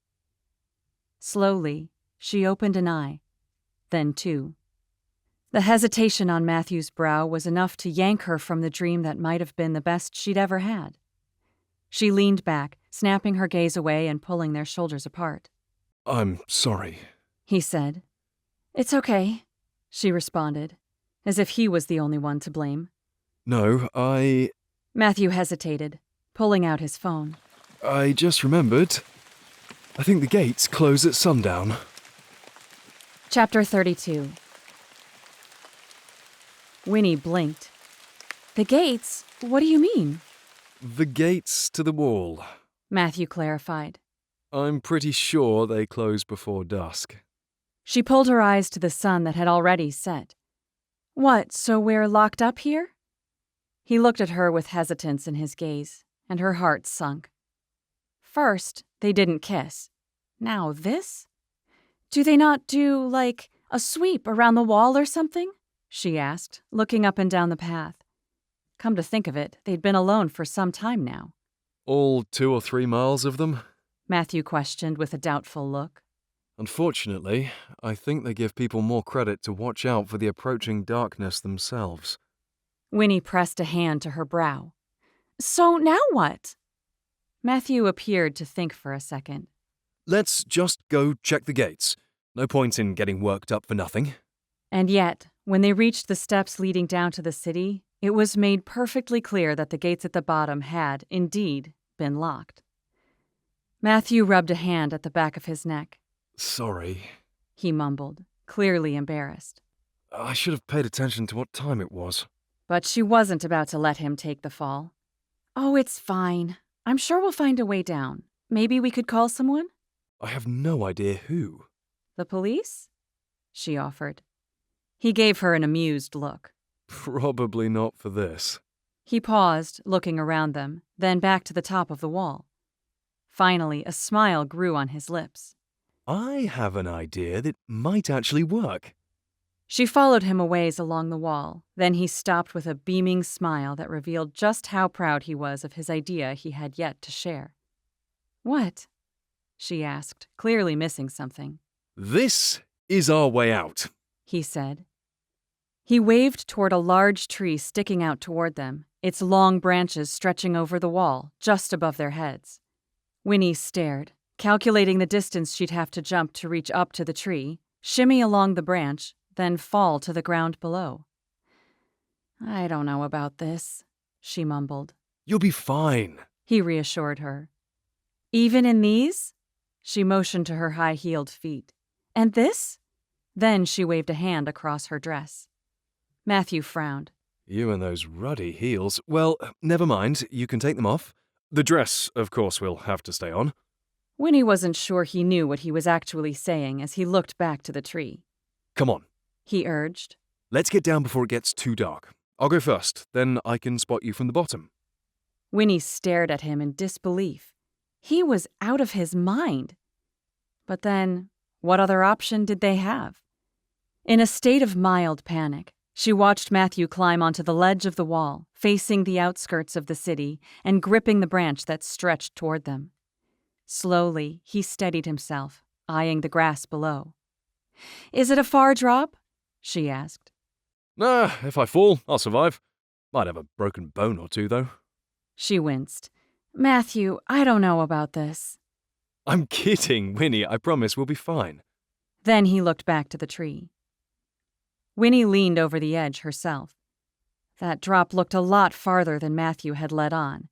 Slowly, she opened an eye, then two. The hesitation on Matthew's brow was enough to yank her from the dream that might have been the best she'd ever had. She leaned back, snapping her gaze away and pulling their shoulders apart. I'm sorry, he said. It's okay, she responded, as if he was the only one to blame. No, Matthew hesitated, pulling out his phone. I just remembered. I think the gates close at sundown. Chapter 32. Winnie blinked. The gates? What do you mean? The gates to the wall. Matthew clarified. I'm pretty sure they close before dusk. She pulled her eyes to the sun that had already set. What, so we're locked up here? He looked at her with hesitance in his gaze, and her heart sunk. First, they didn't kiss. Now this? Do they not do, like, a sweep around the wall or something? She asked, looking up and down the path. Come to think of it, they'd been alone for some time now. All 2 or 3 miles of them? Matthew questioned with a doubtful look. Unfortunately, I think they give people more credit to watch out for the approaching darkness themselves. Winnie pressed a hand to her brow. So now what? Matthew appeared to think for a second. Let's just go check the gates. No point in getting worked up for nothing. And yet, when they reached the steps leading down to the city, it was made perfectly clear that the gates at the bottom had, indeed, been locked. Matthew rubbed a hand at the back of his neck. Sorry, he mumbled, clearly embarrassed. I should have paid attention to what time it was. But she wasn't about to let him take the fall. Oh, it's fine. I'm sure we'll find a way down. Maybe we could call someone? I have no idea who. The police? She offered. He gave her an amused look. Probably not for this. He paused, looking around them, then back to the top of the wall. Finally, a smile grew on his lips. I have an idea that might actually work. She followed him a ways along the wall. Then he stopped with a beaming smile that revealed just how proud he was of his idea he had yet to share. What? She asked, clearly missing something. This is our way out, he said. He waved toward a large tree sticking out toward them, its long branches stretching over the wall, just above their heads. Winnie stared, calculating the distance she'd have to jump to reach up to the tree, shimmy along the branch, then fall to the ground below. I don't know about this, she mumbled. You'll be fine, he reassured her. Even in these? She motioned to her high-heeled feet. And this? Then she waved a hand across her dress. Matthew frowned. You and those ruddy heels. Well, never mind, you can take them off. The dress, of course, will have to stay on. Winnie wasn't sure he knew what he was actually saying as he looked back to the tree. Come on, He urged. let's get down before it gets too dark. I'll go first, then I can spot you from the bottom. Winnie stared at him in disbelief. He was out of his mind. But then, what other option did they have? In a state of mild panic, she watched Matthew climb onto the ledge of the wall, facing the outskirts of the city and gripping the branch that stretched toward them. Slowly, he steadied himself, eyeing the grass below. "Is it a far drop?" she asked. Nah, if I fall, I'll survive. Might have a broken bone or two, though. She winced. "Matthew, I don't know about this." I'm kidding, Winnie. I promise we'll be fine. Then he looked back to the tree. Winnie leaned over the edge herself. That drop looked a lot farther than Matthew had let on.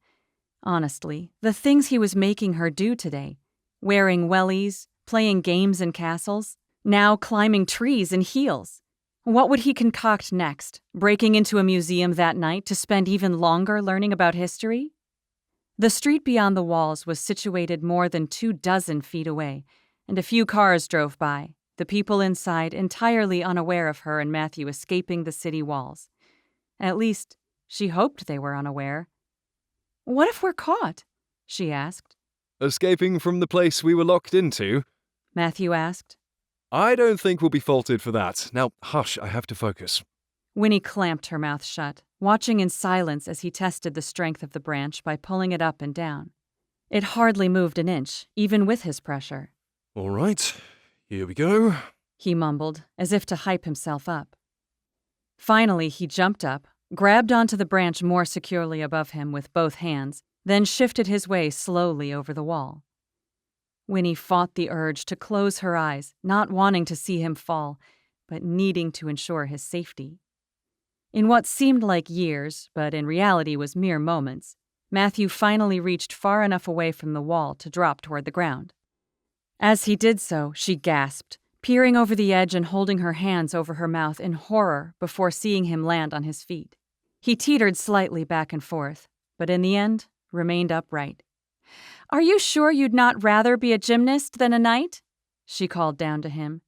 Honestly, the things he was making her do today, wearing wellies, playing games in castles, now climbing trees in heels. What would he concoct next, breaking into a museum that night to spend even longer learning about history? The street beyond the walls was situated more than 24 feet away, and a few cars drove by, the people inside entirely unaware of her and Matthew escaping the city walls. At least, she hoped they were unaware. "What if we're caught?" she asked. Escaping from the place we were locked into? Matthew asked. I don't think we'll be faulted for that. Now, hush, I have to focus. Winnie clamped her mouth shut, watching in silence as he tested the strength of the branch by pulling it up and down. It hardly moved an inch, even with his pressure. All right, here we go. He mumbled, as if to hype himself up. Finally, he jumped up, grabbed onto the branch more securely above him with both hands, then shifted his way slowly over the wall. Winnie fought the urge to close her eyes, not wanting to see him fall, but needing to ensure his safety. In what seemed like years, but in reality was mere moments, Matthew finally reached far enough away from the wall to drop toward the ground. As he did so, she gasped, peering over the edge and holding her hands over her mouth in horror before seeing him land on his feet. He teetered slightly back and forth, but in the end, remained upright. "Are you sure you'd not rather be a gymnast than a knight?" she called down to him.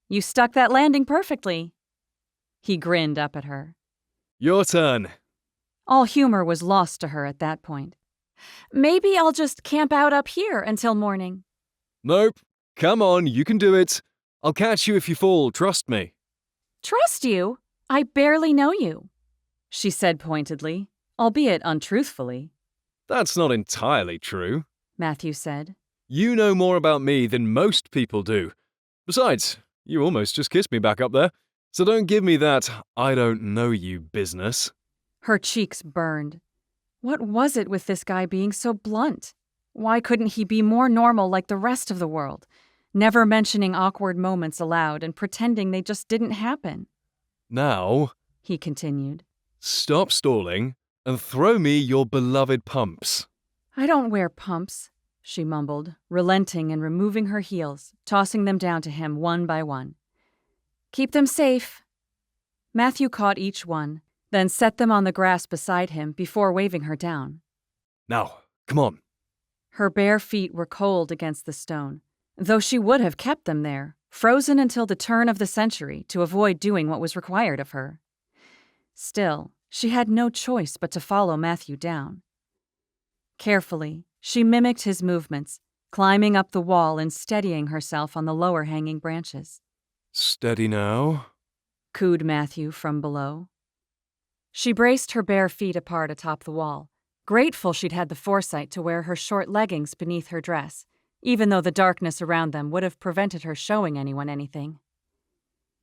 "You stuck that landing perfectly." He grinned up at her. Your turn. All humor was lost to her at that point. "Maybe I'll just camp out up here until morning." Nope. Come on, you can do it. I'll catch you if you fall, trust me. "Trust you? I barely know you," she said pointedly, albeit untruthfully. That's not entirely true. Matthew said. You know more about me than most people do. Besides, you almost just kissed me back up there, so don't give me that I don't know you business. Her cheeks burned. What was it with this guy being so blunt? Why couldn't he be more normal like the rest of the world, never mentioning awkward moments aloud and pretending they just didn't happen? Now, He continued. Stop stalling and throw me your beloved pumps. "I don't wear pumps," she mumbled, relenting and removing her heels, tossing them down to him one by one. "Keep them safe." Matthew caught each one, then set them on the grass beside him before waving her down. Now, come on. Her bare feet were cold against the stone, though she would have kept them there, frozen until the turn of the century to avoid doing what was required of her. Still, she had no choice but to follow Matthew down. Carefully, she mimicked his movements, climbing up the wall and steadying herself on the lower hanging branches. Steady now. Cooed Matthew from below. She braced her bare feet apart atop the wall, grateful she'd had the foresight to wear her short leggings beneath her dress, even though the darkness around them would have prevented her showing anyone anything.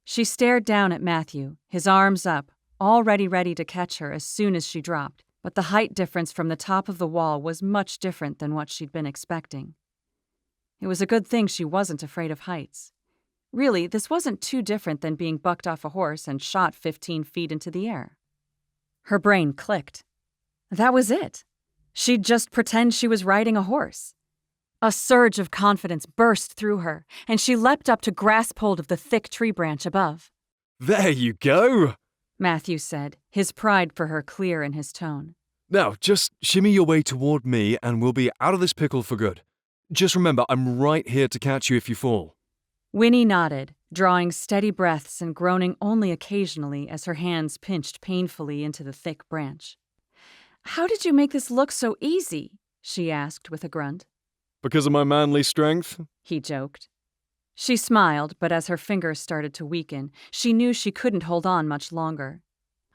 She stared down at Matthew, his arms up, already ready to catch her as soon as she dropped, but the height difference from the top of the wall was much different than what she'd been expecting. It was a good thing she wasn't afraid of heights. Really, this wasn't too different than being bucked off a horse and shot 15 feet into the air. Her brain clicked. That was it. She'd just pretend she was riding a horse. A surge of confidence burst through her, and she leapt up to grasp hold of the thick tree branch above. There you go. Matthew said, his pride for her clear in his tone. Now, just shimmy your way toward me and we'll be out of this pickle for good. Just remember, I'm right here to catch you if you fall. Winnie nodded, drawing steady breaths and groaning only occasionally as her hands pinched painfully into the thick branch. "How did you make this look so easy?" she asked with a grunt. Because of my manly strength? He joked. She smiled, but as her fingers started to weaken, she knew she couldn't hold on much longer.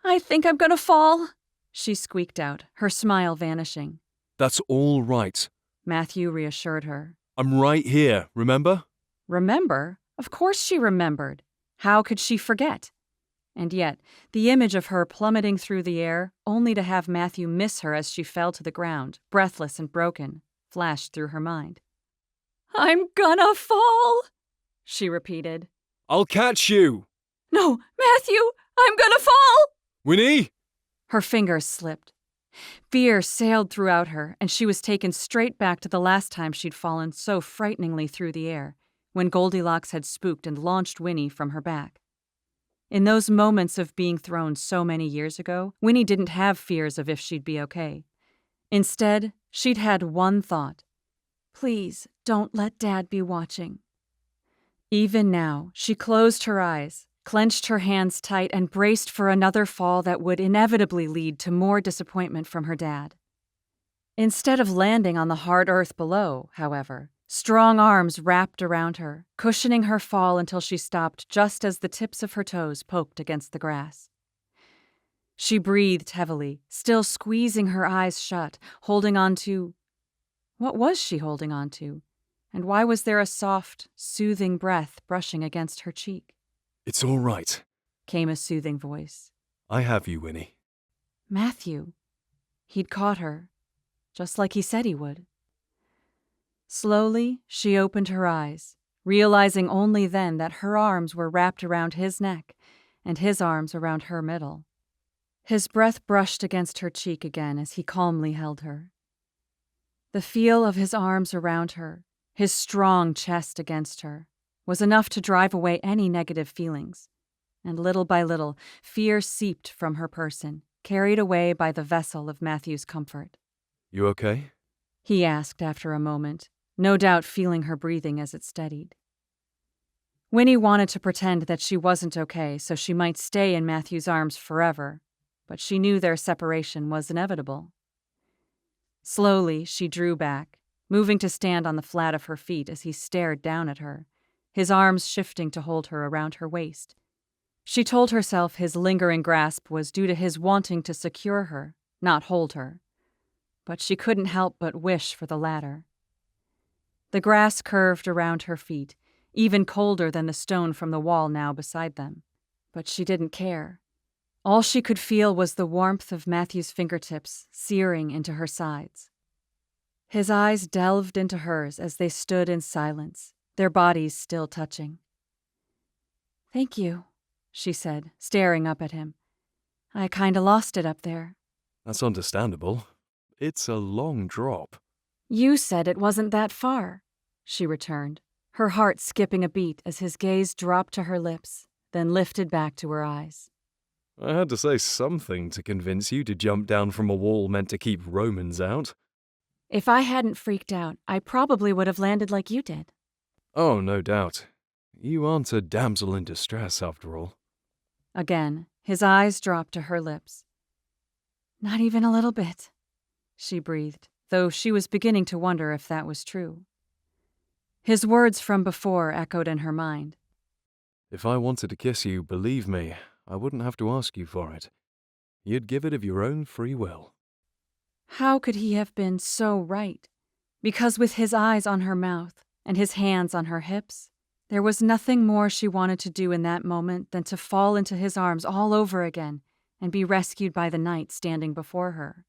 "I think I'm gonna fall," she squeaked out, her smile vanishing. That's all right. Matthew reassured her. I'm right here, remember? Remember? Of course she remembered. How could she forget? And yet, the image of her plummeting through the air, only to have Matthew miss her as she fell to the ground, breathless and broken, flashed through her mind. "I'm gonna fall," she repeated. I'll catch you! "No, Matthew, I'm gonna fall!" Winnie? Her fingers slipped. Fear sailed throughout her, and she was taken straight back to the last time she'd fallen so frighteningly through the air, when Goldilocks had spooked and launched Winnie from her back. In those moments of being thrown so many years ago, Winnie didn't have fears of if she'd be okay. Instead, she'd had one thought. Please, don't let Dad be watching. Even now, she closed her eyes, clenched her hands tight, and braced for another fall that would inevitably lead to more disappointment from her dad. Instead of landing on the hard earth below, however, strong arms wrapped around her, cushioning her fall until she stopped just as the tips of her toes poked against the grass. She breathed heavily, still squeezing her eyes shut, holding on to... What was she holding on to? And why was there a soft, soothing breath brushing against her cheek? It's all right, Came a soothing voice. I have you, Winnie. Matthew. He'd caught her, just like he said he would. Slowly, she opened her eyes, realizing only then that her arms were wrapped around his neck and his arms around her middle. His breath brushed against her cheek again as he calmly held her. The feel of his arms around her, his strong chest against her, was enough to drive away any negative feelings, and little by little, fear seeped from her person, carried away by the vessel of Matthew's comfort. You okay? He asked after a moment, no doubt feeling her breathing as it steadied. Winnie wanted to pretend that she wasn't okay so she might stay in Matthew's arms forever, but she knew their separation was inevitable. Slowly, she drew back, moving to stand on the flat of her feet as he stared down at her, his arms shifting to hold her around her waist. She told herself his lingering grasp was due to his wanting to secure her, not hold her. But she couldn't help but wish for the latter. The grass curved around her feet, even colder than the stone from the wall now beside them. But she didn't care. All she could feel was the warmth of Matthew's fingertips searing into her sides. His eyes delved into hers as they stood in silence, their bodies still touching. "Thank you," she said, staring up at him. "I kinda lost it up there." That's understandable. It's a long drop. "You said it wasn't that far," she returned, her heart skipping a beat as his gaze dropped to her lips, then lifted back to her eyes. I had to say something to convince you to jump down from a wall meant to keep Romans out. If I hadn't freaked out, I probably would have landed like you did. Oh, no doubt. You aren't a damsel in distress, after all. Again, his eyes dropped to her lips. "Not even a little bit," she breathed, though she was beginning to wonder if that was true. His words from before echoed in her mind. If I wanted to kiss you, believe me, I wouldn't have to ask you for it. You'd give it of your own free will. How could he have been so right? Because with his eyes on her mouth and his hands on her hips, there was nothing more she wanted to do in that moment than to fall into his arms all over again and be rescued by the night standing before her.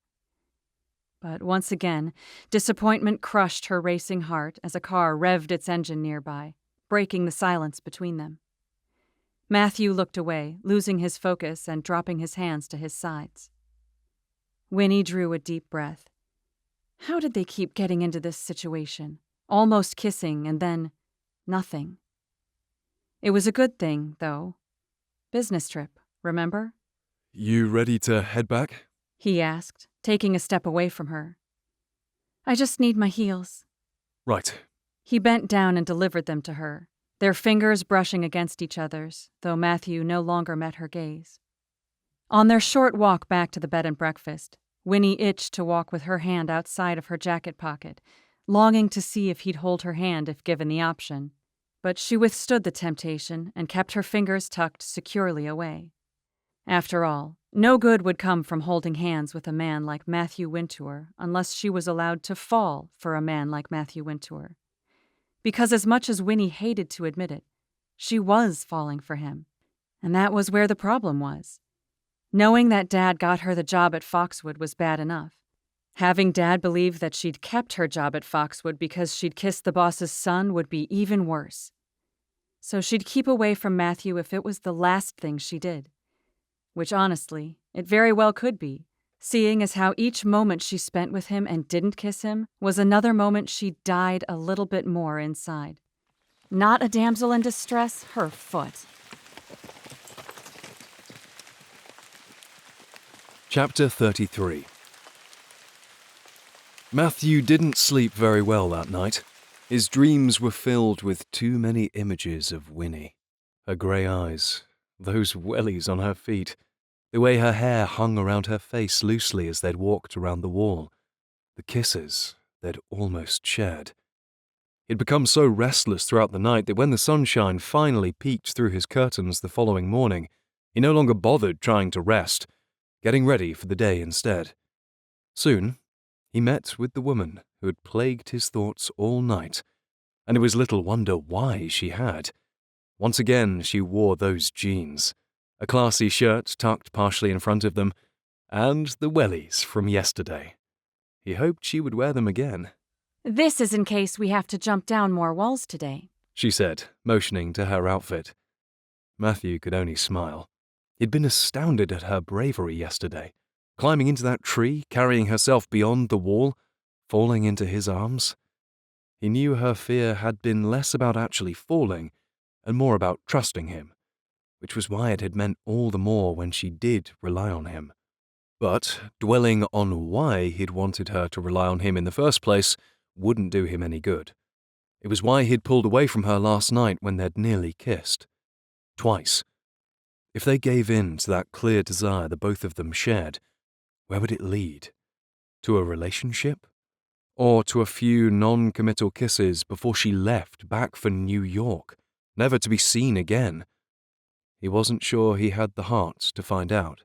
But once again, disappointment crushed her racing heart as a car revved its engine nearby, breaking the silence between them. Matthew looked away, losing his focus and dropping his hands to his sides. Winnie drew a deep breath. How did they keep getting into this situation? Almost kissing and then nothing. It was a good thing, though. Business trip, remember? You ready to head back? He asked, taking a step away from her. I just need my heels. Right. He bent down and delivered them to her, their fingers brushing against each other's, though Matthew no longer met her gaze. On their short walk back to the bed and breakfast, Winnie itched to walk with her hand outside of her jacket pocket, longing to see if he'd hold her hand if given the option. But she withstood the temptation and kept her fingers tucked securely away. After all, no good would come from holding hands with a man like Matthew Wintour unless she was allowed to fall for a man like Matthew Wintour. Because as much as Winnie hated to admit it, she was falling for him. And that was where the problem was. Knowing that Dad got her the job at Foxwood was bad enough. Having Dad believe that she'd kept her job at Foxwood because she'd kissed the boss's son would be even worse. So she'd keep away from Matthew if it was the last thing she did. Which honestly, it very well could be, seeing as how each moment she spent with him and didn't kiss him was another moment she died a little bit more inside. Not a damsel in distress, her foot. Chapter 33. Matthew didn't sleep very well that night. His dreams were filled with too many images of Winnie. Her grey eyes, those wellies on her feet, the way her hair hung around her face loosely as they'd walked around the wall, the kisses they'd almost shared. He'd become so restless throughout the night that when the sunshine finally peeked through his curtains the following morning, he no longer bothered trying to rest, getting ready for the day instead. Soon, he met with the woman who had plagued his thoughts all night, and it was little wonder why she had. Once again, she wore those jeans, a classy shirt tucked partially in front of them, and the wellies from yesterday. He hoped she would wear them again. This is in case we have to jump down more walls today, she said, motioning to her outfit. Matthew could only smile. He'd been astounded at her bravery yesterday, climbing into that tree, carrying herself beyond the wall, falling into his arms. He knew her fear had been less about actually falling and more about trusting him, which was why it had meant all the more when she did rely on him. But dwelling on why he'd wanted her to rely on him in the first place wouldn't do him any good. It was why he'd pulled away from her last night when they'd nearly kissed. Twice. If they gave in to that clear desire the both of them shared, where would it lead? To a relationship? Or to a few non-committal kisses before she left back for New York, never to be seen again? He wasn't sure he had the heart to find out.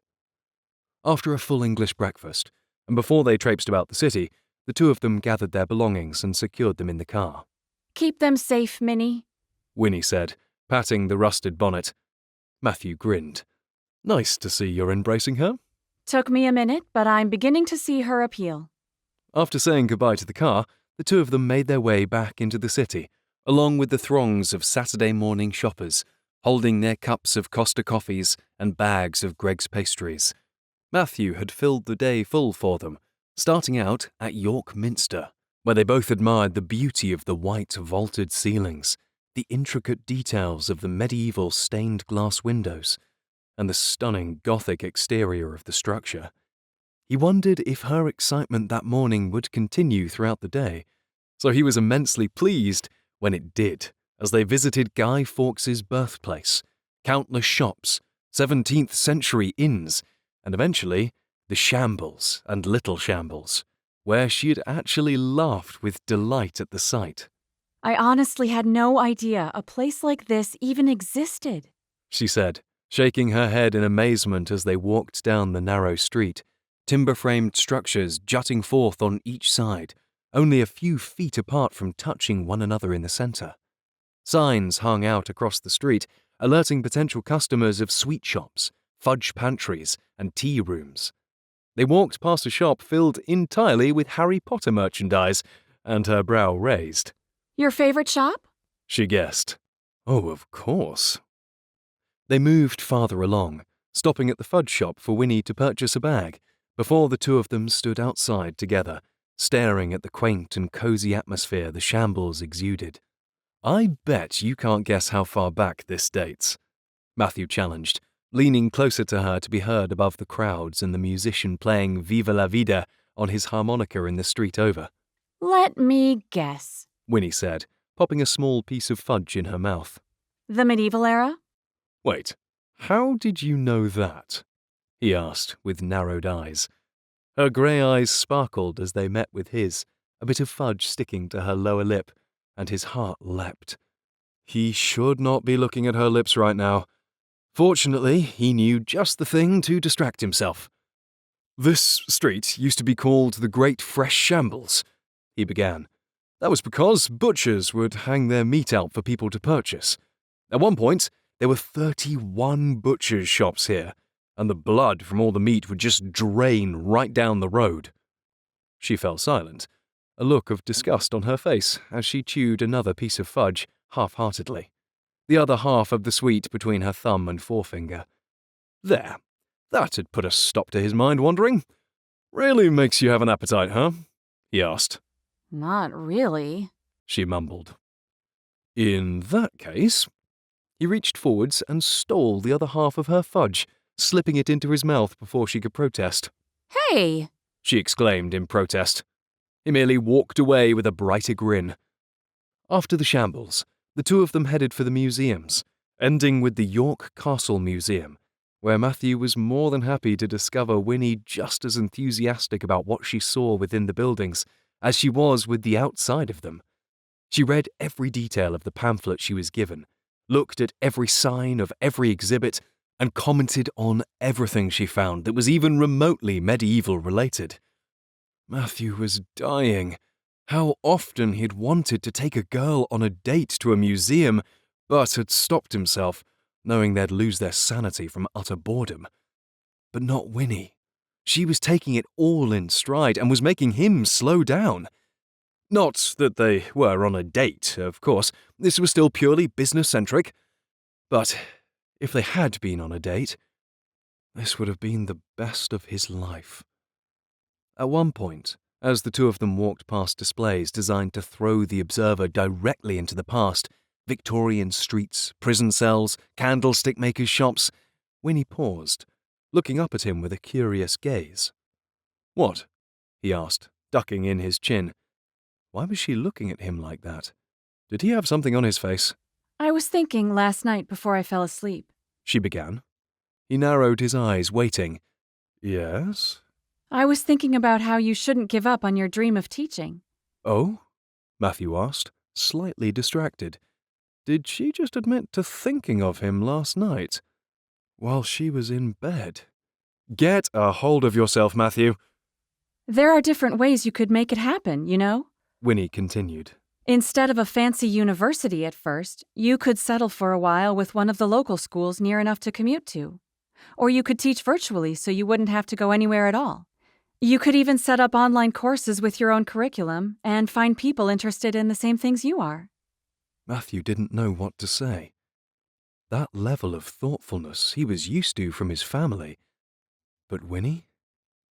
After a full English breakfast, and before they traipsed about the city, the two of them gathered their belongings and secured them in the car. Keep them safe, Minnie, Winnie said, patting the rusted bonnet. Matthew grinned. Nice to see you're embracing her. Took me a minute, but I'm beginning to see her appeal. After saying goodbye to the car, the two of them made their way back into the city, along with the throngs of Saturday morning shoppers, holding their cups of Costa coffees and bags of Greg's pastries. Matthew had filled the day full for them, starting out at York Minster, where they both admired the beauty of the white vaulted ceilings, the intricate details of the medieval stained glass windows, and the stunning Gothic exterior of the structure. He wondered if her excitement that morning would continue throughout the day, so he was immensely pleased when it did, as they visited Guy Fawkes's birthplace, countless shops, 17th century inns, and eventually the Shambles and Little Shambles, where she had actually laughed with delight at the sight. I honestly had no idea a place like this even existed, she said, shaking her head in amazement as they walked down the narrow street, timber-framed structures jutting forth on each side, only a few feet apart from touching one another in the center. Signs hung out across the street, alerting potential customers of sweet shops, fudge pantries, and tea rooms. They walked past a shop filled entirely with Harry Potter merchandise, and her brow raised. Your favorite shop? She guessed. Oh, of course. They moved farther along, stopping at the fudge shop for Winnie to purchase a bag, before the two of them stood outside together, staring at the quaint and cozy atmosphere the Shambles exuded. I bet you can't guess how far back this dates, Matthew challenged, leaning closer to her to be heard above the crowds and the musician playing Viva la Vida on his harmonica in the street over. Let me guess. Winnie said, popping a small piece of fudge in her mouth. The medieval era? Wait, how did you know that? He asked, with narrowed eyes. Her grey eyes sparkled as they met with his, a bit of fudge sticking to her lower lip, and his heart leapt. He should not be looking at her lips right now. Fortunately, he knew just the thing to distract himself. This street used to be called the Great Fresh Shambles, he began. That was because butchers would hang their meat out for people to purchase. At one point, there were 31 butchers' shops here, and the blood from all the meat would just drain right down the road. She fell silent, a look of disgust on her face as she chewed another piece of fudge half-heartedly, the other half of the sweet between her thumb and forefinger. There, that had put a stop to his mind wandering. Really makes you have an appetite, huh? He asked. Not really, she mumbled. In that case, he reached forwards and stole the other half of her fudge, slipping it into his mouth before she could protest. Hey! She exclaimed in protest. He merely walked away with a brighter grin. After the shambles, the two of them headed for the museums, ending with the York Castle Museum, where Matthew was more than happy to discover Winnie just as enthusiastic about what she saw within the buildings as she was with the outside of them. She read every detail of the pamphlet she was given, looked at every sign of every exhibit, and commented on everything she found that was even remotely medieval related. Matthew was dying. How often he'd wanted to take a girl on a date to a museum, but had stopped himself, knowing they'd lose their sanity from utter boredom. But not Winnie. She was taking it all in stride and was making him slow down. Not that they were on a date, of course. This was still purely business-centric. But if they had been on a date, this would have been the best of his life. At one point, as the two of them walked past displays designed to throw the observer directly into the past, Victorian streets, prison cells, candlestick makers' shops, Winnie paused, looking up at him with a curious gaze. What? He asked, ducking in his chin. Why was she looking at him like that? Did he have something on his face? I was thinking last night before I fell asleep. She began. He narrowed his eyes, waiting. Yes? I was thinking about how you shouldn't give up on your dream of teaching. Oh? Matthew asked, slightly distracted. Did she just admit to thinking of him last night? While she was in bed? Get a hold of yourself, Matthew. There are different ways you could make it happen, you know? Winnie continued. Instead of a fancy university at first, you could settle for a while with one of the local schools near enough to commute to. Or you could teach virtually so you wouldn't have to go anywhere at all. You could even set up online courses with your own curriculum and find people interested in the same things you are. Matthew didn't know what to say. That level of thoughtfulness he was used to from his family. But Winnie?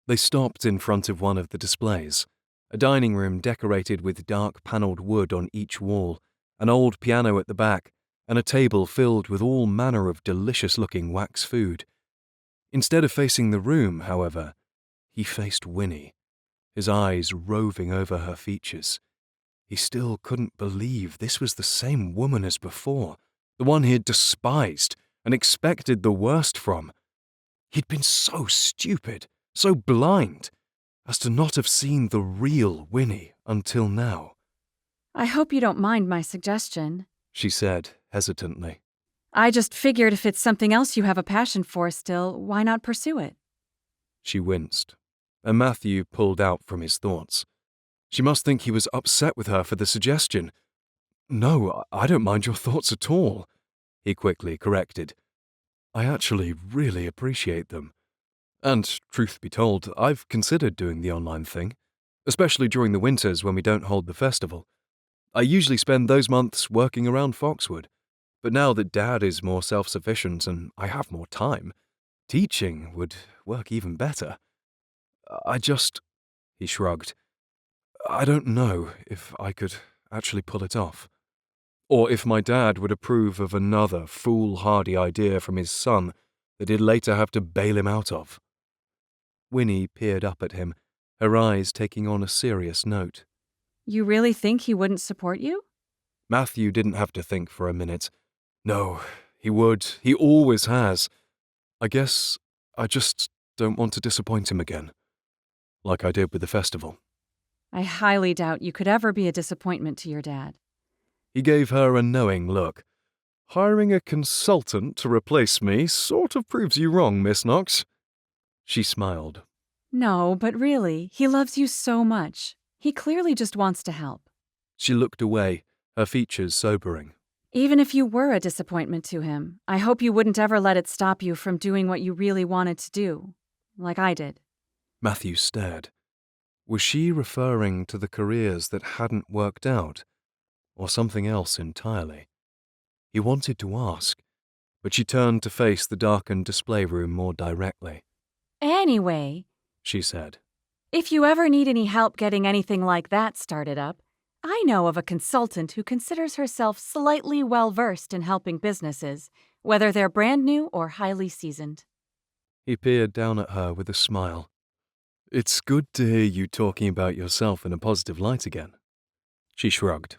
They stopped in front of one of the displays, a dining room decorated with dark panelled wood on each wall, an old piano at the back, and a table filled with all manner of delicious-looking wax food. Instead of facing the room, however, he faced Winnie, his eyes roving over her features. He still couldn't believe this was the same woman as before, the one he had despised and expected the worst from. He'd been so stupid, so blind, as to not have seen the real Winnie until now. I hope you don't mind my suggestion, she said hesitantly. I just figured if it's something else you have a passion for still, why not pursue it? She winced, and Matthew pulled out from his thoughts. She must think he was upset with her for the suggestion. No, I don't mind your thoughts at all, he quickly corrected. I actually really appreciate them. And, truth be told, I've considered doing the online thing, especially during the winters when we don't hold the festival. I usually spend those months working around Foxwood, but now that Dad is more self-sufficient and I have more time, teaching would work even better. He shrugged. I don't know if I could actually pull it off. Or if my dad would approve of another foolhardy idea from his son that he'd later have to bail him out of. Winnie peered up at him, her eyes taking on a serious note. You really think he wouldn't support you? Matthew didn't have to think for a minute. No, he would. He always has. I guess I just don't want to disappoint him again, like I did with the festival. I highly doubt you could ever be a disappointment to your dad. He gave her a knowing look. Hiring a consultant to replace me sort of proves you wrong, Miss Knox. She smiled. No, but really, he loves you so much. He clearly just wants to help. She looked away, her features sobering. Even if you were a disappointment to him, I hope you wouldn't ever let it stop you from doing what you really wanted to do, like I did. Matthew stared. Was she referring to the careers that hadn't worked out, or something else entirely? He wanted to ask, but she turned to face the darkened display room more directly. Anyway, She said. if you ever need any help getting anything like that started up, I know of a consultant who considers herself slightly well-versed in helping businesses, whether they're brand new or highly seasoned. He peered down at her with a smile. It's good to hear you talking about yourself in a positive light again. She shrugged.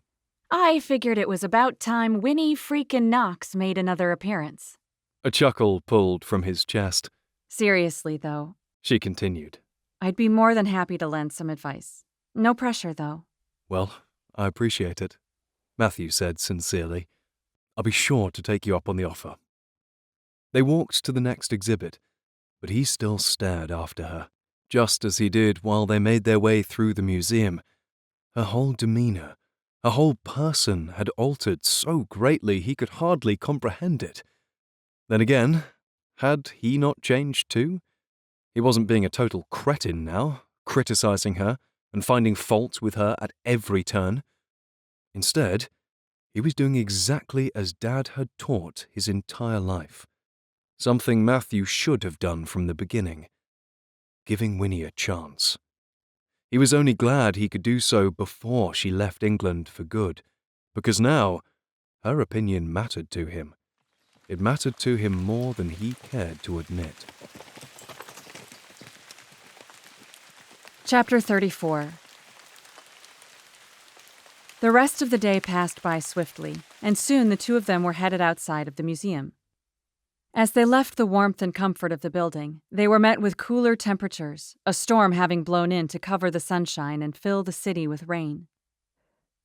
I figured it was about time Winnie freaking Knox made another appearance. A chuckle pulled from his chest. Seriously, though, She continued. I'd be more than happy to lend some advice. No pressure, though. Well, I appreciate it, Matthew said sincerely. I'll be sure to take you up on the offer. They walked to the next exhibit, but he still stared after her, just as he did while they made their way through the museum. Her whole demeanor, her whole person had altered so greatly he could hardly comprehend it. Then again, had he not changed too? He wasn't being a total cretin now, criticizing her and finding fault with her at every turn. Instead, he was doing exactly as Dad had taught his entire life. Something Matthew should have done from the beginning. Giving Winnie a chance. He was only glad he could do so before she left England for good, because now her opinion mattered to him. It mattered to him more than he cared to admit. Chapter 34. The rest of the day passed by swiftly, and soon the two of them were headed outside of the museum. As they left the warmth and comfort of the building, they were met with cooler temperatures, a storm having blown in to cover the sunshine and fill the city with rain.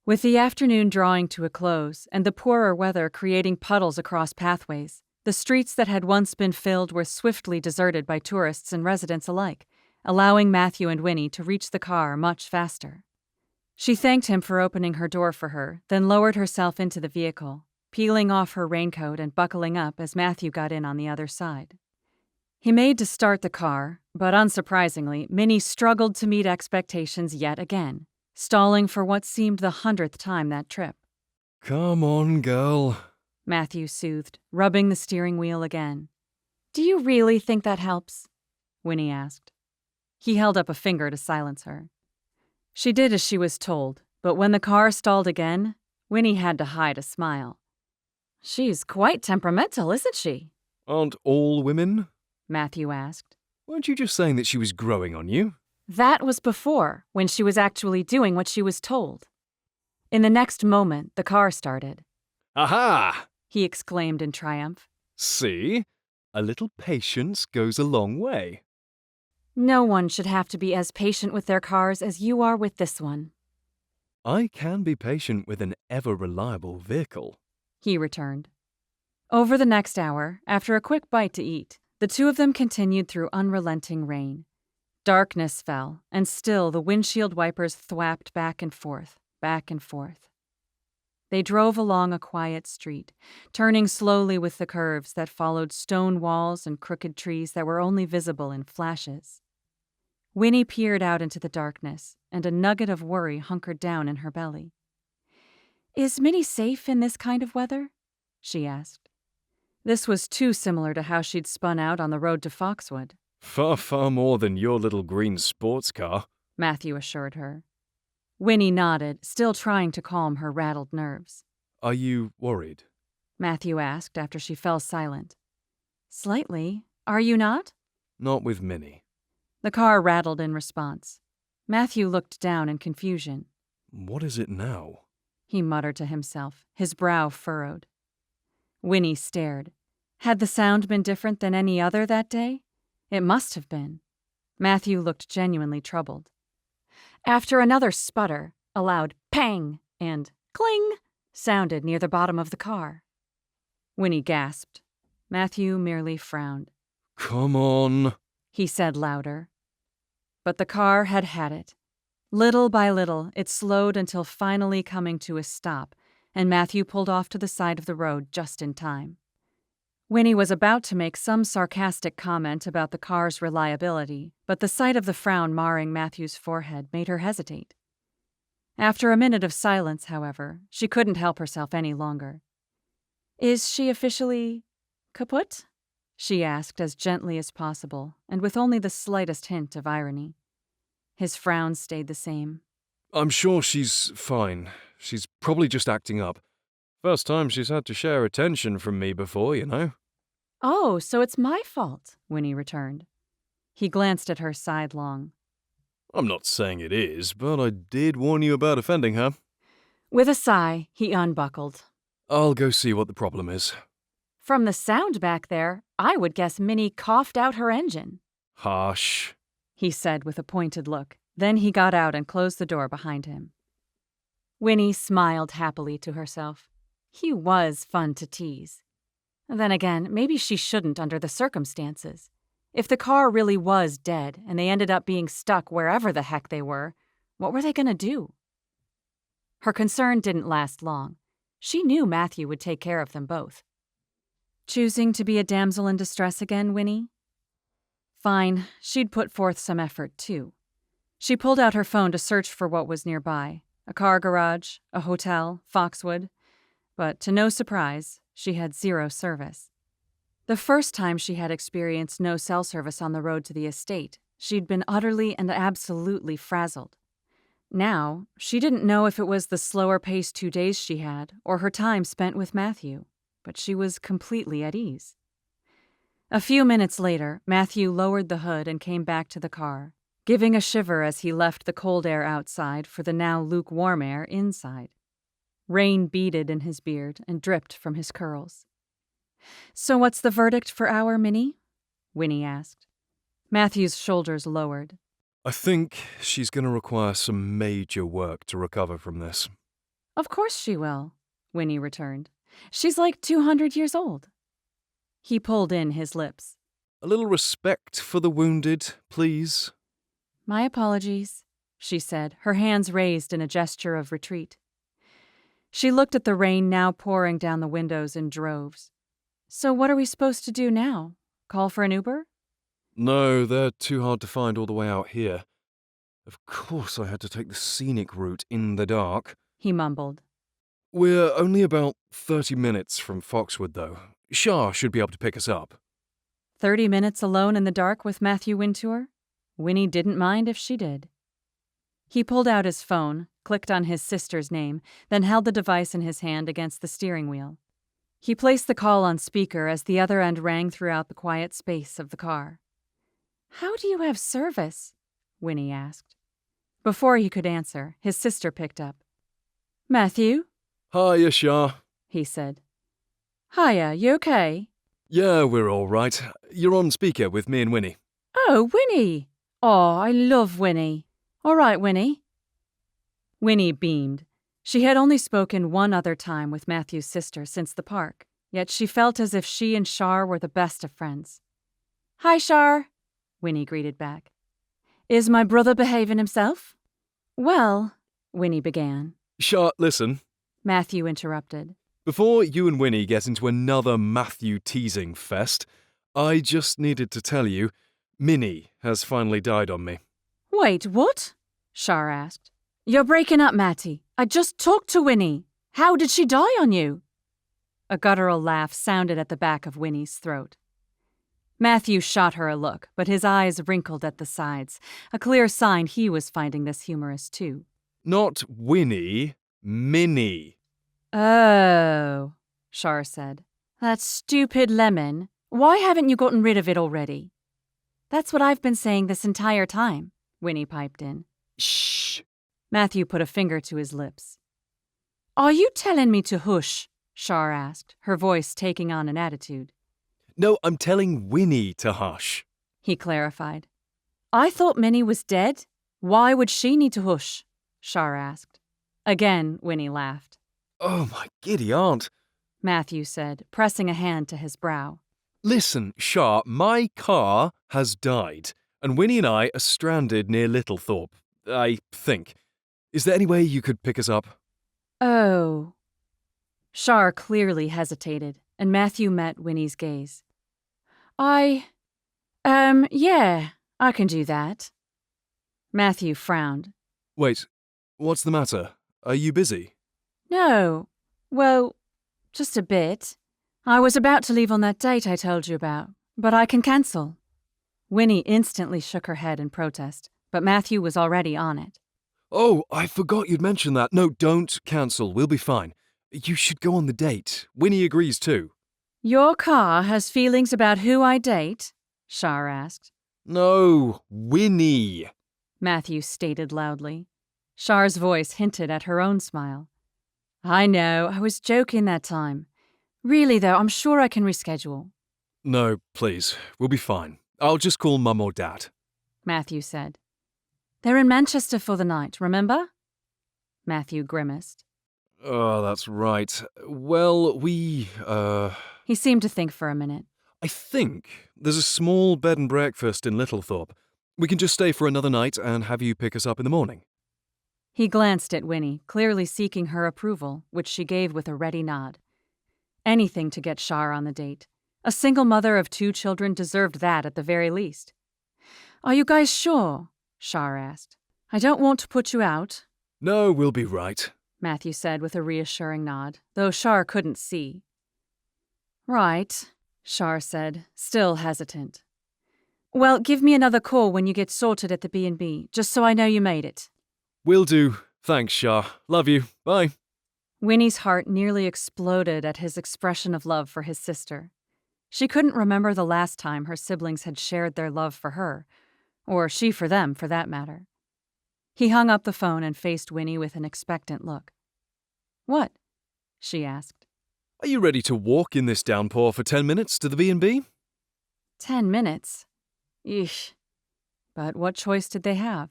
With the afternoon drawing to a close and the poorer weather creating puddles across pathways, the streets that had once been filled were swiftly deserted by tourists and residents alike, allowing Matthew and Winnie to reach the car much faster. She thanked him for opening her door for her, then lowered herself into the vehicle, peeling off her raincoat and buckling up as Matthew got in on the other side. He made to start the car, but unsurprisingly, Minnie struggled to meet expectations yet again, stalling for what seemed the 100th time that trip. Come on, girl, Matthew soothed, rubbing the steering wheel again. Do you really think that helps? Winnie asked. He held up a finger to silence her. She did as she was told, but when the car stalled again, Winnie had to hide a smile. She's quite temperamental, isn't she? Aren't all women? Matthew asked. Weren't you just saying that she was growing on you? That was before, when she was actually doing what she was told. In the next moment, the car started. Aha! He exclaimed in triumph. See? A little patience goes a long way. No one should have to be as patient with their cars as you are with this one, I can be patient with an ever-reliable vehicle. he returned. Over the next hour, after a quick bite to eat, the two of them continued through unrelenting rain. Darkness fell, and still the windshield wipers thwapped back and forth, back and forth. They drove along a quiet street, turning slowly with the curves that followed stone walls and crooked trees that were only visible in flashes. Winnie peered out into the darkness, and a nugget of worry hunkered down in her belly. Is Minnie safe in this kind of weather? She asked. This was too similar to how she'd spun out on the road to Foxwood. Far, far more than your little green sports car, Matthew assured her. Winnie nodded, still trying to calm her rattled nerves. Are you worried? Matthew asked after she fell silent. Slightly. Are you not? Not with Minnie. The car rattled in response. Matthew looked down in confusion. What is it now? He muttered to himself, his brow furrowed. Winnie stared. Had the sound been different than any other that day? It must have been. Matthew looked genuinely troubled. After another sputter, a loud pang and cling sounded near the bottom of the car. Winnie gasped. Matthew merely frowned. Come on, He said louder. But the car had had it. Little by little, it slowed until finally coming to a stop, and Matthew pulled off to the side of the road just in time. Winnie was about to make some sarcastic comment about the car's reliability, but the sight of the frown marring Matthew's forehead made her hesitate. After a minute of silence, however, she couldn't help herself any longer. "Is she officially kaput?" she asked as gently as possible, and with only the slightest hint of irony. His frown stayed the same. I'm sure she's fine. She's probably just acting up. First time she's had to share attention from me before, you know. "Oh, so it's my fault," Winnie returned. He glanced at her sidelong. I'm not saying it is, but I did warn you about offending her. With a sigh, he unbuckled. I'll go see what the problem is. From the sound back there, I would guess Minnie coughed out her engine, Hush. he said with a pointed look. Then he got out and closed the door behind him. Winnie smiled happily to herself. He was fun to tease. Then again, maybe she shouldn't under the circumstances. If the car really was dead and they ended up being stuck wherever the heck they were, what were they going to do? Her concern didn't last long. She knew Matthew would take care of them both. Choosing to be a damsel in distress again, Winnie? Fine, she'd put forth some effort, too. She pulled out her phone to search for what was nearby, a car garage, a hotel, Foxwood. But to no surprise, she had zero service. The first time she had experienced no cell service on the road to the estate, she'd been utterly and absolutely frazzled. Now, she didn't know if it was the slower-paced 2 days she had or her time spent with Matthew, but she was completely at ease. A few minutes later, Matthew lowered the hood and came back to the car, giving a shiver as he left the cold air outside for the now lukewarm air inside. Rain beaded in his beard and dripped from his curls. "So what's the verdict for our Minnie?" Winnie asked. Matthew's shoulders lowered. I think she's going to require some major work to recover from this. "Of course she will," Winnie returned. "She's like 200 years old." He pulled in his lips. A little respect for the wounded, please. "My apologies," she said, her hands raised in a gesture of retreat. She looked at the rain now pouring down the windows in droves. "So what are we supposed to do now? Call for an Uber?" No, they're too hard to find all the way out here. Of course I had to take the scenic route in the dark. He mumbled. We're only about 30 minutes from Foxwood, though. Shah should be able to pick us up. 30 minutes alone in the dark with Matthew Wintour? Winnie didn't mind if she did. He pulled out his phone, clicked on his sister's name, then held the device in his hand against the steering wheel. He placed the call on speaker as the other end rang throughout the quiet space of the car. "How do you have service?" Winnie asked. Before he could answer, his sister picked up. "Matthew?" Hiya, Shah. he said. "Hiya, you okay?" Yeah, we're all right. You're on speaker with me and Winnie. "Oh, Winnie! Oh, I love Winnie. All right, Winnie." Winnie beamed. She had only spoken one other time with Matthew's sister since the park, yet she felt as if she and Shar were the best of friends. "Hi, Shar," Winnie greeted back. "Is my brother behaving himself?" "Well," Winnie began. Shah, listen. Matthew interrupted. Before you and Winnie get into another Matthew teasing fest, I just needed to tell you, Minnie has finally died on me. "Wait, what?" Shar asked. "You're breaking up, Matty. I just talked to Winnie. How did she die on you?" A guttural laugh sounded at the back of Winnie's throat. Matthew shot her a look, but his eyes wrinkled at the sides, a clear sign he was finding this humorous too. Not Winnie, Minnie. "Oh," Shar said. "That stupid lemon. Why haven't you gotten rid of it already? That's what I've been saying this entire time, Winnie piped in. Shh! Matthew put a finger to his lips. Are you telling me to hush? Char asked, her voice taking on an attitude. No, I'm telling Winnie to hush. He clarified. I thought Minnie was dead. Why would she need to hush? Char asked. Again, Winnie laughed. Oh, my giddy aunt. Matthew said, pressing a hand to his brow. Listen, Char, my car has died, and Winnie and I are stranded near Littlethorpe, I think. Is there any way you could pick us up? Oh. Char clearly hesitated, and Matthew met Winnie's gaze. Yeah, I can do that. Matthew frowned. Wait, what's the matter? Are you busy? No. Well, just a bit. I was about to leave on that date I told you about, but I can cancel. Winnie instantly shook her head in protest, but Matthew was already on it. Oh, I forgot you'd mentioned that. No, don't cancel. We'll be fine. You should go on the date. Winnie agrees too. Your car has feelings about who I date? Char asked. No, Winnie. Matthew stated loudly. Char's voice hinted at her own smile. I know, I was joking that time. Really, though, I'm sure I can reschedule. No, please. We'll be fine. I'll just call Mum or Dad. Matthew said. They're in Manchester for the night, remember? Matthew grimaced. Oh, that's right. Well, He seemed to think for a minute. I think there's a small bed and breakfast in Littlethorpe. We can just stay for another night and have you pick us up in the morning. He glanced at Winnie, clearly seeking her approval, which she gave with a ready nod. Anything to get Char on the date. A single mother of 2 children deserved that at the very least. Are you guys sure? Char asked. I don't want to put you out. No, we'll be right, Matthew said with a reassuring nod, though Char couldn't see. Right, Char said, still hesitant. Well, give me another call when you get sorted at the B&B, just so I know you made it. Will do. Thanks, Char. Love you. Bye. Winnie's heart nearly exploded at his expression of love for his sister. She couldn't remember the last time her siblings had shared their love for her, or she for them, for that matter. He hung up the phone and faced Winnie with an expectant look. What? She asked. Are you ready to walk in this downpour for 10 minutes to the B&B? 10 minutes? Eesh. But what choice did they have?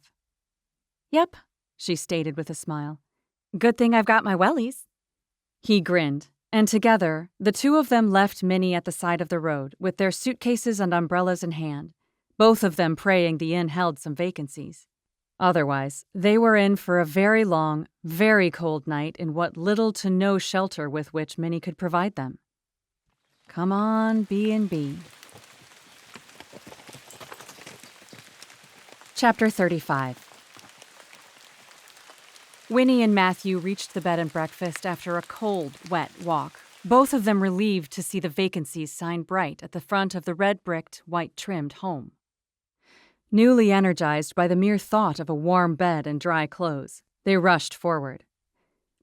Yep, she stated with a smile. Good thing I've got my wellies. He grinned, and together, the 2 of them left Minnie at the side of the road with their suitcases and umbrellas in hand, both of them praying the inn held some vacancies. Otherwise, they were in for a very long, very cold night in what little to no shelter with which Minnie could provide them. Come on, B&B. Chapter 35. Winnie and Matthew reached the bed and breakfast after a cold, wet walk, both of them relieved to see the vacancies signed bright at the front of the red-bricked, white-trimmed home. Newly energized by the mere thought of a warm bed and dry clothes, they rushed forward.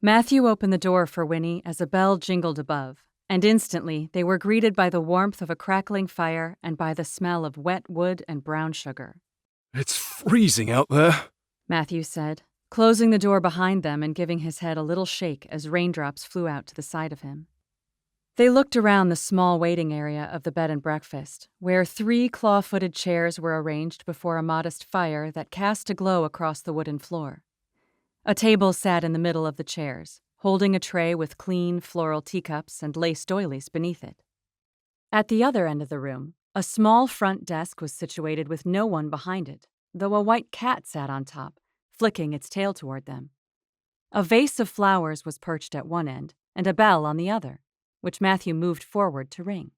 Matthew opened the door for Winnie as a bell jingled above, and instantly they were greeted by the warmth of a crackling fire and by the smell of wet wood and brown sugar. It's freezing out there, Matthew said, closing the door behind them and giving his head a little shake as raindrops flew out to the side of him. They looked around the small waiting area of the bed and breakfast, where 3 claw-footed chairs were arranged before a modest fire that cast a glow across the wooden floor. A table sat in the middle of the chairs, holding a tray with clean floral teacups and lace doilies beneath it. At the other end of the room, a small front desk was situated with no one behind it, though a white cat sat on top, flicking its tail toward them. A vase of flowers was perched at one end, and a bell on the other, which Matthew moved forward to ring.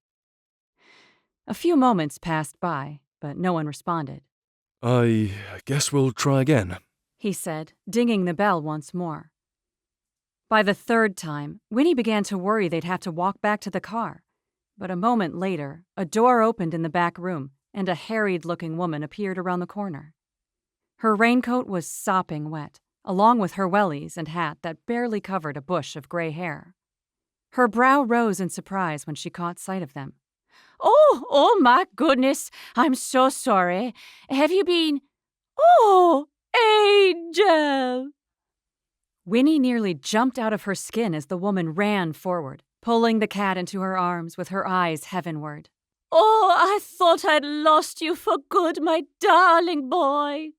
A few moments passed by, but no one responded. I guess we'll try again, he said, dinging the bell once more. By the 3rd time, Winnie began to worry they'd have to walk back to the car. But a moment later, a door opened in the back room, and a harried-looking woman appeared around the corner. Her raincoat was sopping wet, along with her wellies and hat that barely covered a bush of gray hair. Her brow rose in surprise when she caught sight of them, Oh my goodness. I'm so sorry. Have you been... Oh, Angel! Winnie nearly jumped out of her skin as the woman ran forward, pulling the cat into her arms with her eyes heavenward. Oh, I thought I'd lost you for good, my darling boy.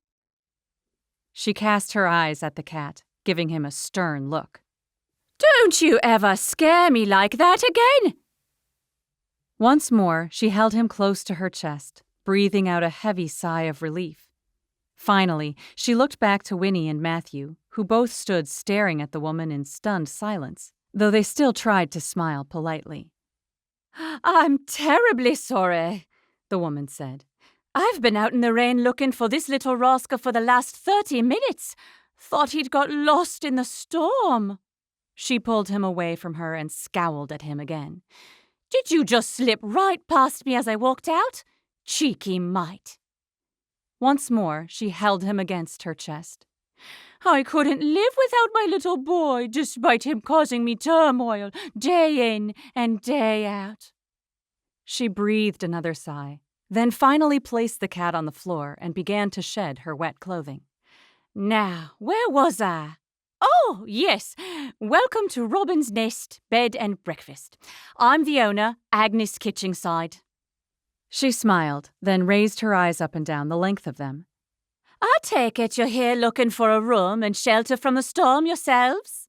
She cast her eyes at the cat, giving him a stern look. Don't you ever scare me like that again! Once more, she held him close to her chest, breathing out a heavy sigh of relief. Finally, she looked back to Winnie and Matthew, who both stood staring at the woman in stunned silence, though they still tried to smile politely. I'm terribly sorry, the woman said. I've been out in the rain looking for this little rascal for the last 30 minutes. Thought he'd got lost in the storm. She pulled him away from her and scowled at him again. Did you just slip right past me as I walked out? Cheeky mite. Once more, she held him against her chest. I couldn't live without my little boy, despite him causing me turmoil day in and day out. She breathed another sigh, then finally placed the cat on the floor and began to shed her wet clothing. Now, where was I? Oh, yes. Welcome to Robin's Nest, Bed and Breakfast. I'm the owner, Agnes Kitchenside. She smiled, then raised her eyes up and down the length of them. I take it you're here looking for a room and shelter from the storm yourselves?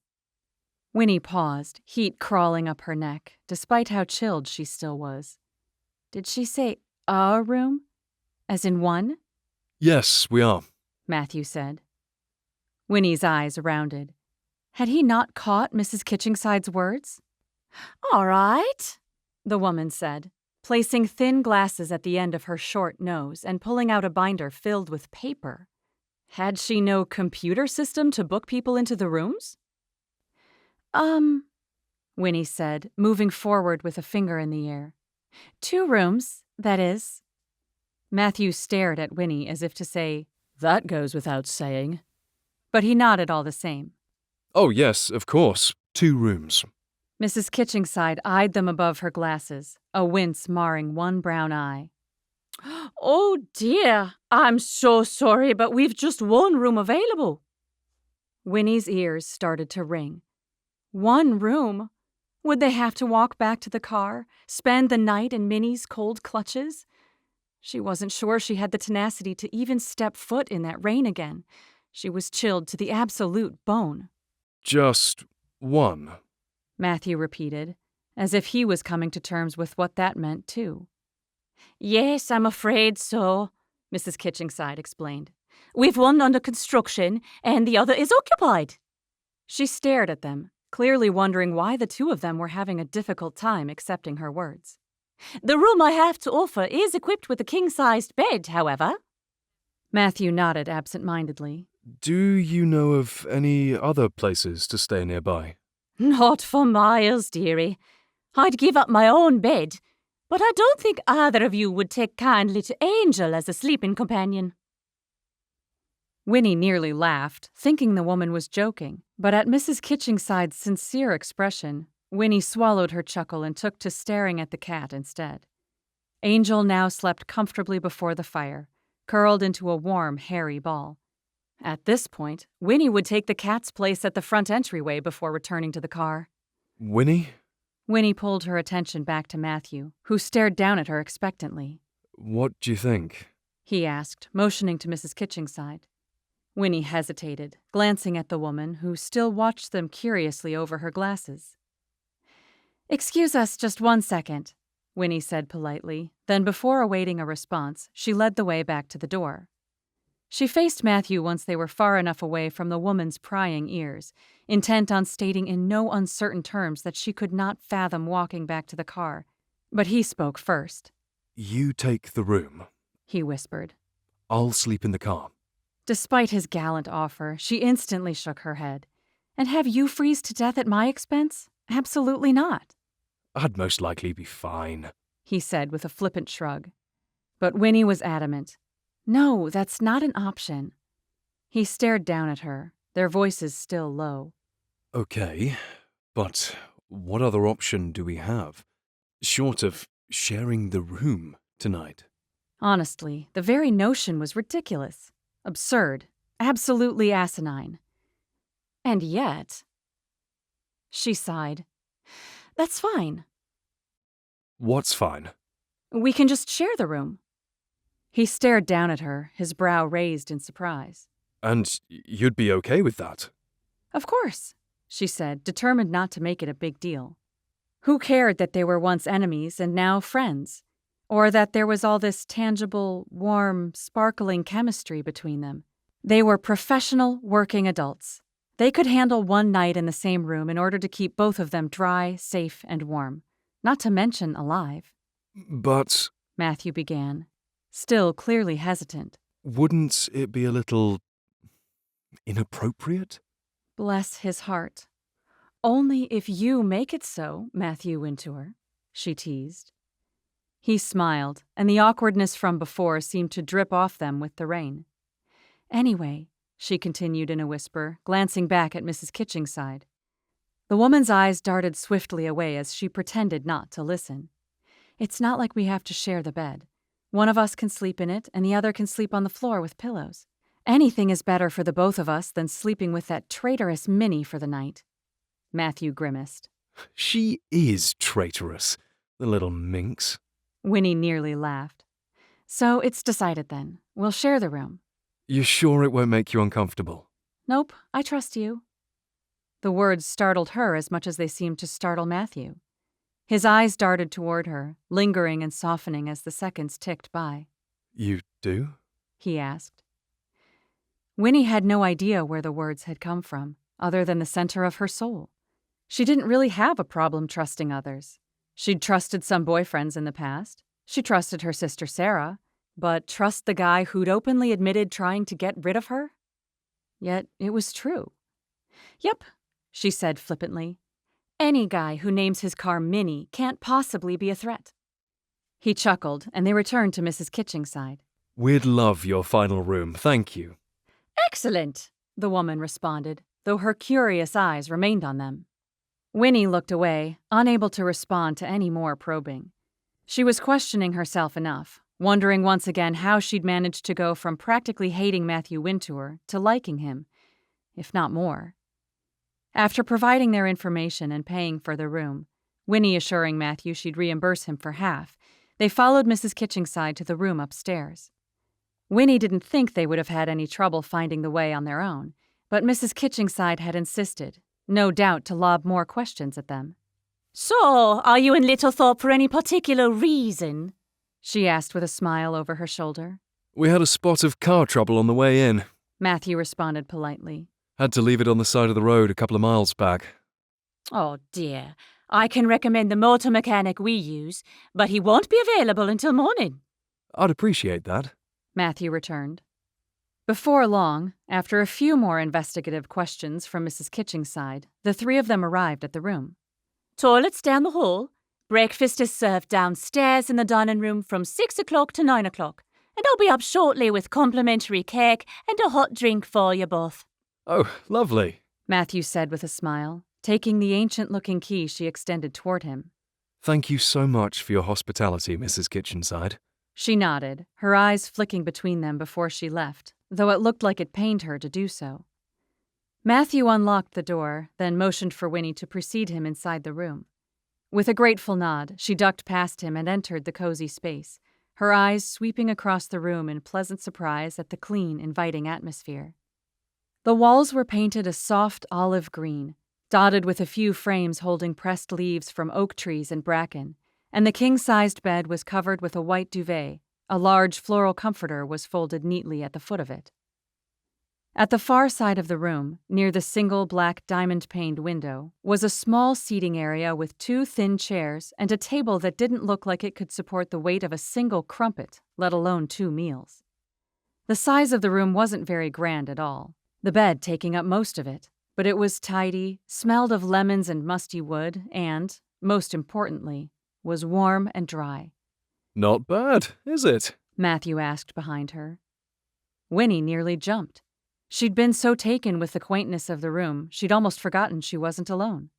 Winnie paused, heat crawling up her neck, despite how chilled she still was. Did she say a room? As in one? Yes, we are, Matthew said. Winnie's eyes rounded. Had he not caught Mrs. Kitchenside's words? All right, the woman said, placing thin glasses at the end of her short nose and pulling out a binder filled with paper. Had she no computer system to book people into the rooms? Winnie said, moving forward with a finger in the air. 2 rooms, that is. Matthew stared at Winnie as if to say, that goes without saying. But he nodded all the same. Oh, yes, of course. 2 rooms. Mrs. Kitchenside eyed them above her glasses, a wince marring one brown eye. Oh, dear. I'm so sorry, but we've just 1 room available. Winnie's ears started to ring. 1 room? Would they have to walk back to the car, spend the night in Minnie's cold clutches? She wasn't sure she had the tenacity to even step foot in that rain again. She was chilled to the absolute bone. Just 1. Matthew repeated, as if he was coming to terms with what that meant, too. Yes, I'm afraid so, Mrs. Kitchenside explained. We've 1 under construction, and the other is occupied. She stared at them, clearly wondering why the 2 of them were having a difficult time accepting her words. The room I have to offer is equipped with a king-sized bed, however. Matthew nodded absent-mindedly. Do you know of any other places to stay nearby? Not for miles, dearie. I'd give up my own bed, but I don't think either of you would take kindly to Angel as a sleeping companion. Winnie nearly laughed, thinking the woman was joking, but at Mrs. Kitchenside's sincere expression, Winnie swallowed her chuckle and took to staring at the cat instead. Angel now slept comfortably before the fire, curled into a warm, hairy ball. At this point, Winnie would take the cat's place at the front entryway before returning to the car. Winnie? Winnie pulled her attention back to Matthew, who stared down at her expectantly. What do you think? He asked, motioning to Mrs. Kitchenside. Winnie hesitated, glancing at the woman, who still watched them curiously over her glasses. Excuse us just 1 second, Winnie said politely. Then, before awaiting a response, she led the way back to the door. She faced Matthew once they were far enough away from the woman's prying ears, intent on stating in no uncertain terms that she could not fathom walking back to the car. But he spoke first. You take the room, he whispered. I'll sleep in the car. Despite his gallant offer, she instantly shook her head. And have you freeze to death at my expense? Absolutely not. I'd most likely be fine, he said with a flippant shrug. But Winnie was adamant. No, that's not an option. He stared down at her, their voices still low. Okay, but what other option do we have? Short of sharing the room tonight. Honestly, the very notion was ridiculous, absurd, absolutely asinine. And yet... She sighed. That's fine. What's fine? We can just share the room. He stared down at her, his brow raised in surprise. And you'd be okay with that? Of course, she said, determined not to make it a big deal. Who cared that they were once enemies and now friends? Or that there was all this tangible, warm, sparkling chemistry between them? They were professional, working adults. They could handle one night in the same room in order to keep both of them dry, safe, and warm. Not to mention alive. But... Matthew began, still clearly hesitant. Wouldn't it be a little... inappropriate? Bless his heart. Only if you make it so, Matthew Wintour, she teased. He smiled, and the awkwardness from before seemed to drip off them with the rain. Anyway, she continued in a whisper, glancing back at Mrs. Kitchingside. The woman's eyes darted swiftly away as she pretended not to listen. It's not like we have to share the bed. One of us can sleep in it, and the other can sleep on the floor with pillows. Anything is better for the both of us than sleeping with that traitorous Minnie for the night. Matthew grimaced. She is traitorous, the little minx. Winnie nearly laughed. So it's decided then. We'll share the room. You sure it won't make you uncomfortable? Nope, I trust you. The words startled her as much as they seemed to startle Matthew. His eyes darted toward her, lingering and softening as the seconds ticked by. You do? He asked. Winnie had no idea where the words had come from, other than the center of her soul. She didn't really have a problem trusting others. She'd trusted some boyfriends in the past. She trusted her sister Sarah. But trust the guy who'd openly admitted trying to get rid of her? Yet it was true. Yep, she said flippantly. Any guy who names his car Minnie can't possibly be a threat. He chuckled, and they returned to Mrs. Kitchingside. We'd love your final room, thank you. Excellent, the woman responded, though her curious eyes remained on them. Winnie looked away, unable to respond to any more probing. She was questioning herself enough, wondering once again how she'd managed to go from practically hating Matthew Wintour to liking him, if not more. After providing their information and paying for the room, Winnie assuring Matthew she'd reimburse him for half, they followed Mrs. Kitchingside to the room upstairs. Winnie didn't think they would have had any trouble finding the way on their own, but Mrs. Kitchingside had insisted, no doubt to lob more questions at them. So, are you in Littlethorpe for any particular reason? She asked with a smile over her shoulder. We had a spot of car trouble on the way in. Matthew responded politely. Had to leave it on the side of the road a couple of miles back. Oh dear, I can recommend the motor mechanic we use, but he won't be available until morning. I'd appreciate that. Matthew returned. Before long, after a few more investigative questions from Mrs. Kitchingside, the three of them arrived at the room. Toilets down the hall. Breakfast is served downstairs in the dining room from 6 o'clock to 9 o'clock, and I'll be up shortly with complimentary cake and a hot drink for you both. Oh, lovely, Matthew said with a smile, taking the ancient-looking key she extended toward him. Thank you so much for your hospitality, Mrs. Kitchingside. She nodded, her eyes flicking between them before she left, though it looked like it pained her to do so. Matthew unlocked the door, then motioned for Winnie to precede him inside the room. With a grateful nod, she ducked past him and entered the cozy space, her eyes sweeping across the room in pleasant surprise at the clean, inviting atmosphere. The walls were painted a soft olive green, dotted with a few frames holding pressed leaves from oak trees and bracken, and the king-sized bed was covered with a white duvet. A large floral comforter was folded neatly at the foot of it. At the far side of the room, near the single black diamond-paned window, was a small seating area with 2 thin chairs and a table that didn't look like it could support the weight of a single crumpet, let alone 2 meals. The size of the room wasn't very grand at all, the bed taking up most of it, but it was tidy, smelled of lemons and musty wood, and, most importantly, was warm and dry. Not bad, is it? Matthew asked behind her. Winnie nearly jumped. She'd been so taken with the quaintness of the room, she'd almost forgotten she wasn't alone.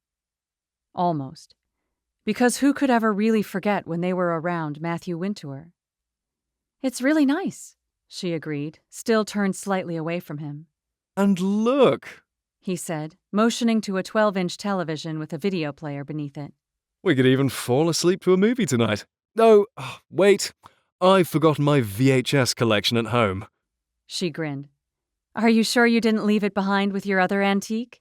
Almost. because who could ever really forget when they were around Matthew Wintour? "It's really nice," she agreed, still turned slightly away from him. And look! He said, motioning to a 12-inch television with a video player beneath it. We could even fall asleep to a movie tonight. Oh, wait. I've forgotten my VHS collection at home. She grinned. "Are you sure you didn't leave it behind with your other antique?"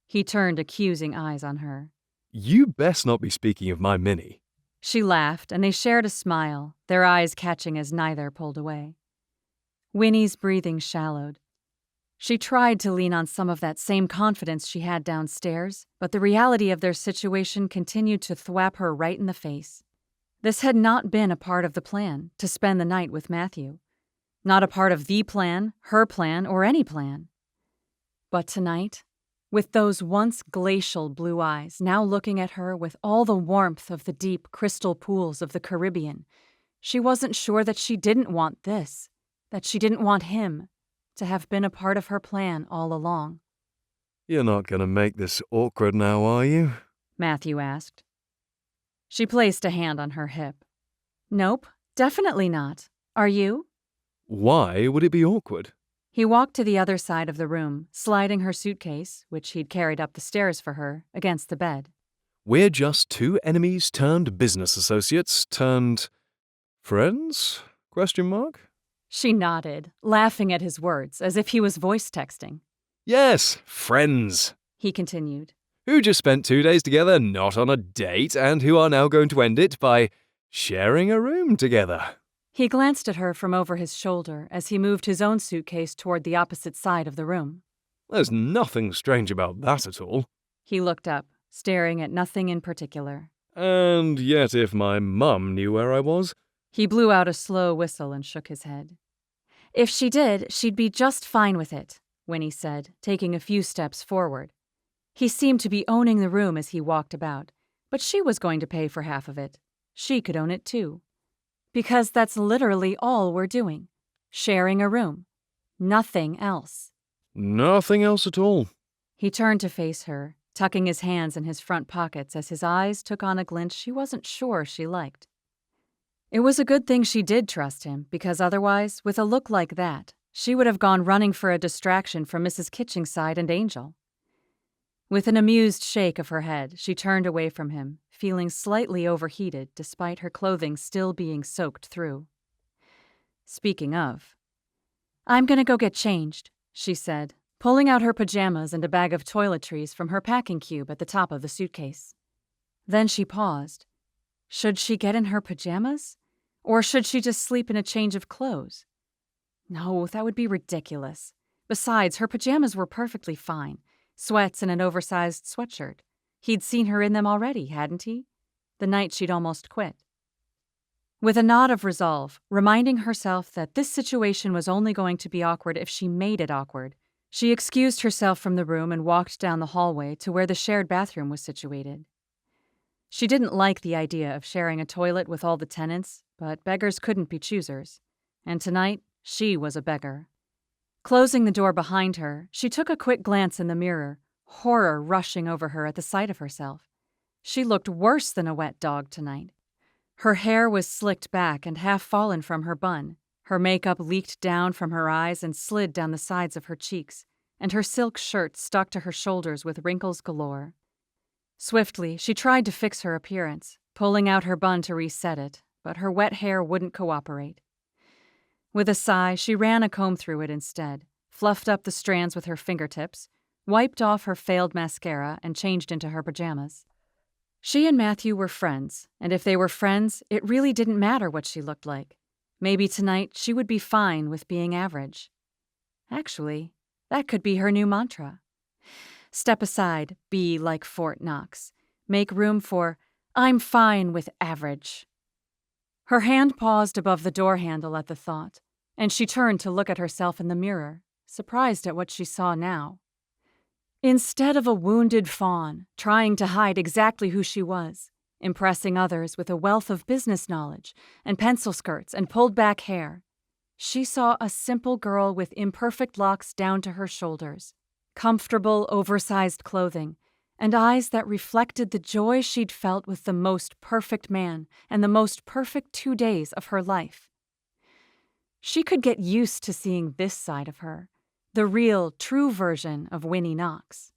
He turned accusing eyes on her. You best not be speaking of my Minnie. She laughed, and they shared a smile, their eyes catching as neither pulled away. Winnie's breathing shallowed. She tried to lean on some of that same confidence she had downstairs, but the reality of their situation continued to thwap her right in the face. This had not been a part of the plan, to spend the night with Matthew. Not a part of the plan, her plan, or any plan. But tonight, with those once glacial blue eyes now looking at her with all the warmth of the deep crystal pools of the Caribbean, she wasn't sure that she didn't want this, that she didn't want him to have been a part of her plan all along. You're not going to make this awkward now, are you? Matthew asked. She placed a hand on her hip. Nope, definitely not. Are you? Why would it be awkward? He walked to the other side of the room, sliding her suitcase, which he'd carried up the stairs for her, against the bed. We're just two enemies turned business associates turned friends? Question mark? She nodded, laughing at his words, as if he was voice texting. Yes, friends. He continued. Who just spent 2 days together, not on a date, and who are now going to end it by sharing a room together. He glanced at her from over his shoulder as he moved his own suitcase toward the opposite side of the room. There's nothing strange about that at all. He looked up, staring at nothing in particular. And yet if my mum knew where I was... He blew out a slow whistle and shook his head. If she did, she'd be just fine with it, Winnie said, taking a few steps forward. He seemed to be owning the room as he walked about, but she was going to pay for half of it. She could own it too. Because that's literally all we're doing. Sharing a room. Nothing else. Nothing else at all. He turned to face her, tucking his hands in his front pockets as his eyes took on a glint she wasn't sure she liked. It was a good thing she did trust him, because otherwise, with a look like that, she would have gone running for a distraction from Mrs. Kitchingside and Angel. With an amused shake of her head, she turned away from him, feeling slightly overheated despite her clothing still being soaked through. Speaking of, "I'm going to go get changed," she said, pulling out her pajamas and a bag of toiletries from her packing cube at the top of the suitcase. Then she paused. Should she get in her pajamas? Or should she just sleep in a change of clothes? No, that would be ridiculous. Besides, her pajamas were perfectly fine. Sweats and an oversized sweatshirt. He'd seen her in them already, hadn't he? The night she'd almost quit. With a nod of resolve, reminding herself that this situation was only going to be awkward if she made it awkward, she excused herself from the room and walked down the hallway to where the shared bathroom was situated. She didn't like the idea of sharing a toilet with all the tenants, but beggars couldn't be choosers, and tonight she was a beggar. Closing the door behind her, she took a quick glance in the mirror, horror rushing over her at the sight of herself. She looked worse than a wet dog tonight. Her hair was slicked back and half fallen from her bun, her makeup leaked down from her eyes and slid down the sides of her cheeks, and her silk shirt stuck to her shoulders with wrinkles galore. Swiftly, she tried to fix her appearance, pulling out her bun to reset it, but her wet hair wouldn't cooperate. With a sigh, she ran a comb through it instead, fluffed up the strands with her fingertips, wiped off her failed mascara, and changed into her pajamas. She and Matthew were friends, and if they were friends, it really didn't matter what she looked like. Maybe tonight she would be fine with being average. Actually, that could be her new mantra. Step aside, be like Fort Knox. Make room for, I'm fine with average. Her hand paused above the door handle at the thought, and she turned to look at herself in the mirror, surprised at what she saw now. Instead of a wounded fawn, trying to hide exactly who she was, impressing others with a wealth of business knowledge and pencil skirts and pulled-back hair, she saw a simple girl with imperfect locks down to her shoulders, comfortable, oversized clothing, and eyes that reflected the joy she'd felt with the most perfect man and the most perfect 2 days of her life. She could get used to seeing this side of her, the real, true version of Winnie Knox.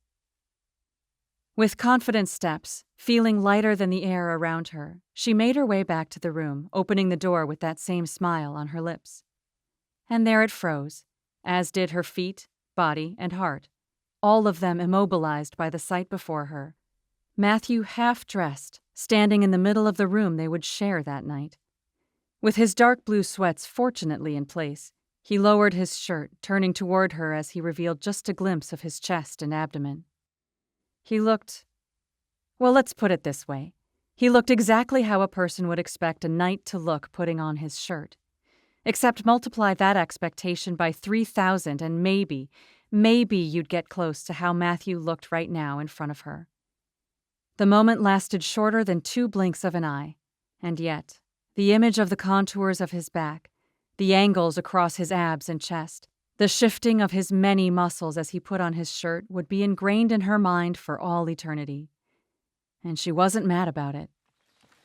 With confident steps, feeling lighter than the air around her, she made her way back to the room, opening the door with that same smile on her lips. And there it froze, as did her feet, body, and heart, all of them immobilized by the sight before her. Matthew half-dressed, standing in the middle of the room they would share that night. With his dark blue sweats fortunately in place, he lowered his shirt, turning toward her as he revealed just a glimpse of his chest and abdomen. He looked, well, let's put it this way. He looked exactly how a person would expect a knight to look putting on his shirt. Except multiply that expectation by 3,000 and maybe you'd get close to how Matthew looked right now in front of her. The moment lasted shorter than 2 blinks of an eye, and yet, the image of the contours of his back, the angles across his abs and chest, the shifting of his many muscles as he put on his shirt would be ingrained in her mind for all eternity. And she wasn't mad about it.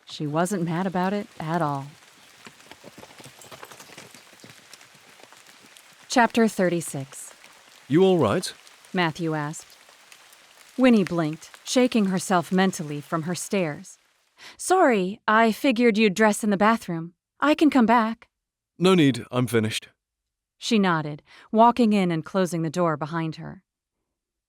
She wasn't mad about it at all. Chapter 36. You all right? Matthew asked. Winnie blinked, shaking herself mentally from her stares. Sorry, I figured you'd dress in the bathroom. I can come back. No need, I'm finished. She nodded, walking in and closing the door behind her.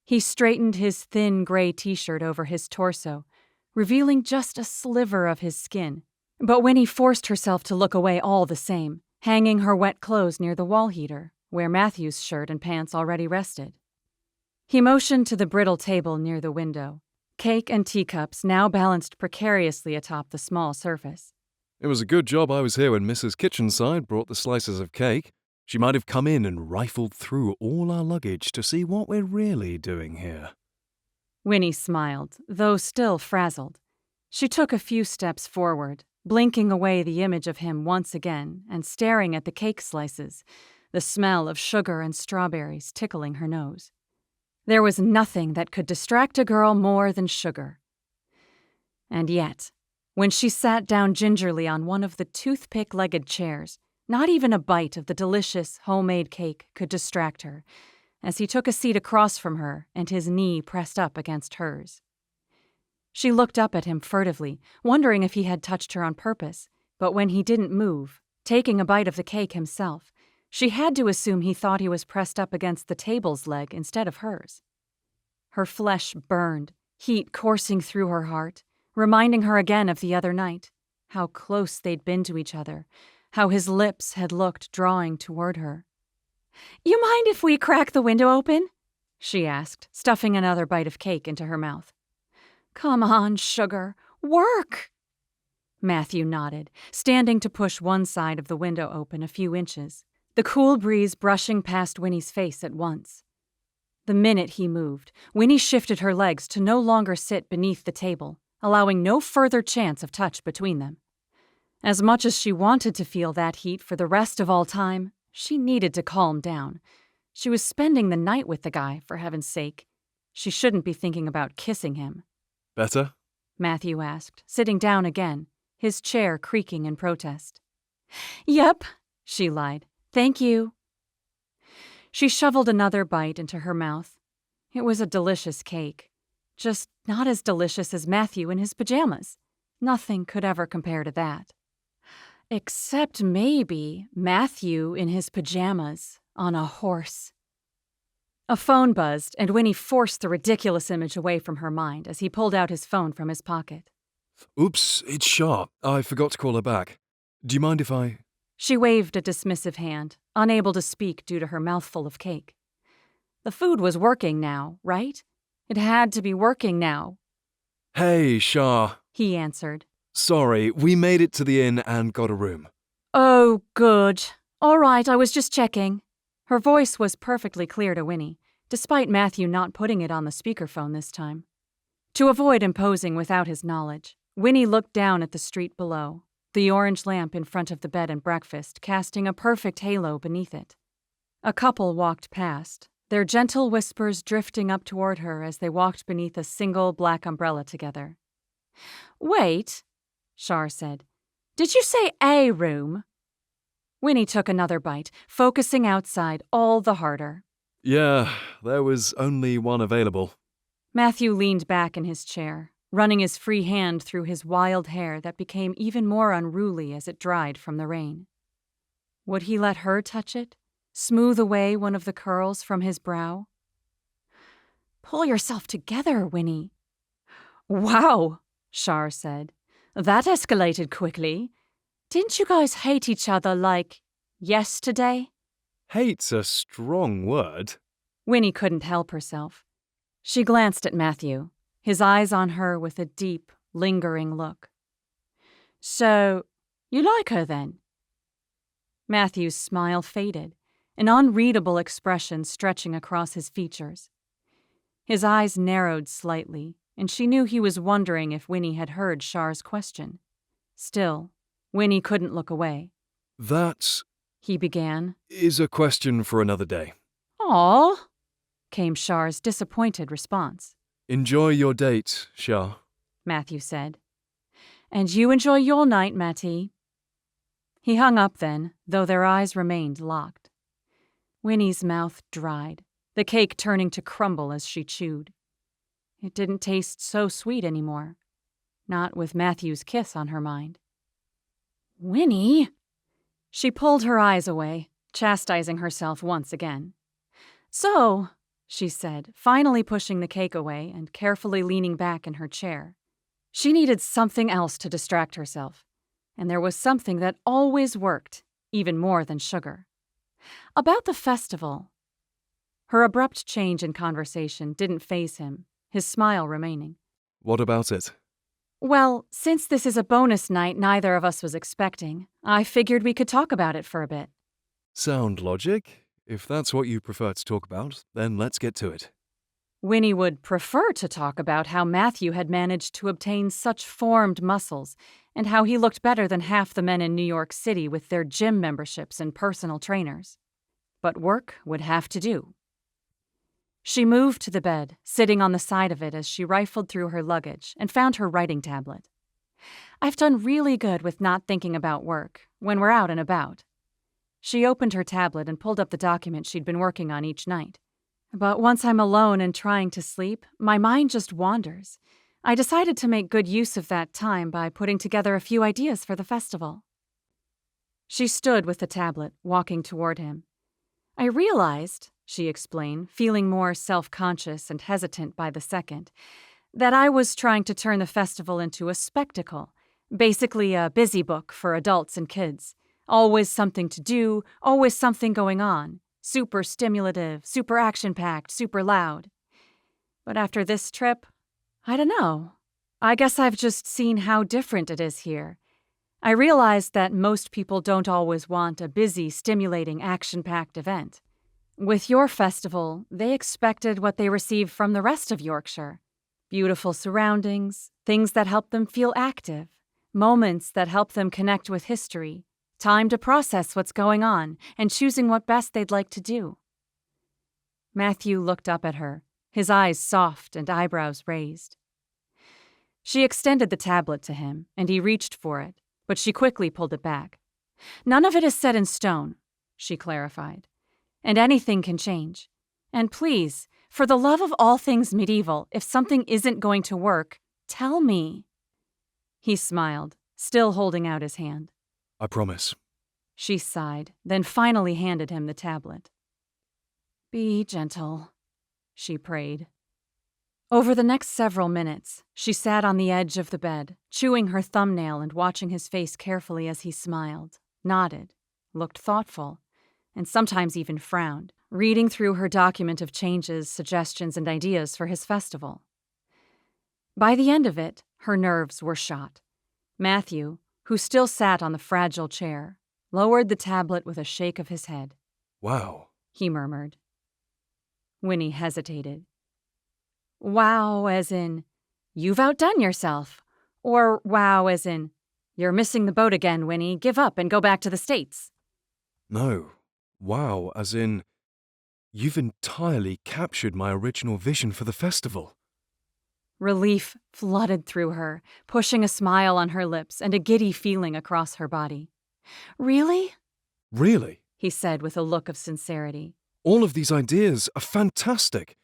He straightened his thin gray t-shirt over his torso, revealing just a sliver of his skin. But Winnie forced herself to look away all the same, hanging her wet clothes near the wall heater, where Matthew's shirt and pants already rested. He motioned to the brittle table near the window. Cake and teacups now balanced precariously atop the small surface. It was a good job I was here when Mrs. Kitchenside brought the slices of cake. She might have come in and rifled through all our luggage to see what we're really doing here. Winnie smiled, though still frazzled. She took a few steps forward, blinking away the image of him once again and staring at the cake slices, the smell of sugar and strawberries tickling her nose. There was nothing that could distract a girl more than sugar. And yet, when she sat down gingerly on one of the toothpick-legged chairs, not even a bite of the delicious homemade cake could distract her, as he took a seat across from her and his knee pressed up against hers. She looked up at him furtively, wondering if he had touched her on purpose, but when he didn't move, taking a bite of the cake himself, she had to assume he thought he was pressed up against the table's leg instead of hers. Her flesh burned, heat coursing through her heart, reminding her again of the other night, how close they'd been to each other, how his lips had looked drawing toward her. "You mind if we crack the window open?" she asked, stuffing another bite of cake into her mouth. "Come on, sugar, work!" Matthew nodded, standing to push one side of the window open a few inches, the cool breeze brushing past Winnie's face at once. The minute he moved, Winnie shifted her legs to no longer sit beneath the table, allowing no further chance of touch between them. As much as she wanted to feel that heat for the rest of all time, she needed to calm down. She was spending the night with the guy, for heaven's sake. She shouldn't be thinking about kissing him. Better? Matthew asked, sitting down again, his chair creaking in protest. "Yep," she lied. "Thank you." She shoveled another bite into her mouth. It was a delicious cake, just not as delicious as Matthew in his pajamas. Nothing could ever compare to that. Except maybe Matthew in his pajamas on a horse. A phone buzzed, and Winnie forced the ridiculous image away from her mind as he pulled out his phone from his pocket. Oops, it's Sharp. I forgot to call her back. Do you mind if I... She waved a dismissive hand, unable to speak due to her mouthful of cake. The food was working now, right? It had to be working now. Hey, Shah. He answered. Sorry, we made it to the inn and got a room. Oh, good. All right, I was just checking. Her voice was perfectly clear to Winnie, despite Matthew not putting it on the speakerphone this time. To avoid imposing without his knowledge, Winnie looked down at the street below, the orange lamp in front of the bed and breakfast casting a perfect halo beneath it. A couple walked past, their gentle whispers drifting up toward her as they walked beneath a single black umbrella together. "Wait," Shar said. "Did you say a room?" Winnie took another bite, focusing outside all the harder. Yeah, there was only one available. Matthew leaned back in his chair, running his free hand through his wild hair that became even more unruly as it dried from the rain. Would he let her touch it, smooth away one of the curls from his brow? "Pull yourself together, Winnie." "Wow," Shar said. "That escalated quickly. Didn't you guys hate each other like yesterday?" Hate's a strong word. Winnie couldn't help herself. She glanced at Matthew, his eyes on her with a deep, lingering look. "So, you like her then?" Matthew's smile faded, an unreadable expression stretching across his features. His eyes narrowed slightly, and she knew he was wondering if Winnie had heard Shar's question. Still, Winnie couldn't look away. That He began. is a question for another day. "Aw," came Shar's disappointed response. Enjoy your date, Shah. Matthew said. "And you enjoy your night, Matty." He hung up then, though their eyes remained locked. Winnie's mouth dried, the cake turning to crumble as she chewed. It didn't taste so sweet anymore, not with Matthew's kiss on her mind. "Winnie!" She pulled her eyes away, chastising herself once again. "So," she said, finally pushing the cake away and carefully leaning back in her chair. She needed something else to distract herself, and there was something that always worked, even more than sugar. "About the festival." Her abrupt change in conversation didn't faze him, his smile remaining. What about it? "Well, since this is a bonus night neither of us was expecting, I figured we could talk about it for a bit." Sound logic? If that's what you prefer to talk about, then let's get to it. Winnie would prefer to talk about how Matthew had managed to obtain such formed muscles and how he looked better than half the men in New York City with their gym memberships and personal trainers. But work would have to do. She moved to the bed, sitting on the side of it as she rifled through her luggage and found her writing tablet. "I've done really good with not thinking about work when we're out and about." She opened her tablet and pulled up the document she'd been working on each night. "But once I'm alone and trying to sleep, my mind just wanders. I decided to make good use of that time by putting together a few ideas for the festival." She stood with the tablet, walking toward him. "I realized," she explained, feeling more self-conscious and hesitant by the second, "that I was trying to turn the festival into a spectacle, basically a busy book for adults and kids. Always something to do, always something going on. Super stimulative, super action-packed, super loud. But after this trip, I don't know. I guess I've just seen how different it is here. I realized that most people don't always want a busy, stimulating, action-packed event. With your festival, they expected what they received from the rest of Yorkshire. Beautiful surroundings, things that help them feel active, moments that help them connect with history, time to process what's going on, and choosing what best they'd like to do." Matthew looked up at her, his eyes soft and eyebrows raised. She extended the tablet to him, and he reached for it, but she quickly pulled it back. "None of it is set in stone," she clarified, "and anything can change. And please, for the love of all things medieval, if something isn't going to work, tell me." He smiled, still holding out his hand. I promise. She sighed, then finally handed him the tablet. "Be gentle," she prayed. Over the next several minutes, she sat on the edge of the bed, chewing her thumbnail and watching his face carefully as he smiled, nodded, looked thoughtful, and sometimes even frowned, reading through her document of changes, suggestions, and ideas for his festival. By the end of it, her nerves were shot. Matthew, who still sat on the fragile chair, lowered the tablet with a shake of his head. Wow. He murmured. Winnie hesitated. "Wow as in, you've outdone yourself, or wow as in, you're missing the boat again, Winnie, give up and go back to the States?" No. Wow, as in, You've entirely captured my original vision for the festival. Relief flooded through her, pushing a smile on her lips and a giddy feeling across her body. "Really?" Really? he said with a look of sincerity. All of these ideas are fantastic.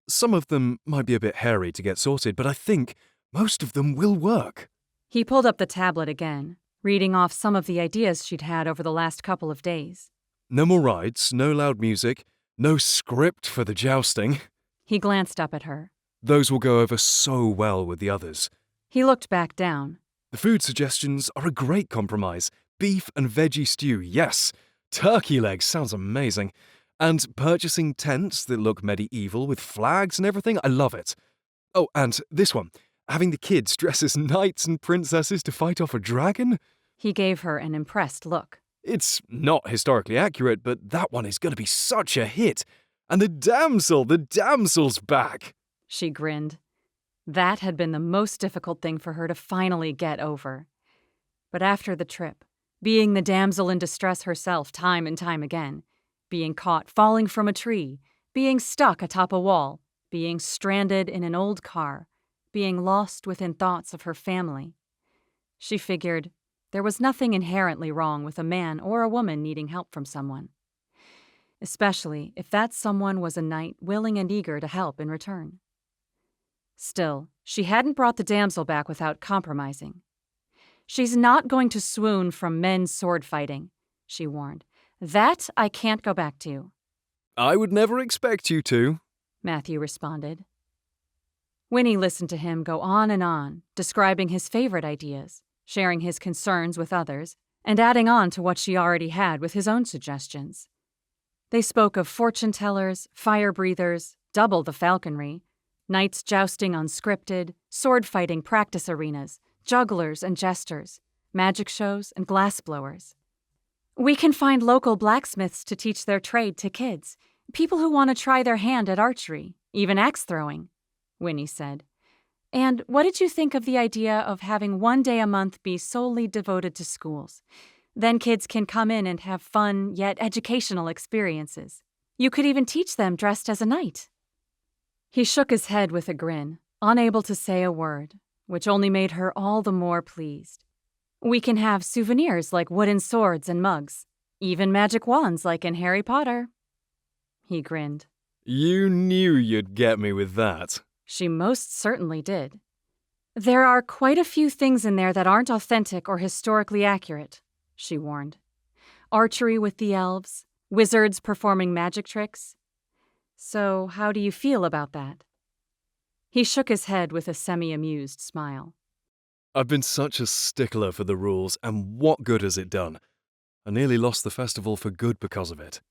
Some of them might be a bit hairy to get sorted, but I think most of them will work. He pulled up the tablet again, reading off some of the ideas she'd had over the last couple of days. No more rides, no loud music, no script for the jousting. He glanced up at her. Those will go over so well with the others. He looked back down. The food suggestions are a great compromise. Beef and veggie stew, yes. Turkey legs sounds amazing. And purchasing tents that look medieval with flags and everything, I love it. Oh, and this one. Having the kids dress as knights and princesses to fight off a dragon? He gave her an impressed look. It's not historically accurate, but that one is going to be such a hit. And the damsel's back. She grinned. That had been the most difficult thing for her to finally get over. But after the trip, being the damsel in distress herself time and time again, being caught falling from a tree, being stuck atop a wall, being stranded in an old car, being lost within thoughts of her family, she figured there was nothing inherently wrong with a man or a woman needing help from someone, especially if that someone was a knight willing and eager to help in return. Still, she hadn't brought the damsel back without compromising. "She's not going to swoon from men's sword fighting," she warned. "That I can't go back to." I would never expect you to, Matthew responded. Winnie listened to him go on, describing his favorite ideas, sharing his concerns with others, and adding on to what she already had with his own suggestions. They spoke of fortune tellers, fire breathers, double the falconry, knights jousting unscripted, sword fighting practice arenas, jugglers and jesters, magic shows and glass blowers. "We can find local blacksmiths to teach their trade to kids, people who want to try their hand at archery, even axe throwing," Winnie said. "And what did you think of the idea of having one day a month be solely devoted to schools? Then kids can come in and have fun, yet educational experiences. You could even teach them dressed as a knight." He shook his head with a grin, unable to say a word, which only made her all the more pleased. "We can have souvenirs like wooden swords and mugs, even magic wands like in Harry Potter." He grinned. You knew you'd get me with that. She most certainly did. "There are quite a few things in there that aren't authentic or historically accurate," she warned. "Archery with the elves, wizards performing magic tricks. So how do you feel about that?" He shook his head with a semi-amused smile. I've been such a stickler for the rules, and what good has it done? I nearly lost the festival for good because of it.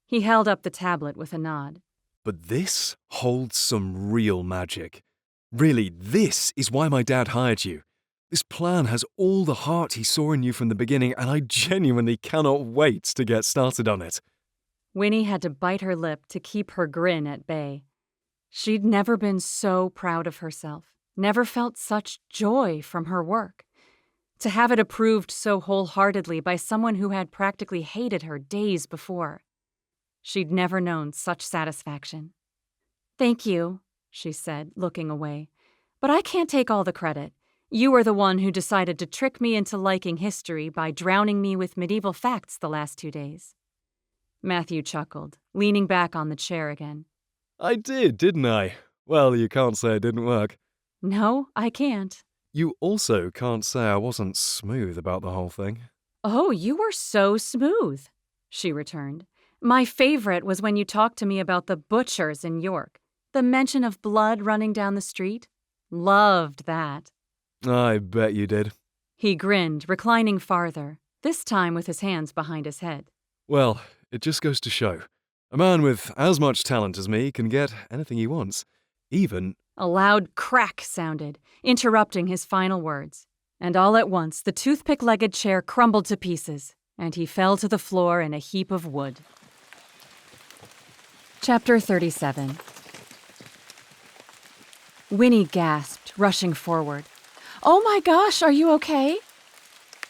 He held up the tablet with a nod. But this holds some real magic. Really, this is why my dad hired you. This plan has all the heart he saw in you from the beginning, and I genuinely cannot wait to get started on it. Winnie had to bite her lip to keep her grin at bay. She'd never been so proud of herself, never felt such joy from her work. To have it approved so wholeheartedly by someone who had practically hated her days before. She'd never known such satisfaction. "Thank you," she said, looking away. "But I can't take all the credit. You were the one who decided to trick me into liking history by drowning me with medieval facts the last 2 days." Matthew chuckled, leaning back on the chair again. I did, didn't I? Well, you can't say it didn't work. "No, I can't." You also can't say I wasn't smooth about the whole thing. "Oh, you were so smooth," she returned. "My favorite was when you talked to me about the butchers in York. The mention of blood running down the street. Loved that." I bet you did. He grinned, reclining farther, this time with his hands behind his head. Well, it just goes to show. A man with as much talent as me can get anything he wants. Even... A loud crack sounded, interrupting his final words. And all at once, the toothpick-legged chair crumbled to pieces, and he fell to the floor in a heap of wood. Chapter 37. Winnie gasped, rushing forward. "Oh my gosh, are you okay?"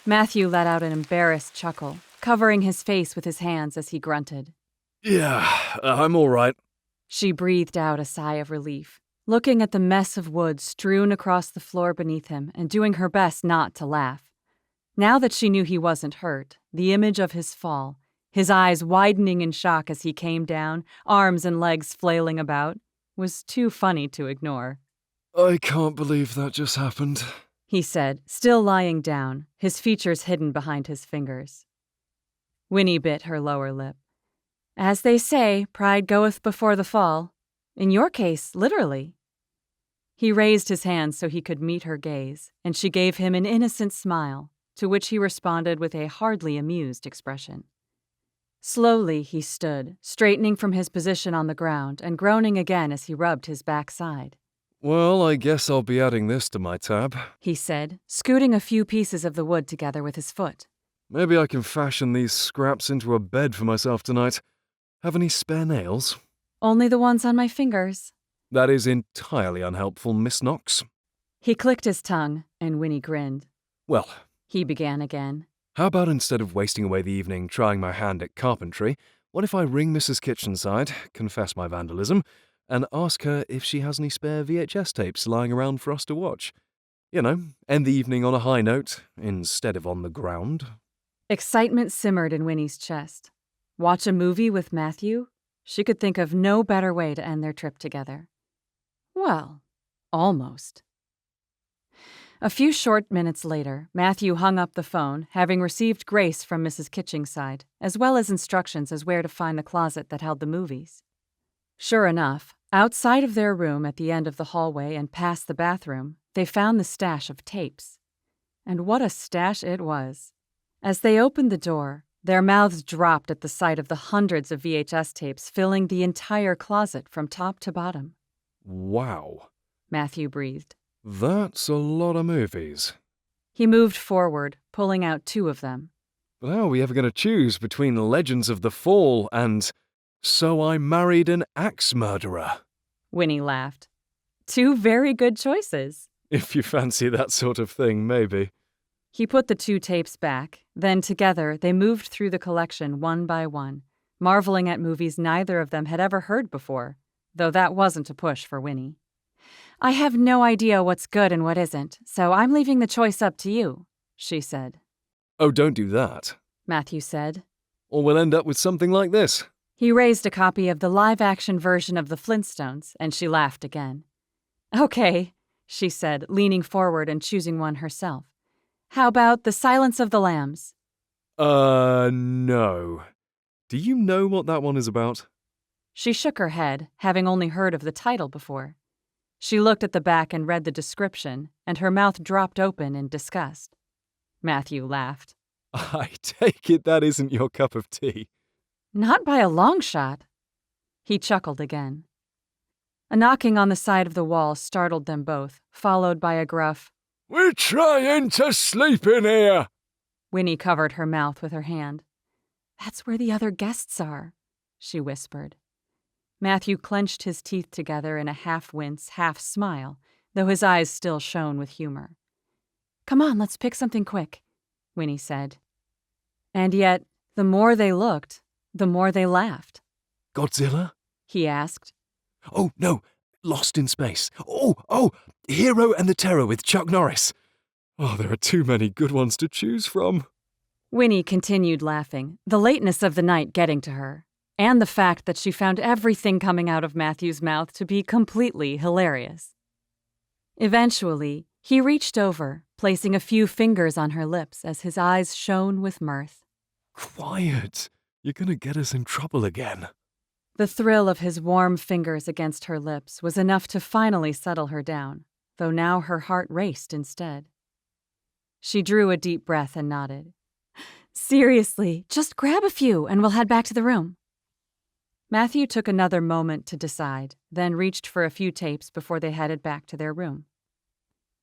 Matthew let out an embarrassed chuckle, covering his face with his hands as he grunted. Yeah, I'm all right. She breathed out a sigh of relief, looking at the mess of wood strewn across the floor beneath him and doing her best not to laugh. Now that she knew he wasn't hurt, the image of his fall, his eyes widening in shock as he came down, arms and legs flailing about, was too funny to ignore. I can't believe that just happened, he said, still lying down, his features hidden behind his fingers. Winnie bit her lower lip. As they say, pride goeth before the fall. In your case, literally. He raised his hands so he could meet her gaze, and she gave him an innocent smile, to which he responded with a hardly amused expression. Slowly he stood, straightening from his position on the ground and groaning again as he rubbed his backside. Well, I guess I'll be adding this to my tab, he said, scooting a few pieces of the wood together with his foot. Maybe I can fashion these scraps into a bed for myself tonight. Have any spare nails? Only the ones on my fingers. That is entirely unhelpful, Miss Knox. He clicked his tongue, and Winnie grinned. Well, he began again. How about instead of wasting away the evening trying my hand at carpentry, what if I ring Mrs. Kitchenside, confess my vandalism, and ask her if she has any spare VHS tapes lying around for us to watch? You know, end the evening on a high note, instead of on the ground. Excitement simmered in Winnie's chest. Watch a movie with Matthew? She could think of no better way to end their trip together. Well, almost. A few short minutes later, Matthew hung up the phone, having received grace from Mrs. Kitchenside, as well as instructions as where to find the closet that held the movies. Sure enough, outside of their room at the end of the hallway and past the bathroom, they found the stash of tapes. And what a stash it was. As they opened the door, their mouths dropped at the sight of the hundreds of VHS tapes filling the entire closet from top to bottom. Wow. Matthew breathed. That's a lot of movies. He moved forward, pulling out 2 of them. But how are we ever going to choose between Legends of the Fall and So I Married an Axe Murderer? Winnie laughed. 2 very good choices. If you fancy that sort of thing, maybe. He put the 2 tapes back, then together they moved through the collection one by one, marveling at movies neither of them had ever heard before, though that wasn't a push for Winnie. I have no idea what's good and what isn't, so I'm leaving the choice up to you, she said. Oh, don't do that, Matthew said. or we'll end up with something like this. He raised a copy of the live-action version of the Flintstones, and she laughed again. Okay, she said, leaning forward and choosing one herself. How about The Silence of the Lambs? No. Do you know what that one is about? She shook her head, having only heard of the title before. She looked at the back and read the description, and her mouth dropped open in disgust. Matthew laughed. I take it that isn't your cup of tea. Not by a long shot. He chuckled again. A knocking on the side of the wall startled them both, followed by a gruff, "We're trying to sleep in here." Winnie covered her mouth with her hand. That's where the other guests are, she whispered. Matthew clenched his teeth together in a half-wince, half-smile, though his eyes still shone with humor. Come on, let's pick something quick, Winnie said. And yet, the more they looked, the more they laughed. Godzilla? He asked. Oh, no. Lost in Space. Oh, Hero and the Terror with Chuck Norris. Oh, there are too many good ones to choose from. Winnie continued laughing, the lateness of the night getting to her, and the fact that she found everything coming out of Matthew's mouth to be completely hilarious. Eventually, he reached over, placing a few fingers on her lips as his eyes shone with mirth. Quiet. You're gonna get us in trouble again. The thrill of his warm fingers against her lips was enough to finally settle her down, though now her heart raced instead. She drew a deep breath and nodded. Seriously, just grab a few and we'll head back to the room. Matthew took another moment to decide, then reached for a few tapes before they headed back to their room.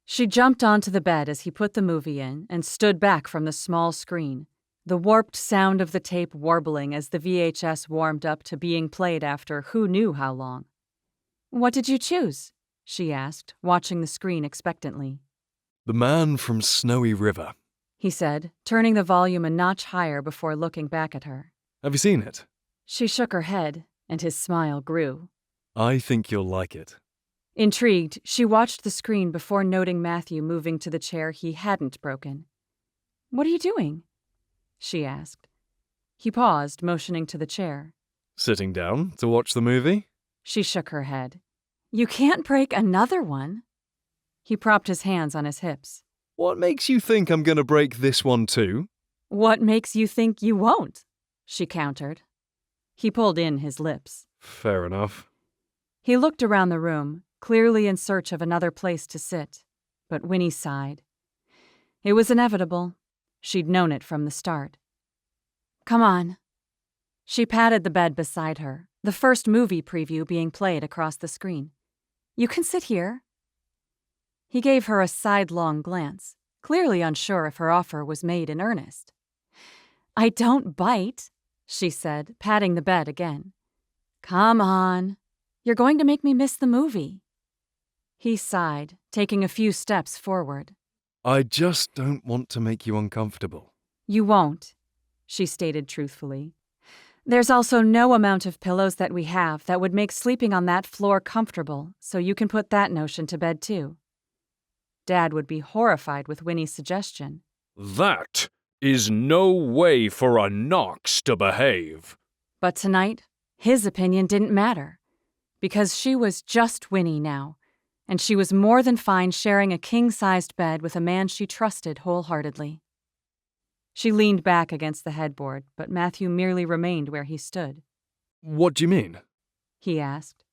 She jumped onto the bed as he put the movie in and stood back from the small screen, the warped sound of the tape warbling as the VHS warmed up to being played after who knew how long. What did you choose? She asked, watching the screen expectantly. The Man from Snowy River, he said, turning the volume a notch higher before looking back at her. Have you seen it? She shook her head, and his smile grew. I think you'll like it. Intrigued, she watched the screen before noting Matthew moving to the chair he hadn't broken. "What are you doing?" she asked. He paused, motioning to the chair. Sitting down to watch the movie? She shook her head. "You can't break another one." He propped his hands on his hips. What makes you think I'm going to break this one too? "What makes you think you won't?" she countered. He pulled in his lips. Fair enough. He looked around the room, clearly in search of another place to sit, but Winnie sighed. It was inevitable. She'd known it from the start. "Come on." She patted the bed beside her, the first movie preview being played across the screen. "You can sit here." He gave her a sidelong glance, clearly unsure if her offer was made in earnest. "I don't bite," she said, patting the bed again. "Come on. You're going to make me miss the movie." He sighed, taking a few steps forward. I just don't want to make you uncomfortable. "You won't," she stated truthfully. "There's also no amount of pillows that we have that would make sleeping on that floor comfortable, so you can put that notion to bed too." Dad would be horrified with Winnie's suggestion. That is no way for a Knox to behave. But tonight, his opinion didn't matter, because she was just Winnie now, and she was more than fine sharing a king-sized bed with a man she trusted wholeheartedly. She leaned back against the headboard, but Matthew merely remained where he stood. What do you mean? He asked.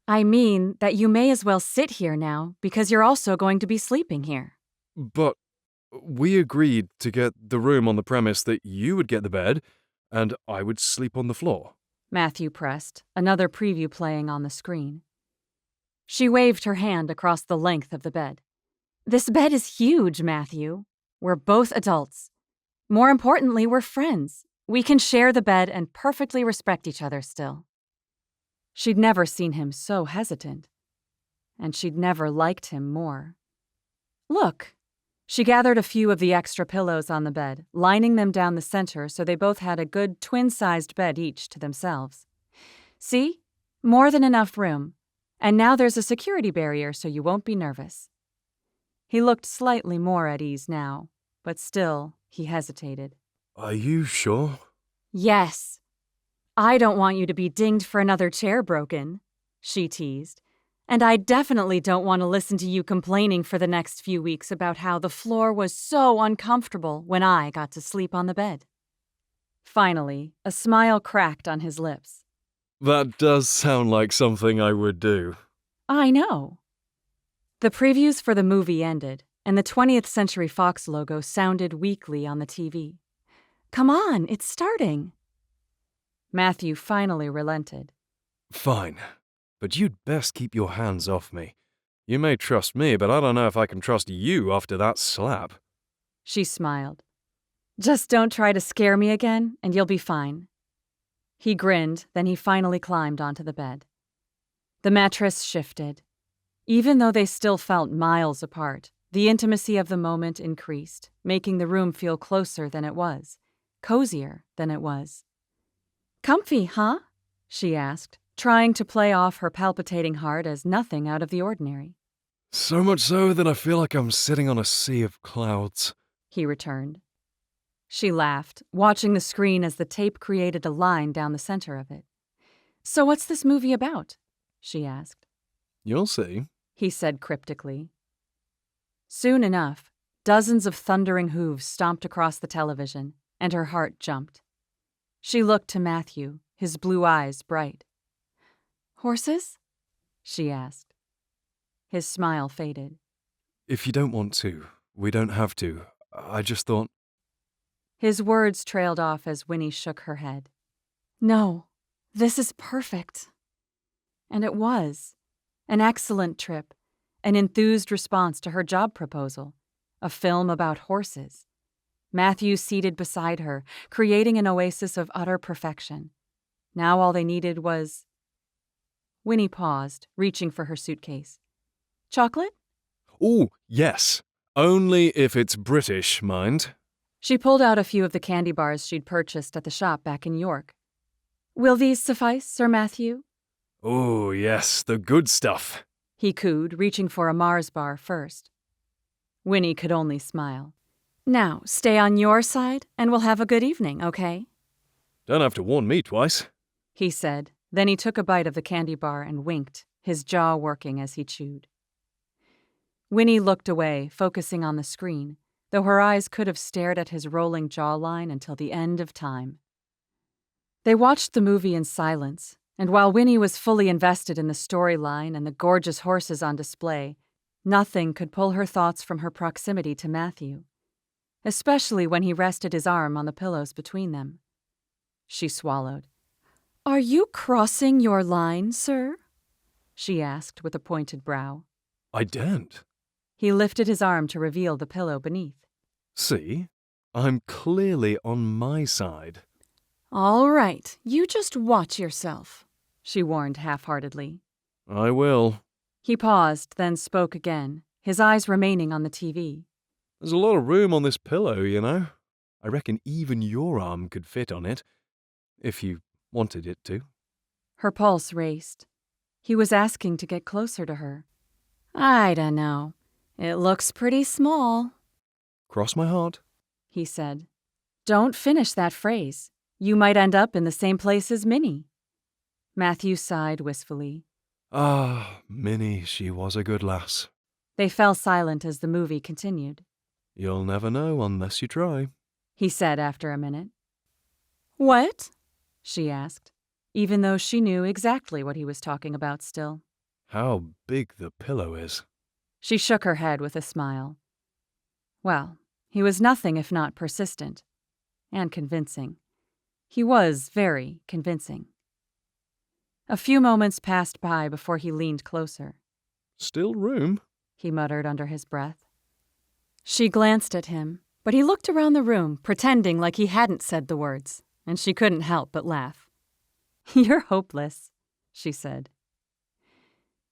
"I mean that you may as well sit here now, because you're also going to be sleeping here." But we agreed to get the room on the premise that you would get the bed and I would sleep on the floor. Matthew pressed, another preview playing on the screen. She waved her hand across the length of the bed. "This bed is huge, Matthew. We're both adults. More importantly, we're friends. We can share the bed and perfectly respect each other still." She'd never seen him so hesitant, and she'd never liked him more. "Look." She gathered a few of the extra pillows on the bed, lining them down the center so they both had a good twin-sized bed each to themselves. "See? More than enough room. And now there's a security barrier so you won't be nervous." He looked slightly more at ease now, but still, he hesitated. Are you sure? "Yes. I don't want you to be dinged for another chair broken," she teased. "And I definitely don't want to listen to you complaining for the next few weeks about how the floor was so uncomfortable when I got to sleep on the bed." Finally, a smile cracked on his lips. That does sound like something I would do. "I know." The previews for the movie ended, and the 20th Century Fox logo sounded weakly on the TV. "Come on, it's starting." Matthew finally relented. Fine, but you'd best keep your hands off me. You may trust me, but I don't know if I can trust you after that slap. She smiled. "Just don't try to scare me again, and you'll be fine." He grinned, then he finally climbed onto the bed. The mattress shifted. Even though they still felt miles apart, the intimacy of the moment increased, making the room feel closer than it was, cozier than it was. "Comfy, huh?" she asked, trying to play off her palpitating heart as nothing out of the ordinary. So much so that I feel like I'm sitting on a sea of clouds. He returned. She laughed, watching the screen as the tape created a line down the center of it. "So what's this movie about?" she asked. You'll see, He said cryptically. Soon enough, dozens of thundering hooves stomped across the television, and her heart jumped. She looked to Matthew, his blue eyes bright. "Horses?" she asked. His smile faded. If you don't want to, we don't have to. I just thought... His words trailed off as Winnie shook her head. "No, this is perfect." And it was. An excellent trip, an enthused response to her job proposal, a film about horses. Matthew seated beside her, creating an oasis of utter perfection. Now all they needed was... Winnie paused, reaching for her suitcase. "Chocolate?" Oh, yes. Only if it's British, mind. She pulled out a few of the candy bars she'd purchased at the shop back in York. Will these suffice, Sir Matthew? Oh, yes, the good stuff. He cooed, reaching for a Mars bar first. Winnie could only smile. Now, stay on your side, and we'll have a good evening, okay? Don't have to warn me twice. He said. Then he took a bite of the candy bar and winked, his jaw working as he chewed. Winnie looked away, focusing on the screen, though her eyes could have stared at his rolling jawline until the end of time. They watched the movie in silence, and while Winnie was fully invested in the storyline and the gorgeous horses on display, nothing could pull her thoughts from her proximity to Matthew, especially when he rested his arm on the pillows between them. She swallowed. "Are you crossing your line, sir?" she asked with a pointed brow. I daren't. He lifted his arm to reveal the pillow beneath. See? I'm clearly on my side. "All right, you just watch yourself," she warned half-heartedly. I will. He paused, then spoke again, his eyes remaining on the TV. There's a lot of room on this pillow, you know. I reckon even your arm could fit on it, if you wanted it to. Her pulse raced. He was asking to get closer to her. "I don't know. It looks pretty small," Cross my heart. he said. "Don't finish that phrase. You might end up in the same place as Minnie." Matthew sighed wistfully. Ah, Minnie, she was a good lass. They fell silent as the movie continued. You'll never know unless you try. He said after a minute. "What?" she asked, even though she knew exactly what he was talking about still. How big the pillow is. She shook her head with a smile. Well, he was nothing if not persistent. And convincing. He was very convincing. A few moments passed by before he leaned closer. Still room. He muttered under his breath. She glanced at him, but he looked around the room, pretending like he hadn't said the words, and she couldn't help but laugh. "You're hopeless," she said.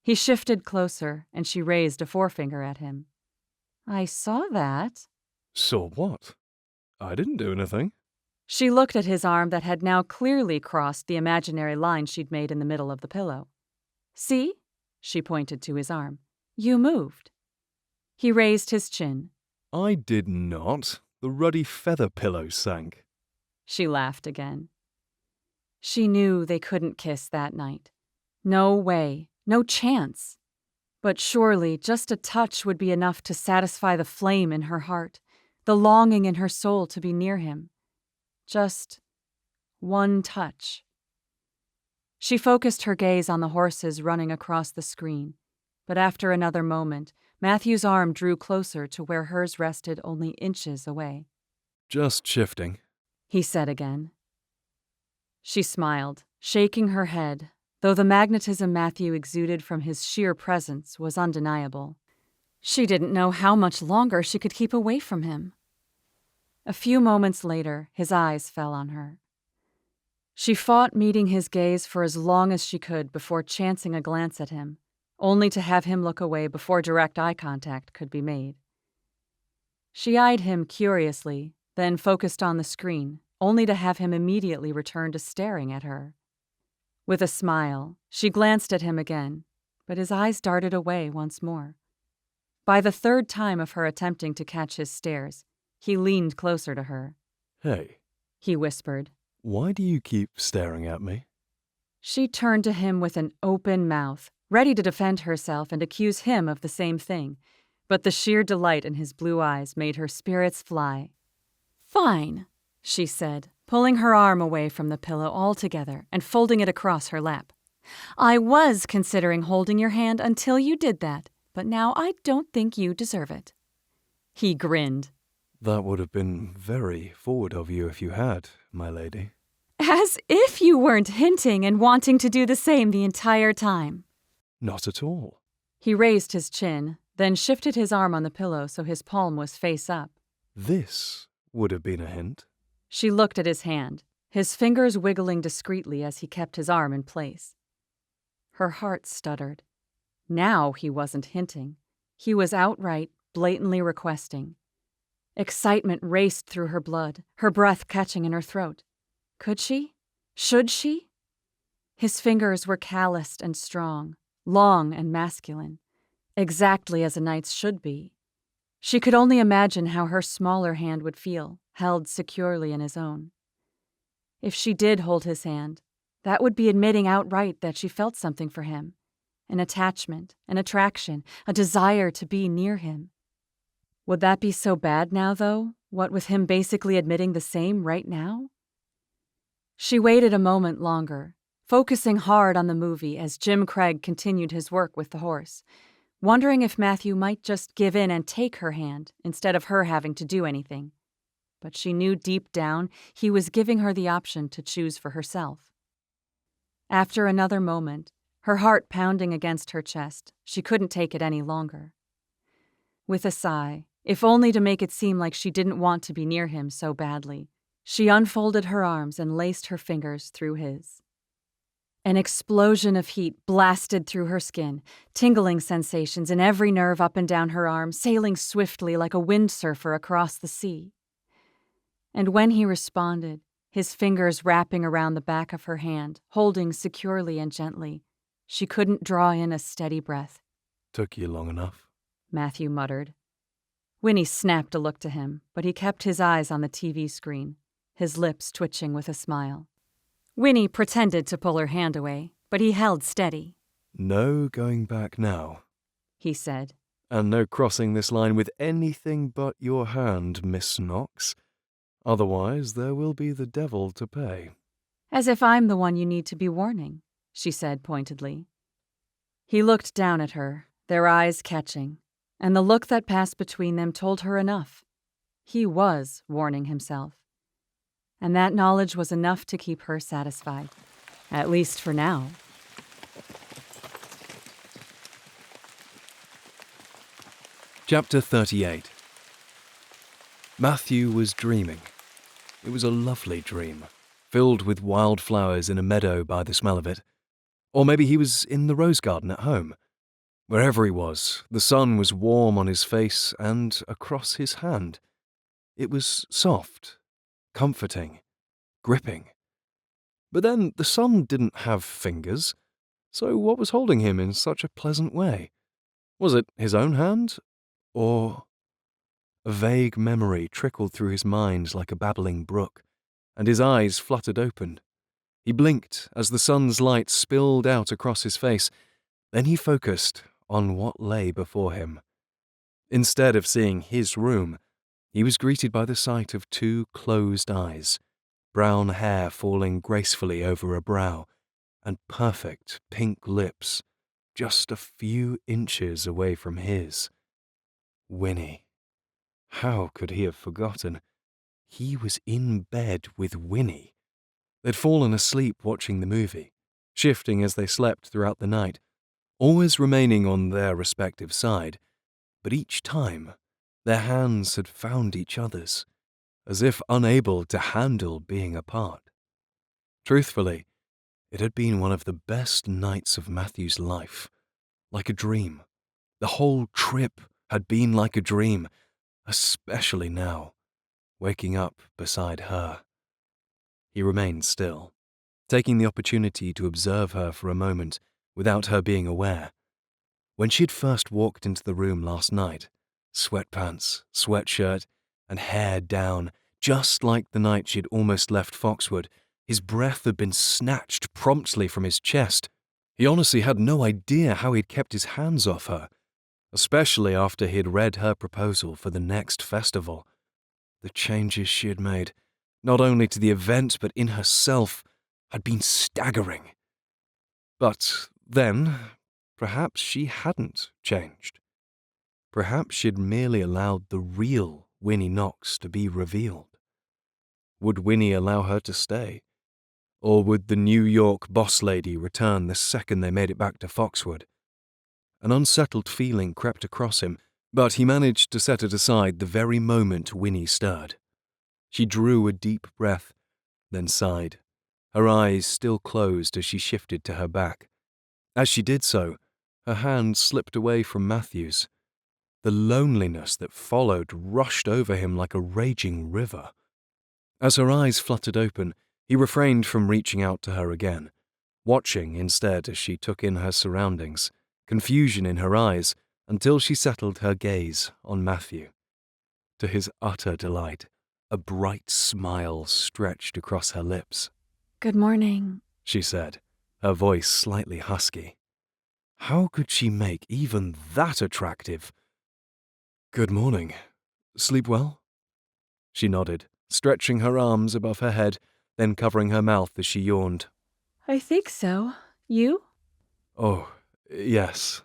He shifted closer, and she raised a forefinger at him. "I saw that." Saw what? I didn't do anything. She looked at his arm that had now clearly crossed the imaginary line she'd made in the middle of the pillow. "See?" She pointed to his arm. "You moved." He raised his chin. I did not. The ruddy feather pillow sank. She laughed again. She knew they couldn't kiss that night. No way, no chance. But surely just a touch would be enough to satisfy the flame in her heart, the longing in her soul to be near him. Just one touch. She focused her gaze on the horses running across the screen, but after another moment, Matthew's arm drew closer to where hers rested only inches away. Just shifting. He said again. She smiled, shaking her head, though the magnetism Matthew exuded from his sheer presence was undeniable. She didn't know how much longer she could keep away from him. A few moments later, his eyes fell on her. She fought meeting his gaze for as long as she could before chancing a glance at him, only to have him look away before direct eye contact could be made. She eyed him curiously, then focused on the screen, only to have him immediately return to staring at her. With a smile, she glanced at him again, but his eyes darted away once more. By the third time of her attempting to catch his stares, he leaned closer to her. Hey, He whispered. why do you keep staring at me? She turned to him with an open mouth, ready to defend herself and accuse him of the same thing, but the sheer delight in his blue eyes made her spirits fly. "Fine," she said, pulling her arm away from the pillow altogether and folding it across her lap. "I was considering holding your hand until you did that, but now I don't think you deserve it." He grinned. That would have been very forward of you if you had, my lady. "As if you weren't hinting and wanting to do the same the entire time." Not at all. He raised his chin, then shifted his arm on the pillow so his palm was face up. This would have been a hint. She looked at his hand, his fingers wiggling discreetly as he kept his arm in place. Her heart stuttered. Now he wasn't hinting. He was outright, blatantly requesting. Excitement raced through her blood, her breath catching in her throat. Could she? Should she? His fingers were calloused and strong, long and masculine, exactly as a knight's should be. She could only imagine how her smaller hand would feel, held securely in his own. If she did hold his hand, that would be admitting outright that she felt something for him, an attachment, an attraction, a desire to be near him. Would that be so bad now, though, what with him basically admitting the same right now? She waited a moment longer, focusing hard on the movie as Jim Craig continued his work with the horse, wondering if Matthew might just give in and take her hand instead of her having to do anything. But she knew deep down he was giving her the option to choose for herself. After another moment, her heart pounding against her chest, she couldn't take it any longer. With a sigh, if only to make it seem like she didn't want to be near him so badly, she unfolded her arms and laced her fingers through his. An explosion of heat blasted through her skin, tingling sensations in every nerve up and down her arm, sailing swiftly like a windsurfer across the sea. And when he responded, his fingers wrapping around the back of her hand, holding securely and gently, she couldn't draw in a steady breath. Took you long enough, Matthew muttered. Winnie snapped a look to him, but he kept his eyes on the TV screen, his lips twitching with a smile. Winnie pretended to pull her hand away, but he held steady. No going back now, he said. And no crossing this line with anything but your hand, Miss Knox. Otherwise, there will be the devil to pay. As if I'm the one you need to be warning, she said pointedly. He looked down at her, their eyes catching, and the look that passed between them told her enough. He was warning himself. And that knowledge was enough to keep her satisfied, at least for now. Chapter 38. Matthew was dreaming. It was a lovely dream, filled with wildflowers in a meadow by the smell of it. Or maybe he was in the rose garden at home. Wherever he was, the sun was warm on his face and across his hand. It was soft, comforting, gripping. But then the sun didn't have fingers, so what was holding him in such a pleasant way? Was it his own hand, or... A vague memory trickled through his mind like a babbling brook, and his eyes fluttered open. He blinked as the sun's light spilled out across his face. Then he focused on what lay before him. Instead of seeing his room, he was greeted by the sight of two closed eyes, brown hair falling gracefully over a brow, and perfect pink lips, just a few inches away from his. Winnie. How could he have forgotten? He was in bed with Winnie. They'd fallen asleep watching the movie, shifting as they slept throughout the night, always remaining on their respective side, but each time their hands had found each other's, as if unable to handle being apart. Truthfully, it had been one of the best nights of Matthew's life, like a dream. The whole trip had been like a dream, especially now, waking up beside her. He remained still, taking the opportunity to observe her for a moment without her being aware. When she had first walked into the room last night, sweatpants, sweatshirt, and hair down, just like the night she'd almost left Foxwood, his breath had been snatched promptly from his chest. He honestly had no idea how he'd kept his hands off her, especially after he'd read her proposal for the next festival. The changes she had made, not only to the event but in herself, had been staggering. But then, perhaps she hadn't changed. Perhaps she'd merely allowed the real Winnie Knox to be revealed. Would Winnie allow her to stay? Or would the New York boss lady return the second they made it back to Foxwood? An unsettled feeling crept across him, but he managed to set it aside the very moment Winnie stirred. She drew a deep breath, then sighed, her eyes still closed as she shifted to her back. As she did so, her hand slipped away from Matthew's. The loneliness that followed rushed over him like a raging river. As her eyes fluttered open, he refrained from reaching out to her again, watching instead as she took in her surroundings, confusion in her eyes, until she settled her gaze on Matthew. To his utter delight, a bright smile stretched across her lips. Good morning, She said, her voice slightly husky. How could she make even that attractive? Good morning. Sleep well? She nodded, stretching her arms above her head, then covering her mouth as she yawned. I think so. You? Oh, yes.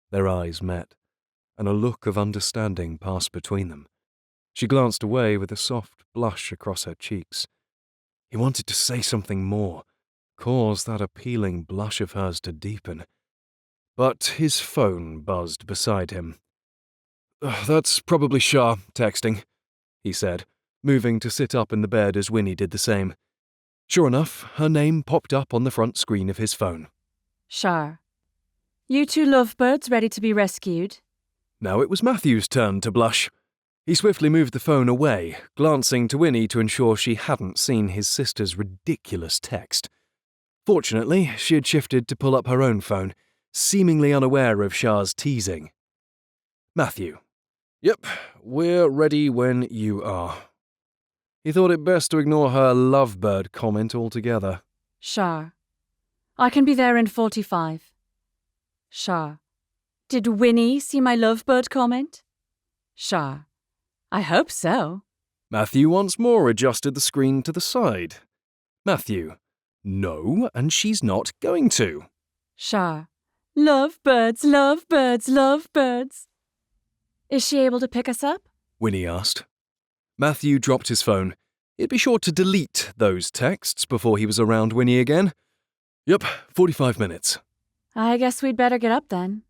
Their eyes met, and a look of understanding passed between them. She glanced away with a soft blush across her cheeks. He wanted to say something more, cause that appealing blush of hers to deepen. But his phone buzzed beside him. That's probably Shah texting, he said, moving to sit up in the bed as Winnie did the same. Sure enough, her name popped up on the front screen of his phone. Shar. You two lovebirds ready to be rescued? Now it was Matthew's turn to blush. He swiftly moved the phone away, glancing to Winnie to ensure she hadn't seen his sister's ridiculous text. Fortunately, she had shifted to pull up her own phone, seemingly unaware of Shah's teasing. Matthew. Yep, we're ready when you are. He thought it best to ignore her lovebird comment altogether. Shar. I can be there in 45. Shar. Did Winnie see my lovebird comment? Shar. I hope so. Matthew once more adjusted the screen to the side. Matthew. No, and she's not going to. Shar. Lovebirds, lovebirds, lovebirds. Is she able to pick us up? Winnie asked. Matthew dropped his phone. He'd be sure to delete those texts before he was around Winnie again. Yep, 45 minutes. I guess we'd better get up then.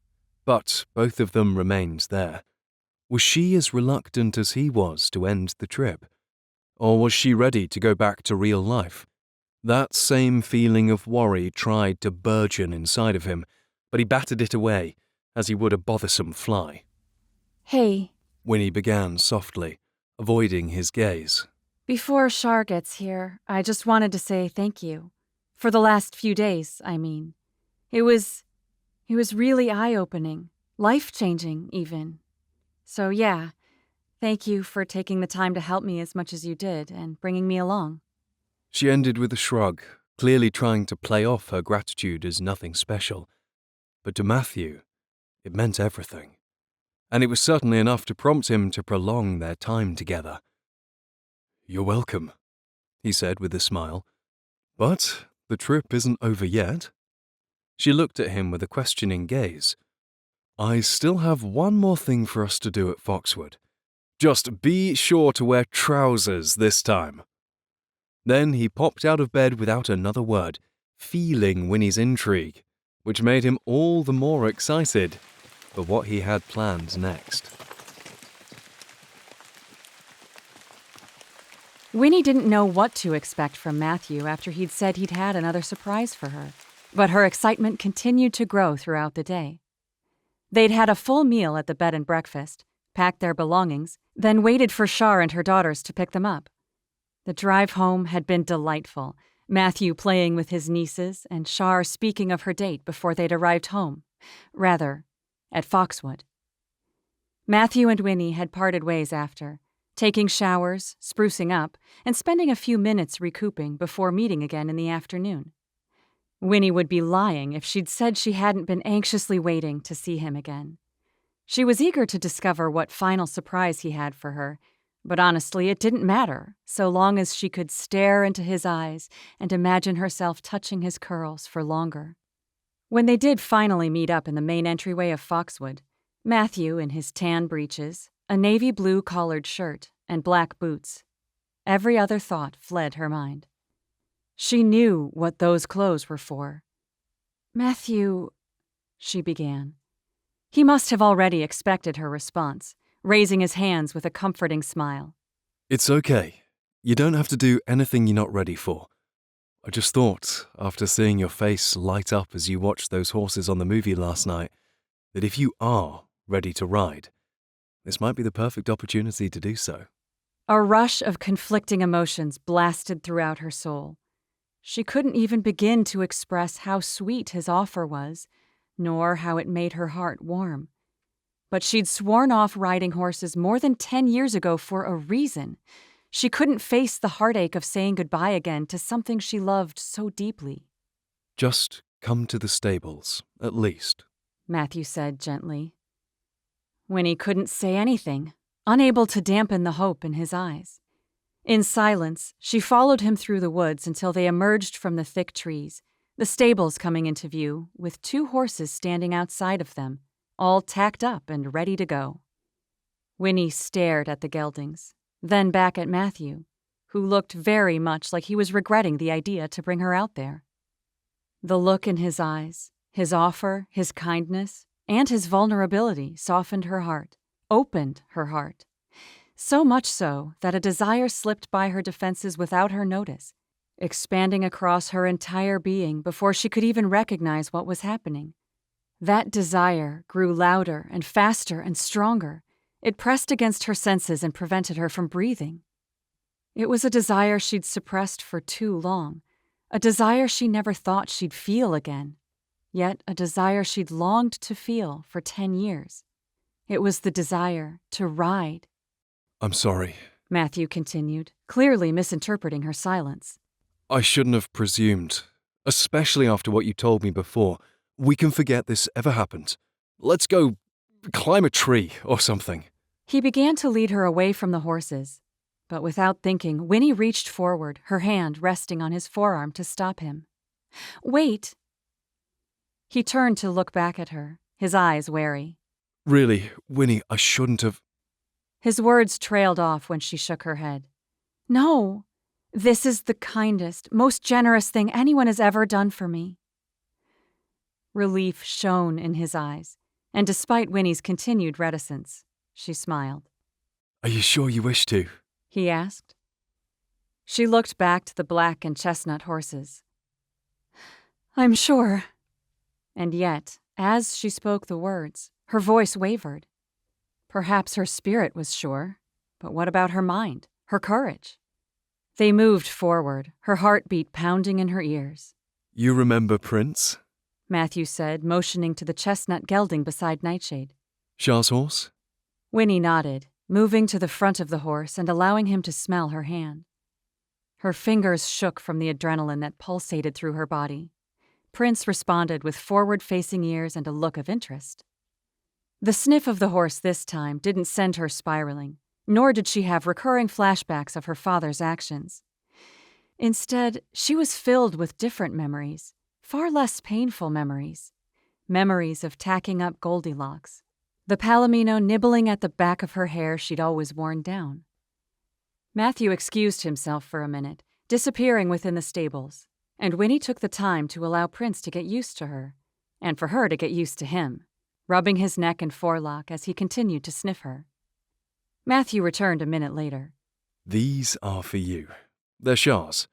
But both of them remained there. Was she as reluctant as he was to end the trip? Or was she ready to go back to real life? That same feeling of worry tried to burgeon inside of him, but he battered it away, as he would a bothersome fly. Hey. Winnie began softly, avoiding his gaze. Before Shar gets here, I just wanted to say thank you. For the last few days, I mean. It was really eye-opening, life-changing even. So yeah, thank you for taking the time to help me as much as you did and bringing me along. She ended with a shrug, clearly trying to play off her gratitude as nothing special. But to Matthew, it meant everything. And it was certainly enough to prompt him to prolong their time together. You're welcome, he said with a smile. But the trip isn't over yet. She looked at him with a questioning gaze. I still have one more thing for us to do at Foxwood. Just be sure to wear trousers this time. Then he popped out of bed without another word, feeling Winnie's intrigue, which made him all the more excited for what he had planned next. Winnie didn't know what to expect from Matthew after he'd said he'd had another surprise for her, but her excitement continued to grow throughout the day. They'd had a full meal at the bed and breakfast, packed their belongings, then waited for Shar and her daughters to pick them up. The drive home had been delightful, Matthew playing with his nieces and Shar speaking of her date before they'd arrived home. Rather, at Foxwood. Matthew and Winnie had parted ways after, taking showers, sprucing up, and spending a few minutes recouping before meeting again in the afternoon. Winnie would be lying if she'd said she hadn't been anxiously waiting to see him again. She was eager to discover what final surprise he had for her, but honestly it didn't matter, so long as she could stare into his eyes and imagine herself touching his curls for longer. When they did finally meet up in the main entryway of Foxwood, Matthew in his tan breeches, a navy blue collared shirt, and black boots, every other thought fled her mind. She knew what those clothes were for. Matthew, she began. He must have already expected her response, raising his hands with a comforting smile. It's okay. You don't have to do anything you're not ready for. I just thought, after seeing your face light up as you watched those horses on the movie last night, that if you are ready to ride, this might be the perfect opportunity to do so. A rush of conflicting emotions blasted throughout her soul. She couldn't even begin to express how sweet his offer was, nor how it made her heart warm. But she'd sworn off riding horses more than 10 years ago for a reason. She couldn't face the heartache of saying goodbye again to something she loved so deeply. Just come to the stables, at least, Matthew said gently. Winnie couldn't say anything, unable to dampen the hope in his eyes. In silence, she followed him through the woods until they emerged from the thick trees, the stables coming into view, with 2 horses standing outside of them, all tacked up and ready to go. Winnie stared at the geldings, then back at Matthew, who looked very much like he was regretting the idea to bring her out there. The look in his eyes, his offer, his kindness, and his vulnerability softened her heart, opened her heart. So much so that a desire slipped by her defenses without her notice, expanding across her entire being before she could even recognize what was happening. That desire grew louder and faster and stronger. It pressed against her senses and prevented her from breathing. It was a desire she'd suppressed for too long, a desire she never thought she'd feel again, yet a desire she'd longed to feel for 10 years. It was the desire to ride. I'm sorry. Matthew continued, clearly misinterpreting her silence. I shouldn't have presumed, especially after what you told me before. We can forget this ever happened. Let's go climb a tree or something. He began to lead her away from the horses, but without thinking, Winnie reached forward, her hand resting on his forearm to stop him. Wait! He turned to look back at her, his eyes wary. Really, Winnie, I shouldn't have. His words trailed off when she shook her head. No, this is the kindest, most generous thing anyone has ever done for me. Relief shone in his eyes, and despite Winnie's continued reticence, she smiled. Are you sure you wish to? He asked. She looked back to the black and chestnut horses. I'm sure. And yet, as she spoke the words, her voice wavered. Perhaps her spirit was sure, but what about her mind, her courage? They moved forward, her heartbeat pounding in her ears. You remember Prince? Matthew said, motioning to the chestnut gelding beside Nightshade. Char's horse? Winnie nodded, moving to the front of the horse and allowing him to smell her hand. Her fingers shook from the adrenaline that pulsated through her body. Prince responded with forward-facing ears and a look of interest. The sniff of the horse this time didn't send her spiraling, nor did she have recurring flashbacks of her father's actions. Instead, she was filled with different memories, far less painful memories. Memories of tacking up Goldilocks, the palomino nibbling at the back of her hair she'd always worn down. Matthew excused himself for a minute, disappearing within the stables, and Winnie took the time to allow Prince to get used to her, and for her to get used to him, rubbing his neck and forelock as he continued to sniff her. Matthew returned a minute later. These are for you. They're Char's.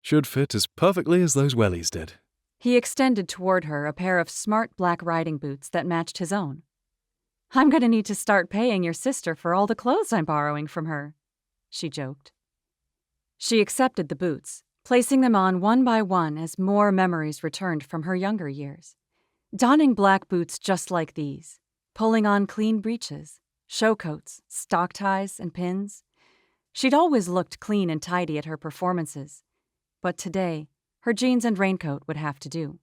Should fit as perfectly as those wellies did. He extended toward her a pair of smart black riding boots that matched his own. I'm going to need to start paying your sister for all the clothes I'm borrowing from her, she joked. She accepted the boots, placing them on one by one as more memories returned from her younger years. Donning black boots just like these, pulling on clean breeches, show coats, stock ties, and pins. She'd always looked clean and tidy at her performances, but today, her jeans and raincoat would have to do.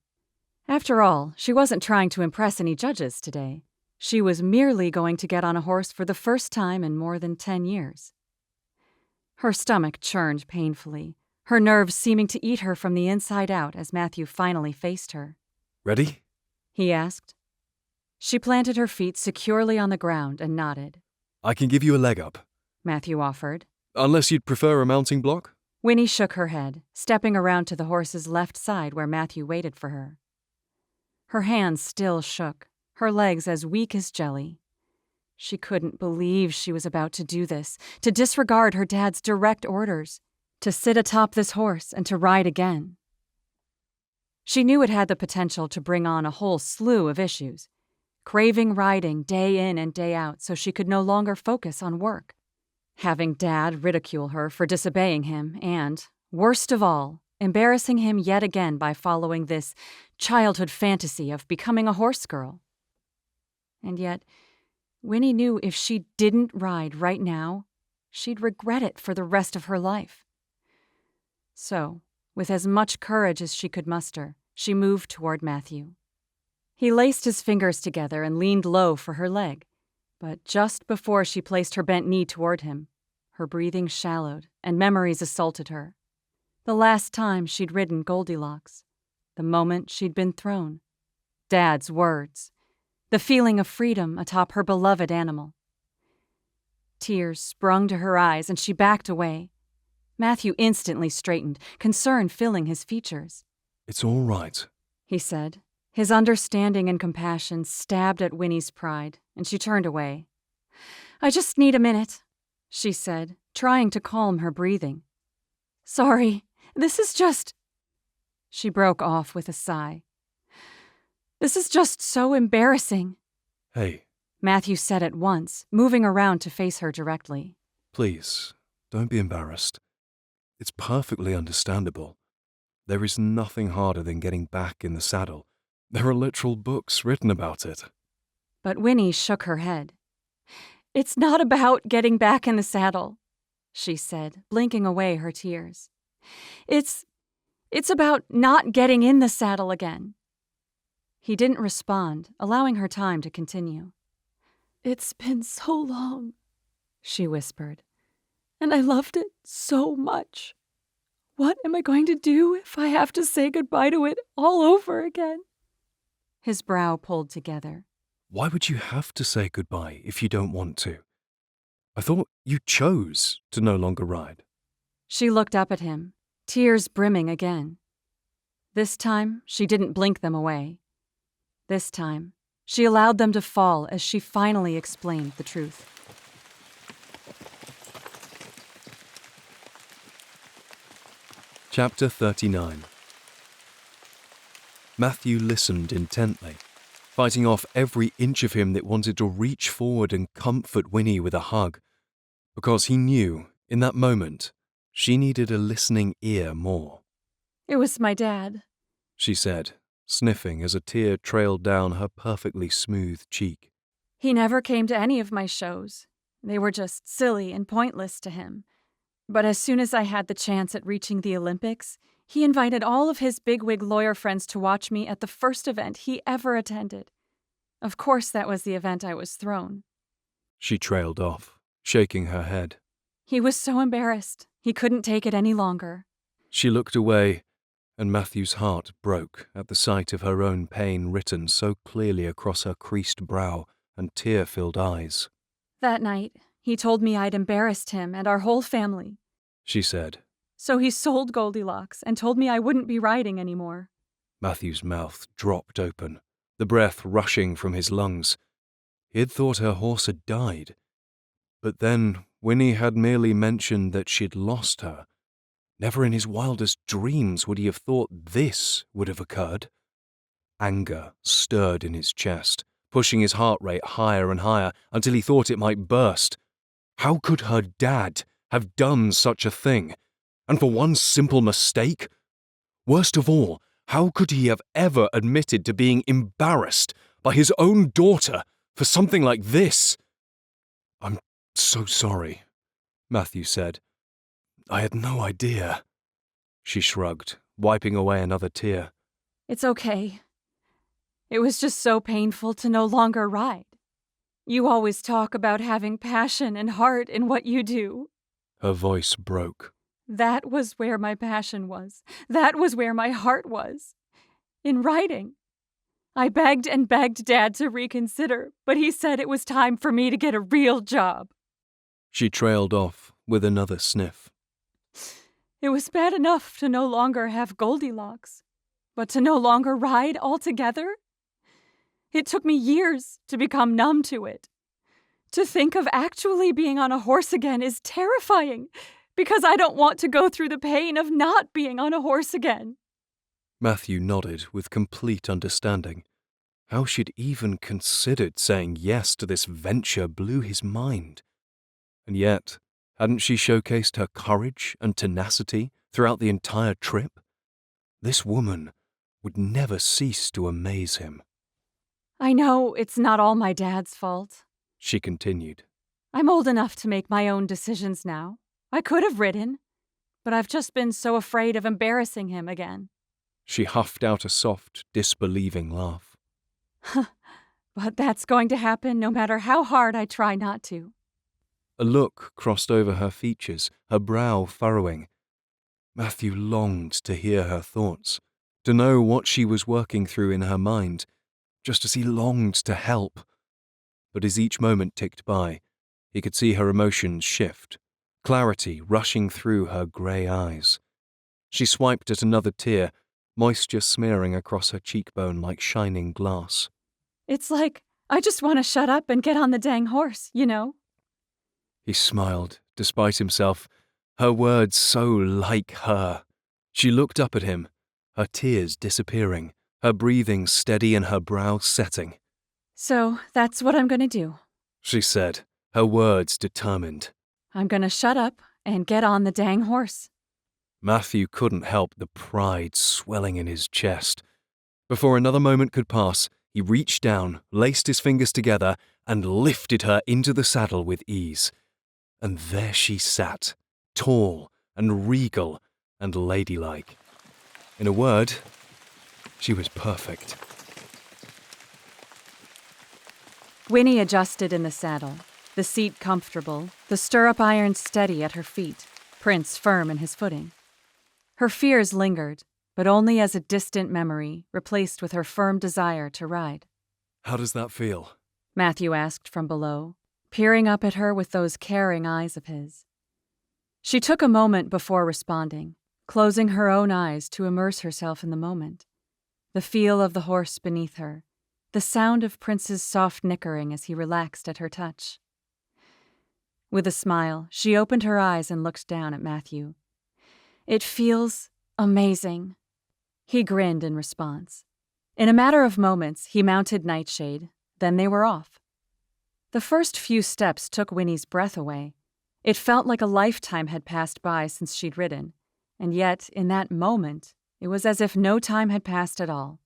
After all, she wasn't trying to impress any judges today. She was merely going to get on a horse for the first time in more than 10 years. Her stomach churned painfully, her nerves seeming to eat her from the inside out as Matthew finally faced her. Ready? He asked. She planted her feet securely on the ground and nodded. I can give you a leg up. Matthew offered. Unless you'd prefer a mounting block? Winnie shook her head, stepping around to the horse's left side where Matthew waited for her. Her hands still shook, her legs as weak as jelly. She couldn't believe she was about to do this, to disregard her dad's direct orders, to sit atop this horse and to ride again. She knew it had the potential to bring on a whole slew of issues, craving riding day in and day out so she could no longer focus on work, having Dad ridicule her for disobeying him, and, worst of all, embarrassing him yet again by following this childhood fantasy of becoming a horse girl. And yet, Winnie knew if she didn't ride right now, she'd regret it for the rest of her life. So, with as much courage as she could muster, she moved toward Matthew. He laced his fingers together and leaned low for her leg, but just before she placed her bent knee toward him, her breathing shallowed and memories assaulted her. The last time she'd ridden Goldilocks, the moment she'd been thrown, Dad's words, the feeling of freedom atop her beloved animal. Tears sprung to her eyes and she backed away. Matthew instantly straightened, concern filling his features. It's all right, He said. His understanding and compassion stabbed at Winnie's pride, and she turned away. I just need a minute, she said, trying to calm her breathing. Sorry, this is just... She broke off with a sigh. This is just so embarrassing, Hey, Matthew said at once, moving around to face her directly. please, don't be embarrassed. It's perfectly understandable. There is nothing harder than getting back in the saddle. There are literal books written about it. But Winnie shook her head. It's not about getting back in the saddle, she said, blinking away her tears. It's about not getting in the saddle again. He didn't respond, allowing her time to continue. It's been so long, she whispered, and I loved it so much. What am I going to do if I have to say goodbye to it all over again? His brow pulled together. Why would you have to say goodbye if you don't want to? I thought you chose to no longer ride. She looked up at him, tears brimming again. This time, she didn't blink them away. This time, she allowed them to fall as she finally explained the truth. Chapter 39. Matthew listened intently, fighting off every inch of him that wanted to reach forward and comfort Winnie with a hug, because he knew, in that moment, she needed a listening ear more. It was my dad, She said, sniffing as a tear trailed down her perfectly smooth cheek. He never came to any of my shows. They were just silly and pointless to him. But as soon as I had the chance at reaching the Olympics, he invited all of his bigwig lawyer friends to watch me at the first event he ever attended. Of course, that was the event I was thrown. She trailed off, shaking her head. He was so embarrassed. He couldn't take it any longer. She looked away, and Matthew's heart broke at the sight of her own pain written so clearly across her creased brow and tear-filled eyes. That night, he told me I'd embarrassed him and our whole family. She said. So he sold Goldilocks and told me I wouldn't be riding anymore. Matthew's mouth dropped open, the breath rushing from his lungs. He had thought her horse had died. But then Winnie had merely mentioned that she'd lost her. Never in his wildest dreams would he have thought this would have occurred. Anger stirred in his chest, pushing his heart rate higher and higher until he thought it might burst. How could her dad have done such a thing? And for one simple mistake? Worst of all, how could he have ever admitted to being embarrassed by his own daughter for something like this? I'm so sorry, Matthew said. I had no idea. She shrugged, wiping away another tear. It's okay. It was just so painful to no longer ride. You always talk about having passion and heart in what you do. Her voice broke. That was where my passion was. That was where my heart was. In writing. I begged and begged Dad to reconsider, but he said it was time for me to get a real job. She trailed off with another sniff. It was bad enough to no longer have Goldilocks, but to no longer ride altogether? It took me years to become numb to it. To think of actually being on a horse again is terrifying, because I don't want to go through the pain of not being on a horse again. Matthew nodded with complete understanding. How she'd even considered saying yes to this venture blew his mind. And yet, hadn't she showcased her courage and tenacity throughout the entire trip? This woman would never cease to amaze him. I know it's not all my dad's fault, She continued. I'm old enough to make my own decisions now. I could have ridden, but I've just been so afraid of embarrassing him again. She huffed out a soft, disbelieving laugh. But that's going to happen no matter how hard I try not to. A look crossed over her features, her brow furrowing. Matthew longed to hear her thoughts, to know what she was working through in her mind, just as he longed to help. But as each moment ticked by, he could see her emotions shift, clarity rushing through her grey eyes. She swiped at another tear, moisture smearing across her cheekbone like shining glass. It's like, I just want to shut up and get on the dang horse, you know? He smiled, despite himself, her words so like her. She looked up at him, her tears disappearing, her breathing steady and her brow setting. So that's what I'm going to do, She said, her words determined. I'm going to shut up and get on the dang horse. Matthew couldn't help the pride swelling in his chest. Before another moment could pass, he reached down, laced his fingers together, and lifted her into the saddle with ease. And there she sat, tall and regal and ladylike. In a word, she was perfect. Winnie adjusted in the saddle, the seat comfortable, the stirrup iron steady at her feet, Prince firm in his footing. Her fears lingered, but only as a distant memory replaced with her firm desire to ride. How does that feel? Matthew asked from below, peering up at her with those caring eyes of his. She took a moment before responding, closing her own eyes to immerse herself in the moment. The feel of the horse beneath her, the sound of Prince's soft nickering as he relaxed at her touch. With a smile, she opened her eyes and looked down at Matthew. It feels amazing. He grinned in response. In a matter of moments, he mounted Nightshade, then they were off. The first few steps took Winnie's breath away. It felt like a lifetime had passed by since she'd ridden, and yet, in that moment, it was as if no time had passed at all.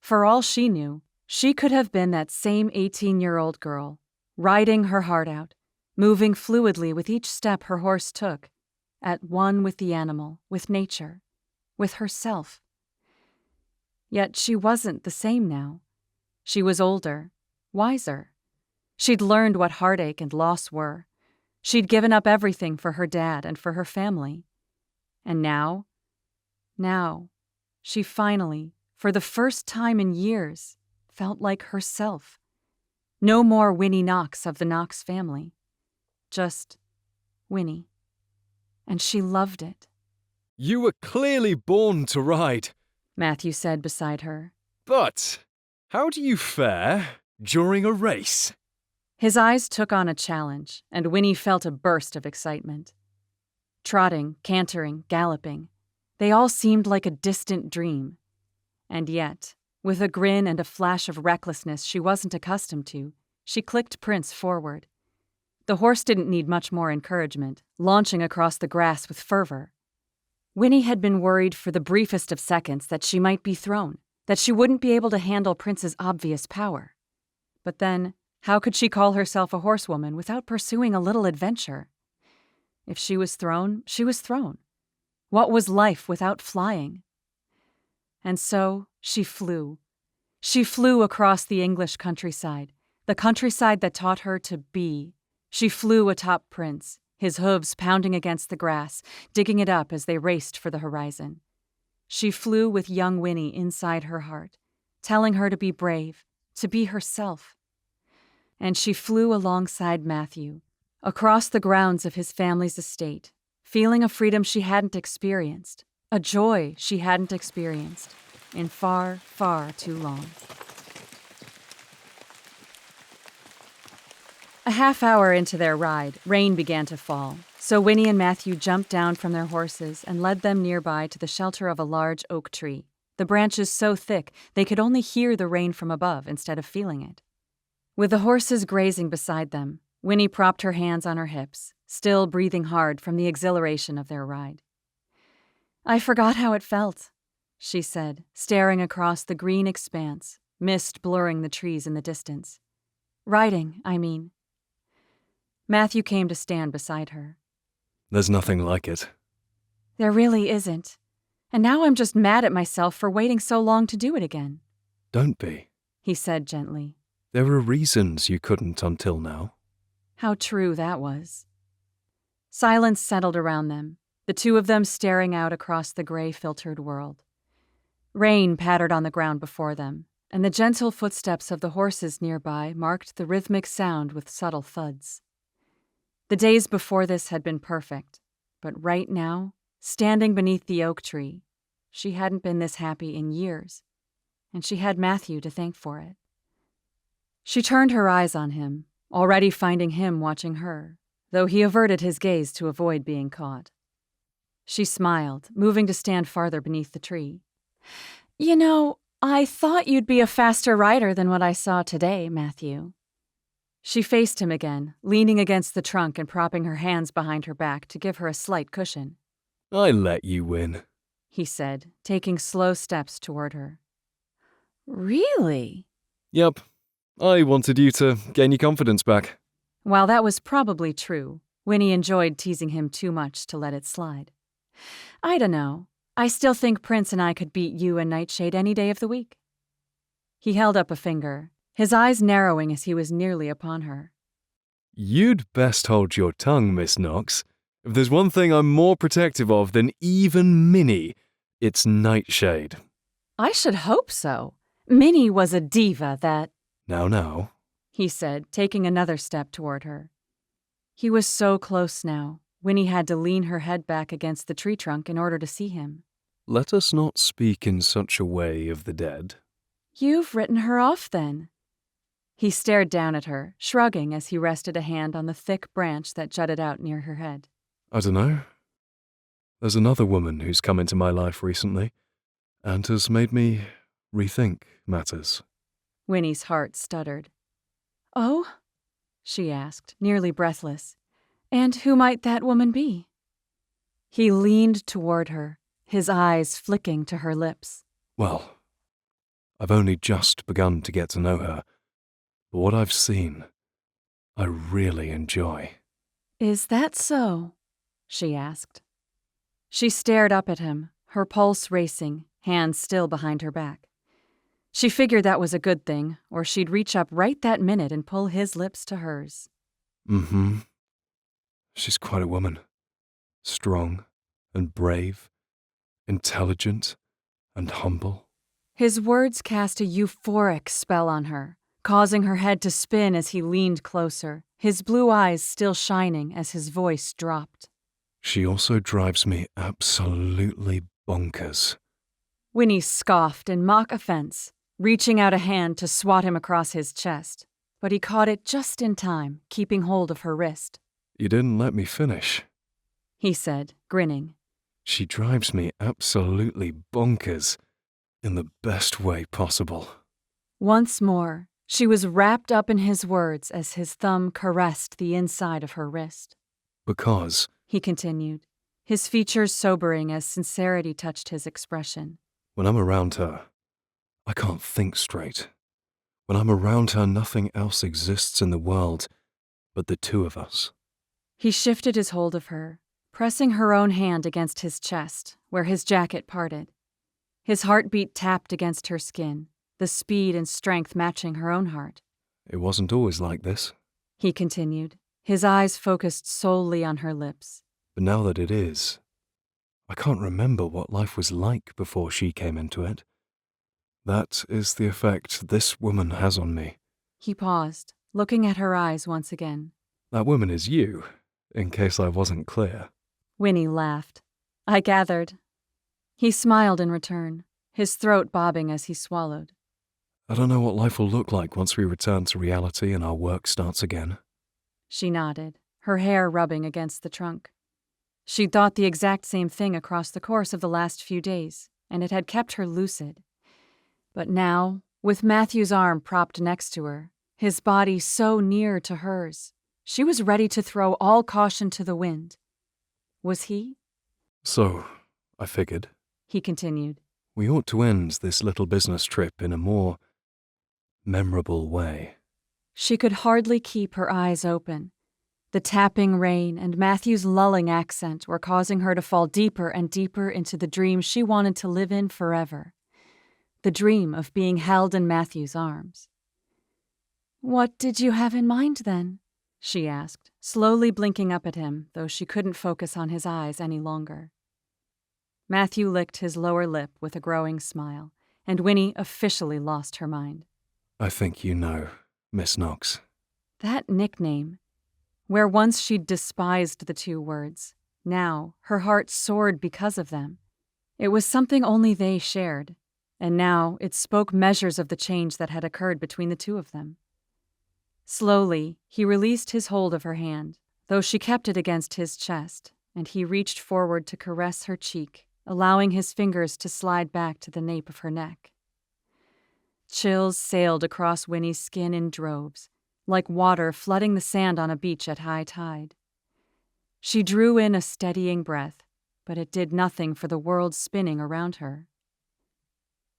For all she knew, she could have been that same 18-year-old girl, riding her heart out, moving fluidly with each step her horse took, at one with the animal, with nature, with herself. Yet she wasn't the same now. She was older, wiser. She'd learned what heartache and loss were. She'd given up everything for her dad and for her family. And now, she finally, for the first time in years, felt like herself. No more Winnie Knox of the Knox family. Just Winnie. And she loved it. You were clearly born to ride. Matthew said beside her. But how do you fare during a race? His eyes took on a challenge, and Winnie felt a burst of excitement. Trotting, cantering, galloping, they all seemed like a distant dream. And yet, with a grin and a flash of recklessness she wasn't accustomed to, she clicked Prince forward. The horse didn't need much more encouragement, launching across the grass with fervor. Winnie had been worried for the briefest of seconds that she might be thrown, that she wouldn't be able to handle Prince's obvious power. But then, how could she call herself a horsewoman without pursuing a little adventure? If she was thrown, she was thrown. What was life without flying? And so she flew. She flew across the English countryside, the countryside that taught her to be. She flew atop Prince, his hooves pounding against the grass, digging it up as they raced for the horizon. She flew with young Winnie inside her heart, telling her to be brave, to be herself. And she flew alongside Matthew, across the grounds of his family's estate, feeling a freedom she hadn't experienced, a joy she hadn't experienced in far, far too long. A half hour into their ride, rain began to fall, so Winnie and Matthew jumped down from their horses and led them nearby to the shelter of a large oak tree, the branches so thick they could only hear the rain from above instead of feeling it. With the horses grazing beside them, Winnie propped her hands on her hips, still breathing hard from the exhilaration of their ride. I forgot how it felt. she said, staring across the green expanse, mist blurring the trees in the distance. Riding, I mean. Matthew came to stand beside her. There's nothing like it. There really isn't. And now I'm just mad at myself for waiting so long to do it again. Don't be. He said gently. There were reasons you couldn't until now. How true that was. Silence settled around them, the two of them staring out across the gray-filtered world. Rain pattered on the ground before them, and the gentle footsteps of the horses nearby marked the rhythmic sound with subtle thuds. The days before this had been perfect, but right now, standing beneath the oak tree, she hadn't been this happy in years, and she had Matthew to thank for it. She turned her eyes on him, already finding him watching her, though he averted his gaze to avoid being caught. She smiled, moving to stand farther beneath the tree. You know, I thought you'd be a faster rider than what I saw today, Matthew. She faced him again, leaning against the trunk and propping her hands behind her back to give her a slight cushion. I let you win, he said, taking slow steps toward her. Really? Yep. I wanted you to gain your confidence back. While that was probably true, Winnie enjoyed teasing him too much to let it slide. I don't know. I still think Prince and I could beat you and Nightshade any day of the week. He held up a finger, his eyes narrowing as he was nearly upon her. You'd best hold your tongue, Miss Knox. If there's one thing I'm more protective of than even Minnie, it's Nightshade. I should hope so. Minnie was a diva that... Now, he said, taking another step toward her. He was so close now. Winnie had to lean her head back against the tree trunk in order to see him. let us not speak in such a way of the dead. You've written her off, then. He stared down at her, shrugging as he rested a hand on the thick branch that jutted out near her head. I don't know. There's another woman who's come into my life recently, and has made me rethink matters. Winnie's heart stuttered. Oh? She asked, nearly breathless. And who might that woman be? He leaned toward her, his eyes flicking to her lips. Well, I've only just begun to get to know her, but what I've seen, I really enjoy. Is that so? She asked. She stared up at him, her pulse racing, hands still behind her back. She figured that was a good thing, or she'd reach up right that minute and pull his lips to hers. Mm-hmm. She's quite a woman. Strong and brave, intelligent and humble. His words cast a euphoric spell on her, causing her head to spin as he leaned closer, his blue eyes still shining as his voice dropped. She also drives me absolutely bonkers. Winnie scoffed in mock offense, reaching out a hand to swat him across his chest, but he caught it just in time, keeping hold of her wrist. You didn't let me finish, he said, grinning. She drives me absolutely bonkers, in the best way possible. Once more, she was wrapped up in his words as his thumb caressed the inside of her wrist. Because, he continued, his features sobering as sincerity touched his expression. when I'm around her, I can't think straight. When I'm around her, nothing else exists in the world but the two of us. He shifted his hold of her, pressing her own hand against his chest, where his jacket parted. His heartbeat tapped against her skin, the speed and strength matching her own heart. It wasn't always like this, He continued, his eyes focused solely on her lips. but now that it is, I can't remember what life was like before she came into it. That is the effect this woman has on me. He paused, looking at her eyes once again. That woman is you, in case I wasn't clear. Winnie laughed. I gathered. He smiled in return, his throat bobbing as he swallowed. I don't know what life will look like once we return to reality and our work starts again. She nodded, her hair rubbing against the trunk. She'd thought the exact same thing across the course of the last few days, and it had kept her lucid. But now, with Matthew's arm propped next to her, his body so near to hers, she was ready to throw all caution to the wind. Was he? So, I figured, He continued. We ought to end this little business trip in a more memorable way. She could hardly keep her eyes open. The tapping rain and Matthew's lulling accent were causing her to fall deeper and deeper into the dream she wanted to live in forever. The dream of being held in Matthew's arms. "What did you have in mind, then?" she asked, slowly blinking up at him, though she couldn't focus on his eyes any longer. Matthew licked his lower lip with a growing smile, and Winnie officially lost her mind. I think you know, Miss Knox. That nickname, where once she'd despised the two words, now her heart soared because of them. It was something only they shared, and now it spoke measures of the change that had occurred between the two of them. Slowly, he released his hold of her hand, though she kept it against his chest, and he reached forward to caress her cheek, allowing his fingers to slide back to the nape of her neck. Chills sailed across Winnie's skin in droves, like water flooding the sand on a beach at high tide. She drew in a steadying breath, but it did nothing for the world spinning around her.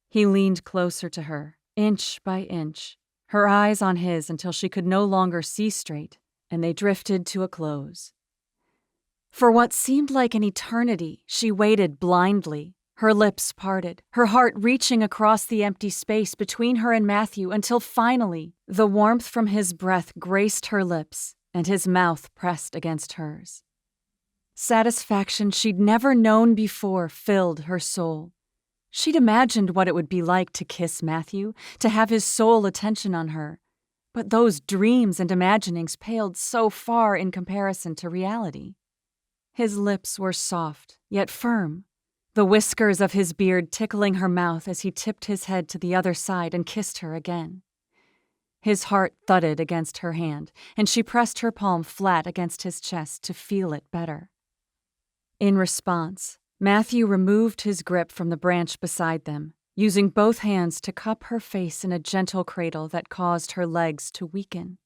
He leaned closer to her, inch by inch, her eyes on his until she could no longer see straight, and they drifted to a close. For what seemed like an eternity, she waited blindly, her lips parted, her heart reaching across the empty space between her and Matthew until finally the warmth from his breath graced her lips and his mouth pressed against hers. Satisfaction she'd never known before filled her soul. She'd imagined what it would be like to kiss Matthew, to have his sole attention on her, but those dreams and imaginings paled so far in comparison to reality. His lips were soft, yet firm, the whiskers of his beard tickling her mouth as he tipped his head to the other side and kissed her again. His heart thudded against her hand, and she pressed her palm flat against his chest to feel it better. In response, Matthew removed his grip from the branch beside them, using both hands to cup her face in a gentle cradle that caused her legs to weaken.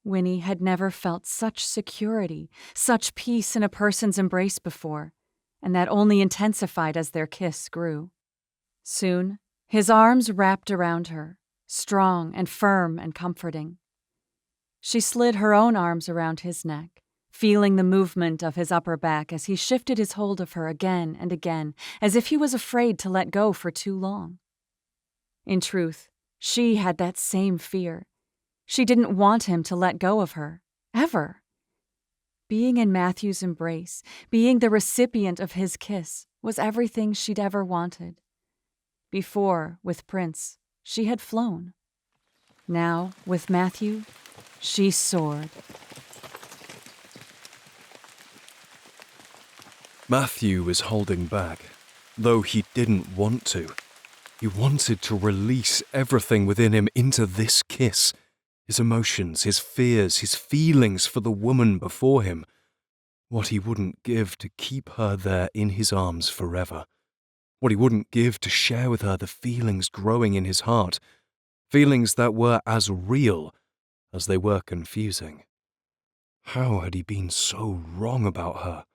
Winnie had never felt such security, such peace in a person's embrace before, and that only intensified as their kiss grew. Soon, his arms wrapped around her, strong and firm and comforting. She slid her own arms around his neck, feeling the movement of his upper back as he shifted his hold of her again and again, as if he was afraid to let go for too long. In truth, she had that same fear. She didn't want him to let go of her, ever. Being in Matthew's embrace, being the recipient of his kiss, was everything she'd ever wanted. Before, with Prince, she had flown. Now, with Matthew, she soared. Matthew was holding back, though he didn't want to. He wanted to release everything within him into this kiss. His emotions, his fears, his feelings for the woman before him. What he wouldn't give to keep her there in his arms forever. What he wouldn't give to share with her the feelings growing in his heart. Feelings that were as real as they were confusing. How had he been so wrong about her?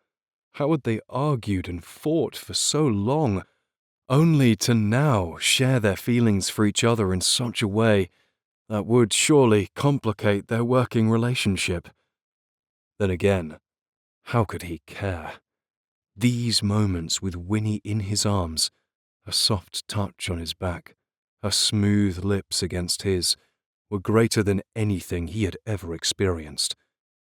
How had they argued and fought for so long, only to now share their feelings for each other in such a way that would surely complicate their working relationship? Then again, how could he care? These moments with Winnie in his arms, her soft touch on his back, her smooth lips against his, were greater than anything he had ever experienced.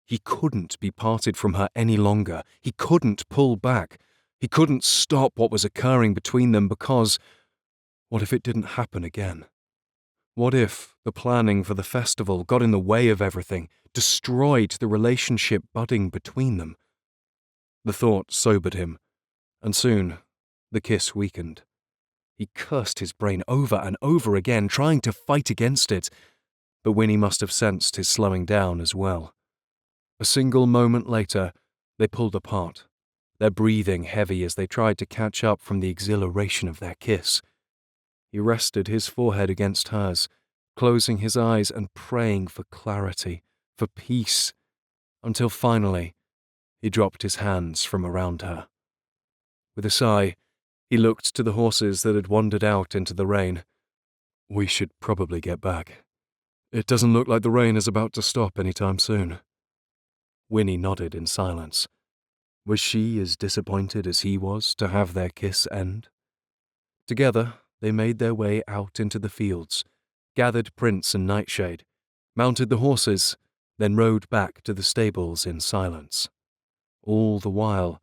He couldn't be parted from her any longer. He couldn't pull back. He couldn't stop what was occurring between them because, what if it didn't happen again? What if the planning for the festival got in the way of everything, destroyed the relationship budding between them? The thought sobered him, and soon the kiss weakened. He cursed his brain over and over again, trying to fight against it, but Winnie must have sensed his slowing down as well. A single moment later, they pulled apart, their breathing heavy as they tried to catch up from the exhilaration of their kiss. He rested his forehead against hers, closing his eyes and praying for clarity, for peace, until finally he dropped his hands from around her. With a sigh, He looked to the horses that had wandered out into the rain. We should probably get back. It doesn't look like the rain is about to stop any time soon. Winnie nodded in silence. Was she as disappointed as he was to have their kiss end? Together, they made their way out into the fields, gathered Prince and Nightshade, mounted the horses, then rode back to the stables in silence. All the while,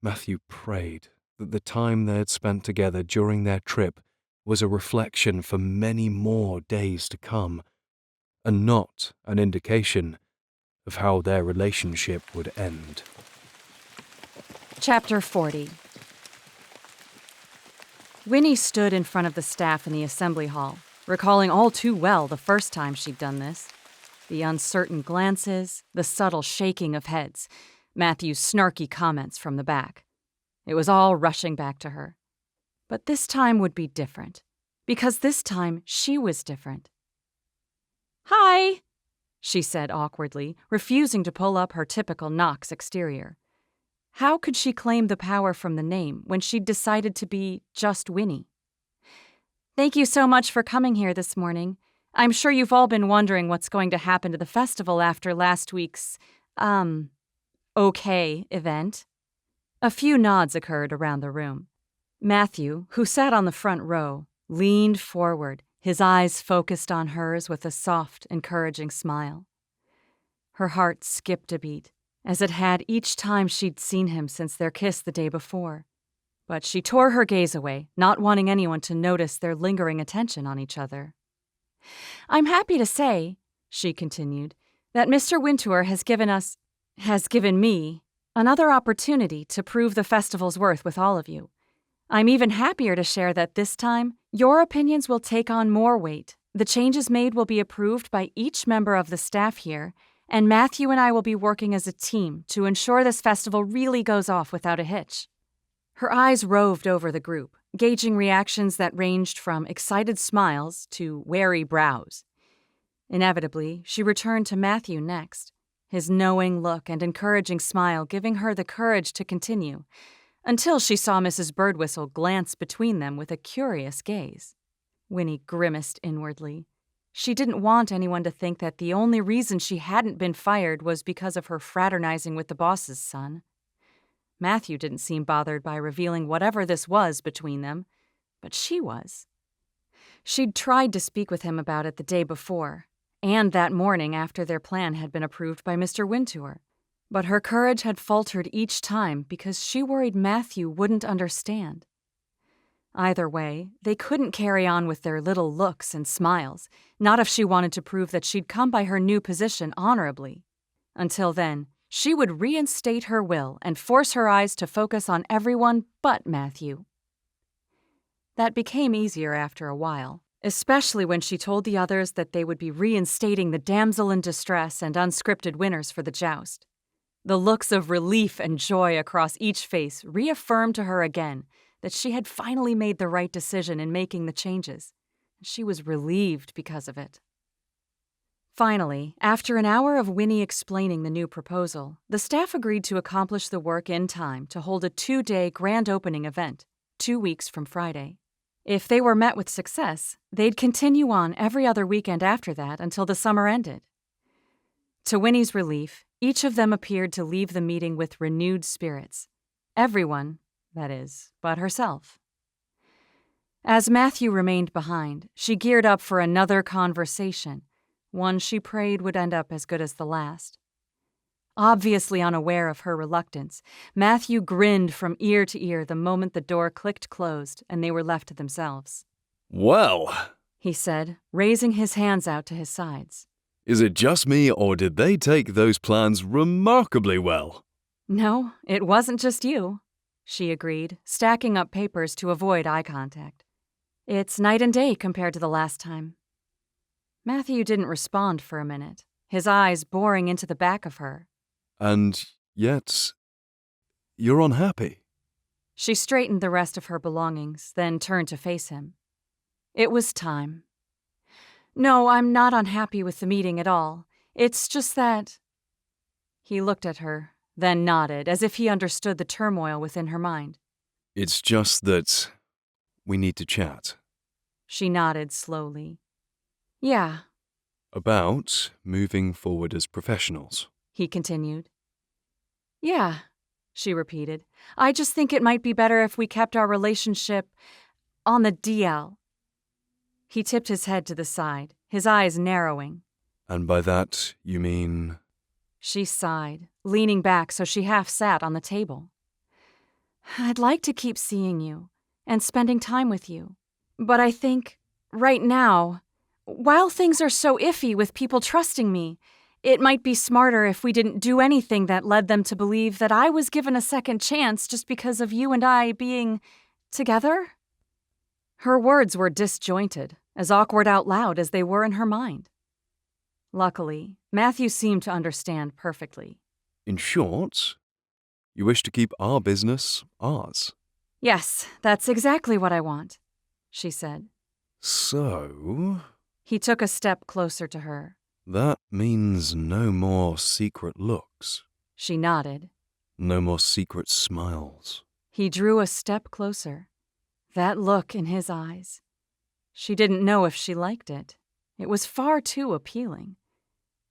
Matthew prayed that the time they had spent together during their trip was a reflection for many more days to come, and not an indication of how their relationship would end. Chapter 40. Winnie stood in front of the staff in the assembly hall, recalling all too well the first time she'd done this. The uncertain glances, the subtle shaking of heads, Matthew's snarky comments from the back. It was all rushing back to her. But this time would be different, because this time she was different. "Hi," she said awkwardly, refusing to pull up her typical Knox exterior. How could she claim the power from the name when she'd decided to be just Winnie? "Thank you so much for coming here this morning. I'm sure you've all been wondering what's going to happen to the festival after last week's, okay event." A few nods occurred around the room. Matthew, who sat on the front row, leaned forward, his eyes focused on hers with a soft, encouraging smile. Her heart skipped a beat, as it had each time she'd seen him since their kiss the day before. But she tore her gaze away, not wanting anyone to notice their lingering attention on each other. "I'm happy to say," she continued, "that Mr. Wintour has given me, another opportunity to prove the festival's worth with all of you. I'm even happier to share that this time, your opinions will take on more weight. The changes made will be approved by each member of the staff here, and Matthew and I will be working as a team to ensure this festival really goes off without a hitch." Her eyes roved over the group, gauging reactions that ranged from excited smiles to wary brows. Inevitably, she returned to Matthew next, his knowing look and encouraging smile giving her the courage to continue, until she saw Mrs. Birdwhistle glance between them with a curious gaze. Winnie grimaced inwardly. She didn't want anyone to think that the only reason she hadn't been fired was because of her fraternizing with the boss's son. Matthew didn't seem bothered by revealing whatever this was between them, but she was. She'd tried to speak with him about it the day before, and that morning after their plan had been approved by Mr. Wintour, but her courage had faltered each time because she worried Matthew wouldn't understand. Either way, they couldn't carry on with their little looks and smiles, not if she wanted to prove that she'd come by her new position honorably. Until then, she would reinstate her will and force her eyes to focus on everyone but Matthew. That became easier after a while, especially when she told the others that they would be reinstating the damsel in distress and unscripted winners for the joust. The looks of relief and joy across each face reaffirmed to her again that she had finally made the right decision in making the changes. She was relieved because of it. Finally, after an hour of Winnie explaining the new proposal, the staff agreed to accomplish the work in time to hold a 2-day grand opening event, 2 weeks from Friday. If they were met with success, they'd continue on every other weekend after that until the summer ended. To Winnie's relief, each of them appeared to leave the meeting with renewed spirits. Everyone, that is, but herself. As Matthew remained behind, she geared up for another conversation, one she prayed would end up as good as the last. Obviously unaware of her reluctance, Matthew grinned from ear to ear the moment the door clicked closed and they were left to themselves. "Well," he said, raising his hands out to his sides. "is it just me, or did they take those plans remarkably well?" "No, it wasn't just you," she agreed, stacking up papers to avoid eye contact. "It's night and day compared to the last time." Matthew didn't respond for a minute, his eyes boring into the back of her. "And yet, you're unhappy." She straightened the rest of her belongings, then turned to face him. It was time. "No, I'm not unhappy with the meeting at all. It's just that—" He looked at her, then nodded, as if he understood the turmoil within her mind. It's just that we need to chat. She nodded slowly. Yeah, About moving forward as professionals. he continued. Yeah, she repeated. I just think it might be better if we kept our relationship on the DL. He tipped his head to the side, his eyes narrowing. And by that, you mean... She sighed, leaning back so she half sat on the table. I'd like to keep seeing you and spending time with you. But I think, right now, while things are so iffy with people trusting me, it might be smarter if we didn't do anything that led them to believe that I was given a second chance just because of you and I being together. Her words were disjointed, as awkward out loud as they were in her mind. Luckily, Matthew seemed to understand perfectly. In short, you wish to keep our business ours. Yes, that's exactly what I want, she said. So... He took a step closer to her. that means no more secret looks. She nodded. No more secret smiles. He drew a step closer. That look in his eyes. She didn't know if she liked it. It was far too appealing.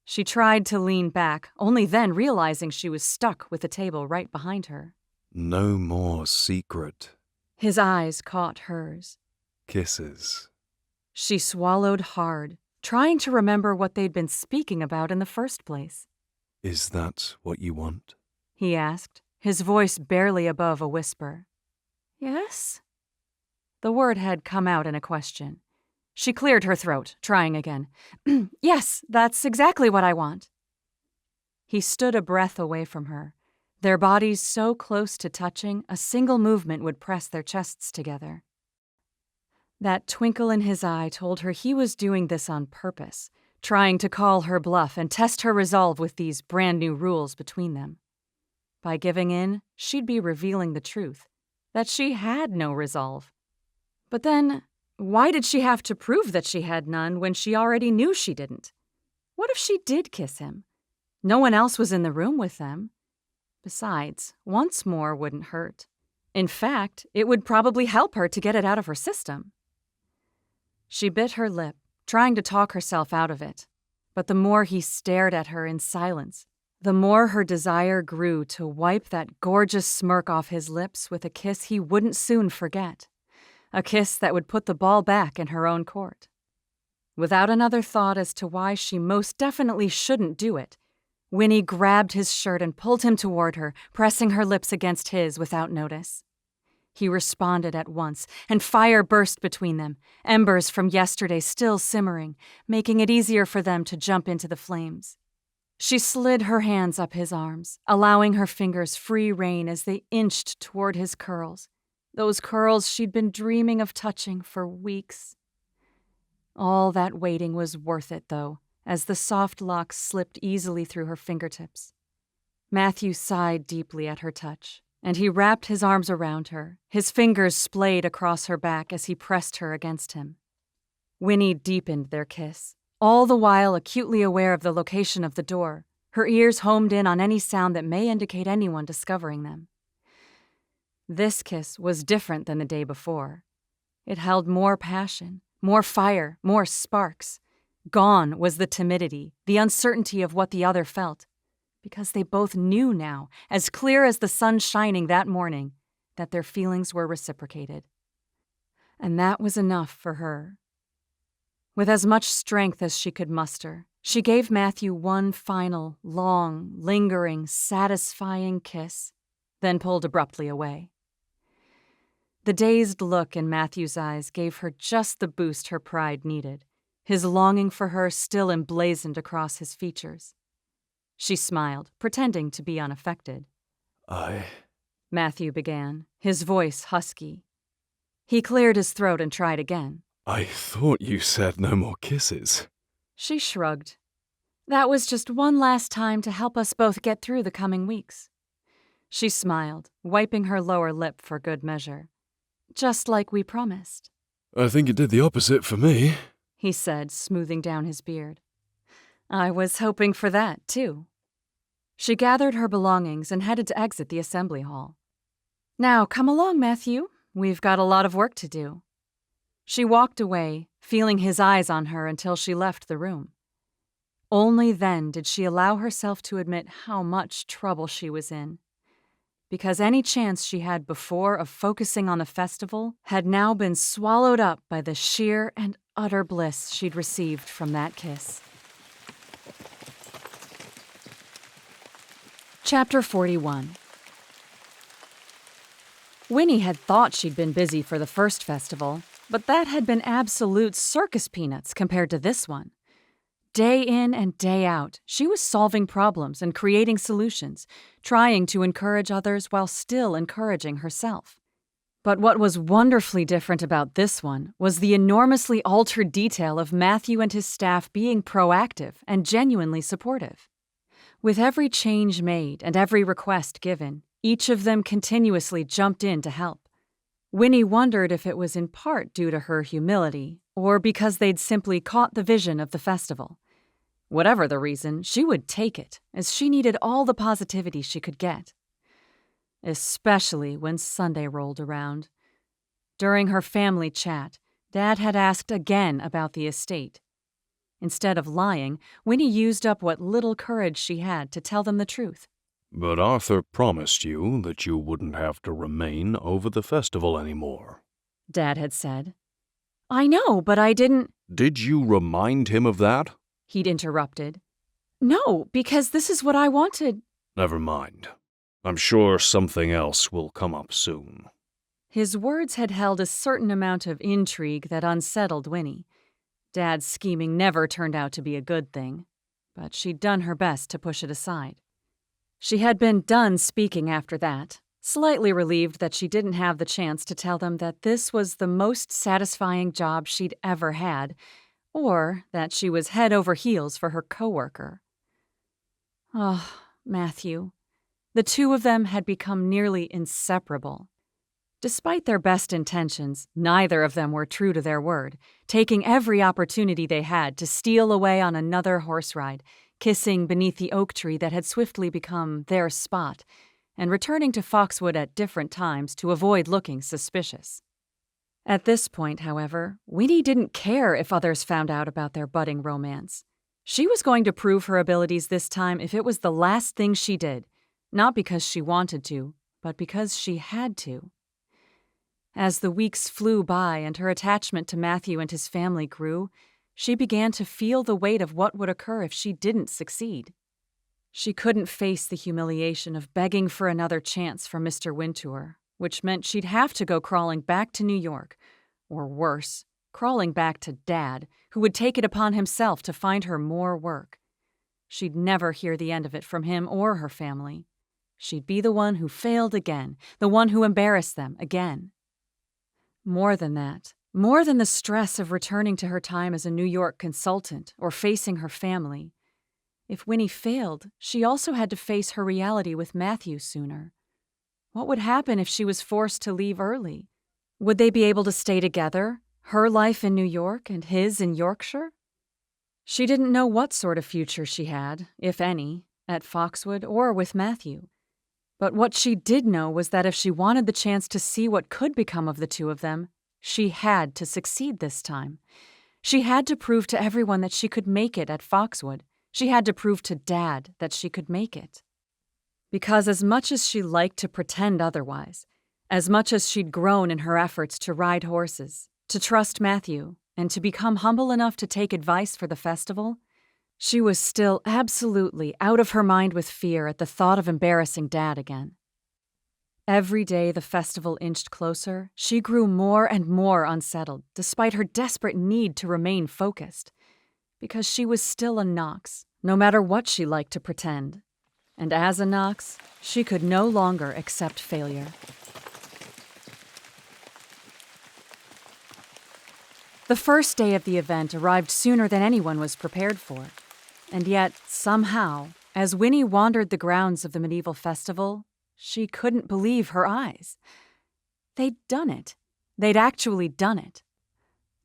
She tried to lean back, only then realizing she was stuck with the table right behind her. No more secret His eyes caught hers. kisses. She swallowed hard, trying to remember what they'd been speaking about in the first place. Is that what you want? He asked, his voice barely above a whisper. Yes? The word had come out in a question. She cleared her throat, trying again. Yes, that's exactly what I want. He stood a breath away from her, their bodies so close to touching, a single movement would press their chests together. That twinkle in his eye told her he was doing this on purpose, trying to call her bluff and test her resolve with these brand new rules between them. By giving in, she'd be revealing the truth, that she had no resolve. But then, why did she have to prove that she had none when she already knew she didn't? What if she did kiss him? No one else was in the room with them. Besides, once more wouldn't hurt. In fact, it would probably help her to get it out of her system. She bit her lip, trying to talk herself out of it. But the more he stared at her in silence, the more her desire grew to wipe that gorgeous smirk off his lips with a kiss he wouldn't soon forget. A kiss that would put the ball back in her own court. Without another thought as to why she most definitely shouldn't do it, Winnie grabbed his shirt and pulled him toward her, pressing her lips against his without notice. He responded at once, and fire burst between them, embers from yesterday still simmering, making it easier for them to jump into the flames. She slid her hands up his arms, allowing her fingers free rein as they inched toward his curls, those curls she'd been dreaming of touching for weeks. All that waiting was worth it, though, as the soft locks slipped easily through her fingertips. Matthew sighed deeply at her touch, and he wrapped his arms around her, his fingers splayed across her back as he pressed her against him. Winnie deepened their kiss, all the while acutely aware of the location of the door, her ears homed in on any sound that may indicate anyone discovering them. This kiss was different than the day before. It held more passion, more fire, more sparks. Gone was the timidity, the uncertainty of what the other felt, because they both knew now, as clear as the sun shining that morning, that their feelings were reciprocated. And that was enough for her. With as much strength as she could muster, she gave Matthew one final, long, lingering, satisfying kiss, then pulled abruptly away. The dazed look in Matthew's eyes gave her just the boost her pride needed, his longing for her still emblazoned across his features. She smiled, pretending to be unaffected. Matthew began, his voice husky. He cleared his throat and tried again. I thought you said no more kisses. She shrugged. That was just one last time to help us both get through the coming weeks. She smiled, wiping her lower lip for good measure. Just like we promised. I think it did the opposite for me, he said, smoothing down his beard. I was hoping for that, too. She gathered her belongings and headed to exit the assembly hall. Now, come along, Matthew. We've got a lot of work to do. She walked away, feeling his eyes on her until she left the room. Only then did she allow herself to admit how much trouble she was in. Because any chance she had before of focusing on the festival had now been swallowed up by the sheer and utter bliss she'd received from that kiss. Chapter 41. Winnie had thought she'd been busy for the first festival, but that had been absolute circus peanuts compared to this one. Day in and day out, she was solving problems and creating solutions, trying to encourage others while still encouraging herself. But what was wonderfully different about this one was the enormously altered detail of Matthew and his staff being proactive and genuinely supportive. With every change made and every request given, each of them continuously jumped in to help. Winnie wondered if it was in part due to her humility, or because they'd simply caught the vision of the festival. Whatever the reason, she would take it, as she needed all the positivity she could get. Especially when Sunday rolled around. During her family chat, Dad had asked again about the estate. Instead of lying, Winnie used up what little courage she had to tell them the truth. But Arthur promised you that you wouldn't have to remain over the festival anymore, Dad had said. I know, but I didn't— Did you remind him of that? He'd interrupted. No, because this is what I wanted. Never mind. I'm sure something else will come up soon. His words had held a certain amount of intrigue that unsettled Winnie. Dad's scheming never turned out to be a good thing, but she'd done her best to push it aside. She had been done speaking after that, slightly relieved that she didn't have the chance to tell them that this was the most satisfying job she'd ever had, or that she was head over heels for her coworker. Oh, Matthew. The two of them had become nearly inseparable. Despite their best intentions, neither of them were true to their word, taking every opportunity they had to steal away on another horse ride, kissing beneath the oak tree that had swiftly become their spot, and returning to Foxwood at different times to avoid looking suspicious. At this point, however, Winnie didn't care if others found out about their budding romance. She was going to prove her abilities this time if it was the last thing she did, not because she wanted to, but because she had to. As the weeks flew by and her attachment to Matthew and his family grew, she began to feel the weight of what would occur if she didn't succeed. She couldn't face the humiliation of begging for another chance from Mr. Wintour, which meant she'd have to go crawling back to New York, or worse, crawling back to Dad, who would take it upon himself to find her more work. She'd never hear the end of it from him or her family. She'd be the one who failed again, the one who embarrassed them again. More than that, more than the stress of returning to her time as a New York consultant or facing her family, if Winnie failed, she also had to face her reality with Matthew sooner. What would happen if she was forced to leave early? Would they be able to stay together, her life in New York and his in Yorkshire? She didn't know what sort of future she had, if any, at Foxwood or with Matthew. But what she did know was that if she wanted the chance to see what could become of the two of them, she had to succeed this time. She had to prove to everyone that she could make it at Foxwood. She had to prove to Dad that she could make it. Because as much as she liked to pretend otherwise, as much as she'd grown in her efforts to ride horses, to trust Matthew, and to become humble enough to take advice for the festival, she was still absolutely out of her mind with fear at the thought of embarrassing Dad again. Every day the festival inched closer, she grew more and more unsettled, despite her desperate need to remain focused. Because she was still a Knox, no matter what she liked to pretend. And as a Knox, she could no longer accept failure. The first day of the event arrived sooner than anyone was prepared for. And yet, somehow, as Winnie wandered the grounds of the medieval festival, she couldn't believe her eyes. They'd done it. They'd actually done it.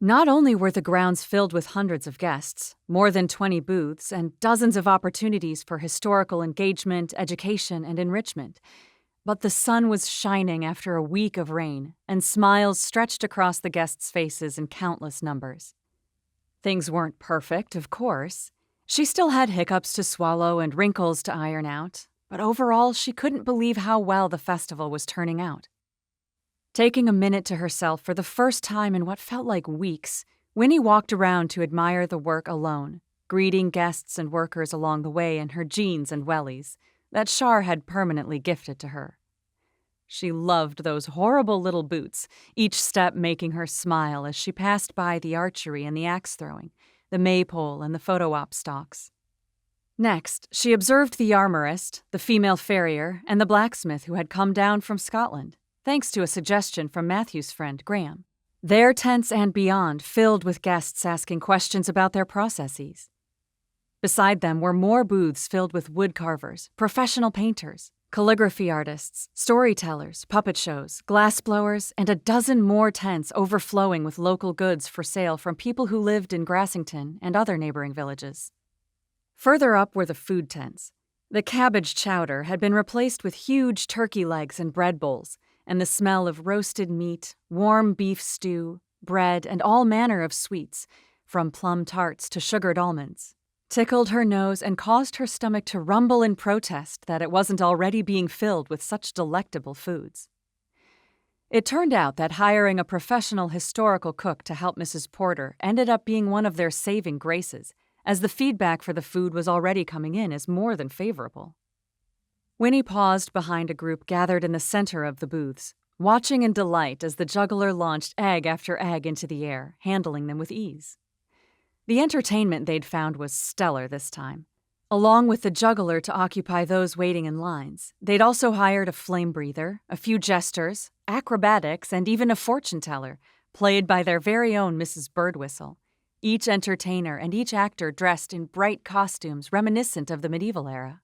Not only were the grounds filled with hundreds of guests, more than 20 booths, and dozens of opportunities for historical engagement, education, and enrichment, But the sun was shining after a week of rain, and smiles stretched across the guests' faces in countless numbers. Things weren't perfect, of course. She still had hiccups to swallow and wrinkles to iron out, but overall she couldn't believe how well the festival was turning out. Taking a minute to herself for the first time in what felt like weeks, Winnie walked around to admire the work alone, greeting guests and workers along the way in her jeans and wellies that Shar had permanently gifted to her. She loved those horrible little boots, each step making her smile as she passed by the archery and the axe-throwing, the maypole and the photo-op stalks. Next, she observed the armorist, the female farrier, and the blacksmith who had come down from Scotland, thanks to a suggestion from Matthew's friend, Graham. Their tents and beyond filled with guests asking questions about their processes. Beside them were more booths filled with wood carvers, professional painters, calligraphy artists, storytellers, puppet shows, glassblowers, and a dozen more tents overflowing with local goods for sale from people who lived in Grassington and other neighboring villages. Further up were the food tents. The cabbage chowder had been replaced with huge turkey legs and bread bowls, and the smell of roasted meat, warm beef stew, bread, and all manner of sweets, from plum tarts to sugared almonds, tickled her nose and caused her stomach to rumble in protest that it wasn't already being filled with such delectable foods. It turned out that hiring a professional historical cook to help Mrs. Porter ended up being one of their saving graces, as the feedback for the food was already coming in as more than favorable. Winnie paused behind a group gathered in the center of the booths, watching in delight as the juggler launched egg after egg into the air, handling them with ease. The entertainment they'd found was stellar this time. Along with the juggler to occupy those waiting in lines, they'd also hired a flame breather, a few jesters, acrobatics, and even a fortune teller, played by their very own Mrs. Birdwhistle, each entertainer and each actor dressed in bright costumes reminiscent of the medieval era.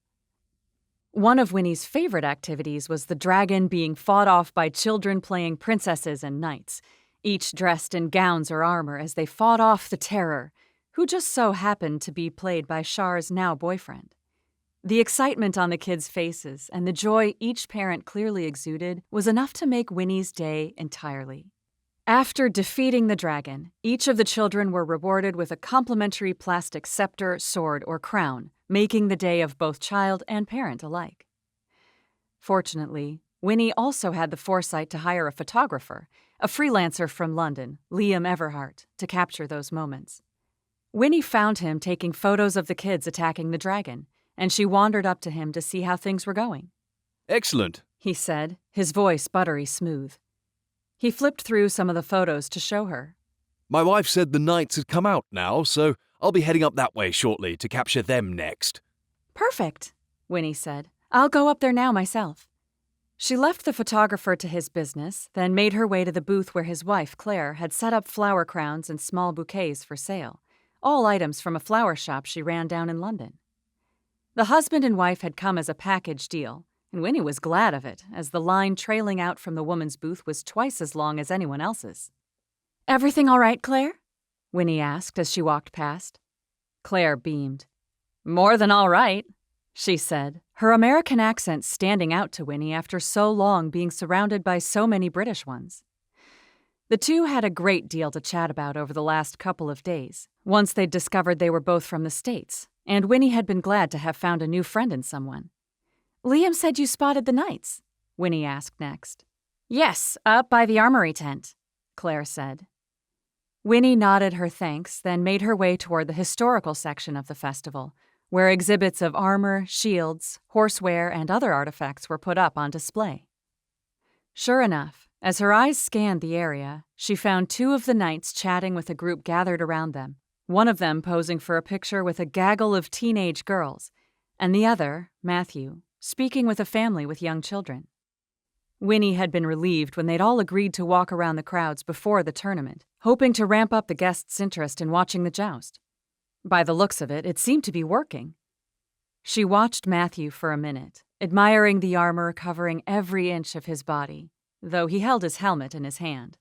One of Winnie's favorite activities was the dragon being fought off by children playing princesses and knights, each dressed in gowns or armor as they fought off the terror, who just so happened to be played by Shar's now boyfriend. The excitement on the kids' faces and the joy each parent clearly exuded was enough to make Winnie's day entirely. After defeating the dragon, each of the children were rewarded with a complimentary plastic scepter, sword, or crown, making the day of both child and parent alike. Fortunately, Winnie also had the foresight to hire a photographer, a freelancer from London, Liam Everhart, to capture those moments. Winnie found him taking photos of the kids attacking the dragon, and she wandered up to him to see how things were going. Excellent, He said, his voice buttery smooth. He flipped through some of the photos to show her. My wife said the knights had come out now, so I'll be heading up that way shortly to capture them next. Perfect, Winnie said. I'll go up there now myself. She left the photographer to his business, then made her way to the booth where his wife, Claire, had set up flower crowns and small bouquets for sale, all items from a flower shop she ran down in London. The husband and wife had come as a package deal, and Winnie was glad of it, as the line trailing out from the woman's booth was twice as long as anyone else's. Everything all right, Claire? Winnie asked as she walked past. Claire beamed. More than all right, she said, her American accent standing out to Winnie after so long being surrounded by so many British ones. The two had a great deal to chat about over the last couple of days, once they'd discovered they were both from the States, and Winnie had been glad to have found a new friend in someone. Liam said you spotted the knights, Winnie asked next. Yes, up by the armory tent, Claire said. Winnie nodded her thanks, then made her way toward the historical section of the festival, where exhibits of armor, shields, horseware, and other artifacts were put up on display. Sure enough, as her eyes scanned the area, she found two of the knights chatting with a group gathered around them, one of them posing for a picture with a gaggle of teenage girls, and the other, Matthew, speaking with a family with young children. Winnie had been relieved when they'd all agreed to walk around the crowds before the tournament, hoping to ramp up the guests' interest in watching the joust. By the looks of it, it seemed to be working. She watched Matthew for a minute, admiring the armor covering every inch of his body, though he held his helmet in his hand.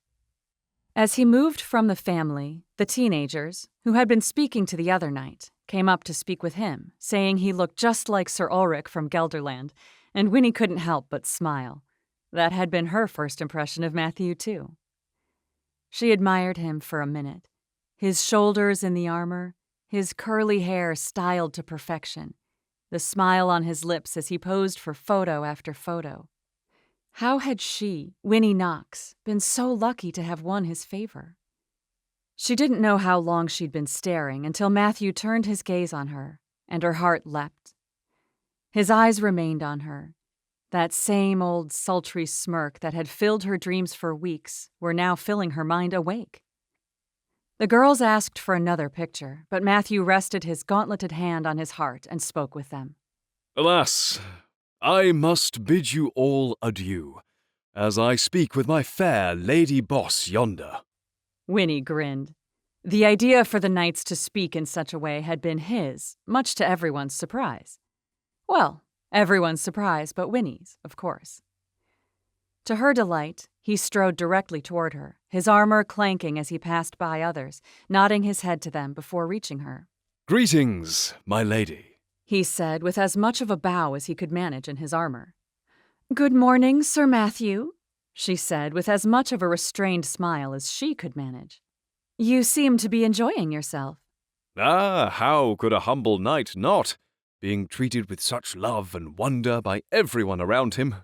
As he moved from the family, the teenagers, who had been speaking to the other knight, came up to speak with him, saying he looked just like Sir Ulrich from Gelderland, And Winnie couldn't help but smile. That had been her first impression of Matthew, too. She admired him for a minute. His shoulders in the armor, his curly hair styled to perfection, the smile on his lips as he posed for photo after photo. How had she, Winnie Knox, been so lucky to have won his favor? She didn't know how long she'd been staring until Matthew turned his gaze on her, and her heart leapt. His eyes remained on her. That same old sultry smirk that had filled her dreams for weeks were now filling her mind awake. The girls asked for another picture, but Matthew rested his gauntleted hand on his heart and spoke with them. Alas, I must bid you all adieu, as I speak with my fair lady boss yonder. Winnie grinned. The idea for the knights to speak in such a way had been his, much to everyone's surprise. Well, everyone's surprise but Winnie's, of course. To her delight, he strode directly toward her, his armor clanking as he passed by others, nodding his head to them before reaching her. Greetings, my lady, he said with as much of a bow as he could manage in his armor. Good morning, Sir Matthew, she said with as much of a restrained smile as she could manage. You seem to be enjoying yourself. Ah, how could a humble knight not, being treated with such love and wonder by everyone around him?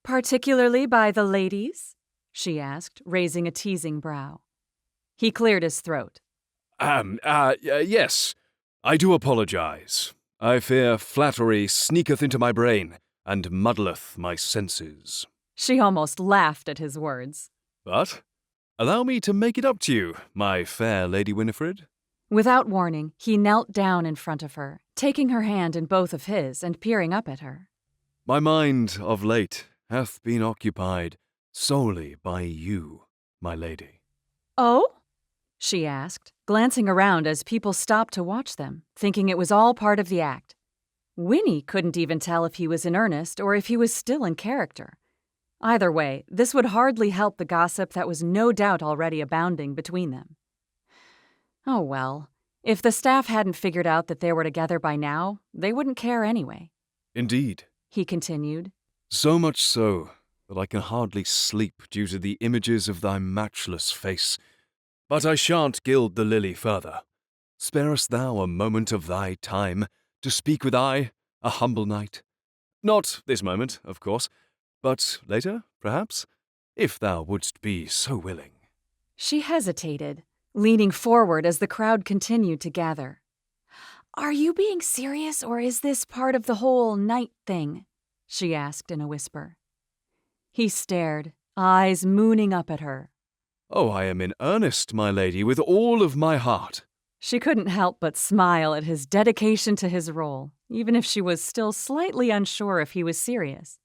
Particularly by the ladies? She asked, raising a teasing brow. He cleared his throat. Yes, I do apologize. I fear flattery sneaketh into my brain and muddleth my senses. She almost laughed at his words. But allow me to make it up to you, my fair Lady Winifred. Without warning, he knelt down in front of her, taking her hand in both of his and peering up at her. My mind of late hath been occupied solely by you, my lady. Oh? She asked, glancing around as people stopped to watch them, thinking it was all part of the act. Winnie couldn't even tell if he was in earnest or if he was still in character. Either way, this would hardly help the gossip that was no doubt already abounding between them. Oh well, if the staff hadn't figured out that they were together by now, they wouldn't care anyway. Indeed, he continued. So much so that I can hardly sleep due to the images of thy matchless face. But I shan't gild the lily further. Sparest thou a moment of thy time to speak with I, a humble knight? Not this moment, of course, but later, perhaps, if thou wouldst be so willing. She hesitated, leaning forward as the crowd continued to gather. Are you being serious, or is this part of the whole knight thing? She asked in a whisper. He stared, eyes mooning up at her. Oh, I am in earnest, my lady, with all of my heart. She couldn't help but smile at his dedication to his role, even if she was still slightly unsure if he was serious.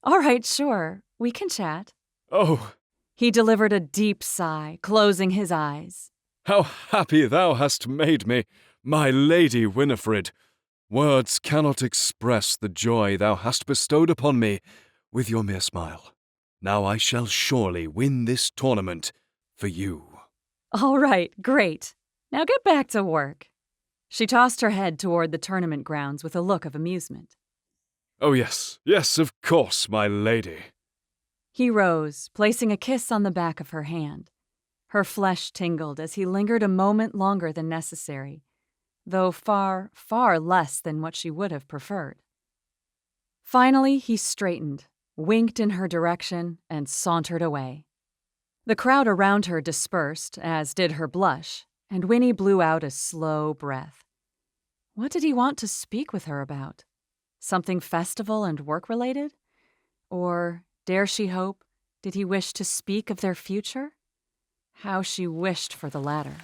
All right, sure, we can chat. Oh! He delivered a deep sigh, closing his eyes. How happy thou hast made me, my Lady Winifred! Words cannot express the joy thou hast bestowed upon me with your mere smile. Now I shall surely win this tournament for you. All right, great. Now get back to work. She tossed her head toward the tournament grounds with a look of amusement. Oh yes, of course, my lady. He rose, placing a kiss on the back of her hand. Her flesh tingled as he lingered a moment longer than necessary, though far, far less than what she would have preferred. Finally, he straightened, winked in her direction, and sauntered away. The crowd around her dispersed, as did her blush, and Winnie blew out a slow breath. What did he want to speak with her about? Something festival and work-related? Or, dare she hope, did he wish to speak of their future? How she wished for the latter.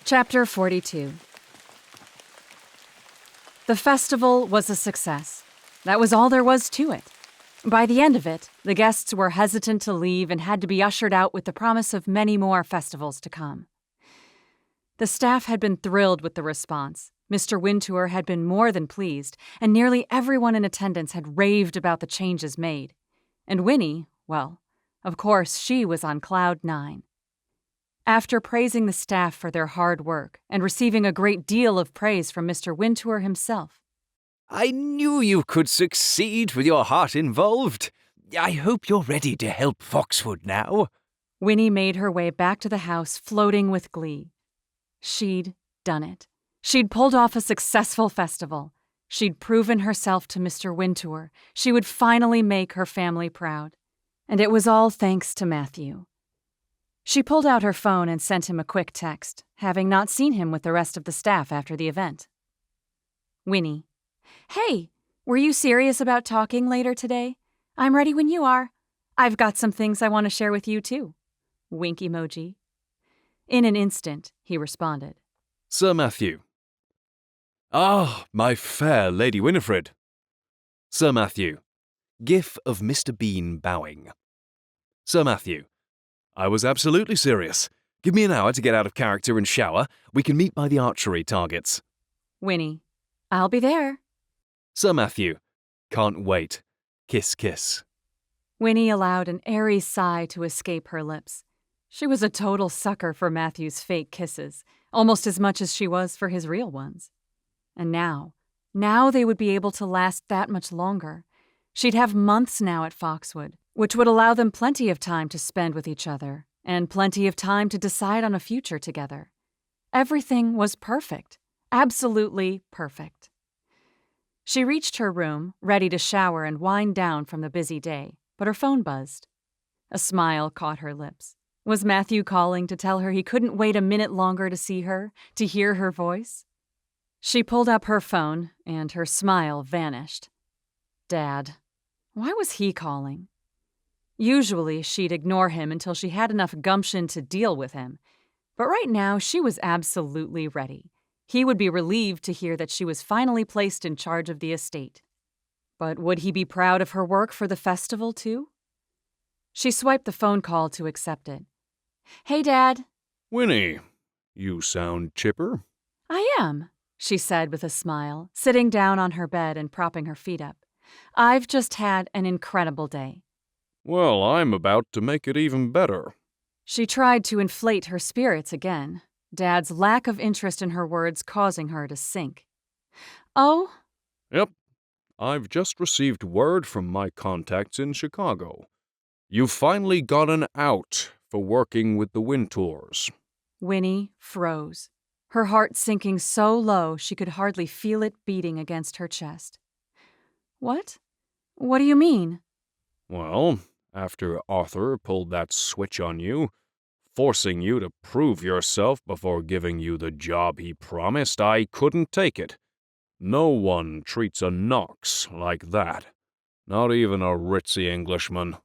Chapter 42. The festival was a success. That was all there was to it. By the end of it, the guests were hesitant to leave and had to be ushered out with the promise of many more festivals to come. The staff had been thrilled with the response. Mr. Wintour had been more than pleased, and nearly everyone in attendance had raved about the changes made. And Winnie, well, of course she was on cloud 9. After praising the staff for their hard work and receiving a great deal of praise from Mr. Wintour himself. I knew you could succeed with your heart involved. I hope you're ready to help Foxwood now. Winnie made her way back to the house, floating with glee. She'd done it. She'd pulled off a successful festival. She'd proven herself to Mr. Wintour. She would finally make her family proud. And it was all thanks to Matthew. She pulled out her phone and sent him a quick text, having not seen him with the rest of the staff after the event. Winnie. Hey, were you serious about talking later today? I'm ready when you are. I've got some things I want to share with you, too. Wink emoji. In an instant, he responded. Sir Matthew. Ah, my fair Lady Winifred. Sir Matthew. GIF of Mr. Bean bowing. Sir Matthew. I was absolutely serious. Give me an hour to get out of character and shower. We can meet by the archery targets. Winnie. I'll be there. Sir Matthew. Can't wait. Kiss, kiss. Winnie allowed an airy sigh to escape her lips. She was a total sucker for Matthew's fake kisses, almost as much as she was for his real ones. And now they would be able to last that much longer. She'd have months now at Foxwood, which would allow them plenty of time to spend with each other, and plenty of time to decide on a future together. Everything was perfect. Absolutely perfect. She reached her room, ready to shower and wind down from the busy day, but her phone buzzed. A smile caught her lips. Was Matthew calling to tell her he couldn't wait a minute longer to see her, to hear her voice? She pulled up her phone, and her smile vanished. Dad. Why was he calling? Usually, she'd ignore him until she had enough gumption to deal with him. But right now, she was absolutely ready. He would be relieved to hear that she was finally placed in charge of the estate. But would he be proud of her work for the festival, too? She swiped the phone call to accept it. Hey, Dad. Winnie, you sound chipper. I am, she said with a smile, sitting down on her bed and propping her feet up. I've just had an incredible day. Well, I'm about to make it even better. She tried to inflate her spirits again, Dad's lack of interest in her words causing her to sink. Oh? Yep. I've just received word from my contacts in Chicago. You've finally gotten out for working with the Wintours. Winnie froze, her heart sinking so low she could hardly feel it beating against her chest. What? What do you mean? Well, after Arthur pulled that switch on you, forcing you to prove yourself before giving you the job he promised, I couldn't take it. No one treats a Knox like that. Not even a ritzy Englishman.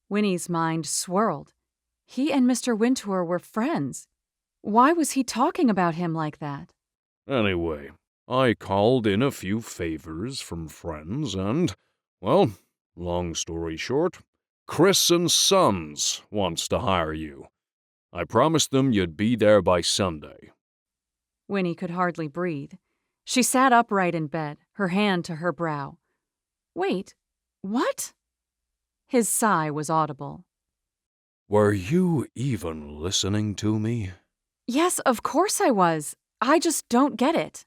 Winnie's mind swirled. He and Mr. Wintour were friends. Why was he talking about him like that? Anyway, I called in a few favors from friends and, well, long story short, Chris and Sons wants to hire you. I promised them you'd be there by Sunday. Winnie could hardly breathe. She sat upright in bed, her hand to her brow. Wait, what? His sigh was audible. Were you even listening to me? Yes, of course I was. I just don't get it.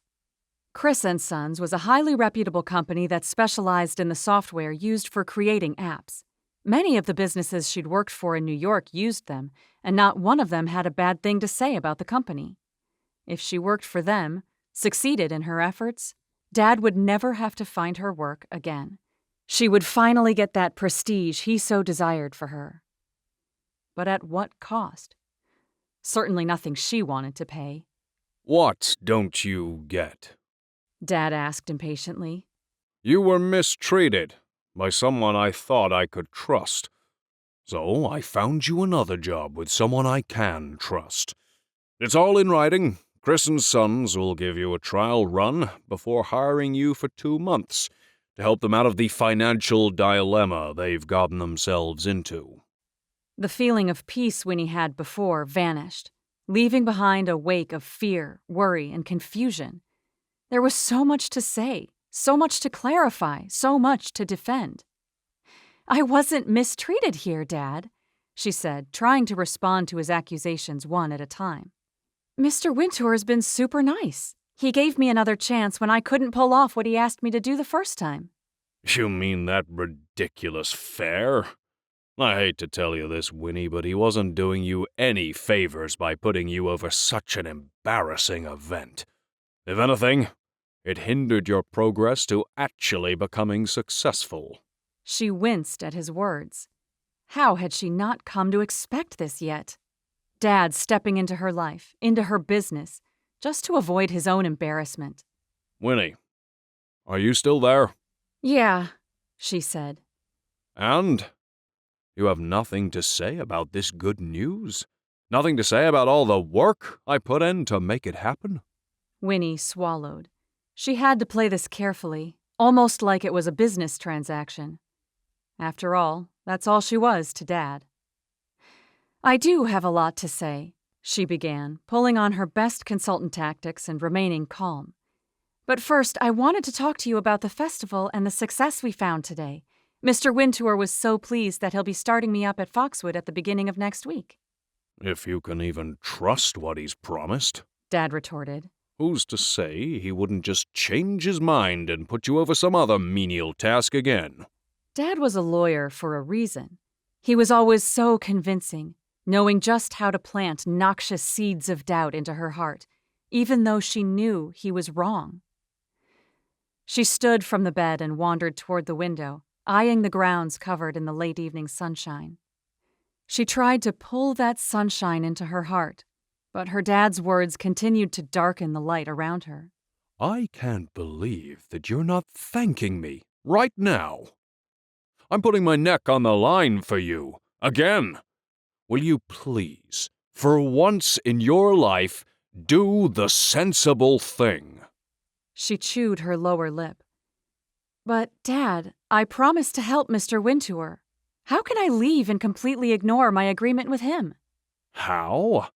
Chris & Sons was a highly reputable company that specialized in the software used for creating apps. Many of the businesses she'd worked for in New York used them, and not one of them had a bad thing to say about the company. If she worked for them, succeeded in her efforts, Dad would never have to find her work again. She would finally get that prestige he so desired for her. But at what cost? Certainly nothing she wanted to pay. What don't you get? Dad asked impatiently. You were mistreated by someone I thought I could trust. So I found you another job with someone I can trust. It's all in writing. Chris & Sons will give you a trial run before hiring you for 2 months to help them out of the financial dilemma they've gotten themselves into. The feeling of peace Winnie had before vanished, leaving behind a wake of fear, worry, and confusion. There was so much to say, so much to clarify, so much to defend. I wasn't mistreated here, Dad. she said, trying to respond to his accusations one at a time. Mr. Wintour has been super nice. He gave me another chance when I couldn't pull off what he asked me to do the first time. You mean that ridiculous fare? I hate to tell you this, Winnie, but he wasn't doing you any favors by putting you over such an embarrassing event. If anything, it hindered your progress to actually becoming successful. She winced at his words. How had she not come to expect this yet? Dad stepping into her life, into her business, just to avoid his own embarrassment. Winnie, are you still there? Yeah, she said. And? You have nothing to say about this good news? Nothing to say about all the work I put in to make it happen? Winnie swallowed. She had to play this carefully, almost like it was a business transaction. After all, that's all she was to Dad. I do have a lot to say, she began, pulling on her best consultant tactics and remaining calm. But first, I wanted to talk to you about the festival and the success we found today. Mr. Wintour was so pleased that he'll be starting me up at Foxwood at the beginning of next week. If you can even trust what he's promised, Dad retorted. Who's to say he wouldn't just change his mind and put you over some other menial task again? Dad was a lawyer for a reason. He was always so convincing, knowing just how to plant noxious seeds of doubt into her heart, even though she knew he was wrong. She stood from the bed and wandered toward the window, eyeing the grounds covered in the late evening sunshine. She tried to pull that sunshine into her heart, but her dad's words continued to darken the light around her. I can't believe that you're not thanking me right now. I'm putting my neck on the line for you, again. Will you please, for once in your life, do the sensible thing? She chewed her lower lip. But, Dad, I promised to help Mr. Wintour. How can I leave and completely ignore my agreement with him? How?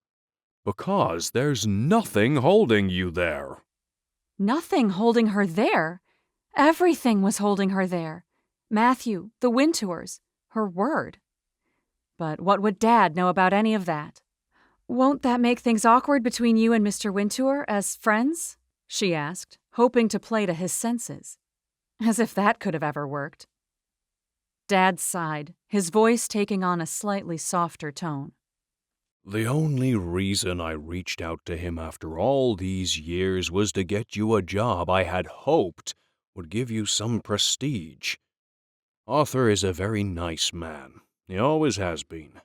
Because there's nothing holding you there. Nothing holding her there? Everything was holding her there. Matthew, the Wintours, her word. But what would Dad know about any of that? Won't that make things awkward between you and Mr. Wintour as friends? She asked, hoping to play to his senses. As if that could have ever worked. Dad sighed, his voice taking on a slightly softer tone. The only reason I reached out to him after all these years was to get you a job I had hoped would give you some prestige. Arthur is a very nice man. He always has been.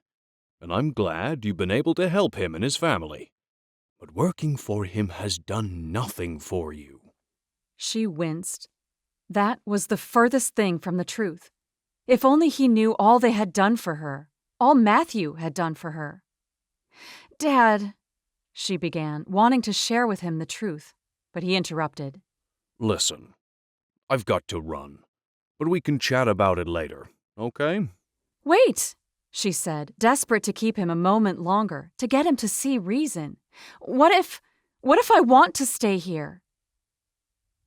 And I'm glad you've been able to help him and his family. But working for him has done nothing for you. She winced. That was the furthest thing from the truth. If only he knew all they had done for her, all Matthew had done for her. Dad, she began, wanting to share with him the truth, but he interrupted. Listen, I've got to run, but we can chat about it later, okay? Wait, she said, desperate to keep him a moment longer, to get him to see reason. What if I want to stay here?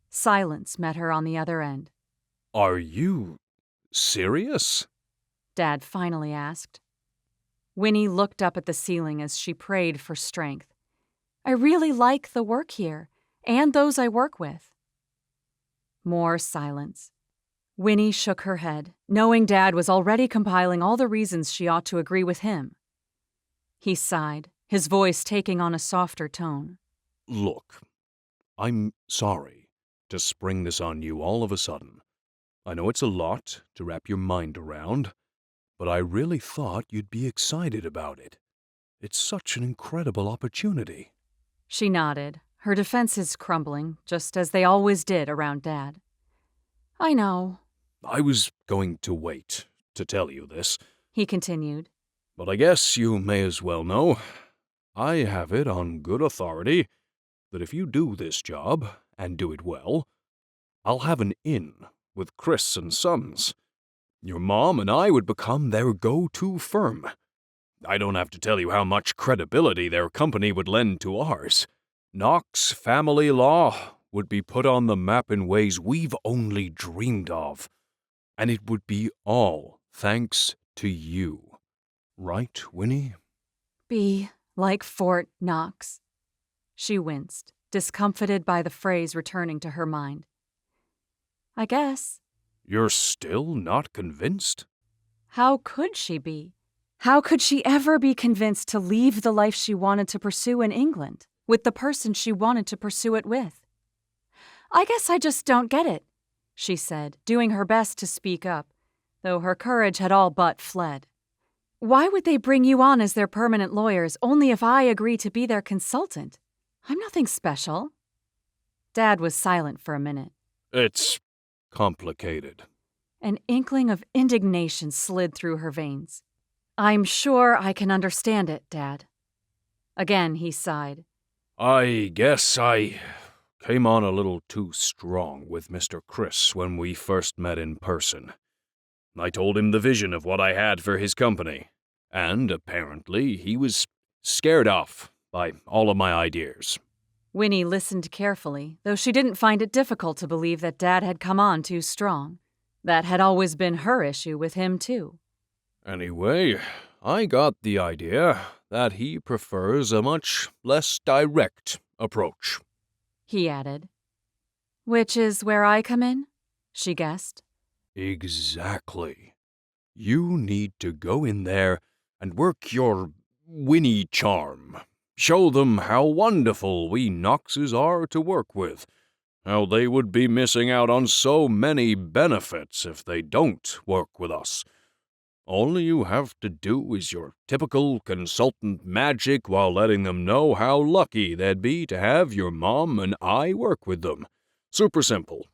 Silence met her on the other end. Are you serious? Dad finally asked. Winnie looked up at the ceiling as she prayed for strength. I really like the work here, and those I work with. More silence. Winnie shook her head, knowing Dad was already compiling all the reasons she ought to agree with him. He sighed, his voice taking on a softer tone. Look, I'm sorry to spring this on you all of a sudden. I know it's a lot to wrap your mind around, but I really thought you'd be excited about it. It's such an incredible opportunity. She nodded, her defenses crumbling, just as they always did around Dad. I know. I was going to wait to tell you this, he continued. But I guess you may as well know. I have it on good authority that if you do this job, and do it well, I'll have an in with Chris and Sons. Your mom and I would become their go-to firm. I don't have to tell you how much credibility their company would lend to ours. Knox family law would be put on the map in ways we've only dreamed of. And it would be all thanks to you. Right, Winnie? Be like Fort Knox. She winced, discomfited by the phrase returning to her mind. I guess. You're still not convinced? How could she be? How could she ever be convinced to leave the life she wanted to pursue in England, with the person she wanted to pursue it with? I guess I just don't get it, she said, doing her best to speak up, though her courage had all but fled. Why would they bring you on as their permanent lawyers only if I agree to be their consultant? I'm nothing special. Dad was silent for a minute. It's complicated. An inkling of indignation slid through her veins. I'm sure I can understand it, Dad. Again he sighed. I guess I came on a little too strong with Mr. Chris when we first met in person. I told him the vision of what I had for his company, and apparently he was scared off by all of my ideas. Winnie listened carefully, though she didn't find it difficult to believe that Dad had come on too strong. That had always been her issue with him, too. Anyway, I got the idea that he prefers a much less direct approach. He added. Which is where I come in? She guessed. Exactly. You need to go in there and work your Winnie charm. Show them how wonderful we Knoxes are to work with, how they would be missing out on so many benefits if they don't work with us. All you have to do is your typical consultant magic while letting them know how lucky they'd be to have your mom and I work with them. Super simple.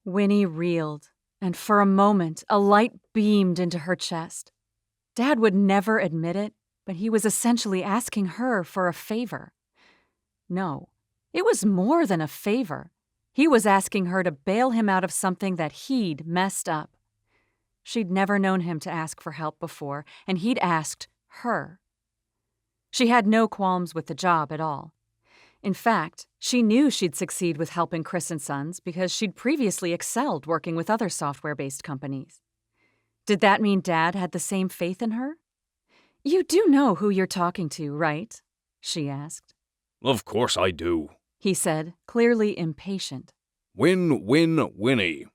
Winnie reeled, and for a moment a light beamed into her chest. Dad would never admit it, but he was essentially asking her for a favor. No, it was more than a favor. He was asking her to bail him out of something that he'd messed up. She'd never known him to ask for help before, and he'd asked her. She had no qualms with the job at all. In fact, she knew she'd succeed with helping Chris & Sons because she'd previously excelled working with other software-based companies. Did that mean Dad had the same faith in her? You do know who you're talking to, right? She asked. Of course I do, He said, clearly impatient. Winnie.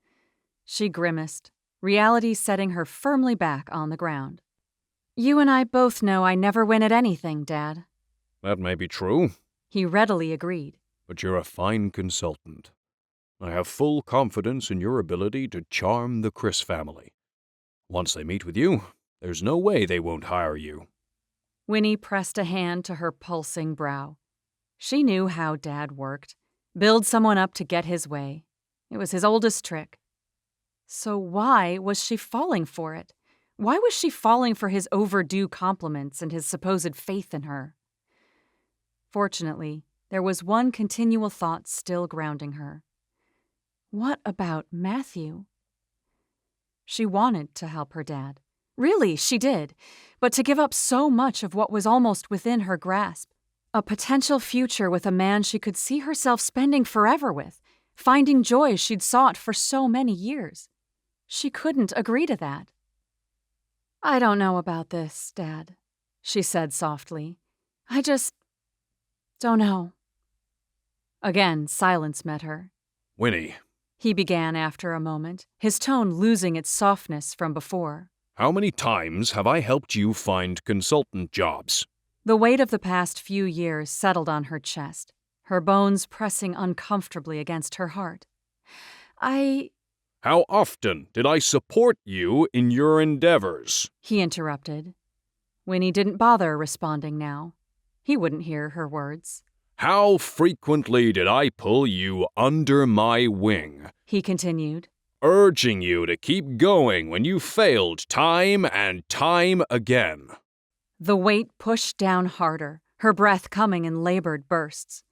She grimaced, reality setting her firmly back on the ground. You and I both know I never win at anything, Dad. That may be true, He readily agreed. but you're a fine consultant. I have full confidence in your ability to charm the Chris family. Once they meet with you, there's no way they won't hire you. Winnie pressed a hand to her pulsing brow. She knew how Dad worked. Build someone up to get his way. It was his oldest trick. So why was she falling for it? Why was she falling for his overdue compliments and his supposed faith in her? Fortunately, there was one continual thought still grounding her. What about Matthew? She wanted to help her dad. Really, she did. But to give up so much of what was almost within her grasp, a potential future with a man she could see herself spending forever with, finding joy she'd sought for so many years. She couldn't agree to that. I don't know about this, Dad, she said softly. I just don't know. Again, silence met her. Winnie, He began after a moment, his tone losing its softness from before. how many times have I helped you find consultant jobs? The weight of the past few years settled on her chest, her bones pressing uncomfortably against her heart. How often did I support you in your endeavors? He interrupted. Winnie didn't bother responding now. He wouldn't hear her words. How frequently did I pull you under my wing, He continued. urging you to keep going when you failed time and time again? The weight pushed down harder, her breath coming in labored bursts.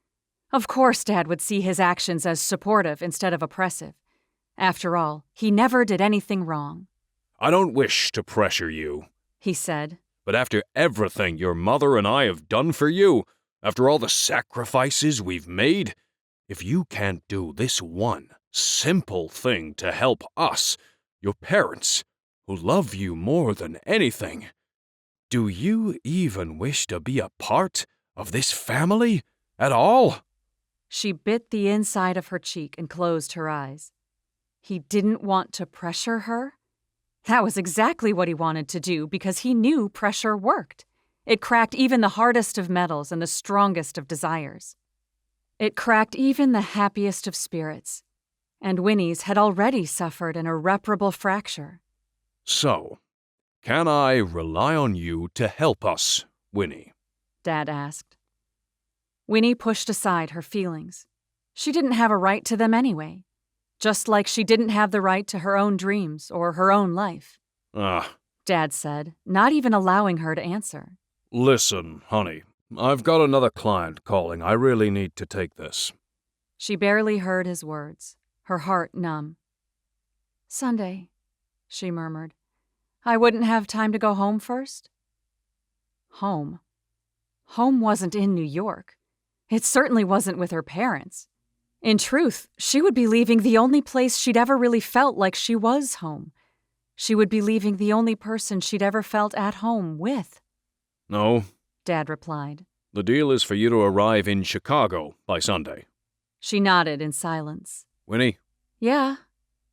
Of course Dad would see his actions as supportive instead of oppressive. After all, he never did anything wrong. I don't wish to pressure you, He said. but after everything your mother and I have done for you, after all the sacrifices we've made, if you can't do this one simple thing to help us, your parents, who love you more than anything, Do you even wish to be a part of this family at all? She bit the inside of her cheek and closed her eyes. He didn't want to pressure her? That was exactly what he wanted to do because he knew pressure worked. It cracked even the hardest of metals and the strongest of desires. It cracked even the happiest of spirits. And Winnie's had already suffered an irreparable fracture. So, can I rely on you to help us, Winnie? Dad asked. Winnie pushed aside her feelings. She didn't have a right to them anyway, just like she didn't have the right to her own dreams or her own life. Dad said, not even allowing her to answer. Listen, honey, I've got another client calling. I really need to take this. She barely heard his words, her heart numb. Sunday, she murmured. I wouldn't have time to go home first? Home. Home wasn't in New York. It certainly wasn't with her parents. In truth, she would be leaving the only place she'd ever really felt like she was home. She would be leaving the only person she'd ever felt at home with. No, Dad replied. the deal is for you to arrive in Chicago by Sunday. She nodded in silence. Winnie? Yeah.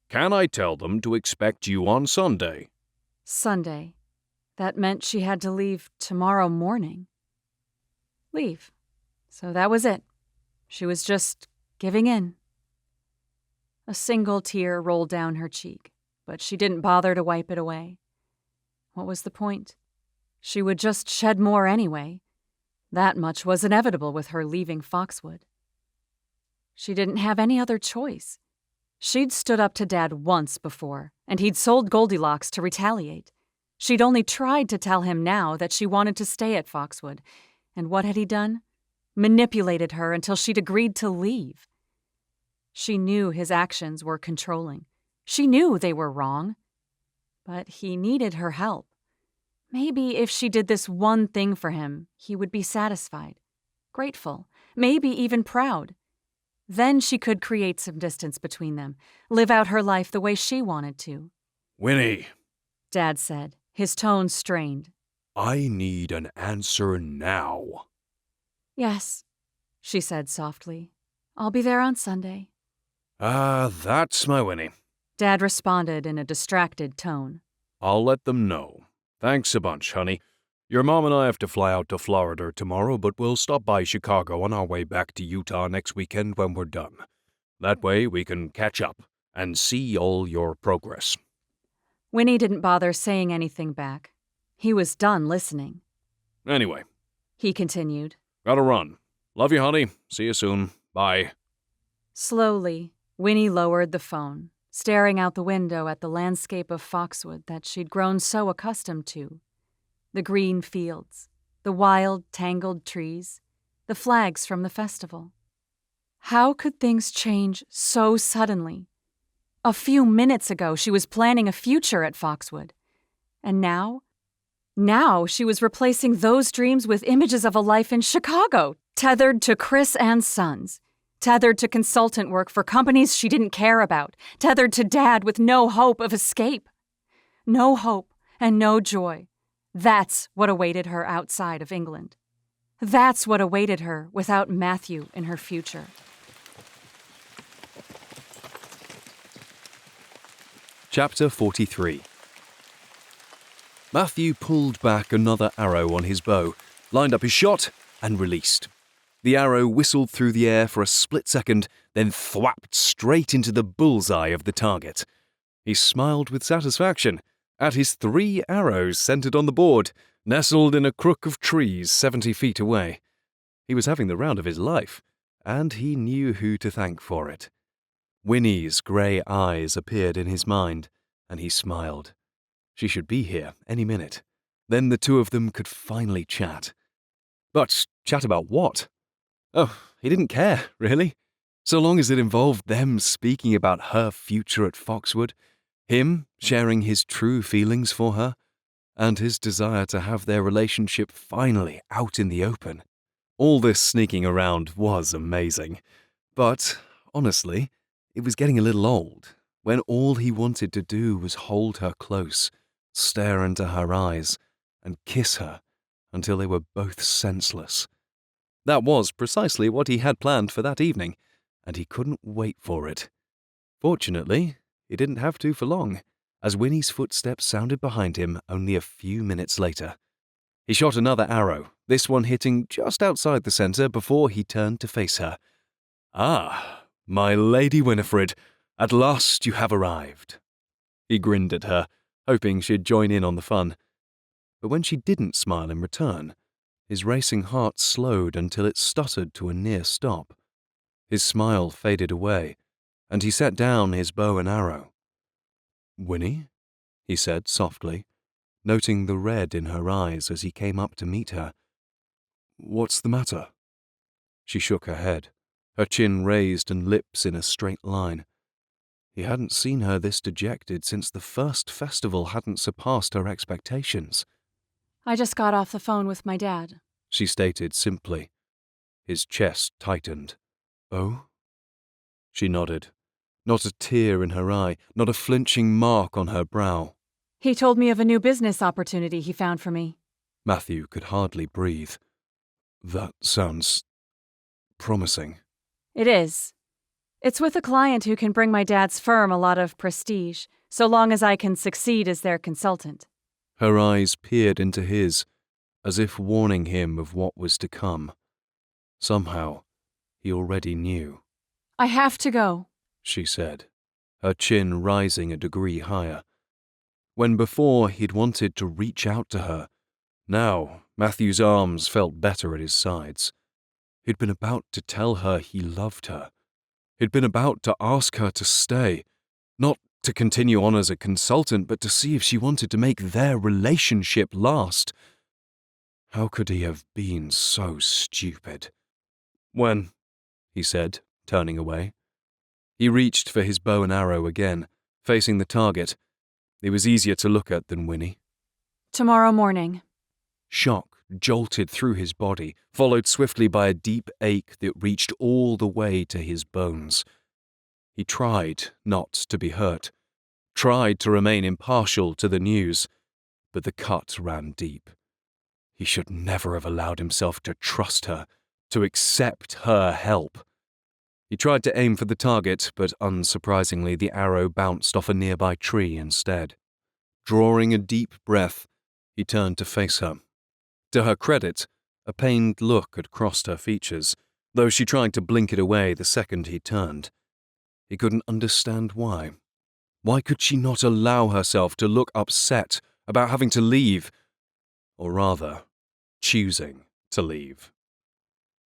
Can I tell them to expect you on Sunday? Sunday. That meant she had to leave tomorrow morning. Leave. So that was it. She was just giving in. A single tear rolled down her cheek, but she didn't bother to wipe it away. What was the point? She would just shed more anyway. That much was inevitable with her leaving Foxwood. She didn't have any other choice. She'd stood up to Dad once before, and he'd sold Goldilocks to retaliate. She'd only tried to tell him now that she wanted to stay at Foxwood, and what had he done? Manipulated her until she'd agreed to leave. She knew his actions were controlling. She knew they were wrong. But he needed her help. Maybe if she did this one thing for him, he would be satisfied, grateful, maybe even proud. Then she could create some distance between them, live out her life the way she wanted to. Winnie, Dad said, his tone strained. I need an answer now. Yes, she said softly. I'll be there on Sunday. That's my Winnie. Dad responded in a distracted tone. I'll let them know. Thanks a bunch, honey. Your mom and I have to fly out to Florida tomorrow, but we'll stop by Chicago on our way back to Utah next weekend when we're done. That way we can catch up and see all your progress. Winnie didn't bother saying anything back. He was done listening. Anyway, He continued. gotta run. Love you, honey. See you soon. Bye. Slowly, Winnie lowered the phone, staring out the window at the landscape of Foxwood that she'd grown so accustomed to. The green fields, the wild, tangled trees, the flags from the festival. How could things change so suddenly? A few minutes ago, she was planning a future at Foxwood. And now she was replacing those dreams with images of a life in Chicago, tethered to Chris and Sons, tethered to consultant work for companies she didn't care about, tethered to Dad with no hope of escape. No hope and no joy. That's what awaited her outside of England. That's what awaited her without Matthew in her future. Chapter 43. Matthew pulled back another arrow on his bow, lined up his shot, and released. The arrow whistled through the air for a split second, then thwapped straight into the bullseye of the target. He smiled with satisfaction at his 3 arrows centered on the board, nestled in a crook of trees 70 feet away. He was having the round of his life, and he knew who to thank for it. Winnie's grey eyes appeared in his mind, and he smiled. She should be here any minute. Then the two of them could finally chat. But chat about what? Oh, he didn't care, really. So long as it involved them speaking about her future at Foxwood, him sharing his true feelings for her, and his desire to have their relationship finally out in the open. All this sneaking around was amazing. But, honestly, it was getting a little old, when all he wanted to do was hold her close, stare into her eyes, and kiss her until they were both senseless. That was precisely what he had planned for that evening, and he couldn't wait for it. Fortunately, he didn't have to for long, as Winnie's footsteps sounded behind him only a few minutes later. He shot another arrow, this one hitting just outside the center before he turned to face her. "Ah, my Lady Winifred, at last you have arrived." He grinned at her, hoping she'd join in on the fun. But when she didn't smile in return, his racing heart slowed until it stuttered to a near stop. His smile faded away, and he set down his bow and arrow. "Winnie?" he said softly, noting the red in her eyes as he came up to meet her. "What's the matter?" She shook her head, her chin raised and lips in a straight line. He hadn't seen her this dejected since the first festival hadn't surpassed her expectations. I just got off the phone with my dad, She stated simply. His chest tightened. "Oh?" She nodded. Not a tear in her eye, not a flinching mark on her brow. He told me of a new business opportunity he found for me. Matthew could hardly breathe. "That sounds promising." It is. It's with a client who can bring my dad's firm a lot of prestige, so long as I can succeed as their consultant. Her eyes peered into his, as if warning him of what was to come. Somehow, he already knew. I have to go. She said, her chin rising a degree higher. When before he'd wanted to reach out to her, now Matthew's arms felt better at his sides. He'd been about to tell her he loved her. He'd been about to ask her to stay, not to continue on as a consultant, but to see if she wanted to make their relationship last. How could he have been so stupid? "When?" he said, turning away. He reached for his bow and arrow again, facing the target. He was easier to look at than Winnie. Tomorrow morning. Shock jolted through his body, followed swiftly by a deep ache that reached all the way to his bones. He tried not to be hurt, tried to remain impartial to the news, but the cut ran deep. He should never have allowed himself to trust her, to accept her help. He tried to aim for the target, but unsurprisingly the arrow bounced off a nearby tree instead. Drawing a deep breath, he turned to face her. To her credit, a pained look had crossed her features, though she tried to blink it away the second he turned. He couldn't understand why. Why could she not allow herself to look upset about having to leave, or rather, choosing to leave?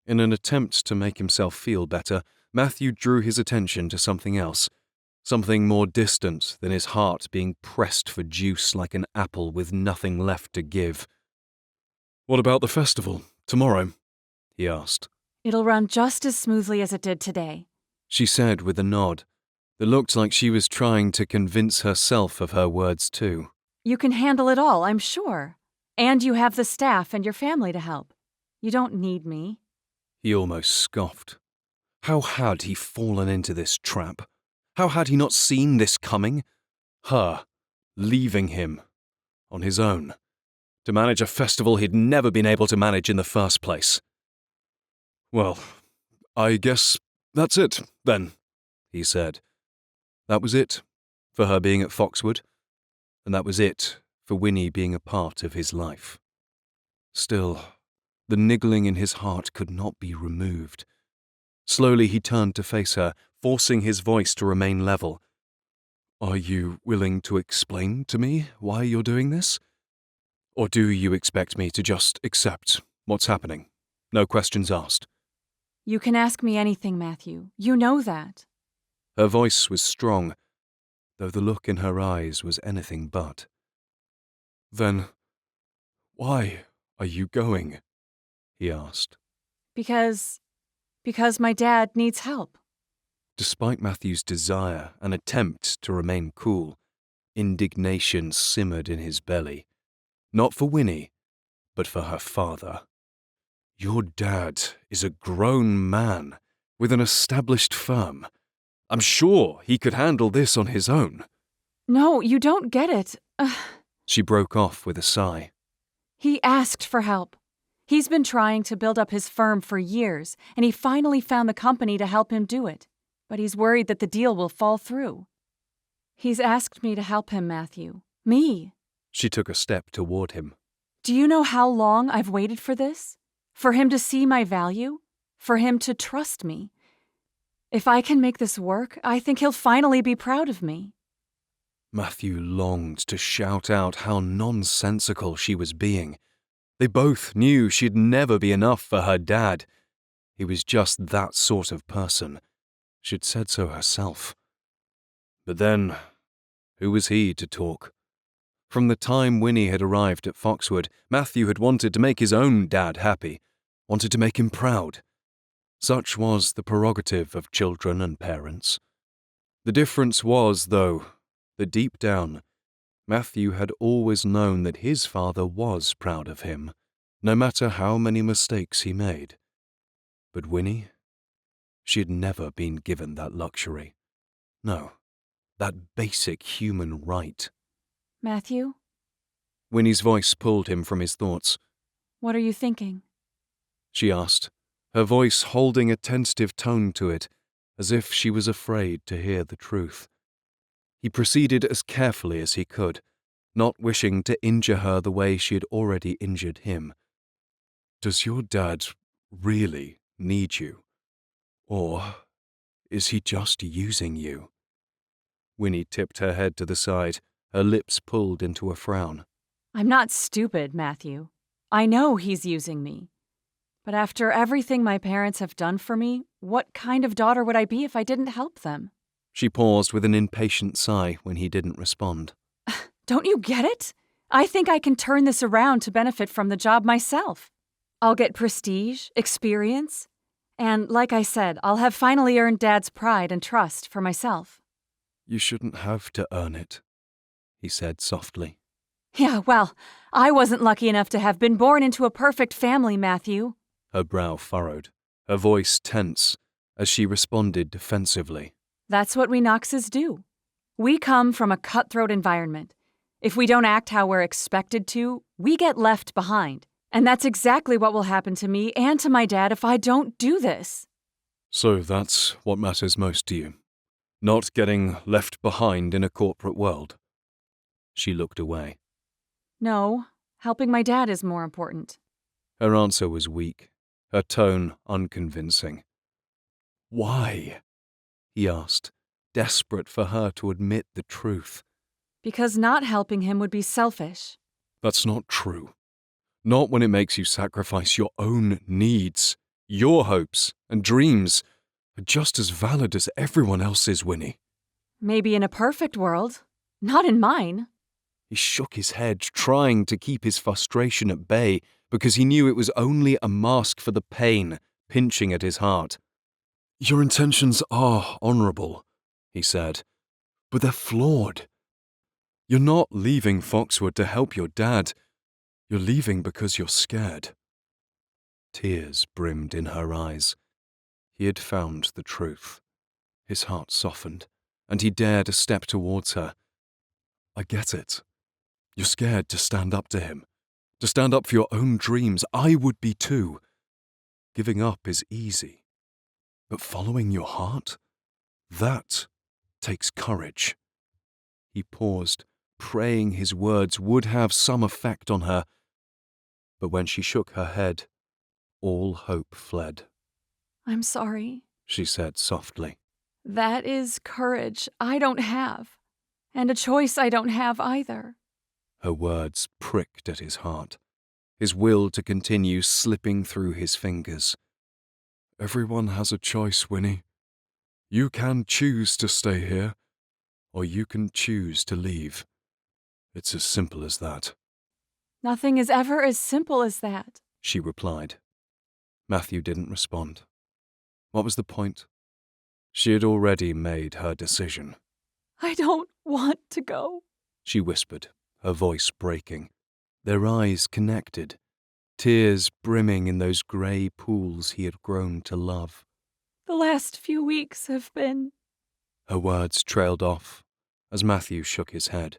In an attempt to make himself feel better, Matthew drew his attention to something else, something more distant than his heart being pressed for juice like an apple with nothing left to give. "What about the festival, tomorrow?" he asked. It'll run just as smoothly as it did today. She said with a nod that looked like she was trying to convince herself of her words too. You can handle it all, I'm sure. And you have the staff and your family to help. You don't need me. He almost scoffed. How had he fallen into this trap? How had he not seen this coming? Her, leaving him, on his own, to manage a festival he'd never been able to manage in the first place. "Well, I guess that's it, then," he said. That was it, for her being at Foxwood, and that was it for Winnie being a part of his life. Still, the niggling in his heart could not be removed. Slowly he turned to face her, forcing his voice to remain level. "Are you willing to explain to me why you're doing this? Or do you expect me to just accept what's happening? No questions asked?" You can ask me anything, Matthew. You know that. Her voice was strong, though the look in her eyes was anything but. "Then, why are you going?" he asked. Because my dad needs help. Despite Matthew's desire and attempt to remain cool, indignation simmered in his belly. Not for Winnie, but for her father. "Your dad is a grown man with an established firm. I'm sure he could handle this on his own." No, you don't get it. She broke off with a sigh. He asked for help. He's been trying to build up his firm for years, and he finally found the company to help him do it. But he's worried that the deal will fall through. He's asked me to help him, Matthew. Me. She took a step toward him. Do you know how long I've waited for this? For him to see my value? For him to trust me? If I can make this work, I think he'll finally be proud of me. Matthew longed to shout out how nonsensical she was being. They both knew she'd never be enough for her dad. He was just that sort of person. She'd said so herself. But then, who was he to talk? From the time Winnie had arrived at Foxwood, Matthew had wanted to make his own dad happy, wanted to make him proud. Such was the prerogative of children and parents. The difference was, though, that deep down, Matthew had always known that his father was proud of him, no matter how many mistakes he made. But Winnie? She had never been given that luxury. No, that basic human right. Matthew? Winnie's voice pulled him from his thoughts. What are you thinking? She asked, her voice holding a tentative tone to it, as if she was afraid to hear the truth. He proceeded as carefully as he could, not wishing to injure her the way she had already injured him. Does your dad really need you? Or is he just using you? Winnie tipped her head to the side, her lips pulled into a frown. I'm not stupid, Matthew. I know he's using me. But after everything my parents have done for me, what kind of daughter would I be if I didn't help them? She paused with an impatient sigh when he didn't respond. Don't you get it? I think I can turn this around to benefit from the job myself. I'll get prestige, experience, and like I said, I'll have finally earned Dad's pride and trust for myself. You shouldn't have to earn it, he said softly. Yeah, well, I wasn't lucky enough to have been born into a perfect family, Matthew. Her brow furrowed, her voice tense, as she responded defensively. That's what we Knoxes do. We come from a cutthroat environment. If we don't act how we're expected to, we get left behind. And that's exactly what will happen to me and to my dad if I don't do this. So that's what matters most to you? Not getting left behind in a corporate world? She looked away. No, helping my dad is more important. Her answer was weak, her tone unconvincing. Why? He asked, desperate for her to admit the truth. Because not helping him would be selfish. That's not true. Not when it makes you sacrifice your own needs. Your hopes and dreams are just as valid as everyone else's, Winnie. Maybe in a perfect world. Not in mine. He shook his head, trying to keep his frustration at bay because he knew it was only a mask for the pain pinching at his heart. Your intentions are honorable, he said, but they're flawed. You're not leaving Foxwood to help your dad. You're leaving because you're scared. Tears brimmed in her eyes. He had found the truth. His heart softened, and he dared a step towards her. I get it. You're scared to stand up to him, to stand up for your own dreams. I would be too. Giving up is easy. But following your heart? That takes courage. He paused, praying his words would have some effect on her. But when she shook her head, all hope fled. I'm sorry, she said softly. That is courage I don't have, and a choice I don't have either. Her words pricked at his heart, his will to continue slipping through his fingers. Everyone has a choice, Winnie. You can choose to stay here, or you can choose to leave. It's as simple as that. Nothing is ever as simple as that, she replied. Matthew didn't respond. What was the point? She had already made her decision. I don't want to go, she whispered, her voice breaking. Their eyes connected, tears brimming in those grey pools he had grown to love. The last few weeks have been... Her words trailed off as Matthew shook his head.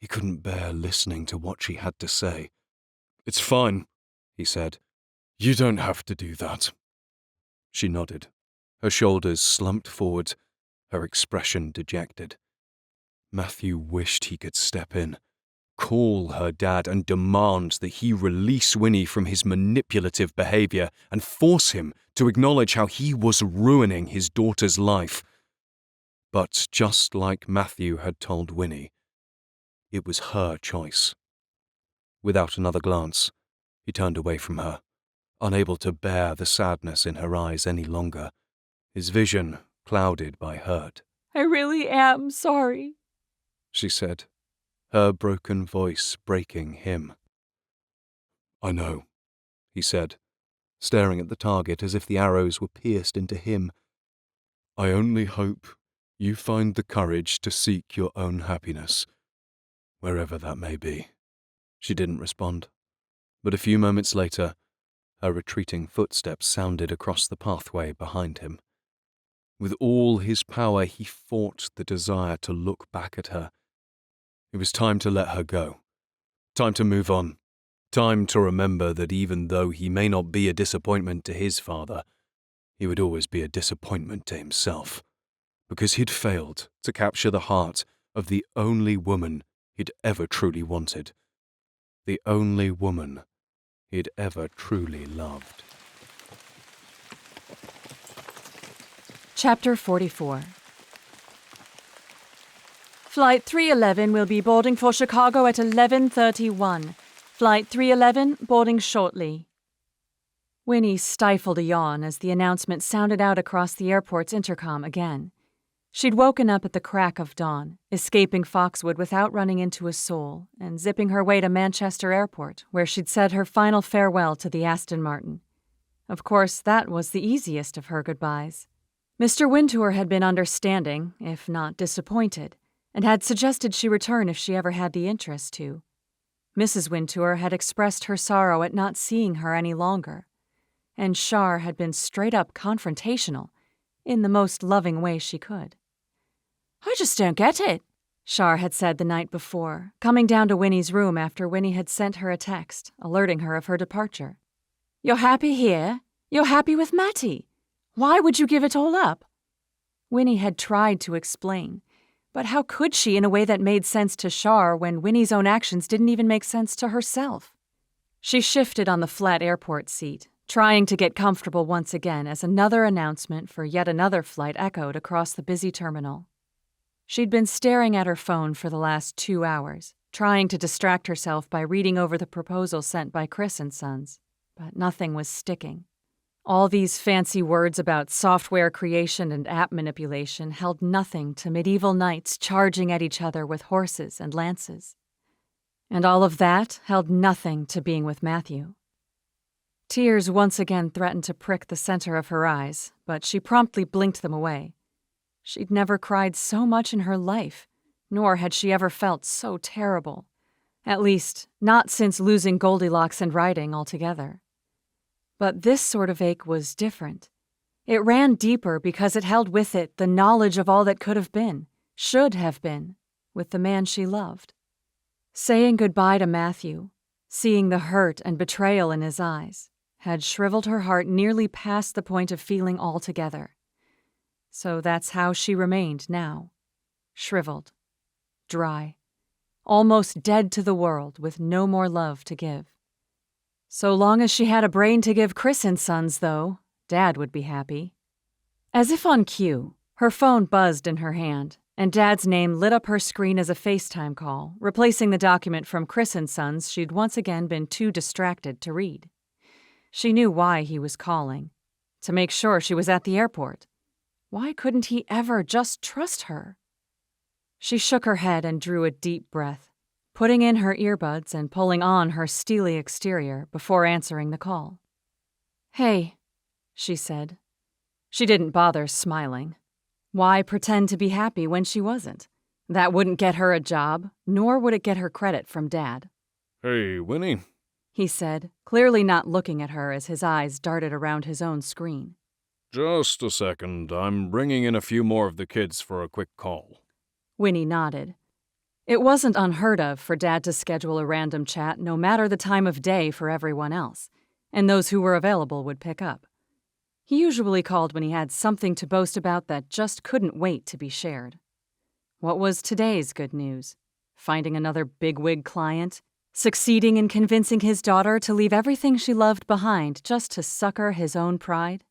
He couldn't bear listening to what she had to say. It's fine, he said. You don't have to do that. She nodded, her shoulders slumped forward, her expression dejected. Matthew wished he could step in, call her dad and demand that he release Winnie from his manipulative behavior and force him to acknowledge how he was ruining his daughter's life. But just like Matthew had told Winnie, it was her choice. Without another glance, he turned away from her, unable to bear the sadness in her eyes any longer, his vision clouded by hurt. I really am sorry, she said, her broken voice breaking him. I know, he said, staring at the target as if the arrows were pierced into him. I only hope you find the courage to seek your own happiness, wherever that may be. She didn't respond, but a few moments later, her retreating footsteps sounded across the pathway behind him. With all his power, he fought the desire to look back at her. It was time to let her go. Time to move on. Time to remember that even though he may not be a disappointment to his father, he would always be a disappointment to himself, because he'd failed to capture the heart of the only woman he'd ever truly wanted. The only woman he'd ever truly loved. Chapter 44. Flight 311 will be boarding for Chicago at 11:31. Flight 311 boarding shortly. Winnie stifled a yawn as the announcement sounded out across the airport's intercom again. She'd woken up at the crack of dawn, escaping Foxwood without running into a soul, and zipping her way to Manchester Airport, where she'd said her final farewell to the Aston Martin. Of course, that was the easiest of her goodbyes. Mr. Wintour had been understanding, if not disappointed, and had suggested she return if she ever had the interest to. Mrs. Wintour had expressed her sorrow at not seeing her any longer, and Char had been straight-up confrontational, in the most loving way she could. "I just don't get it," Char had said the night before, coming down to Winnie's room after Winnie had sent her a text, alerting her of her departure. "You're happy here? You're happy with Matty? Why would you give it all up?" Winnie had tried to explain, but how could she in a way that made sense to Char when Winnie's own actions didn't even make sense to herself? She shifted on the flat airport seat, trying to get comfortable once again as another announcement for yet another flight echoed across the busy terminal. She'd been staring at her phone for the last 2 hours, trying to distract herself by reading over the proposal sent by Chris and Sons, but nothing was sticking. All these fancy words about software creation and app manipulation held nothing to medieval knights charging at each other with horses and lances. And all of that held nothing to being with Matthew. Tears once again threatened to prick the center of her eyes, but she promptly blinked them away. She'd never cried so much in her life, nor had she ever felt so terrible. At least, not since losing Goldilocks and Riding altogether. But this sort of ache was different. It ran deeper because it held with it the knowledge of all that could have been, should have been, with the man she loved. Saying goodbye to Matthew, seeing the hurt and betrayal in his eyes, had shriveled her heart nearly past the point of feeling altogether. So that's how she remained now, shriveled, dry, almost dead to the world with no more love to give. So long as she had a brain to give Chris and Sons, though, Dad would be happy. As if on cue, her phone buzzed in her hand, and Dad's name lit up her screen as a FaceTime call, replacing the document from Chris and Sons she'd once again been too distracted to read. She knew why he was calling, to make sure she was at the airport. Why couldn't he ever just trust her? She shook her head and drew a deep breath, putting in her earbuds and pulling on her steely exterior before answering the call. "Hey," she said. She didn't bother smiling. Why pretend to be happy when she wasn't? That wouldn't get her a job, nor would it get her credit from Dad. "Hey, Winnie," he said, clearly not looking at her as his eyes darted around his own screen. "Just a second. I'm bringing in a few more of the kids for a quick call." Winnie nodded. It wasn't unheard of for Dad to schedule a random chat no matter the time of day for everyone else, and those who were available would pick up. He usually called when he had something to boast about that just couldn't wait to be shared. What was today's good news? Finding another bigwig client? Succeeding in convincing his daughter to leave everything she loved behind just to succor his own pride?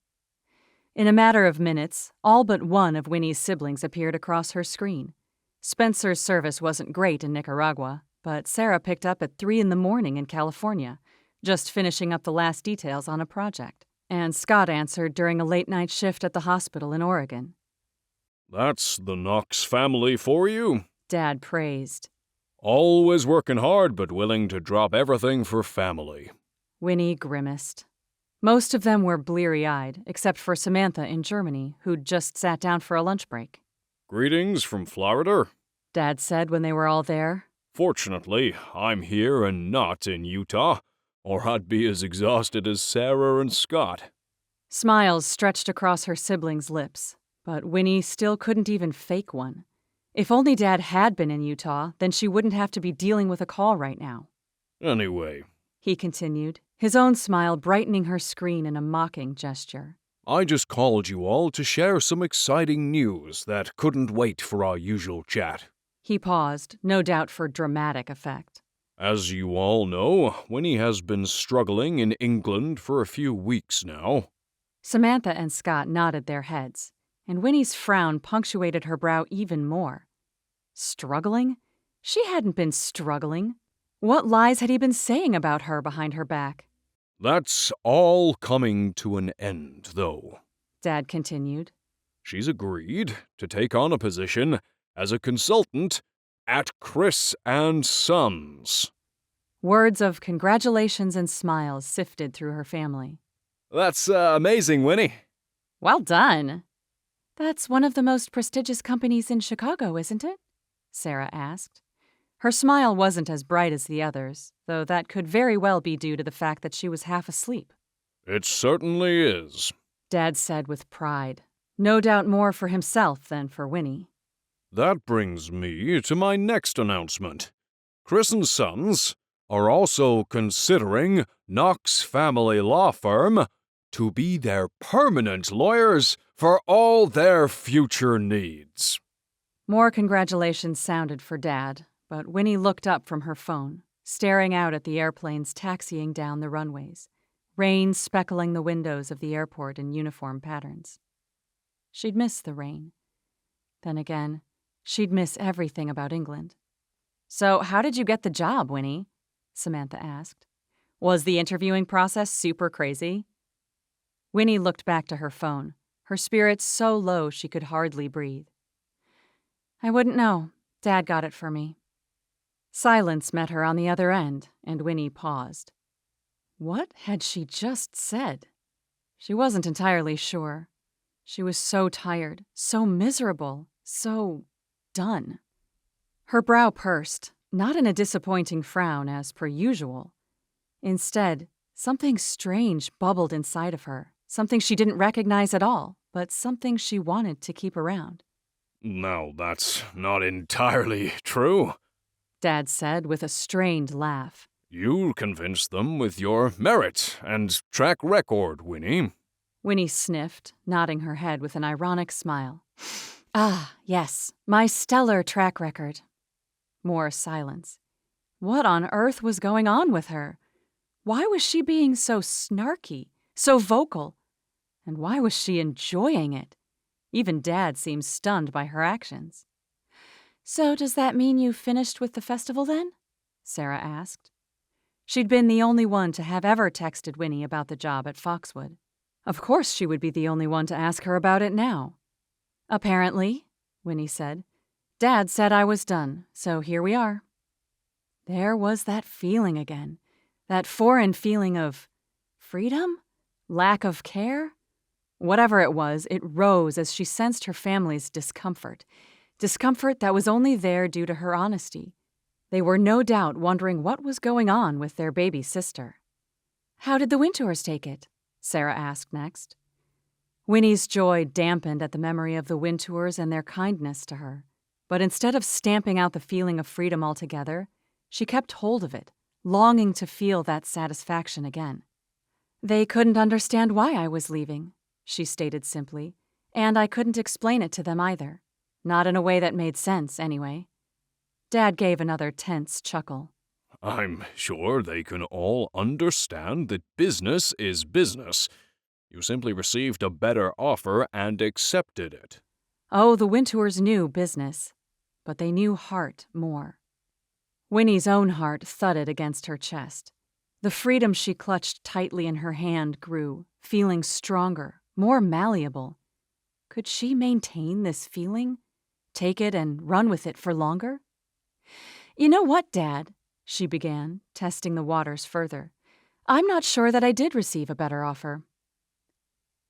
In a matter of minutes, all but one of Winnie's siblings appeared across her screen. Spencer's service wasn't great in Nicaragua, but Sarah picked up at 3 a.m. in California, just finishing up the last details on a project. And Scott answered during a late-night shift at the hospital in Oregon. That's the Knox family for you. Dad praised. Always working hard but willing to drop everything for family. Winnie grimaced. Most of them were bleary-eyed, except for Samantha in Germany, who'd just sat down for a lunch break. Greetings from Florida. Dad said when they were all there. Fortunately, I'm here and not in Utah, or I'd be as exhausted as Sarah and Scott. Smiles stretched across her siblings' lips, but Winnie still couldn't even fake one. If only Dad had been in Utah, then she wouldn't have to be dealing with a call right now. Anyway, He continued, his own smile brightening her screen in a mocking gesture. I just called you all to share some exciting news that couldn't wait for our usual chat. He paused, no doubt for dramatic effect. As you all know, Winnie has been struggling in England for a few weeks now. Samantha and Scott nodded their heads, and Winnie's frown punctuated her brow even more. Struggling? She hadn't been struggling. What lies had he been saying about her behind her back? That's all coming to an end, though. Dad continued. She's agreed to take on a position as a consultant at Chris and Sons. Words of congratulations and smiles sifted through her family. That's amazing, Winnie. Well done. That's one of the most prestigious companies in Chicago, isn't it? Sarah asked. Her smile wasn't as bright as the others, though that could very well be due to the fact that she was half asleep. It certainly is, Dad said with pride, no doubt more for himself than for Winnie. That brings me to my next announcement. Chris and Sons are also considering Knox Family Law Firm to be their permanent lawyers for all their future needs. More congratulations sounded for Dad, but Winnie looked up from her phone, staring out at the airplanes taxiing down the runways, rain speckling the windows of the airport in uniform patterns. She'd miss the rain. Then again, she'd miss everything about England. So how did you get the job, Winnie? Samantha asked. Was the interviewing process super crazy? Winnie looked back to her phone, her spirits so low she could hardly breathe. I wouldn't know. Dad got it for me. Silence met her on the other end, and Winnie paused. What had she just said? She wasn't entirely sure. She was so tired, so miserable, so done. Her brow pursed, not in a disappointing frown as per usual. Instead, something strange bubbled inside of her, something she didn't recognize at all, but something she wanted to keep around. Now, that's not entirely true, Dad said with a strained laugh. You convinced them with your merit and track record, Winnie. Winnie sniffed, nodding her head with an ironic smile. Ah, yes, my stellar track record. More silence. What on earth was going on with her? Why was she being so snarky, so vocal? And why was she enjoying it? Even Dad seemed stunned by her actions. So does that mean you finished with the festival then? Sarah asked. She'd been the only one to have ever texted Winnie about the job at Foxwood. Of course she would be the only one to ask her about it now. Apparently, Winnie said. Dad said I was done, so here we are. There was that feeling again, that foreign feeling of freedom? Lack of care? Whatever it was, it rose as she sensed her family's discomfort. Discomfort that was only there due to her honesty. They were no doubt wondering what was going on with their baby sister. How did the Winters take it? Sarah asked next. Winnie's joy dampened at the memory of the Winters and their kindness to her. But instead of stamping out the feeling of freedom altogether, she kept hold of it, longing to feel that satisfaction again. "They couldn't understand why I was leaving," she stated simply, "and I couldn't explain it to them either. Not in a way that made sense, anyway." Dad gave another tense chuckle. I'm sure they can all understand that business is business. You simply received a better offer and accepted it. Oh, the Wintours knew business, but they knew heart more. Winnie's own heart thudded against her chest. The freedom she clutched tightly in her hand grew, feeling stronger, more malleable. Could she maintain this feeling? Take it and run with it for longer? "You know what, Dad?" she began, testing the waters further. "I'm not sure that I did receive a better offer."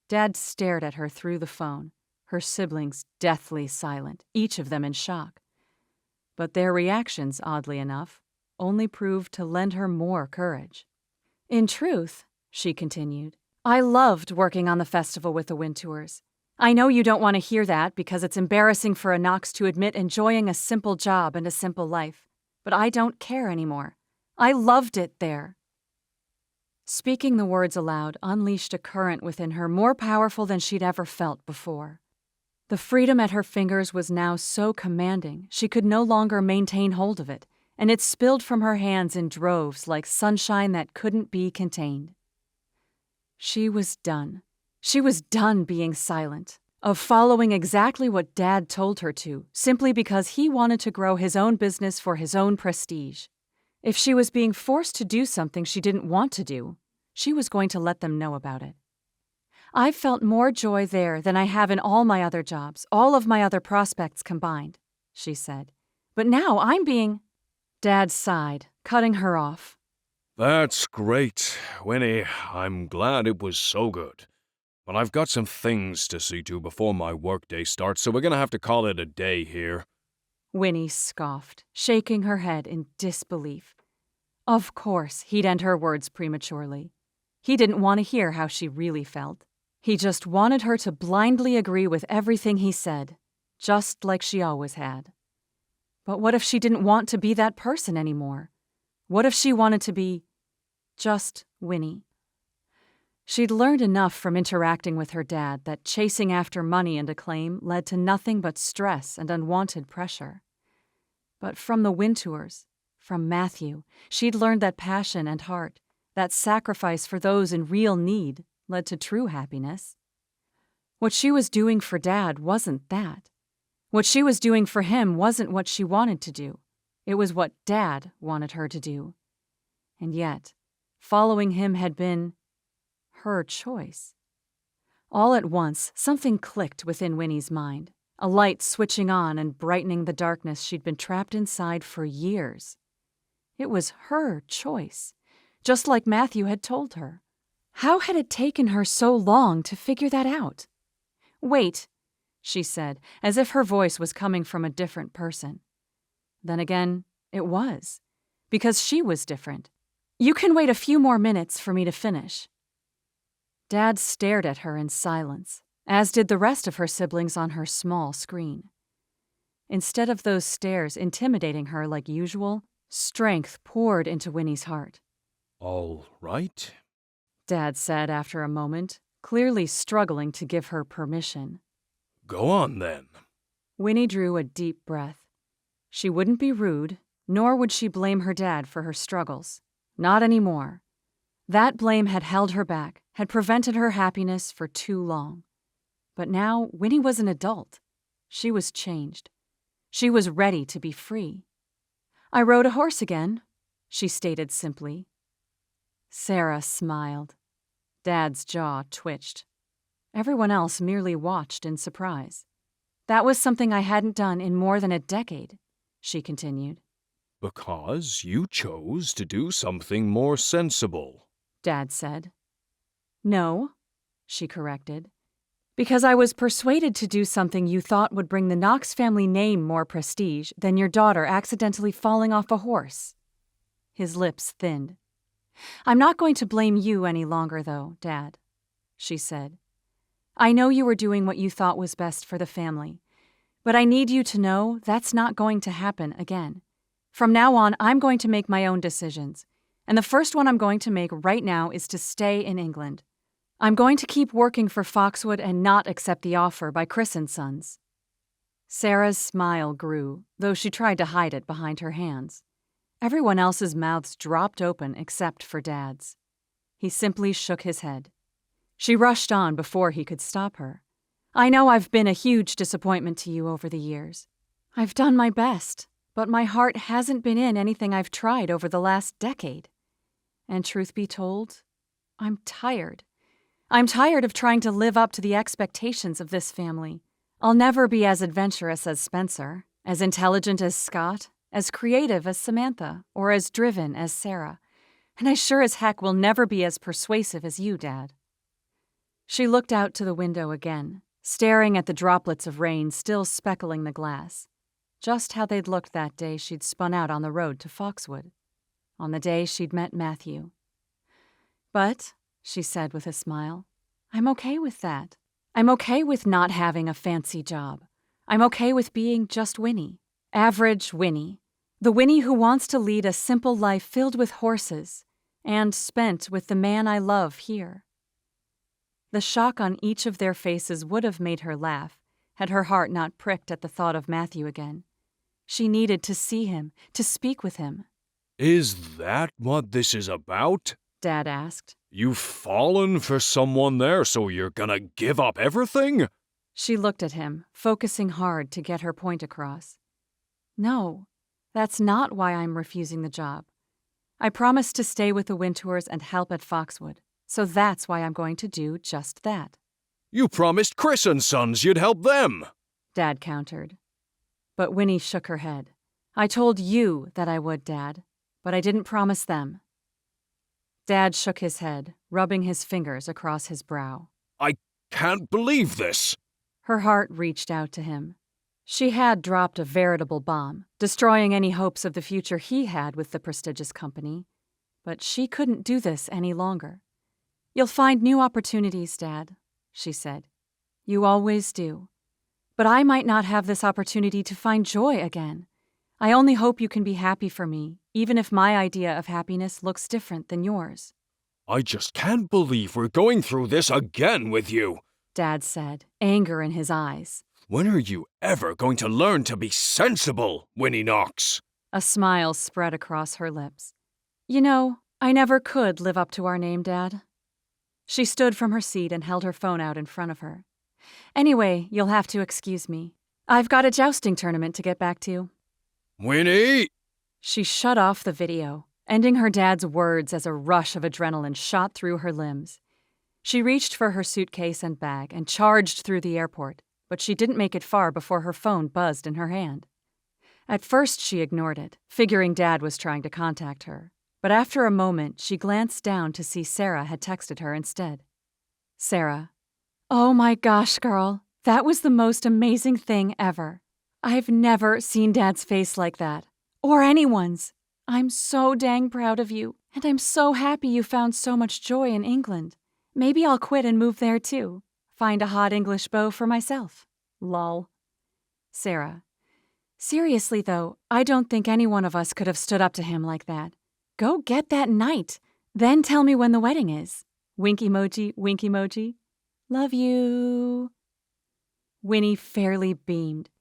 Dad stared at her through the phone, her siblings deathly silent, each of them in shock. But their reactions, oddly enough, only proved to lend her more courage. "In truth," she continued, "I loved working on the festival with the Wintours. I know you don't want to hear that because it's embarrassing for a Knox to admit enjoying a simple job and a simple life. But I don't care anymore. I loved it there." Speaking the words aloud unleashed a current within her more powerful than she'd ever felt before. The freedom at her fingers was now so commanding she could no longer maintain hold of it, and it spilled from her hands in droves like sunshine that couldn't be contained. She was done. She was done being silent, of following exactly what Dad told her to, simply because he wanted to grow his own business for his own prestige. If she was being forced to do something she didn't want to do, she was going to let them know about it. "I've felt more joy there than I have in all my other jobs, all of my other prospects combined," she said. "But now I'm being—" Dad sighed, cutting her off. That's great, Winnie. I'm glad it was so good. But I've got some things to see to before my workday starts, so we're gonna have to call it a day here. Winnie scoffed, shaking her head in disbelief. Of course, he'd end her words prematurely. He didn't want to hear how she really felt. He just wanted her to blindly agree with everything he said, just like she always had. But what if she didn't want to be that person anymore? What if she wanted to be just Winnie? She'd learned enough from interacting with her dad that chasing after money and acclaim led to nothing but stress and unwanted pressure. But from the Wintours, from Matthew, she'd learned that passion and heart, that sacrifice for those in real need, led to true happiness. What she was doing for Dad wasn't that. What she was doing for him wasn't what she wanted to do. It was what Dad wanted her to do. And yet, following him had been her choice. All at once, something clicked within Winnie's mind, a light switching on and brightening the darkness she'd been trapped inside for years. It was her choice, just like Matthew had told her. How had it taken her so long to figure that out? "Wait," she said, as if her voice was coming from a different person. Then again, it was, because she was different. "You can wait a few more minutes for me to finish." Dad stared at her in silence, as did the rest of her siblings on her small screen. Instead of those stares intimidating her like usual, strength poured into Winnie's heart. All right. Dad said after a moment, clearly struggling to give her permission. Go on, then. Winnie drew a deep breath. She wouldn't be rude, nor would she blame her dad for her struggles. Not anymore. That blame had held her back, had prevented her happiness for too long. But now Winnie was an adult. She was changed. She was ready to be free. "I rode a horse again," she stated simply. Sarah smiled. Dad's jaw twitched. Everyone else merely watched in surprise. "That was something I hadn't done in more than a decade," she continued. Because you chose to do something more sensible. Dad said. "No," she corrected. "Because I was persuaded to do something you thought would bring the Knox family name more prestige than your daughter accidentally falling off a horse." His lips thinned. "I'm not going to blame you any longer, though, Dad," she said. "I know you were doing what you thought was best for the family, But I need you to know that's not going to happen again. From now on, I'm going to make my own decisions. And the first one I'm going to make right now is to stay in England. I'm going to keep working for Foxwood and not accept the offer by Chris & Sons. Sarah's smile grew, though she tried to hide it behind her hands. Everyone else's mouths dropped open except for Dad's. He simply shook his head. She rushed on before he could stop her. I know I've been a huge disappointment to you over the years. I've done my best, but my heart hasn't been in anything I've tried over the last decade. And truth be told, I'm tired. I'm tired of trying to live up to the expectations of this family. I'll never be as adventurous as Spencer, as intelligent as Scott, as creative as Samantha, or as driven as Sarah. And I sure as heck will never be as persuasive as you, Dad. She looked out to the window again, staring at the droplets of rain still speckling the glass. Just how they'd looked that day she'd spun out on the road to Foxwood. On the day she'd met Matthew. But, she said with a smile, I'm okay with that. I'm okay with not having a fancy job. I'm okay with being just Winnie. Average Winnie. The Winnie who wants to lead a simple life filled with horses and spent with the man I love here. The shock on each of their faces would have made her laugh, had her heart not pricked at the thought of Matthew again. She needed to see him, to speak with him. Is that what this is about? Dad asked. You've fallen for someone there, so you're gonna give up everything? She looked at him, focusing hard to get her point across. No, that's not why I'm refusing the job. I promised to stay with the Wintours and help at Foxwood, so that's why I'm going to do just that. You promised Chris & Sons you'd help them, Dad countered. But Winnie shook her head. I told you that I would, Dad, but I didn't promise them. Dad shook his head, rubbing his fingers across his brow. I can't believe this. Her heart reached out to him. She had dropped a veritable bomb, destroying any hopes of the future he had with the prestigious company. But she couldn't do this any longer. You'll find new opportunities, Dad, she said. You always do. But I might not have this opportunity to find joy again. I only hope you can be happy for me, even if my idea of happiness looks different than yours. I just can't believe we're going through this again with you, Dad said, anger in his eyes. When are you ever going to learn to be sensible, Winnie Knox? A smile spread across her lips. You know, I never could live up to our name, Dad. She stood from her seat and held her phone out in front of her. Anyway, you'll have to excuse me. I've got a jousting tournament to get back to. Winnie! She shut off the video, ending her dad's words as a rush of adrenaline shot through her limbs. She reached for her suitcase and bag and charged through the airport, but she didn't make it far before her phone buzzed in her hand. At first, she ignored it, figuring Dad was trying to contact her. But after a moment, she glanced down to see Sarah had texted her instead. Sarah. Oh my gosh, girl. That was the most amazing thing ever. I've never seen Dad's face like that. Or anyone's. I'm so dang proud of you, and I'm so happy you found so much joy in England. Maybe I'll quit and move there too. Find a hot English beau for myself. Lol. Sarah. Seriously though, I don't think any one of us could have stood up to him like that. Go get that knight. Then tell me when the wedding is. Wink emoji, wink emoji. Love you. Winnie fairly beamed.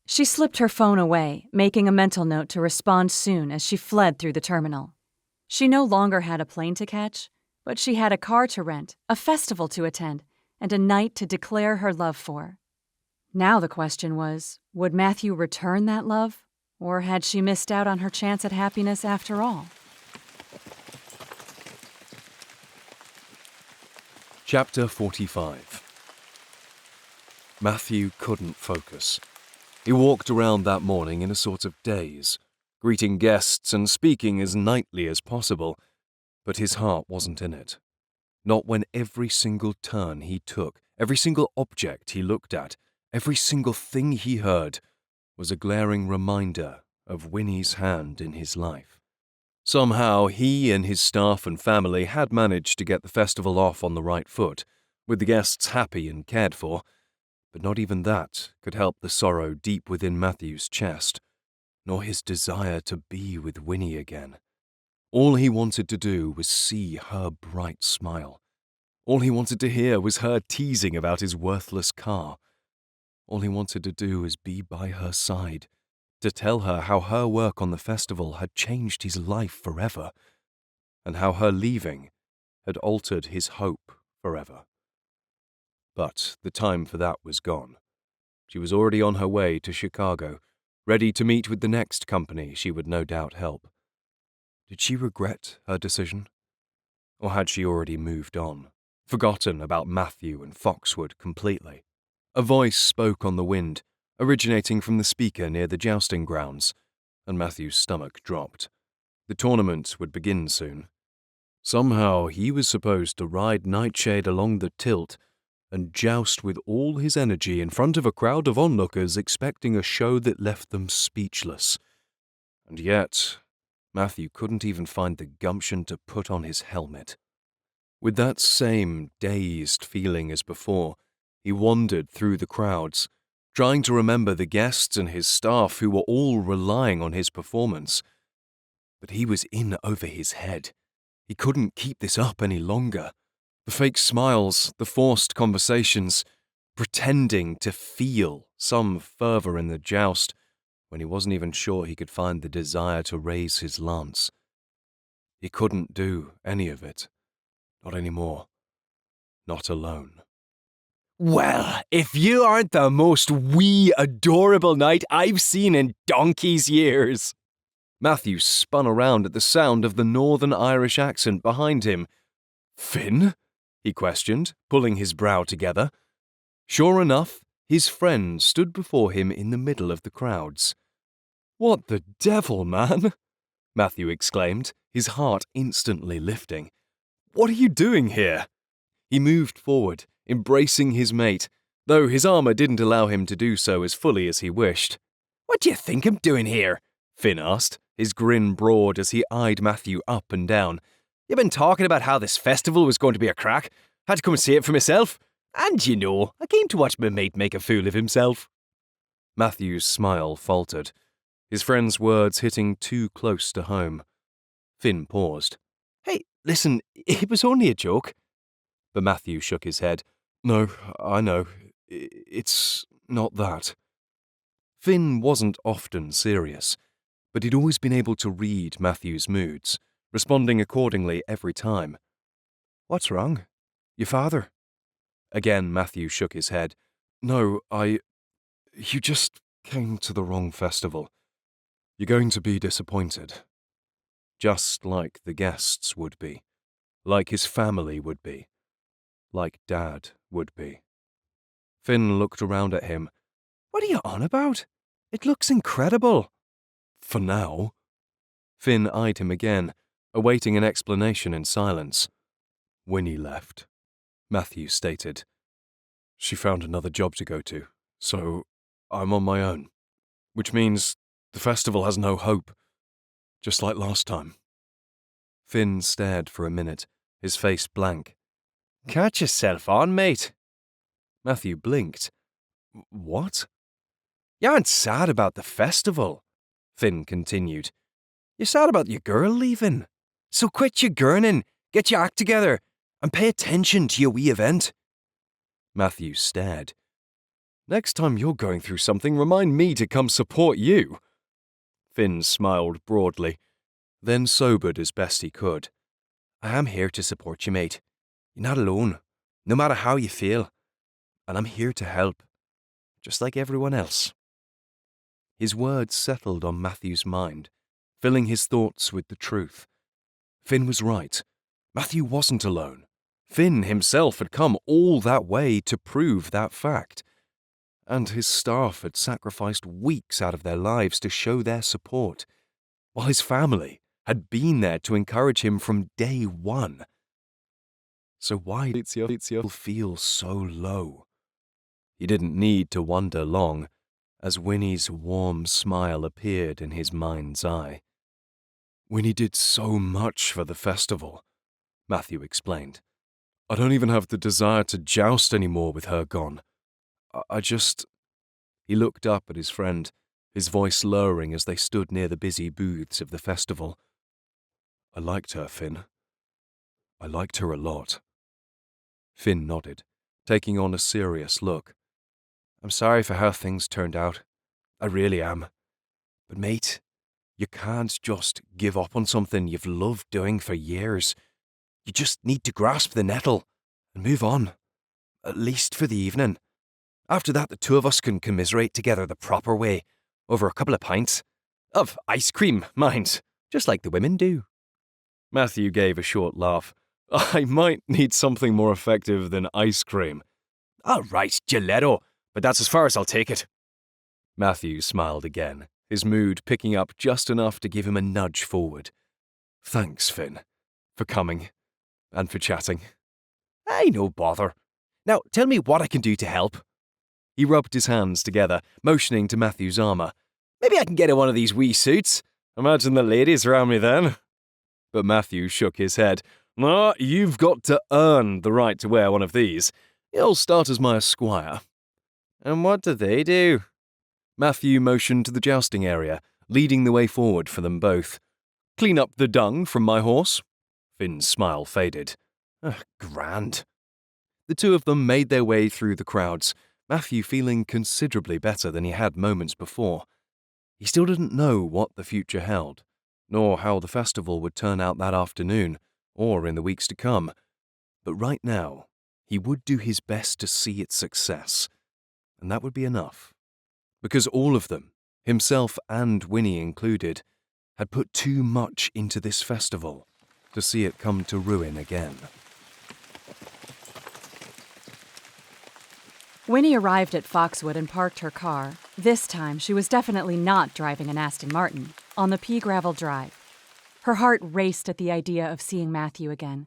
She slipped her phone away, making a mental note to respond soon as she fled through the terminal. She no longer had a plane to catch, but she had a car to rent, a festival to attend, and a knight to declare her love for. Now the question was, would Matthew return that love, or had she missed out on her chance at happiness after all? Chapter 45. Matthew couldn't focus. He walked around that morning in a sort of daze, greeting guests and speaking as nightly as possible, but his heart wasn't in it. Not when every single turn he took, every single object he looked at, every single thing he heard was a glaring reminder of Winnie's hand in his life. Somehow he and his staff and family had managed to get the festival off on the right foot, with the guests happy and cared for, But not even that could help the sorrow deep within Matthew's chest, nor his desire to be with Winnie again. All he wanted to do was see her bright smile. All he wanted to hear was her teasing about his worthless car. All he wanted to do was be by her side, to tell her how her work on the festival had changed his life forever, and how her leaving had altered his hope forever. But the time for that was gone. She was already on her way to Chicago, ready to meet with the next company she would no doubt help. Did she regret her decision? Or had she already moved on, forgotten about Matthew and Foxwood completely? A voice spoke on the wind, originating from the speaker near the jousting grounds, and Matthew's stomach dropped. The tournament would begin soon. Somehow he was supposed to ride Nightshade along the tilt and joust with all his energy in front of a crowd of onlookers expecting a show that left them speechless. And yet, Matthew couldn't even find the gumption to put on his helmet. With that same dazed feeling as before, he wandered through the crowds, trying to remember the guests and his staff who were all relying on his performance. But he was in over his head. He couldn't keep this up any longer. The fake smiles, the forced conversations, pretending to feel some fervor in the joust when he wasn't even sure he could find the desire to raise his lance. He couldn't do any of it. Not anymore. Not alone. Well, if you aren't the most wee, adorable knight I've seen in donkey's years! Matthew spun around at the sound of the Northern Irish accent behind him. Finn? He questioned, pulling his brow together. Sure enough, his friend stood before him in the middle of the crowds. What the devil, man? Matthew exclaimed, his heart instantly lifting. What are you doing here? He moved forward, embracing his mate, though his armor didn't allow him to do so as fully as he wished. What do you think I'm doing here? Finn asked, his grin broad as he eyed Matthew up and down. You've been talking about how this festival was going to be a crack. Had to come and see it for myself. And you know, I came to watch my mate make a fool of himself. Matthew's smile faltered, his friend's words hitting too close to home. Finn paused. Hey, listen, it was only a joke. But Matthew shook his head. No, I know. It's not that. Finn wasn't often serious, but he'd always been able to read Matthew's moods, responding accordingly every time. What's wrong? Your father? Again, Matthew shook his head. No, You just came to the wrong festival. You're going to be disappointed. Just like the guests would be. Like his family would be. Like Dad would be. Finn looked around at him. What are you on about? It looks incredible. For now. Finn eyed him again, awaiting an explanation in silence. Winnie left, Matthew stated. She found another job to go to, so I'm on my own. Which means the festival has no hope. Just like last time. Finn stared for a minute, his face blank. Catch yourself on, mate. Matthew blinked. What? You aren't sad about the festival, Finn continued. You're sad about your girl leaving. So quit your gurning, get your act together, and pay attention to your wee event. Matthew stared. Next time you're going through something, remind me to come support you. Finn smiled broadly, then sobered as best he could. I am here to support you, mate. You're not alone, no matter how you feel. And I'm here to help, just like everyone else. His words settled on Matthew's mind, filling his thoughts with the truth. Finn was right. Matthew wasn't alone. Finn himself had come all that way to prove that fact. And his staff had sacrificed weeks out of their lives to show their support, while his family had been there to encourage him from day one. So why did Ezio feel so low? He didn't need to wonder long, as Winnie's warm smile appeared in his mind's eye. Winnie did so much for the festival, Matthew explained. I don't even have the desire to joust anymore with her gone. I just... He looked up at his friend, his voice lowering as they stood near the busy booths of the festival. I liked her, Finn. I liked her a lot. Finn nodded, taking on a serious look. I'm sorry for how things turned out. I really am. But mate, you can't just give up on something you've loved doing for years. You just need to grasp the nettle and move on. At least for the evening. After that, the two of us can commiserate together the proper way, over a couple of pints. Of ice cream, mind, just like the women do. Matthew gave a short laugh. I might need something more effective than ice cream. All right, gelato, but that's as far as I'll take it. Matthew smiled again, his mood picking up just enough to give him a nudge forward. Thanks, Finn, for coming and for chatting. Aye, no bother. Now, tell me what I can do to help. He rubbed his hands together, motioning to Matthew's armour. Maybe I can get her one of these wee suits. Imagine the ladies around me then. But Matthew shook his head. No, you've got to earn the right to wear one of these. You'll start as my esquire. And what do they do? Matthew motioned to the jousting area, leading the way forward for them both. Clean up the dung from my horse. Finn's smile faded. Grand. The two of them made their way through the crowds, Matthew feeling considerably better than he had moments before. He still didn't know what the future held, nor how the festival would turn out that afternoon, or in the weeks to come. But right now, he would do his best to see its success, and that would be enough. Because all of them, himself and Winnie included, had put too much into this festival to see it come to ruin again. Winnie arrived at Foxwood and parked her car. This time, she was definitely not driving an Aston Martin, on the pea gravel drive. Her heart raced at the idea of seeing Matthew again.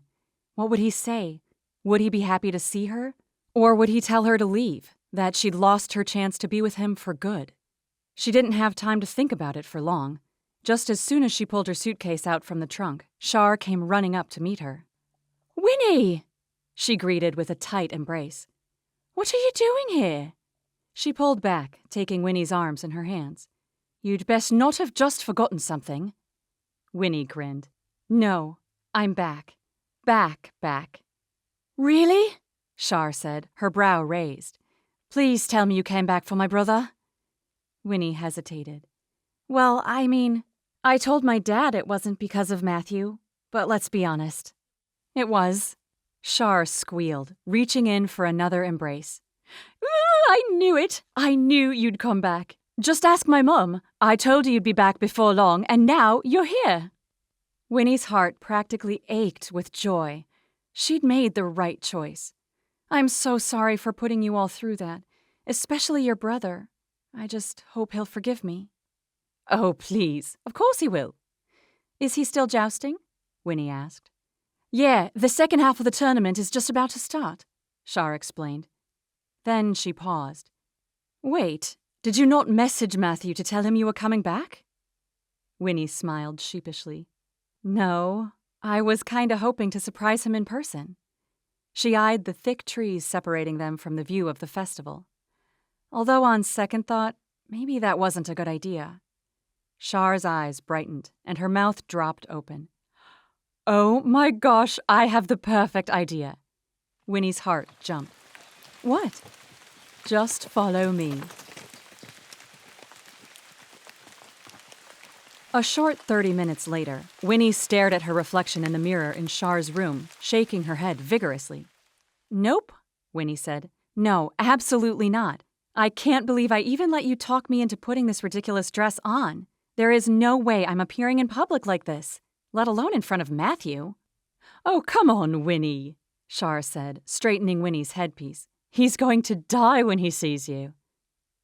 What would he say? Would he be happy to see her? Or would he tell her to leave, that she'd lost her chance to be with him for good? She didn't have time to think about it for long. Just as soon as she pulled her suitcase out from the trunk, Shar came running up to meet her. "Winnie!" she greeted with a tight embrace. "What are you doing here?" She pulled back, taking Winnie's arms in her hands. "You'd best not have just forgotten something." Winnie grinned. "No, I'm back. Back. "Really?" Shar said, her brow raised. "Please tell me you came back for my brother." Winnie hesitated. "Well, I told my dad it wasn't because of Matthew, but let's be honest. It was." Shar squealed, reaching in for another embrace. "I knew it! I knew you'd come back. Just ask my mum. I told her you'd be back before long, and now you're here." Winnie's heart practically ached with joy. She'd made the right choice. "I'm so sorry for putting you all through that, especially your brother. I just hope he'll forgive me." "Oh, please. Of course he will." "Is he still jousting?" Winnie asked. "Yeah, the second half of the tournament is just about to start," Shar explained. Then she paused. "Wait, did you not message Matthew to tell him you were coming back?" Winnie smiled sheepishly. "No, I was kinda hoping to surprise him in person." She eyed the thick trees separating them from the view of the festival. Although on second thought, maybe that wasn't a good idea. Shar's eyes brightened, and her mouth dropped open. "Oh my gosh, I have the perfect idea." Winnie's heart jumped. "What?" "Just follow me." A short 30 minutes later, Winnie stared at her reflection in the mirror in Shar's room, shaking her head vigorously. "Nope," Winnie said. "No, absolutely not. I can't believe I even let you talk me into putting this ridiculous dress on. There is no way I'm appearing in public like this, let alone in front of Matthew." "Oh, come on, Winnie," Shar said, straightening Winnie's headpiece. "He's going to die when he sees you."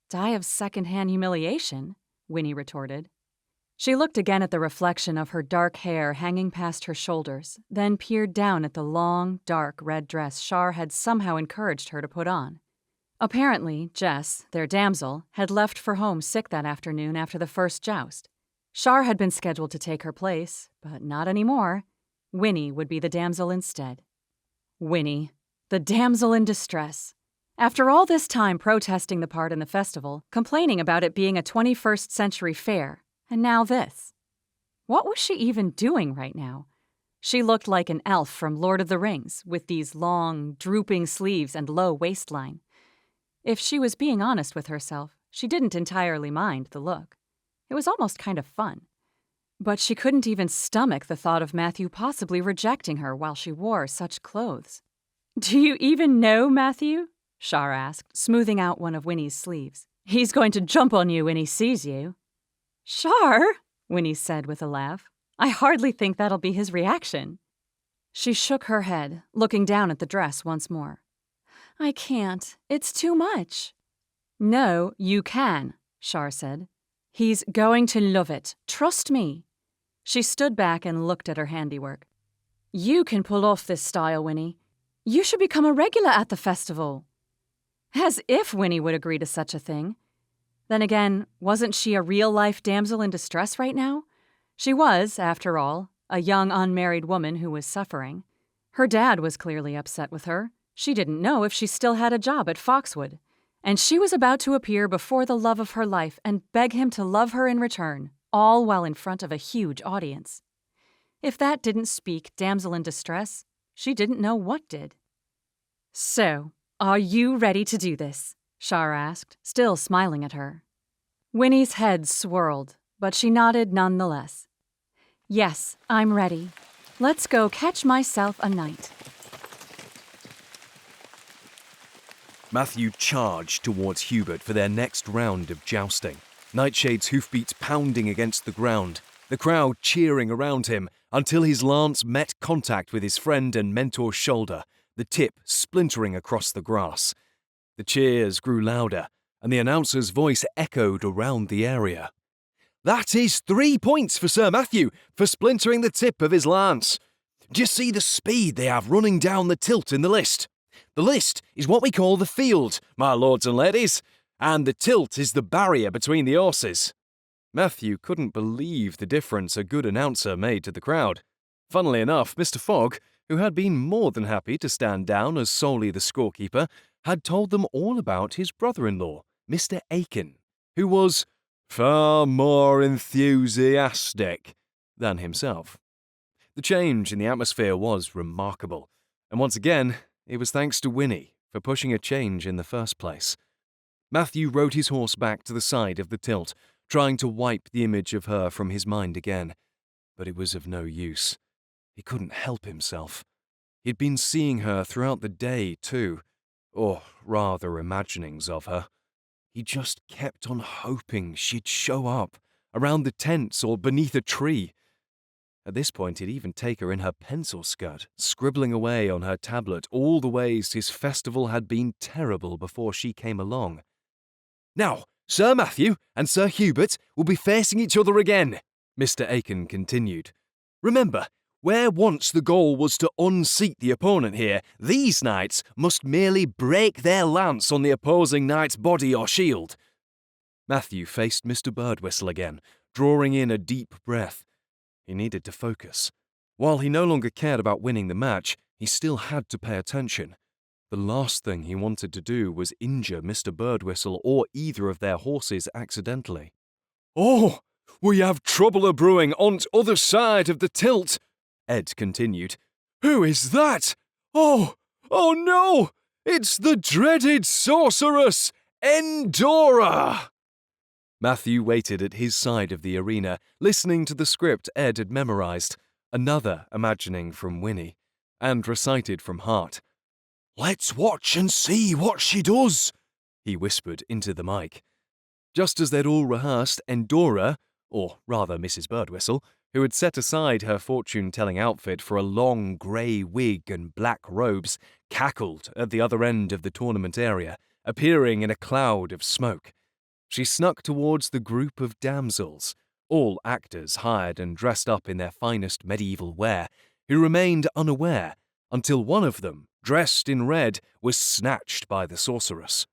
"Die of secondhand humiliation," Winnie retorted. She looked again at the reflection of her dark hair hanging past her shoulders, then peered down at the long, dark red dress Shar had somehow encouraged her to put on. Apparently, Jess, their damsel, had left for home sick that afternoon after the first joust. Shar had been scheduled to take her place, but not anymore. Winnie would be the damsel instead. Winnie, the damsel in distress. After all this time protesting the part in the festival, complaining about it being a 21st century fair, and now this. What was she even doing right now? She looked like an elf from Lord of the Rings, with these long, drooping sleeves and low waistline. If she was being honest with herself, she didn't entirely mind the look. It was almost kind of fun. But she couldn't even stomach the thought of Matthew possibly rejecting her while she wore such clothes. "Do you even know Matthew?" Shar asked, smoothing out one of Winnie's sleeves. "He's going to jump on you when he sees you." "Shar," Winnie said with a laugh. "I hardly think that'll be his reaction." She shook her head, looking down at the dress once more. "I can't. It's too much." "No, you can," Shar said. "He's going to love it. Trust me." She stood back and looked at her handiwork. "You can pull off this style, Winnie. You should become a regular at the festival." As if Winnie would agree to such a thing. Then again, wasn't she a real-life damsel in distress right now? She was, after all, a young unmarried woman who was suffering. Her dad was clearly upset with her. She didn't know if she still had a job at Foxwood. And she was about to appear before the love of her life and beg him to love her in return, all while in front of a huge audience. If that didn't speak damsel in distress, she didn't know what did. "So, are you ready to do this?" Shar asked, still smiling at her. Winnie's head swirled, but she nodded nonetheless. "Yes, I'm ready. Let's go catch myself a knight." Matthew charged towards Hubert for their next round of jousting, Nightshade's hoofbeats pounding against the ground, the crowd cheering around him until his lance met contact with his friend and mentor's shoulder, the tip splintering across the grass. The cheers grew louder, and the announcer's voice echoed around the area. "That is 3 points for Sir Matthew for splintering the tip of his lance. Do you see the speed they have running down the tilt in the list? The list is what we call the field, my lords and ladies, and the tilt is the barrier between the horses." Matthew couldn't believe the difference a good announcer made to the crowd. Funnily enough, Mr. Fogg, who had been more than happy to stand down as solely the scorekeeper, had told them all about his brother-in-law, Mr. Aiken, who was far more enthusiastic than himself. The change in the atmosphere was remarkable, and once again, it was thanks to Winnie for pushing a change in the first place. Matthew rode his horse back to the side of the tilt, trying to wipe the image of her from his mind again, but it was of no use. He couldn't help himself. He'd been seeing her throughout the day, too, or rather imaginings of her. He just kept on hoping she'd show up, around the tents or beneath a tree. At this point, he'd even take her in her pencil skirt, scribbling away on her tablet all the ways his festival had been terrible before she came along. "Now, Sir Matthew and Sir Hubert will be facing each other again," Mr. Aiken continued. "Remember, where once the goal was to unseat the opponent here, these knights must merely break their lance on the opposing knight's body or shield." Matthew faced Mr. Birdwhistle again, drawing in a deep breath. He needed to focus. While he no longer cared about winning the match, he still had to pay attention. The last thing he wanted to do was injure Mr. Birdwhistle or either of their horses accidentally. "Oh, we have trouble a-brewing on t'other side of the tilt," Ed continued. "Who is that? Oh no! It's the dreaded sorceress, Endora!" Matthew waited at his side of the arena, listening to the script Ed had memorized, another imagining from Winnie, and recited from heart. "Let's watch and see what she does," he whispered into the mic. Just as they'd all rehearsed, Endora, or rather Mrs. Birdwhistle, who had set aside her fortune-telling outfit for a long grey wig and black robes, cackled at the other end of the tournament area, appearing in a cloud of smoke. She snuck towards the group of damsels, all actors hired and dressed up in their finest medieval wear, who remained unaware until one of them, dressed in red, was snatched by the sorceress.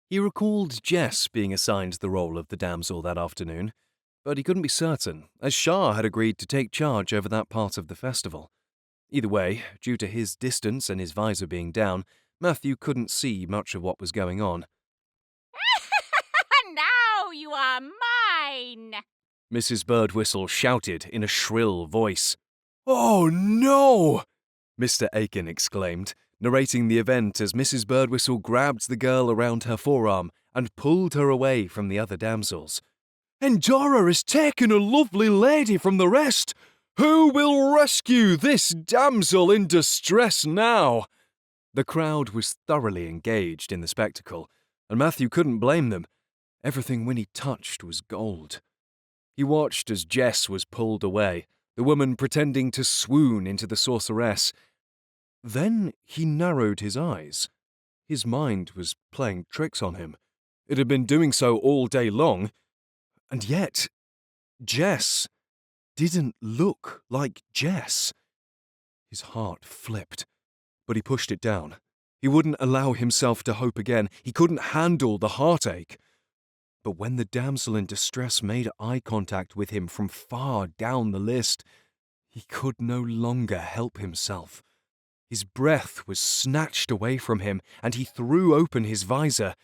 He recalled Jess being assigned the role of the damsel that afternoon, but he couldn't be certain, as Shah had agreed to take charge over that part of the festival. Either way, due to his distance and his visor being down, Matthew couldn't see much of what was going on. Now you are mine! Mrs. Birdwhistle shouted in a shrill voice. Oh no! Mr. Aiken exclaimed, narrating the event as Mrs. Birdwhistle grabbed the girl around her forearm and pulled her away from the other damsels. Endora has taken a lovely lady from the rest. Who will rescue this damsel in distress now? The crowd was thoroughly engaged in the spectacle, and Matthew couldn't blame them. Everything Winnie touched was gold. He watched as Jess was pulled away, the woman pretending to swoon into the sorceress. Then he narrowed his eyes. His mind was playing tricks on him. It had been doing so all day long. And yet, Jess didn't look like Jess. His heart flipped, but he pushed it down. He wouldn't allow himself to hope again. He couldn't handle the heartache. But when the damsel in distress made eye contact with him from far down the list, he could no longer help himself. His breath was snatched away from him, and he threw open his visor.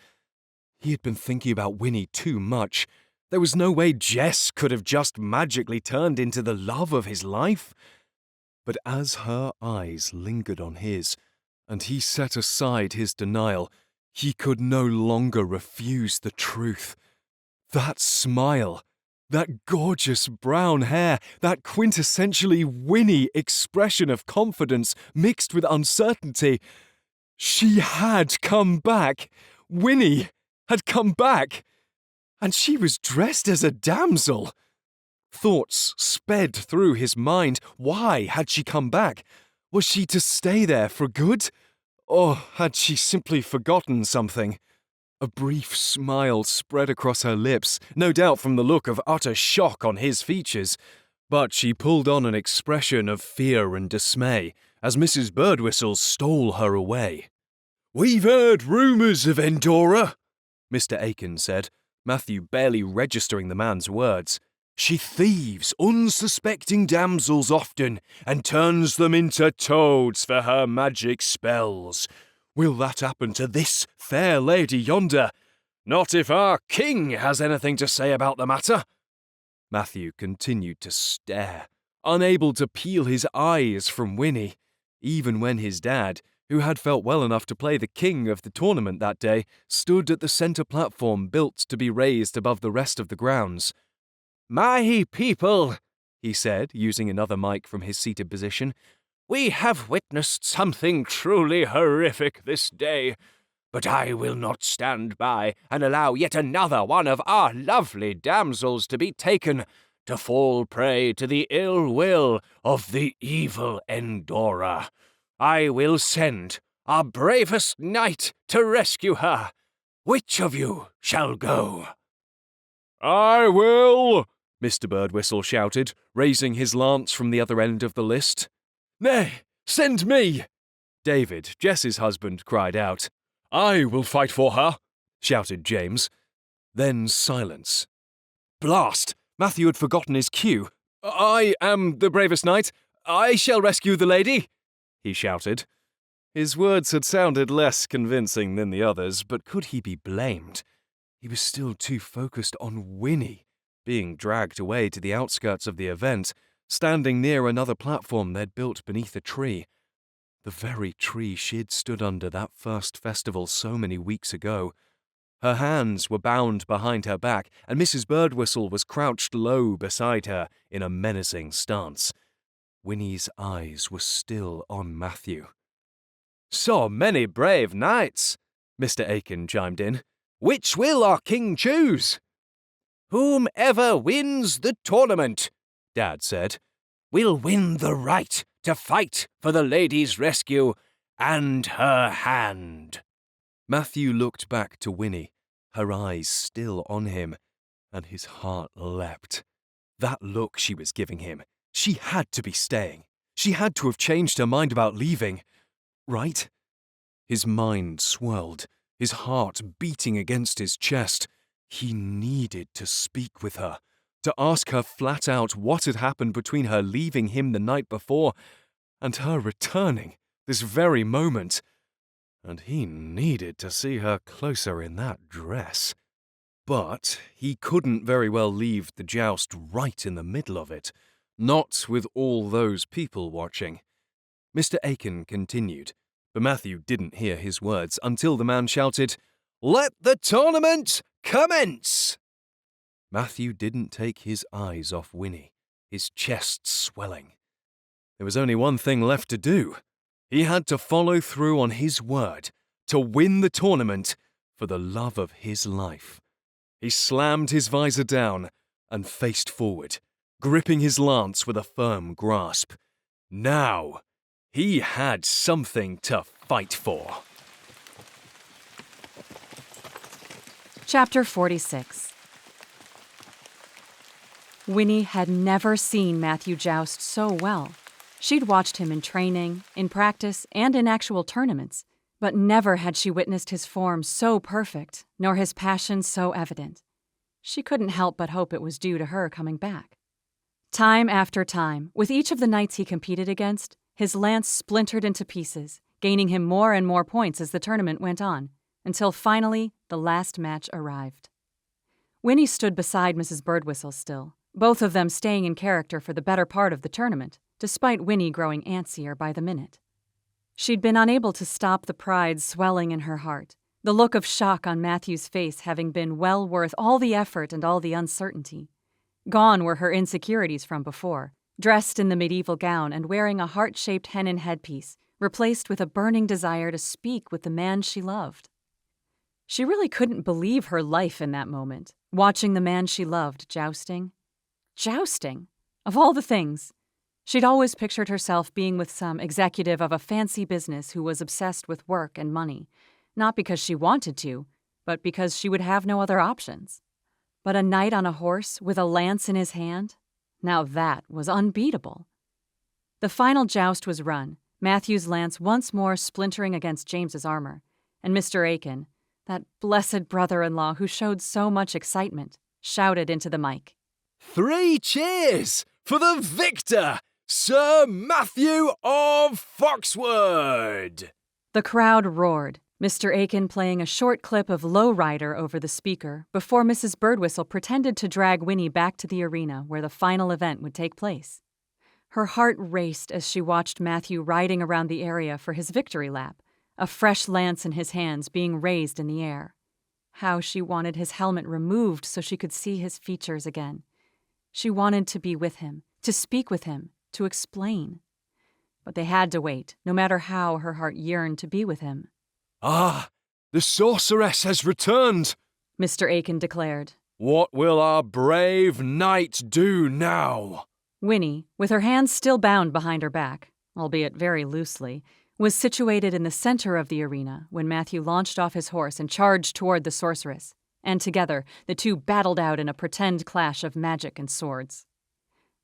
He had been thinking about Winnie too much. There was no way Jess could have just magically turned into the love of his life. But as her eyes lingered on his, and he set aside his denial, he could no longer refuse the truth. That smile, that gorgeous brown hair, that quintessentially Winnie expression of confidence mixed with uncertainty. She had come back. Winnie had come back. And she was dressed as a damsel. Thoughts sped through his mind. Why had she come back? Was she to stay there for good? Or had she simply forgotten something? A brief smile spread across her lips, no doubt from the look of utter shock on his features, but she pulled on an expression of fear and dismay as Mrs. Birdwhistle stole her away. "We've heard rumours of Endora," Mr. Aiken said, Matthew barely registering the man's words. "She thieves unsuspecting damsels often and turns them into toads for her magic spells. Will that happen to this fair lady yonder? Not if our king has anything to say about the matter." Matthew continued to stare, unable to peel his eyes from Winnie, even when his dad, who had felt well enough to play the king of the tournament that day, stood at the centre platform built to be raised above the rest of the grounds. "My people," he said, using another mic from his seated position, "we have witnessed something truly horrific this day, but I will not stand by and allow yet another one of our lovely damsels to be taken to fall prey to the ill will of the evil Endora. I will send our bravest knight to rescue her. Which of you shall go?" "I will!" Mr. Birdwhistle shouted, raising his lance from the other end of the list. "Nay, send me!" David, Jess's husband, cried out. "I will fight for her!" shouted James. Then silence. Blast! Matthew had forgotten his cue. "I am the bravest knight. I shall rescue the lady," he shouted. His words had sounded less convincing than the others, but could he be blamed? He was still too focused on Winnie being dragged away to the outskirts of the event, standing near another platform they'd built beneath a tree. The very tree she'd stood under that first festival so many weeks ago. Her hands were bound behind her back, and Mrs. Birdwhistle was crouched low beside her in a menacing stance. Winnie's eyes were still on Matthew. "So many brave knights," Mr. Aiken chimed in. "Which will our king choose?" "Whomever wins the tournament," Dad said, "will win the right to fight for the lady's rescue and her hand." Matthew looked back to Winnie, her eyes still on him, and his heart leapt. That look she was giving him, she had to be staying. She had to have changed her mind about leaving. Right? His mind swirled, his heart beating against his chest. He needed to speak with her, to ask her flat out what had happened between her leaving him the night before and her returning this very moment. and he needed to see her closer in that dress. But he couldn't very well leave the joust right in the middle of it, not with all those people watching. Mr. Aiken continued, but Matthew didn't hear his words until the man shouted, "Let the tournament commence!" Matthew didn't take his eyes off Winnie, his chest swelling. There was only one thing left to do. He had to follow through on his word, to win the tournament for the love of his life. He slammed his visor down and faced forward, gripping his lance with a firm grasp. Now, he had something to fight for. Chapter 46. Winnie had never seen Matthew joust so well. She'd watched him in training, in practice, and in actual tournaments, but never had she witnessed his form so perfect, nor his passion so evident. She couldn't help but hope it was due to her coming back. Time after time, with each of the knights he competed against, his lance splintered into pieces, gaining him more and more points as the tournament went on, until finally the last match arrived. Winnie stood beside Mrs. Birdwhistle still, both of them staying in character for the better part of the tournament, despite Winnie growing antsier by the minute. She'd been unable to stop the pride swelling in her heart, the look of shock on Matthew's face having been well worth all the effort and all the uncertainty. Gone were her insecurities from before, dressed in the medieval gown and wearing a heart-shaped hennin headpiece, replaced with a burning desire to speak with the man she loved. She really couldn't believe her life in that moment, watching the man she loved jousting. Jousting? Of all the things. She'd always pictured herself being with some executive of a fancy business who was obsessed with work and money, not because she wanted to, but because she would have no other options. But a knight on a horse with a lance in his hand? Now that was unbeatable. The final joust was run, Matthew's lance once more splintering against James's armor, and Mr. Aiken, that blessed brother-in-law who showed so much excitement, shouted into the mic. 3 cheers for the victor, Sir Matthew of Foxwood! The crowd roared, Mr. Aiken playing a short clip of Low Rider over the speaker before Mrs. Birdwhistle pretended to drag Winnie back to the arena where the final event would take place. Her heart raced as she watched Matthew riding around the area for his victory lap, a fresh lance in his hands being raised in the air. How she wanted his helmet removed so she could see his features again. She wanted to be with him, to speak with him, to explain. But they had to wait, no matter how her heart yearned to be with him. Ah, the sorceress has returned, Mr. Aiken declared. What will our brave knight do now? Winnie, with her hands still bound behind her back, albeit very loosely, was situated in the center of the arena when Matthew launched off his horse and charged toward the sorceress, and together the two battled out in a pretend clash of magic and swords.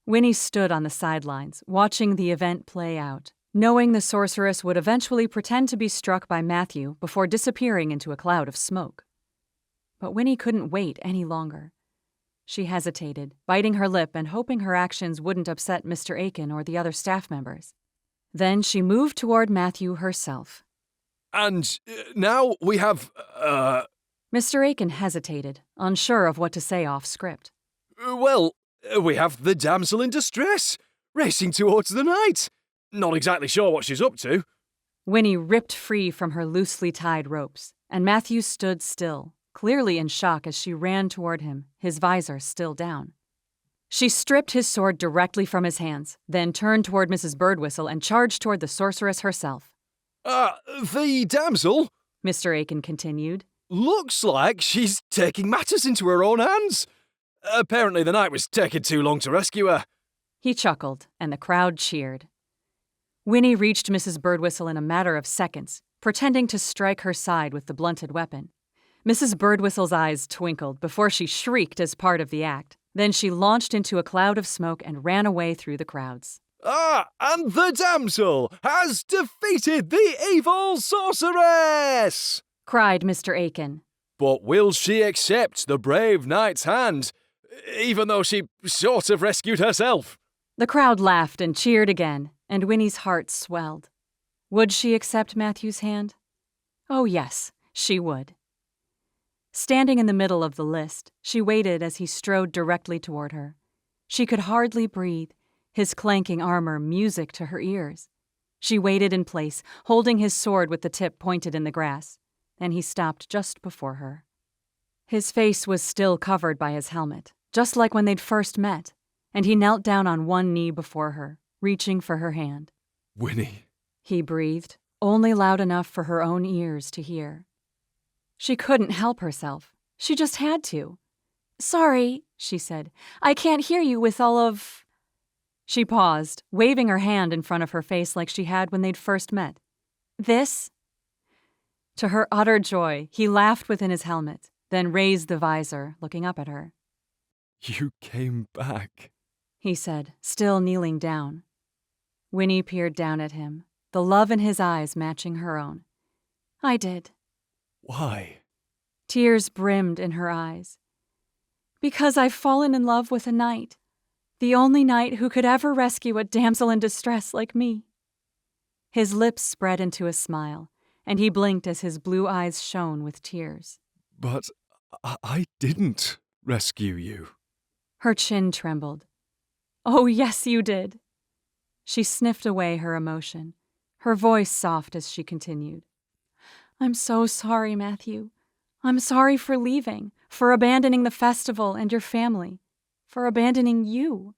Winnie stood on the sidelines, watching the event play out, knowing the sorceress would eventually pretend to be struck by Matthew before disappearing into a cloud of smoke. But Winnie couldn't wait any longer. She hesitated, biting her lip and hoping her actions wouldn't upset Mr. Aiken or the other staff members. Then she moved toward Matthew herself. And now we have, Mr. Aiken hesitated, unsure of what to say off script. We have the damsel in distress, racing towards the knight. Not exactly sure what she's up to. Winnie ripped free from her loosely tied ropes, and Matthew stood still, clearly in shock as she ran toward him, his visor still down. She stripped his sword directly from his hands, then turned toward Mrs. Birdwhistle and charged toward the sorceress herself. The damsel, Mr. Aiken continued, looks like she's taking matters into her own hands. Apparently the knight was taking too long to rescue her. He chuckled, and the crowd cheered. Winnie reached Mrs. Birdwhistle in a matter of seconds, pretending to strike her side with the blunted weapon. Mrs. Birdwhistle's eyes twinkled before she shrieked as part of the act. Then she launched into a cloud of smoke and ran away through the crowds. And the damsel has defeated the evil sorceress! Cried Mr. Aiken. But will she accept the brave knight's hand, even though she sort of rescued herself? The crowd laughed and cheered again, and Winnie's heart swelled. Would she accept Matthew's hand? Oh, yes, she would. Standing in the middle of the list, she waited as he strode directly toward her. She could hardly breathe, his clanking armor music to her ears. She waited in place, holding his sword with the tip pointed in the grass. Then he stopped just before her. His face was still covered by his helmet, just like when they'd first met, and he knelt down on one knee before her, reaching for her hand. Winnie. He breathed, only loud enough for her own ears to hear. She couldn't help herself. She just had to. "Sorry," she said. "I can't hear you with all of—" She paused, waving her hand in front of her face like she had when they'd first met. "This?" To her utter joy, he laughed within his helmet, then raised the visor, looking up at her. You came back, he said, still kneeling down. Winnie peered down at him, the love in his eyes matching her own. "I did." Why? Tears brimmed in her eyes. "Because I've fallen in love with a knight. The only knight who could ever rescue a damsel in distress like me." His lips spread into a smile, and he blinked as his blue eyes shone with tears. But I didn't rescue you. Her chin trembled. "Oh, yes, you did." She sniffed away her emotion, her voice soft as she continued. "I'm so sorry, Matthew. I'm sorry for leaving, for abandoning the festival and your family, for abandoning you.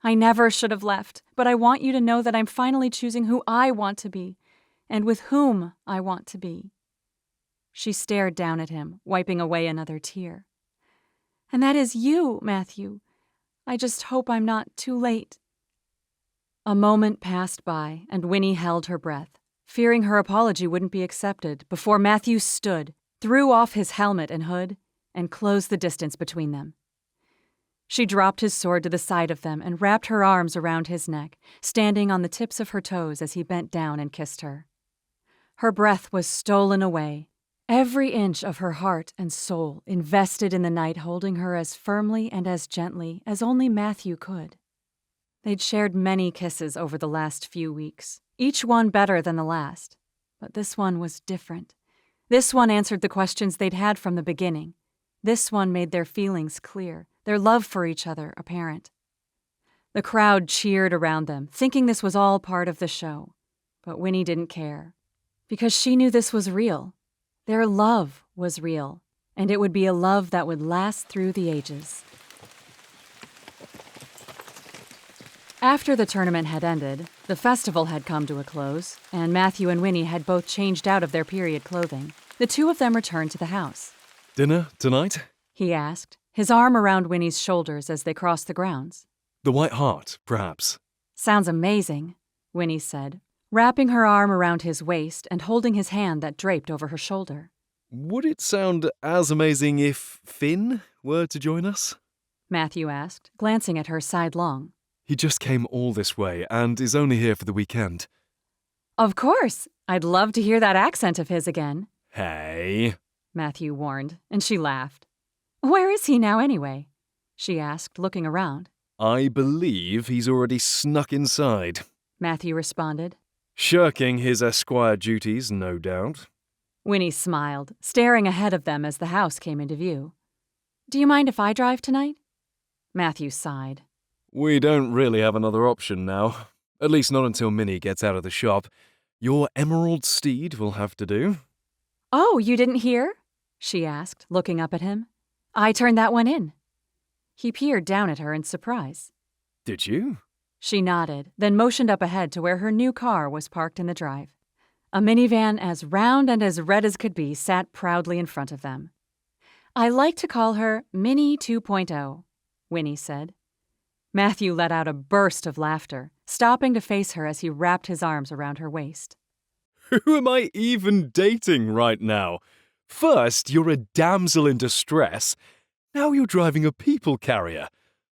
I never should have left, but I want you to know that I'm finally choosing who I want to be, and with whom I want to be." She stared down at him, wiping away another tear. "And that is you, Matthew. I just hope I'm not too late." A moment passed by, and Winnie held her breath, fearing her apology wouldn't be accepted, before Matthew stood, threw off his helmet and hood, and closed the distance between them. She dropped his sword to the side of them and wrapped her arms around his neck, standing on the tips of her toes as he bent down and kissed her. Her breath was stolen away, every inch of her heart and soul invested in the night, holding her as firmly and as gently as only Matthew could. They'd shared many kisses over the last few weeks, each one better than the last. But this one was different. This one answered the questions they'd had from the beginning. This one made their feelings clear, their love for each other apparent. The crowd cheered around them, thinking this was all part of the show. But Winnie didn't care, because she knew this was real. Their love was real, and it would be a love that would last through the ages. After the tournament had ended, the festival had come to a close, and Matthew and Winnie had both changed out of their period clothing. The two of them returned to the house. Dinner tonight? He asked, his arm around Winnie's shoulders as they crossed the grounds. The White Hart, perhaps. Sounds amazing, Winnie said, wrapping her arm around his waist and holding his hand that draped over her shoulder. Would it sound as amazing if Finn were to join us? Matthew asked, glancing at her sidelong. He just came all this way and is only here for the weekend. Of course. I'd love to hear that accent of his again. Hey, Matthew warned, and she laughed. Where is he now anyway? She asked, looking around. I believe he's already snuck inside. Matthew responded. Shirking his esquire duties, no doubt. Winnie smiled, staring ahead of them as the house came into view. Do you mind if I drive tonight? Matthew sighed. We don't really have another option now. At least not until Minnie gets out of the shop. Your emerald steed will have to do. Oh, you didn't hear? She asked, looking up at him. I turned that one in. He peered down at her in surprise. Did you? She nodded, then motioned up ahead to where her new car was parked in the drive. A minivan as round and as red as could be sat proudly in front of them. I like to call her Minnie 2.0, Winnie said. Matthew let out a burst of laughter, stopping to face her as he wrapped his arms around her waist. Who am I even dating right now? First, you're a damsel in distress. Now you're driving a people carrier.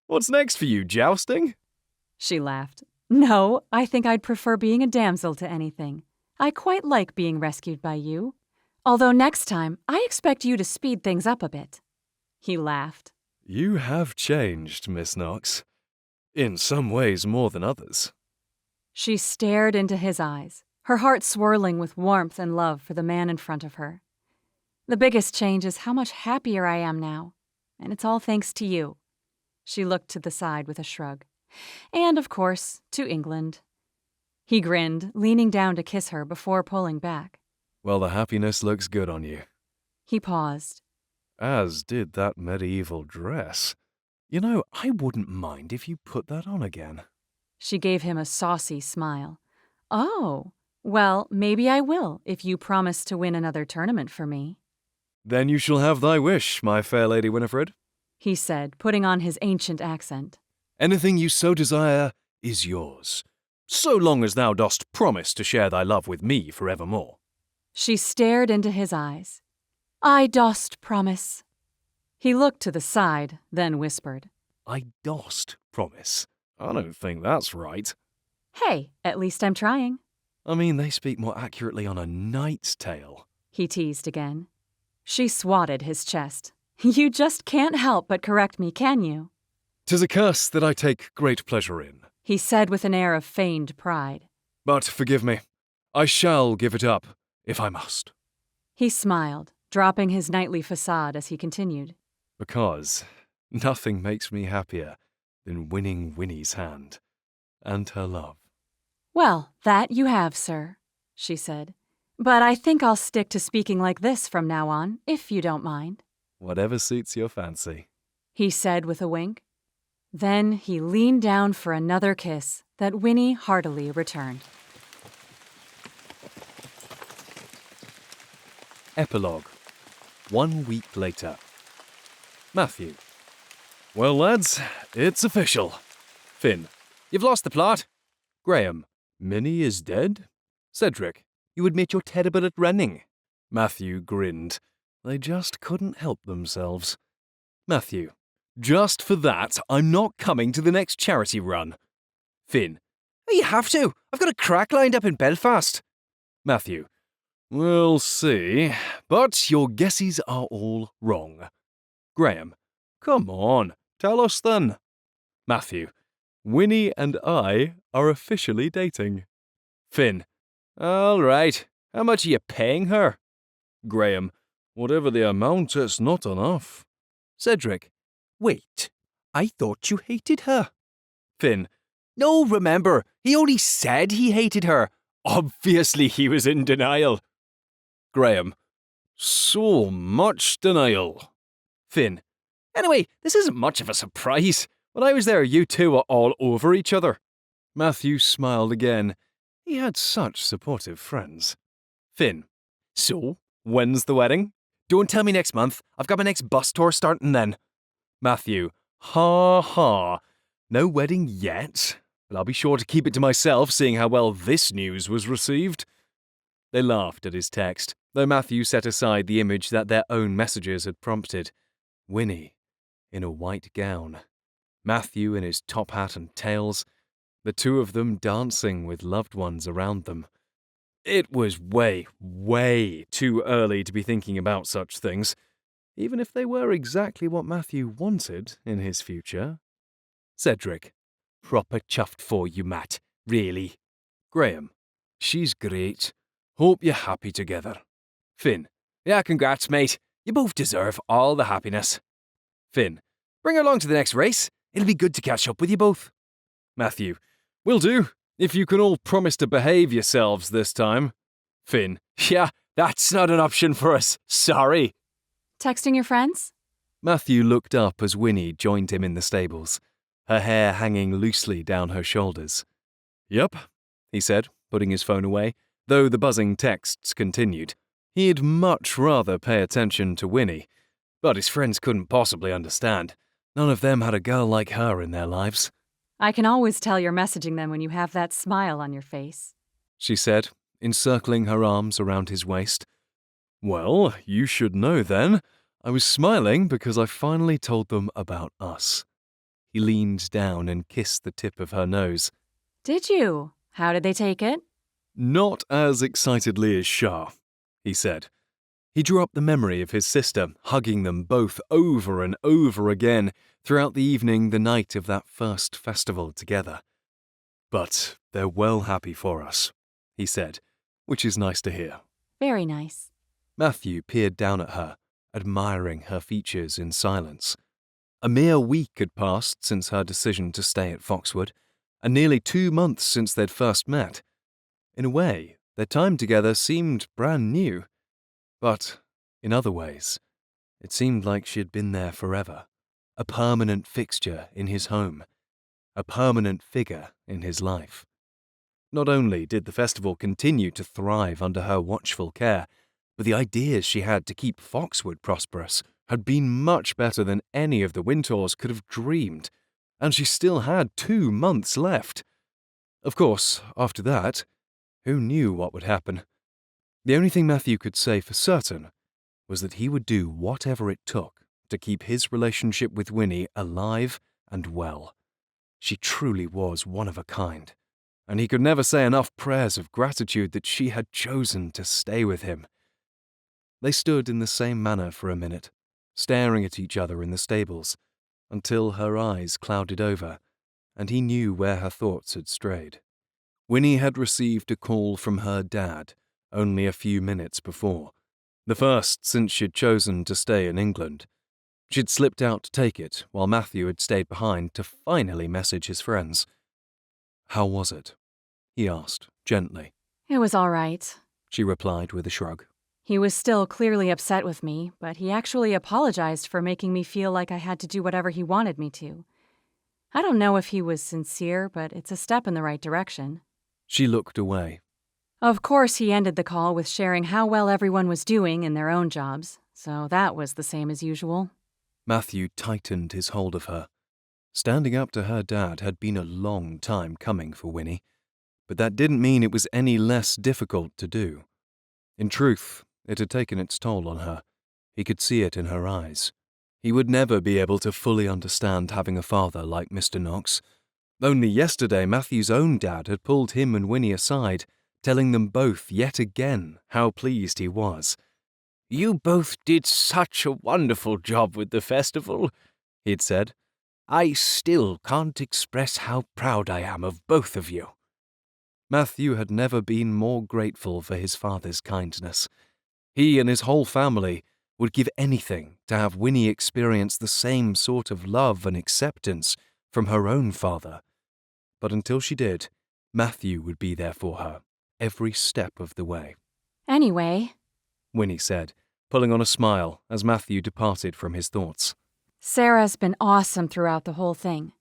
What's next for you, jousting? She laughed. No, I think I'd prefer being a damsel to anything. I quite like being rescued by you. Although next time, I expect you to speed things up a bit. He laughed. You have changed, Miss Knox. In some ways more than others. She stared into his eyes, her heart swirling with warmth and love for the man in front of her. The biggest change is how much happier I am now, and it's all thanks to you. She looked to the side with a shrug. And, of course, to England. He grinned, leaning down to kiss her before pulling back. Well, the happiness looks good on you. He paused. As did that medieval dress. You know, I wouldn't mind if you put that on again. She gave him a saucy smile. Oh, well, maybe I will if you promise to win another tournament for me. Then you shall have thy wish, my fair lady Winifred, he said, putting on his ancient accent. Anything you so desire is yours, so long as thou dost promise to share thy love with me forevermore. She stared into his eyes. I dost promise. He looked to the side, then whispered. I dost promise. I don't think that's right. Hey, at least I'm trying. I mean, they speak more accurately on a knight's tale. He teased again. She swatted his chest. You just can't help but correct me, can you? 'Tis a curse that I take great pleasure in, he said with an air of feigned pride. But forgive me, I shall give it up, if I must. He smiled, dropping his knightly facade as he continued. Because nothing makes me happier than winning Winnie's hand and her love. Well, that you have, sir, she said. But I think I'll stick to speaking like this from now on, if you don't mind. Whatever suits your fancy, he said with a wink. Then he leaned down for another kiss that Winnie heartily returned. Epilogue. 1 week later. Matthew. Well, lads, it's official. Finn. You've lost the plot. Graham. Minnie is dead? Cedric. You admit you're terrible at running. Matthew grinned. They just couldn't help themselves. Matthew. Just for that, I'm not coming to the next charity run. Finn. Oh, you have to. I've got a crack lined up in Belfast. Matthew. We'll see. But your guesses are all wrong. Graham. Come on, tell us then. Matthew. Winnie and I are officially dating. Finn. All right. How much are you paying her? Graham. Whatever the amount, it's not enough. Cedric. Wait, I thought you hated her. Finn. No, remember, he only said he hated her. Obviously he was in denial. Graham. So much denial. Finn. Anyway, this isn't much of a surprise. When I was there, you two were all over each other. Matthew smiled again. He had such supportive friends. Finn. So, when's the wedding? Don't tell me next month. I've got my next bus tour starting then. Matthew. Ha ha. No wedding yet, but I'll be sure to keep it to myself, seeing how well this news was received. They laughed at his text, though Matthew set aside the image that their own messages had prompted. Winnie, in a white gown. Matthew in his top hat and tails. The two of them dancing with loved ones around them. It was way, way too early to be thinking about such things, even if they were exactly what Matthew wanted in his future. Cedric. Proper chuffed for you, Matt. Really. Graham. She's great. Hope you're happy together. Finn. Yeah, congrats, mate. You both deserve all the happiness. Finn. Bring her along to the next race. It'll be good to catch up with you both. Matthew. Will do, if you can all promise to behave yourselves this time. Finn. Yeah, that's not an option for us. Sorry. Texting your friends? Matthew looked up as Winnie joined him in the stables, her hair hanging loosely down her shoulders. Yep, he said, putting his phone away, though the buzzing texts continued. He'd much rather pay attention to Winnie, but his friends couldn't possibly understand. None of them had a girl like her in their lives. I can always tell you're messaging them when you have that smile on your face, she said, encircling her arms around his waist. Well, you should know then. I was smiling because I finally told them about us. He leaned down and kissed the tip of her nose. Did you? How did they take it? Not as excitedly as Shah, he said. He drew up the memory of his sister, hugging them both over and over again throughout the evening, the night of that first festival together. But they're well happy for us, he said, which is nice to hear. Very nice. Matthew peered down at her, admiring her features in silence. A mere week had passed since her decision to stay at Foxwood, and nearly 2 months since they'd first met. In a way, their time together seemed brand new. But, in other ways, it seemed like she had been there forever, a permanent fixture in his home, a permanent figure in his life. Not only did the festival continue to thrive under her watchful care, but the ideas she had to keep Foxwood prosperous had been much better than any of the Wintors could have dreamed, and she still had 2 months left. Of course, after that, who knew what would happen? The only thing Matthew could say for certain was that he would do whatever it took to keep his relationship with Winnie alive and well. She truly was one of a kind, and he could never say enough prayers of gratitude that she had chosen to stay with him. They stood in the same manner for a minute, staring at each other in the stables, until her eyes clouded over, and he knew where her thoughts had strayed. Winnie had received a call from her dad only a few minutes before, the first since she'd chosen to stay in England. She'd slipped out to take it while Matthew had stayed behind to finally message his friends. "How was it?" he asked, gently. It was all right. She replied with a shrug. He was still clearly upset with me, but he actually apologized for making me feel like I had to do whatever he wanted me to. I don't know if he was sincere, but it's a step in the right direction. She looked away. Of course, he ended the call with sharing how well everyone was doing in their own jobs, so that was the same as usual. Matthew tightened his hold of her. Standing up to her dad had been a long time coming for Winnie, but that didn't mean it was any less difficult to do. In truth, it had taken its toll on her. He could see it in her eyes. He would never be able to fully understand having a father like Mr. Knox. Only yesterday, Matthew's own dad had pulled him and Winnie aside, telling them both yet again how pleased he was. "You both did such a wonderful job with the festival," he'd said. "I still can't express how proud I am of both of you." Matthew had never been more grateful for his father's kindness. He and his whole family would give anything to have Winnie experience the same sort of love and acceptance from her own father. But until she did, Matthew would be there for her, every step of the way. Anyway, Winnie said, pulling on a smile as Matthew departed from his thoughts. Sarah's been awesome throughout the whole thing.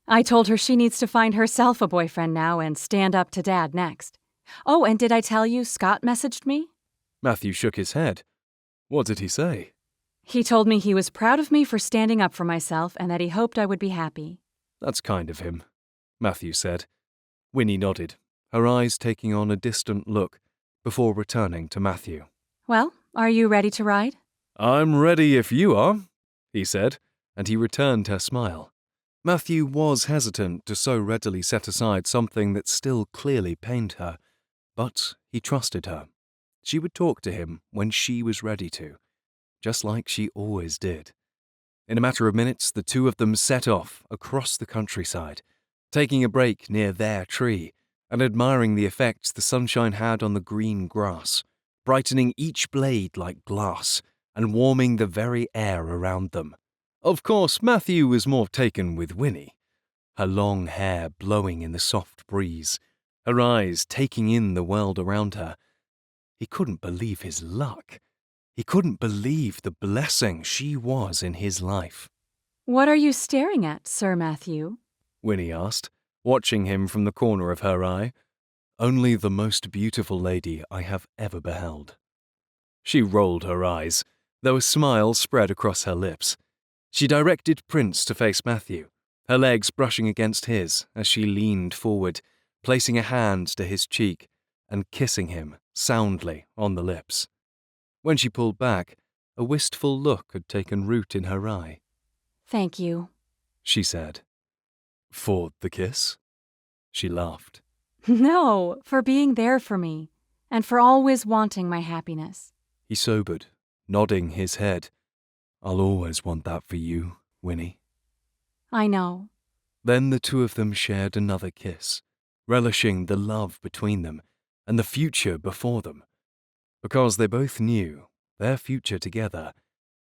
I told her she needs to find herself a boyfriend now and stand up to Dad next. Oh, and did I tell you Scott messaged me? Matthew shook his head. What did he say? He told me he was proud of me for standing up for myself and that he hoped I would be happy. That's kind of him, Matthew said. Winnie nodded, her eyes taking on a distant look, before returning to Matthew. Well, are you ready to ride? I'm ready if you are, he said, and he returned her smile. Matthew was hesitant to so readily set aside something that still clearly pained her, but he trusted her. She would talk to him when she was ready to, just like she always did. In a matter of minutes, the two of them set off across the countryside, taking a break near their tree and admiring the effects the sunshine had on the green grass, brightening each blade like glass and warming the very air around them. Of course, Matthew was more taken with Winnie, her long hair blowing in the soft breeze, her eyes taking in the world around her. He couldn't believe his luck. He couldn't believe the blessing she was in his life. What are you staring at, Sir Matthew? Winnie asked, watching him from the corner of her eye. Only the most beautiful lady I have ever beheld. She rolled her eyes, though a smile spread across her lips. She directed Prince to face Matthew, her legs brushing against his as she leaned forward, placing a hand to his cheek and kissing him soundly on the lips. When she pulled back, a wistful look had taken root in her eye. Thank you, she said. For the kiss? She laughed. No, for being there for me, and for always wanting my happiness. He sobered, nodding his head. I'll always want that for you, Winnie. I know. Then the two of them shared another kiss, relishing the love between them, and the future before them, because they both knew their future together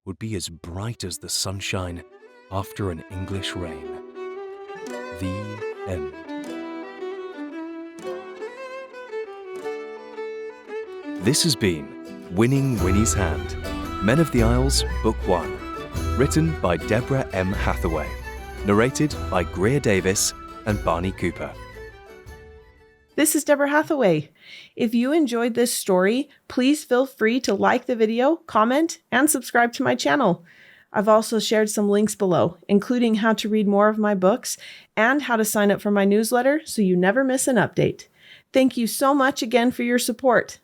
would be as bright as the sunshine after an English rain. The end. This has been Winning Winnie's Hand, Men of the Isles, Book 1, written by Deborah M. Hathaway, narrated by Greer Davis and Barney Cooper. This is Deborah Hathaway. If you enjoyed this story, please feel free to like the video, comment, and subscribe to my channel. I've also shared some links below, including how to read more of my books and how to sign up for my newsletter so you never miss an update. Thank you so much again for your support.